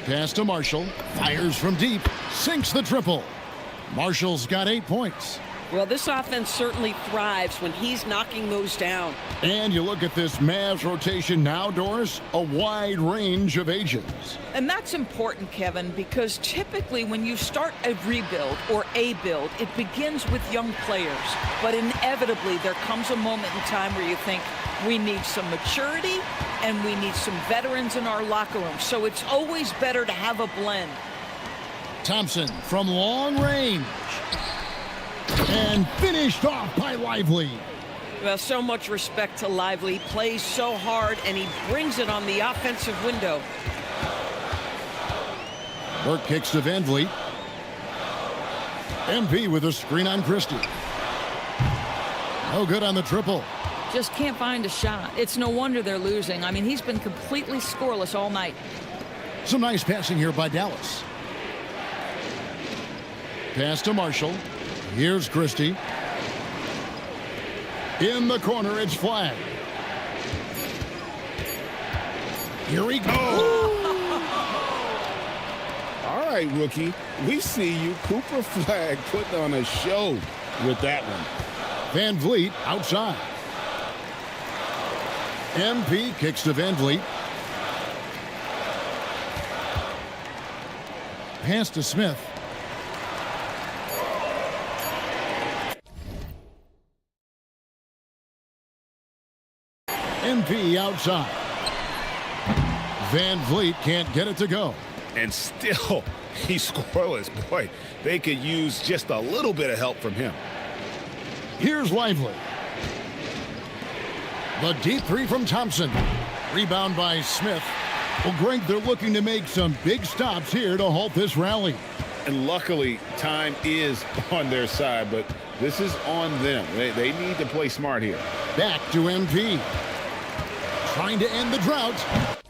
S1: Pass to Marshall. Fires from deep. Sinks the triple. Marshall's got 8 points.
S21: Well, this offense certainly thrives when he's knocking those down.
S1: And you look at this Mavs rotation now, Doris, a wide range of ages.
S12: And that's important, Kevin, because typically when you start a rebuild or a build, it begins with young players. But inevitably, there comes a moment in time where you think, we need some maturity and we need some veterans in our locker room. So it's always better to have a blend.
S1: Thompson from long range. And finished off by Lively.
S21: Well, so much respect to Lively. Plays so hard, and he brings it on the offensive window.
S1: Burke kicks to Van Vliet. MP with a screen on Christie. No good on the triple.
S12: Just can't find a shot. It's no wonder they're losing. I mean, he's been completely scoreless all night.
S1: Some nice passing here by Dallas. Pass to Marshall. Here's Christie. In the corner, it's flag. Here he goes.
S2: All right, rookie. We see you. Cooper Flag putting on a show with that one.
S1: Van Vliet outside. MP kicks to Van Vliet. Pass to Smith. MP outside. Van Vliet can't get it to go.
S5: And still, he's scoreless. Boy, they could use just a little bit of help from him.
S1: Here's Lively. The deep three from Thompson. Rebound by Smith. Well, Greg, they're looking to make some big stops here to halt this rally.
S2: And luckily, time is on their side, but this is on them. They need to play smart here.
S1: Back to MP. Trying to end the drought.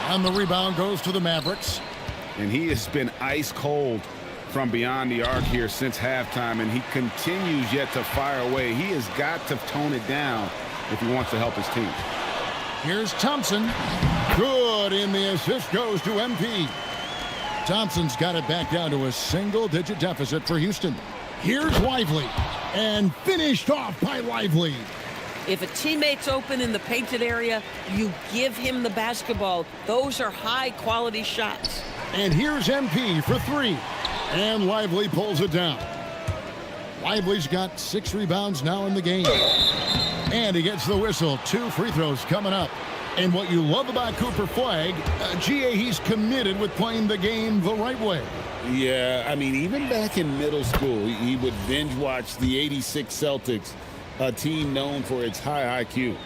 S1: And the rebound goes to the Mavericks.
S2: And he has been ice cold from beyond the arc here since halftime, and he continues yet to fire away. He has got to tone it down if he wants to help his team.
S1: Here's Thompson. Good, and the assist goes to MP. Thompson's got it back down to a single-digit deficit for Houston. Here's Lively, and finished off by Lively.
S21: If a teammate's open in the painted area, you give him the basketball. Those are high-quality shots.
S1: And here's MP for three. And Lively pulls it down. Lively's got 6 rebounds now in the game. And he gets the whistle. 2 free throws coming up. And what you love about Cooper Flagg, GA, he's committed with playing the game the right way.
S2: Yeah, I mean, even back in middle school, he would binge watch the '86 Celtics, a team known for its high IQ.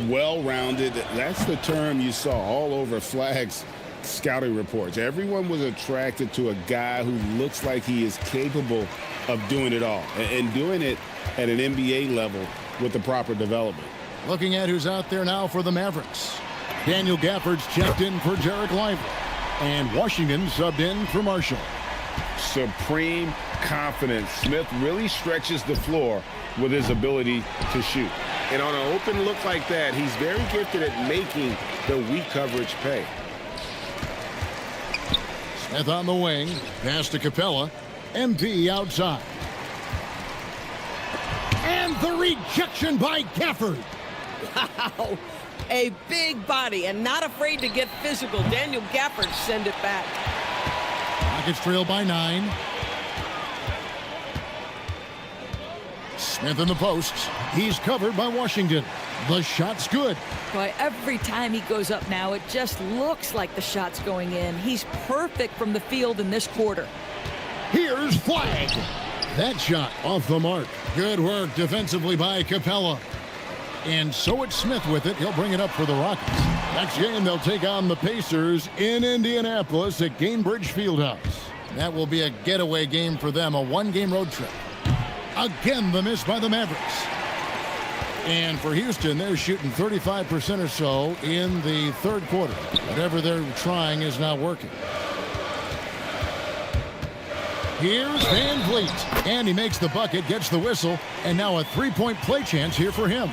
S2: Well-rounded, that's the term you saw all over Flagg's scouting reports. Everyone was attracted to a guy who looks like he is capable of doing it all and doing it at an NBA level with the proper development.
S1: Looking at who's out there now for the Mavericks. Daniel Gafford's checked in for Jarek Lively. And Washington subbed in for Marshall.
S2: Supreme confidence. Smith really stretches the floor with his ability to shoot. And on an open look like that, he's very gifted at making the weak coverage pay.
S1: Smith on the wing. Pass to Capella. MP outside. And the rejection by Gafford.
S21: Wow. A big body and not afraid to get physical. Daniel Gafford send it back.
S1: Rockets trail by 9. Smith in the posts. He's covered by Washington. The shot's good.
S12: Boy, every time he goes up now, it just looks like the shot's going in. He's perfect from the field in this quarter.
S1: Here's Flagg. That shot off the mark. Good work defensively by Capella. And so it's Smith with it. He'll bring it up for the Rockets. Next game, they'll take on the Pacers in Indianapolis at Gainbridge Fieldhouse. That will be a getaway game for them, a 1-game road trip. Again, the miss by the Mavericks. And for Houston, they're shooting 35% or so in the third quarter. Whatever they're trying is not working. Here's Van Vliet. And he makes the bucket, gets the whistle, and now a 3-point play chance here for him.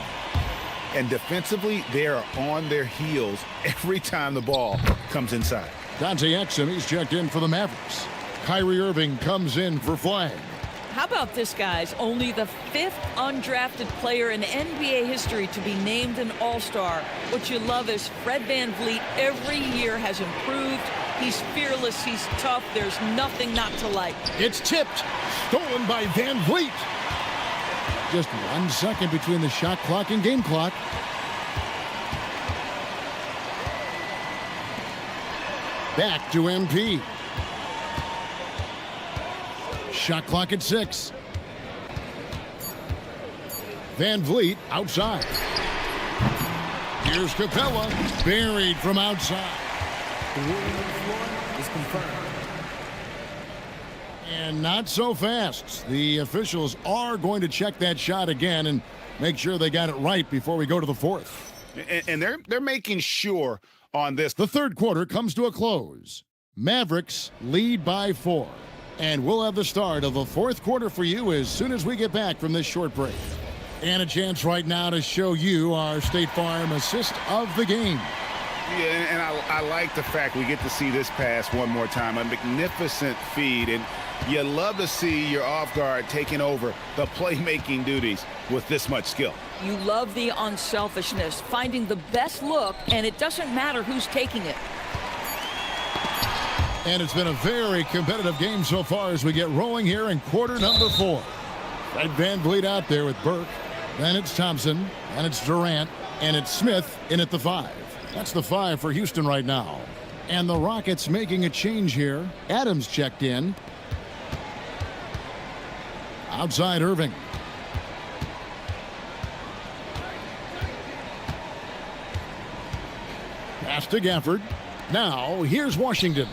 S5: And defensively, they are on their heels every time the ball comes inside.
S1: Dante Exum, he's checked in for the Mavericks. Kyrie Irving comes in for Flagg.
S12: How about this, guys? Only the 5th undrafted player in NBA history to be named an All-Star. What you love is Fred Van Vliet every year has improved. He's fearless. He's tough. There's nothing not to like.
S1: It's tipped. Stolen by Van Vliet. Just 1 second between the shot clock and game clock. Back to MP. Shot clock at 6. Van Vliet outside. Here's Capella. Buried from outside.
S10: The rule on the floor is confirmed.
S1: And not so fast. The officials are going to check that shot again and make sure they got it right before we go to the fourth.
S5: And they're making sure on this.
S1: The third quarter comes to a close. Mavericks lead by 4. And we'll have the start of the fourth quarter for you as soon as we get back from this short break. And a chance right now to show you our State Farm assist of the game.
S5: Yeah, and I like the fact we get to see this pass one more time. A magnificent feed, and you love to see your off guard taking over the playmaking duties with this much skill.
S12: You love the unselfishness, finding the best look, and it doesn't matter who's taking it.
S1: And it's been a very competitive game so far as we get rolling here in quarter number 4. Fred Van Vliet out there with Burke. Then it's Thompson, and it's Durant, and it's Smith in at the 5. That's the 5 for Houston right now. And the Rockets making a change here. Adams checked in. Outside Irving. Pass to Gafford. Now here's Washington.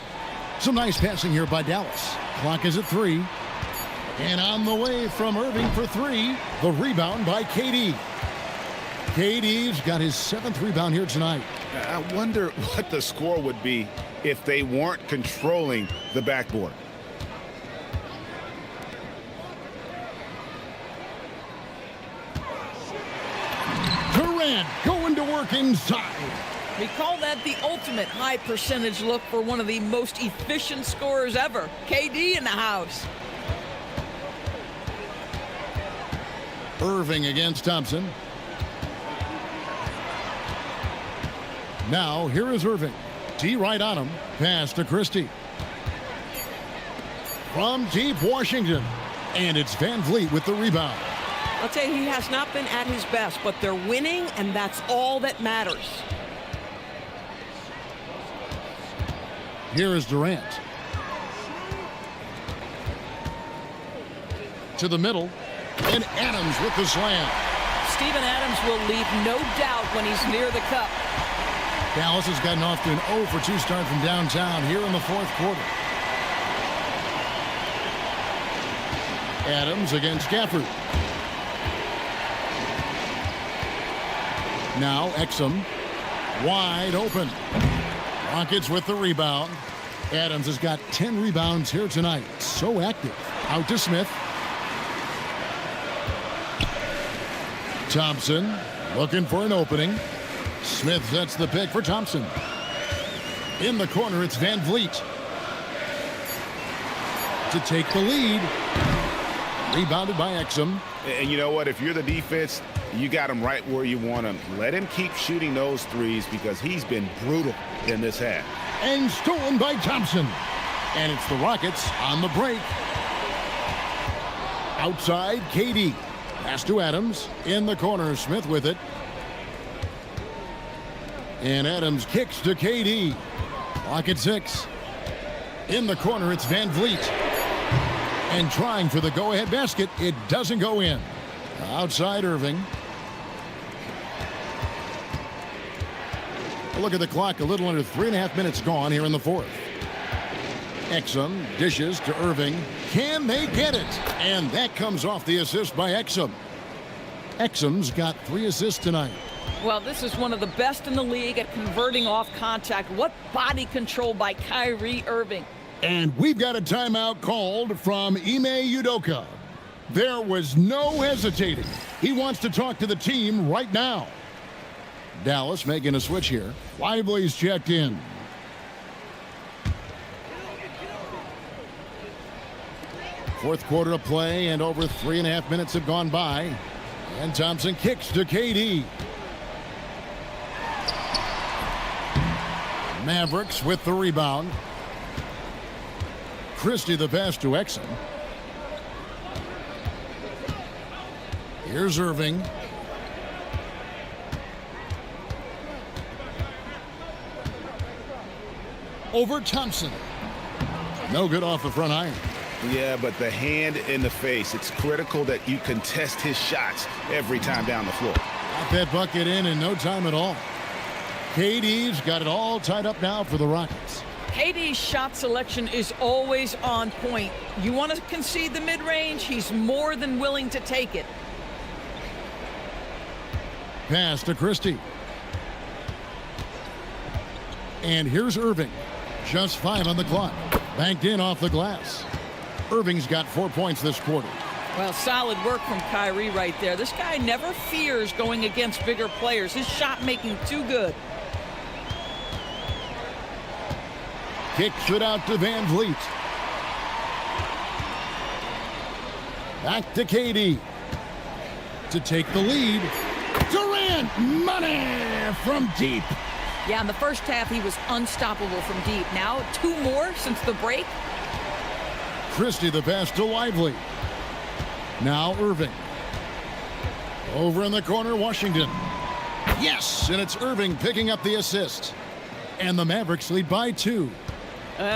S1: Some nice passing here by Dallas. Clock is at 3. And on the way from Irving for 3. The rebound by KD. KD's got his 7th rebound here tonight.
S5: I wonder what the score would be if they weren't controlling the backboard.
S1: Durant going to work inside.
S12: We call that the ultimate high percentage look for one of the most efficient scorers ever. KD in the house.
S1: Irving against Thompson. Now, here is Irving. D right on him. Pass to Christie. From deep Washington. And it's Van Vliet with the rebound.
S21: I'll tell you, he has not been at his best, but they're winning, and that's all that matters.
S1: Here is Durant. To the middle. And Adams with the slam.
S12: Steven Adams will leave no doubt when he's near the cup.
S1: Dallas has gotten off to an 0 for 2 start from downtown here in the fourth quarter. Adams against Gafford. Now Exum wide open. Rockets with the rebound. Adams has got 10 rebounds here tonight. So active. Out to Smith. Thompson looking for an opening. Smith sets the pick for Thompson. In the corner, it's Van Vliet to take the lead. Rebounded by Exum.
S5: And you know what? If you're the defense, you got him right where you want him. Let him keep shooting those threes because he's been brutal in this half.
S1: And stolen by Thompson. And it's the Rockets on the break. Outside, KD. Pass to Adams. In the corner, Smith with it. And Adams kicks to KD. Rocket 6. In the corner, it's Van Vliet. And trying for the go-ahead basket. It doesn't go in. Outside, Irving. Look at the clock. A little under 3.5 minutes gone here in the fourth. Exum dishes to Irving. Can they get it? And that comes off the assist by Exum. Exum's got 3 assists tonight.
S12: Well, this is one of the best in the league at converting off contact. What body control by Kyrie Irving.
S1: And we've got a timeout called from Ime Udoka. There was no hesitating. He wants to talk to the team right now. Dallas making a switch here. Lively's checked in. Fourth quarter of play, and over 3.5 minutes have gone by. And Thompson kicks to KD. Mavericks with the rebound. Christie the pass to Exum. Here's Irving. Over Thompson. No good off the front iron.
S5: Yeah, but the hand in the face, it's critical that you contest his shots every time down the floor.
S1: Got that bucket in no time at all. KD's got it all tied up now for the Rockets.
S12: KD's shot selection is always on point. You want to concede the mid-range, he's more than willing to take it.
S1: Pass to Christie. And here's Irving. Just 5 on the clock. Banked in off the glass. Irving's got 4 points this quarter.
S12: Well, solid work from Kyrie right there. This guy never fears going against bigger players. His shot making too good.
S1: Kicks it out to Van Vliet. Back to KD. To take the lead. Durant, money from deep.
S12: Yeah, in the first half, he was unstoppable from deep. Now, 2 more since the break.
S1: Christie the pass to Lively. Now Irving. Over in the corner, Washington. Yes, and it's Irving picking up the assist. And the Mavericks lead by 2.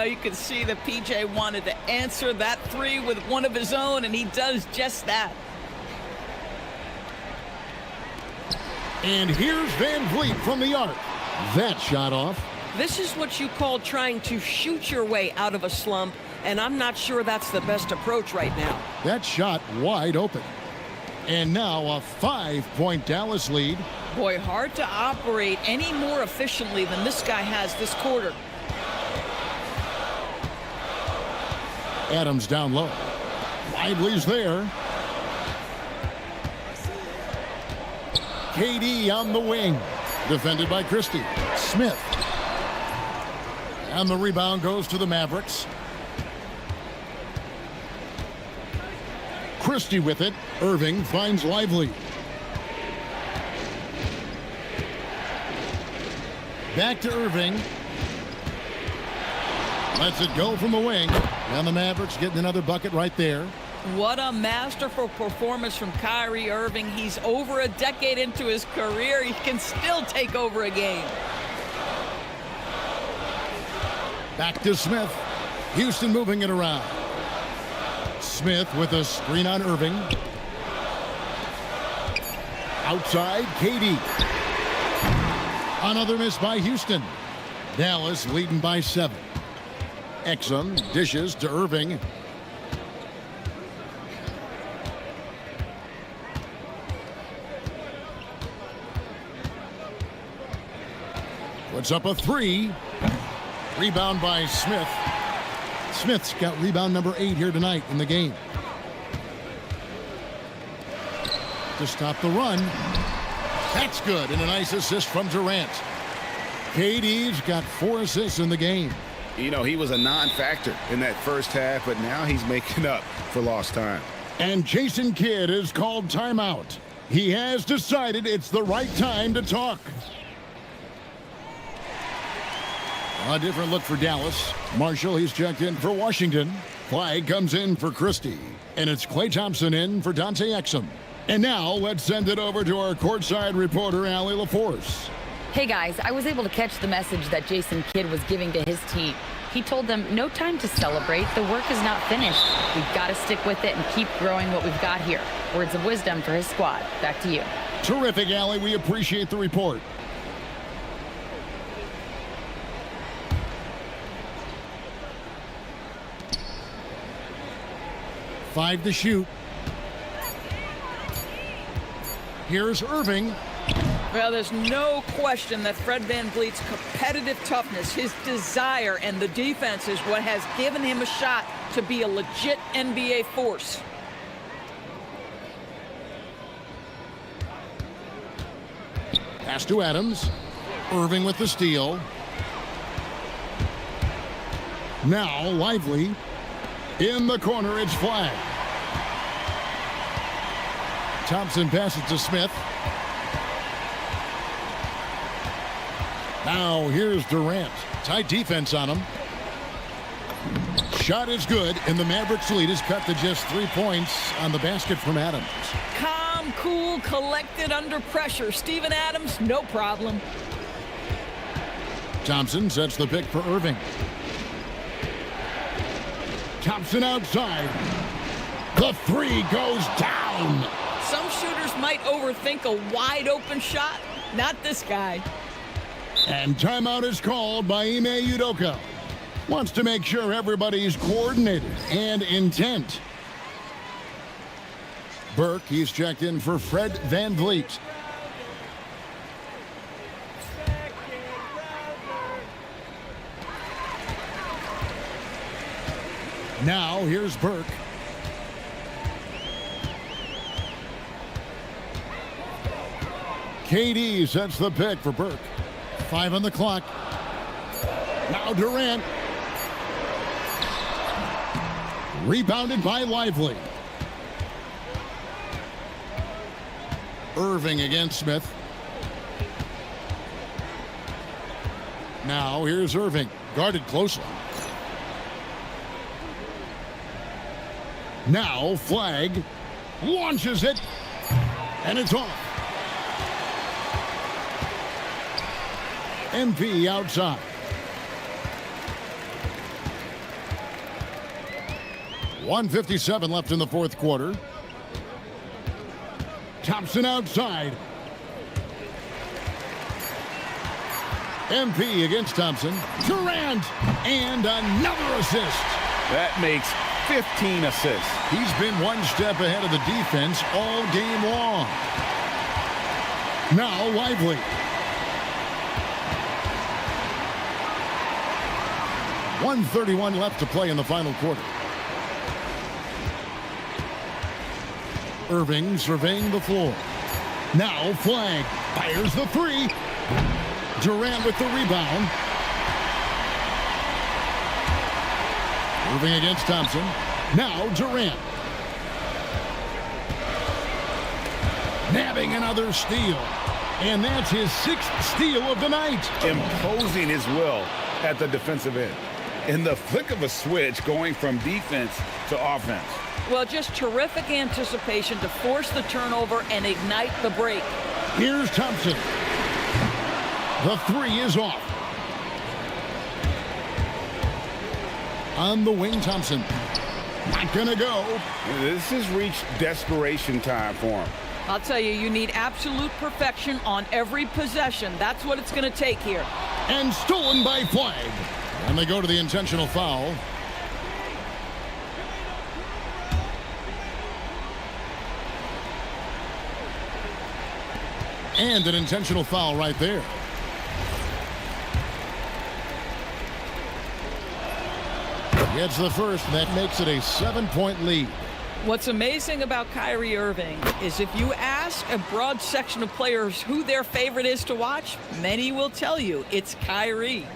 S12: You can see that PJ wanted to answer that 3 with one of his own, and he does just that.
S1: And here's Van Vliet from the arc. That shot off.
S21: This is what you call trying to shoot your way out of a slump, and I'm not sure that's the best approach right now.
S1: That shot wide open. And now a 5-point Dallas lead.
S12: Boy, hard to operate any more efficiently than this guy has this quarter.
S1: Adams down low. Lively's there. KD on the wing. Defended by Christie. Smith. And the rebound goes to the Mavericks. Christie with it. Irving finds Lively. Back to Irving. Lets it go from the wing. And the Mavericks getting another bucket right there.
S12: What a masterful performance from Kyrie Irving. He's over a decade into his career. He can still take over a game.
S1: Back to Smith. Houston moving it around. Smith with a screen on Irving. Outside, KD. Another miss by Houston. Dallas leading by 7. Exum dishes to Irving. Puts up a 3. Rebound by Smith. Smith's got rebound number 8 here tonight in the game. To stop the run. That's good, and a nice assist from Durant. KD's got 4 assists in the game.
S5: You know, he was a non-factor in that first half, but now he's making up for lost time.
S1: And Jason Kidd is called timeout. He has decided it's the right time to talk. A different look for Dallas. Marshall, he's checked in for Washington. Flag comes in for Christie. And it's Klay Thompson in for Dante Exum. And now let's send it over to our courtside reporter, Allie LaForce.
S7: Hey guys, I was able to catch the message that Jason Kidd was giving to his team. He told them, no time to celebrate. The work is not finished. We've got to stick with it and keep growing what we've got here. Words of wisdom for his squad. Back to you.
S1: Terrific, Allie. We appreciate the report. Five to shoot. Here's Irving.
S12: Well, there's no question that Fred VanVleet's competitive toughness, his desire, and the defense is what has given him a shot to be a legit NBA force.
S1: Pass to Adams. Irving with the steal. Now Lively. In the corner, it's Flag. Thompson passes to Smith. Now here's Durant. Tight defense on him. Shot is good, and the Mavericks lead is cut to just 3 points on the basket from Adams.
S12: Calm, cool, collected under pressure. Steven Adams, no problem.
S1: Thompson sets the pick for Irving. Thompson outside. The 3 goes down.
S12: Some shooters might overthink a wide open shot. Not this guy.
S1: And timeout is called by Ime Udoka. Wants to make sure everybody's coordinated and intent. Burke, he's checked in for Fred VanVleet. Now here's Burke. KD sets the pick for Burke. 5 on the clock. Now Durant. Rebounded by Lively. Irving against Smith. Now here's Irving. Guarded closely. Now Flag launches it. And it's off. MP outside. .157 left in the fourth quarter. Thompson outside. MP against Thompson. Durant. And another assist.
S5: That makes 15 assists.
S1: He's been one step ahead of the defense all game long. Now Lively. .131 left to play in the final quarter. Irving surveying the floor. Now Flag fires the 3. Durant with the rebound. Irving against Thompson. Now Durant. Nabbing another steal. And that's his 6th steal of the night.
S5: Imposing his will at the defensive end. In the flick of a switch, going from defense to offense.
S12: Well, just terrific anticipation to force the turnover and ignite the break.
S1: Here's Thompson. The 3 is off. On the wing, Thompson. Not gonna go.
S5: This has reached desperation time for him.
S12: I'll tell you, you need absolute perfection on every possession. That's what it's going to take here.
S1: And stolen by Flag. And they go to the intentional foul. And an intentional foul right there. Gets the first, and that makes it a 7-point lead.
S12: What's amazing about Kyrie Irving is if you ask a broad section of players who their favorite is to watch, many will tell you it's Kyrie.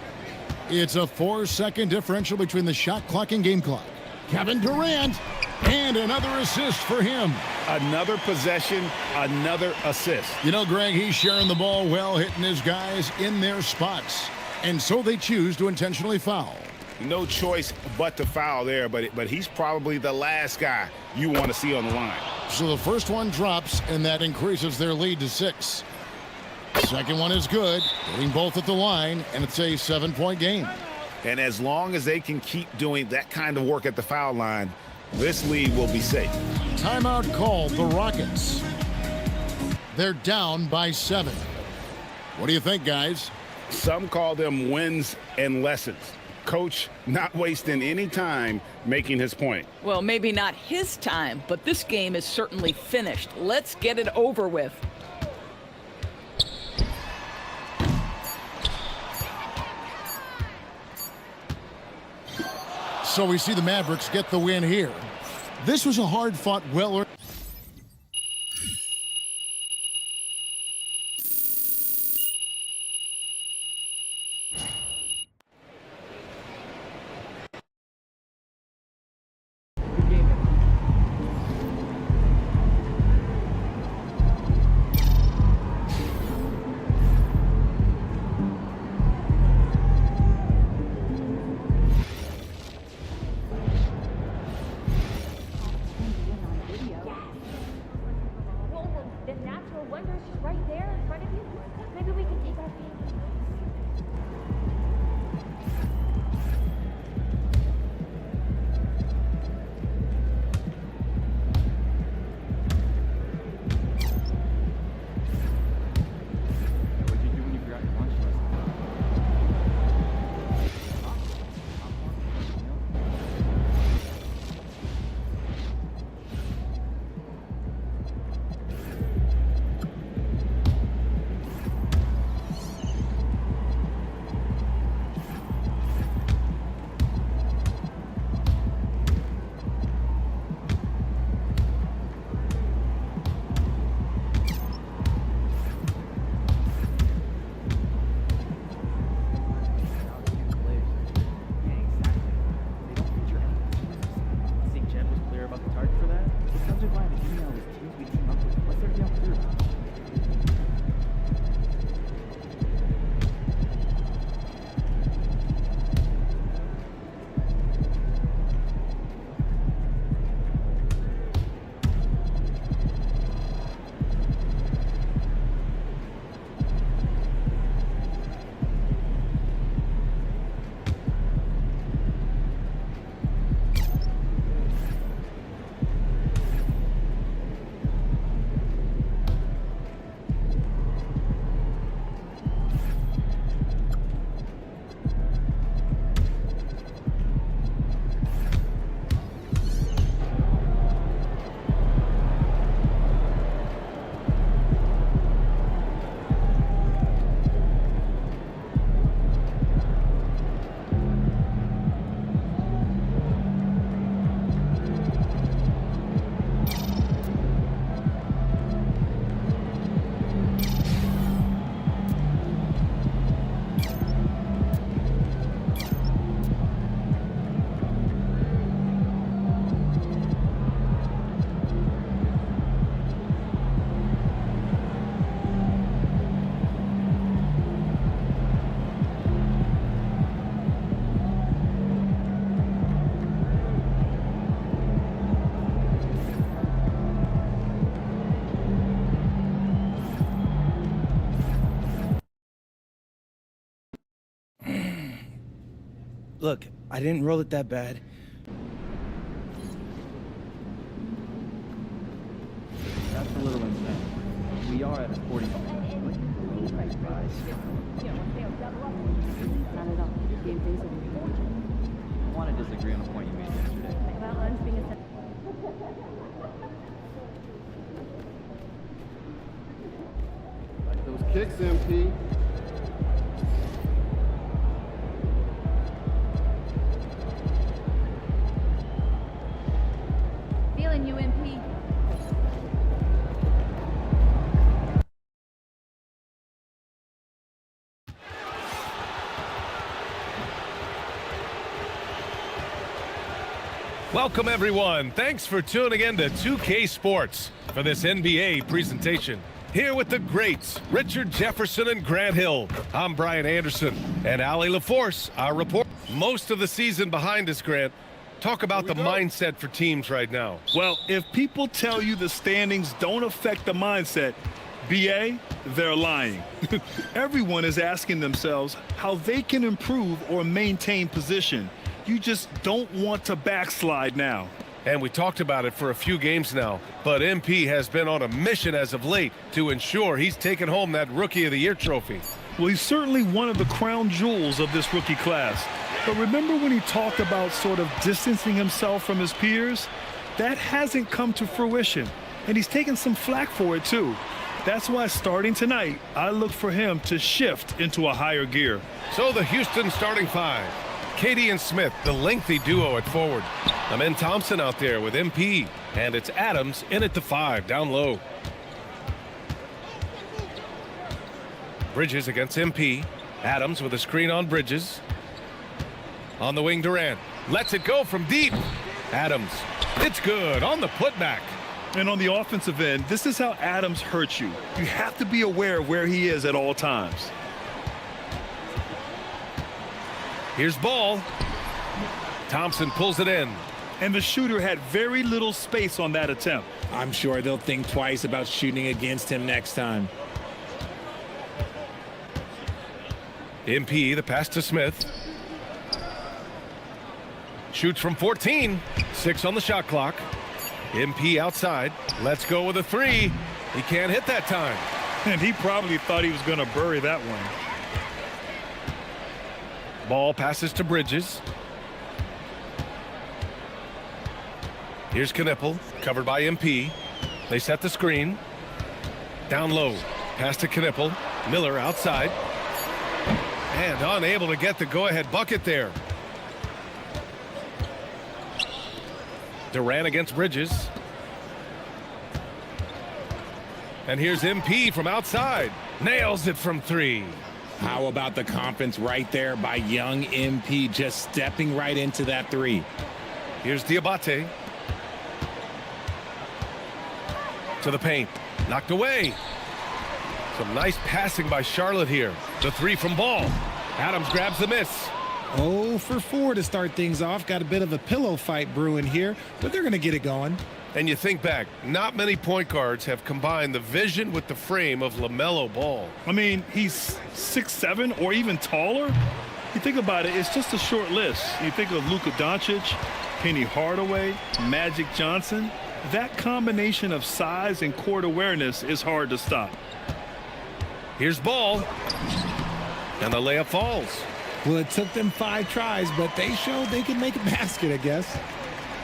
S1: It's a 4-second differential between the shot clock and game clock. Kevin Durant, and another assist for him.
S5: Another possession, another assist.
S1: You know, Greg, he's sharing the ball well, hitting his guys in their spots. And so they choose to intentionally foul.
S5: No choice but to foul there, but he's probably the last guy you want to see on the line.
S1: So the first one drops, and that increases their lead to 6. Second one is good, hitting both at the line, and it's a 7-point game.
S5: And as long as they can keep doing that kind of work at the foul line, this lead will be safe.
S1: Timeout called the Rockets. They're down by 7. What do you think, guys?
S5: Some call them wins and lessons. Coach not wasting any time making his point.
S12: Well, maybe not his time, but this game is certainly finished. Let's get it over with.
S1: So we see the Mavericks get the win here. This was a hard-fought, well-earned.
S10: Look, I didn't roll it that bad.
S18: That's a little insane. We are at 45.
S15: Not at all. Game face over.
S18: I want to disagree on a point you made yesterday.
S15: About lunch being a
S11: Like those kicks, MP.
S15: feeling you, MP.
S8: Welcome, everyone. Thanks for tuning in to 2K Sports for this NBA presentation. Here with the greats, Richard Jefferson and Grant Hill. I'm Brian Anderson and Allie LaForce, our reporter. Most of the season behind us, Grant. Talk about the mindset for teams right now.
S13: Well, if people tell you the standings don't affect the mindset, BA, they're lying. Everyone is asking themselves how they can improve or maintain position. You just don't want to backslide now.
S8: And we talked about it for a few games now, but MP has been on a mission as of late to ensure he's taken home that Rookie of the Year trophy.
S13: Well, he's certainly one of the crown jewels of this rookie class. But remember when he talked about sort of distancing himself from his peers? That hasn't come to fruition, and he's taken some flack for it too. That's why starting tonight, I look for him to shift into a higher gear.
S8: So the Houston starting five. Katie and Smith, the lengthy duo at forward. Amen Thompson out there with MP. And it's Adams in at the 5, down low. Bridges against MP. Adams with a screen on Bridges. On the wing, Durant. Lets it go from deep. Adams. It's good on the putback.
S13: And on the offensive end, this is how Adams hurts you. You have to be aware of where he is at all times.
S8: Here's Ball. Thompson pulls it in.
S13: And the shooter had very little space on that attempt.
S9: I'm sure they'll think twice about shooting against him next time.
S8: MP, the pass to Smith. Shoots from 14. 6 on the shot clock. MP outside. Let's go with a 3. He can't hit that time.
S13: And he probably thought he was going to bury that one.
S8: Ball passes to Bridges. Here's Knipple, covered by MP. They set the screen. Down low. Pass to Knipple. Miller outside. And unable to get the go-ahead bucket there. Durant against Bridges. And here's MP from outside. Nails it from 3.
S9: How about the confidence right there by young MP, just stepping right into that 3.
S8: Here's Diabate. To the paint. Knocked away. Some nice passing by Charlotte here. The 3 from Ball. Adams grabs the miss.
S9: 0 for 4 to start things off. Got a bit of a pillow fight brewing here, but they're going to get it going.
S8: And you think back, not many point guards have combined the vision with the frame of LaMelo Ball.
S13: I mean, he's 6'7" or even taller. You think about it, it's just a short list. You think of Luka Doncic, Penny Hardaway, Magic Johnson. That combination of size and court awareness is hard to stop.
S8: Here's Ball. And the layup falls.
S9: Well, it took them 5 tries, but they showed they could make a basket, I guess.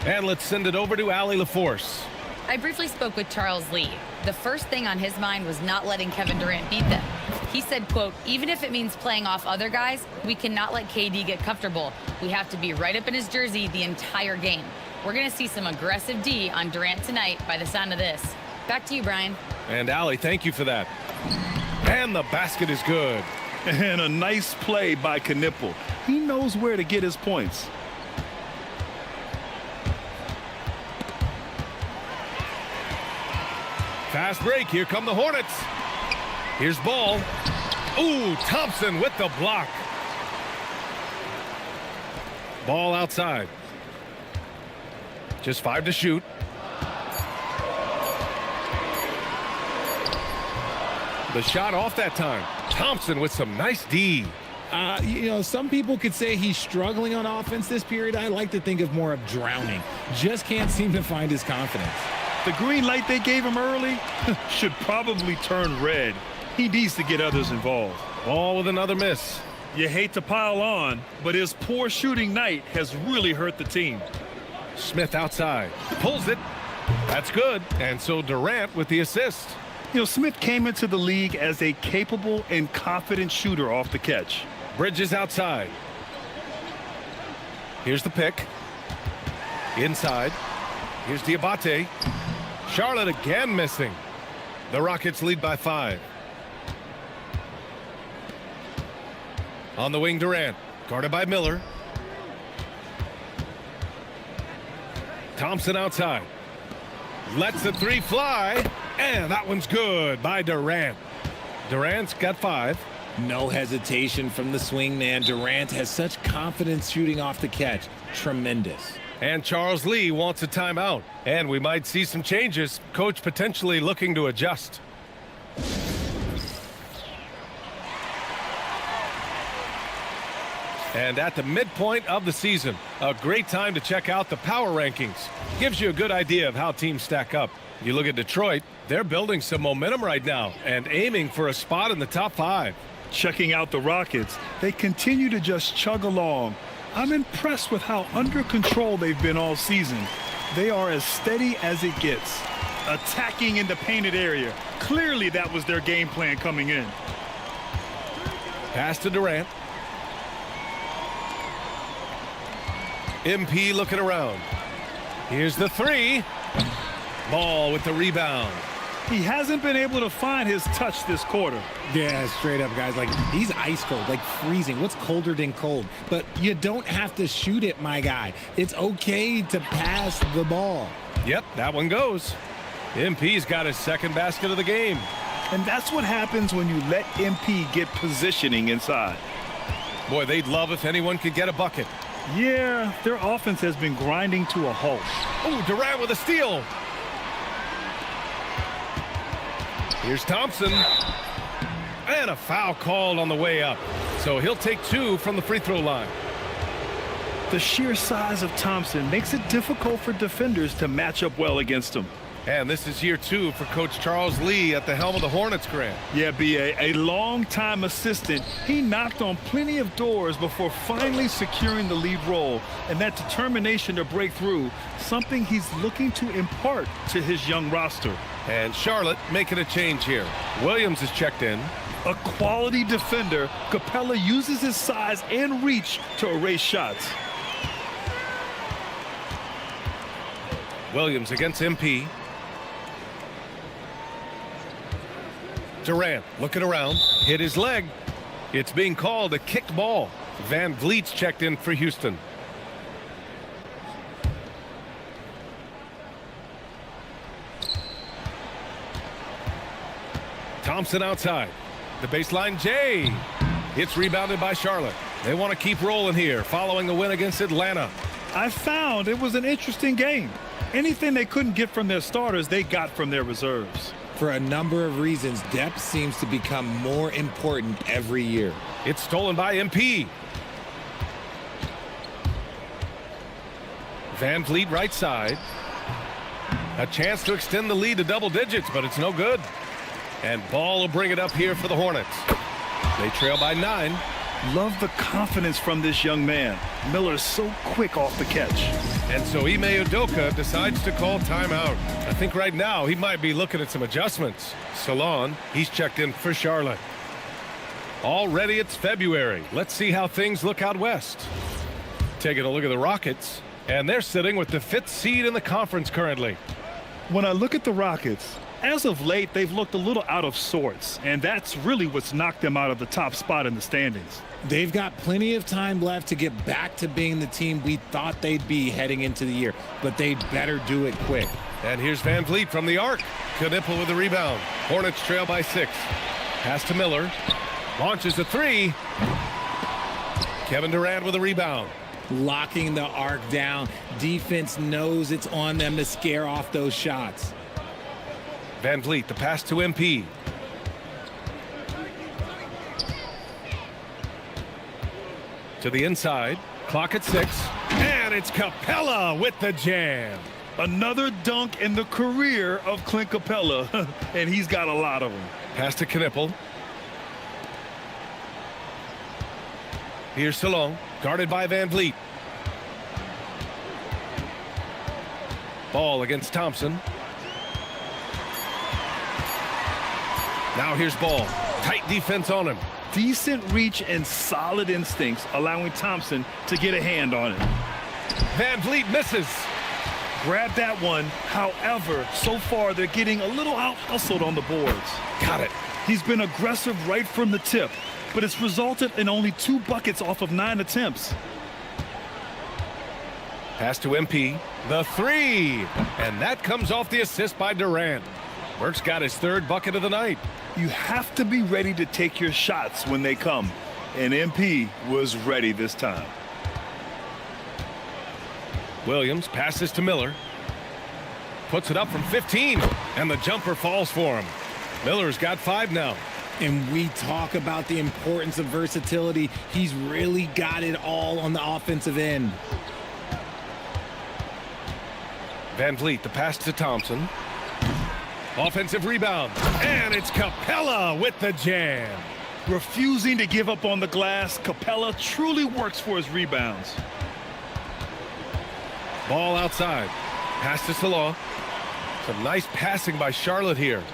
S8: And let's send it over to Allie LaForce.
S7: I briefly spoke with Charles Lee. The first thing on his mind was not letting Kevin Durant beat them. He said, quote, even if it means playing off other guys, we cannot let KD get comfortable. We have to be right up in his jersey the entire game. We're going to see some aggressive D on Durant tonight by the sound of this. Back to you, Brian.
S8: And Allie, thank you for that. And the basket is good.
S13: And a nice play by Knipple. He knows where to get his points.
S8: Fast break. Here come the Hornets. Here's Ball. Ooh, Thompson with the block. Ball outside. Just 5 to shoot. The shot off that time. Thompson with some nice D.
S9: Some people could say he's struggling on offense this period. I like to think of more of drowning. Just can't seem to find his confidence.
S13: The green light they gave him early should probably turn red. He needs to get others involved.
S8: Ball with another miss.
S13: You hate to pile on, but his poor shooting night has really hurt the team.
S8: Smith outside. Pulls it. That's good. And so Durant with the assist.
S13: Smith came into the league as a capable and confident shooter off the catch.
S8: Bridges outside. Here's the pick. Inside. Here's Diabate. Charlotte again missing. The Rockets lead by 5. On the wing, Durant. Guarded by Miller. Thompson outside. Lets the 3 fly. And that one's good by Durant. Durant's got 5.
S10: No hesitation from the swing man. Durant has such confidence shooting off the catch. Tremendous.
S8: And Charles Lee wants a timeout. And we might see some changes. Coach potentially looking to adjust. And at the midpoint of the season, a great time to check out the power rankings. Gives you a good idea of how teams stack up. You look at Detroit, they're building some momentum right now and aiming for a spot in the top 5.
S13: Checking out the Rockets, they continue to just chug along. I'm impressed with how under control they've been all season. They are as steady as it gets. Attacking in the painted area. Clearly that was their game plan coming in.
S8: Pass to Durant. MP looking around. Here's the 3. Ball with the rebound.
S13: He hasn't been able to find his touch this quarter.
S9: Yeah, straight up, guys. Like, he's ice cold, like freezing. What's colder than cold? But you don't have to shoot it, my guy. It's okay to pass the ball.
S8: Yep, that one goes. MP's got his second basket of the game.
S13: And that's what happens when you let MP get positioning inside.
S8: Boy, they'd love if anyone could get a bucket.
S13: Yeah, their offense has been grinding to a halt.
S8: Oh, Durant with a steal. Here's Thompson. And a foul called on the way up. So he'll take 2 from the free throw line.
S13: The sheer size of Thompson makes it difficult for defenders to match up well against him.
S8: And this is year 2 for Coach Charles Lee at the helm of the Hornets, Grant.
S13: Yeah, B.A., a long-time assistant. He knocked on plenty of doors before finally securing the lead role. And that determination to break through, something he's looking to impart to his young roster.
S8: And Charlotte making a change here. Williams is checked in.
S13: A quality defender, Capella uses his size and reach to erase shots.
S8: Williams against MP. Durant looking around, hit his leg. It's being called a kicked ball. Van Vliet's checked in for Houston. Thompson outside. The baseline, Jay. It's rebounded by Charlotte. They want to keep rolling here following the win against Atlanta.
S13: I found it was an interesting game. Anything they couldn't get from their starters, they got from their reserves.
S10: For a number of reasons, depth seems to become more important every year.
S8: It's stolen by MP. Van Vliet right side. A chance to extend the lead to double digits, but it's no good. And Ball will bring it up here for the Hornets. They trail by 9.
S13: Love the confidence from this young man. Miller's so quick off the catch.
S8: And so Ime Udoka decides to call timeout. I think right now he might be looking at some adjustments. Salon, he's checked in for Charlotte. Already it's February. Let's see how things look out west. Taking a look at the Rockets, and they're sitting with the 5th seed in the conference currently.
S13: When I look at the Rockets, as of late, they've looked a little out of sorts, and that's really what's knocked them out of the top spot in the standings.
S9: They've got plenty of time left to get back to being the team we thought they'd be heading into the year, but they better do it quick.
S8: And here's Van Vliet from the arc. Knipple with the rebound. Hornets trail by 6. Pass to Miller. Launches a 3. Kevin Durant with a rebound.
S9: Locking the arc down. Defense knows it's on them to scare off those shots.
S8: Van Vliet, the pass to MP. To the inside. Clock at 6. And it's Capella with the jam.
S13: Another dunk in the career of Clint Capella, and he's got a lot of them.
S8: Pass to Knipple. Here's Salon, guarded by Van Vliet. Ball against Thompson. Now here's Ball. Tight defense on him.
S13: Decent reach and solid instincts, allowing Thompson to get a hand on it.
S8: Van Vliet misses.
S13: Grab that one. However, so far they're getting a little out-hustled on the boards.
S8: Got it.
S13: He's been aggressive right from the tip, but it's resulted in only 2 buckets off of 9 attempts.
S8: Pass to MP. The 3. And that comes off the assist by Durant. Burke's got his 3rd bucket of the night.
S13: You have to be ready to take your shots when they come, and MP was ready this time.
S8: Williams passes to Miller. Puts it up from 15, and the jumper falls for him. Miller's got 5 now.
S9: And we talk about the importance of versatility. He's really got it all on the offensive end.
S8: Van Vliet, the pass to Thompson. Offensive rebound, and it's Capella with the jam.
S13: Refusing to give up on the glass, Capella truly works for his rebounds.
S8: Ball outside. Pass to Salah. Some nice passing by Charlotte here.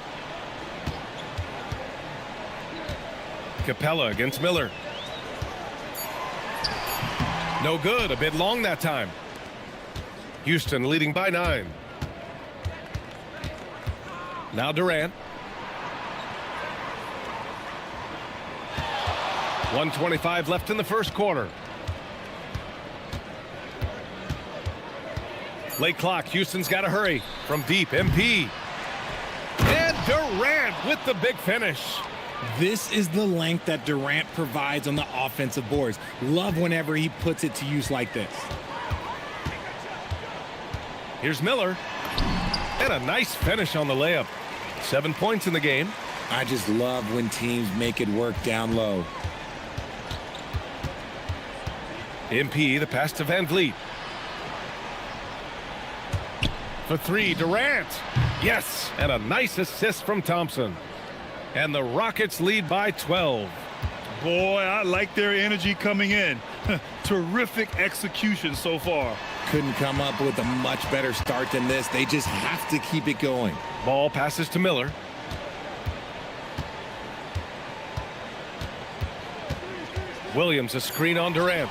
S8: Capella against Miller. No good. A bit long that time. Houston leading by 9. Now Durant. 1:25 left in the first quarter. Late clock. Houston's got to hurry. From deep, MP. And Durant with the big finish.
S9: This is the length that Durant provides on the offensive boards. Love whenever he puts it to use like this.
S8: Here's Miller. And a nice finish on the layup. 7 points in the game.
S9: I just love when teams make it work down low.
S8: MP, the pass to Van Vliet. For 3, Durant. Yes, and a nice assist from Thompson. And the Rockets lead by 12.
S13: Boy, I like their energy coming in. Terrific execution so far.
S9: Couldn't come up with a much better start than this. They just have to keep it going.
S8: Ball passes to Miller. Williams, a screen on Durant.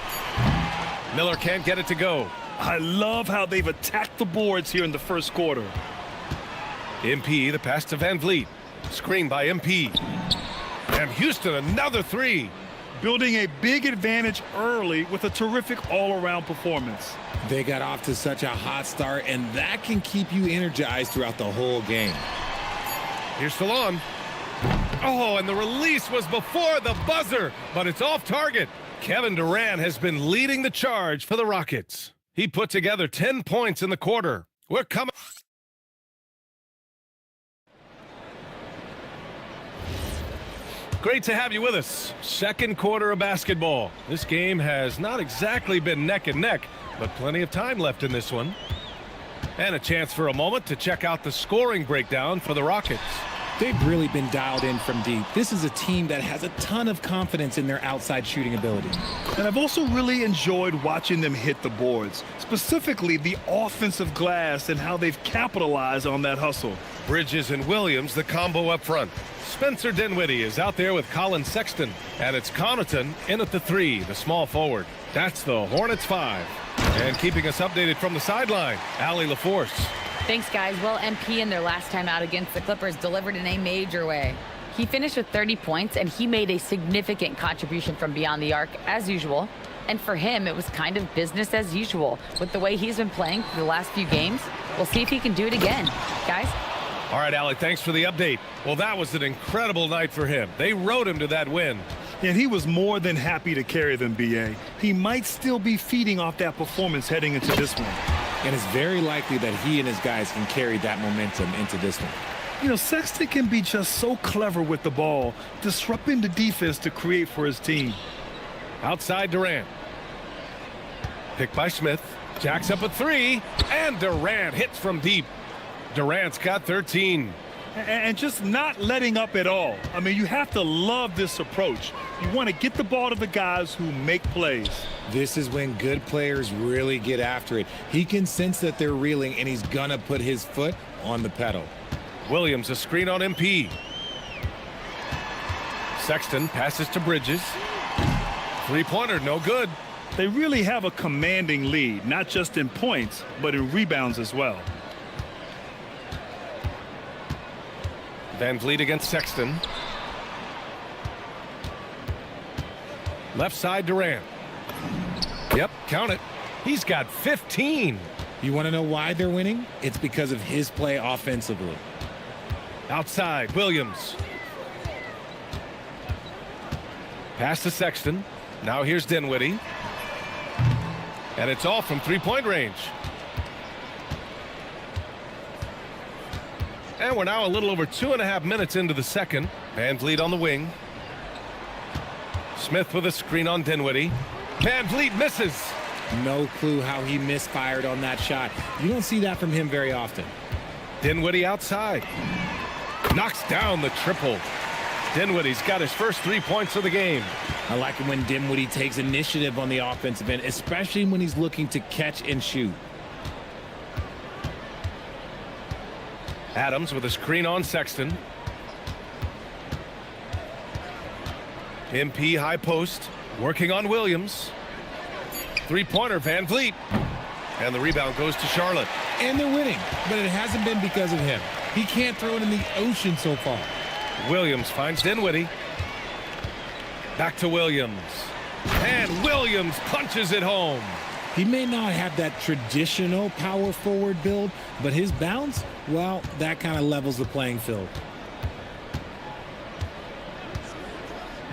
S8: Miller can't get it to go.
S13: I love how they've attacked the boards here in the first quarter.
S8: MP, the pass to Van Vliet. Screen by MP. And Houston, another 3.
S13: Building a big advantage early with a terrific all-around performance.
S9: They got off to such a hot start, and that can keep you energized throughout the whole game.
S8: Here's Salon. Oh, and the release was before the buzzer, but it's off target. Kevin Durant has been leading the charge for the Rockets. He put together 10 points in the quarter. We're coming. Great to have you with us. Second quarter of basketball. This game has not exactly been neck and neck, but plenty of time left in this one. And a chance for a moment to check out the scoring breakdown for the Rockets.
S9: They've really been dialed in from deep. This is a team that has a ton of confidence in their outside shooting ability.
S13: And I've also really enjoyed watching them hit the boards, specifically the offensive glass and how they've capitalized on that hustle.
S8: Bridges and Williams, the combo up front. Spencer Dinwiddie is out there with Colin Sexton. And it's Connaughton in at the 3, the small forward. That's the Hornets 5. And keeping us updated from the sideline, Allie LaForce.
S7: Thanks, guys. Well, MP in their last time out against the Clippers delivered in a major way. He finished with 30 points, and he made a significant contribution from beyond the arc, as usual. And for him, it was kind of business as usual. With the way he's been playing for the last few games, we'll see if he can do it again. Guys?
S8: All right, Allie, thanks for the update. Well, that was an incredible night for him. They rode him to that win.
S13: And he was more than happy to carry them, B.A. He might still be feeding off that performance heading into this one.
S9: And it's very likely that he and his guys can carry that momentum into this one.
S13: You know, Sexton can be just so clever with the ball, disrupting the defense to create for his team.
S8: Outside Durant. Picked by Smith. Jacks up a three. And Durant hits from deep. Durant's got 13.
S13: And just not letting up at all. I mean, you have to love this approach. You want to get the ball to the guys who make plays.
S9: This is when good players really get after it. He can sense that they're reeling, and he's going to put his foot on the pedal.
S8: Williams, a screen on MP. Sexton passes to Bridges. Three-pointer, no good.
S13: They really have a commanding lead, not just in points, but in rebounds as well.
S8: Van Vliet against Sexton. Left side Durant. Yep, count it. He's got 15.
S9: You want to know why they're winning? It's because of his play offensively.
S8: Outside, Williams. Pass to Sexton. Now here's Dinwiddie. And it's off from three-point range. And we're now a little over 2.5 minutes into the second. Van Vliet on the wing. Smith with a screen on Dinwiddie. Van Vliet misses.
S9: No clue how he misfired on that shot. You don't see that from him very often.
S8: Dinwiddie outside. Knocks down the triple. Dinwiddie's got his first 3 points of the game.
S9: I like it when Dinwiddie takes initiative on the offensive end, especially when he's looking to catch and shoot.
S8: Adams with a screen on Sexton. MP high post. Working on Williams. Three-pointer, Van Vliet. And the rebound goes to Charlotte.
S9: And they're winning, but it hasn't been because of him. He can't throw it in the ocean so far.
S8: Williams finds Dinwiddie. Back to Williams. And Williams punches it home.
S9: He may not have that traditional power forward build, but his bounce, well, that kind of levels the playing field.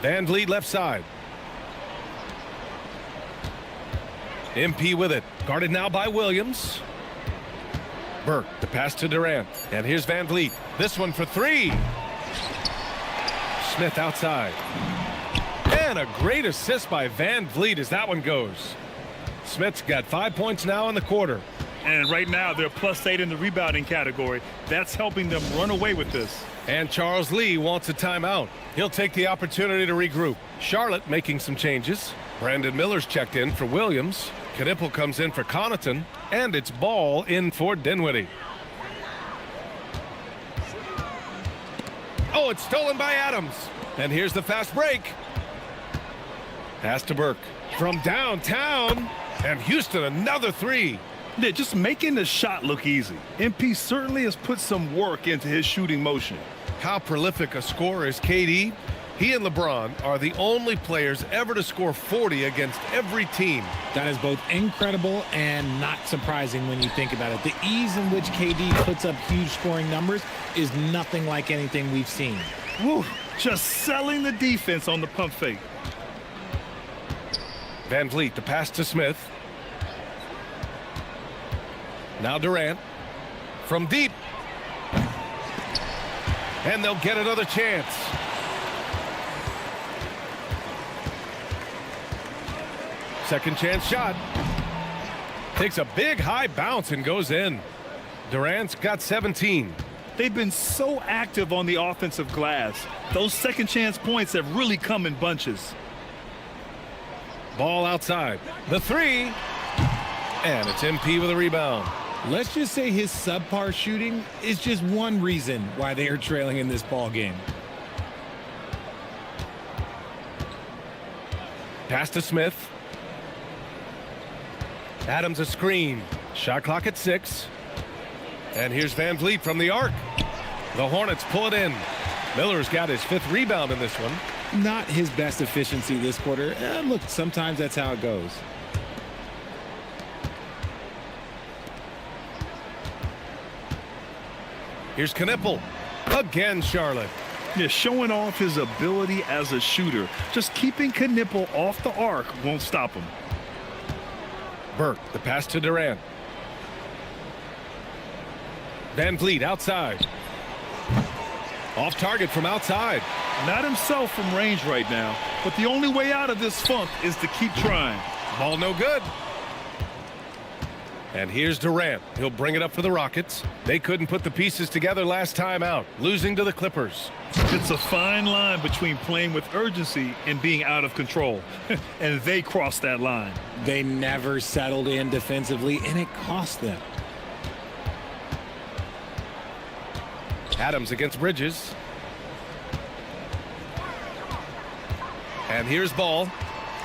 S8: Van Vliet left side. MP with it. Guarded now by Williams. Burke, the pass to Durant. And here's Van Vliet. This one for three. Smith outside. And a great assist by Van Vliet as that one goes. Smith's got 5 points now in the quarter.
S13: And right now they're +8 in the rebounding category. That's helping them run away with this.
S8: And Charles Lee wants a timeout. He'll take the opportunity to regroup. Charlotte making some changes. Brandon Miller's checked in for Williams. Knipple comes in for Connaughton. And it's ball in for Dinwiddie. Oh, it's stolen by Adams. And here's the fast break. Pass to Burke. From downtown. And Houston another three.
S13: Yeah, just making the shot look easy. MP certainly has put some work into his shooting motion.
S8: How prolific a scorer is KD? He and LeBron are the only players ever to score 40 against every team.
S9: That is both incredible and not surprising when you think about it. The ease in which KD puts up huge scoring numbers is nothing like anything we've seen.
S13: Woo, just selling the defense on the pump fake.
S8: Van Vliet, the pass to Smith. Now Durant. From deep. And they'll get another chance. Second chance shot. Takes a big high bounce and goes in. Durant's got 17.
S13: They've been so active on the offensive glass. Those second chance points have really come in bunches.
S8: Ball outside. The three. And it's MP with a rebound.
S9: Let's just say his subpar shooting is just one reason why they are trailing in this ball game.
S8: Pass to Smith. Adams a screen. Shot clock at 6. And here's Van Vliet from the arc. The Hornets pull it in. Miller's got his 5th rebound in this one.
S9: Not his best efficiency this quarter. Look, sometimes that's how it goes.
S8: Here's Knipple. Again, Charlotte.
S13: Yeah, showing off his ability as a shooter. Just keeping Knipple off the arc won't stop him.
S8: Burke, the pass to Durant. Van Vliet outside. Off target from outside.
S13: Not himself from range right now, but the only way out of this funk is to keep trying.
S8: Ball no good. And here's Durant. He'll bring it up for the Rockets. They couldn't put the pieces together last time out, losing to the Clippers.
S13: It's a fine line between playing with urgency and being out of control. And they crossed that line.
S9: They never settled in defensively, and it cost them.
S8: Adams against Bridges. And here's Ball,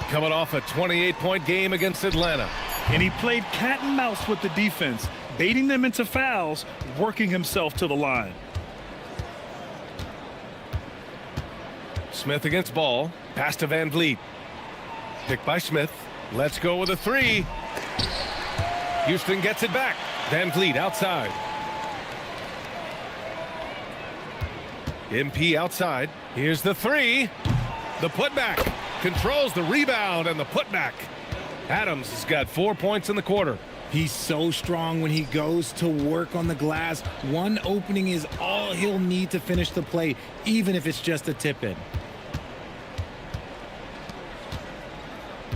S8: coming off a 28-point game against Atlanta.
S13: And he played cat and mouse with the defense, baiting them into fouls, working himself to the line.
S8: Smith against Ball. Pass to Van Vliet. Picked by Smith. Let's go with a three. Houston gets it back. Van Vliet outside. MP outside. Here's the three. The putback. Controls the rebound and the putback. Adams has got 4 points in the quarter.
S9: He's so strong when he goes to work on the glass. One opening is all he'll need to finish the play, even if it's just a tip-in.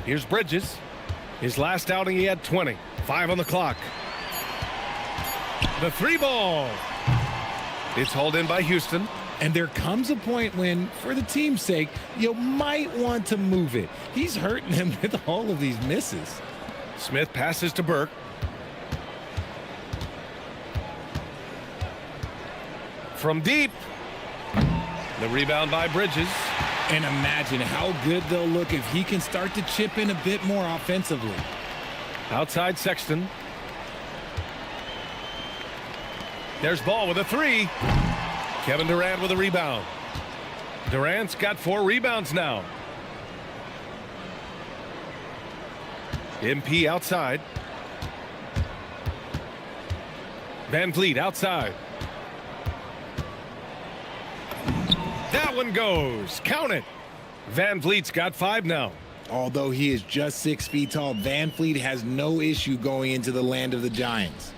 S8: Here's Bridges. His last outing, he had 20. 5 on the clock. The three ball. It's hauled in by Houston.
S9: And there comes a point when, for the team's sake, you might want to move it. He's hurting them with all of these misses.
S8: Smith passes to Burke. From deep. The rebound by Bridges.
S9: And imagine how good they'll look if he can start to chip in a bit more offensively.
S8: Outside Sexton. There's Ball with a three. Kevin Durant with a rebound. Durant's got 4 rebounds now. MP outside. Van Vliet outside. That one goes. Count it. Van Vliet's got 5 now.
S9: Although he is just 6 feet tall, Van Vliet has no issue going into the land of the Giants.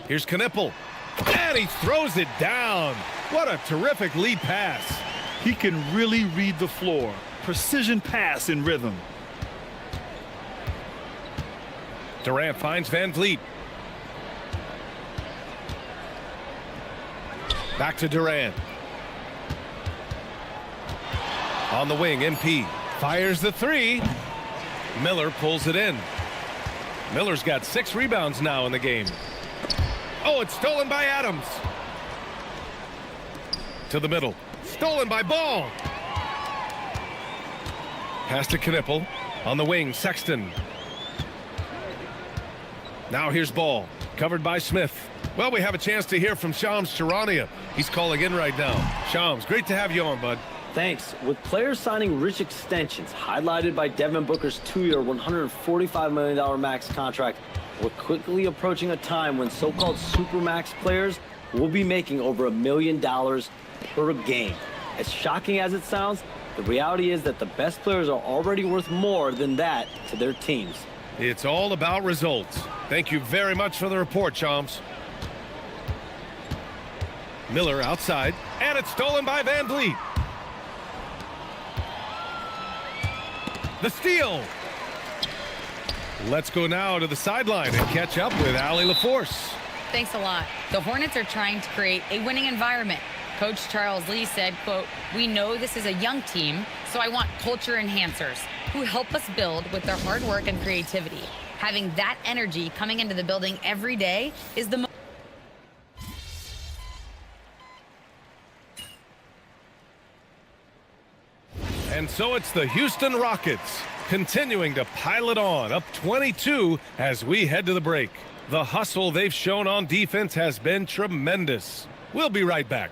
S8: Here's Knipple. And he throws it down. What a terrific lead pass.
S13: He can really read the floor. Precision pass in rhythm.
S8: Durant finds Van Vliet. Back to Durant. On the wing, MP fires the three. Miller pulls it in. Miller's got 6 rebounds now in the game. Oh, it's stolen by Adams. To the middle. Stolen by Ball. Pass to Knipple. On the wing, Sexton. Now here's Ball. Covered by Smith. Well, we have a chance to hear from Shams Charania. He's calling in right now. Shams, great to have you on, bud.
S4: Thanks. With players signing rich extensions, highlighted by Devin Booker's 2-year, $145 million max contract, we're quickly approaching a time when so-called supermax players will be making over $1 million per game. As shocking as it sounds, the reality is that the best players are already worth more than that to their teams.
S8: It's all about results. Thank you very much for the report, Shams. Miller outside, and it's stolen by Van Vliet. The steal. Let's go now to the sideline and catch up with Allie LaForce.
S7: Thanks a lot. The Hornets are trying to create a winning environment. Coach Charles Lee said, quote, "We know this is a young team, so I want culture enhancers who help us build with their hard work and creativity. Having that energy coming into the building every day is the most."
S8: And so it's the Houston Rockets continuing to pile it on, up 22 as we head to the break. The hustle they've shown on defense has been tremendous. We'll be right back.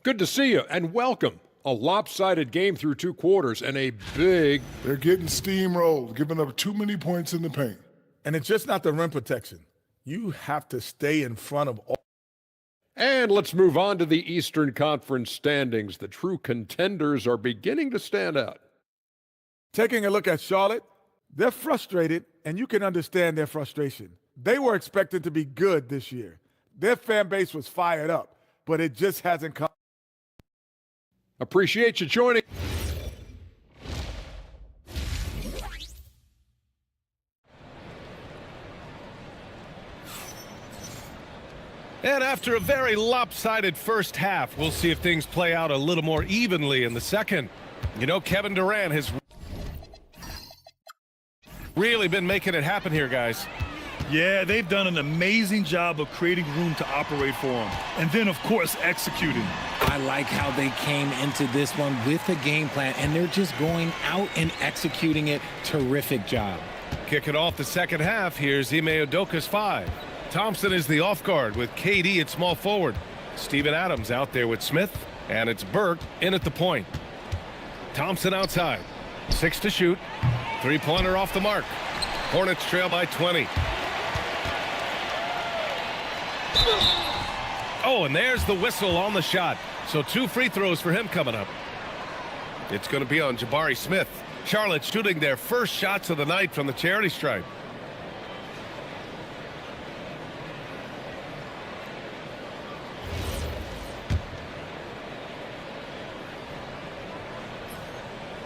S16: Good to see you and welcome. A lopsided game through 2 quarters and a big...
S17: They're getting steamrolled, giving up too many points in the paint.
S20: And it's just not the rim protection. You have to stay in front of all.
S16: And let's move on to the Eastern Conference standings. The true contenders are beginning to stand out.
S20: Taking a look at Charlotte, they're frustrated, and you can understand their frustration. They were expected to be good this year. Their fan base was fired up, but it just hasn't come.
S16: Appreciate you joining.
S8: And after a very lopsided first half, we'll see if things play out a little more evenly in the second. You know, Kevin Durant has really been making it happen here, guys.
S13: Yeah, they've done an amazing job of creating room to operate for him. And then, of course, executing.
S9: I like how they came into this one with a game plan, and they're just going out and executing it. Terrific job.
S8: Kicking off the second half, here's Ime Udoka's 5. Thompson is the off guard with KD at small forward. Steven Adams out there with Smith, and it's Burke in at the point. Thompson outside. 6 to shoot. Three-pointer off the mark. Hornets trail by 20. Oh, and there's the whistle on the shot. So 2 free throws for him coming up. It's going to be on Jabari Smith. Charlotte shooting their first shots of the night from the charity stripe.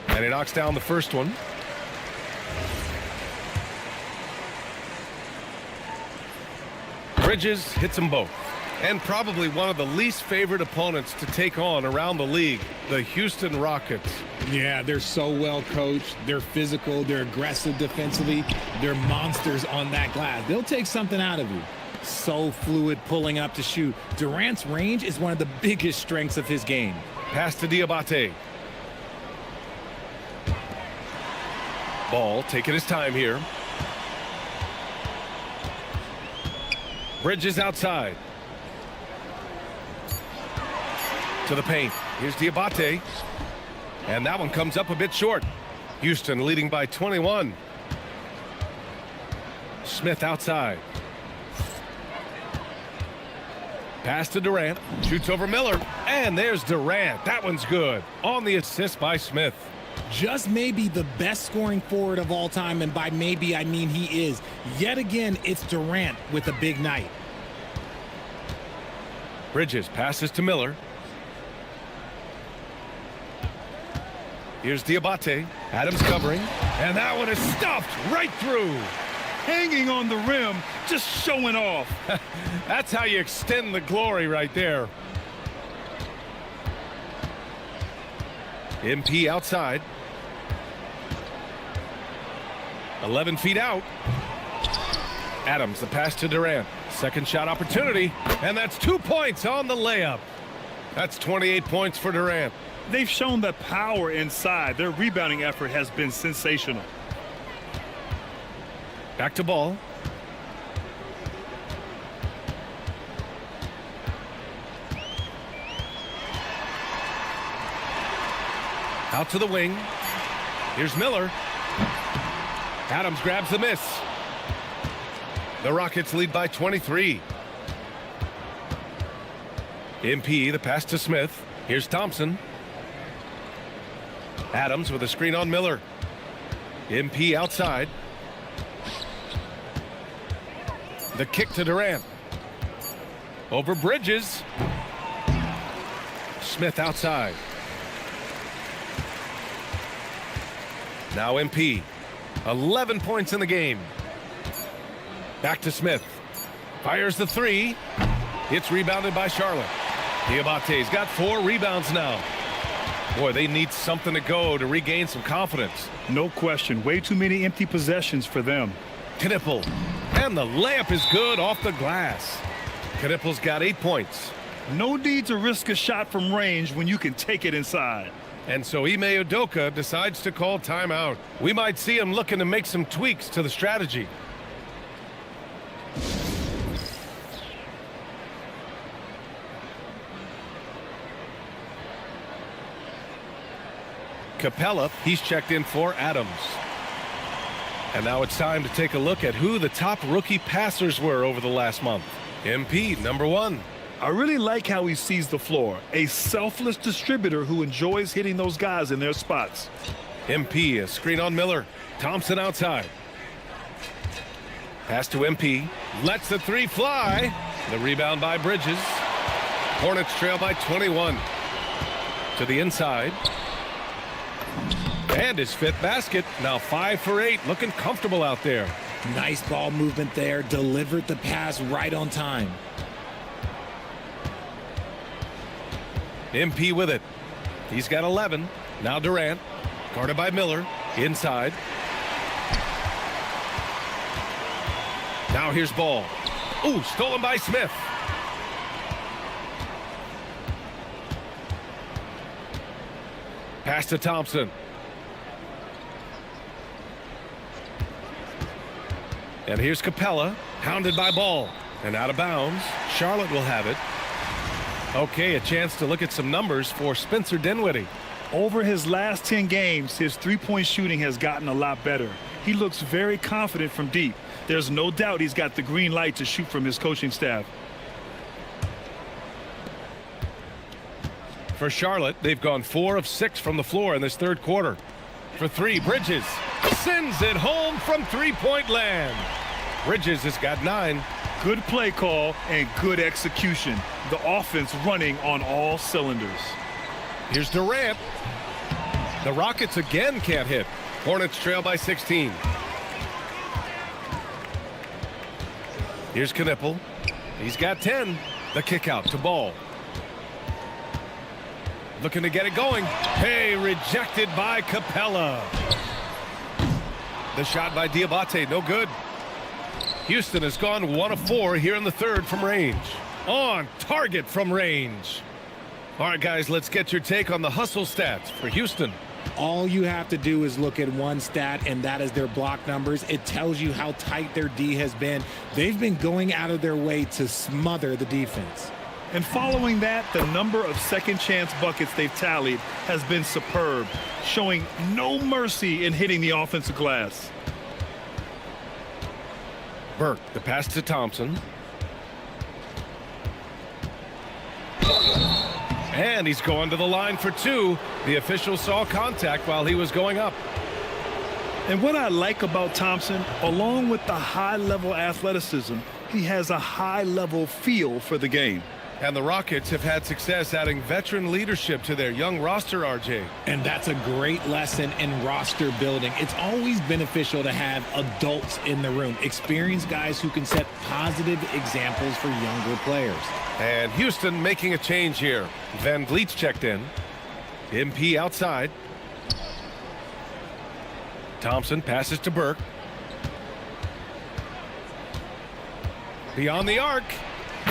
S8: And he knocks down the first one. Bridges hits them both. And probably one of the least favorite opponents to take on around the league, the Houston Rockets.
S9: Yeah, they're so well coached. They're physical. They're aggressive defensively. They're monsters on that glass. They'll take something out of you. So fluid, pulling up to shoot. Durant's range is one of the biggest strengths of his game.
S8: Pass to Diabate. Ball taking his time here. Bridges outside. To the paint. Here's Diabate. And that one comes up a bit short. Houston leading by 21. Smith outside. Pass to Durant. Shoots over Miller. And there's Durant. That one's good. On the assist by Smith.
S9: Just maybe the best scoring forward of all time, and by maybe I mean he is. Yet again, it's Durant with a big night.
S8: Bridges passes to Miller. Here's Diabate. Adams covering. And that one is stuffed right through.
S13: Hanging on the rim, just showing off.
S8: That's how you extend the glory right there. MP outside. 11 feet out. Adams, the pass to Durant. Second shot opportunity. And that's 2 points on the layup. That's 28 points for Durant.
S13: They've shown the power inside. Their rebounding effort has been sensational.
S8: Back to Ball. Out to the wing. Here's Miller. Adams grabs the miss. The Rockets lead by 23. MP, the pass to Smith. Here's Thompson. Adams with a screen on Miller. MP outside. The kick to Durant. Over Bridges. Smith outside. Now MP. 11 points in the game. Back to Smith. Fires the 3. It's rebounded by Charlotte. Diabate's got 4 rebounds now. Boy, they need something to go to regain some confidence.
S13: No question. Way too many empty possessions for them.
S8: Knipple. And the layup is good off the glass. Knipple's got 8 points.
S13: No need to risk a shot from range when you can take it inside.
S8: And so Ime Udoka decides to call timeout. We might see him looking to make some tweaks to the strategy. Capella, he's checked in for Adams. And now it's time to take a look at who the top rookie passers were over the last month. MP, number 1.
S13: I really like how he sees the floor. A selfless distributor who enjoys hitting those guys in their spots.
S8: MP, a screen on Miller. Thompson outside. Pass to MP. Lets the three fly. The rebound by Bridges. Hornets trail by 21. To the inside. And his fifth basket. Now 5 for 8. Looking comfortable out there.
S9: Nice ball movement there. Delivered the pass right on time.
S8: MP with it. He's got 11. Now Durant. Guarded by Miller. Inside. Now here's Ball. Ooh, stolen by Smith. Pass to Thompson. And here's Capella, hounded by Ball. And out of bounds. Charlotte will have it. Okay, a chance to look at some numbers for Spencer Dinwiddie.
S13: Over his last 10 games, his three-point shooting has gotten a lot better. He looks very confident from deep. There's no doubt he's got the green light to shoot from his coaching staff.
S8: For Charlotte, they've gone 4 of 6 from the floor in this third quarter. For 3, Bridges sends it home from three-point land. Bridges has got 9.
S13: Good play call and good execution. The offense running on all cylinders.
S8: Here's Durant. The Rockets again can't hit. Hornets trail by 16. Here's Knipple. He's got 10. The kick out to Ball. Looking to get it going. Hey, rejected by Capella. The shot by Diabate, no good. Houston has gone 1 of 4 here in the third from range. On target from range. All right, guys, let's get your take on the hustle stats for Houston.
S9: All you have to do is look at one stat, and that is their block numbers. It tells you how tight their D has been. They've been going out of their way to smother the defense.
S13: And following that, the number of second chance buckets they've tallied has been superb, showing no mercy in hitting the offensive glass.
S8: Burke, the pass to Thompson. And he's going to the line for 2. The official saw contact while he was going up.
S13: And what I like about Thompson, along with the high-level athleticism, he has a high-level feel for the game.
S8: And the Rockets have had success adding veteran leadership to their young roster, RJ.
S9: And that's a great lesson in roster building. It's always beneficial to have adults in the room, experienced guys who can set positive examples for younger players.
S8: And Houston making a change here. Van Vliet's checked in. MP outside. Thompson passes to Burke. Beyond the arc.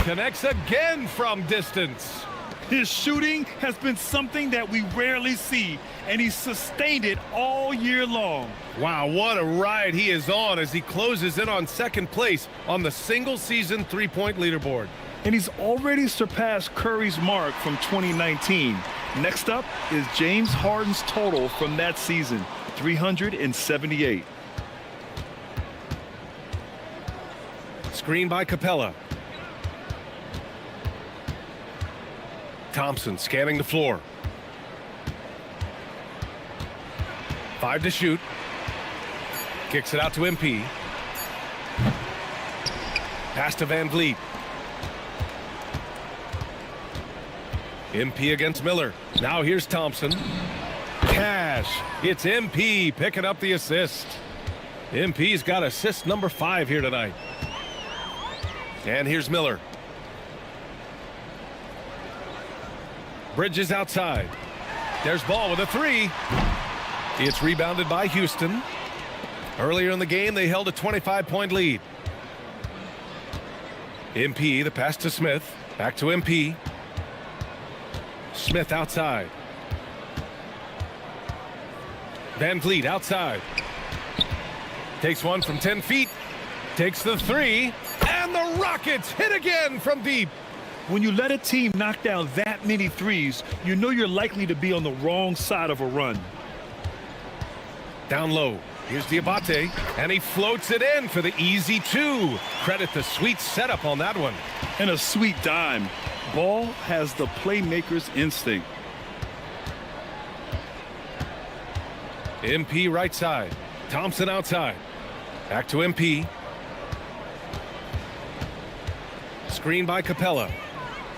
S8: Connects again from distance.
S13: His shooting has been something that we rarely see, and he's sustained it all year long.
S8: Wow, what a ride he is on as he closes in on second place on the single-season three-point leaderboard.
S13: And he's already surpassed Curry's mark from 2019. Next up is James Harden's total from that season, 378.
S8: Screen by Capella. Thompson scanning the floor. 5 to shoot. Kicks it out to MP. Pass to Van Vliet. MP against Miller. Now here's Thompson. Cash. It's MP picking up the assist. MP's got assist number 5 here tonight. And here's Miller. Bridges outside. There's Ball with a 3. It's rebounded by Houston. Earlier in the game, they held a 25-point lead. MP, the pass to Smith. Back to MP. Smith outside. Van Vliet outside. Takes one from 10 feet. Takes the 3. And the Rockets hit again from deep.
S13: When you let a team knock down that many threes, you know you're likely to be on the wrong side of a run.
S8: Down low. Here's Diabate, and he floats it in for the easy 2. Credit the sweet setup on that one.
S13: And a sweet dime. Ball has the playmaker's instinct.
S8: MP right side. Thompson outside. Back to MP. Screen by Capella.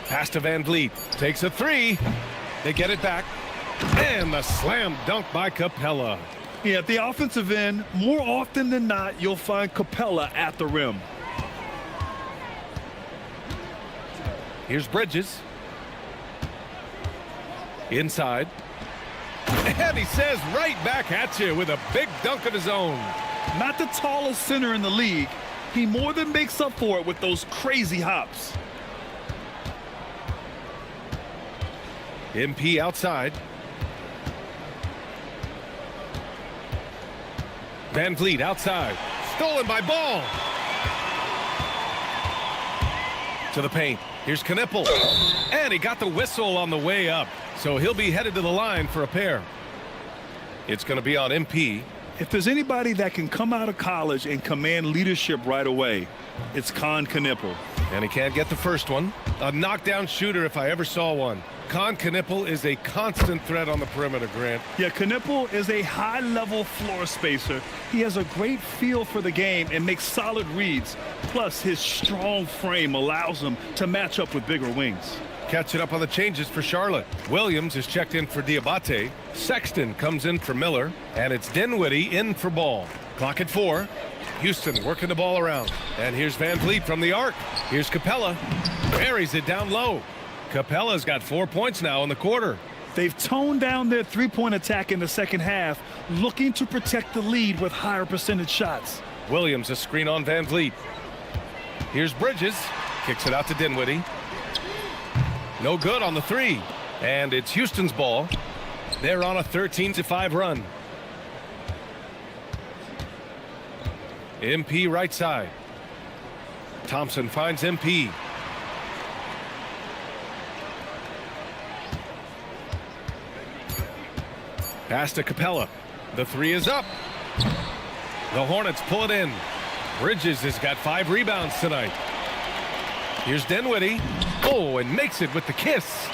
S8: Pass to Van Vliet. Takes a three. They get it back. And the slam dunk by Capella.
S13: Yeah, at the offensive end, more often than not, you'll find Capella at the rim.
S8: Here's Bridges. Inside. And he says right back at you with a big dunk of his own.
S13: Not the tallest center in the league. He more than makes up for it with those crazy hops.
S8: MP outside. Van Vliet outside. Stolen by Ball. To the paint. Here's Knippel. And he got the whistle on the way up. So he'll be headed to the line for a pair. It's going to be on MP.
S13: If there's anybody that can come out of college and command leadership right away, it's Knippel.
S8: And he can't get the first one. A knockdown shooter if I ever saw one. Knippel is a constant threat on the perimeter, Grant.
S13: Yeah, Knippel is a high-level floor spacer. He has a great feel for the game and makes solid reads. Plus, his strong frame allows him to match up with bigger wings.
S8: Catching up on the changes for Charlotte. Williams is checked in for Diabate. Sexton comes in for Miller. And it's Dinwiddie in for Ball. Clock at 4. Houston working the ball around. And here's Van Vliet from the arc. Here's Capella. Buries it down low. Capella's got 4 points now in the quarter.
S13: They've toned down their three-point attack in the second half, looking to protect the lead with higher percentage shots.
S8: Williams a screen on Van Vliet. Here's Bridges. Kicks it out to Dinwiddie. No good on the three. And it's Houston's ball. They're on a 13-5 run. MP right side. Thompson finds MP. Pass to Capella. The three is up. The Hornets pull it in. Bridges has got 5 rebounds tonight. Here's Dinwiddie. Oh, and makes it with the kiss.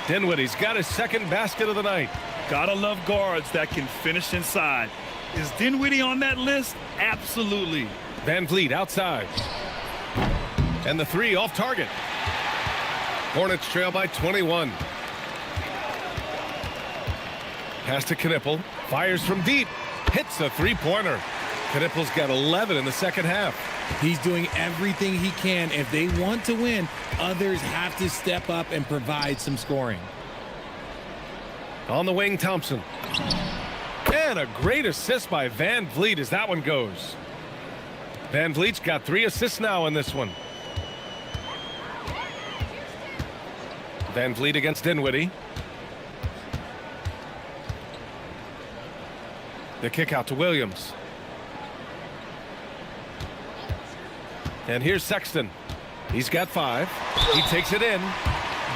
S8: Dinwiddie's got his second basket of the night.
S13: Gotta love guards that can finish inside. Is Dinwiddie on that list? Absolutely.
S8: Van Vliet outside. And the three off target. Hornets trail by 21. Pass to Knippel. Fires from deep. Hits a three-pointer. Knippel's got 11 in the second half.
S9: He's doing everything he can. If they want to win, others have to step up and provide some scoring.
S8: On the wing, Thompson. And a great assist by Van Vliet as that one goes. Van Vliet's got 3 assists now in this one. Van Vliet against Dinwiddie. The kick out to Williams. And here's Sexton. He's got 5. He takes it in.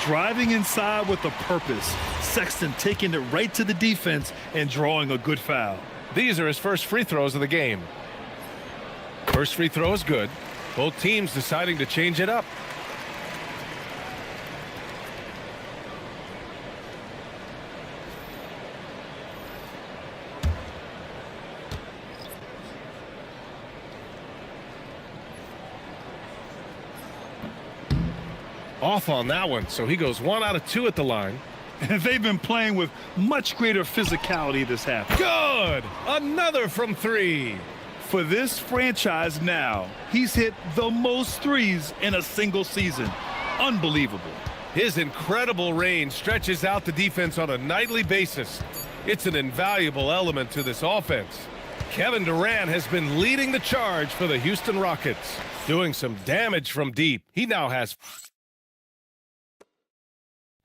S13: Driving inside with a purpose. Sexton taking it right to the defense and drawing a good foul.
S8: These are his first free throws of the game. First free throw is good. Both teams deciding to change it up. Off on that one, so he goes 1 out of 2 at the line.
S13: And they've been playing with much greater physicality this half.
S8: Good! Another from 3.
S13: For this franchise now, he's hit the most threes in a single season. Unbelievable.
S8: His incredible range stretches out the defense on a nightly basis. It's an invaluable element to this offense. Kevin Durant has been leading the charge for the Houston Rockets, doing some damage from deep. He now has...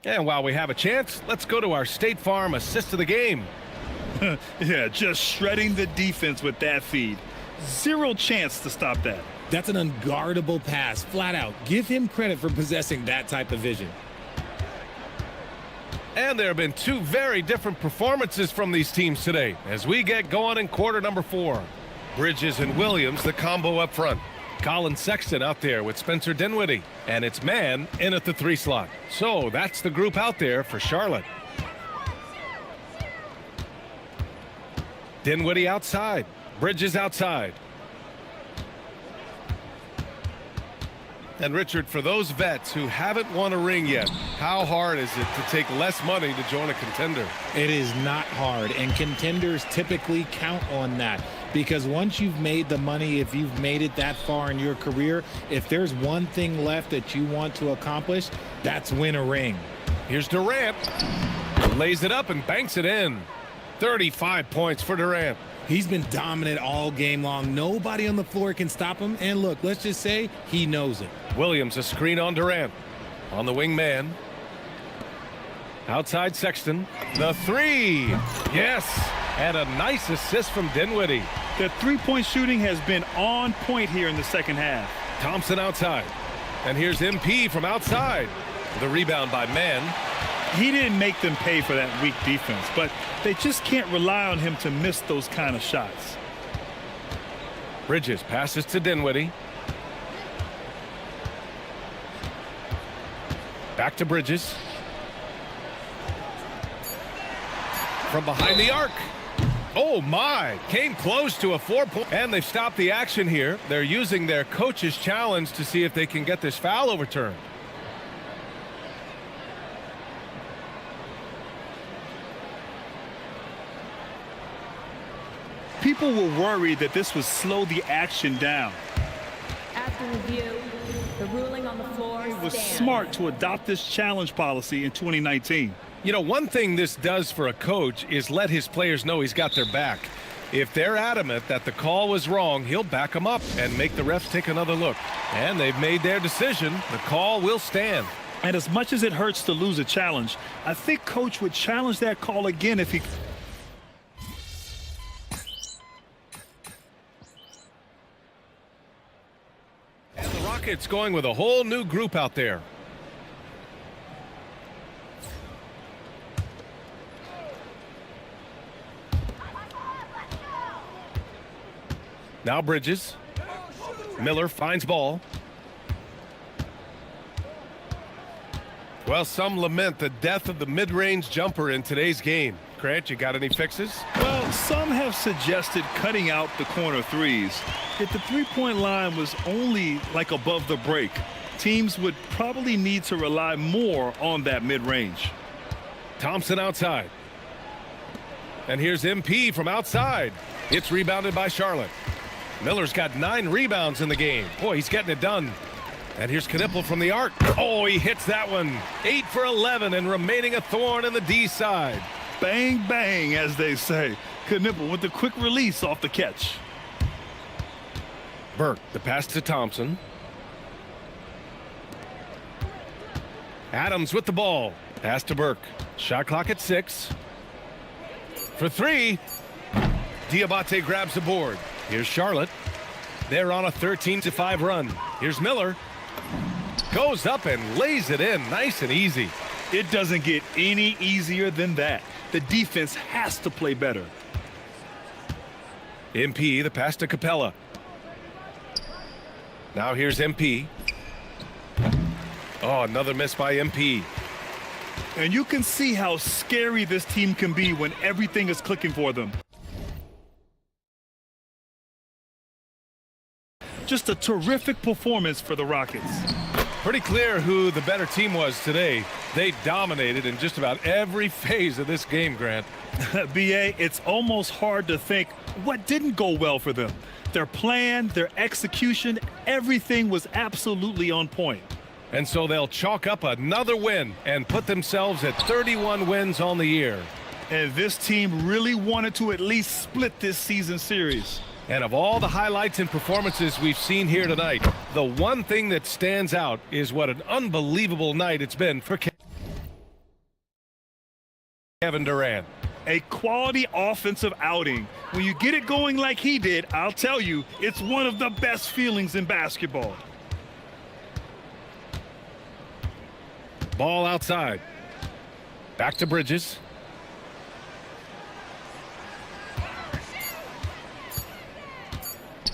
S8: And while we have a chance, let's go to our State Farm assist of the game.
S13: Yeah, just shredding the defense with that feed. Zero chance to stop that.
S9: That's an unguardable pass, flat out. Give him credit for possessing that type of vision.
S8: And there have been 2 very different performances from these teams today as we get going in quarter number 4. Bridges and Williams, the combo up front. Colin Sexton out there with Spencer Dinwiddie. And it's man in at the 3 slot. So that's the group out there for Charlotte. Dinwiddie outside. Bridges outside. And Richard, for those vets who haven't won a ring yet, how hard is it to take less money to join a contender?
S9: It is not hard, and contenders typically count on that. Because once you've made the money, if you've made it that far in your career, if there's one thing left that you want to accomplish, that's win a ring.
S8: Here's Durant. Lays it up and banks it in. 35 points for Durant.
S9: He's been dominant all game long. Nobody on the floor can stop him. And look, let's just say he knows it.
S8: Williams, a screen on Durant. On the wing man. Outside Sexton. The three. Yes. And a nice assist from Dinwiddie.
S13: The three-point shooting has been on point here in the second half.
S8: Thompson outside. And here's MP from outside. The rebound by Mann.
S13: He didn't make them pay for that weak defense, but they just can't rely on him to miss those kind of shots.
S8: Bridges passes to Dinwiddie. Back to Bridges. From behind the arc. Oh my, came close to a 4-point. And they've stopped the action here. They're using their coach's challenge to see if they can get this foul overturned.
S13: People were worried that this would slow the action down.
S15: After review, the ruling on the floor
S13: It was
S15: stands.
S13: smart to adopt this challenge policy in 2019.
S8: You know, one thing this does for a coach is let his players know he's got their back. If they're adamant that the call was wrong, he'll back them up and make the refs take another look. And they've made their decision. The call will stand.
S13: And as much as it hurts to lose a challenge, I think Coach would challenge that call again if he...
S8: And the Rockets going with a whole new group out there. Now Bridges. Miller finds ball. Well, some lament the death of the mid-range jumper in today's game. Grant, you got any fixes?
S13: Well, some have suggested cutting out the corner threes. If the three-point line was only like above the break, teams would probably need to rely more on that mid-range.
S8: Thompson outside. And here's MP from outside. It's rebounded by Charlotte. Miller's got 9 rebounds in the game. Boy, he's getting it done. And here's Knipple from the arc. Oh, he hits that one. 8 for 11 and remaining a thorn in the D side.
S13: Bang, bang, as they say. Knipple with the quick release off the catch.
S8: Burke, the pass to Thompson. Adams with the ball. Pass to Burke. Shot clock at 6. For 3. Diabate grabs the board. Here's Charlotte. They're on a 13-5 run. Here's Miller. Goes up and lays it in nice and easy.
S13: It doesn't get any easier than that. The defense has to play better.
S8: MP, the pass to Capella. Now here's MP. Oh, another miss by MP.
S13: And you can see how scary this team can be when everything is clicking for them. Just a terrific performance for the Rockets.
S8: Pretty clear who the better team was today. They dominated in just about every phase of this game, Grant.
S13: B.A., it's almost hard to think what didn't go well for them. Their plan, their execution, everything was absolutely on point.
S8: And so they'll chalk up another win and put themselves at 31 wins on the year.
S13: And this team really wanted to at least split this season series.
S8: And of all the highlights and performances we've seen here tonight, the one thing that stands out is what an unbelievable night it's been for Kevin Durant.
S13: A quality offensive outing. When you get it going like he did, I'll tell you, it's one of the best feelings in basketball.
S8: Ball outside. Back to Bridges.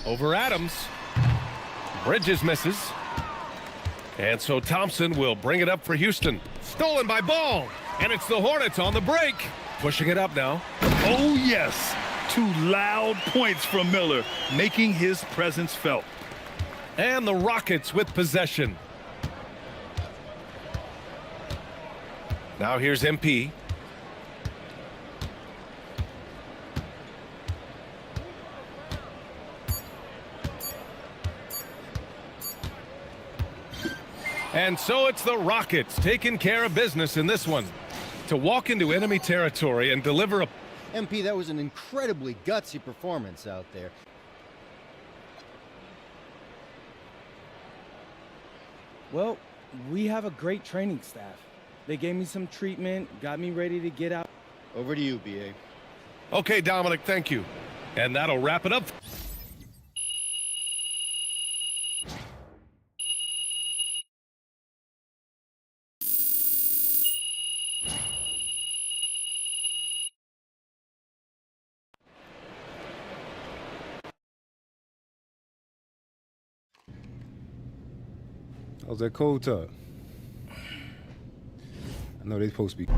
S8: Over Adams. Bridges misses. And so Thompson will bring it up for Houston. Stolen by Ball. And it's the Hornets on the break. Pushing it up now.
S13: Oh, yes. 2 loud points from Miller, making his presence felt.
S8: And the Rockets with possession. Now here's MP. And so it's the Rockets taking care of business in this one. To walk into enemy territory and deliver a...
S14: MP, that was an incredibly gutsy performance out there.
S10: Well, we have a great training staff. They gave me some treatment, got me ready to get out.
S14: Over to you, BA.
S8: Okay, Dominic, thank you. And that'll wrap it up.
S3: How's that cold tub? I know they're supposed to be.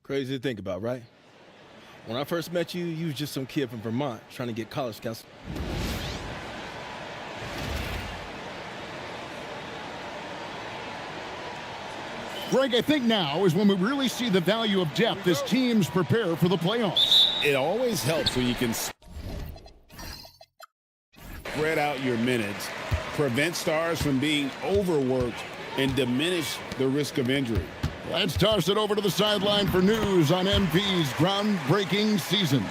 S10: Crazy to think about, right? When I first met you, you was just some kid from Vermont trying to get college scouts.
S1: Greg, I think now is when we really see the value of depth as teams prepare for the playoffs.
S2: It always helps when you can spread out your minutes, prevent stars from being overworked, and diminish the risk of injury.
S1: Let's toss it over to the sideline for news on MP's groundbreaking season.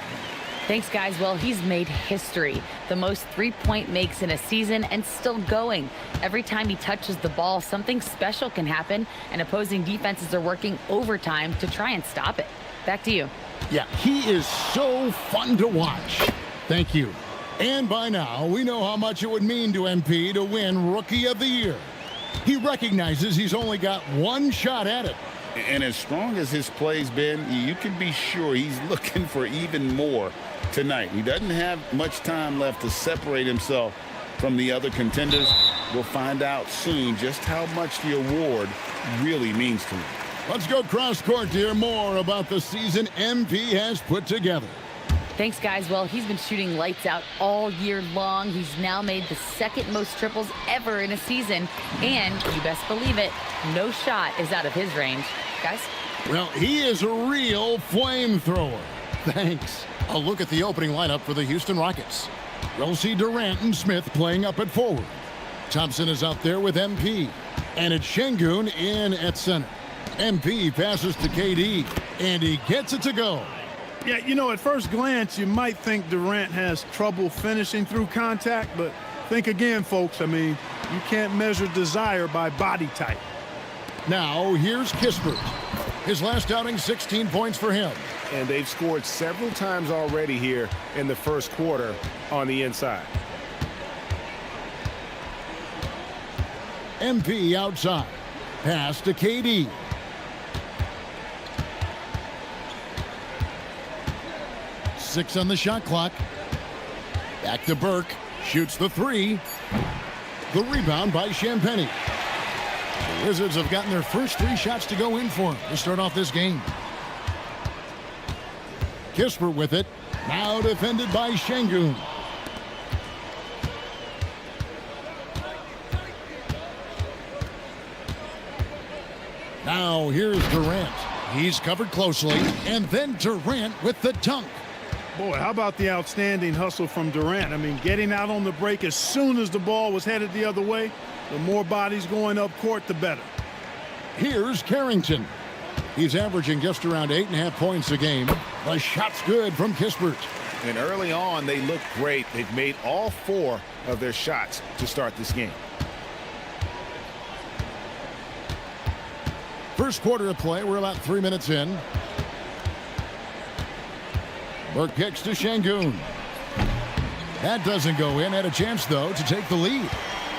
S7: Thanks, guys. Well, he's made history. The most three-point makes in a season and still going. Every time he touches the ball, something special can happen, and opposing defenses are working overtime to try and stop it. Back to you.
S1: Yeah, he is so fun to watch. Thank you. And by now, we know how much it would mean to MP to win Rookie of the Year. He recognizes he's only got one shot at it.
S6: And as strong as his play's been, you can be sure he's looking for even more tonight. He doesn't have much time left to separate himself from the other contenders. We'll find out soon just how much the award really means to him.
S1: Let's go cross court to hear more about the season MP has put together.
S7: Thanks, guys. Well, he's been shooting lights out all year long. He's now made the second most triples ever in a season. And you best believe it, no shot is out of his range. Guys?
S1: Well, he is a real flamethrower. Thanks. A look at the opening lineup for the Houston Rockets. We'll see Durant and Smith playing up at forward. Thompson is out there with MP. And it's Şengün in at center. MP passes to KD, and he gets it to go.
S13: Yeah, you know, at first glance, you might think Durant has trouble finishing through contact, but think again, folks. I mean, you can't measure desire by body type.
S1: Now, here's Kispert. His last outing, 16 points for him.
S8: And they've scored several times already here in the first quarter on the inside.
S1: MP outside. Pass to KD. Six on the shot clock. Back to Burke. Shoots the three. The rebound by Champagnie. The Wizards have gotten their first three shots to go in for him to start off this game. Kispert with it. Now defended by Şengün. Now here's Durant. He's covered closely. And then Durant with the dunk.
S13: Boy, how about the outstanding hustle from Durant? I mean, getting out on the break as soon as the ball was headed the other way. The more bodies going up court, the better.
S1: Here's Carrington. He's averaging just around 8.5 points a game. The shot's good from Kispert.
S5: And early on, they look great. They've made all four of their shots to start this game.
S1: First quarter of play, we're about 3 minutes in. Burke kicks to Şengün. That doesn't go in. Had a chance, though, to take the lead.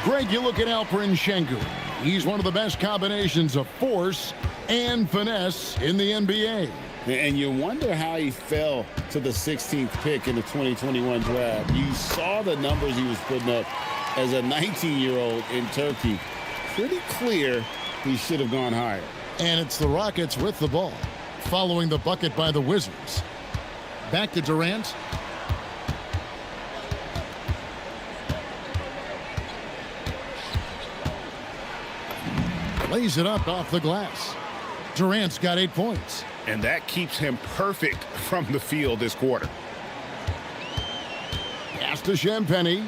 S1: Greg, you look at Alperen Şengün. He's one of the best combinations of force and finesse in the NBA.
S2: And you wonder how he fell to the 16th pick in the 2021 draft. You saw the numbers he was putting up as a 19-year-old in Turkey. Pretty clear he should have gone higher.
S1: And it's the Rockets with the ball, following the bucket by the Wizards. Back to Durant. Lays it up off the glass. Durant's got 8 points.
S5: And that keeps him perfect from the field this quarter.
S1: Pass to Champagnie.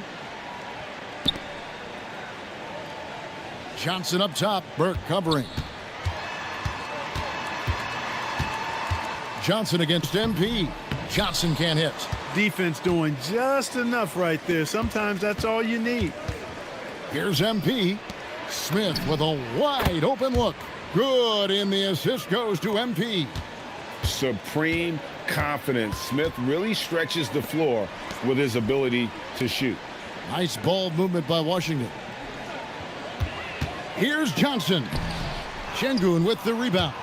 S1: Johnson up top. Burke covering. Johnson against MP. Johnson can't hit.
S13: Defense doing just enough right there. Sometimes that's all you need.
S1: Here's MP. Smith with a wide open look. Good, and the assist goes to MP.
S2: Supreme confidence. Smith really stretches the floor with his ability to shoot.
S1: Nice ball movement by Washington. Here's Johnson. Şengün with the rebound.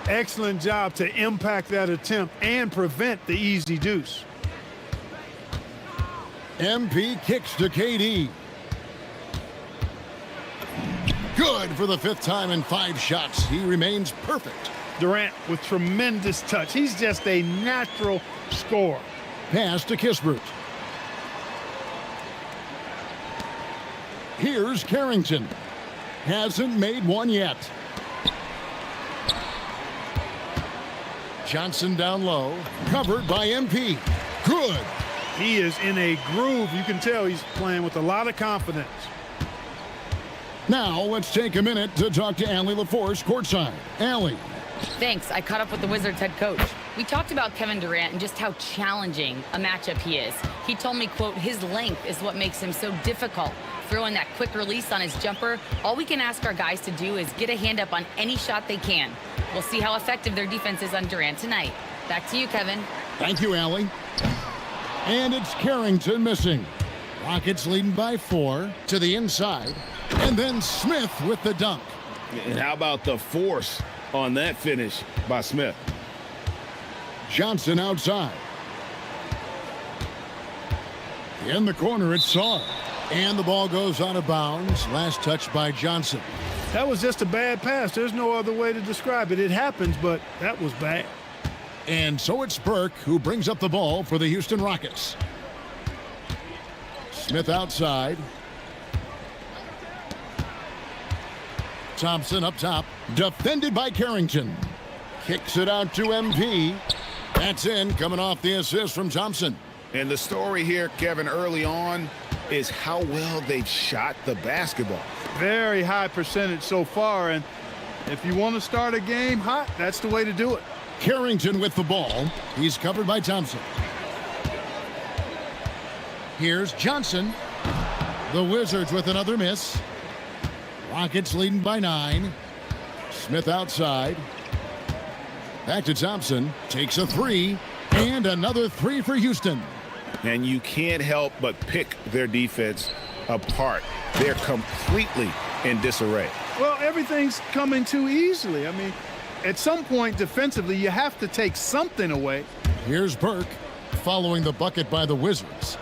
S13: Excellent job to impact that attempt and prevent the easy deuce.
S1: MP kicks to KD. Good for the 5th time in 5 shots. He remains perfect.
S13: Durant with tremendous touch. He's just a natural scorer.
S1: Pass to Kispert. Here's Carrington. Hasn't made one yet. Johnson down low. Covered by MP. Good.
S13: He is in a groove. You can tell he's playing with a lot of confidence.
S1: Now let's take a minute to talk to Allie LaForce courtside. Allie.
S7: Thanks. I caught up with the Wizards head coach. We talked about Kevin Durant and just how challenging a matchup he is. He told me, quote, his length is what makes him so difficult. Throwing that quick release on his jumper, all we can ask our guys to do is get a hand up on any shot they can. We'll see how effective their defense is on Durant tonight. Back to you, Kevin.
S1: Thank you, Allie. And it's Carrington missing. Rockets leading by 4 to the inside. And then Smith with the dunk.
S2: And how about the force on that finish by Smith?
S1: Johnson outside. In the corner, it's Saar. And the ball goes out of bounds. Last touch by Johnson.
S13: That was just a bad pass. There's no other way to describe it. It happens, but that was bad.
S1: And so it's Burke who brings up the ball for the Houston Rockets. Smith outside. Thompson up top. Defended by Carrington. Kicks it out to MP. That's in, coming off the assist from Thompson.
S5: And the story here, Kevin, early on is how well they've shot the basketball.
S13: Very high percentage so far, and if you want to start a game hot, that's the way to do it.
S1: Carrington with the ball. He's covered by Thompson. Here's Johnson. The Wizards with another miss. Rockets leading by 9. Smith outside. Back to Thompson. Takes a 3. And another 3 for Houston.
S5: And you can't help but pick their defense apart. They're completely in disarray.
S13: Well, everything's coming too easily. I mean, at some point defensively, you have to take something away.
S1: Here's Burke following the bucket by the Wizards.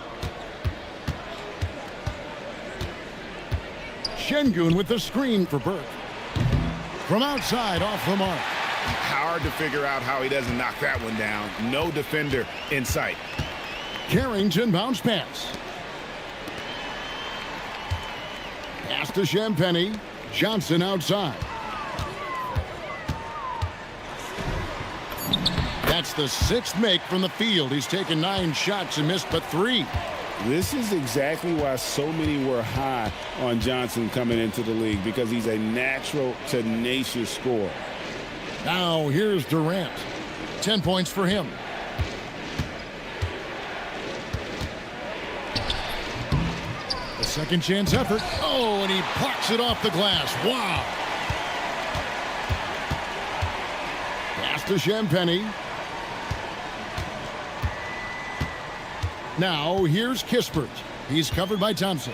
S1: Şengün with the screen for Burke. From outside, off the mark.
S5: Hard to figure out how he doesn't knock that one down. No defender in sight.
S1: Carrington bounce pass. Pass to Champagnie. Johnson outside. That's the 6th make from the field. He's taken 9 shots and missed but 3.
S2: This is exactly why so many were high on Johnson coming into the league, because he's a natural, tenacious scorer.
S1: Now here's Durant. 10 points for him. A second chance effort. Oh, and he plucks it off the glass. Wow. Pass to Champagnie. Now here's Kispert. He's covered by Thompson.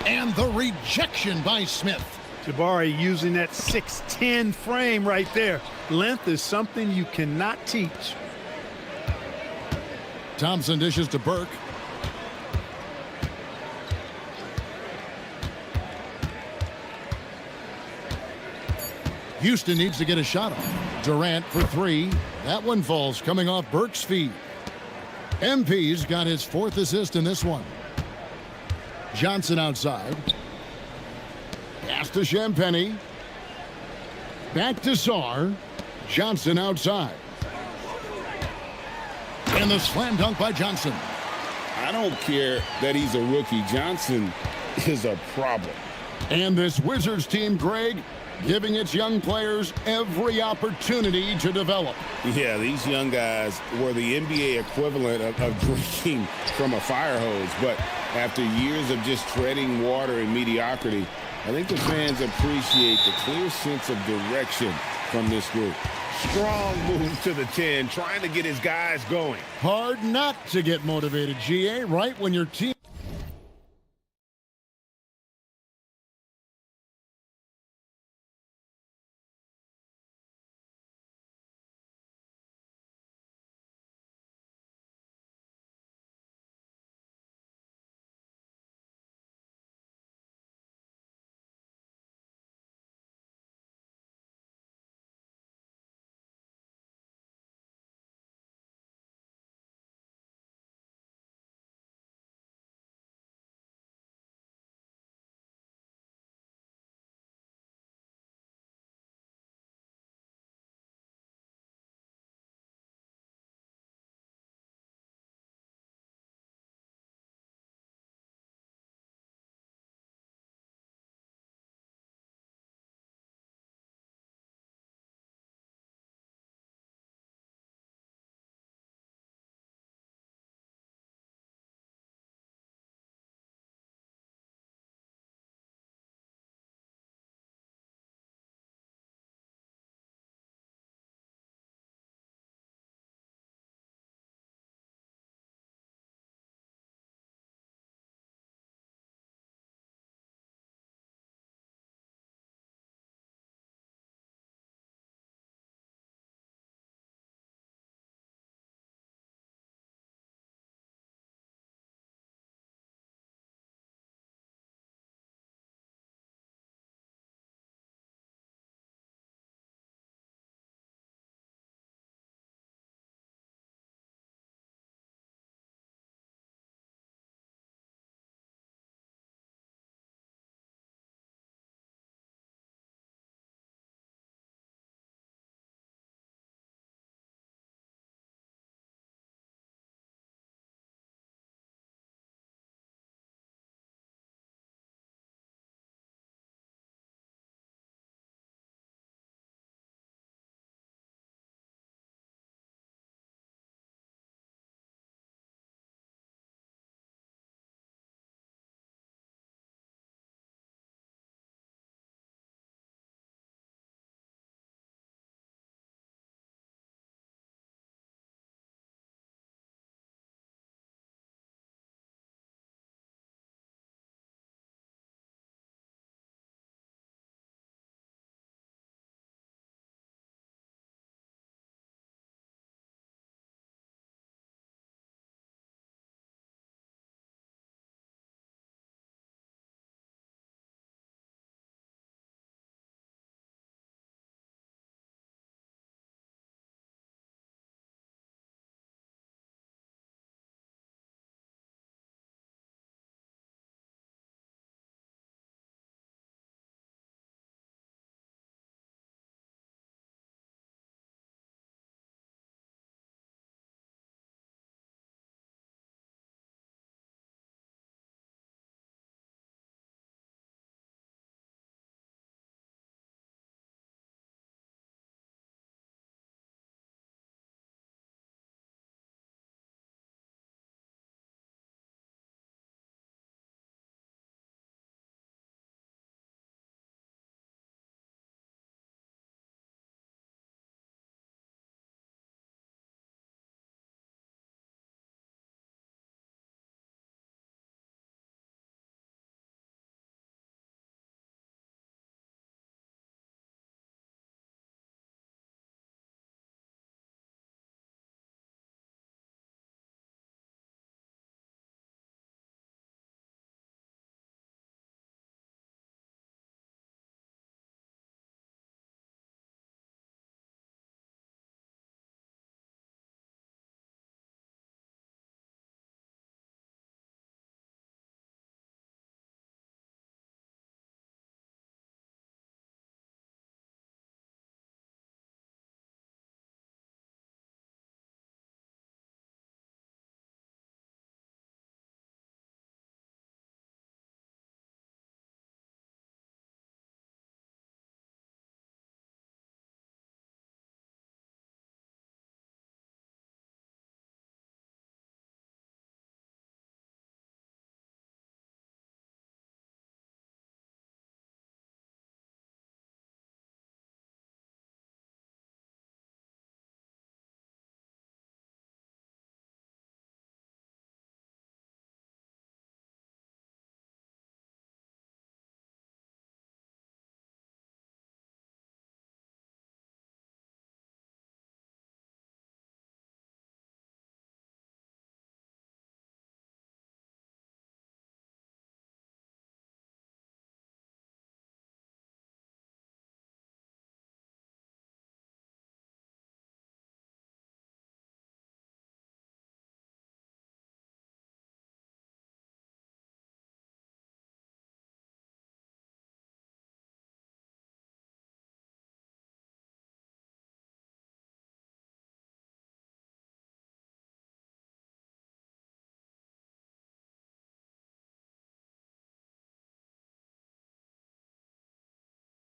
S1: And the rejection by Smith.
S13: Jabari using that 6'10" frame right there. Length is something you cannot teach.
S1: Thompson dishes to Burke. Houston needs to get a shot off. Durant for 3. That one falls, coming off Burke's feet. MP's got his 4th assist in this one. Johnson outside. Pass to Champagnie. Back to Saar. Johnson outside. And the slam dunk by Johnson.
S2: I don't care that he's a rookie. Johnson is a problem.
S1: And this Wizards team, Greg, giving its young players every opportunity to develop.
S2: Yeah, these young guys were the NBA equivalent of drinking from a fire hose. But after years of just treading water in mediocrity, I think the fans appreciate the clear sense of direction from this group. Strong move to the 10, trying to get his guys going.
S1: Hard not to get motivated, GA, right when your team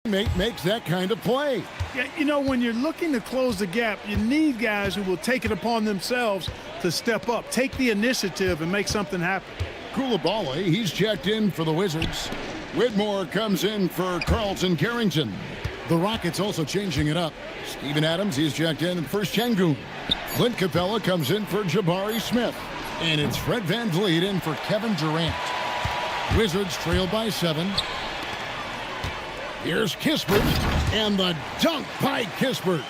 S1: Makes that kind of play.
S13: Yeah, you know, when you're looking to close the gap, you need guys who will take it upon themselves to step up, take the initiative, and make something happen.
S1: Koulibaly, he's checked in for the Wizards. Whitmore comes in for Carlton Carrington. The Rockets also changing it up. Steven Adams, he's checked in for Şengün. Clint Capella comes in for Jabari Smith. And it's Fred VanVleet in for Kevin Durant. Wizards trail by 7. Here's Kispert, and the dunk by Kispert.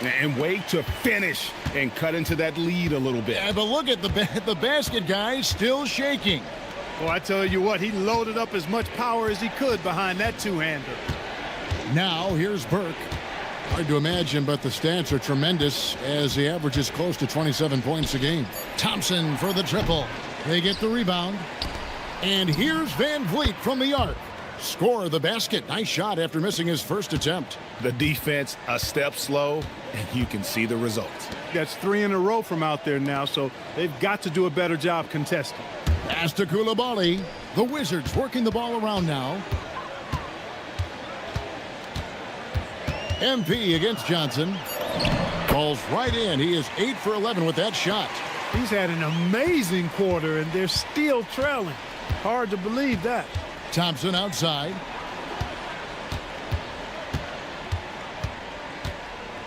S5: And wait to finish and cut into that lead a little bit.
S1: Yeah, but look at the basket guy still shaking.
S13: Well, I tell you what, he loaded up as much power as he could behind that two-hander.
S1: Now, here's Burke. Hard to imagine, but the stats are tremendous as he averages close to 27 points a game. Thompson for the triple. They get the rebound. And here's VanVleet from the arc. Score the basket. Nice shot after missing his first attempt.
S5: The defense a step slow, and you can see the results.
S13: That's 3 in a row from out there now, so they've got to do a better job contesting.
S1: Pass to Koulibaly. The Wizards working the ball around now. MP against Johnson. Falls right in. He is 8 for 11 with that shot.
S13: He's had an amazing quarter, and they're still trailing. Hard to believe that.
S1: Thompson outside.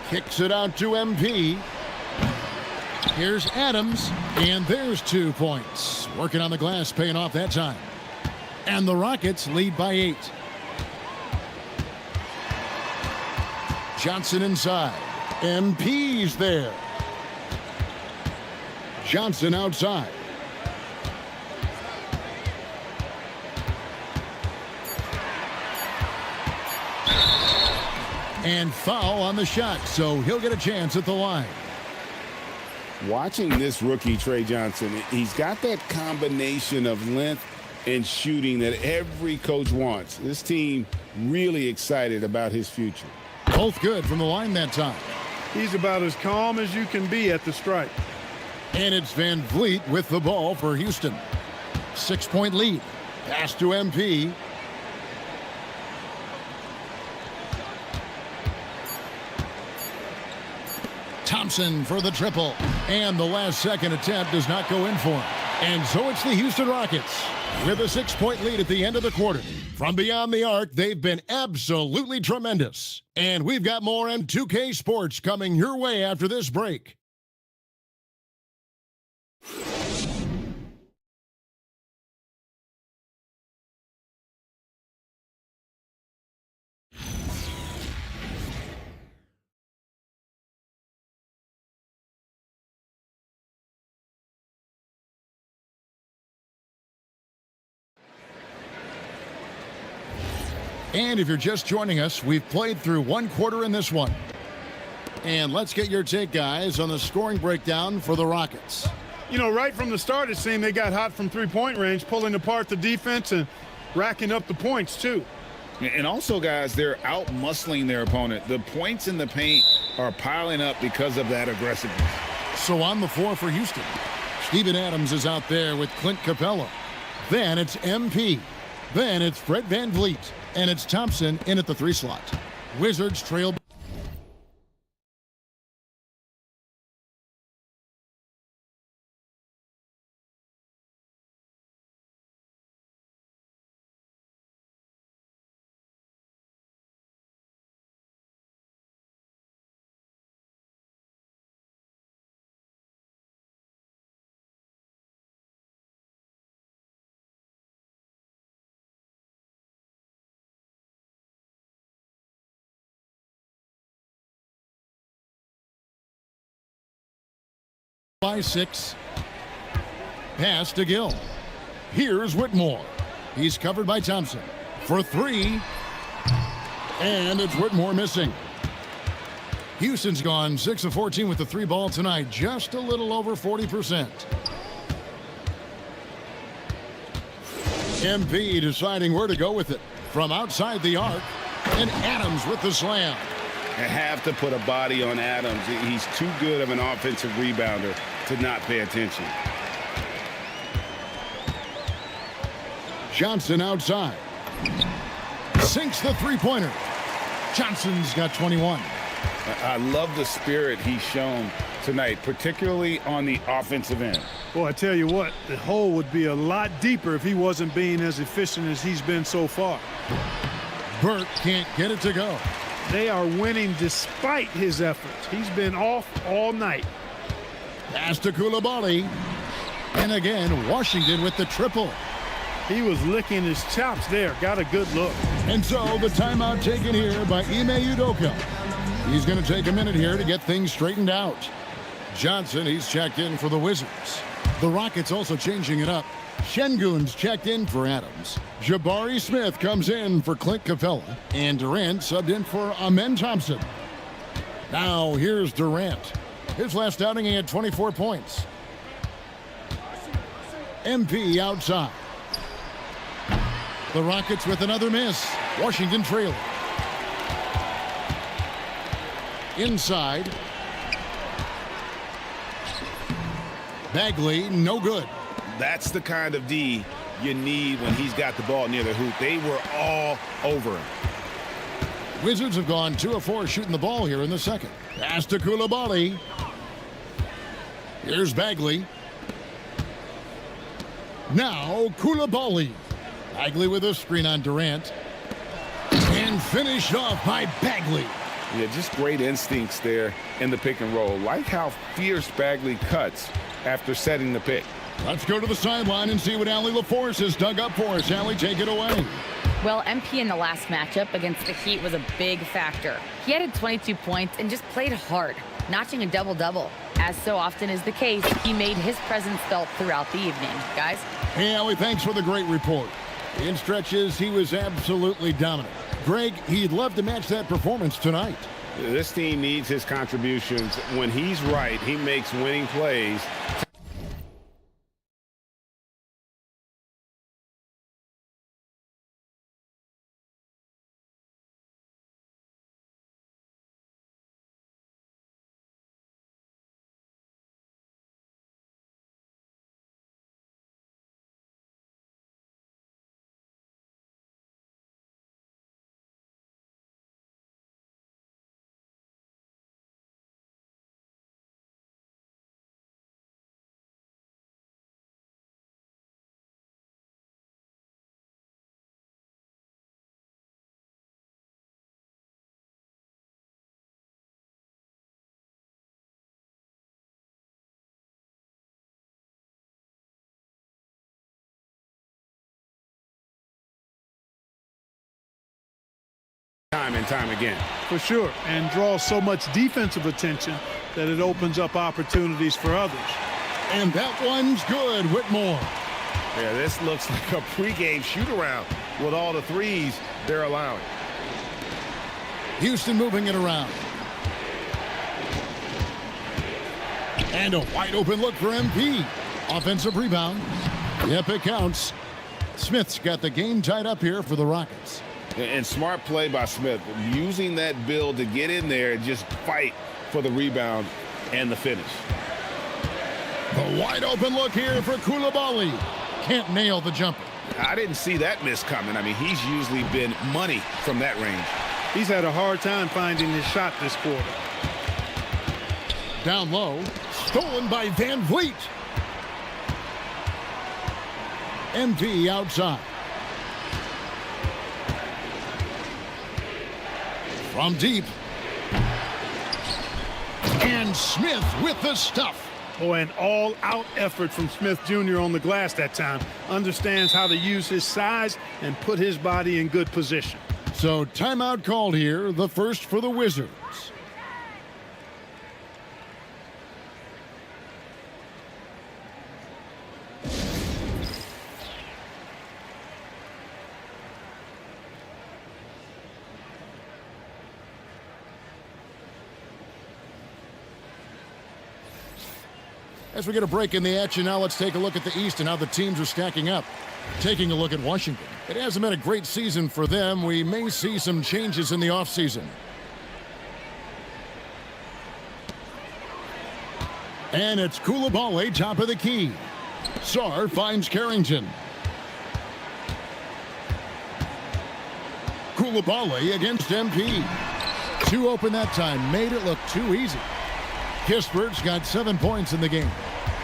S1: Kicks it out to MP. Here's Adams, and there's 2 points. Working on the glass, paying off that time. And the Rockets lead by 8. Johnson inside. MP's there. Johnson outside. And foul on the shot, so he'll get a chance at the line.
S2: Watching this rookie, Trey Johnson, he's got that combination of length and shooting that every coach wants. This team really excited about his future.
S1: Both good from the line that time.
S13: He's about as calm as you can be at the stripe.
S1: And it's VanVleet with the ball for Houston. 6-point lead. Pass to MP. Thompson for the triple. And the last second attempt does not go in for him. And so it's the Houston Rockets with a 6-point lead at the end of the quarter. From beyond the arc, they've been absolutely tremendous. And we've got more M2K Sports coming your way after this break. And if you're just joining us, we've played through 1 quarter in this one. And let's get your take, guys, on the scoring breakdown for the Rockets.
S13: You know, right from the start, it seemed they got hot from three-point range, pulling apart the defense and racking up the points, too.
S5: And also, guys, they're out-muscling their opponent. The points in the paint are piling up because of that aggressiveness.
S1: So on the floor for Houston, Steven Adams is out there with Clint Capella. Then it's MP. Then it's Fred VanVleet. And it's Thompson in at the 3 slot. Wizards trail. By 6. Pass to Gill. Here's Whitmore. He's covered by Thompson. For 3. And it's Whitmore missing. Houston's gone 6 of 14 with the 3 ball tonight. Just a little over 40%. MP deciding where to go with it. From outside the arc. And Adams with the slam.
S2: I have to put a body on Adams. He's too good of an offensive rebounder to not pay attention.
S1: Johnson outside. Sinks the 3-pointer. Johnson's got 21.
S6: I love the spirit he's shown tonight, particularly on the offensive end.
S13: Boy, I tell you what, the hole would be a lot deeper if he wasn't being as efficient as he's been so far.
S1: Burke can't get it to go.
S13: They are winning despite his efforts. He's been off all night.
S1: Pass to Koulibaly. And again, Washington with the triple.
S13: He was licking his chops there. Got a good look.
S1: And so the timeout taken here by Ime Udoka. He's going to take a minute here to get things straightened out. Johnson, he's checked in for the Wizards. The Rockets also changing it up. Şengün's checked in for Adams. Jabari Smith comes in for Clint Capella. And Durant subbed in for Amen Thompson. Now here's Durant. His last outing, he had 24 points. MP outside. The Rockets with another miss. Washington trailing. Inside. Bagley, no good.
S5: That's the kind of D you need when he's got the ball near the hoop. They were all over him.
S1: Wizards have gone 2 of 4 shooting the ball here in the second. Pass to Koulibaly. Here's Bagley. Now Koulibaly. Bagley with a screen on Durant. And finished off by Bagley.
S6: Yeah, just great instincts there in the pick and roll. Like how fierce Bagley cuts after setting the pick.
S1: Let's go to the sideline and see what Allie LaForce has dug up for us. Allie, take it away.
S7: Well, MP in the last matchup against the Heat was a big factor. He added 22 points and just played hard, notching a double-double. As so often is the case, he made his presence felt throughout the evening. Guys?
S1: Hey, Allie, thanks for the great report. In stretches, he was absolutely dominant. Greg, he'd love to match that performance tonight.
S2: This team needs his contributions. When he's right, he makes winning plays. Time and time again.
S13: For sure, and draws so much defensive attention that it opens up opportunities for others.
S1: And that one's good, Whitmore.
S5: Yeah, this looks like a pregame shoot-around with all the threes they're allowing.
S1: Houston moving it around. And a wide open look for MP. Offensive rebound. Yep, it counts. Smith's got the game tied up here for the Rockets.
S2: And smart play by Smith, using that build to get in there and just fight for the rebound and the finish.
S1: The wide open look here for Koulibaly. Can't nail the jumper.
S5: I didn't see that miss coming. I mean, he's usually been money from that range.
S13: He's had a hard time finding his shot this quarter.
S1: Down low, stolen by Van Vliet. MP outside. From deep. And Smith with the stuff.
S13: Oh, an all-out effort from Smith Jr. on the glass that time. Understands how to use his size and put his body in good position.
S1: So timeout called here, the first for the Wizards. As we get a break in the action now, let's take a look at the East and how the teams are stacking up. Taking a look at Washington. It hasn't been a great season for them. We may see some changes in the offseason. And it's Koulibaly, top of the key. Sarr finds Carrington. Koulibaly against MP. Two open that time, made it look too easy. Kispert's got 7 points in the game.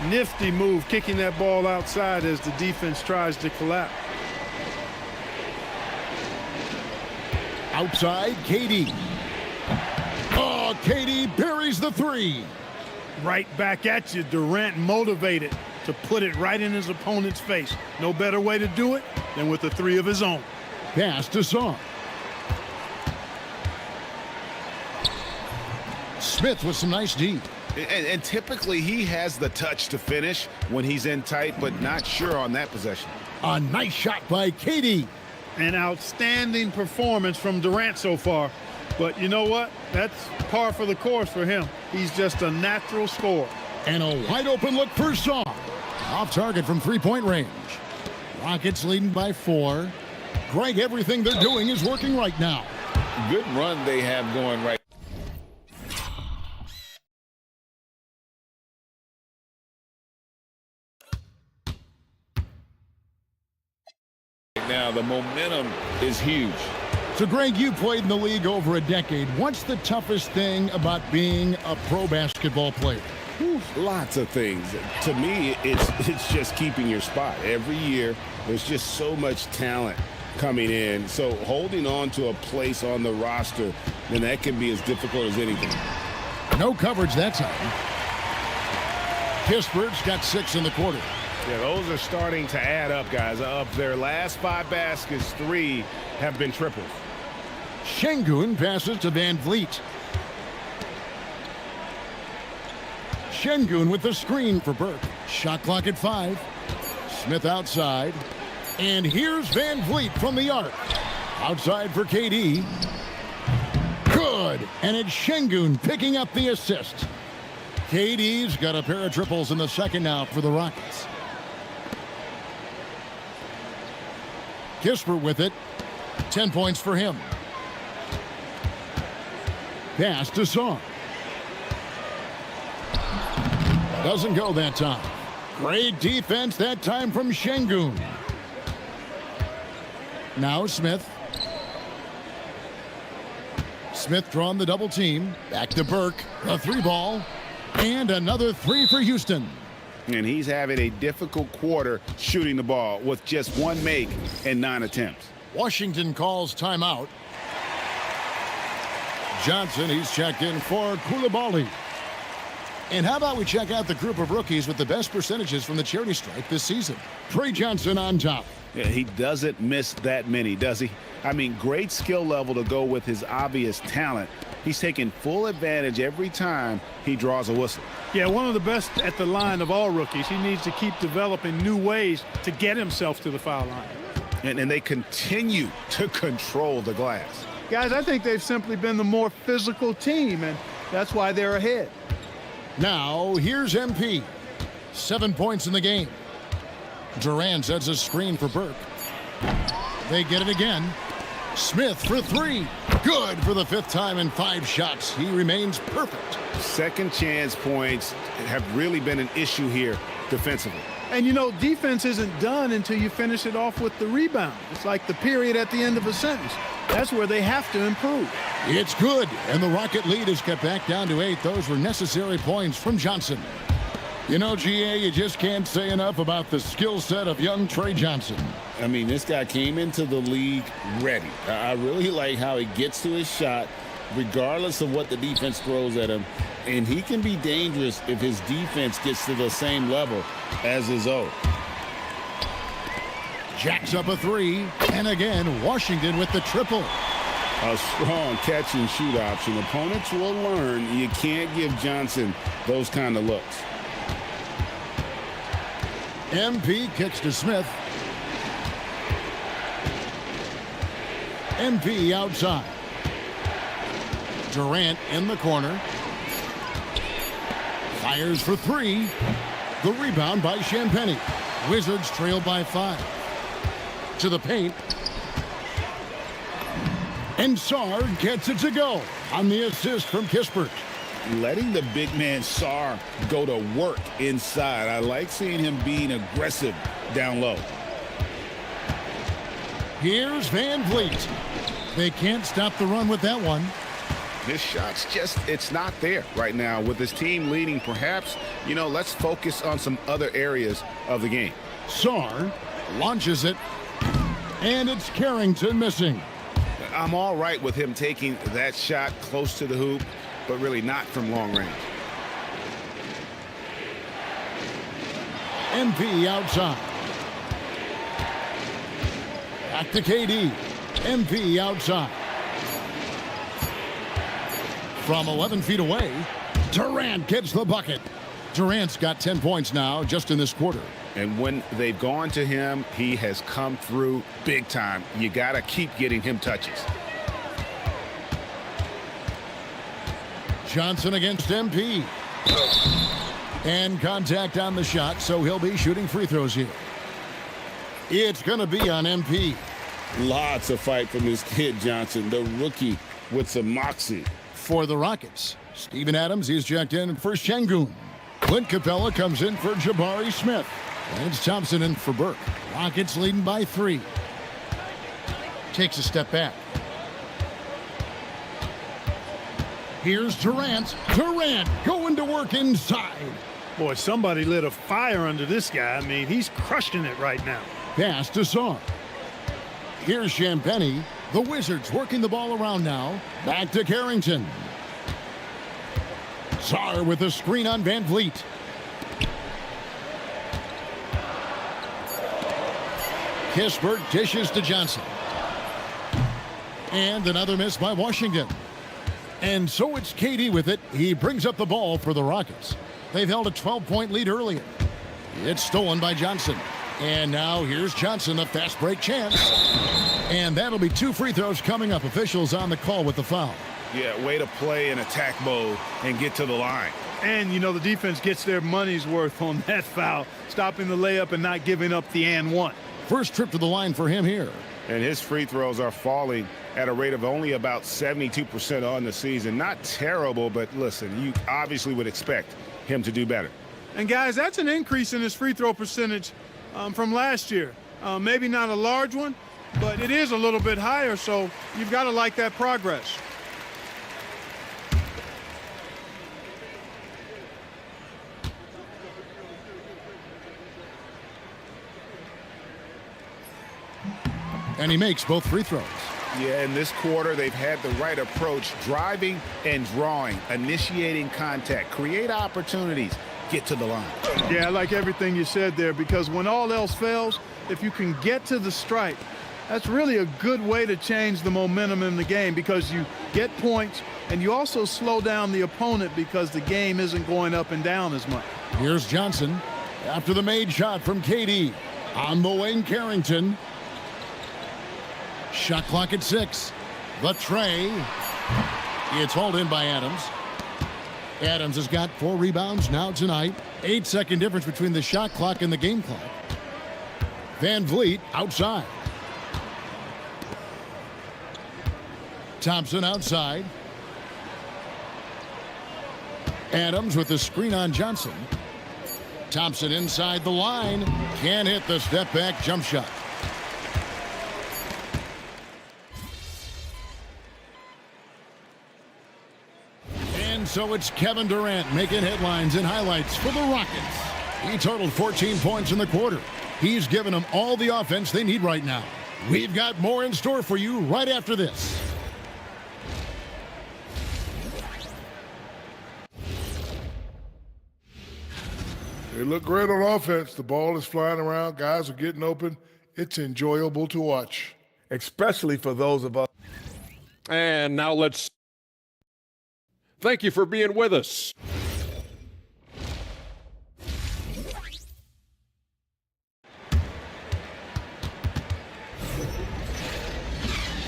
S19: Nifty move, kicking that ball outside as the defense tries to collapse.
S1: Outside, KD. Oh, KD buries the three.
S19: Right back at you. Durant motivated to put it right in his opponent's face. No better way to do it than with a three of his own.
S1: Pass to Song. Smith with some nice D.
S5: And typically he has the touch to finish when he's in tight, but not sure on that possession.
S1: A nice shot by KD.
S19: An outstanding performance from Durant so far. But you know what? That's par for the course for him. He's just a natural scorer.
S1: And a wide open look for Song. Off target from three-point range. Rockets leading by 4. Greg, everything they're doing is working right now.
S6: Good run they have going right now. The momentum is huge.
S1: So, Greg, you played in the league over a decade. What's the toughest thing about being a pro basketball player?
S2: Lots of things. To me, it's just keeping your spot. Every year, there's just so much talent coming in. So holding on to a place on the roster, then that can be as difficult as anything.
S1: No coverage that time. Kispert's got 6 in the quarter.
S8: Yeah, those are starting to add up, guys. Of their last 5 baskets, 3 have been triples.
S1: Şengün passes to Van Vliet. Şengün with the screen for Burke. Shot clock at 5. Smith outside. And here's Van Vliet from the arc. Outside for KD. Good. And it's Şengün picking up the assist. KD's got a pair of triples in the second now for the Rockets. Kispert with it. 10 points for him. Pass to Song. Doesn't go that time. Great defense that time from Şengün. Now Smith. Smith drawn the double team. Back to Burke. A 3-ball. And another 3 for Houston.
S5: And he's having a difficult quarter shooting the ball with just 1 make and 9 attempts.
S1: Washington calls timeout. Johnson, he's checked in for Coulibaly. And how about we check out the group of rookies with the best percentages from the charity stripe this season? Trey Johnson on top.
S5: Yeah, he doesn't miss that many, does he? I mean, great skill level to go with his obvious talent. He's taking full advantage every time he draws a whistle.
S19: Yeah, one of the best at the line of all rookies. He needs to keep developing new ways to get himself to the foul line.
S5: And they continue to control the glass.
S19: Guys, I think they've simply been the more physical team, and that's why they're ahead.
S1: Now, here's MP. 7 points in the game. Durant sets a screen for Burke. They get it again. Smith for 3. Good for the 5th time in 5 shots. He remains perfect.
S5: Second chance points have really been an issue here defensively.
S19: And, you know, defense isn't done until you finish it off with the rebound. It's like the period at the end of a sentence. That's where they have to improve.
S1: It's good, and the Rocket lead is cut back down to 8. Those were necessary points from Johnson. You know, GA, you just can't say enough about the skill set of young Trey Johnson.
S2: I mean, this guy came into the league ready. I really like how he gets to his shot, regardless of what the defense throws at him. And he can be dangerous if his defense gets to the same level as his own.
S1: Jacks up a 3, and again, Washington with the triple.
S2: A strong catch and shoot option. Opponents will learn you can't give Johnson those kind of looks.
S1: MP kicks to Smith. MP outside. Durant in the corner. Fires for 3. The rebound by Champagnie. Wizards trail by 5. To the paint. And Sarr gets it to go on the assist from Kispert.
S2: Letting the big man Sarr go to work inside. I like seeing him being aggressive down low.
S1: Here's Van Vliet. They can't stop the run with that one.
S5: His shot's just, it's not there right now. With his team leading, perhaps, let's focus on some other areas of the game.
S1: Sarr launches it, and it's Carrington missing.
S5: I'm all right with him taking that shot close to the hoop, but really not from long range.
S1: MP outside. Back to KD. MP outside. From 11 feet away, Durant gets the bucket. Durant's got 10 points now just in this quarter.
S5: And when they've gone to him, he has come through big time. You got to keep getting him touches.
S1: Johnson against MP. And contact on the shot, so he'll be shooting free throws here. It's going to be on MP.
S2: Lots of fight from this kid, Johnson, the rookie with some moxie.
S1: For the Rockets, Steven Adams, he's checked in for Şengün. Clint Capella comes in for Jabari Smith. Lance Thompson in for Burke. Rockets leading by 3. Takes a step back. Here's Durant. Durant going to work inside.
S19: Boy, somebody lit a fire under this guy. I mean, he's crushing it right now.
S1: Pass to Sarr. Here's Champagnie. The Wizards working the ball around now. Back to Carrington. Sarr with a screen on Van Vliet. Kispert dishes to Johnson. And another miss by Washington. And so it's KD with it. He brings up the ball for the Rockets. They've held a 12-point lead earlier. It's stolen by Johnson. And now here's Johnson, a fast break chance. And that'll be 2 free throws coming up. Officials on the call with the foul.
S5: Yeah, way to play in attack mode and get to the line.
S19: And, the defense gets their money's worth on that foul, stopping the layup and not giving up the and one.
S1: First trip to the line for him here.
S5: And his free throws are falling at a rate of only about 72% on the season. Not terrible, but listen, you obviously would expect him to do better.
S19: And, guys, that's an increase in his free throw percentage from last year. Maybe not a large one, but it is a little bit higher, so you've got to like that progress.
S1: And he makes both free throws.
S5: Yeah, in this quarter, they've had the right approach, driving and drawing, initiating contact, create opportunities, get to the line.
S19: Yeah, I like everything you said there, because when all else fails, if you can get to the stripe, that's really a good way to change the momentum in the game, because you get points and you also slow down the opponent because the game isn't going up and down as much.
S1: Here's Johnson after the made shot from KD. On the wing, Carrington. Shot clock at 6. The tray. It's hauled in by Adams. Adams has got 4 rebounds now tonight. 8-second difference between the shot clock and the game clock. Van Vliet outside. Thompson outside. Adams with the screen on Johnson. Thompson inside the line. Can't hit the step back jump shot. And so it's Kevin Durant making headlines and highlights for the Rockets. He totaled 14 points in the quarter. He's given them all the offense they need right now. We've got more in store for you right after this.
S17: They look great on offense. The ball is flying around. Guys are getting open. It's enjoyable to watch.
S20: Especially for those of us.
S16: And now let's thank you for being with us.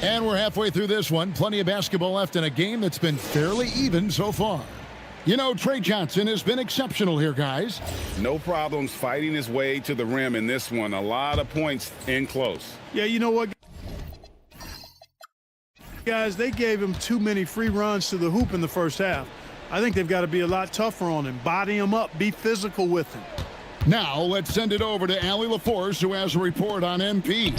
S1: And we're halfway through this one. Plenty of basketball left in a game that's been fairly even so far. You know, Trey Johnson has been exceptional here, guys.
S2: No problems fighting his way to the rim in this one. A lot of points in close.
S19: Yeah, you know what, guys? They gave him too many free runs to the hoop in the first half. I think they've got to be a lot tougher on him. Body him up. Be physical with him.
S1: Now let's send it over to Allie LaForce, who has a report on MP.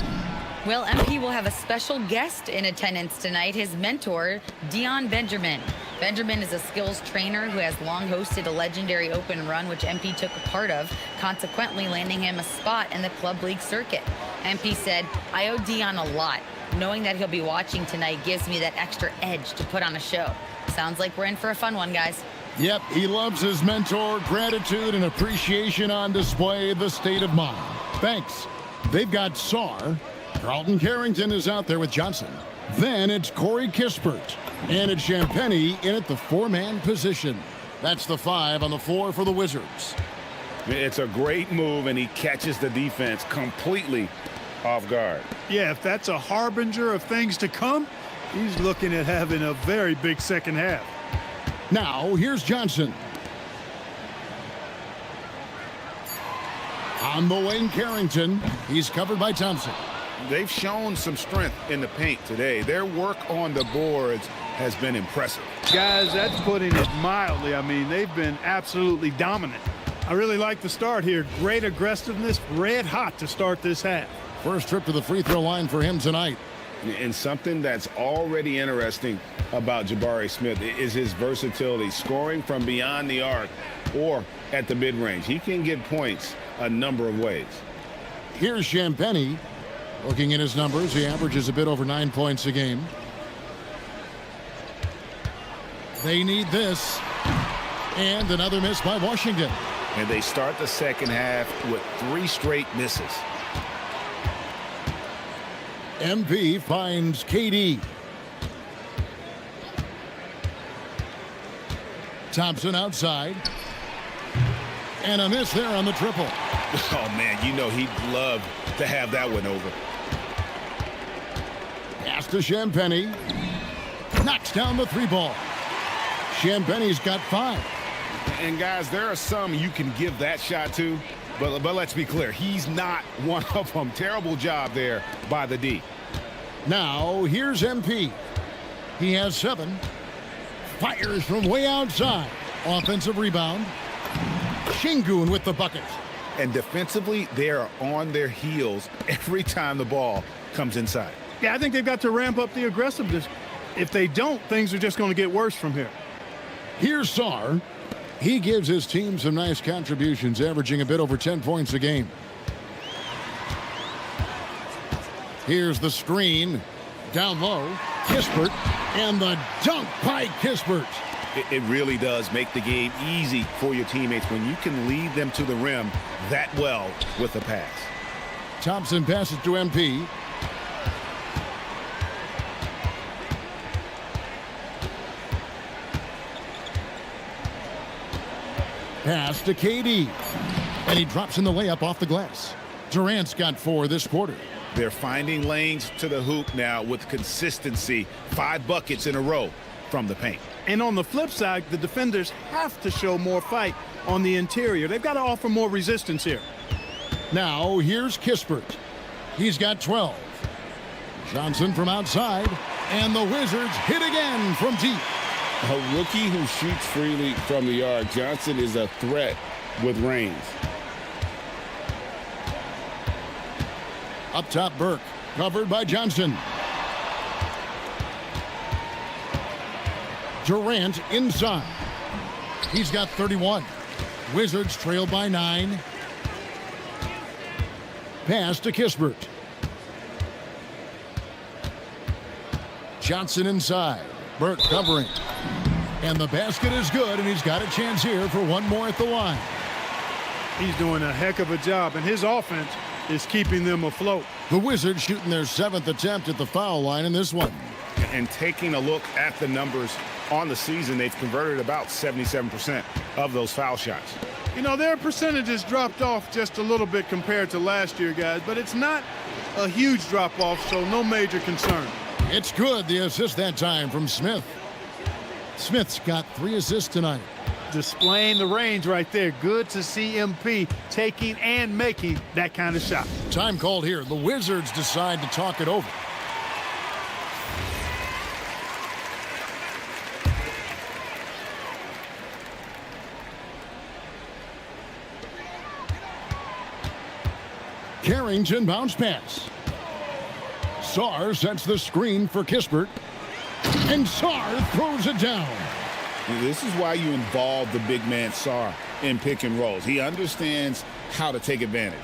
S7: Well, MP will have a special guest in attendance tonight, his mentor, Dion Benjamin. Benjamin is a skills trainer who has long hosted a legendary open run, which MP took a part of, consequently landing him a spot in the club league circuit. MP said, "I owe Dion a lot. Knowing that he'll be watching tonight gives me that extra edge to put on a show." Sounds like we're in for a fun one, guys.
S1: Yep, he loves his mentor. Gratitude and appreciation on display. The state of mind. Thanks. They've got Saar. Carlton Carrington is out there with Johnson. Then it's Corey Kispert. And it's Champagnie in at the four-man position. That's the 5 on the floor for the Wizards.
S5: It's a great move, and he catches the defense completely off guard.
S19: Yeah, if that's a harbinger of things to come, he's looking at having a very big second half.
S1: Now, here's Johnson. On the wing, Carrington. He's covered by Thompson.
S5: They've shown some strength in the paint today. Their work on the boards has been impressive.
S19: Guys, that's putting it mildly. I mean, they've been absolutely dominant. I really like the start here. Great aggressiveness, red hot to start this half.
S1: First trip to the free throw line for him tonight.
S5: And something that's already interesting about Jabari Smith is his versatility, scoring from beyond the arc or at the mid-range. He can get points a number of ways.
S1: Here's Champagnie. Looking at his numbers, he averages a bit over 9 points a game. They need this. And another miss by Washington.
S5: And they start the second half with 3 straight misses.
S1: MP finds KD. Thompson outside. And a miss there on the triple.
S5: Oh, man, you know he'd love to have that one over.
S1: Pass to Champagnie. Knocks down the 3-ball. Champagnie's got 5.
S5: And, guys, there are some you can give that shot to, but let's be clear. He's not one of them. Terrible job there by the D.
S1: Now, here's MP. He has 7. Fires from way outside. Offensive rebound. Şengün with the bucket.
S5: And defensively, they are on their heels every time the ball comes inside.
S19: Yeah, I think they've got to ramp up the aggressiveness. If they don't, things are just going to get worse from here.
S1: Here's Saar. He gives his team some nice contributions, averaging a bit over 10 points a game. Here's the screen. Down low. Kispert. And the dunk by Kispert.
S5: It really does make the game easy for your teammates when you can lead them to the rim that well with a pass.
S1: Thompson passes to MP. Pass to KD. And he drops in the layup off the glass. Durant's got 4 this quarter.
S5: They're finding lanes to the hoop now with consistency. 5 buckets in a row from the paint.
S19: And on the flip side, the defenders have to show more fight on the interior. They've got to offer more resistance here.
S1: Now, here's Kispert. He's got 12. Johnson from outside. And the Wizards hit again from deep.
S6: A rookie who shoots freely from the arc. Johnson is a threat with range.
S1: Up top, Burke. Covered by Johnson. Durant inside. He's got 31. Wizards trail by 9. Pass to Kispert. Johnson inside. Burke covering. And the basket is good, and he's got a chance here for one more at the line.
S19: He's doing a heck of a job, and his offense is keeping them afloat.
S1: The Wizards shooting their 7th attempt at the foul line in this one.
S5: And taking a look at the numbers on the season, they've converted about 77% of those foul shots.
S19: You know, their percentages dropped off just a little bit compared to last year, guys, but it's not a huge drop-off, so no major concern.
S1: It's good, the assist that time from Smith. Smith's got 3 assists tonight.
S19: Displaying the range right there. Good to see MP taking and making that kind of shot.
S1: Time called here. The Wizards decide to talk it over. Carrington bounce pass. Sarr sets the screen for Kispert. And Sarr throws it down.
S2: This is why you involve the big man Sarr in pick and rolls. He understands how to take advantage.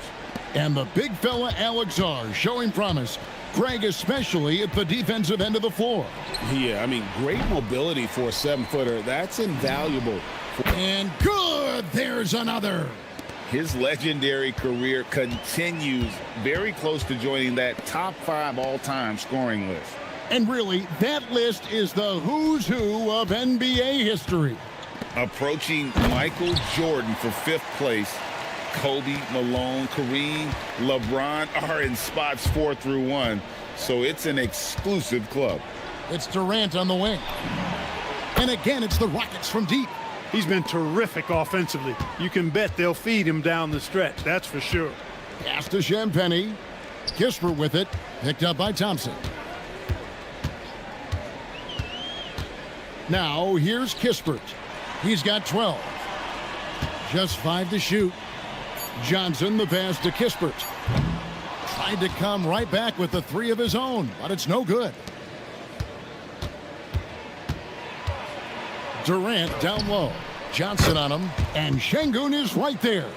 S1: And the big fella Alex Sarr showing promise. Greg, especially at the defensive end of the floor.
S2: Yeah, I mean, great mobility for a 7-footer. That's invaluable.
S1: And good, there's another.
S5: His legendary career continues, very close to joining that top 5 all-time scoring list.
S1: And really, that list is the who's who of NBA history.
S5: Approaching Michael Jordan for 5th place, Kobe, Malone, Kareem, LeBron are in spots 4 through 1, so it's an exclusive club.
S1: It's Durant on the wing. And again, it's the Rockets from deep.
S19: He's been terrific offensively. You can bet they'll feed him down the stretch, that's for sure.
S1: Pass to Champagnie. Kispert with it, picked up by Thompson. Now, here's Kispert. He's got 12. Just 5 to shoot. Johnson, the pass to Kispert. Tried to come right back with the 3 of his own, but it's no good. Durant down low. Johnson on him, and Şengün is right there.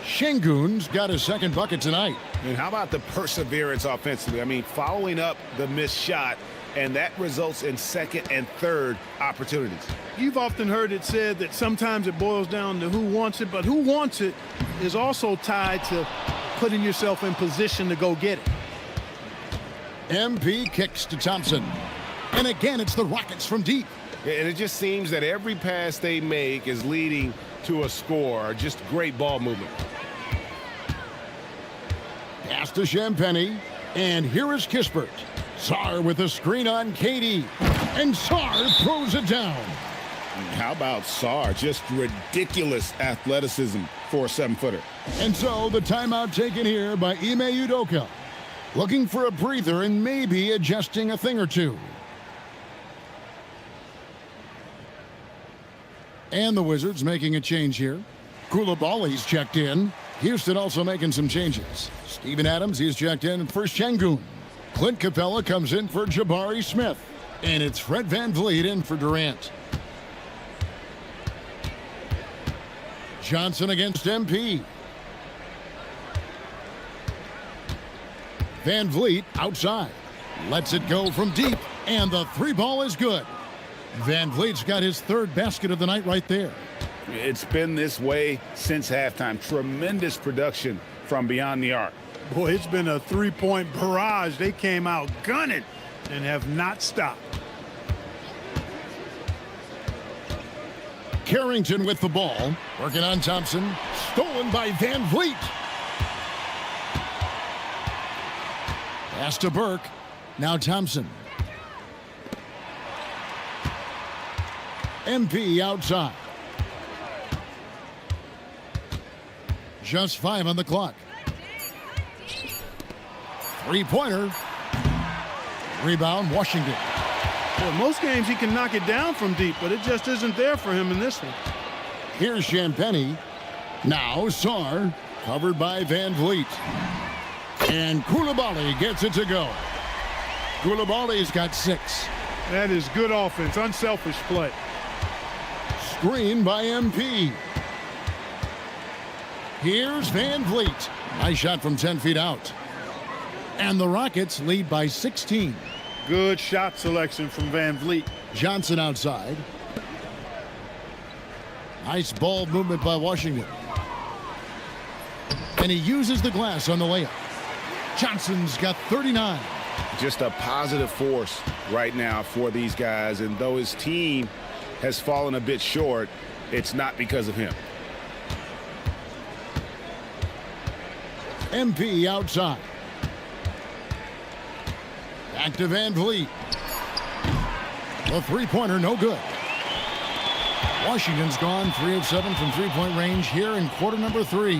S1: Şengün's got his 2nd bucket tonight.
S5: And how about the perseverance offensively? I mean, following up the missed shot, and that results in 2nd and 3rd opportunities.
S19: You've often heard it said that sometimes it boils down to who wants it, but who wants it is also tied to putting yourself in position to go get it.
S1: MP kicks to Thompson. And again, it's the Rockets from deep.
S8: And it just seems that every pass they make is leading to a score. Just great ball movement.
S1: Pass to Champagnie. And here is Kispert. Sarr with a screen on Katie. And Sarr throws it down.
S2: How about Sarr? Just ridiculous athleticism for a 7-footer.
S1: And so the timeout taken here by Ime Udoka. Looking for a breather and maybe adjusting a thing or two. And the Wizards making a change here. Koulibaly's checked in. Houston also making some changes. Steven Adams, he's checked in for Şengün. Clint Capella comes in for Jabari Smith. And it's Fred VanVleet in for Durant. Johnson against MP. VanVleet outside. Lets it go from deep. And the 3-ball is good. VanVleet's got his 3rd basket of the night right there.
S5: It's been this way since halftime. Tremendous production from beyond the arc.
S19: Boy, it's been a 3-point barrage. They came out gunning and have not stopped.
S1: Carrington with the ball. Working on Thompson. Stolen by VanVleet. Pass to Burke. Now Thompson. MP outside. Just 5 on the clock. 3-pointer. Rebound, Washington.
S19: Well, most games he can knock it down from deep, but it just isn't there for him in this one.
S1: Here's Champagnie. Now Sarr, covered by VanVleet. And Koulibaly gets it to go. Koulibaly's got 6.
S19: That is good offense, unselfish play.
S1: Screen by MP. Here's VanVleet. Nice shot from 10 feet out. And the Rockets lead by 16.
S19: Good shot selection from VanVleet.
S1: Johnson outside. Nice ball movement by Washington. And he uses the glass on the layup. Johnson's got 39.
S5: Just a positive force right now for these guys. And though his team has fallen a bit short, it's not because of him.
S1: MP outside. Back to VanVleet. The 3-pointer, no good. Washington's gone 3 of 7 from 3-point range here in quarter number 3.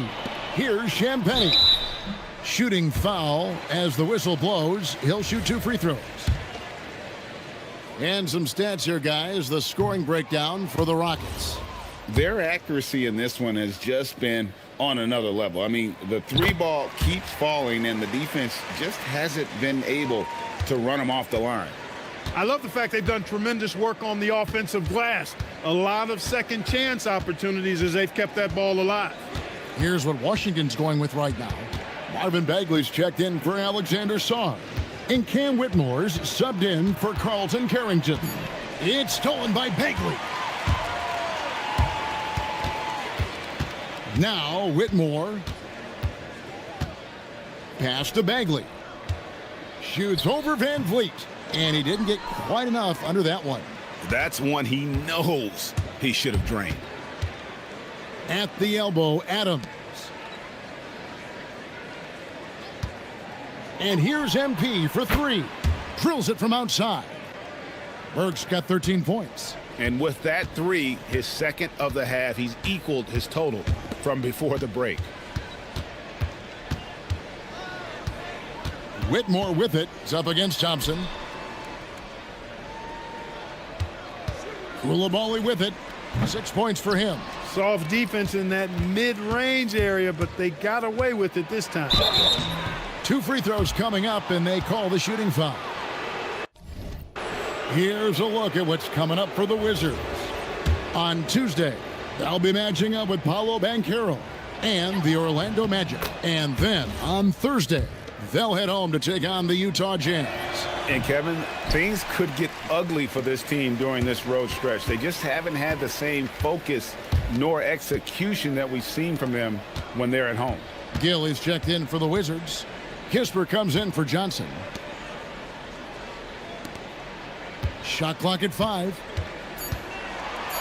S1: Here's Champagnie. Shooting foul as the whistle blows. He'll shoot 2 free throws. And some stats here, guys. The scoring breakdown for the Rockets.
S5: Their accuracy in this one has just been
S6: on another level. I mean, the three ball keeps falling, and the defense just hasn't been able to run them off the line.
S19: I love the fact they've done tremendous work on the offensive glass. A lot of second chance opportunities as they've kept that ball alive.
S1: Here's what Washington's going with right now. Marvin Bagley's checked in for Alexander Sarr. And Cam Whitmore's subbed in for Carlton Carrington. It's stolen by Bagley. Now Whitmore. Pass to Bagley. Shoots over Van Vliet. And he didn't get quite enough under that one.
S5: That's one he knows he should have drained.
S1: At the elbow, Adams. And here's MP for three. Drills it from outside. Burke's got 13 points.
S5: And with that three, his second of the half, he's equaled his total from before the break.
S1: Whitmore with it. It's up against Thompson. Koulibaly with it. 6 points for him.
S19: Soft defense in that mid-range area, but they got away with it this time.
S1: 2 free throws coming up, and they call the shooting foul. Here's a look at what's coming up for the Wizards. On Tuesday, they'll be matching up with Paolo Banchero and the Orlando Magic. And then on Thursday, they'll head home to take on the Utah Jazz.
S5: And Kevin, things could get ugly for this team during this road stretch. They just haven't had the same focus nor execution that we've seen from them when they're at home.
S1: Gill is checked in for the Wizards. Kisper comes in for Johnson. Shot clock at 5.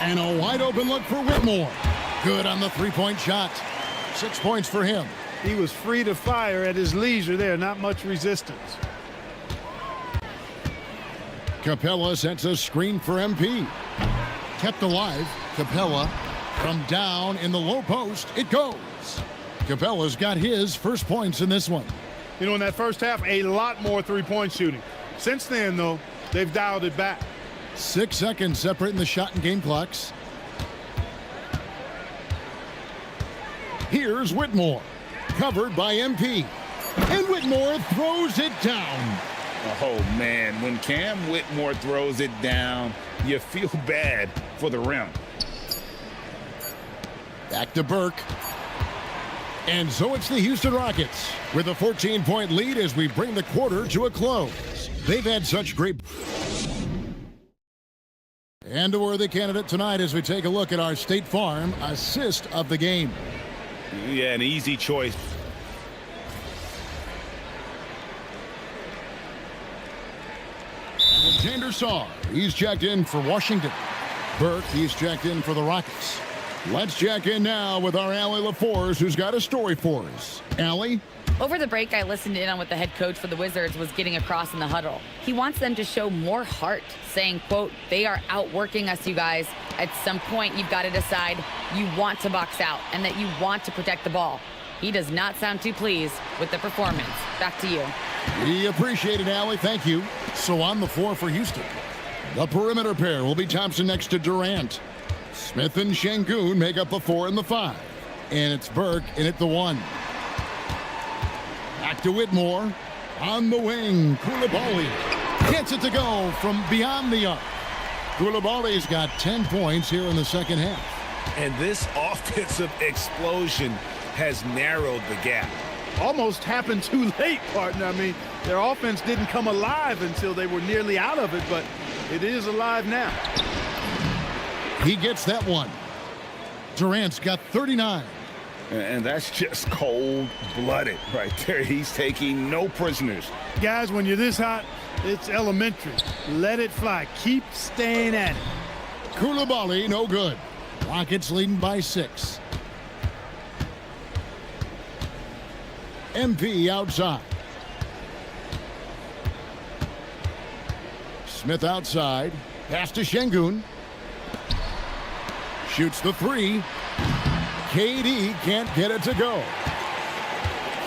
S1: And a wide open look for Whitmore. Good on the three-point shot. 6 points for him.
S19: He was free to fire at his leisure there. Not much resistance.
S1: Capella sets a screen for MP. Kept alive. Capella from down in the low post. It goes. Capella's got his first points in this one.
S19: You know, in that first half, a lot more three-point shooting. Since then, though, they've dialed it back.
S1: 6 seconds separating the shot and game clocks. Here's Whitmore. Covered by MP. And Whitmore throws it down.
S6: Oh, man, when Cam Whitmore throws it down, you feel bad for the rim.
S1: Back to Burke. And so it's the Houston Rockets with a 14-point lead as we bring the quarter to a close. They've had such great... And a worthy candidate tonight as we take a look at our State Farm assist of the game.
S5: Yeah, an easy choice.
S1: Alexander Sarr, he's checked in for Washington. Burke, he's checked in for the Rockets. Let's check in now with our Allie LaForce, who's got a story for us. Allie?
S7: Over the break, I listened in on what the head coach for the Wizards was getting across in the huddle. He wants them to show more heart, saying, quote, they are outworking us, you guys. At some point, you've got to decide you want to box out and that you want to protect the ball. He does not sound too pleased with the performance. Back to you.
S1: We appreciate it, Allie. Thank you. So on the floor for Houston, the perimeter pair will be Thompson next to Durant. Smith and Şengün make up the 4 and the 5. And it's Burke in at the 1. Back to Whitmore. On the wing, Koulibaly gets it to go from beyond the arc. Koulibaly's got 10 points here in the second half.
S5: And this offensive explosion has narrowed the gap.
S19: Almost happened too late, partner. I mean, their offense didn't come alive until they were nearly out of it, but it is alive now.
S1: He gets that one. Durant's got 39.
S6: And that's just cold-blooded right there. He's taking no prisoners.
S19: Guys, when you're this hot, it's elementary. Let it fly. Keep staying at it.
S1: Koulibaly, no good. Rockets leading by 6. MP outside. Smith outside. Pass to Şengün. Shoots the 3. KD can't get it to go.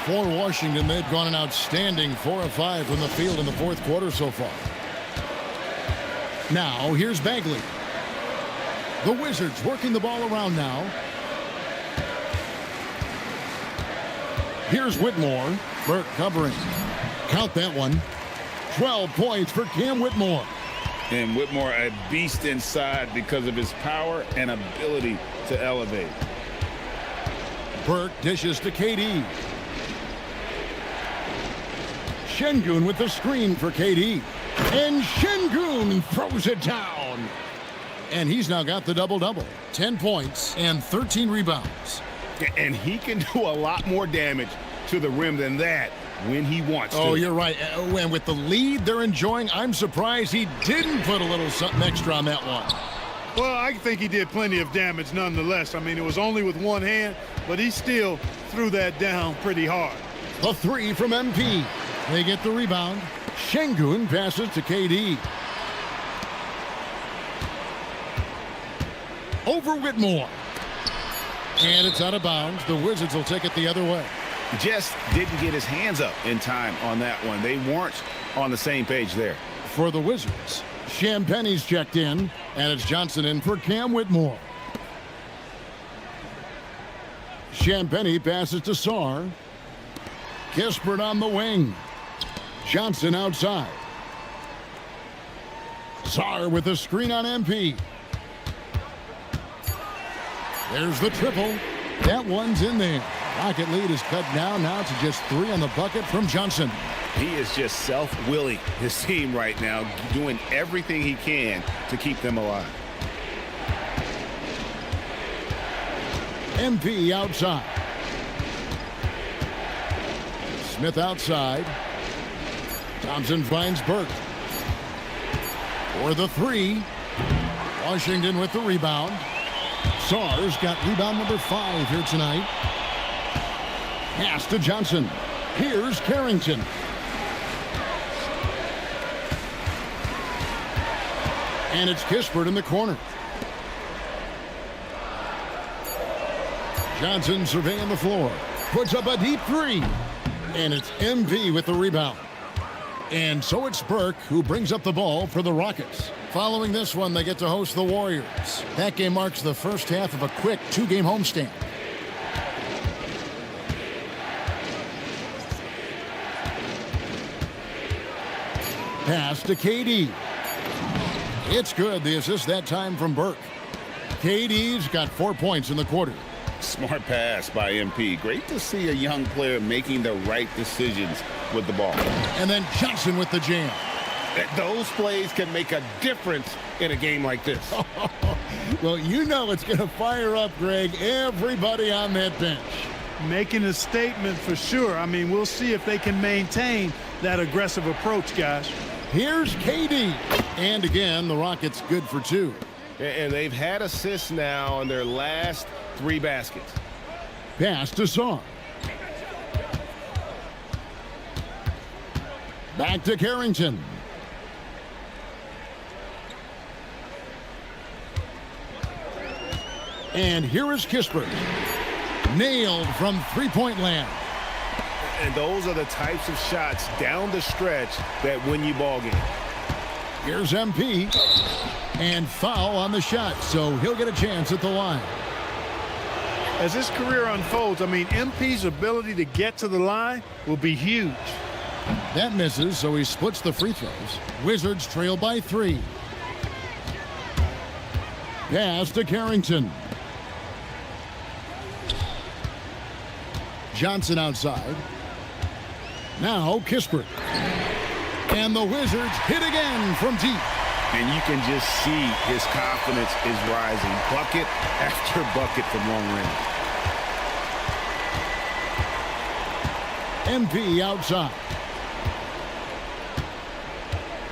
S1: For Washington, they've gone an outstanding 4 of 5 from the field in the fourth quarter so far. Now, here's Bagley. The Wizards working the ball around now. Here's Whitmore. Burke covering. Count that one. 12 points for Cam Whitmore.
S6: And Whitmore a beast inside because of his power and ability to elevate.
S1: Burke dishes to KD. Şengün with the screen for KD. And Şengün throws it down. And he's now got the double-double. 10 points and 13 rebounds.
S5: And he can do a lot more damage to the rim than that when he wants to.
S1: Oh, you're right. And with the lead they're enjoying, I'm surprised he didn't put a little something extra on that one.
S19: Well, I think he did plenty of damage nonetheless. I mean, it was only with one hand, but he still threw that down pretty hard.
S1: The three from MP. They get the rebound. Şengün passes to KD. Over Whitmore. And it's out of bounds. The Wizards will take it the other way.
S5: Just didn't get his hands up in time on that one. They weren't on the same page there.
S1: For the Wizards, Champagne's checked in, and it's Johnson in for Cam Whitmore. Champagne passes to Sarr. Kispert on the wing. Johnson outside. Sarr with a screen on MP. There's the triple. That one's in there. Rocket lead is cut down now to just 3 on the bucket from Johnson.
S5: He is just self-willing his team right now, doing everything he can to keep them alive.
S1: MP outside. Smith outside. Thompson finds Burke. For the 3. Washington with the rebound. Sarr's got rebound number 5 here tonight. Pass to Johnson. Here's Carrington. And it's Kispert in the corner. Johnson surveying the floor. Puts up a deep 3. And it's MP with the rebound. And so it's Burke who brings up the ball for the Rockets. Following this one, they get to host the Warriors. That game marks the first half of a quick 2-game homestand. Pass to KD. It's good. The assist that time from Burke. KD's got 4 points in the quarter.
S6: Smart pass by MP. Great to see a young player making the right decisions with the ball.
S1: And then Johnson with the jam.
S5: Those plays can make a difference in a game like this.
S1: Well, you know it's going to fire up, Greg, everybody on that bench.
S19: Making a statement for sure. I mean, we'll see if they can maintain that aggressive approach, guys.
S1: Here's KD. And again, the Rockets good for 2.
S8: And they've had assists now on their last 3 baskets.
S1: Pass to Sarr. Back to Carrington. And here is Kispert. Nailed from three-point land.
S8: And those are the types of shots down the stretch that win you ball games.
S1: Here's MP. And foul on the shot, so he'll get a chance at the line.
S19: As his career unfolds, I mean, MP's ability to get to the line will be huge.
S1: That misses, so he splits the free throws. Wizards trail by 3. Pass to Carrington. Johnson outside. Now Kispert. And the Wizards hit again from deep.
S5: And you can just see his confidence is rising. Bucket after bucket from long range.
S1: MP outside.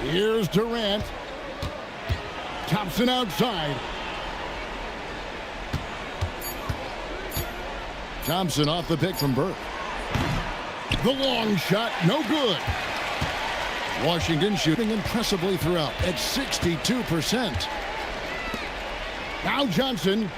S1: Here's Durant. Thompson outside. Thompson off the pick from Burke. The long shot, no good. Washington shooting impressively throughout at 62%. Now Johnson.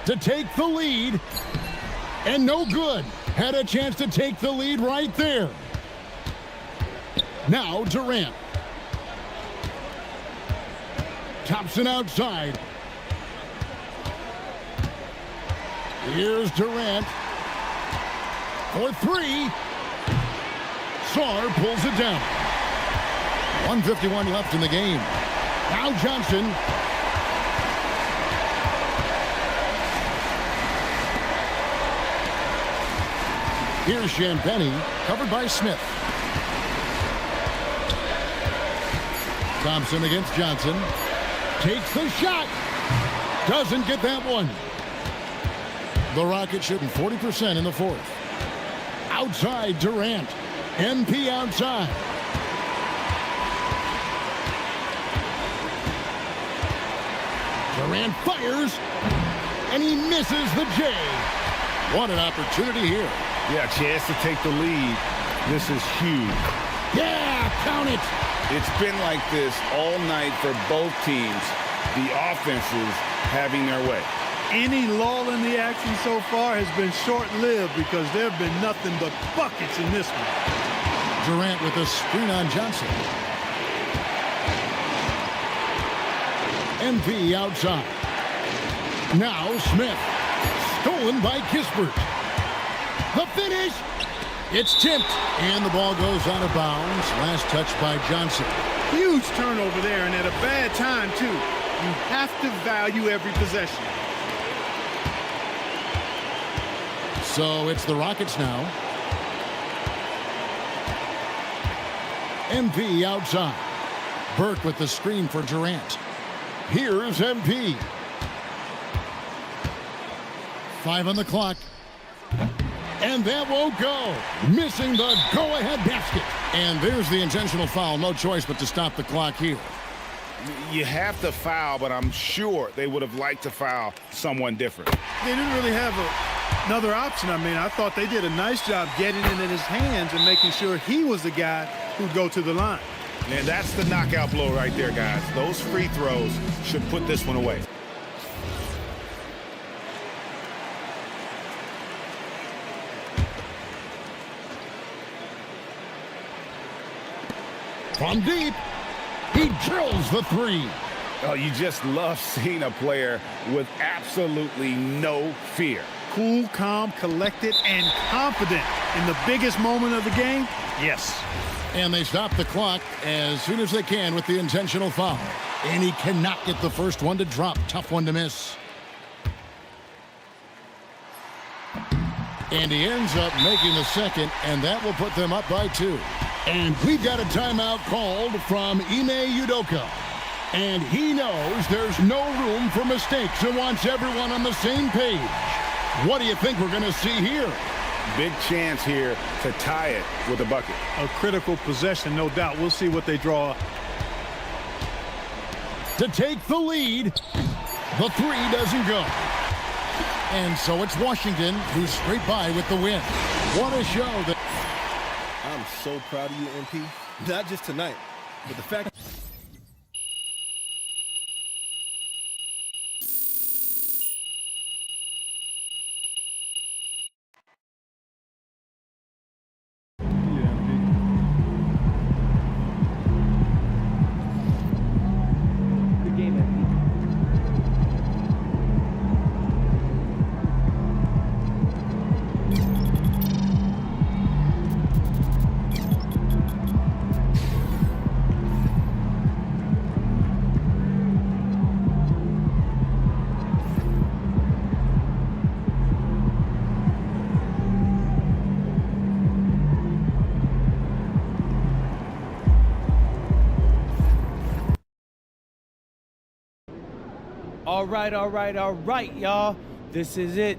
S1: to take the lead. And no good. Had a chance to take the lead right there. Now Durant. Thompson outside. Here's Durant. For three. Sarr pulls it down. 1:51 left in the game. Now Johnson. Here's Champagny, covered by Smith. Thompson against Johnson. Takes the shot. Doesn't get that one. The Rockets shooting 40% in the fourth. Outside Durant. MP outside. Durant fires, and he misses the J. What an opportunity here.
S5: Yeah, chance to take the lead. This is huge.
S1: Yeah, count it.
S5: It's been like this all night for both teams. The offenses having their way.
S19: Any lull in the action so far has been short-lived because there have been nothing but buckets in this one.
S1: Durant with a screen on Johnson. MP outside. Now Smith. Stolen by Kispert. The finish. It's tipped. And the ball goes out of bounds. Last touch by Johnson.
S19: Huge turnover there, and at a bad time, too. You have to value every possession.
S1: So it's the Rockets now. MP outside. Burke with the screen for Durant. Here's MP. 5 on the clock. And that won't go. Missing the go-ahead basket. And there's the intentional foul. No choice but to stop the clock here.
S5: You have to foul, but I'm sure they would have liked to foul someone different.
S19: They didn't really have another option. I mean, I thought they did a nice job getting it in his hands and making sure he was the guy who'd go to the line.
S5: And that's the knockout blow right there, guys. Those free throws should put this one away.
S1: From deep, he drills the three.
S5: Oh, you just love seeing a player with absolutely no fear.
S19: Cool, calm, collected, and confident in the biggest moment of the game. Yes.
S1: And they stop the clock as soon as they can with the intentional foul. And he cannot get the first one to drop. Tough one to miss. And he ends up making the second, and that will put them up by 2. And we've got a timeout called from Ime Udoka. And he knows there's no room for mistakes and wants everyone on the same page. What do you think we're going to see here?
S5: Big chance here to tie it with a bucket.
S19: A critical possession, no doubt. We'll see what they draw up.
S1: To take the lead, the three doesn't go. And so it's Washington who's straight by with the win. What a show.
S21: I'm so proud of you, MP. Not just tonight, but the fact...
S10: All right, y'all. This is it.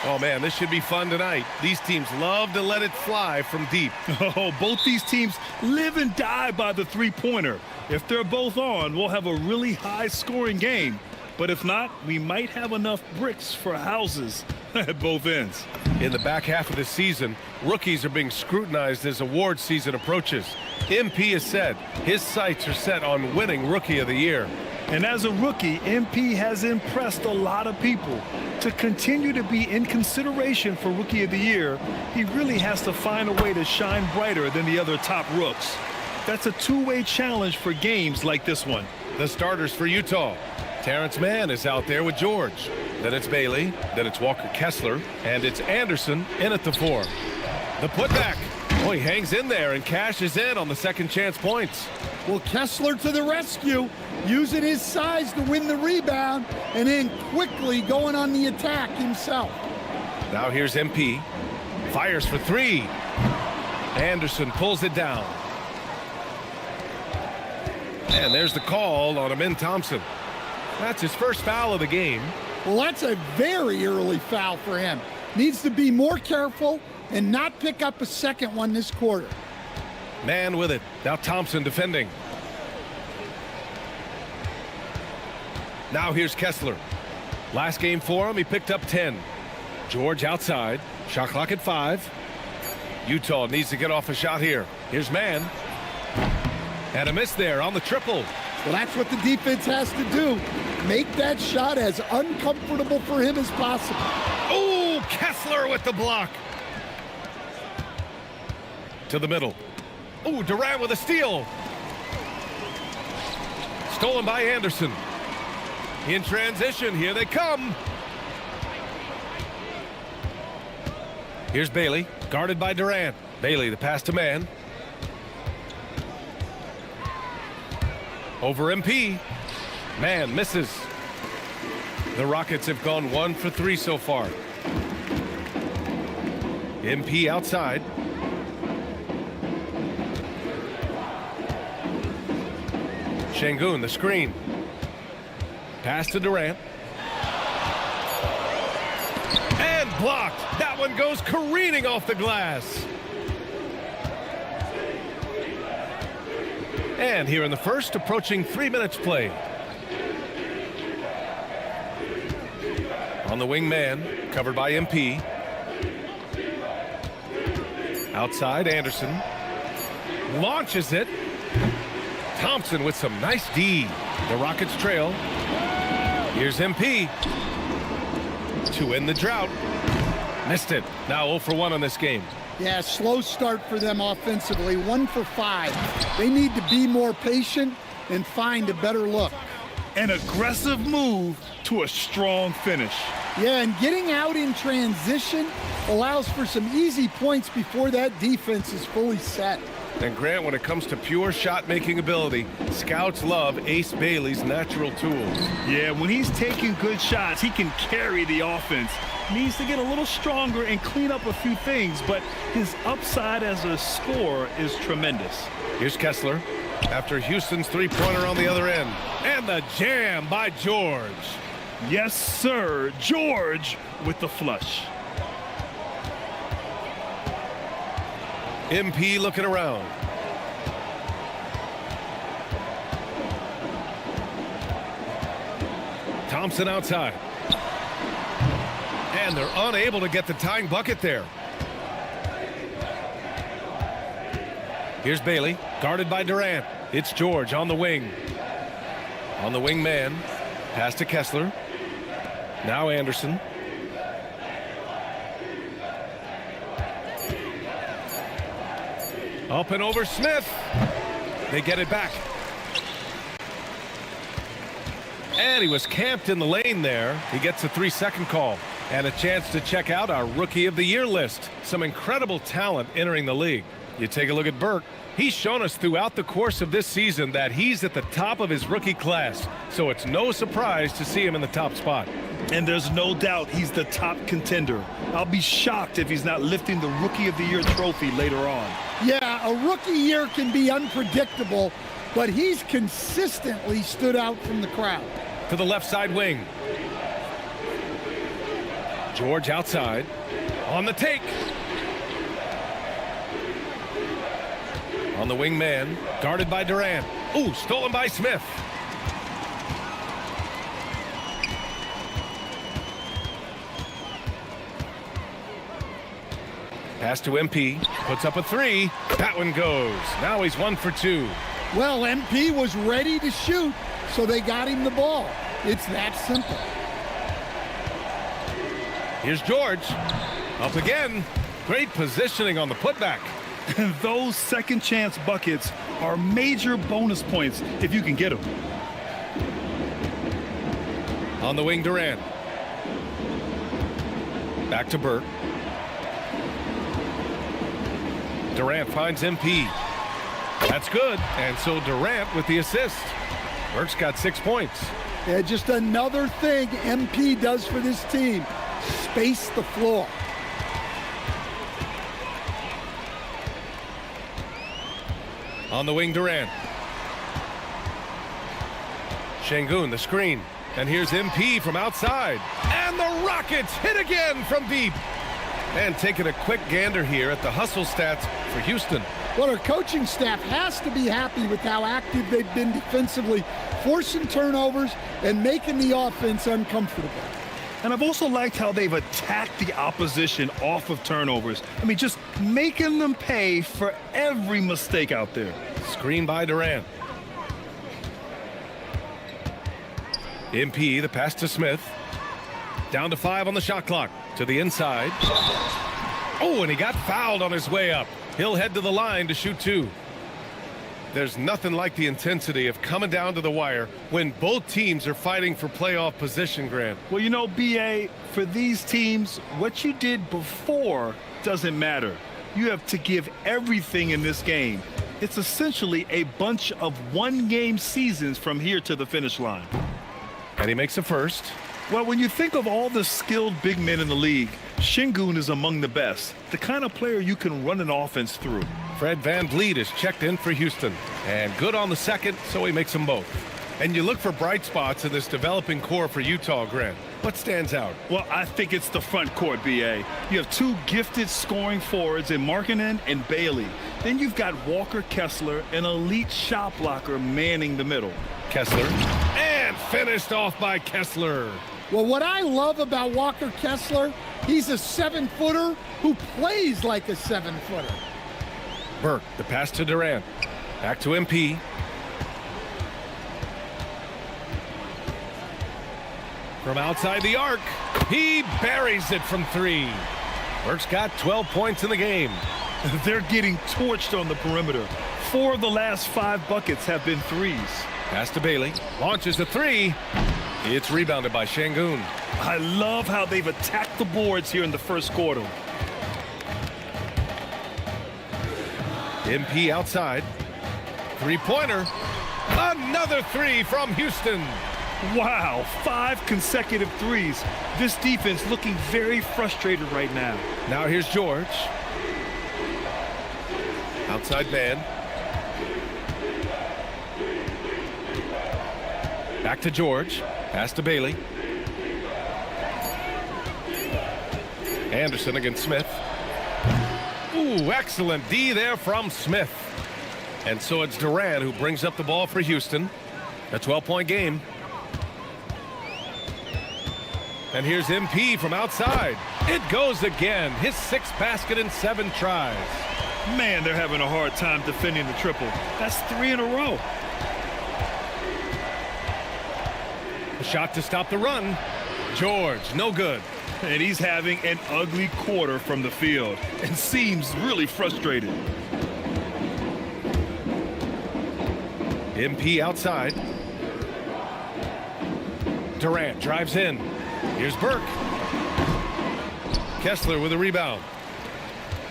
S8: Oh, man, this should be fun tonight. These teams love to let it fly from deep.
S13: Oh, both these teams live and die by the three-pointer. If they're both on, we'll have a really high-scoring game. But if not, we might have enough bricks for houses at both ends.
S8: In the back half of the season, rookies are being scrutinized as award season approaches. MP has said his sights are set on winning Rookie of the Year.
S13: And as a rookie, MP has impressed a lot of people. To continue to be in consideration for Rookie of the Year, he really has to find a way to shine brighter than the other top rooks. That's a two-way challenge for games like this one.
S8: The starters for Utah. Terrence Mann is out there with George. Then it's Bailey. Then it's Walker Kessler. And it's Anderson in at the 4. The putback. Oh, he hangs in there and cashes in on the second chance points.
S12: Well, Kessler to the rescue, using his size to win the rebound, and then quickly going on the attack himself.
S8: Now here's MP. Fires for 3. Anderson pulls it down. And there's the call on Amin Thompson. That's his first foul of the game.
S12: Well, that's a very early foul for him. Needs to be more careful and not pick up a second one this quarter.
S8: Man with it. Now Thompson defending. Now here's Kessler. Last game for him, he picked up 10. George outside. Shot clock at 5. Utah needs to get off a shot here. Here's Mann. And a miss there on the triple.
S12: Well, that's what the defense has to do. Make that shot as uncomfortable for him as possible.
S8: Oh, Kessler with the block. To the middle. Oh, Durant with a steal. Stolen by Anderson. In transition, here they come. Here's Bailey, guarded by Durant. Bailey, the pass to Mann. Over MP. Mann misses. The Rockets have gone 1 for 3 so far. MP outside. Şengün, the screen. Pass to Durant. And blocked. That one goes careening off the glass. And here in the first, approaching 3 minutes played. On the wing man, covered by MP. Outside, Anderson. Launches it. Thompson with some nice D. The Rockets trail. Here's MP. To end the drought. Missed it. Now 0 for 1 on this game.
S12: Yeah, slow start for them offensively. 1 for 5. They need to be more patient and find a better look.
S13: An aggressive move to a strong finish.
S12: Yeah, and getting out in transition allows for some easy points before that defense is fully set.
S8: And Grant, when it comes to pure shot-making ability, scouts love Ace Bailey's natural tools.
S13: Yeah, when he's taking good shots, he can carry the offense. Needs to get a little stronger and clean up a few things, but his upside as a scorer is tremendous.
S8: Here's Kessler after Houston's three-pointer on the other end. And the jam by George.
S13: Yes, sir. George with the flush.
S8: MP looking around. Thompson outside. And they're unable to get the tying bucket there. Here's Bailey, guarded by Durant. It's George on the wing. On the wing man. Pass to Kessler. Now Anderson. Up and over Smith. They get it back. And he was camped in the lane there. He gets a 3-second call. And a chance to check out our Rookie of the Year list. Some incredible talent entering the league. You take a look at Burke. He's shown us throughout the course of this season that he's at the top of his rookie class. So it's no surprise to see him in the top spot.
S13: And there's no doubt he's the top contender. I'll be shocked if he's not lifting the Rookie of the Year trophy later on.
S12: Yeah, a rookie year can be unpredictable, but he's consistently stood out from the crowd.
S8: To the left side wing. George outside. On the take. On the wing man, guarded by Durant. Ooh, stolen by Smith. Pass to MP, puts up a 3. That one goes. Now he's 1 for 2.
S12: Well, MP was ready to shoot, so they got him the ball. It's that simple.
S8: Here's George. Up again. Great positioning on the putback.
S13: And those second chance buckets are major bonus points if you can get them.
S8: On the wing, Durant. Back to Burke. Durant finds MP. That's good. And so Durant with the assist. Burke's got 6 points.
S12: Yeah, just another thing MP does for this team. Space the floor.
S8: On the wing, Durant. Şengün, the screen. And here's MP from outside. And the Rockets hit again from deep. And taking a quick gander here at the hustle stats for Houston.
S12: Well, our coaching staff has to be happy with how active they've been defensively, forcing turnovers and making the offense uncomfortable.
S13: And I've also liked how they've attacked the opposition off of turnovers. I mean, just making them pay for every mistake out there.
S8: Screen by Durant. MP, the pass to Smith. Down to 5 on the shot clock. To the inside. Oh, and he got fouled on his way up. He'll head to the line to shoot 2. There's nothing like the intensity of coming down to the wire when both teams are fighting for playoff position, Grant.
S13: Well, you know, BA, for these teams, what you did before doesn't matter. You have to give everything in this game. It's essentially a bunch of one-game seasons from here to the finish line.
S8: And he makes a first.
S13: Well, when you think of all the skilled big men in the league, Şengün is among the best, the kind of player you can run an offense through.
S8: Fred VanVleet is checked in for Houston. And good on the second, so he makes them both. And you look for bright spots in this developing core for Utah, Grant. What stands out?
S13: Well, I think it's the front court, B.A. You have two gifted scoring forwards in Markkanen and Bailey. Then you've got Walker Kessler, an elite shot blocker, manning the middle.
S8: Kessler, and finished off by Kessler.
S12: Well, what I love about Walker Kessler, he's a 7-footer who plays like a 7-footer.
S8: Burke, the pass to Durant. Back to MP. From outside the arc, he buries it from 3. Burke's got 12 points in the game.
S13: They're getting torched on the perimeter. 4 of the last 5 buckets have been threes.
S8: Pass to Bailey. Launches a 3. It's rebounded by Şengün.
S13: I love how they've attacked the boards here in the first quarter.
S8: MP outside. 3-pointer. Another 3 from Houston.
S13: Wow, 5 consecutive threes. This defense looking very frustrated right now.
S8: Now here's George. Outside man. Back to George. Pass to Bailey. Anderson against Smith. Ooh, excellent D there from Smith. And so it's Durant who brings up the ball for Houston. A 12-point game. And here's MP from outside. It goes again. His 6th basket in 7 tries.
S13: Man, they're having a hard time defending the triple. That's 3 in a row.
S8: A shot to stop the run. George, no good.
S13: And he's having an ugly quarter from the field and seems really frustrated.
S8: MP outside. Durant drives in. Here's Burke. Kessler with a rebound.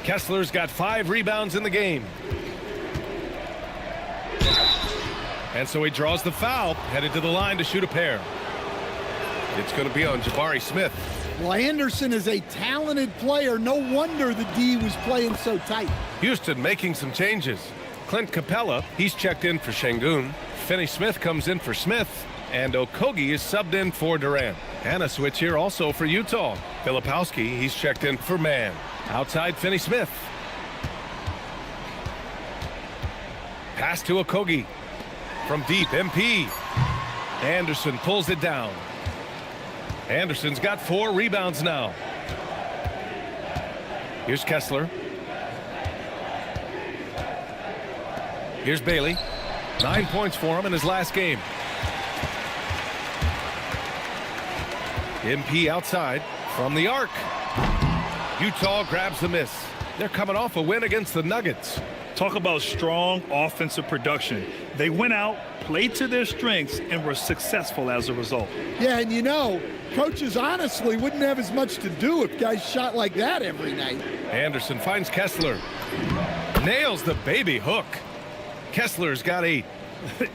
S8: Kessler's got 5 rebounds in the game. And so he draws the foul, headed to the line to shoot a pair. It's going to be on Jabari Smith.
S12: Well, Anderson is a talented player. No wonder the D was playing so tight.
S8: Houston making some changes. Clint Capella, he's checked in for Şengün. Finney Smith comes in for Smith. And Okogie is subbed in for Durant. And a switch here also for Utah. Filipowski, he's checked in for Mann. Outside Finney Smith. Pass to Okogie. From deep, MP. Anderson pulls it down. Anderson's got 4 rebounds now. Here's Kessler. Here's Bailey. 9 points for him in his last game. MP outside from the arc. Utah grabs the miss. They're coming off a win against the Nuggets.
S13: Talk about strong offensive production. They went out, played to their strengths, and were successful as a result.
S12: Yeah, and you know, coaches honestly wouldn't have as much to do if guys shot like that every night.
S8: Anderson finds Kessler. Nails the baby hook. Kessler's got 8.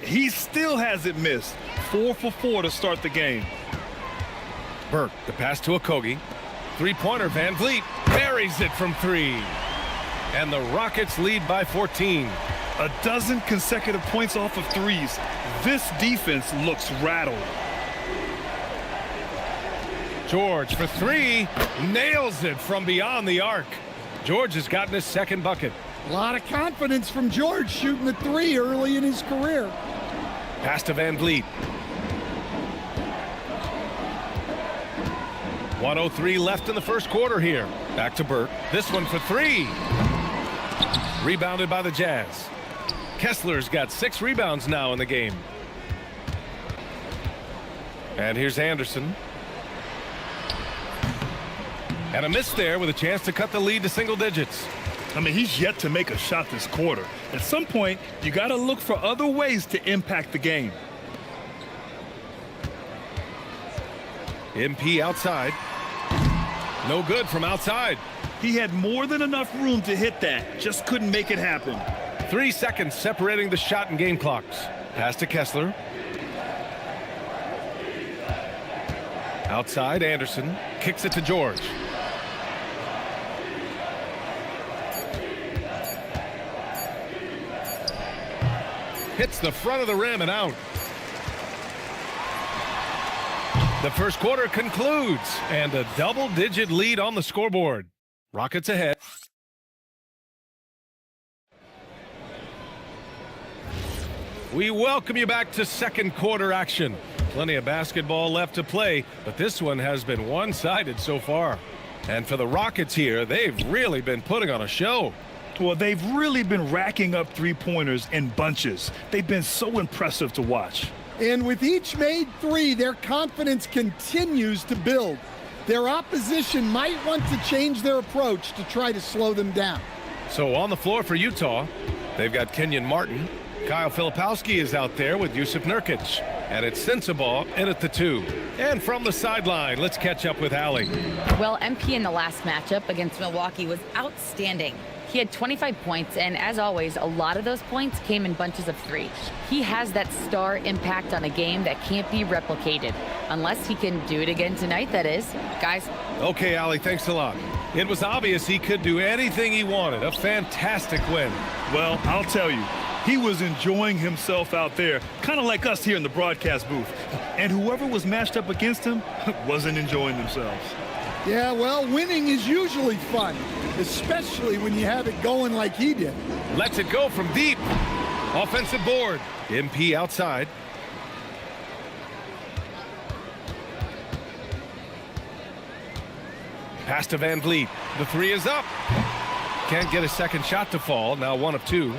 S13: He still hasn't missed. 4 for 4 to start the game.
S8: Burke, the pass to Okogie. 3-pointer, Van Vliet buries it from 3. And the Rockets lead by 14.
S13: A dozen consecutive points off of threes. This defense looks rattled.
S8: George for 3. Nails it from beyond the arc. George has gotten his 2nd bucket.
S12: A lot of confidence from George shooting the 3 early in his career.
S8: Pass to Van Vliet. 1:03 left in the first quarter here. Back to Burke. This one for 3. Rebounded by the Jazz. Kessler's got 6 rebounds now in the game. And here's Anderson. And a miss there with a chance to cut the lead to single digits.
S13: I mean, he's yet to make a shot this quarter. At some point, you got to look for other ways to impact the game.
S8: MP outside. No good from outside.
S13: He had more than enough room to hit that. Just couldn't make it happen.
S8: 3 seconds separating the shot and game clocks. Pass to Kessler. Outside, Anderson. Kicks it to George. Hits the front of the rim and out. The first quarter concludes, and a double-digit lead on the scoreboard. Rockets ahead. We welcome you back to second quarter action. Plenty of basketball left to play, but this one has been one-sided so far. And for the Rockets here, they've really been putting on a show.
S13: Well, they've really been racking up three-pointers in bunches. They've been so impressive to watch.
S12: And with each made three, their confidence continues to build. Their opposition might want to change their approach to try to slow them down.
S8: So on the floor for Utah, they've got Kenyon Martin. Kyle Filipowski is out there with Yusuf Nurkic. And it's Sensabaugh in at the 2. And from the sideline, let's catch up with Allie.
S7: Well, MP in the last matchup against Milwaukee was outstanding. He had 25 points, and as always, a lot of those points came in bunches of 3. He has that star impact on a game that can't be replicated, unless he can do it again tonight, that is. Guys.
S8: Okay, Allie, thanks a lot. It was obvious he could do anything he wanted. A fantastic win.
S13: Well, I'll tell you, he was enjoying himself out there, kind of like us here in the broadcast booth. And whoever was matched up against him wasn't enjoying themselves.
S12: Yeah, well, winning is usually fun, especially when you have it going like he did.
S8: Lets it go from deep. Offensive board. MP outside. Pass to Van Vliet. The 3 is up. Can't get a second shot to fall. Now 1 of 2.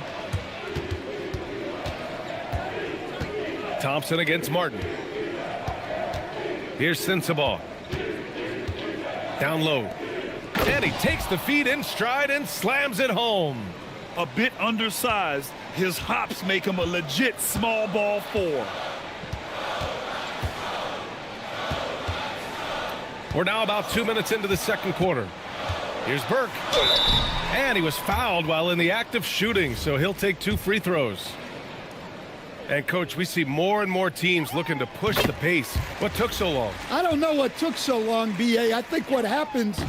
S8: Thompson against Martin. Here's Sensabaugh. Down low. And he takes the feed in stride and slams it home.
S13: A bit undersized, his hops make him a legit small ball 4.
S8: We're now about 2 minutes into the second quarter. Here's Burke. And he was fouled while in the act of shooting, so he'll take 2 free throws. And, Coach, we see more and more teams looking to push the pace. What took so long?
S12: I don't know what took so long, B.A. I think what happens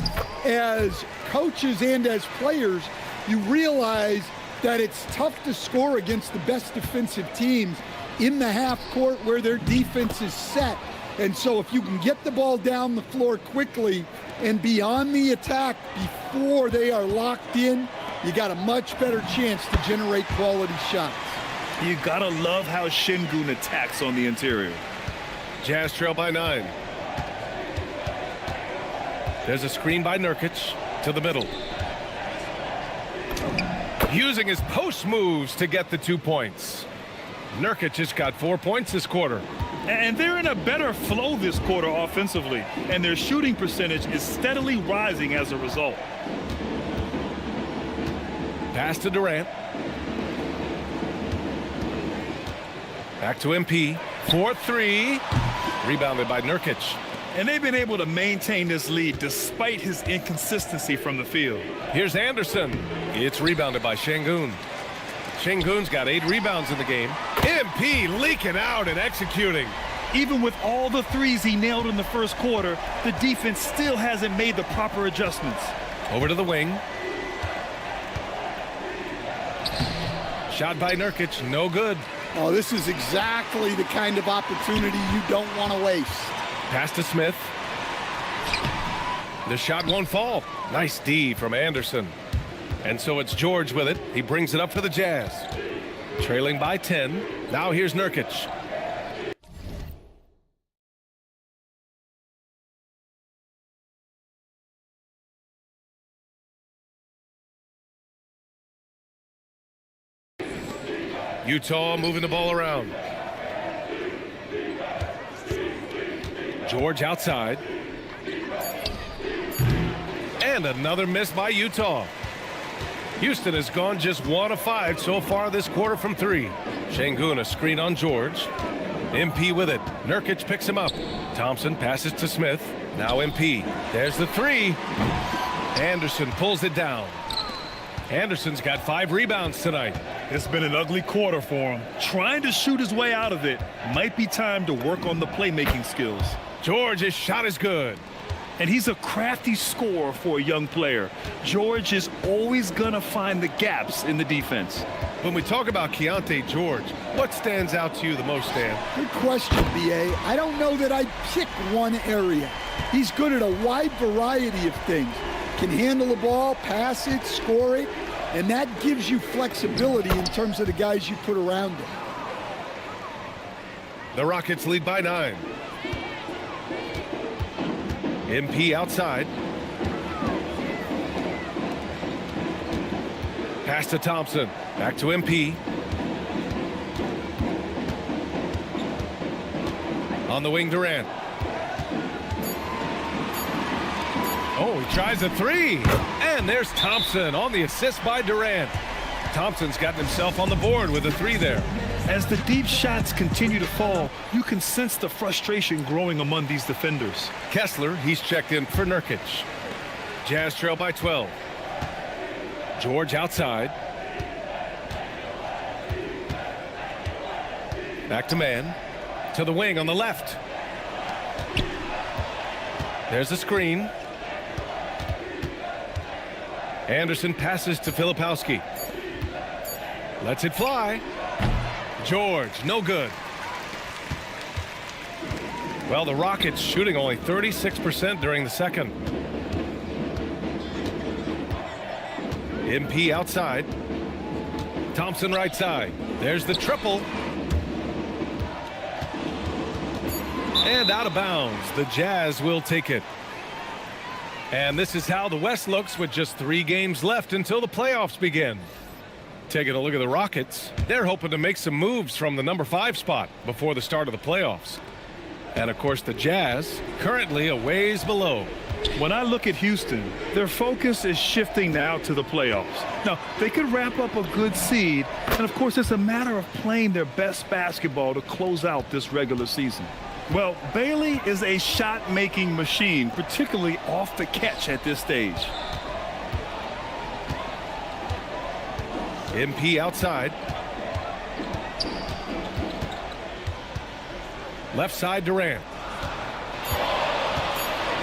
S12: as coaches and as players, you realize that it's tough to score against the best defensive teams in the half court where their defense is set. And so if you can get the ball down the floor quickly and be on the attack before they are locked in, you got a much better chance to generate quality shots.
S13: You gotta love how Şengün attacks on the interior.
S8: Jazz trail by 9. There's a screen by Nurkic to the middle. Using his post moves to get the 2 points. Nurkic has got 4 points this quarter.
S13: And they're in a better flow this quarter offensively, and their shooting percentage is steadily rising as a result.
S8: Pass to Durant. Back to MP. 4-3. Rebounded by Nurkic.
S13: And they've been able to maintain this lead despite his inconsistency from the field.
S8: Here's Anderson. It's rebounded by Şengün. Şengün's got 8 rebounds in the game. MP leaking out and executing.
S13: Even with all the threes he nailed in the first quarter, the defense still hasn't made the proper adjustments.
S8: Over to the wing. Shot by Nurkic, no good.
S12: Oh, this is exactly the kind of opportunity you don't want to waste.
S8: Pass to Smith. The shot won't fall. Nice D from Anderson. And so it's George with it. He brings it up for the Jazz. Trailing by 10. Now here's Nurkic. Utah moving the ball around. George outside. And another miss by Utah. Houston has gone just 1 of 5 so far this quarter from 3. Şengün a screen on George. MP with it. Nurkic picks him up. Thompson passes to Smith. Now MP. There's the 3. Anderson pulls it down. Anderson's got 5 rebounds tonight.
S13: It's been an ugly quarter for him. Trying to shoot his way out of it. Might be time to work on the playmaking skills.
S8: George's shot is good.
S13: And he's a crafty scorer for a young player. George is always going to find the gaps in the defense.
S8: When we talk about Keontae George, what stands out to you the most, Dan?
S12: Good question, B.A. I don't know that I'd pick one area. He's good at a wide variety of things. Can handle the ball, pass it, score it, and that gives you flexibility in terms of the guys you put around him.
S8: The Rockets lead by 9. MP outside. Pass to Thompson. Back to MP. On the wing, Durant. Oh, he tries a three. And there's Thompson on the assist by Durant. Thompson's gotten himself on the board with a three there.
S13: As the deep shots continue to fall, you can sense the frustration growing among these defenders.
S8: Kessler, he's checked in for Nurkic. Jazz trail by 12. George outside. Back to man. To the wing on the left. There's a screen. Anderson passes to Filipowski. Lets it fly. George, no good. Well, the Rockets shooting only 36% during the second. MP outside. Thompson right side. There's the triple. And out of bounds. The Jazz will take it. And this is how the West looks with just 3 games left until the playoffs begin. Taking a look at the Rockets, they're hoping to make some moves from the number 5 spot before the start of the playoffs. And of course the Jazz currently a ways below.
S13: When I look at Houston, their focus is shifting now to the playoffs. Now, they could wrap up a good seed, and of course it's a matter of playing their best basketball to close out this regular season. Well, Bailey is a shot-making machine, particularly off the catch at this stage.
S8: MP outside. Left side Durant.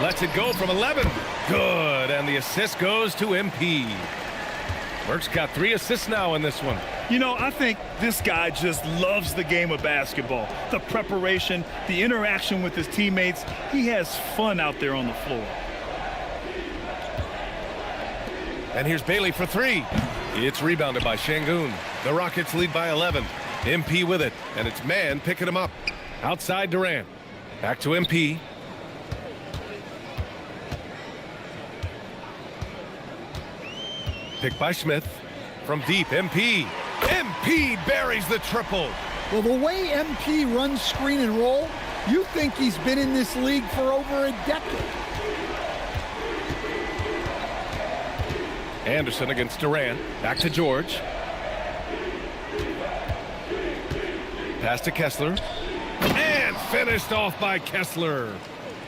S8: Lets it go from 11. Good, and the assist goes to MP. Burke's got 3 assists now in this one.
S13: You know, I think this guy just loves the game of basketball. The preparation, the interaction with his teammates. He has fun out there on the floor.
S8: And here's Bailey for 3. It's rebounded by Şengün. The Rockets lead by 11. MP with it, and it's man picking him up. Outside Durant. Back to MP. Picked by Smith. From deep, MP. MP buries the triple.
S12: Well, the way MP runs screen and roll, you think he's been in this league for over a decade.
S8: Anderson against Durant. Back to George. Pass to Kessler. And finished off by Kessler.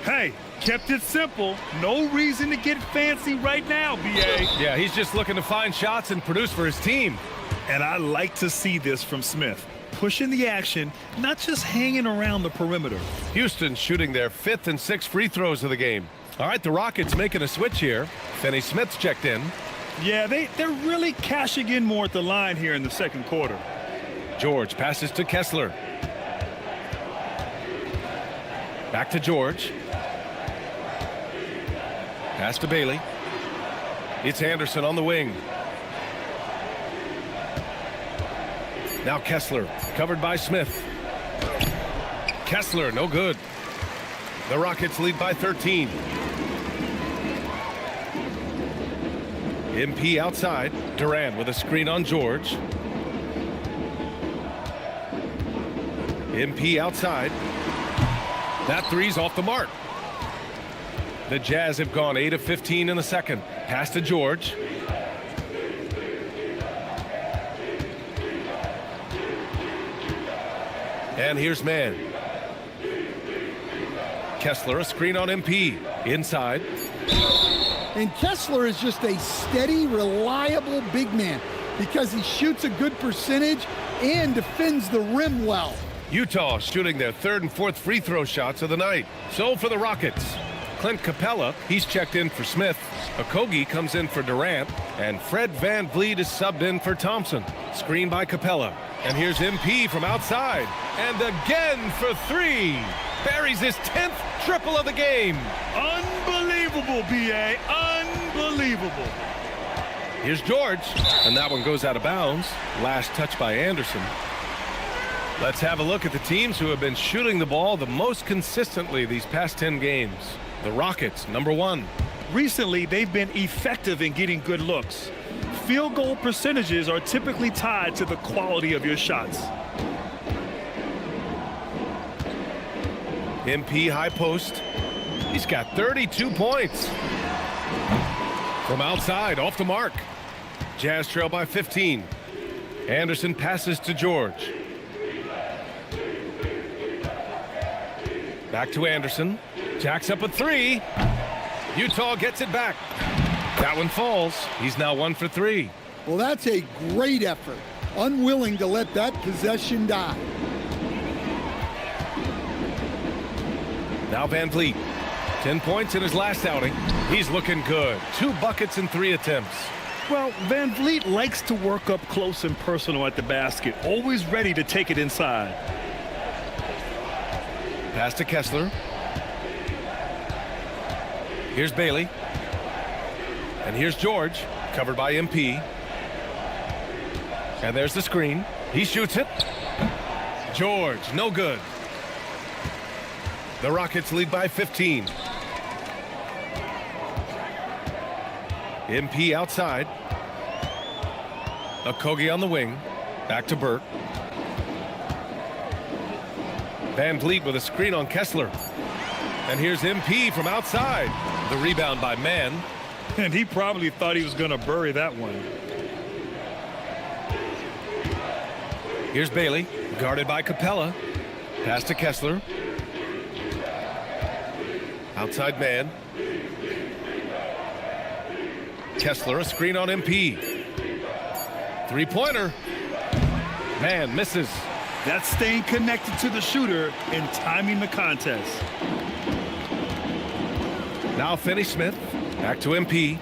S13: Hey, kept it simple. No reason to get fancy right now, B.A.
S8: Yeah, he's just looking to find shots and produce for his team.
S13: And I like to see this from Smith. Pushing the action, not just hanging around the perimeter.
S8: Houston shooting their 5th and 6th free throws of the game. All right, the Rockets making a switch here. Finney Smith's checked in.
S13: Yeah, they're really cashing in more at the line here in the second quarter.
S8: George passes to Kessler. Back to George. Pass to Bailey. It's Anderson on the wing. Now Kessler, covered by Smith. Kessler, no good. The Rockets lead by 13. MP outside. Durant with a screen on George. MP outside. That three's off the mark. The Jazz have gone 8 of 15 in the second. Pass to George. And here's man. Kessler, a screen on MP. Inside.
S12: And Kessler is just a steady, reliable big man because he shoots a good percentage and defends the rim well.
S8: Utah shooting their 3rd and 4th free throw shots of the night. So for the Rockets, Clint Capella. He's checked in for Smith. Okogie comes in for Durant. And Fred VanVleet is subbed in for Thompson. Screen by Capella. And here's MP from outside. And again for three. Buries his 10th triple of the game.
S13: Unbelievable, B.A. Unbelievable.
S8: Here's George. And that one goes out of bounds. Last touch by Anderson. Let's have a look at the teams who have been shooting the ball the most consistently these past 10 games. The Rockets, number 1.
S13: Recently, they've been effective in getting good looks. Field goal percentages are typically tied to the quality of your shots.
S8: MP high post. He's got 32 points. From outside, off the mark. Jazz trail by 15. Anderson passes to George. Back to Anderson. Jacks up a three. Utah gets it back. That one falls. He's now 1 for 3.
S12: Well, that's a great effort. Unwilling to let that possession die.
S8: Now VanVleet. 10 points in his last outing. He's looking good. 2 buckets in 3 attempts.
S13: Well, VanVleet likes to work up close and personal at the basket, always ready to take it inside.
S8: Pass to Kessler. Here's Bailey. And here's George, covered by MP. And there's the screen. He shoots it. George, no good. The Rockets lead by 15. MP outside. Okogie on the wing. Back to Burke. VanVleet with a screen on Kessler. And here's MP from outside. The rebound by Mann.
S13: And he probably thought he was going to bury that one.
S8: Here's Bailey, guarded by Capella. Pass to Kessler. Outside man. Kessler, a screen on MP. Three-pointer. Man misses.
S13: That's staying connected to the shooter and timing the contest.
S8: Now Finney-Smith. Back to MP.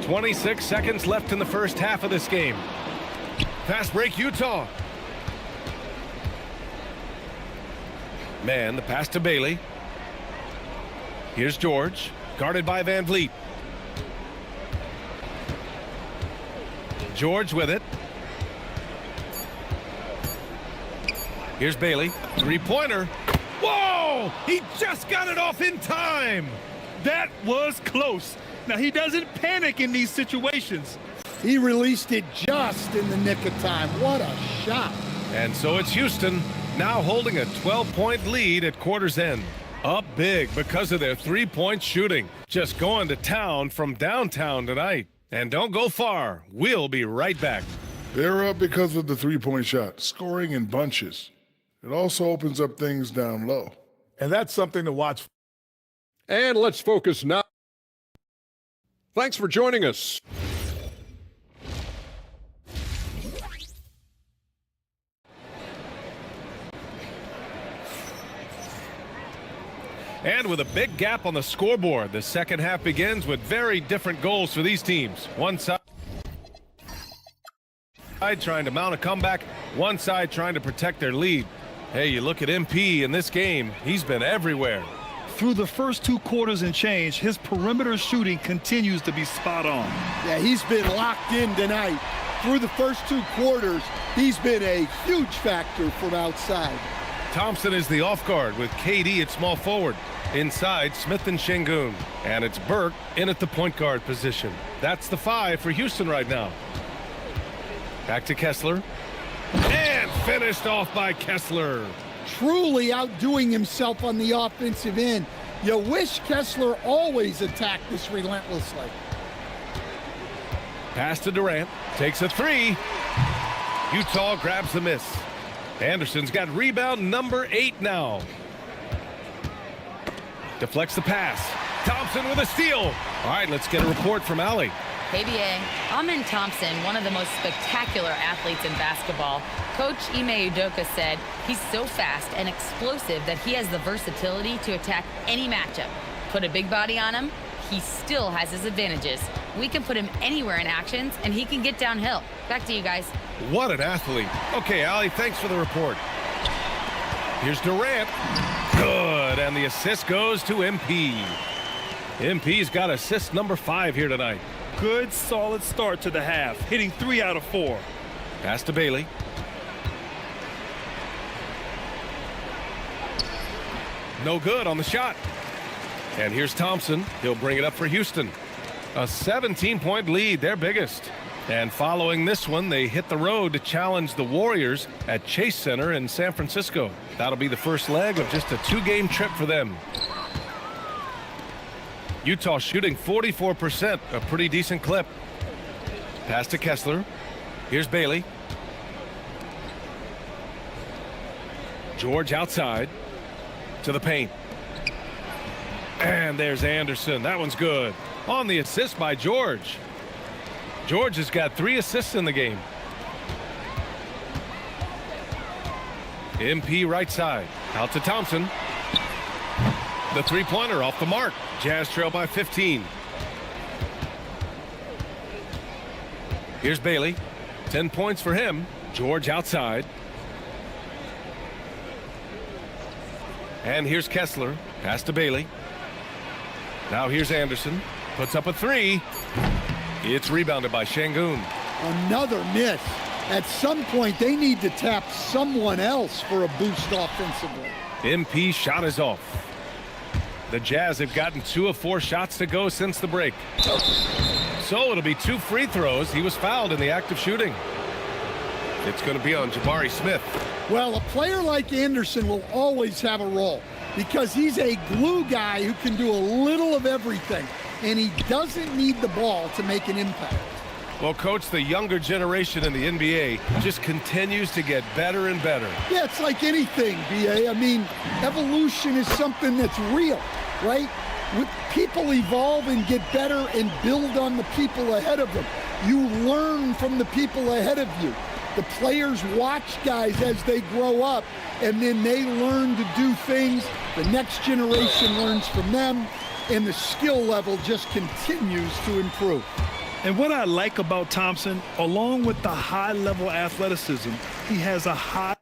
S8: 26 seconds left in the first half of this game. Fast break, Utah. Man, the pass to Bailey. Here's George, guarded by VanVleet. George with it. Here's Bailey, three-pointer. Whoa! He just got it off in time.
S13: That was close. Now, he doesn't panic in these situations.
S12: He released it just in the nick of time. What a shot.
S8: And so it's Houston now holding a 12-point lead at quarter's end. Up big because of their three-point shooting. Just going to town from downtown tonight. And don't go far. We'll be right back.
S17: They're up because of the three-point shot, scoring in bunches. It also opens up things down low.
S20: And that's something to watch.
S16: And let's focus now. Thanks for joining us.
S8: And with a big gap on the scoreboard, the second half begins with very different goals for these teams. One side trying to mount a comeback, one side trying to protect their lead. Hey, you look at MP in this game, he's been everywhere.
S13: Through the first 2 quarters and change, his perimeter shooting continues to be spot on.
S12: Yeah, he's been locked in tonight. Through the first 2 quarters, he's been a huge factor from outside.
S8: Thompson is the off guard with KD at small forward. Inside, Smith and Şengün. And it's Burke in at the point guard position. That's the 5 for Houston right now. Back to Kessler. And finished off by Kessler.
S12: Truly outdoing himself on the offensive end. You wish Kessler always attacked this relentlessly.
S8: Pass to Durant. Takes a 3. Utah grabs the miss. Anderson's got rebound number 8 now. Deflects the pass. Thompson with a steal. All right, let's get a report from Allie.
S7: Hey, BA. Amin Thompson, one of the most spectacular athletes in basketball. Coach Ime Udoka said he's so fast and explosive that he has the versatility to attack any matchup. Put a big body on him, he still has his advantages. We can put him anywhere in actions, and he can get downhill. Back to you guys.
S8: What an athlete. Okay, Allie, thanks for the report. Here's Durant. Good, and the assist goes to MP. MP's got assist number 5 here tonight.
S13: Good, solid start to the half, hitting 3 out of 4.
S8: Pass to Bailey. No good on the shot. And here's Thompson. He'll bring it up for Houston. A 17-point lead, their biggest. And following this one, they hit the road to challenge the Warriors at Chase Center in San Francisco. That'll be the first leg of just a 2-game trip for them. Utah shooting 44%, a pretty decent clip. Pass to Kessler. Here's Bailey. George outside to the paint. And there's Anderson. That one's good. On the assist by George. George has got 3 assists in the game. MP right side. Out to Thompson. The three-pointer off the mark. Jazz trail by 15. Here's Bailey. 10 points for him. George outside. And here's Kessler. Pass to Bailey. Now here's Anderson. Puts up a 3. It's rebounded by Şengün.
S12: Another miss. At some point, they need to tap someone else for a boost offensively.
S8: MP shot is off. The Jazz have gotten 2 of 4 shots to go since the break. So it'll be 2 free throws. He was fouled in the act of shooting. It's going to be on Jabari Smith.
S12: Well, a player like Anderson will always have a role because he's a glue guy who can do a little of everything, and he doesn't need the ball to make an impact.
S8: Well, Coach, the younger generation in the NBA just continues to get better and better.
S12: Yeah, it's like anything, BA. I mean, evolution is something that's real, right? People evolve and get better and build on the people ahead of them. You learn from the people ahead of you. The players watch guys as they grow up, and then they learn to do things. The next generation learns from them, and the skill level just continues to improve.
S13: And what I like about Thompson, along with the high-level athleticism, he has a high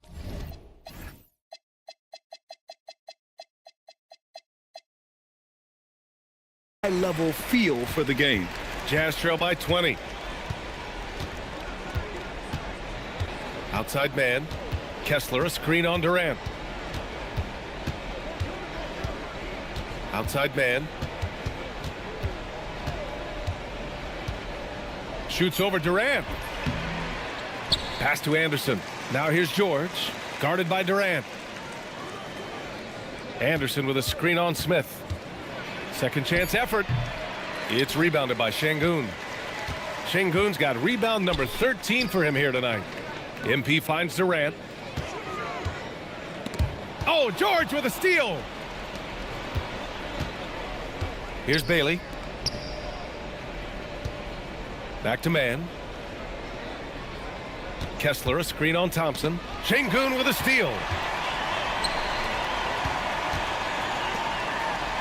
S13: level feel for the game.
S8: Jazz trail by 20. Outside man. Kessler, a screen on Durant. Outside man. Shoots over Durant. Pass to Anderson. Now here's George. Guarded by Durant. Anderson with a screen on Smith. Second chance effort. It's rebounded by Şengün. Şengün's got rebound number 13 for him here tonight. MP finds Durant. Oh, George with a steal. Here's Bailey. Back to man. Kessler, a screen on Thompson. Şengün with a steal.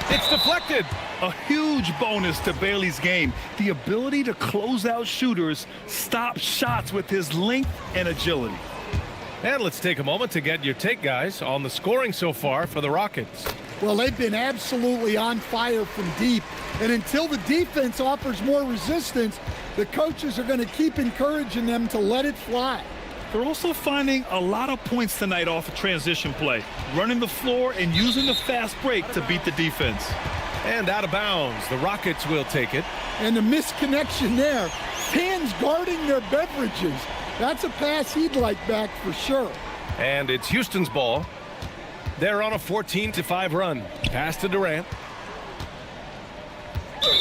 S8: It's deflected.
S13: A huge bonus to Bailey's game. The ability to close out shooters, stop shots with his length and agility.
S8: And let's take a moment to get your take, guys, on the scoring so far for the Rockets.
S12: Well, they've been absolutely on fire from deep. And until the defense offers more resistance, the coaches are going to keep encouraging them to let it fly.
S13: They're also finding a lot of points tonight off a transition play, running the floor and using the fast break to beat the defense.
S8: And out of bounds, the Rockets will take it.
S12: And the misconnection there, fans guarding their beverages. That's a pass he'd like back for sure.
S8: And it's Houston's ball. They're on a 14-5 run. Pass to Durant.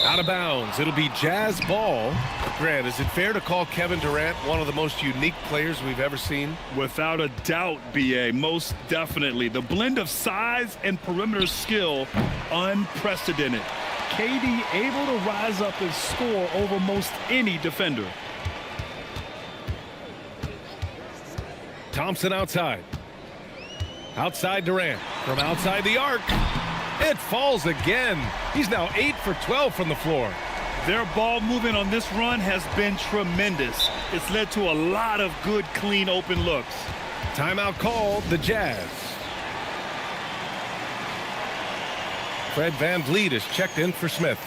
S8: Out of bounds. It'll be Jazz ball. Grant, is it fair to call Kevin Durant one of the most unique players we've ever seen?
S13: Without a doubt, BA, most definitely. The blend of size and perimeter skill, unprecedented. KD able to rise up and score over most any defender.
S8: Thompson outside. Outside Durant. From outside the arc. It falls again. He's now 8 for 12 from the floor.
S13: Their ball movement on this run has been tremendous. It's led to a lot of good, clean, open looks.
S8: Timeout called the Jazz. Fred VanVleet is checked in for Smith.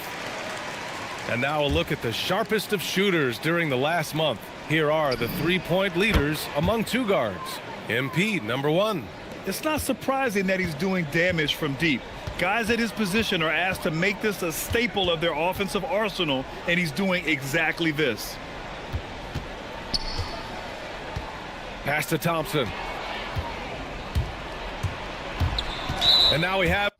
S8: And now a look at the sharpest of shooters during the last month. Here are the three-point leaders among two guards. MP, number 1.
S13: It's not surprising that he's doing damage from deep. Guys at his position are asked to make this a staple of their offensive arsenal, and he's doing exactly this.
S8: Pass to Thompson. And now we have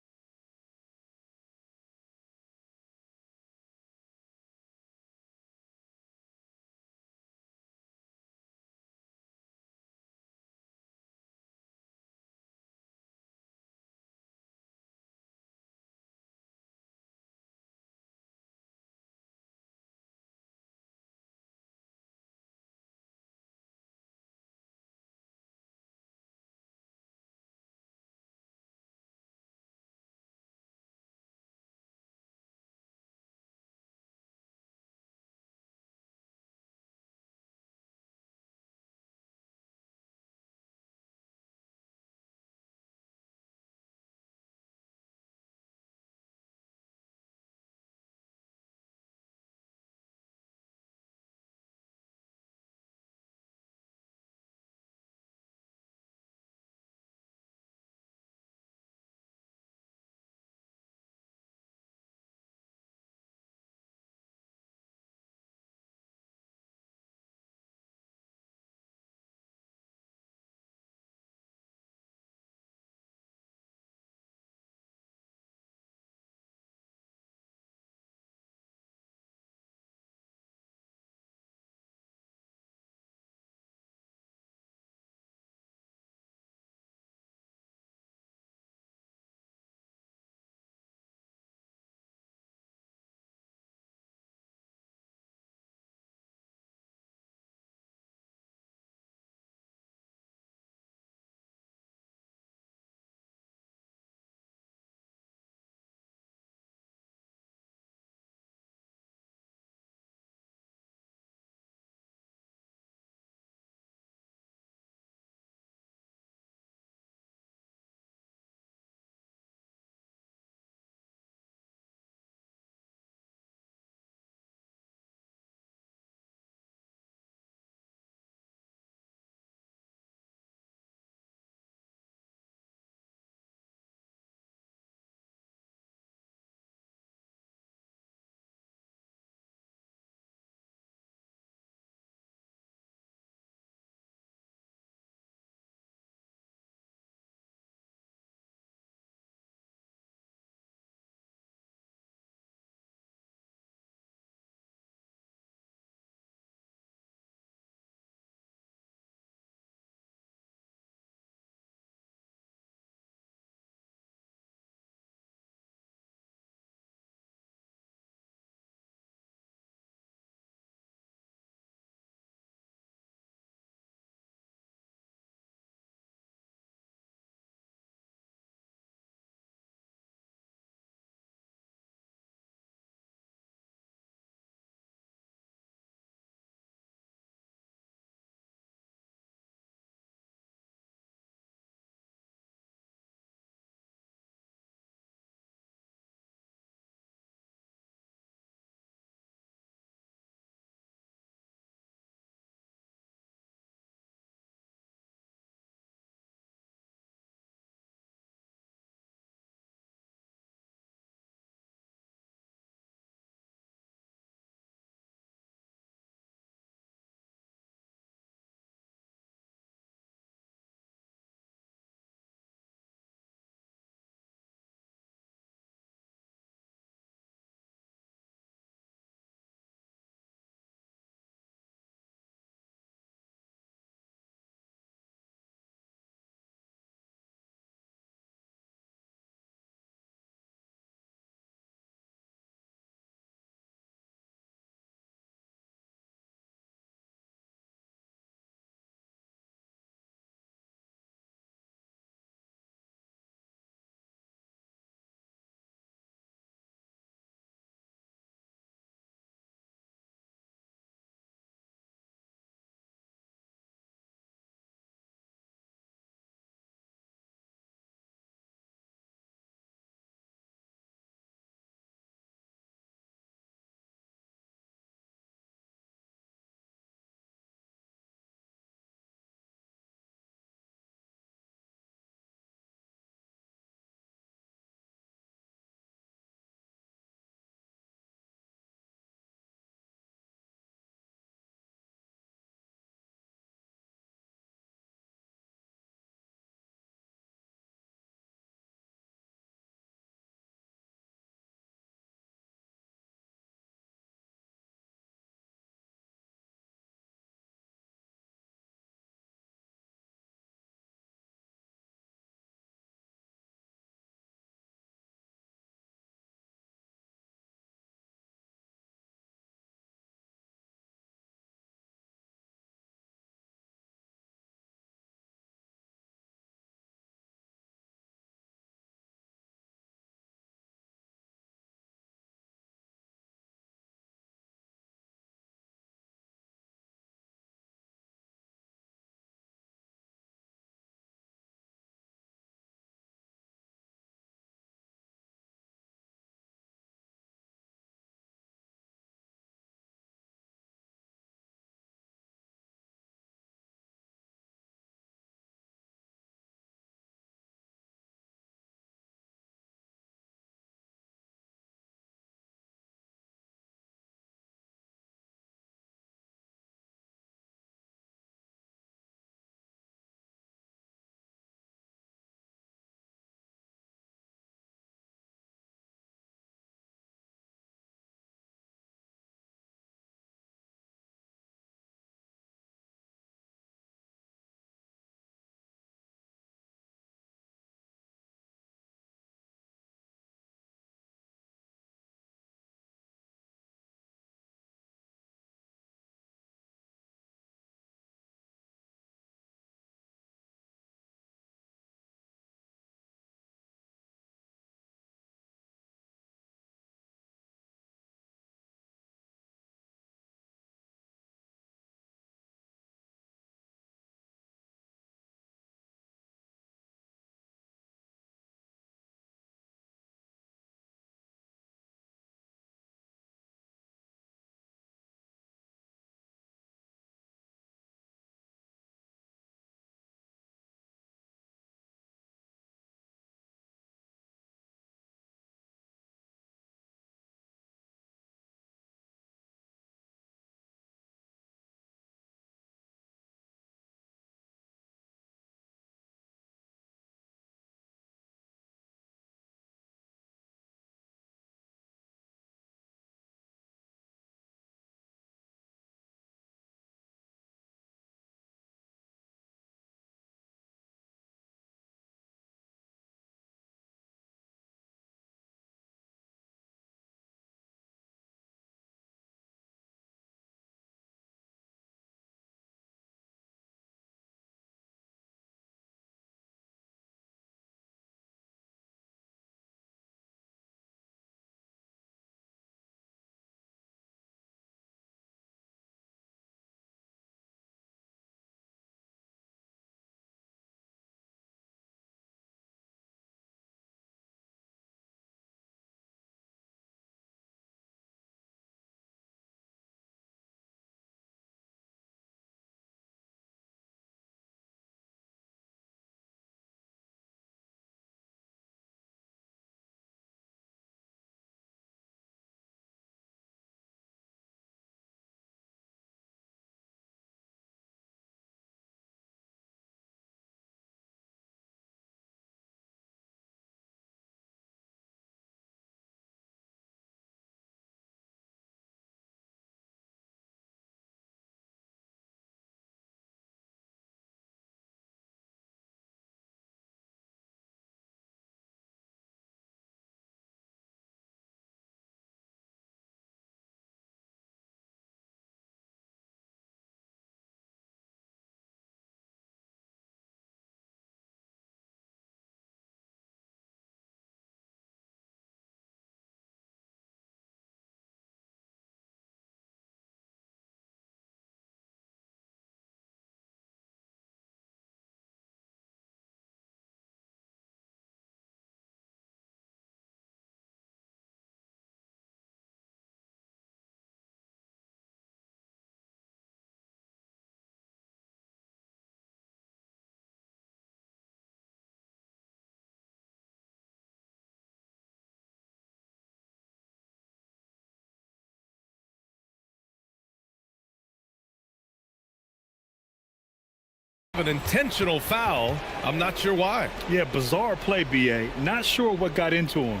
S8: An intentional foul. I'm not sure why.
S13: Yeah, bizarre play, B.A. Not sure what got into him.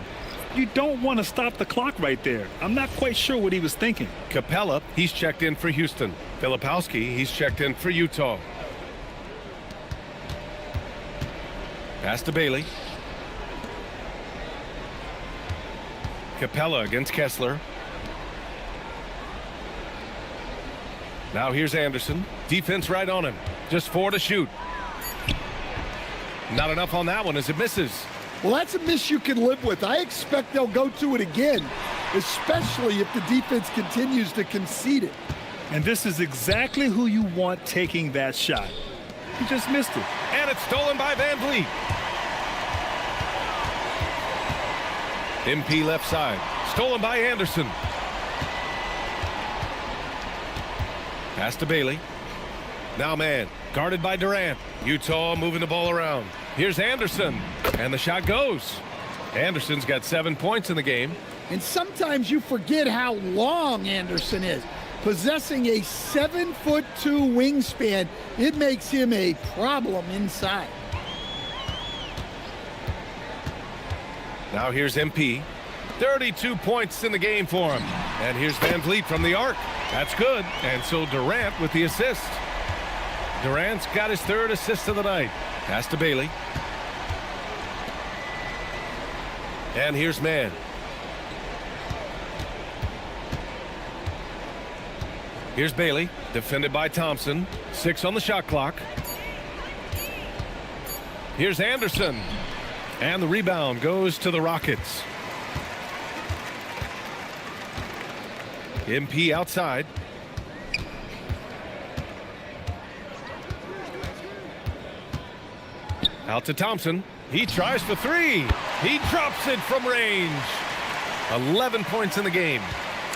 S13: You don't want to stop the clock right there. I'm not quite sure what he was thinking.
S8: Capella, he's checked in for Houston. Filipowski, he's checked in for Utah. Pass to Bailey. Capella against Kessler. Now here's Anderson. Defense right on him. Just 4 to shoot. Not enough on that one as it misses.
S12: Well, that's a miss you can live with. I expect they'll go to it again, especially if the defense continues to concede it.
S13: And this is exactly who you want taking that shot. He just missed it.
S8: And it's stolen by Van Vliet. MP left side. Stolen by Anderson. Pass to Bailey. Now man. Guarded by Durant. Utah moving the ball around. Here's Anderson. And the shot goes. Anderson's got 7 points in the game.
S12: And sometimes you forget how long Anderson is. Possessing a 7'2" wingspan, it makes him a problem inside.
S8: Now here's MP. 32 points in the game for him. And here's Van Vliet from the arc. That's good. And so Durant with the assist. Durant's got his 3rd assist of the night. Pass to Bailey. And here's Mann. Here's Bailey, defended by Thompson. 6 on the shot clock. Here's Anderson. And the rebound goes to the Rockets. MP outside. Out to Thompson. He tries for 3. He drops it from range. 11 points in the game.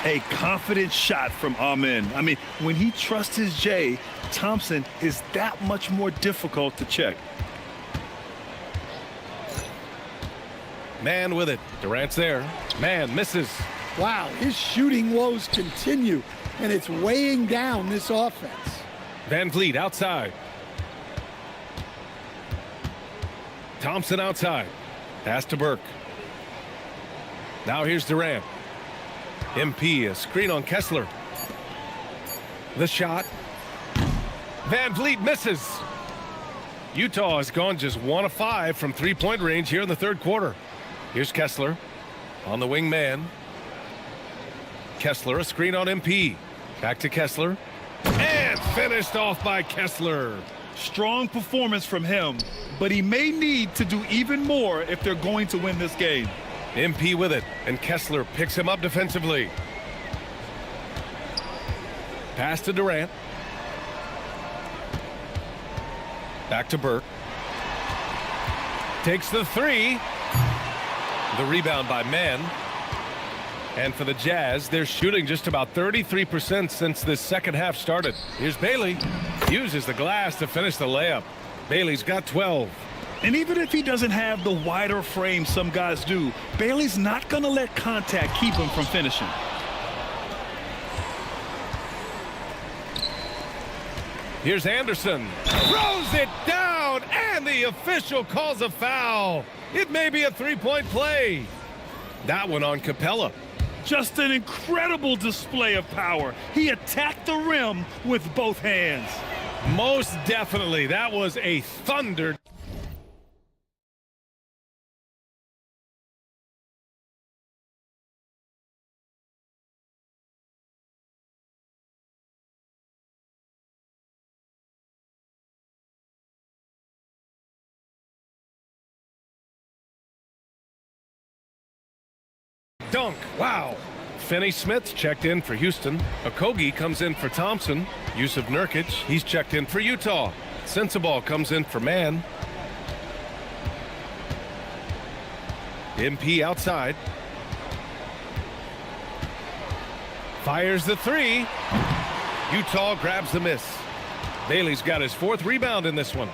S13: A confident shot from Amen. I mean, when he trusts his J, Thompson is that much more difficult to check.
S8: Mann with it. Durant's there. Mann misses.
S12: Wow, his shooting woes continue, and it's weighing down this offense.
S8: Van Vliet outside. Thompson outside. Pass to Burke. Now here's Durant. MP, a screen on Kessler. The shot. Van Vliet misses. Utah has gone just 1 of 5 from 3-point range here in the 3rd quarter. Here's Kessler on the wing man. Kessler, a screen on MP. Back to Kessler. And finished off by Kessler.
S13: Strong performance from him, but he may need to do even more if they're going to win this game.
S8: MP with it, and Kessler picks him up defensively. Pass to Durant. Back to Burke. Takes the 3. The rebound by Mann. And for the Jazz, they're shooting just about 33% since this second half started. Here's Bailey. Uses the glass to finish the layup. Bailey's got 12.
S13: And even if he doesn't have the wider frame some guys do, Bailey's not going to let contact keep him from finishing.
S8: Here's Anderson. Throws it down, and the official calls a foul. It may be a 3-point play. That one on Capella.
S13: Just an incredible display of power. He attacked the rim with both hands.
S8: Most definitely. That was a thunder. Dunk. Wow. Finney-Smith's checked in for Houston. Okogie comes in for Thompson. Yusuf Nurkic, he's checked in for Utah. Sensabaugh comes in for Mann. MP outside. Fires the 3. Utah grabs the miss. Bailey's got his 4th rebound in this one.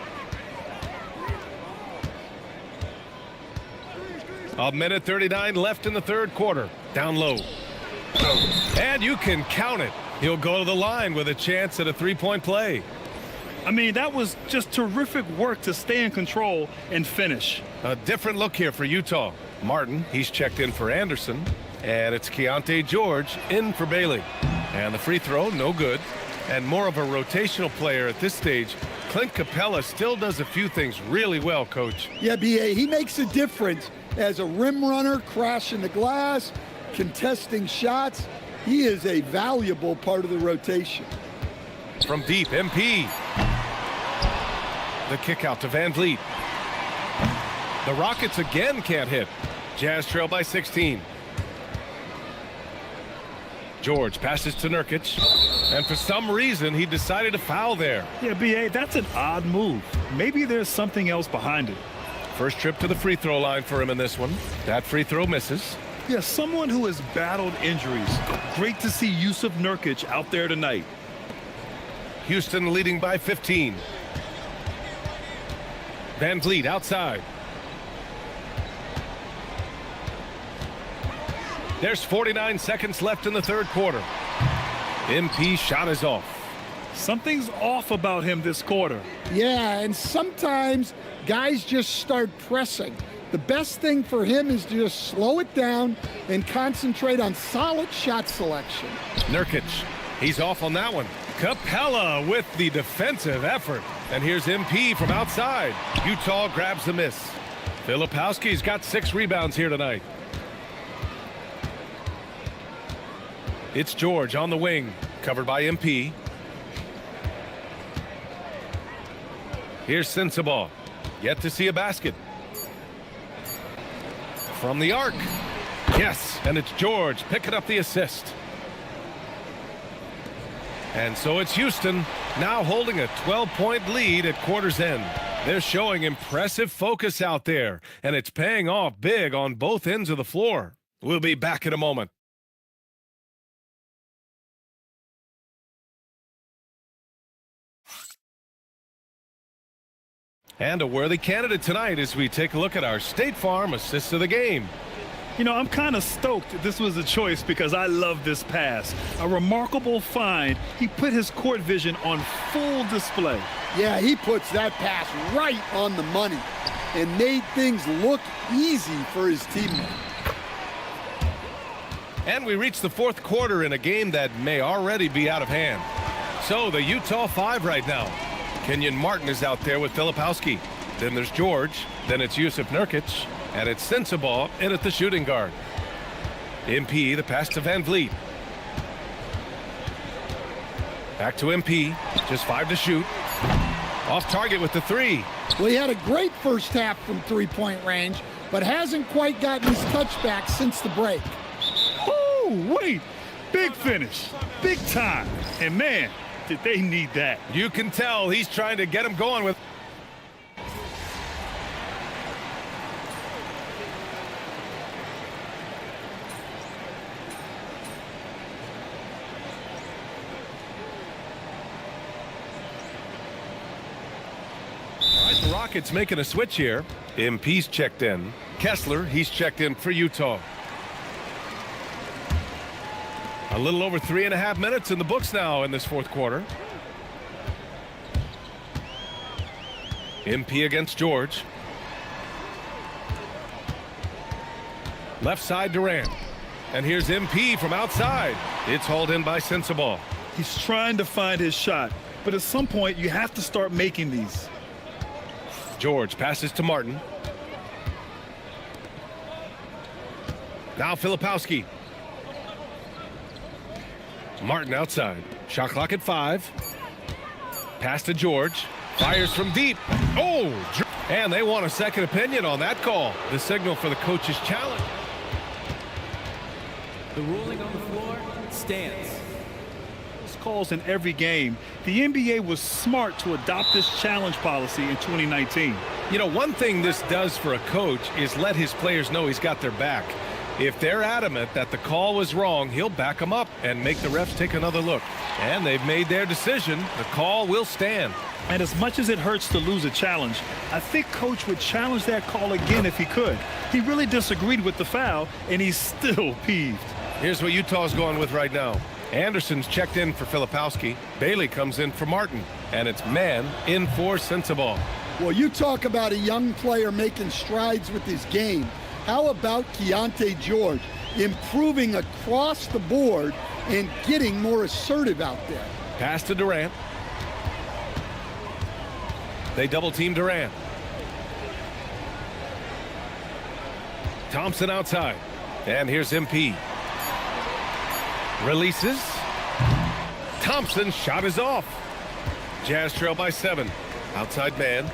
S8: A minute 39 left in the 3rd quarter. Down low. And you can count it. He'll go to the line with a chance at a 3-point play.
S13: I mean, that was just terrific work to stay in control and finish.
S8: A different look here for Utah. Martin, he's checked in for Anderson. And it's Keontae George in for Bailey. And the free throw, no good. And more of a rotational player at this stage. Clint Capella still does a few things really well, Coach.
S12: Yeah, B.A., he makes a difference as a rim runner, crashing the glass, contesting shots. He is a valuable part of the rotation.
S8: From deep, MP. The kick out to Van Vliet. The Rockets again can't hit. Jazz trail by 16. George passes to Nurkic, and for some reason he decided to foul there.
S13: Yeah, B.A., that's an odd move. Maybe there's something else behind it.
S8: First trip to the free throw line for him in this one. That free throw misses.
S13: Yeah, someone who has battled injuries. Great to see Yusuf Nurkic out there tonight.
S8: Houston leading by 15. Van Vliet outside. There's 49 seconds left in the third quarter. MP shot is off.
S13: Something's off about him this quarter.
S12: Yeah, and sometimes guys just start pressing. The best thing for him is to just slow it down and concentrate on solid shot selection.
S8: Nurkic, he's off on that one. Capella with the defensive effort. And here's MP from outside. Utah grabs the miss. Filipowski's got 6 rebounds here tonight. It's George on the wing, covered by MP. Here's Sensabaugh, yet to see a basket. From the arc. Yes, and it's George picking up the assist. And so it's Houston now holding a 12-point lead at quarter's end. They're showing impressive focus out there, and it's paying off big on both ends of the floor. We'll be back in a moment. And a worthy candidate tonight as we take a look at our State Farm assist of the game.
S13: You know, I'm kind of stoked this was a choice because I love this pass. A remarkable find. He put his court vision on full display.
S12: Yeah, he puts that pass right on the money and made things look easy for his teammate.
S8: And we reach the fourth quarter in a game that may already be out of hand. So the Utah 5 right now. Kenyon Martin is out there with Filipowski. Then there's George. Then it's Yusuf Nurkic. And it's Sensabaugh in at the shooting guard. MP, the pass to Van Vliet. Back to MP. Just 5 to shoot. Off target with the 3.
S12: Well, he had a great first half from three-point range, but hasn't quite gotten his touchback since the break.
S13: Oh, wait. Big finish. Big time. And, man, did they need that.
S8: You can tell he's trying to get him going with. The Rockets making a switch here. MP's checked in. Kessler, he's checked in for Utah. A little over 3.5 minutes in the books now in this fourth quarter. MP against George. Left side Durant. And here's MP from outside. It's hauled in by Sensabaugh.
S13: He's trying to find his shot, but at some point you have to start making these.
S8: George passes to Martin. Now Filipowski. Martin outside. Shot clock at 5. Pass to George. Fires from deep. Oh! And they want a second opinion on that call. The signal for the coach's challenge.
S10: The ruling on the floor stands.
S13: Calls in every game. The NBA was smart to adopt this challenge policy in 2019.
S8: You know, one thing this does for a coach is let his players know he's got their back. If they're adamant that the call was wrong, he'll back them up and make the refs take another look. And they've made their decision. The call will stand.
S13: And as much as it hurts to lose a challenge, I think Coach would challenge that call again if he could. He really disagreed with the foul, and he's still peeved.
S8: Here's what Utah's going with right now. Anderson's checked in for Filipowski. Bailey comes in for Martin. And it's man in for Sensabaugh.
S12: Well, you talk about a young player making strides with his game. How about Keontae George improving across the board and getting more assertive out there?
S8: Pass to Durant. They double team Durant. Thompson outside. And here's MP. Releases. Thompson's shot is off. Jazz trail by 7. Outside man.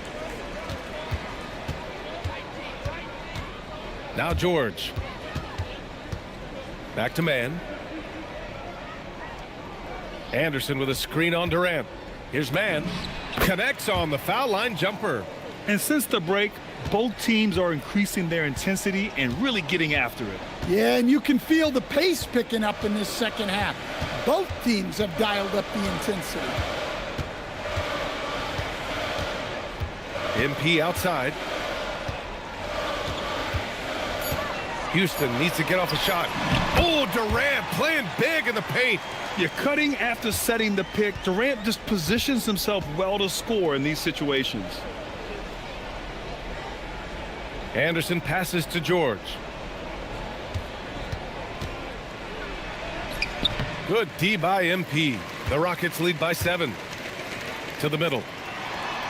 S8: Now George. Back to man. Anderson with a screen on Durant. Here's man. Connects on the foul line jumper.
S13: And since the break, both teams are increasing their intensity and really getting after it.
S12: Yeah, and you can feel the pace picking up in this second half. Both teams have dialed up the intensity.
S8: MP outside. Houston needs to get off a shot. Oh, Durant playing big in the paint.
S13: You're cutting after setting the pick. Durant just positions himself well to score in these situations.
S8: Anderson passes to George. Good D by MP. The Rockets lead by 7. To the middle.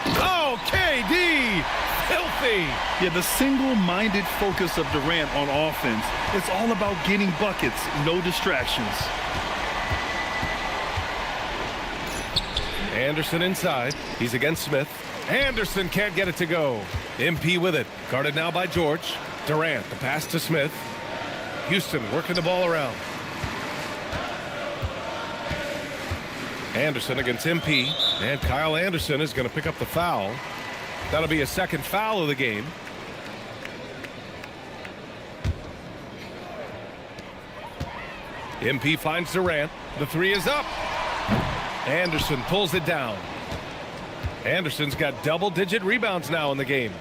S8: Oh, KD! Filthy!
S13: Yeah, the single-minded focus of Durant on offense. It's all about getting buckets, no distractions.
S8: Anderson inside. He's against Smith. Anderson can't get it to go. MP with it. Guarded now by George. Durant, the pass to Smith. Houston working the ball around. Anderson against MP. And Kyle Anderson is going to pick up the foul. That'll be a second foul of the game. MP finds Durant. The 3 is up. Anderson pulls it down. Anderson's got double-digit rebounds now in the game.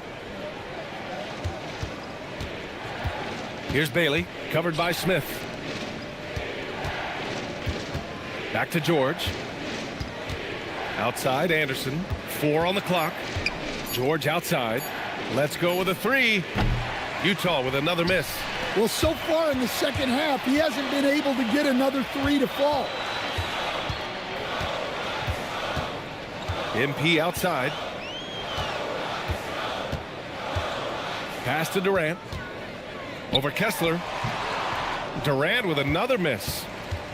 S8: Here's Bailey, covered by Smith. Back to George. Outside, Anderson. 4 on the clock. George outside. Let's go with a 3. Utah with another miss.
S12: Well, so far in the second half, he hasn't been able to get another 3 to fall.
S8: MP outside. Pass to Durant. Over Kessler. Durant with another miss.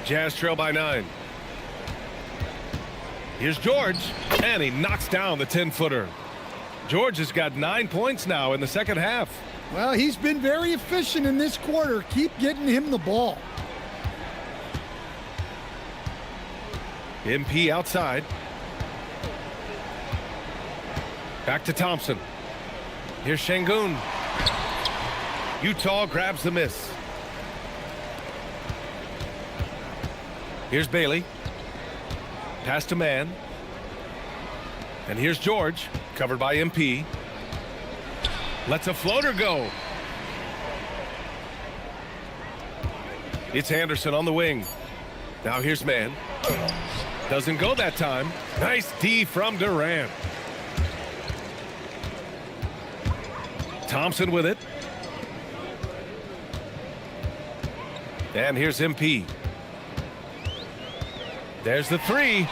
S8: Jazz trail by 9. Here's George. And he knocks down the 10-footer. George has got 9 points now in the second half.
S12: Well, he's been very efficient in this quarter. Keep getting him the ball.
S8: MP outside. Back to Thompson. Here's Şengün. Utah grabs the miss. Here's Bailey. Pass to man. And here's George, covered by MP. Lets a floater go. It's Anderson on the wing. Now here's man. Doesn't go that time. Nice D from Durant. Thompson with it. And here's MP. There's the 3.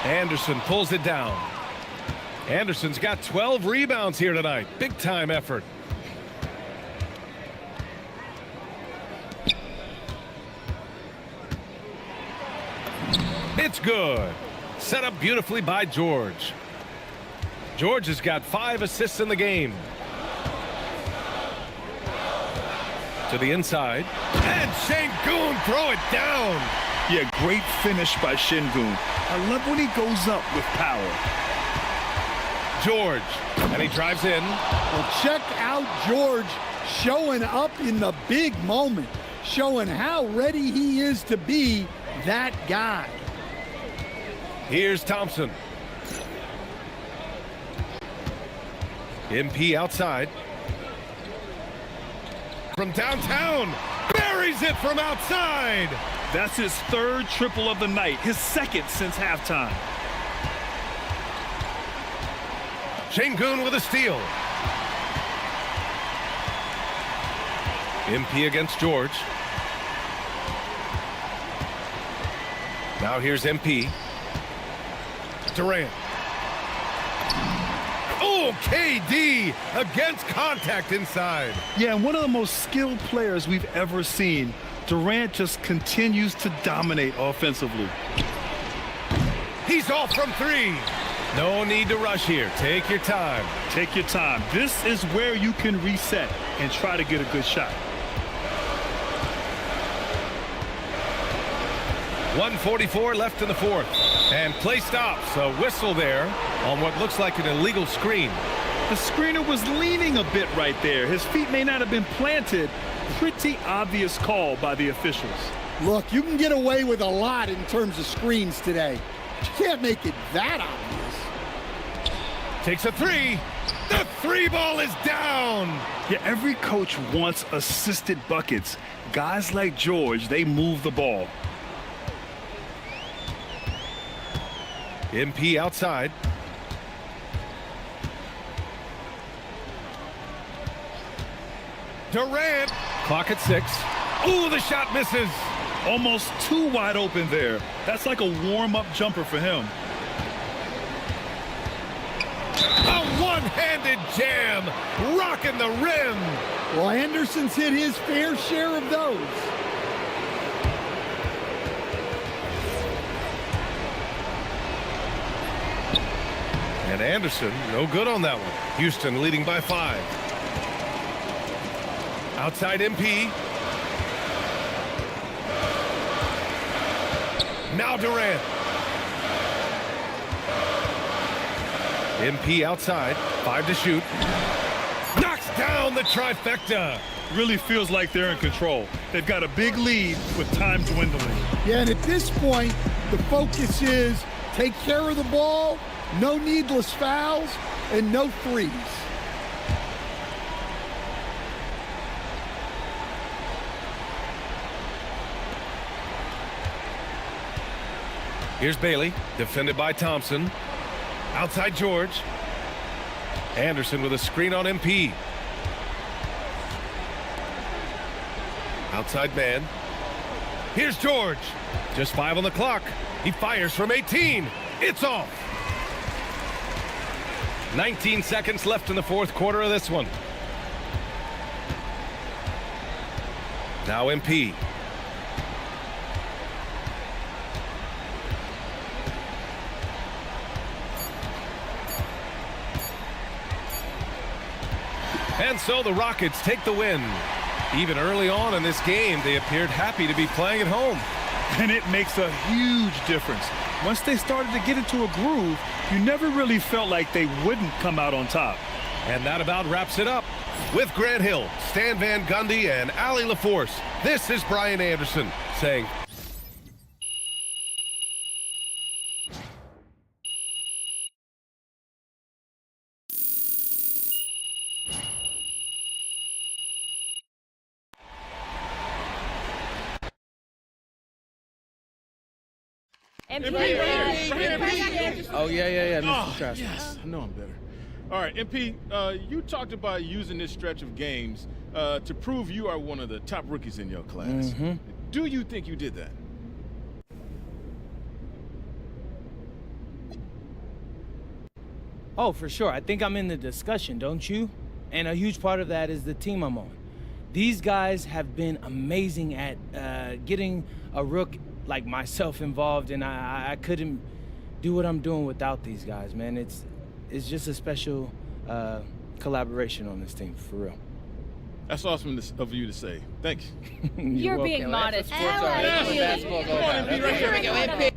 S8: Anderson pulls it down. Anderson's got 12 rebounds here tonight. Big time effort. It's good. Set up beautifully by George. George has got 5 assists in the game. To the inside. And Şengün throw it down.
S13: Yeah, great finish by Şengün. I love when he goes up with power.
S8: George. And he drives in.
S12: Well, check out George showing up in the big moment. Showing how ready he is to be that guy.
S8: Here's Thompson. MP outside. From downtown. Buries it from outside.
S13: That's his 3rd triple of the night. His 2nd since halftime.
S8: Şengün with a steal. MP against George. Now here's MP. Durant. Oh, KD against contact inside.
S13: Yeah, and one of the most skilled players we've ever seen. Durant just continues to dominate offensively.
S8: He's off from three. No need to rush here. Take your time.
S13: Take your time. This is where you can reset and try to get a good shot.
S8: 1:44 left in the fourth. And play stops. A whistle there on what looks like an illegal screen.
S13: The screener was leaning a bit right there. His feet may not have been planted. Pretty obvious call by the officials.
S12: Look, you can get away with a lot in terms of screens today. But you can't make it that obvious.
S8: Takes a three. The three ball is down.
S13: Yeah, every coach wants assisted buckets. Guys like George, they move the ball.
S8: MP outside. Durant. Clock at 6. Ooh, the shot misses.
S13: Almost too wide open there. That's like a warm-up jumper for him.
S8: A one-handed jam, rocking the rim.
S12: Well, Anderson's hit his fair share of those.
S8: And Anderson, no good on that one. Houston leading by 5. Outside MP. Now Durant. MP outside. 5 to shoot. Knocks down the trifecta.
S13: Really feels like they're in control. They've got a big lead with time dwindling.
S12: Yeah, and at this point, the focus is take care of the ball, no needless fouls, and no threes.
S8: Here's Bailey, defended by Thompson. Outside George. Anderson with a screen on MP. Outside man. Here's George. Just 5 on the clock. He fires from 18. It's off. 19 seconds left in the fourth quarter of this one. Now MP. And so the Rockets take the win. Even early on in this game, they appeared happy to be playing at home.
S13: And it makes a huge difference. Once they started to get into a groove, you never really felt like they wouldn't come out on top.
S8: And that about wraps it up. With Grant Hill, Stan Van Gundy, and Allie LaForce, this is Brian Anderson saying,
S10: Oh, yeah, Mr.
S11: Oh,
S10: Trask.
S11: yes, I know I'm better. All right, MP, you talked about using this stretch of games to prove you are one of the top rookies in your class. Do you think you did that?
S10: Oh, for sure. I think I'm in the discussion, don't you? And a huge part of that is the team I'm on. These guys have been amazing at getting a rook like myself involved, and I couldn't do what I'm doing without these guys, man. It's just a special collaboration on this team, for real.
S11: That's awesome of you to say. Thanks.
S7: You're being modest.
S11: Basketball going down.
S7: Here we go, MP.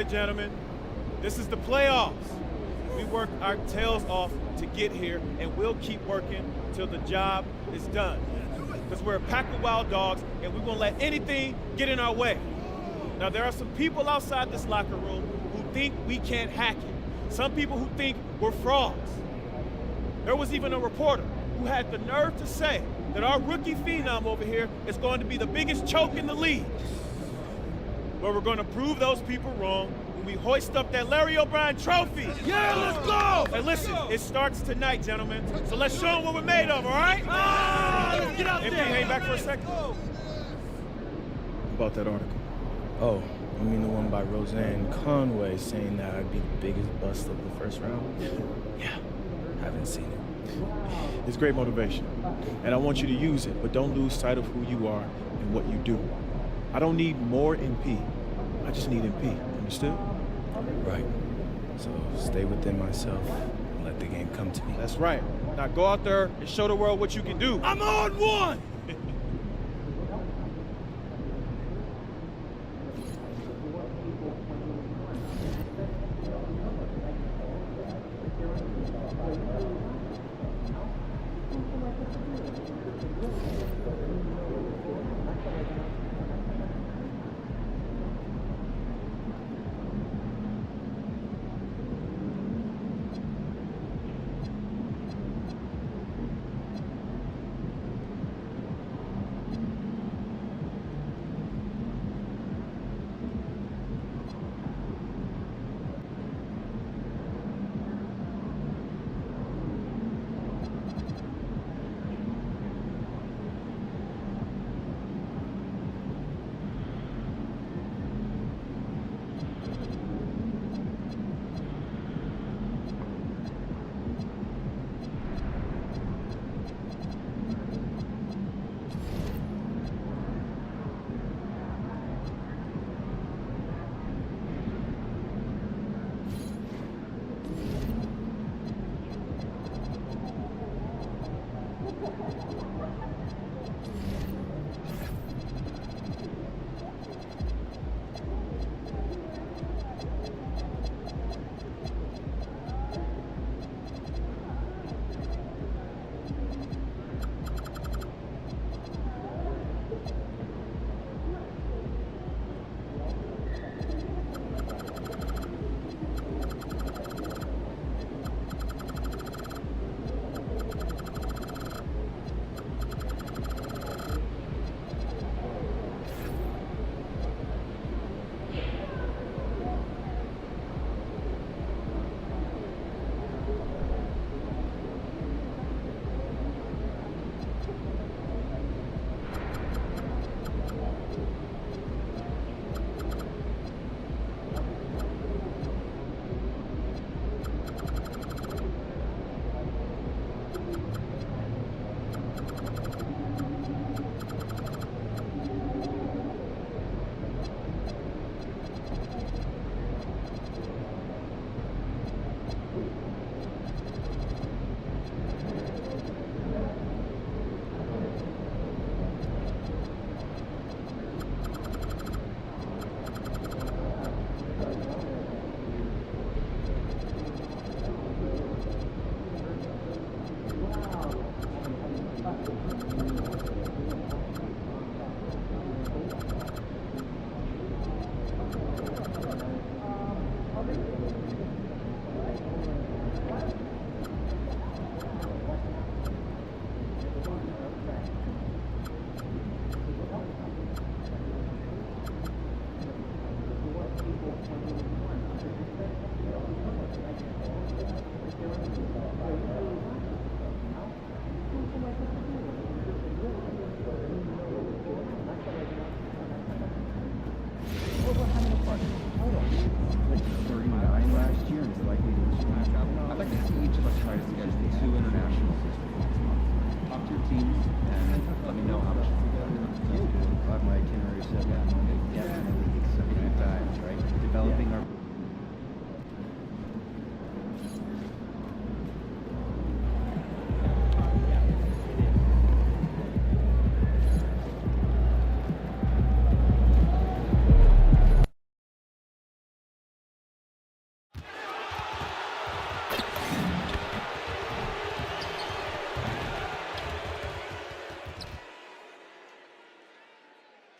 S18: gentlemen. This is the playoffs. We worked our tails off to get here, and we'll keep working till the job is done. Because we're a pack of wild dogs, and we won't let anything get in our way. Now, there are some people outside this locker room who think we can't hack it. Some people who think we're frauds. There was even a reporter who had the nerve to say that our rookie phenom over here is going to be the biggest choke in the league. But we're going to prove those people wrong when we hoist up that Larry O'Brien trophy.
S22: Yeah, let's go!
S18: And listen, it starts tonight, gentlemen. So let's show them what we're made of, all right?
S22: Let's get out
S18: MP,
S22: there.
S18: hang back for a second.
S19: About that article.
S10: Oh, you mean the one by Roseanne Conway saying that I'd be the biggest bust of the first round? Yeah, haven't seen it.
S19: It's great motivation, and I want you to use it, but don't lose sight of who you are and what you do. I don't need more MP. I just need MP. Understood?
S10: Right. So stay within myself and let the game come to me.
S18: That's right. Now go out there and show the world what you can do.
S22: I'm on one!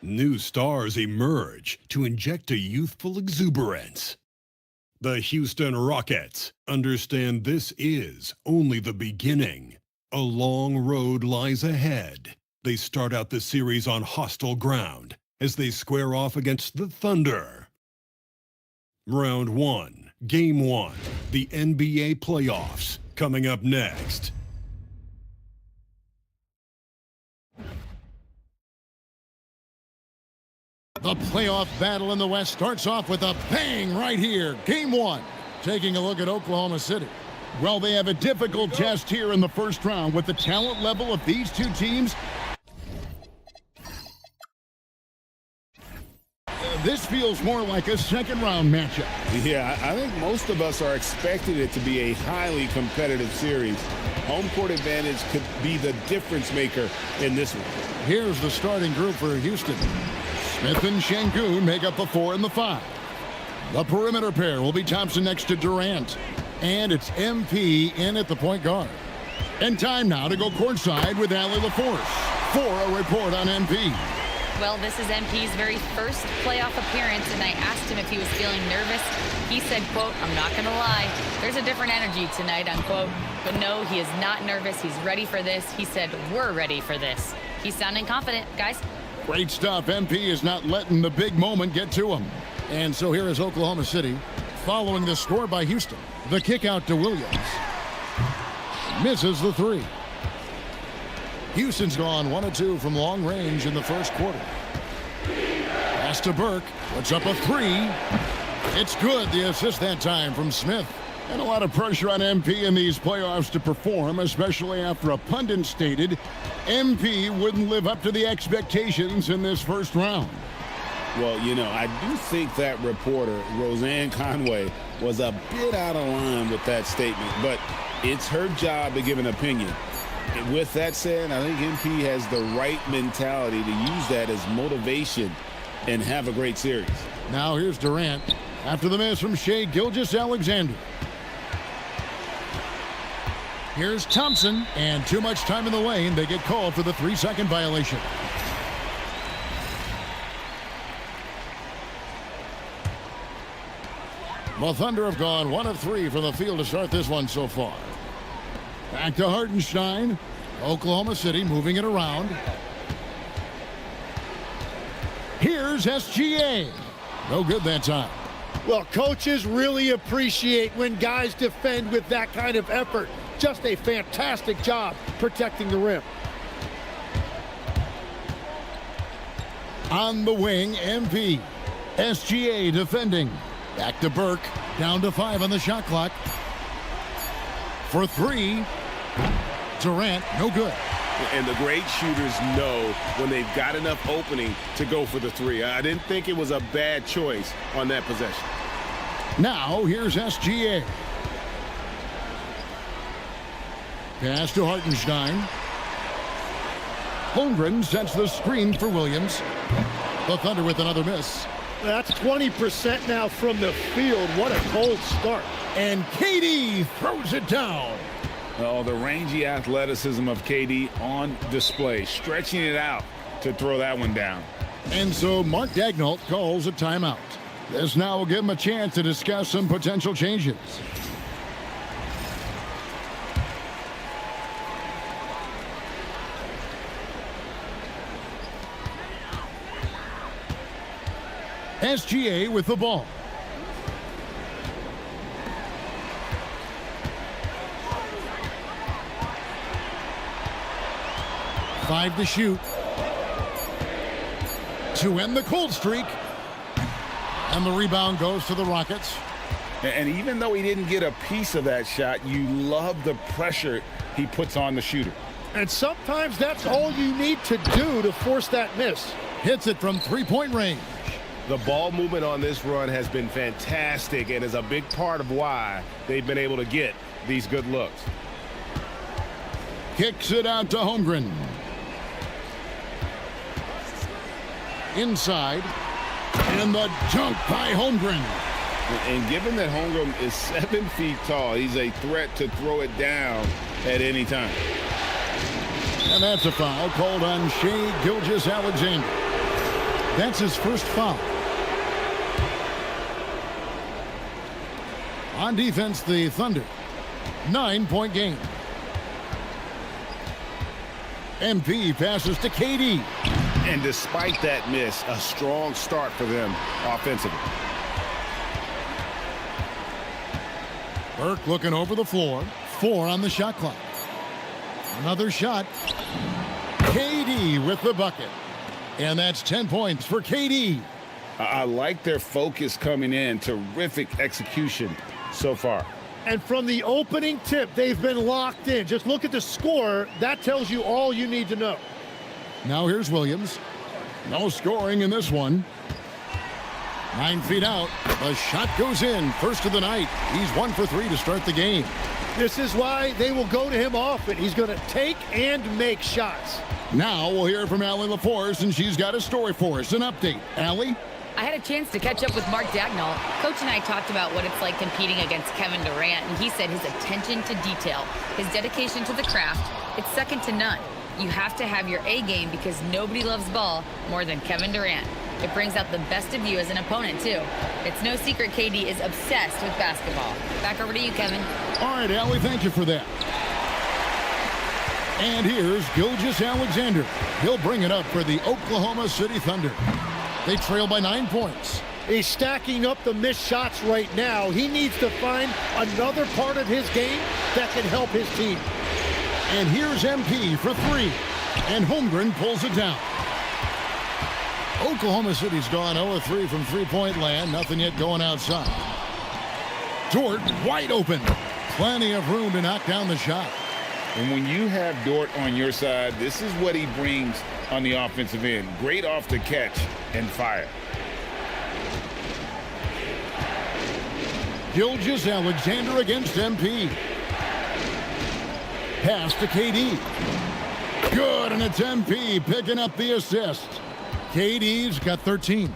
S4: New stars emerge to inject a youthful exuberance. The Houston Rockets understand this is only the beginning. A long road lies ahead. They start out the series on hostile ground as they square off against the Thunder. Round 1, Game 1, the NBA playoffs, coming up next.
S1: The playoff battle in the West starts off with a bang right here. Game 1. Taking a look at Oklahoma City. Well, they have a difficult test here in the first round with the talent level of these two teams. This feels more like a second-round matchup.
S2: Yeah, I think most of us are expecting it to be a highly competitive series. Home court advantage could be the difference maker in this one.
S1: Here's the starting group for Houston. Smith and Şengün make up the 4 and the 5. The perimeter pair will be Thompson next to Durant. And it's MP in at the point guard. And time now to go courtside with Allie LaForce for a report on MP.
S7: Well, this is MP's very first playoff appearance, and I asked him if he was feeling nervous. He said, quote, "I'm not going to lie, there's a different energy tonight," unquote. But no, he is not nervous. He's ready for this. He said, "We're ready for this." He's sounding confident, guys.
S1: Great stuff. MP is not letting the big moment get to him. And so here is Oklahoma City following the score by Houston. The kick out to Williams. Misses the 3. Houston's gone 1 of 2 from long range in the first quarter. Pass to Burke. Puts up a 3. It's good. The assist that time from Smith. And a lot of pressure on MP in these playoffs to perform, especially after a pundit stated MP wouldn't live up to the expectations in this first round.
S2: Well, you know, I do think that reporter, Roseanne Conway, was a bit out of line with that statement, but it's her job to give an opinion. And with that said, I think MP has the right mentality to use that as motivation and have a great series.
S1: Now here's Durant after the miss from Shai Gilgeous-Alexander. Here's Thompson, and too much time in the lane. They get called for the 3-second violation. The Thunder have gone 1 of 3 from the field to start this one so far. Back to Hartenstein. Oklahoma City moving it around. Here's SGA. No good that time.
S9: Well, coaches really appreciate when guys defend with that kind of effort. Just a fantastic job protecting the rim.
S1: On the wing, MP. SGA defending. Back to Burke. Down to 5 on the shot clock. For 3. Durant, no good.
S5: And the great shooters know when they've got enough opening to go for the 3. I didn't think it was a bad choice on that possession.
S1: Now, here's SGA. Pass to Hartenstein. Holmgren sets the screen for Williams. The Thunder with another miss.
S9: That's 20% now from the field. What a cold start.
S1: And KD throws it down.
S2: Oh, the rangy athleticism of KD on display, stretching it out to throw that one down.
S1: And so Mark Daigneault calls a timeout. This now will give him a chance to discuss some potential changes. SGA with the ball. Five to shoot. To end the cold streak. And the rebound goes to the Rockets.
S2: And even though he didn't get a piece of that shot, you love the pressure he puts on the shooter.
S9: And sometimes that's all you need to do to force that miss.
S1: Hits it from three-point range.
S5: The ball movement on this run has been fantastic and is a big part of why they've been able to get these good looks.
S1: Kicks it out to Holmgren. Inside. And the dunk by Holmgren.
S2: And given that Holmgren is 7 feet tall, he's a threat to throw it down at any time.
S1: And that's a foul called on Shai Gilgeous-Alexander. That's his first foul. On defense, the Thunder. 9-point game. MP passes to KD.
S5: And despite that miss, a strong start for them offensively.
S1: Burke looking over the floor. 4 on the shot clock. Another shot. KD with the bucket. And that's 10 points for KD.
S2: I like their focus coming in. Terrific execution so far.
S9: And from the opening tip, they've been locked in. Just look at the score. That tells you all you need to know.
S1: Now here's Williams. No scoring in this one. 9 feet out. The shot goes in. First of the night. He's 1 for 3 to start the game.
S9: This is why they will go to him often. He's going to take and make shots.
S1: Now we'll hear from Allie LaForce, and she's got a story for us. An update. Allie?
S7: I had a chance to catch up with Mark Dagnall. Coach and I talked about what it's like competing against Kevin Durant, and he said his attention to detail, his dedication to the craft, it's second to none. You have to have your A game because nobody loves ball more than Kevin Durant. It brings out the best of you as an opponent, too. It's no secret KD is obsessed with basketball. Back over to you, Kevin.
S1: All right, Allie, thank you for that. And here's Gilgeous-Alexander. He'll bring it up for the Oklahoma City Thunder. They trail by 9 points.
S9: He's stacking up the missed shots right now. He needs to find another part of his game that can help his team.
S1: And here's MP for 3. And Holmgren pulls it down. Oklahoma City's gone 0-3 from three-point land. Nothing yet going outside. Dort wide open. Plenty of room to knock down the shot.
S2: And when you have Dort on your side, this is what he brings on the offensive end. Great off the catch and fire.
S1: Gilgeous-Alexander against MP. Pass to KD. Good, and it's MP picking up the assist. KD's got 13.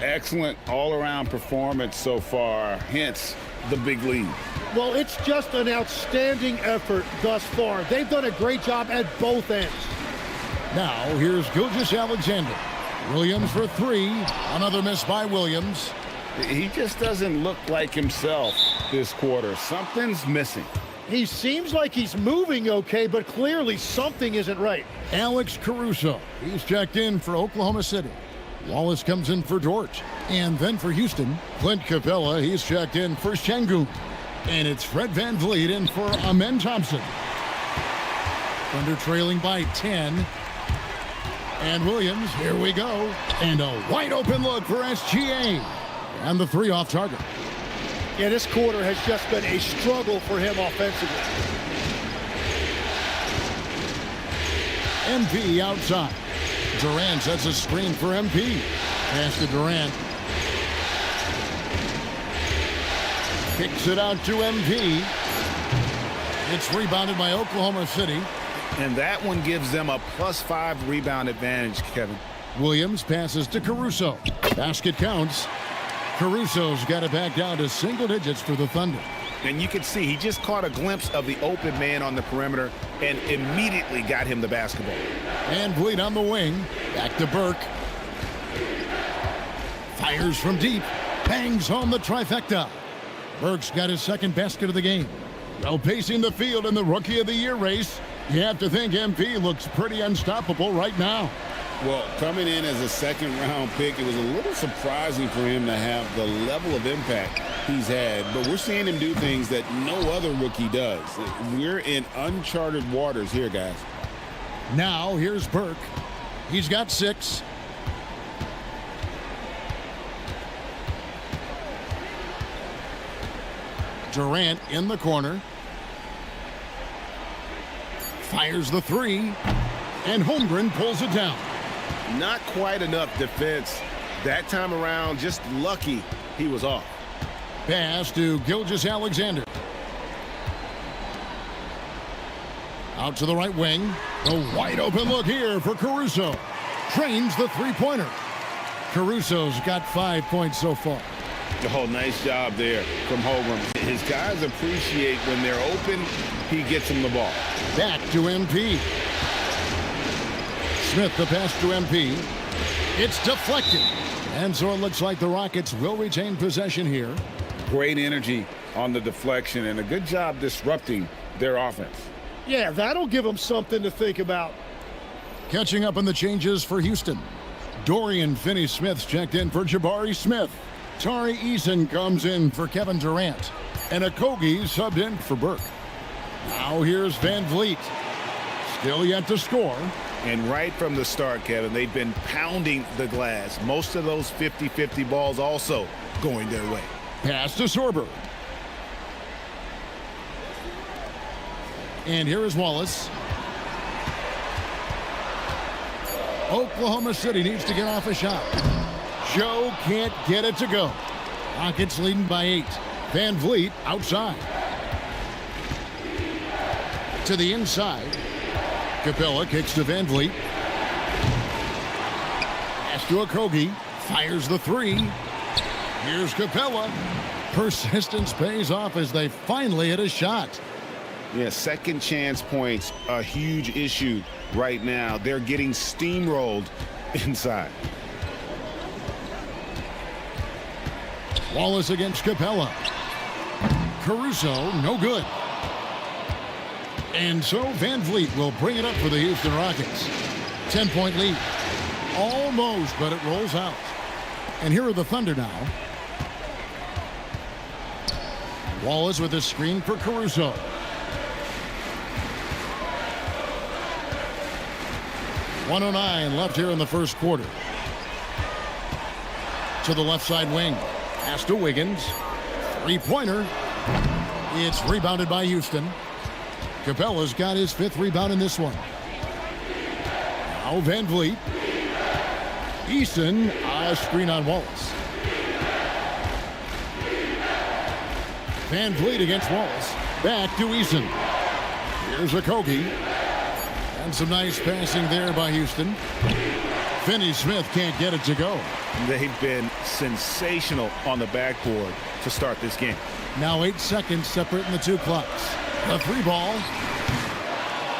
S2: Excellent all-around performance so far, hence the big lead.
S9: Well, it's just an outstanding effort thus far. They've done a great job at both ends.
S1: Now, here's Gilgeous-Alexander. Williams for 3. Another miss by Williams.
S2: He just doesn't look like himself this quarter. Something's missing.
S9: He seems like he's moving okay, but clearly something isn't right.
S1: Alex Caruso. He's checked in for Oklahoma City. Wallace comes in for Dort. And then for Houston, Clint Capella. He's checked in for Şengün. And it's Fred VanVleet in for Amen Thompson. Thunder trailing by 10. And Williams, here we go. And a wide open look for SGA. And the 3 off target.
S9: Yeah, this quarter has just been a struggle for him offensively.
S1: MP outside. Durant sets a screen for MP. Pass to Durant. Kicks it out to MP. It's rebounded by Oklahoma City.
S5: And that one gives them a +5 rebound advantage, Kevin.
S1: Williams passes to Caruso. Basket counts. Caruso's got it back down to single digits for the Thunder.
S5: And you can see he just caught a glimpse of the open man on the perimeter and immediately got him the basketball.
S1: And Vliet on the wing. Back to Burke. Fires from deep. Bangs home the trifecta. Burke's got his second basket of the game. Outpacing the field in the Rookie of the Year race. You have to think MP looks pretty unstoppable right now.
S2: Well, coming in as a second-round pick, it was a little surprising for him to have the level of impact he's had. But we're seeing him do things that no other rookie does. We're in uncharted waters here, guys.
S1: Now, here's Burke. He's got 6. Durant in the corner. Fires the 3. And Holmgren pulls it down.
S5: Not quite enough defense that time around. Just lucky he was off.
S1: Pass to Gilgeous-Alexander. Out to the right wing. A wide open look here for Caruso. Trains the three-pointer. Caruso's got 5 points so far.
S2: Oh, nice job there from Holmgren. His guys appreciate when they're open, he gets them the ball.
S1: Back to MP. Smith the pass to MP. It's deflected. And so it looks like the Rockets will retain possession here.
S2: Great energy on the deflection and a good job disrupting their offense.
S9: Yeah, that'll give them something to think about.
S1: Catching up on the changes for Houston. Dorian Finney-Smith's checked in for Jabari Smith. Tari Eason comes in for Kevin Durant. And Okogie subbed in for Burke. Now here's Van Vliet. Still yet to score.
S5: And right from the start, Kevin, they've been pounding the glass. Most of those 50-50 balls also going their way.
S1: Pass to Sorber. And here is Wallace. Oklahoma City needs to get off a shot. Joe can't get it to go. Rockets leading by 8. Van Vliet outside. To the inside. Capella kicks to Van Vliet. Pass to Okogie. Fires the 3. Here's Capella. Persistence pays off as they finally hit a shot.
S2: Yeah, second chance points, a huge issue right now. They're getting steamrolled inside.
S1: Wallace against Capella. Caruso, no good. And so Van Vliet will bring it up for the Houston Rockets. 10-point lead. Almost, but it rolls out. And here are the Thunder now. Wallace with a screen for Caruso. .109 left here in the first quarter. To the left side wing. Pass to Wiggins. Three-pointer. It's rebounded by Houston. Capella's got his 5th rebound in this one. Now Van Vliet. Eason, a screen on Wallace. Van Vliet against Wallace. Back to Eason. Here's Okogie. And some nice passing there by Houston. Finney-Smith can't get it to go.
S5: They've been sensational on the backboard to start this game.
S1: Now 8 seconds separating the two clocks. The 3 ball.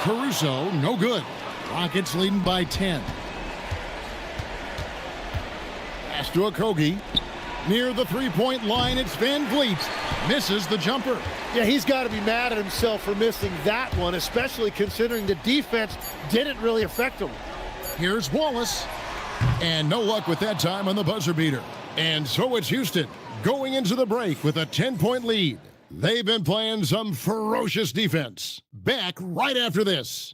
S1: Caruso, no good. Rockets leading by 10. Pass to Okogie. Near the 3-point line, it's Van Vliet. Misses the jumper.
S9: Yeah, he's got to be mad at himself for missing that one, especially considering the defense didn't really affect him.
S1: Here's Wallace. And no luck with that time on the buzzer beater. And so it's Houston going into the break with a 10-point lead. They've been playing some ferocious defense. Back right after this.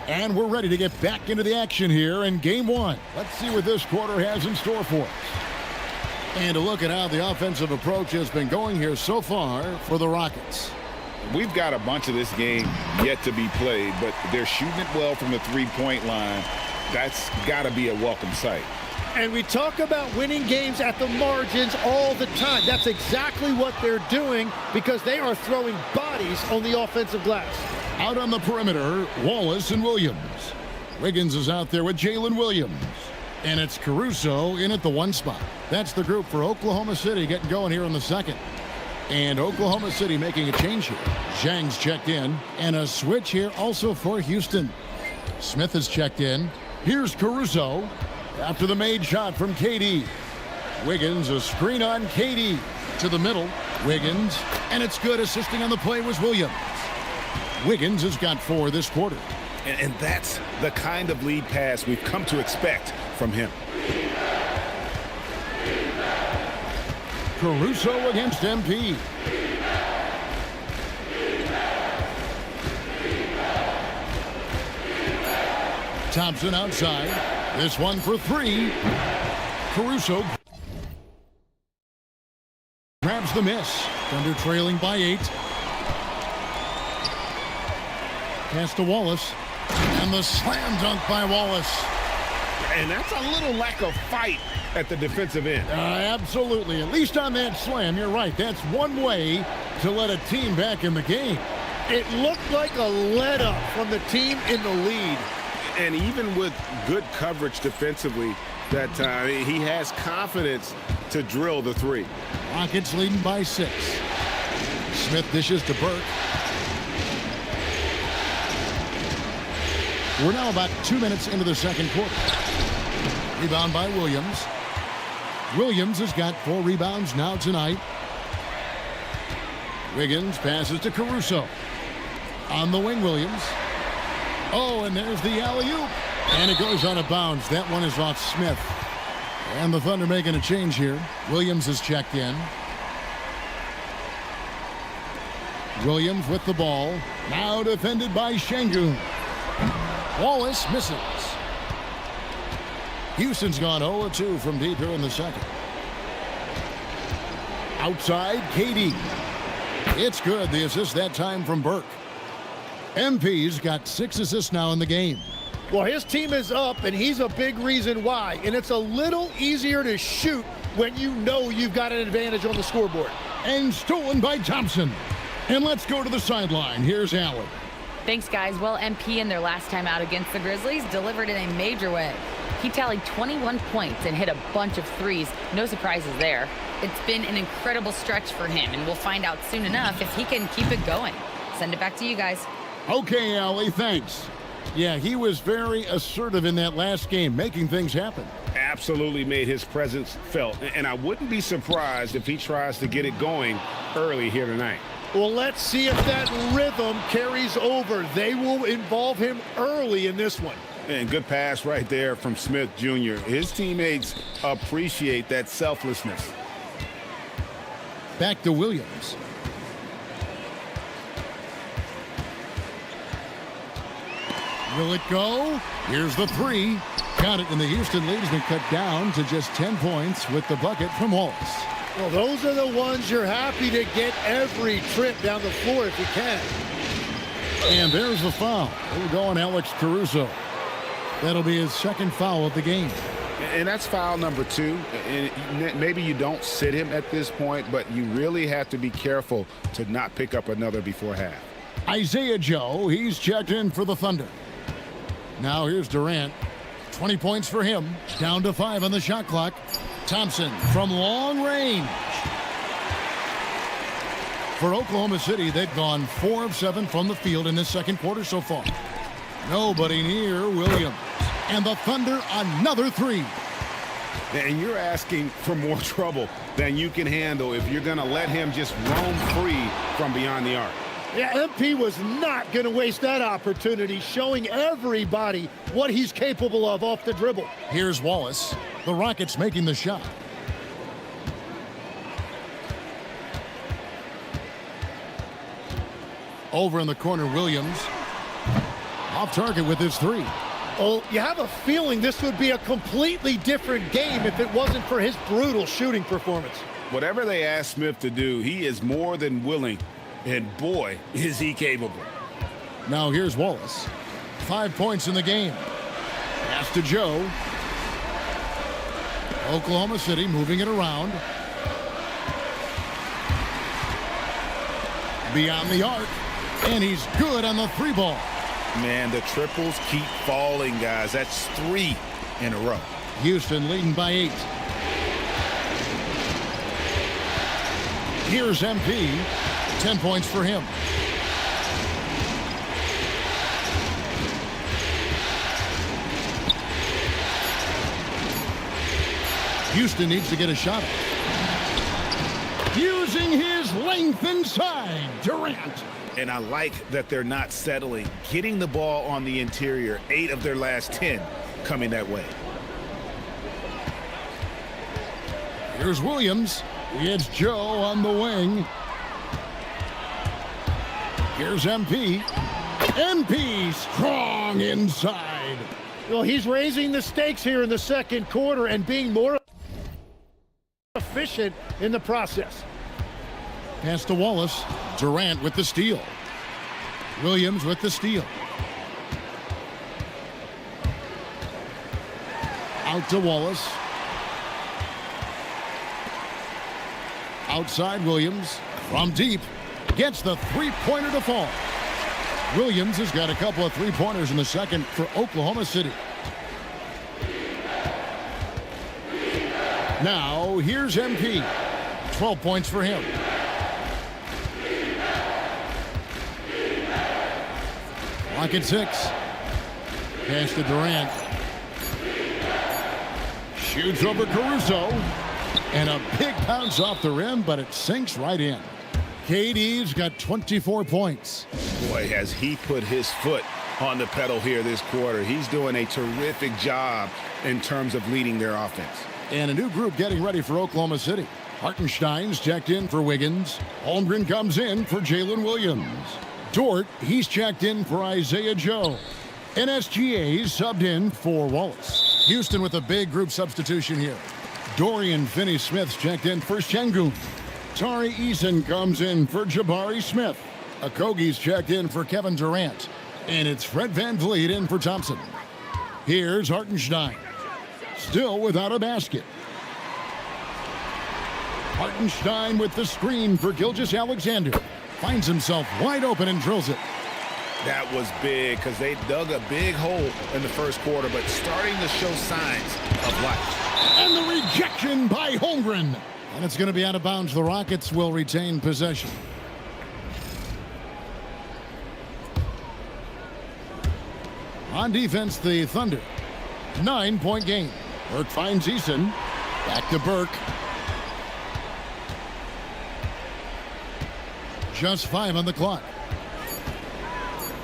S1: And we're ready to get back into the action here in game 1. Let's see what this quarter has in store for us. And a look at how the offensive approach has been going here so far for the Rockets.
S2: We've got a bunch of this game yet to be played, but they're shooting it well from the 3-point line. That's got to be a welcome sight.
S9: And we talk about winning games at the margins all the time. That's exactly what they're doing because they are throwing bodies on the offensive glass.
S1: Out on the perimeter, Wallace and Williams. Wiggins is out there with Jalen Williams. And it's Caruso in at the 1 spot. That's the group for Oklahoma City getting going here in the second. And Oklahoma City making a change here. Zhang's checked in. And a switch here also for Houston. Smith is checked in. Here's Caruso. After the made shot from KD. Wiggins, a screen on KD. To the middle. Wiggins. And it's good. Assisting on the play was Williams. Wiggins has got 4 this quarter.
S5: And that's the kind of lead pass we've come to expect from him.
S1: Caruso against MP. Thompson outside. This one for 3. Caruso grabs the miss. Thunder trailing by 8. Pass to Wallace. And the slam dunk by Wallace.
S2: And that's a little lack of fight at the defensive end.
S1: Absolutely. At least on that slam, you're right. That's one way to let a team back in the game.
S9: It looked like a let-up from the team in the lead.
S2: And even with good coverage defensively that time, he has confidence to drill the 3.
S1: Rockets leading by 6. Smith dishes to Burke. We're now about 2 minutes into the second quarter. Rebound by Williams. Williams has got 4 rebounds now tonight. Wiggins passes to Caruso. On the wing, Williams. Oh, and there's the alley-oop. And it goes out of bounds. That one is off Smith. And the Thunder making a change here. Williams is checked in. Williams with the ball. Now defended by Şengün. Wallace misses. Houston's gone 0-2 from deep here in the second. Outside, KD. It's good. The assist that time from Burke. MP's got 6 assists now in the game.
S9: Well, his team is up, and he's a big reason why. And it's a little easier to shoot when you know you've got an advantage on the scoreboard.
S1: And stolen by Thompson. And let's go to the sideline. Here's Allen.
S7: Thanks, guys. Well, MP in their last time out against the Grizzlies delivered in a major way. He tallied 21 points and hit a bunch of threes. No surprises there. It's been an incredible stretch for him, and we'll find out soon enough if he can keep it going. Send it back to you guys.
S1: Okay, Allie, thanks. Yeah, he was very assertive in that last game, making things happen.
S2: Absolutely made his presence felt. And I wouldn't be surprised if he tries to get it going early here tonight.
S9: Well, let's see if that rhythm carries over. They will involve him early in this one.
S2: And good pass right there from Smith Jr. His teammates appreciate that selflessness.
S1: Back to Williams. Will it go? Here's the 3. Count it, and the Houston lead has been cut down to just 10 points with the bucket from Wallace.
S9: Well, those are the ones you're happy to get every trip down the floor if you can.
S1: And there's the foul. We'll go on Alex Caruso. That'll be his second foul of the game.
S2: And that's foul number 2. And maybe you don't sit him at this point, but you really have to be careful to not pick up another before half.
S1: Isaiah Joe, he's checked in for the Thunder. Now here's Durant. 20 points for him. Down to 5 on the shot clock. Thompson from long range. For Oklahoma City, they've gone 4 of 7 from the field in this second quarter so far. Nobody near Williams. And the Thunder another 3.
S2: And you're asking for more trouble than you can handle if you're going to let him just roam free from beyond the arc.
S9: Yeah, MP was not going to waste that opportunity, showing everybody what he's capable of off the dribble.
S1: Here's Wallace. The Rockets making the shot. Over in the corner, Williams. Off target with his 3.
S9: Oh, you have a feeling this would be a completely different game if it wasn't for his brutal shooting performance.
S2: Whatever they ask Smith to do, he is more than willing. And boy, is he capable.
S1: Now here's Wallace. 5 points in the game. Pass to Joe. Oklahoma City moving it around. Beyond the arc. And he's good on the 3 ball.
S2: Man, the triples keep falling, guys. That's 3 in a row.
S1: Houston leading by 8. Here's MP. 10 points for him. Houston needs to get a shot. Using his length inside, Durant.
S2: And I like that they're not settling. Getting the ball on the interior, 8 of their last 10 coming that way.
S1: Here's Williams. It's Joe on the wing. Here's MP. MP strong inside.
S9: Well, he's raising the stakes here in the second quarter and being more efficient in the process.
S1: Pass to Wallace. Durant with the steal. Williams with the steal. Out to Wallace. Outside Williams. From deep. Gets the 3-pointer to fall. Williams has got a couple of 3-pointers in the second for Oklahoma City. Now, here's MP. 12 points for him. Clock at 6. Pass to Durant. Shoots over Caruso. And a big bounce off the rim, but it sinks right in. KD's got 24 points.
S5: Boy, has he put his foot on the pedal here this quarter. He's doing a terrific job in terms of leading their offense.
S1: And a new group getting ready for Oklahoma City. Hartenstein's checked in for Wiggins. Holmgren comes in for Jalen Williams. Dort, he's checked in for Isaiah Joe. And SGA's subbed in for Wallace. Houston with a big group substitution here. Dorian Finney-Smith's checked in for Şengün. Tari Eason comes in for Jabari Smith. Okogie's checked in for Kevin Durant. And it's Fred VanVleet in for Thompson. Here's Hartenstein. Still without a basket. Hartenstein with the screen for Gilgeous-Alexander. Finds himself wide open and drills it.
S5: That was big because they dug a big hole in the first quarter, but starting to show signs of life.
S1: And the rejection by Holmgren. And it's going to be out of bounds. The Rockets will retain possession. On defense, the Thunder. 9-point game. Burke finds Eason. Back to Burke. Just 5 on the clock.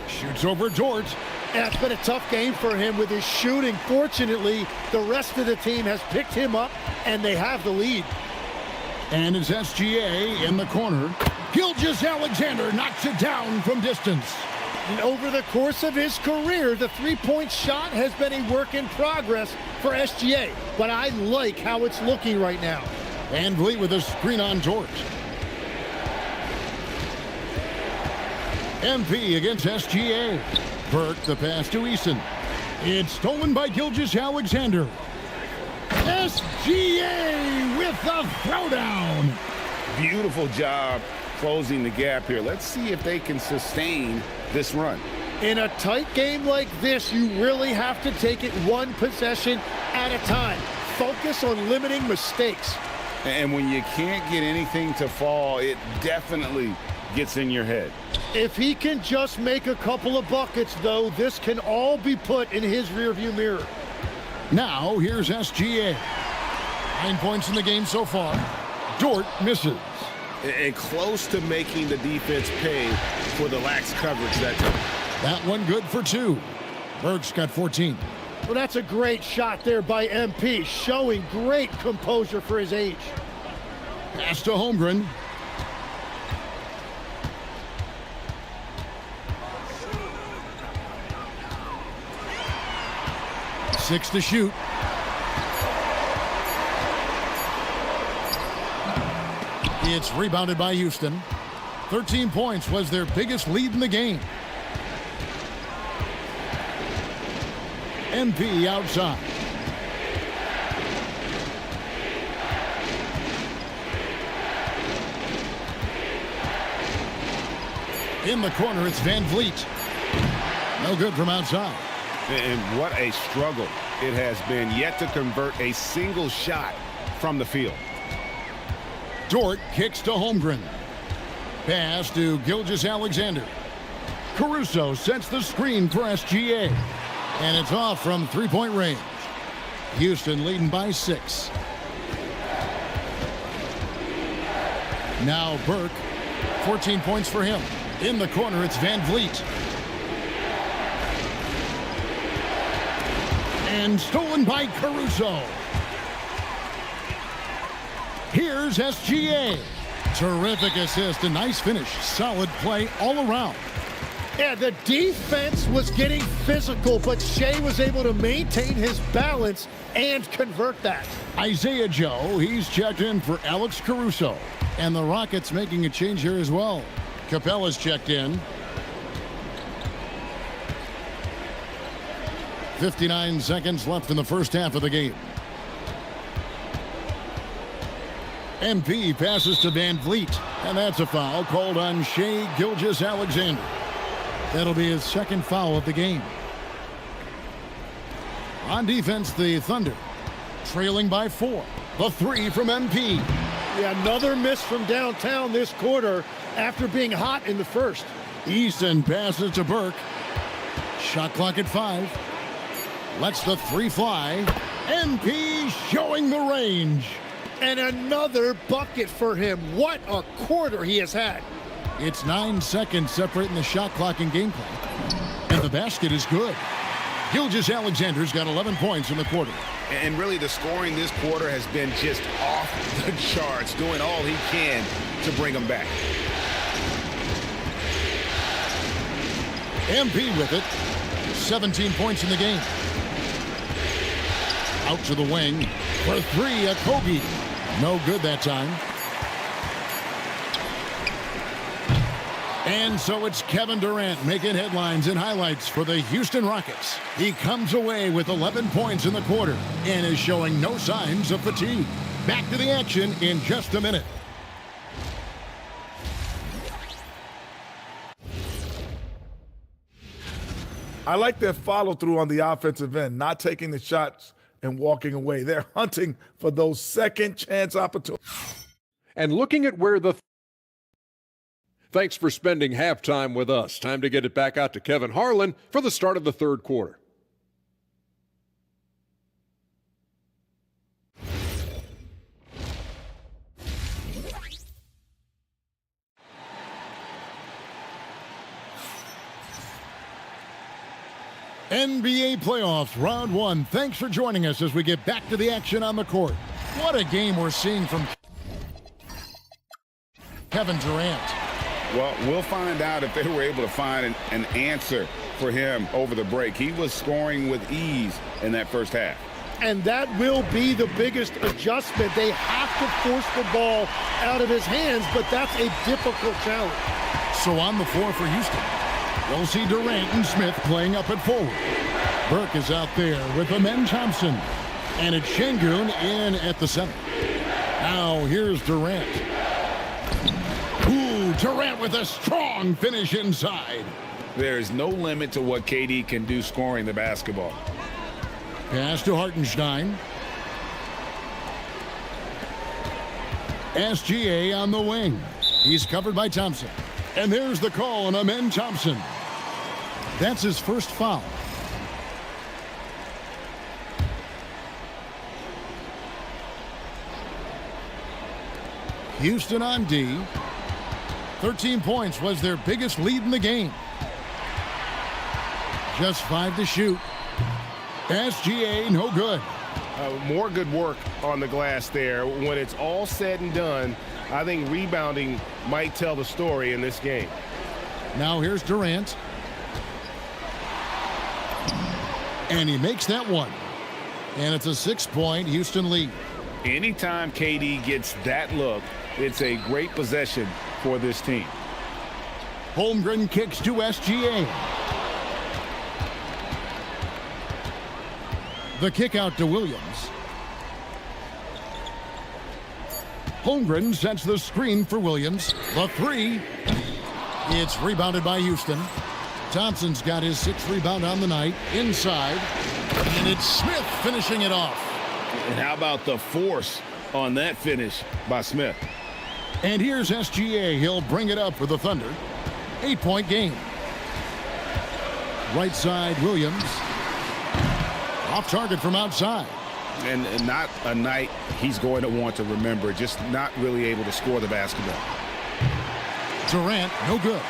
S1: Shoots over Dort.
S9: It's been a tough game for him with his shooting. Fortunately, the rest of the team has picked him up, and they have the lead.
S1: And it's SGA in the corner. Gilgeous-Alexander knocks it down from distance.
S9: And over the course of his career, the three-point shot has been a work in progress for SGA. But I like how it's looking right now.
S1: VanVleet with a screen on Dort. MP against SGA. Burke the pass to Eason. It's stolen by Gilgeous-Alexander. SGA with the throwdown.
S2: Beautiful job closing the gap here. Let's see if they can sustain this run.
S9: In a tight game like this, you really have to take it one possession at a time. Focus on limiting mistakes.
S2: And when you can't get anything to fall, it definitely gets in your head.
S9: If he can just make a couple of buckets, though, this can all be put in his rearview mirror.
S1: Now, here's SGA. 9 points in the game so far. Dort misses.
S5: And close to making the defense pay for the lax coverage that time.
S1: That one good for 2. Burke's got 14.
S9: Well, that's a great shot there by MP, showing great composure for his age.
S1: Pass to Holmgren. Six to shoot. It's rebounded by Houston. 13 points was their biggest lead in the game. MP outside. In the corner, it's VanVleet. No good from outside.
S5: And what a struggle it has been, yet to convert a single shot from the field.
S1: Dort kicks to Holmgren. Pass to Gilgeous-Alexander. Caruso sets the screen for SGA. And it's off from three-point range. Houston leading by 6. Now Burke. 14 points for him. In the corner, it's VanVleet. And stolen by Caruso. Here's SGA. Terrific assist, a nice finish. Solid play all around.
S9: Yeah, the defense was getting physical, but Shea was able to maintain his balance and convert that.
S1: Isaiah Joe, he's checked in for Alex Caruso. And the Rockets making a change here as well. Capella's checked in. 59 seconds left in the first half of the game. MP passes to VanVleet, and that's a foul called on Shea Gilgeous-Alexander. That'll be his second foul of the game. On defense, the Thunder trailing by 4. The 3 from MP.
S9: Yeah, another miss from downtown this quarter after being hot in the first.
S1: Easton passes to Burke. Shot clock at 5. Lets the three fly. MP showing the range.
S9: And another bucket for him. What a quarter he has had.
S1: It's 9 seconds separating the shot clock and game clock. And the basket is good. Gilgeous-Alexander's got 11 points in the quarter.
S5: And really, the scoring this quarter has been just off the charts, doing all he can to bring them back.
S1: MP with it. 17 points in the game. Out to the wing. For three, a Kobe. No good that time. And so it's Kevin Durant making headlines and highlights for the Houston Rockets. He comes away with 11 points in the quarter and is showing no signs of fatigue. Back to the action in just a minute.
S20: I like their follow-through on the offensive end, not taking the shots and walking away. They're hunting for those second-chance opportunities.
S16: And looking at where the... Thanks for spending halftime with us. Time to get it back out to Kevin Harlan for the start of the third quarter.
S1: NBA playoffs, round one. Thanks for joining us as we get back to the action on the court. What a game we're seeing from Kevin Durant.
S2: Well, we'll find out if they were able to find an answer for him over the break. He was scoring with ease in that first half.
S9: And that will be the biggest adjustment. They have to force the ball out of his hands, but that's a difficult challenge.
S1: So on the floor for Houston, we'll see Durant and Smith playing up at forward. Burke is out there with Amen Thompson. And it's Şengün in at the center. Now here's Durant. Ooh, Durant with a strong finish inside.
S2: There's no limit to what KD can do scoring the basketball.
S1: Pass to Hartenstein. SGA on the wing. He's covered by Thompson. And there's the call on Amen Thompson. That's his first foul. Houston on D. 13 points was their biggest lead in the game. Just 5 to shoot. SGA, no good.
S8: More good work on the glass there. When it's all said and done, I think rebounding might tell the story in this game.
S1: Now here's Durant. And he makes that one. And it's a 6-point Houston lead.
S2: Anytime KD gets that look, it's a great possession for this team.
S1: Holmgren kicks to SGA. The kick out to Williams. Holmgren sets the screen for Williams. The three. It's rebounded by Houston. Thompson's got his 6th rebound on the night. Inside. And it's Smith finishing it off.
S2: And how about the force on that finish by Smith?
S1: And here's SGA. He'll bring it up for the Thunder. 8-point game. Right side, Williams. Off target from outside.
S2: And not a night he's going to want to remember. Just not really able to score the basketball.
S1: Durant, no good.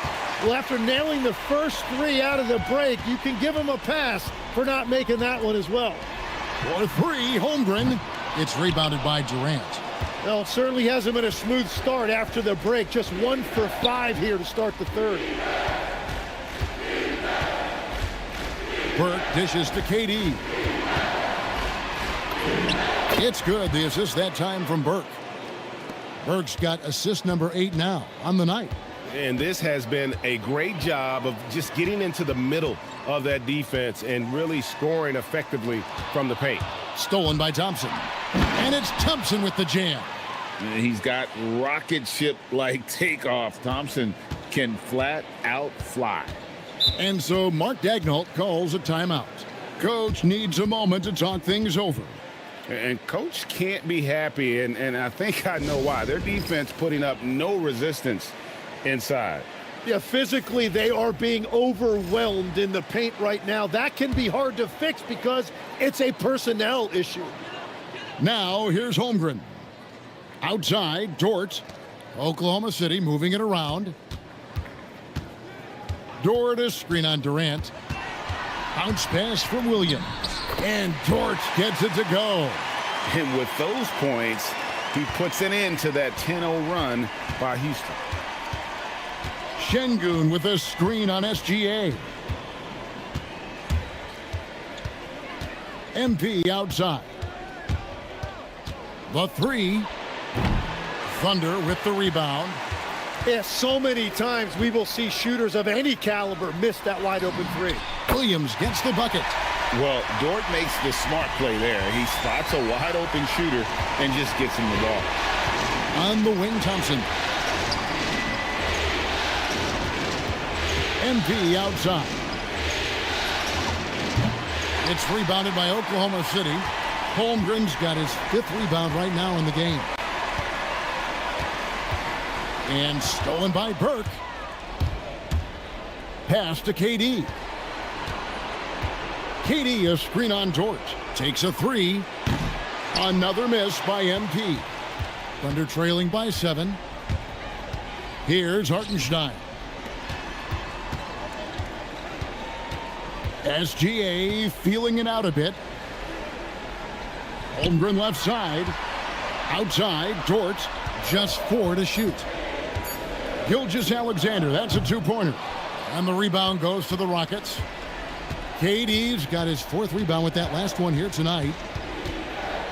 S9: Well, after nailing the first 3 out of the break, you can give him a pass for not making that one as well.
S1: For 3, Holmgren. It's rebounded by Durant.
S9: Well, it certainly hasn't been a smooth start after the break. Just 1 for 5 here to start the third.
S1: Burke dishes to KD. It's good. The assist that time from Burke. Burke's got assist number 8 now on the night.
S8: And this has been a great job of just getting into the middle of that defense and really scoring effectively from the paint.
S1: Stolen by Thompson. And it's Thompson with the jam.
S2: He's got rocket ship-like takeoff. Thompson can flat out fly.
S1: And so Mark Daigneault calls a timeout. Coach needs a moment to talk things over.
S2: And Coach can't be happy, and I think I know why. Their defense putting up no resistance inside.
S9: Yeah, physically, they are being overwhelmed in the paint right now. That can be hard to fix because it's a personnel issue.
S1: Now, here's Holmgren. Outside, Dort. Oklahoma City moving it around. Dort, a screen on Durant. Bounce pass from Williams. And Dort gets it to go.
S2: And with those points, he puts an end to that 10-0 run by Houston.
S1: Şengün with a screen on SGA. MP outside. The three. Thunder with the rebound.
S9: Yeah, so many times we will see shooters of any caliber miss that wide open three.
S1: Williams gets the bucket.
S2: Well, Dort makes the smart play there. He spots a wide open shooter and just gets him the ball.
S1: On the wing, Thompson. MP outside. It's rebounded by Oklahoma City. Holmgren's got his 5th rebound right now in the game. And stolen by Burke. Pass to KD. KD, a screen on Dort. Takes a 3. Another miss by MP. Thunder trailing by 7. Here's Hartenstein. SGA feeling it out a bit. Holmgren left side. Outside, Dort. Just 4 to shoot. Gilgeous-Alexander, that's a 2-pointer. And the rebound goes to the Rockets. KD's got his 4th rebound with that last one here tonight.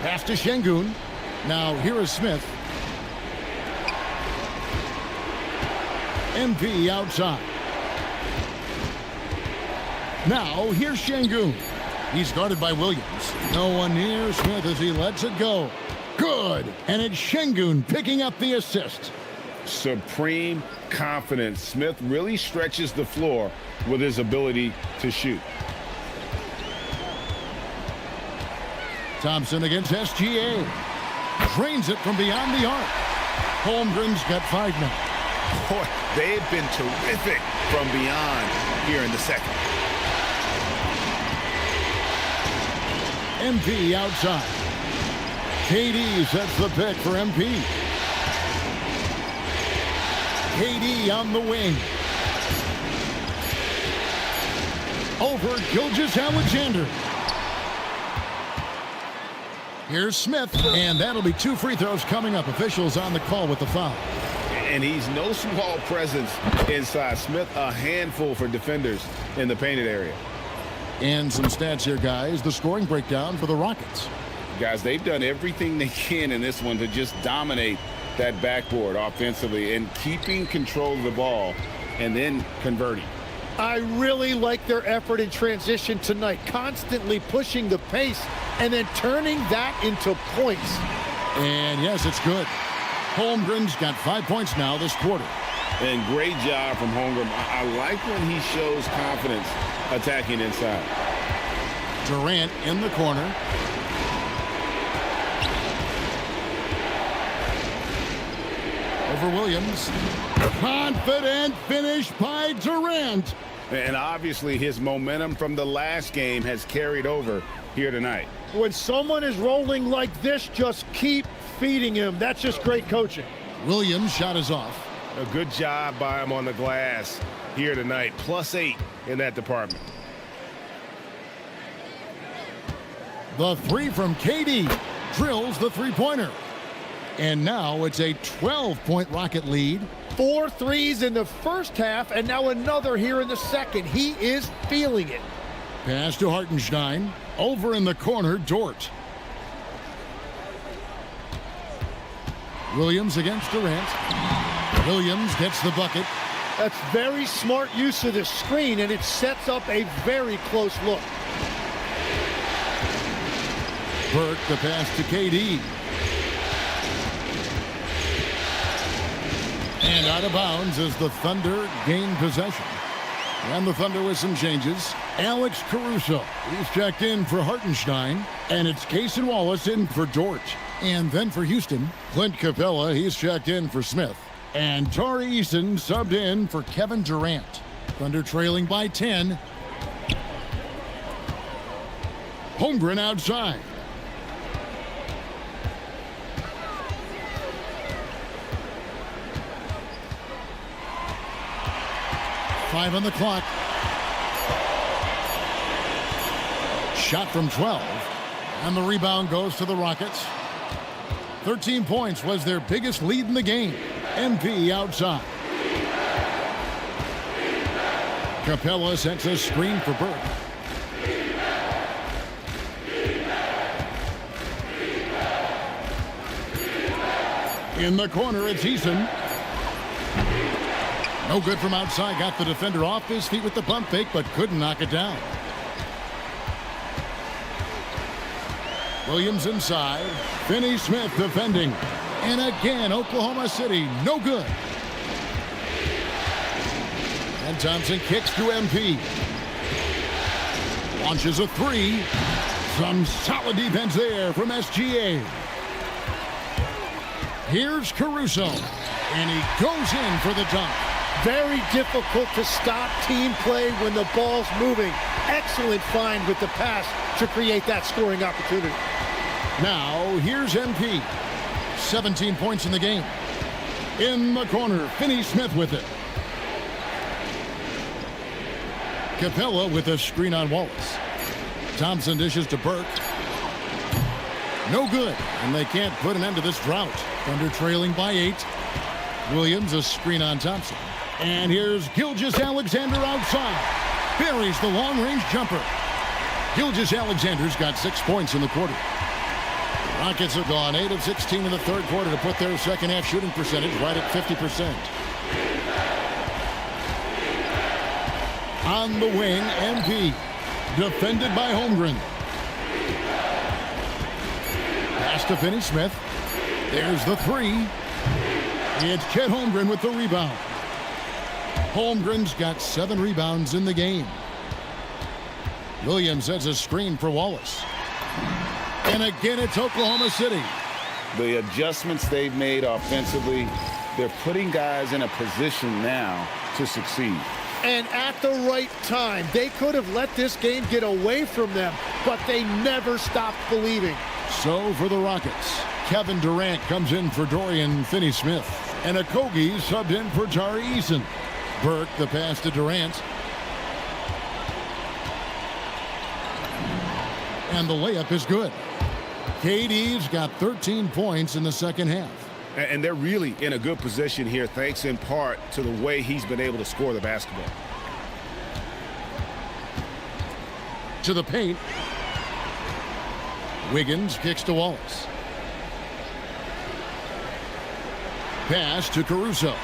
S1: Pass to Şengün. Now here is Smith. MP outside. Now here's Şengün. He's guarded by Williams. No one near Smith as he lets it go. Good. And it's Şengün picking up the assist.
S2: Supreme confidence. Smith really stretches the floor with his ability to shoot.
S1: Thompson against SGA. Drains it from beyond the arc. Holmgren's got 5 now.
S5: Boy, they've been terrific from beyond here in the second.
S1: MP outside. KD sets the pick for MP. KD on the wing. Over Gilgeous-Alexander. Here's Smith, and that'll be 2 free throws coming up. Officials on the call with the foul.
S2: And he's no small presence inside. Smith, a handful for defenders in the painted area.
S1: And some stats here, guys. The scoring breakdown for the Rockets.
S2: Guys, they've done everything they can in this one to just dominate that backboard offensively and keeping control of the ball and then converting.
S9: I really like their effort in transition tonight, constantly pushing the pace and then turning that into points.
S1: And yes, it's good. Holmgren's got 5 points now this quarter.
S2: And great job from Holmgren. I like when he shows confidence attacking inside.
S1: Durant in the corner. Over Williams. Confident finish by Durant.
S2: And obviously his momentum from the last game has carried over here tonight.
S9: When someone is rolling like this, just keep feeding him. That's just great coaching.
S1: Williams' shot is off.
S5: A good job by him on the glass here tonight. +8 in that department.
S1: The 3 from KD drills the 3-pointer. And now it's a 12-point Rocket lead.
S9: 4 threes in the first half, and now another here in the second. He is feeling it.
S1: Pass to Hartenstein. Over in the corner, Dort. Williams against Durant. Williams gets the bucket.
S9: That's very smart use of the screen, and it sets up a very close look.
S1: Burke, the pass to KD. And out of bounds as the Thunder gain possession. And the Thunder with some changes. Alex Caruso, he's checked in for Hartenstein. And it's Cason Wallace in for Dort. And then for Houston, Clint Capella, he's checked in for Smith. And Tari Eason subbed in for Kevin Durant. Thunder trailing by 10. Holmgren outside. Five on the clock. Shot from 12. And the rebound goes to the Rockets. 13 points was their biggest lead in the game. MP outside. Capella sets a screen for Burke. In the corner, it's Eason. No good from outside. Got the defender off his feet with the pump fake, but couldn't knock it down. Williams inside. Finney-Smith defending. And again, Oklahoma City, no good. And Thompson kicks to MP. Launches a three. Some solid defense there from SGA. Here's Caruso. And he goes in for the dunk.
S9: Very difficult to stop team play when the ball's moving. Excellent find with the pass to create that scoring opportunity.
S1: Now, here's MP. 17 points in the game. In the corner, Finney-Smith with it. Capella with a screen on Wallace. Thompson dishes to Burke. No good, and they can't put an end to this drought. Thunder trailing by 8. Williams a screen on Thompson. And here's Gilgeous-Alexander outside. Buries the long-range jumper. Gilgeous-Alexander's got 6 points in the quarter. Rockets have gone 8 of 16 in the third quarter to put their second half shooting percentage right at 50%. On the wing, MP. Defended by Holmgren. Pass to Finney-Smith. There's the three. It's Chet Holmgren with the rebound. Holmgren's got 7 rebounds in the game. Williams sets a screen for Wallace. And again, it's Oklahoma City.
S2: The adjustments they've made offensively, they're putting guys in a position now to succeed.
S9: And at the right time, they could have let this game get away from them, but they never stopped believing.
S1: So for the Rockets, Kevin Durant comes in for Dorian Finney-Smith. And Okogie subbed in for Tari Eason. Burke, the pass to Durant. And the layup is good. KD's got 13 points in the second half.
S5: And they're really in a good position here, thanks in part to the way he's been able to score the basketball.
S1: To the paint. Wiggins kicks to Wallace. Pass to Caruso.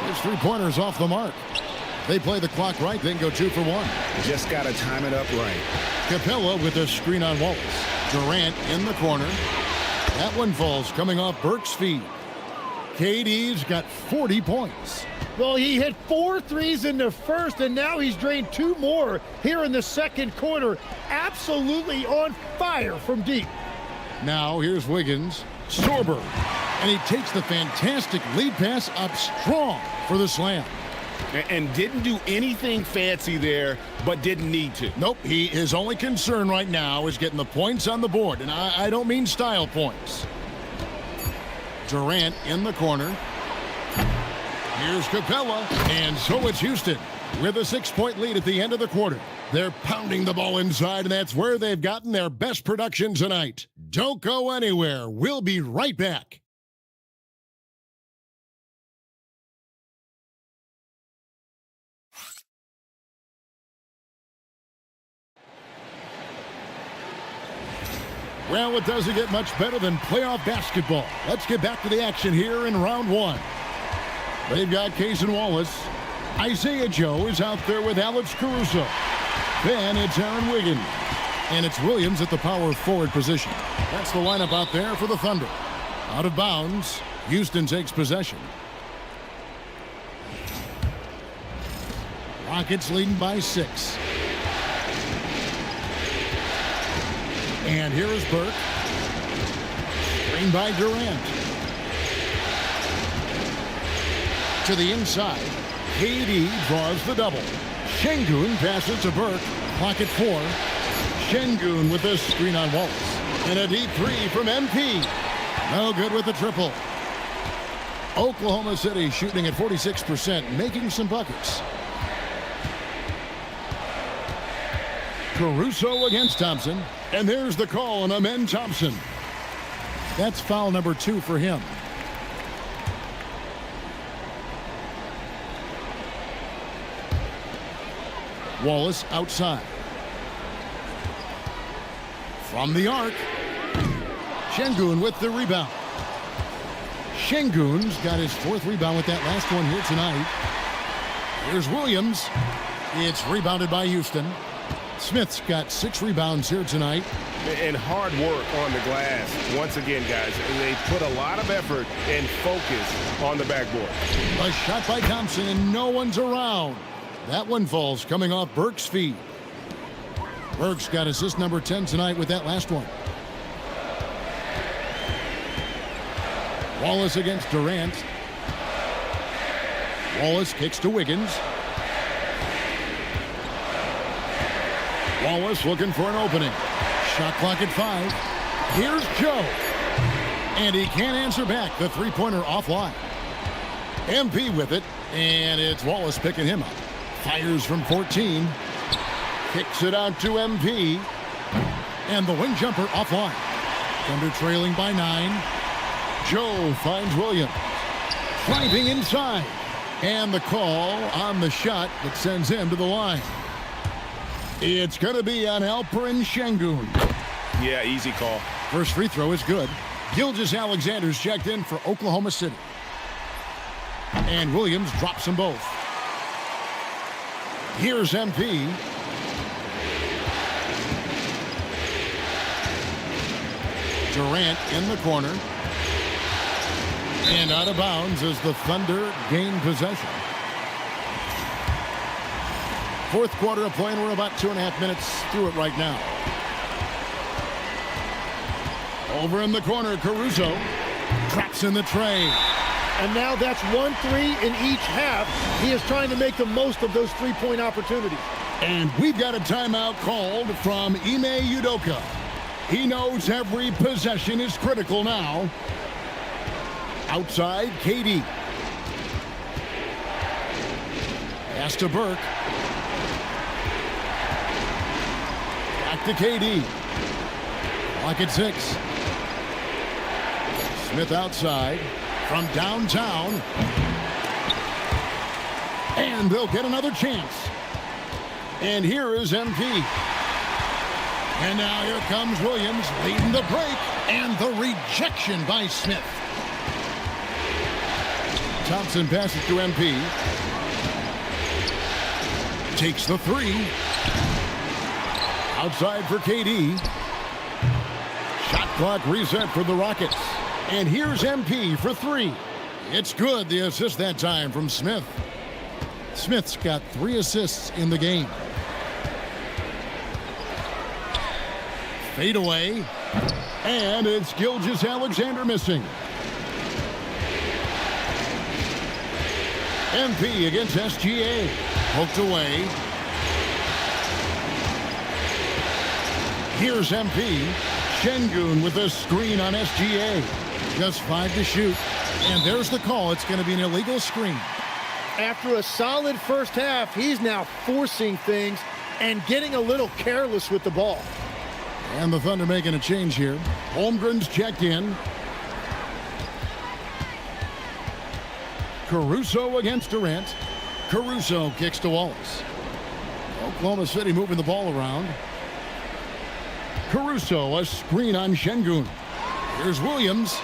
S1: His three-pointers off the mark. They play the clock right, then go 2 for 1.
S5: Just got to time it up right.
S1: Capella with a screen on Wallace. Durant in the corner. That one falls coming off Burke's feet. KD's got 40 points.
S9: Well, he hit 4 threes in the first, and now he's drained 2 more here in the second quarter. Absolutely on fire from deep.
S1: Now here's Wiggins. Sorber. And he takes the fantastic lead pass up strong for the slam.
S5: And didn't do anything fancy there, but didn't need to.
S1: Nope, his only concern right now is getting the points on the board, and I don't mean style points. Durant in the corner. Here's Capella, and so it's Houston with a 6-point lead at the end of the quarter. They're pounding the ball inside, and that's where they've gotten their best production tonight. Don't go anywhere. We'll be right back. Well, it doesn't get much better than playoff basketball. Let's get back to the action here in round 1. They've got Cason Wallace. Isaiah Joe is out there with Alex Caruso. Then it's Aaron Wiggins. And it's Williams at the power forward position. That's the lineup out there for the Thunder. Out of bounds, Houston takes possession. Rockets leading by 6. And here is Burke. Screened by Durant. To the inside. KD draws the double. Şengün passes to Burke. Clock at 4. Şengün with a screen on Wallace. And a deep three from MP. No good with the triple. Oklahoma City shooting at 46%, making some buckets. Caruso against Thompson. And there's the call on Amen Thompson. That's foul number 2 for him. Wallace outside. From the arc. Şengün with the rebound. Şengün's got his 4th rebound with that last one here tonight. Here's Williams. It's rebounded by Houston. Smith's got 6 rebounds here tonight.
S8: And hard work on the glass. Once again, guys, they put a lot of effort and focus on the backboard.
S1: A shot by Thompson, and no one's around. That one falls coming off Burke's feet. Burke's got assist number 10 tonight with that last one. Wallace against Durant. Wallace kicks to Wiggins. Wallace looking for an opening. Shot clock at 5. Here's Joe. And he can't answer back. The three-pointer offline. MP with it. And it's Wallace picking him up. Fires from 14. Kicks it out to MP. And the wing jumper offline. Thunder trailing by 9. Joe finds Williams. Driving inside. And the call on the shot that sends him to the line. It's going to be on Alperen Şengün.
S8: Yeah, easy call.
S1: First free throw is good. Gilgeous-Alexander's checked in for Oklahoma City. And Williams drops them both. Here's MP. Durant in the corner. And out of bounds as the Thunder gain possession. 4th quarter of play, and we're about 2.5 minutes through it right now. Over in the corner, Caruso traps in the tray.
S9: And now that's 1 3 in each half. He is trying to make the most of those three-point opportunities.
S1: And we've got a timeout called from Ime Udoka. He knows every possession is critical now. Outside, KD. Pass to Burke. Back to KD. Clock at 6. Smith outside from downtown. And they'll get another chance. And here is MP. And now here comes Williams leading the break. And the rejection by Smith. Thompson passes to MP. Takes the 3. Outside for KD. Shot clock reset for the Rockets. And here's MP for 3. It's good. The assist that time from Smith. Smith's got 3 assists in the game. Fade away. And it's Gilgeous-Alexander missing. MP against SGA. Poked away. Here's MP. Şengün with a screen on SGA. Just 5 to shoot. And there's the call. It's going to be an illegal screen.
S9: After a solid first half, he's now forcing things and getting a little careless with the ball.
S1: And the Thunder making a change here. Holmgren's checked in. Caruso against Durant. Caruso kicks to Wallace. Oklahoma City moving the ball around. Caruso, a screen on Şengün. Here's Williams.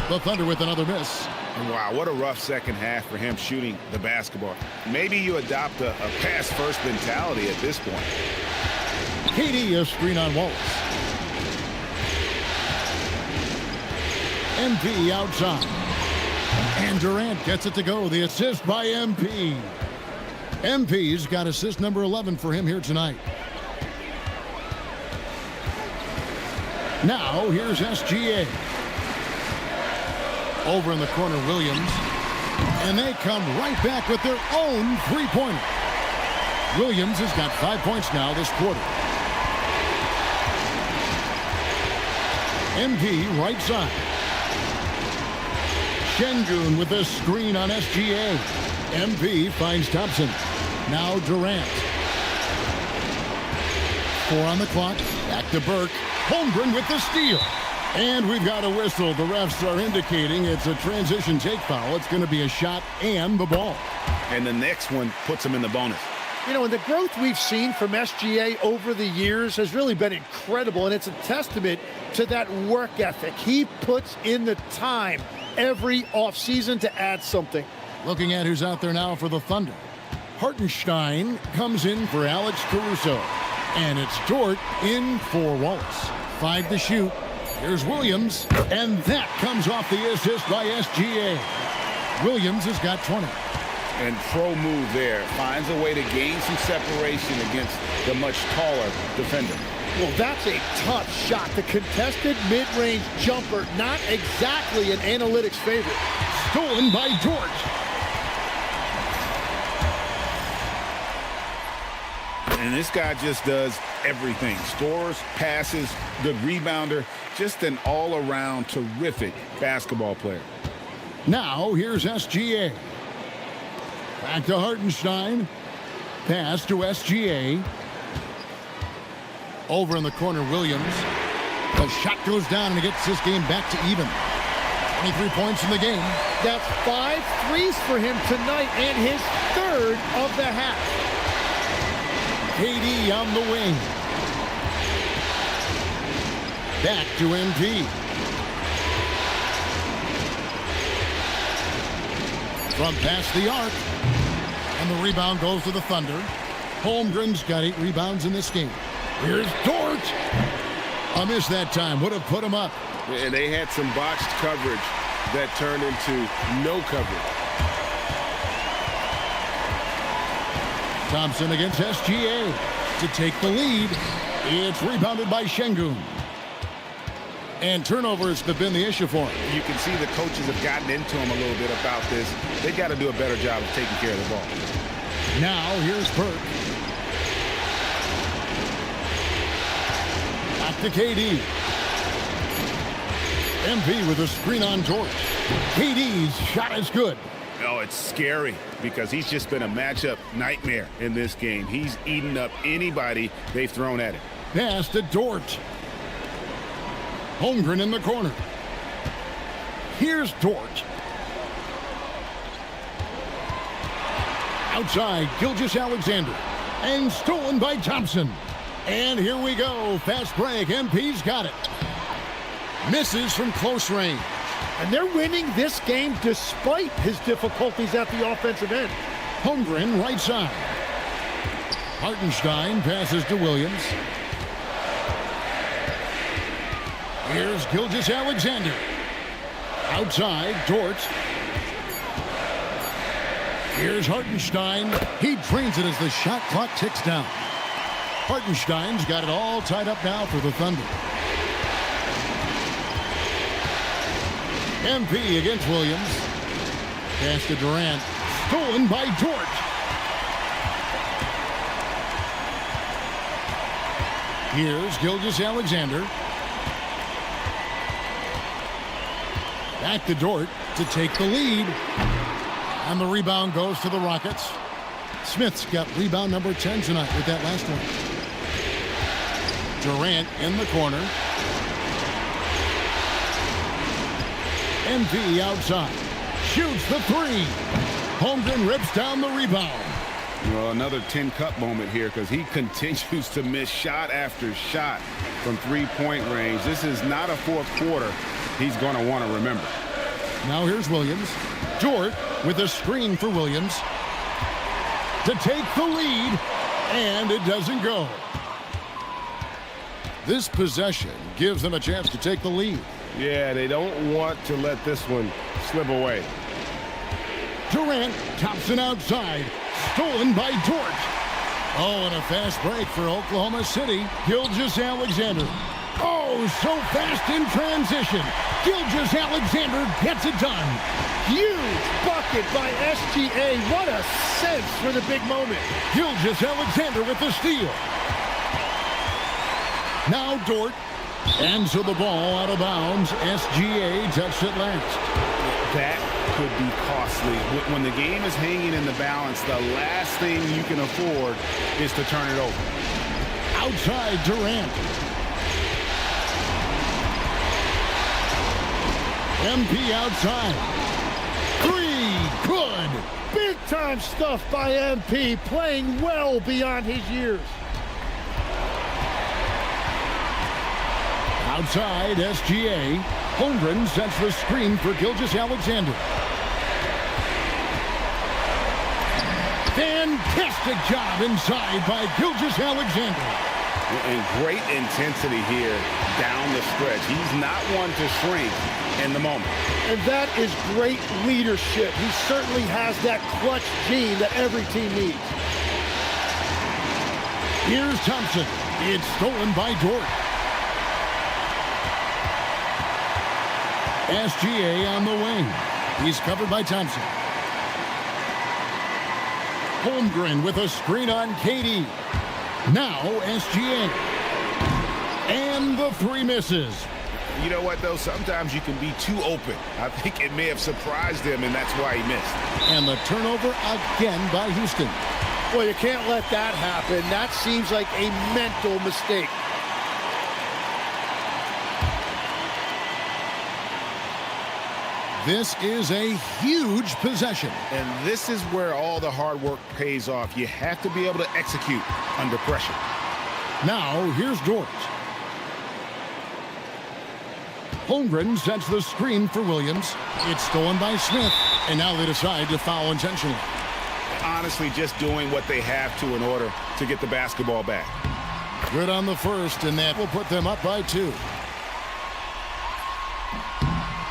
S1: The Thunder with another miss.
S5: Wow, what a rough second half for him shooting the basketball. Maybe you adopt a pass-first mentality at this point.
S1: KD, a screen on Wallace. MP outside. And Durant gets it to go. The assist by MP. MP's got assist number 11 for him here tonight. Now, here's SGA. Over in the corner, Williams. And they come right back with their own three-pointer. Williams has got 5 points now this quarter. MP right side. Şengün with a screen on SGA. MP finds Thompson. Now Durant. 4 on the clock. Back to Burke. Holmgren with the steal. And we've got a whistle. The refs are indicating it's a transition take foul. It's going to be a shot and the ball.
S5: And the next one puts him in the bonus.
S9: You know, and the growth we've seen from SGA over the years has really been incredible, and it's a testament to that work ethic. He puts in the time every offseason to add something.
S1: Looking at who's out there now for the Thunder. Hartenstein comes in for Alex Caruso. And it's Dort in for Wallace. 5 to shoot. Here's Williams. And that comes off the assist by SGA. Williams has got 20.
S2: And pro move there. Finds a way to gain some separation against the much taller defender.
S9: Well, that's a tough shot. The contested mid-range jumper, not exactly an analytics favorite.
S1: Stolen by George.
S2: And this guy just does everything. Scores, passes, good rebounder. Just an all-around terrific basketball player.
S1: Now, here's SGA. Back to Hartenstein. Pass to SGA. Over in the corner, Williams. The shot goes down, and it gets this game back to even. 23 points in the game.
S9: That's 5 threes for him tonight, and his third of the half.
S1: KD on the wing. Back to MP. From past the arc. And the rebound goes to the Thunder. Holmgren's got 8 rebounds in this game. Here's Dort. A miss that time. Would have put him up.
S2: And they had some botched coverage that turned into no coverage.
S1: Thompson against SGA to take the lead. It's rebounded by Şengün. And turnovers have been the issue for him.
S5: You can see the coaches have gotten into him a little bit about this. They got to do a better job of taking care of the ball.
S1: Now here's Burke. Back to KD. MP with a screen on George. KD's shot is good.
S5: Oh, it's scary because he's just been a matchup nightmare in this game. He's eaten up anybody they've thrown at him.
S1: Pass to Dort. Holmgren in the corner. Here's Dort. Outside, Gilgeous-Alexander. And stolen by Thompson. And here we go. Fast break. MP's got it. Misses from close range.
S9: And they're winning this game despite his difficulties at the offensive end.
S1: Holmgren right side. Hartenstein passes to Williams. Here's Gilgeous-Alexander. Outside, Dort. Here's Hartenstein. He drains it as the shot clock ticks down. Hartenstein's got it all tied up now for the Thunder. MP against Williams. Pass to Durant. Stolen by Dort. Here's Gilgeous-Alexander. Back to Dort to take the lead. And the rebound goes to the Rockets. Smith's got rebound number 10 tonight with that last one. Durant in the corner. MP outside. Shoots the 3. Holmgren rips down the rebound.
S2: Well, another 10-cup moment here because he continues to miss shot after shot from three-point range. This is not a fourth quarter he's going to want to remember.
S1: Now here's Williams. Dort with a screen for Williams to take the lead, and it doesn't go. This possession gives them a chance to take the lead.
S8: Yeah, they don't want to let this one slip away.
S1: Durant, Thompson outside, stolen by Dort. Oh, and a fast break for Oklahoma City. Gilgeous-Alexander. Oh, so fast in transition. Gilgeous-Alexander gets it done.
S9: Huge bucket by SGA. What a sense for the big moment.
S1: Gilgeous-Alexander with the steal. Now Dort. And so the ball out of bounds. SGA touched it last.
S2: That could be costly. When the game is hanging in the balance, the last thing you can afford is to turn it over.
S1: Outside Durant. MP outside. Three, good.
S9: Big time stuff by MP, playing well beyond his years.
S1: Outside SGA. Holmgren sets the screen for Gilgeous-Alexander. Fantastic job inside by Gilgeous-Alexander.
S2: And great intensity here down the stretch. He's not one to shrink in the moment.
S9: And that is great leadership. He certainly has that clutch gene that every team needs.
S1: Here's Thompson. It's stolen by Dort. SGA on the wing. He's covered by Thompson. Holmgren with a screen on KD. Now SGA. And the three misses.
S5: You know what, though? Sometimes you can be too open. I think it may have surprised him, and that's why he missed.
S1: And the turnover again by Houston.
S9: Well, you can't let that happen. That seems like a mental mistake.
S1: This is a huge possession.
S2: And this is where all the hard work pays off. You have to be able to execute under pressure.
S1: Now, here's Dort. Holmgren sets the screen for Williams. It's stolen by Smith. And now they decide to foul intentionally.
S2: Honestly, just doing what they have to in order to get the basketball back.
S1: Good on the first, and that will put them up by 2.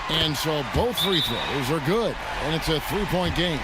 S1: And so both free throws are good, and it's a 3-point game.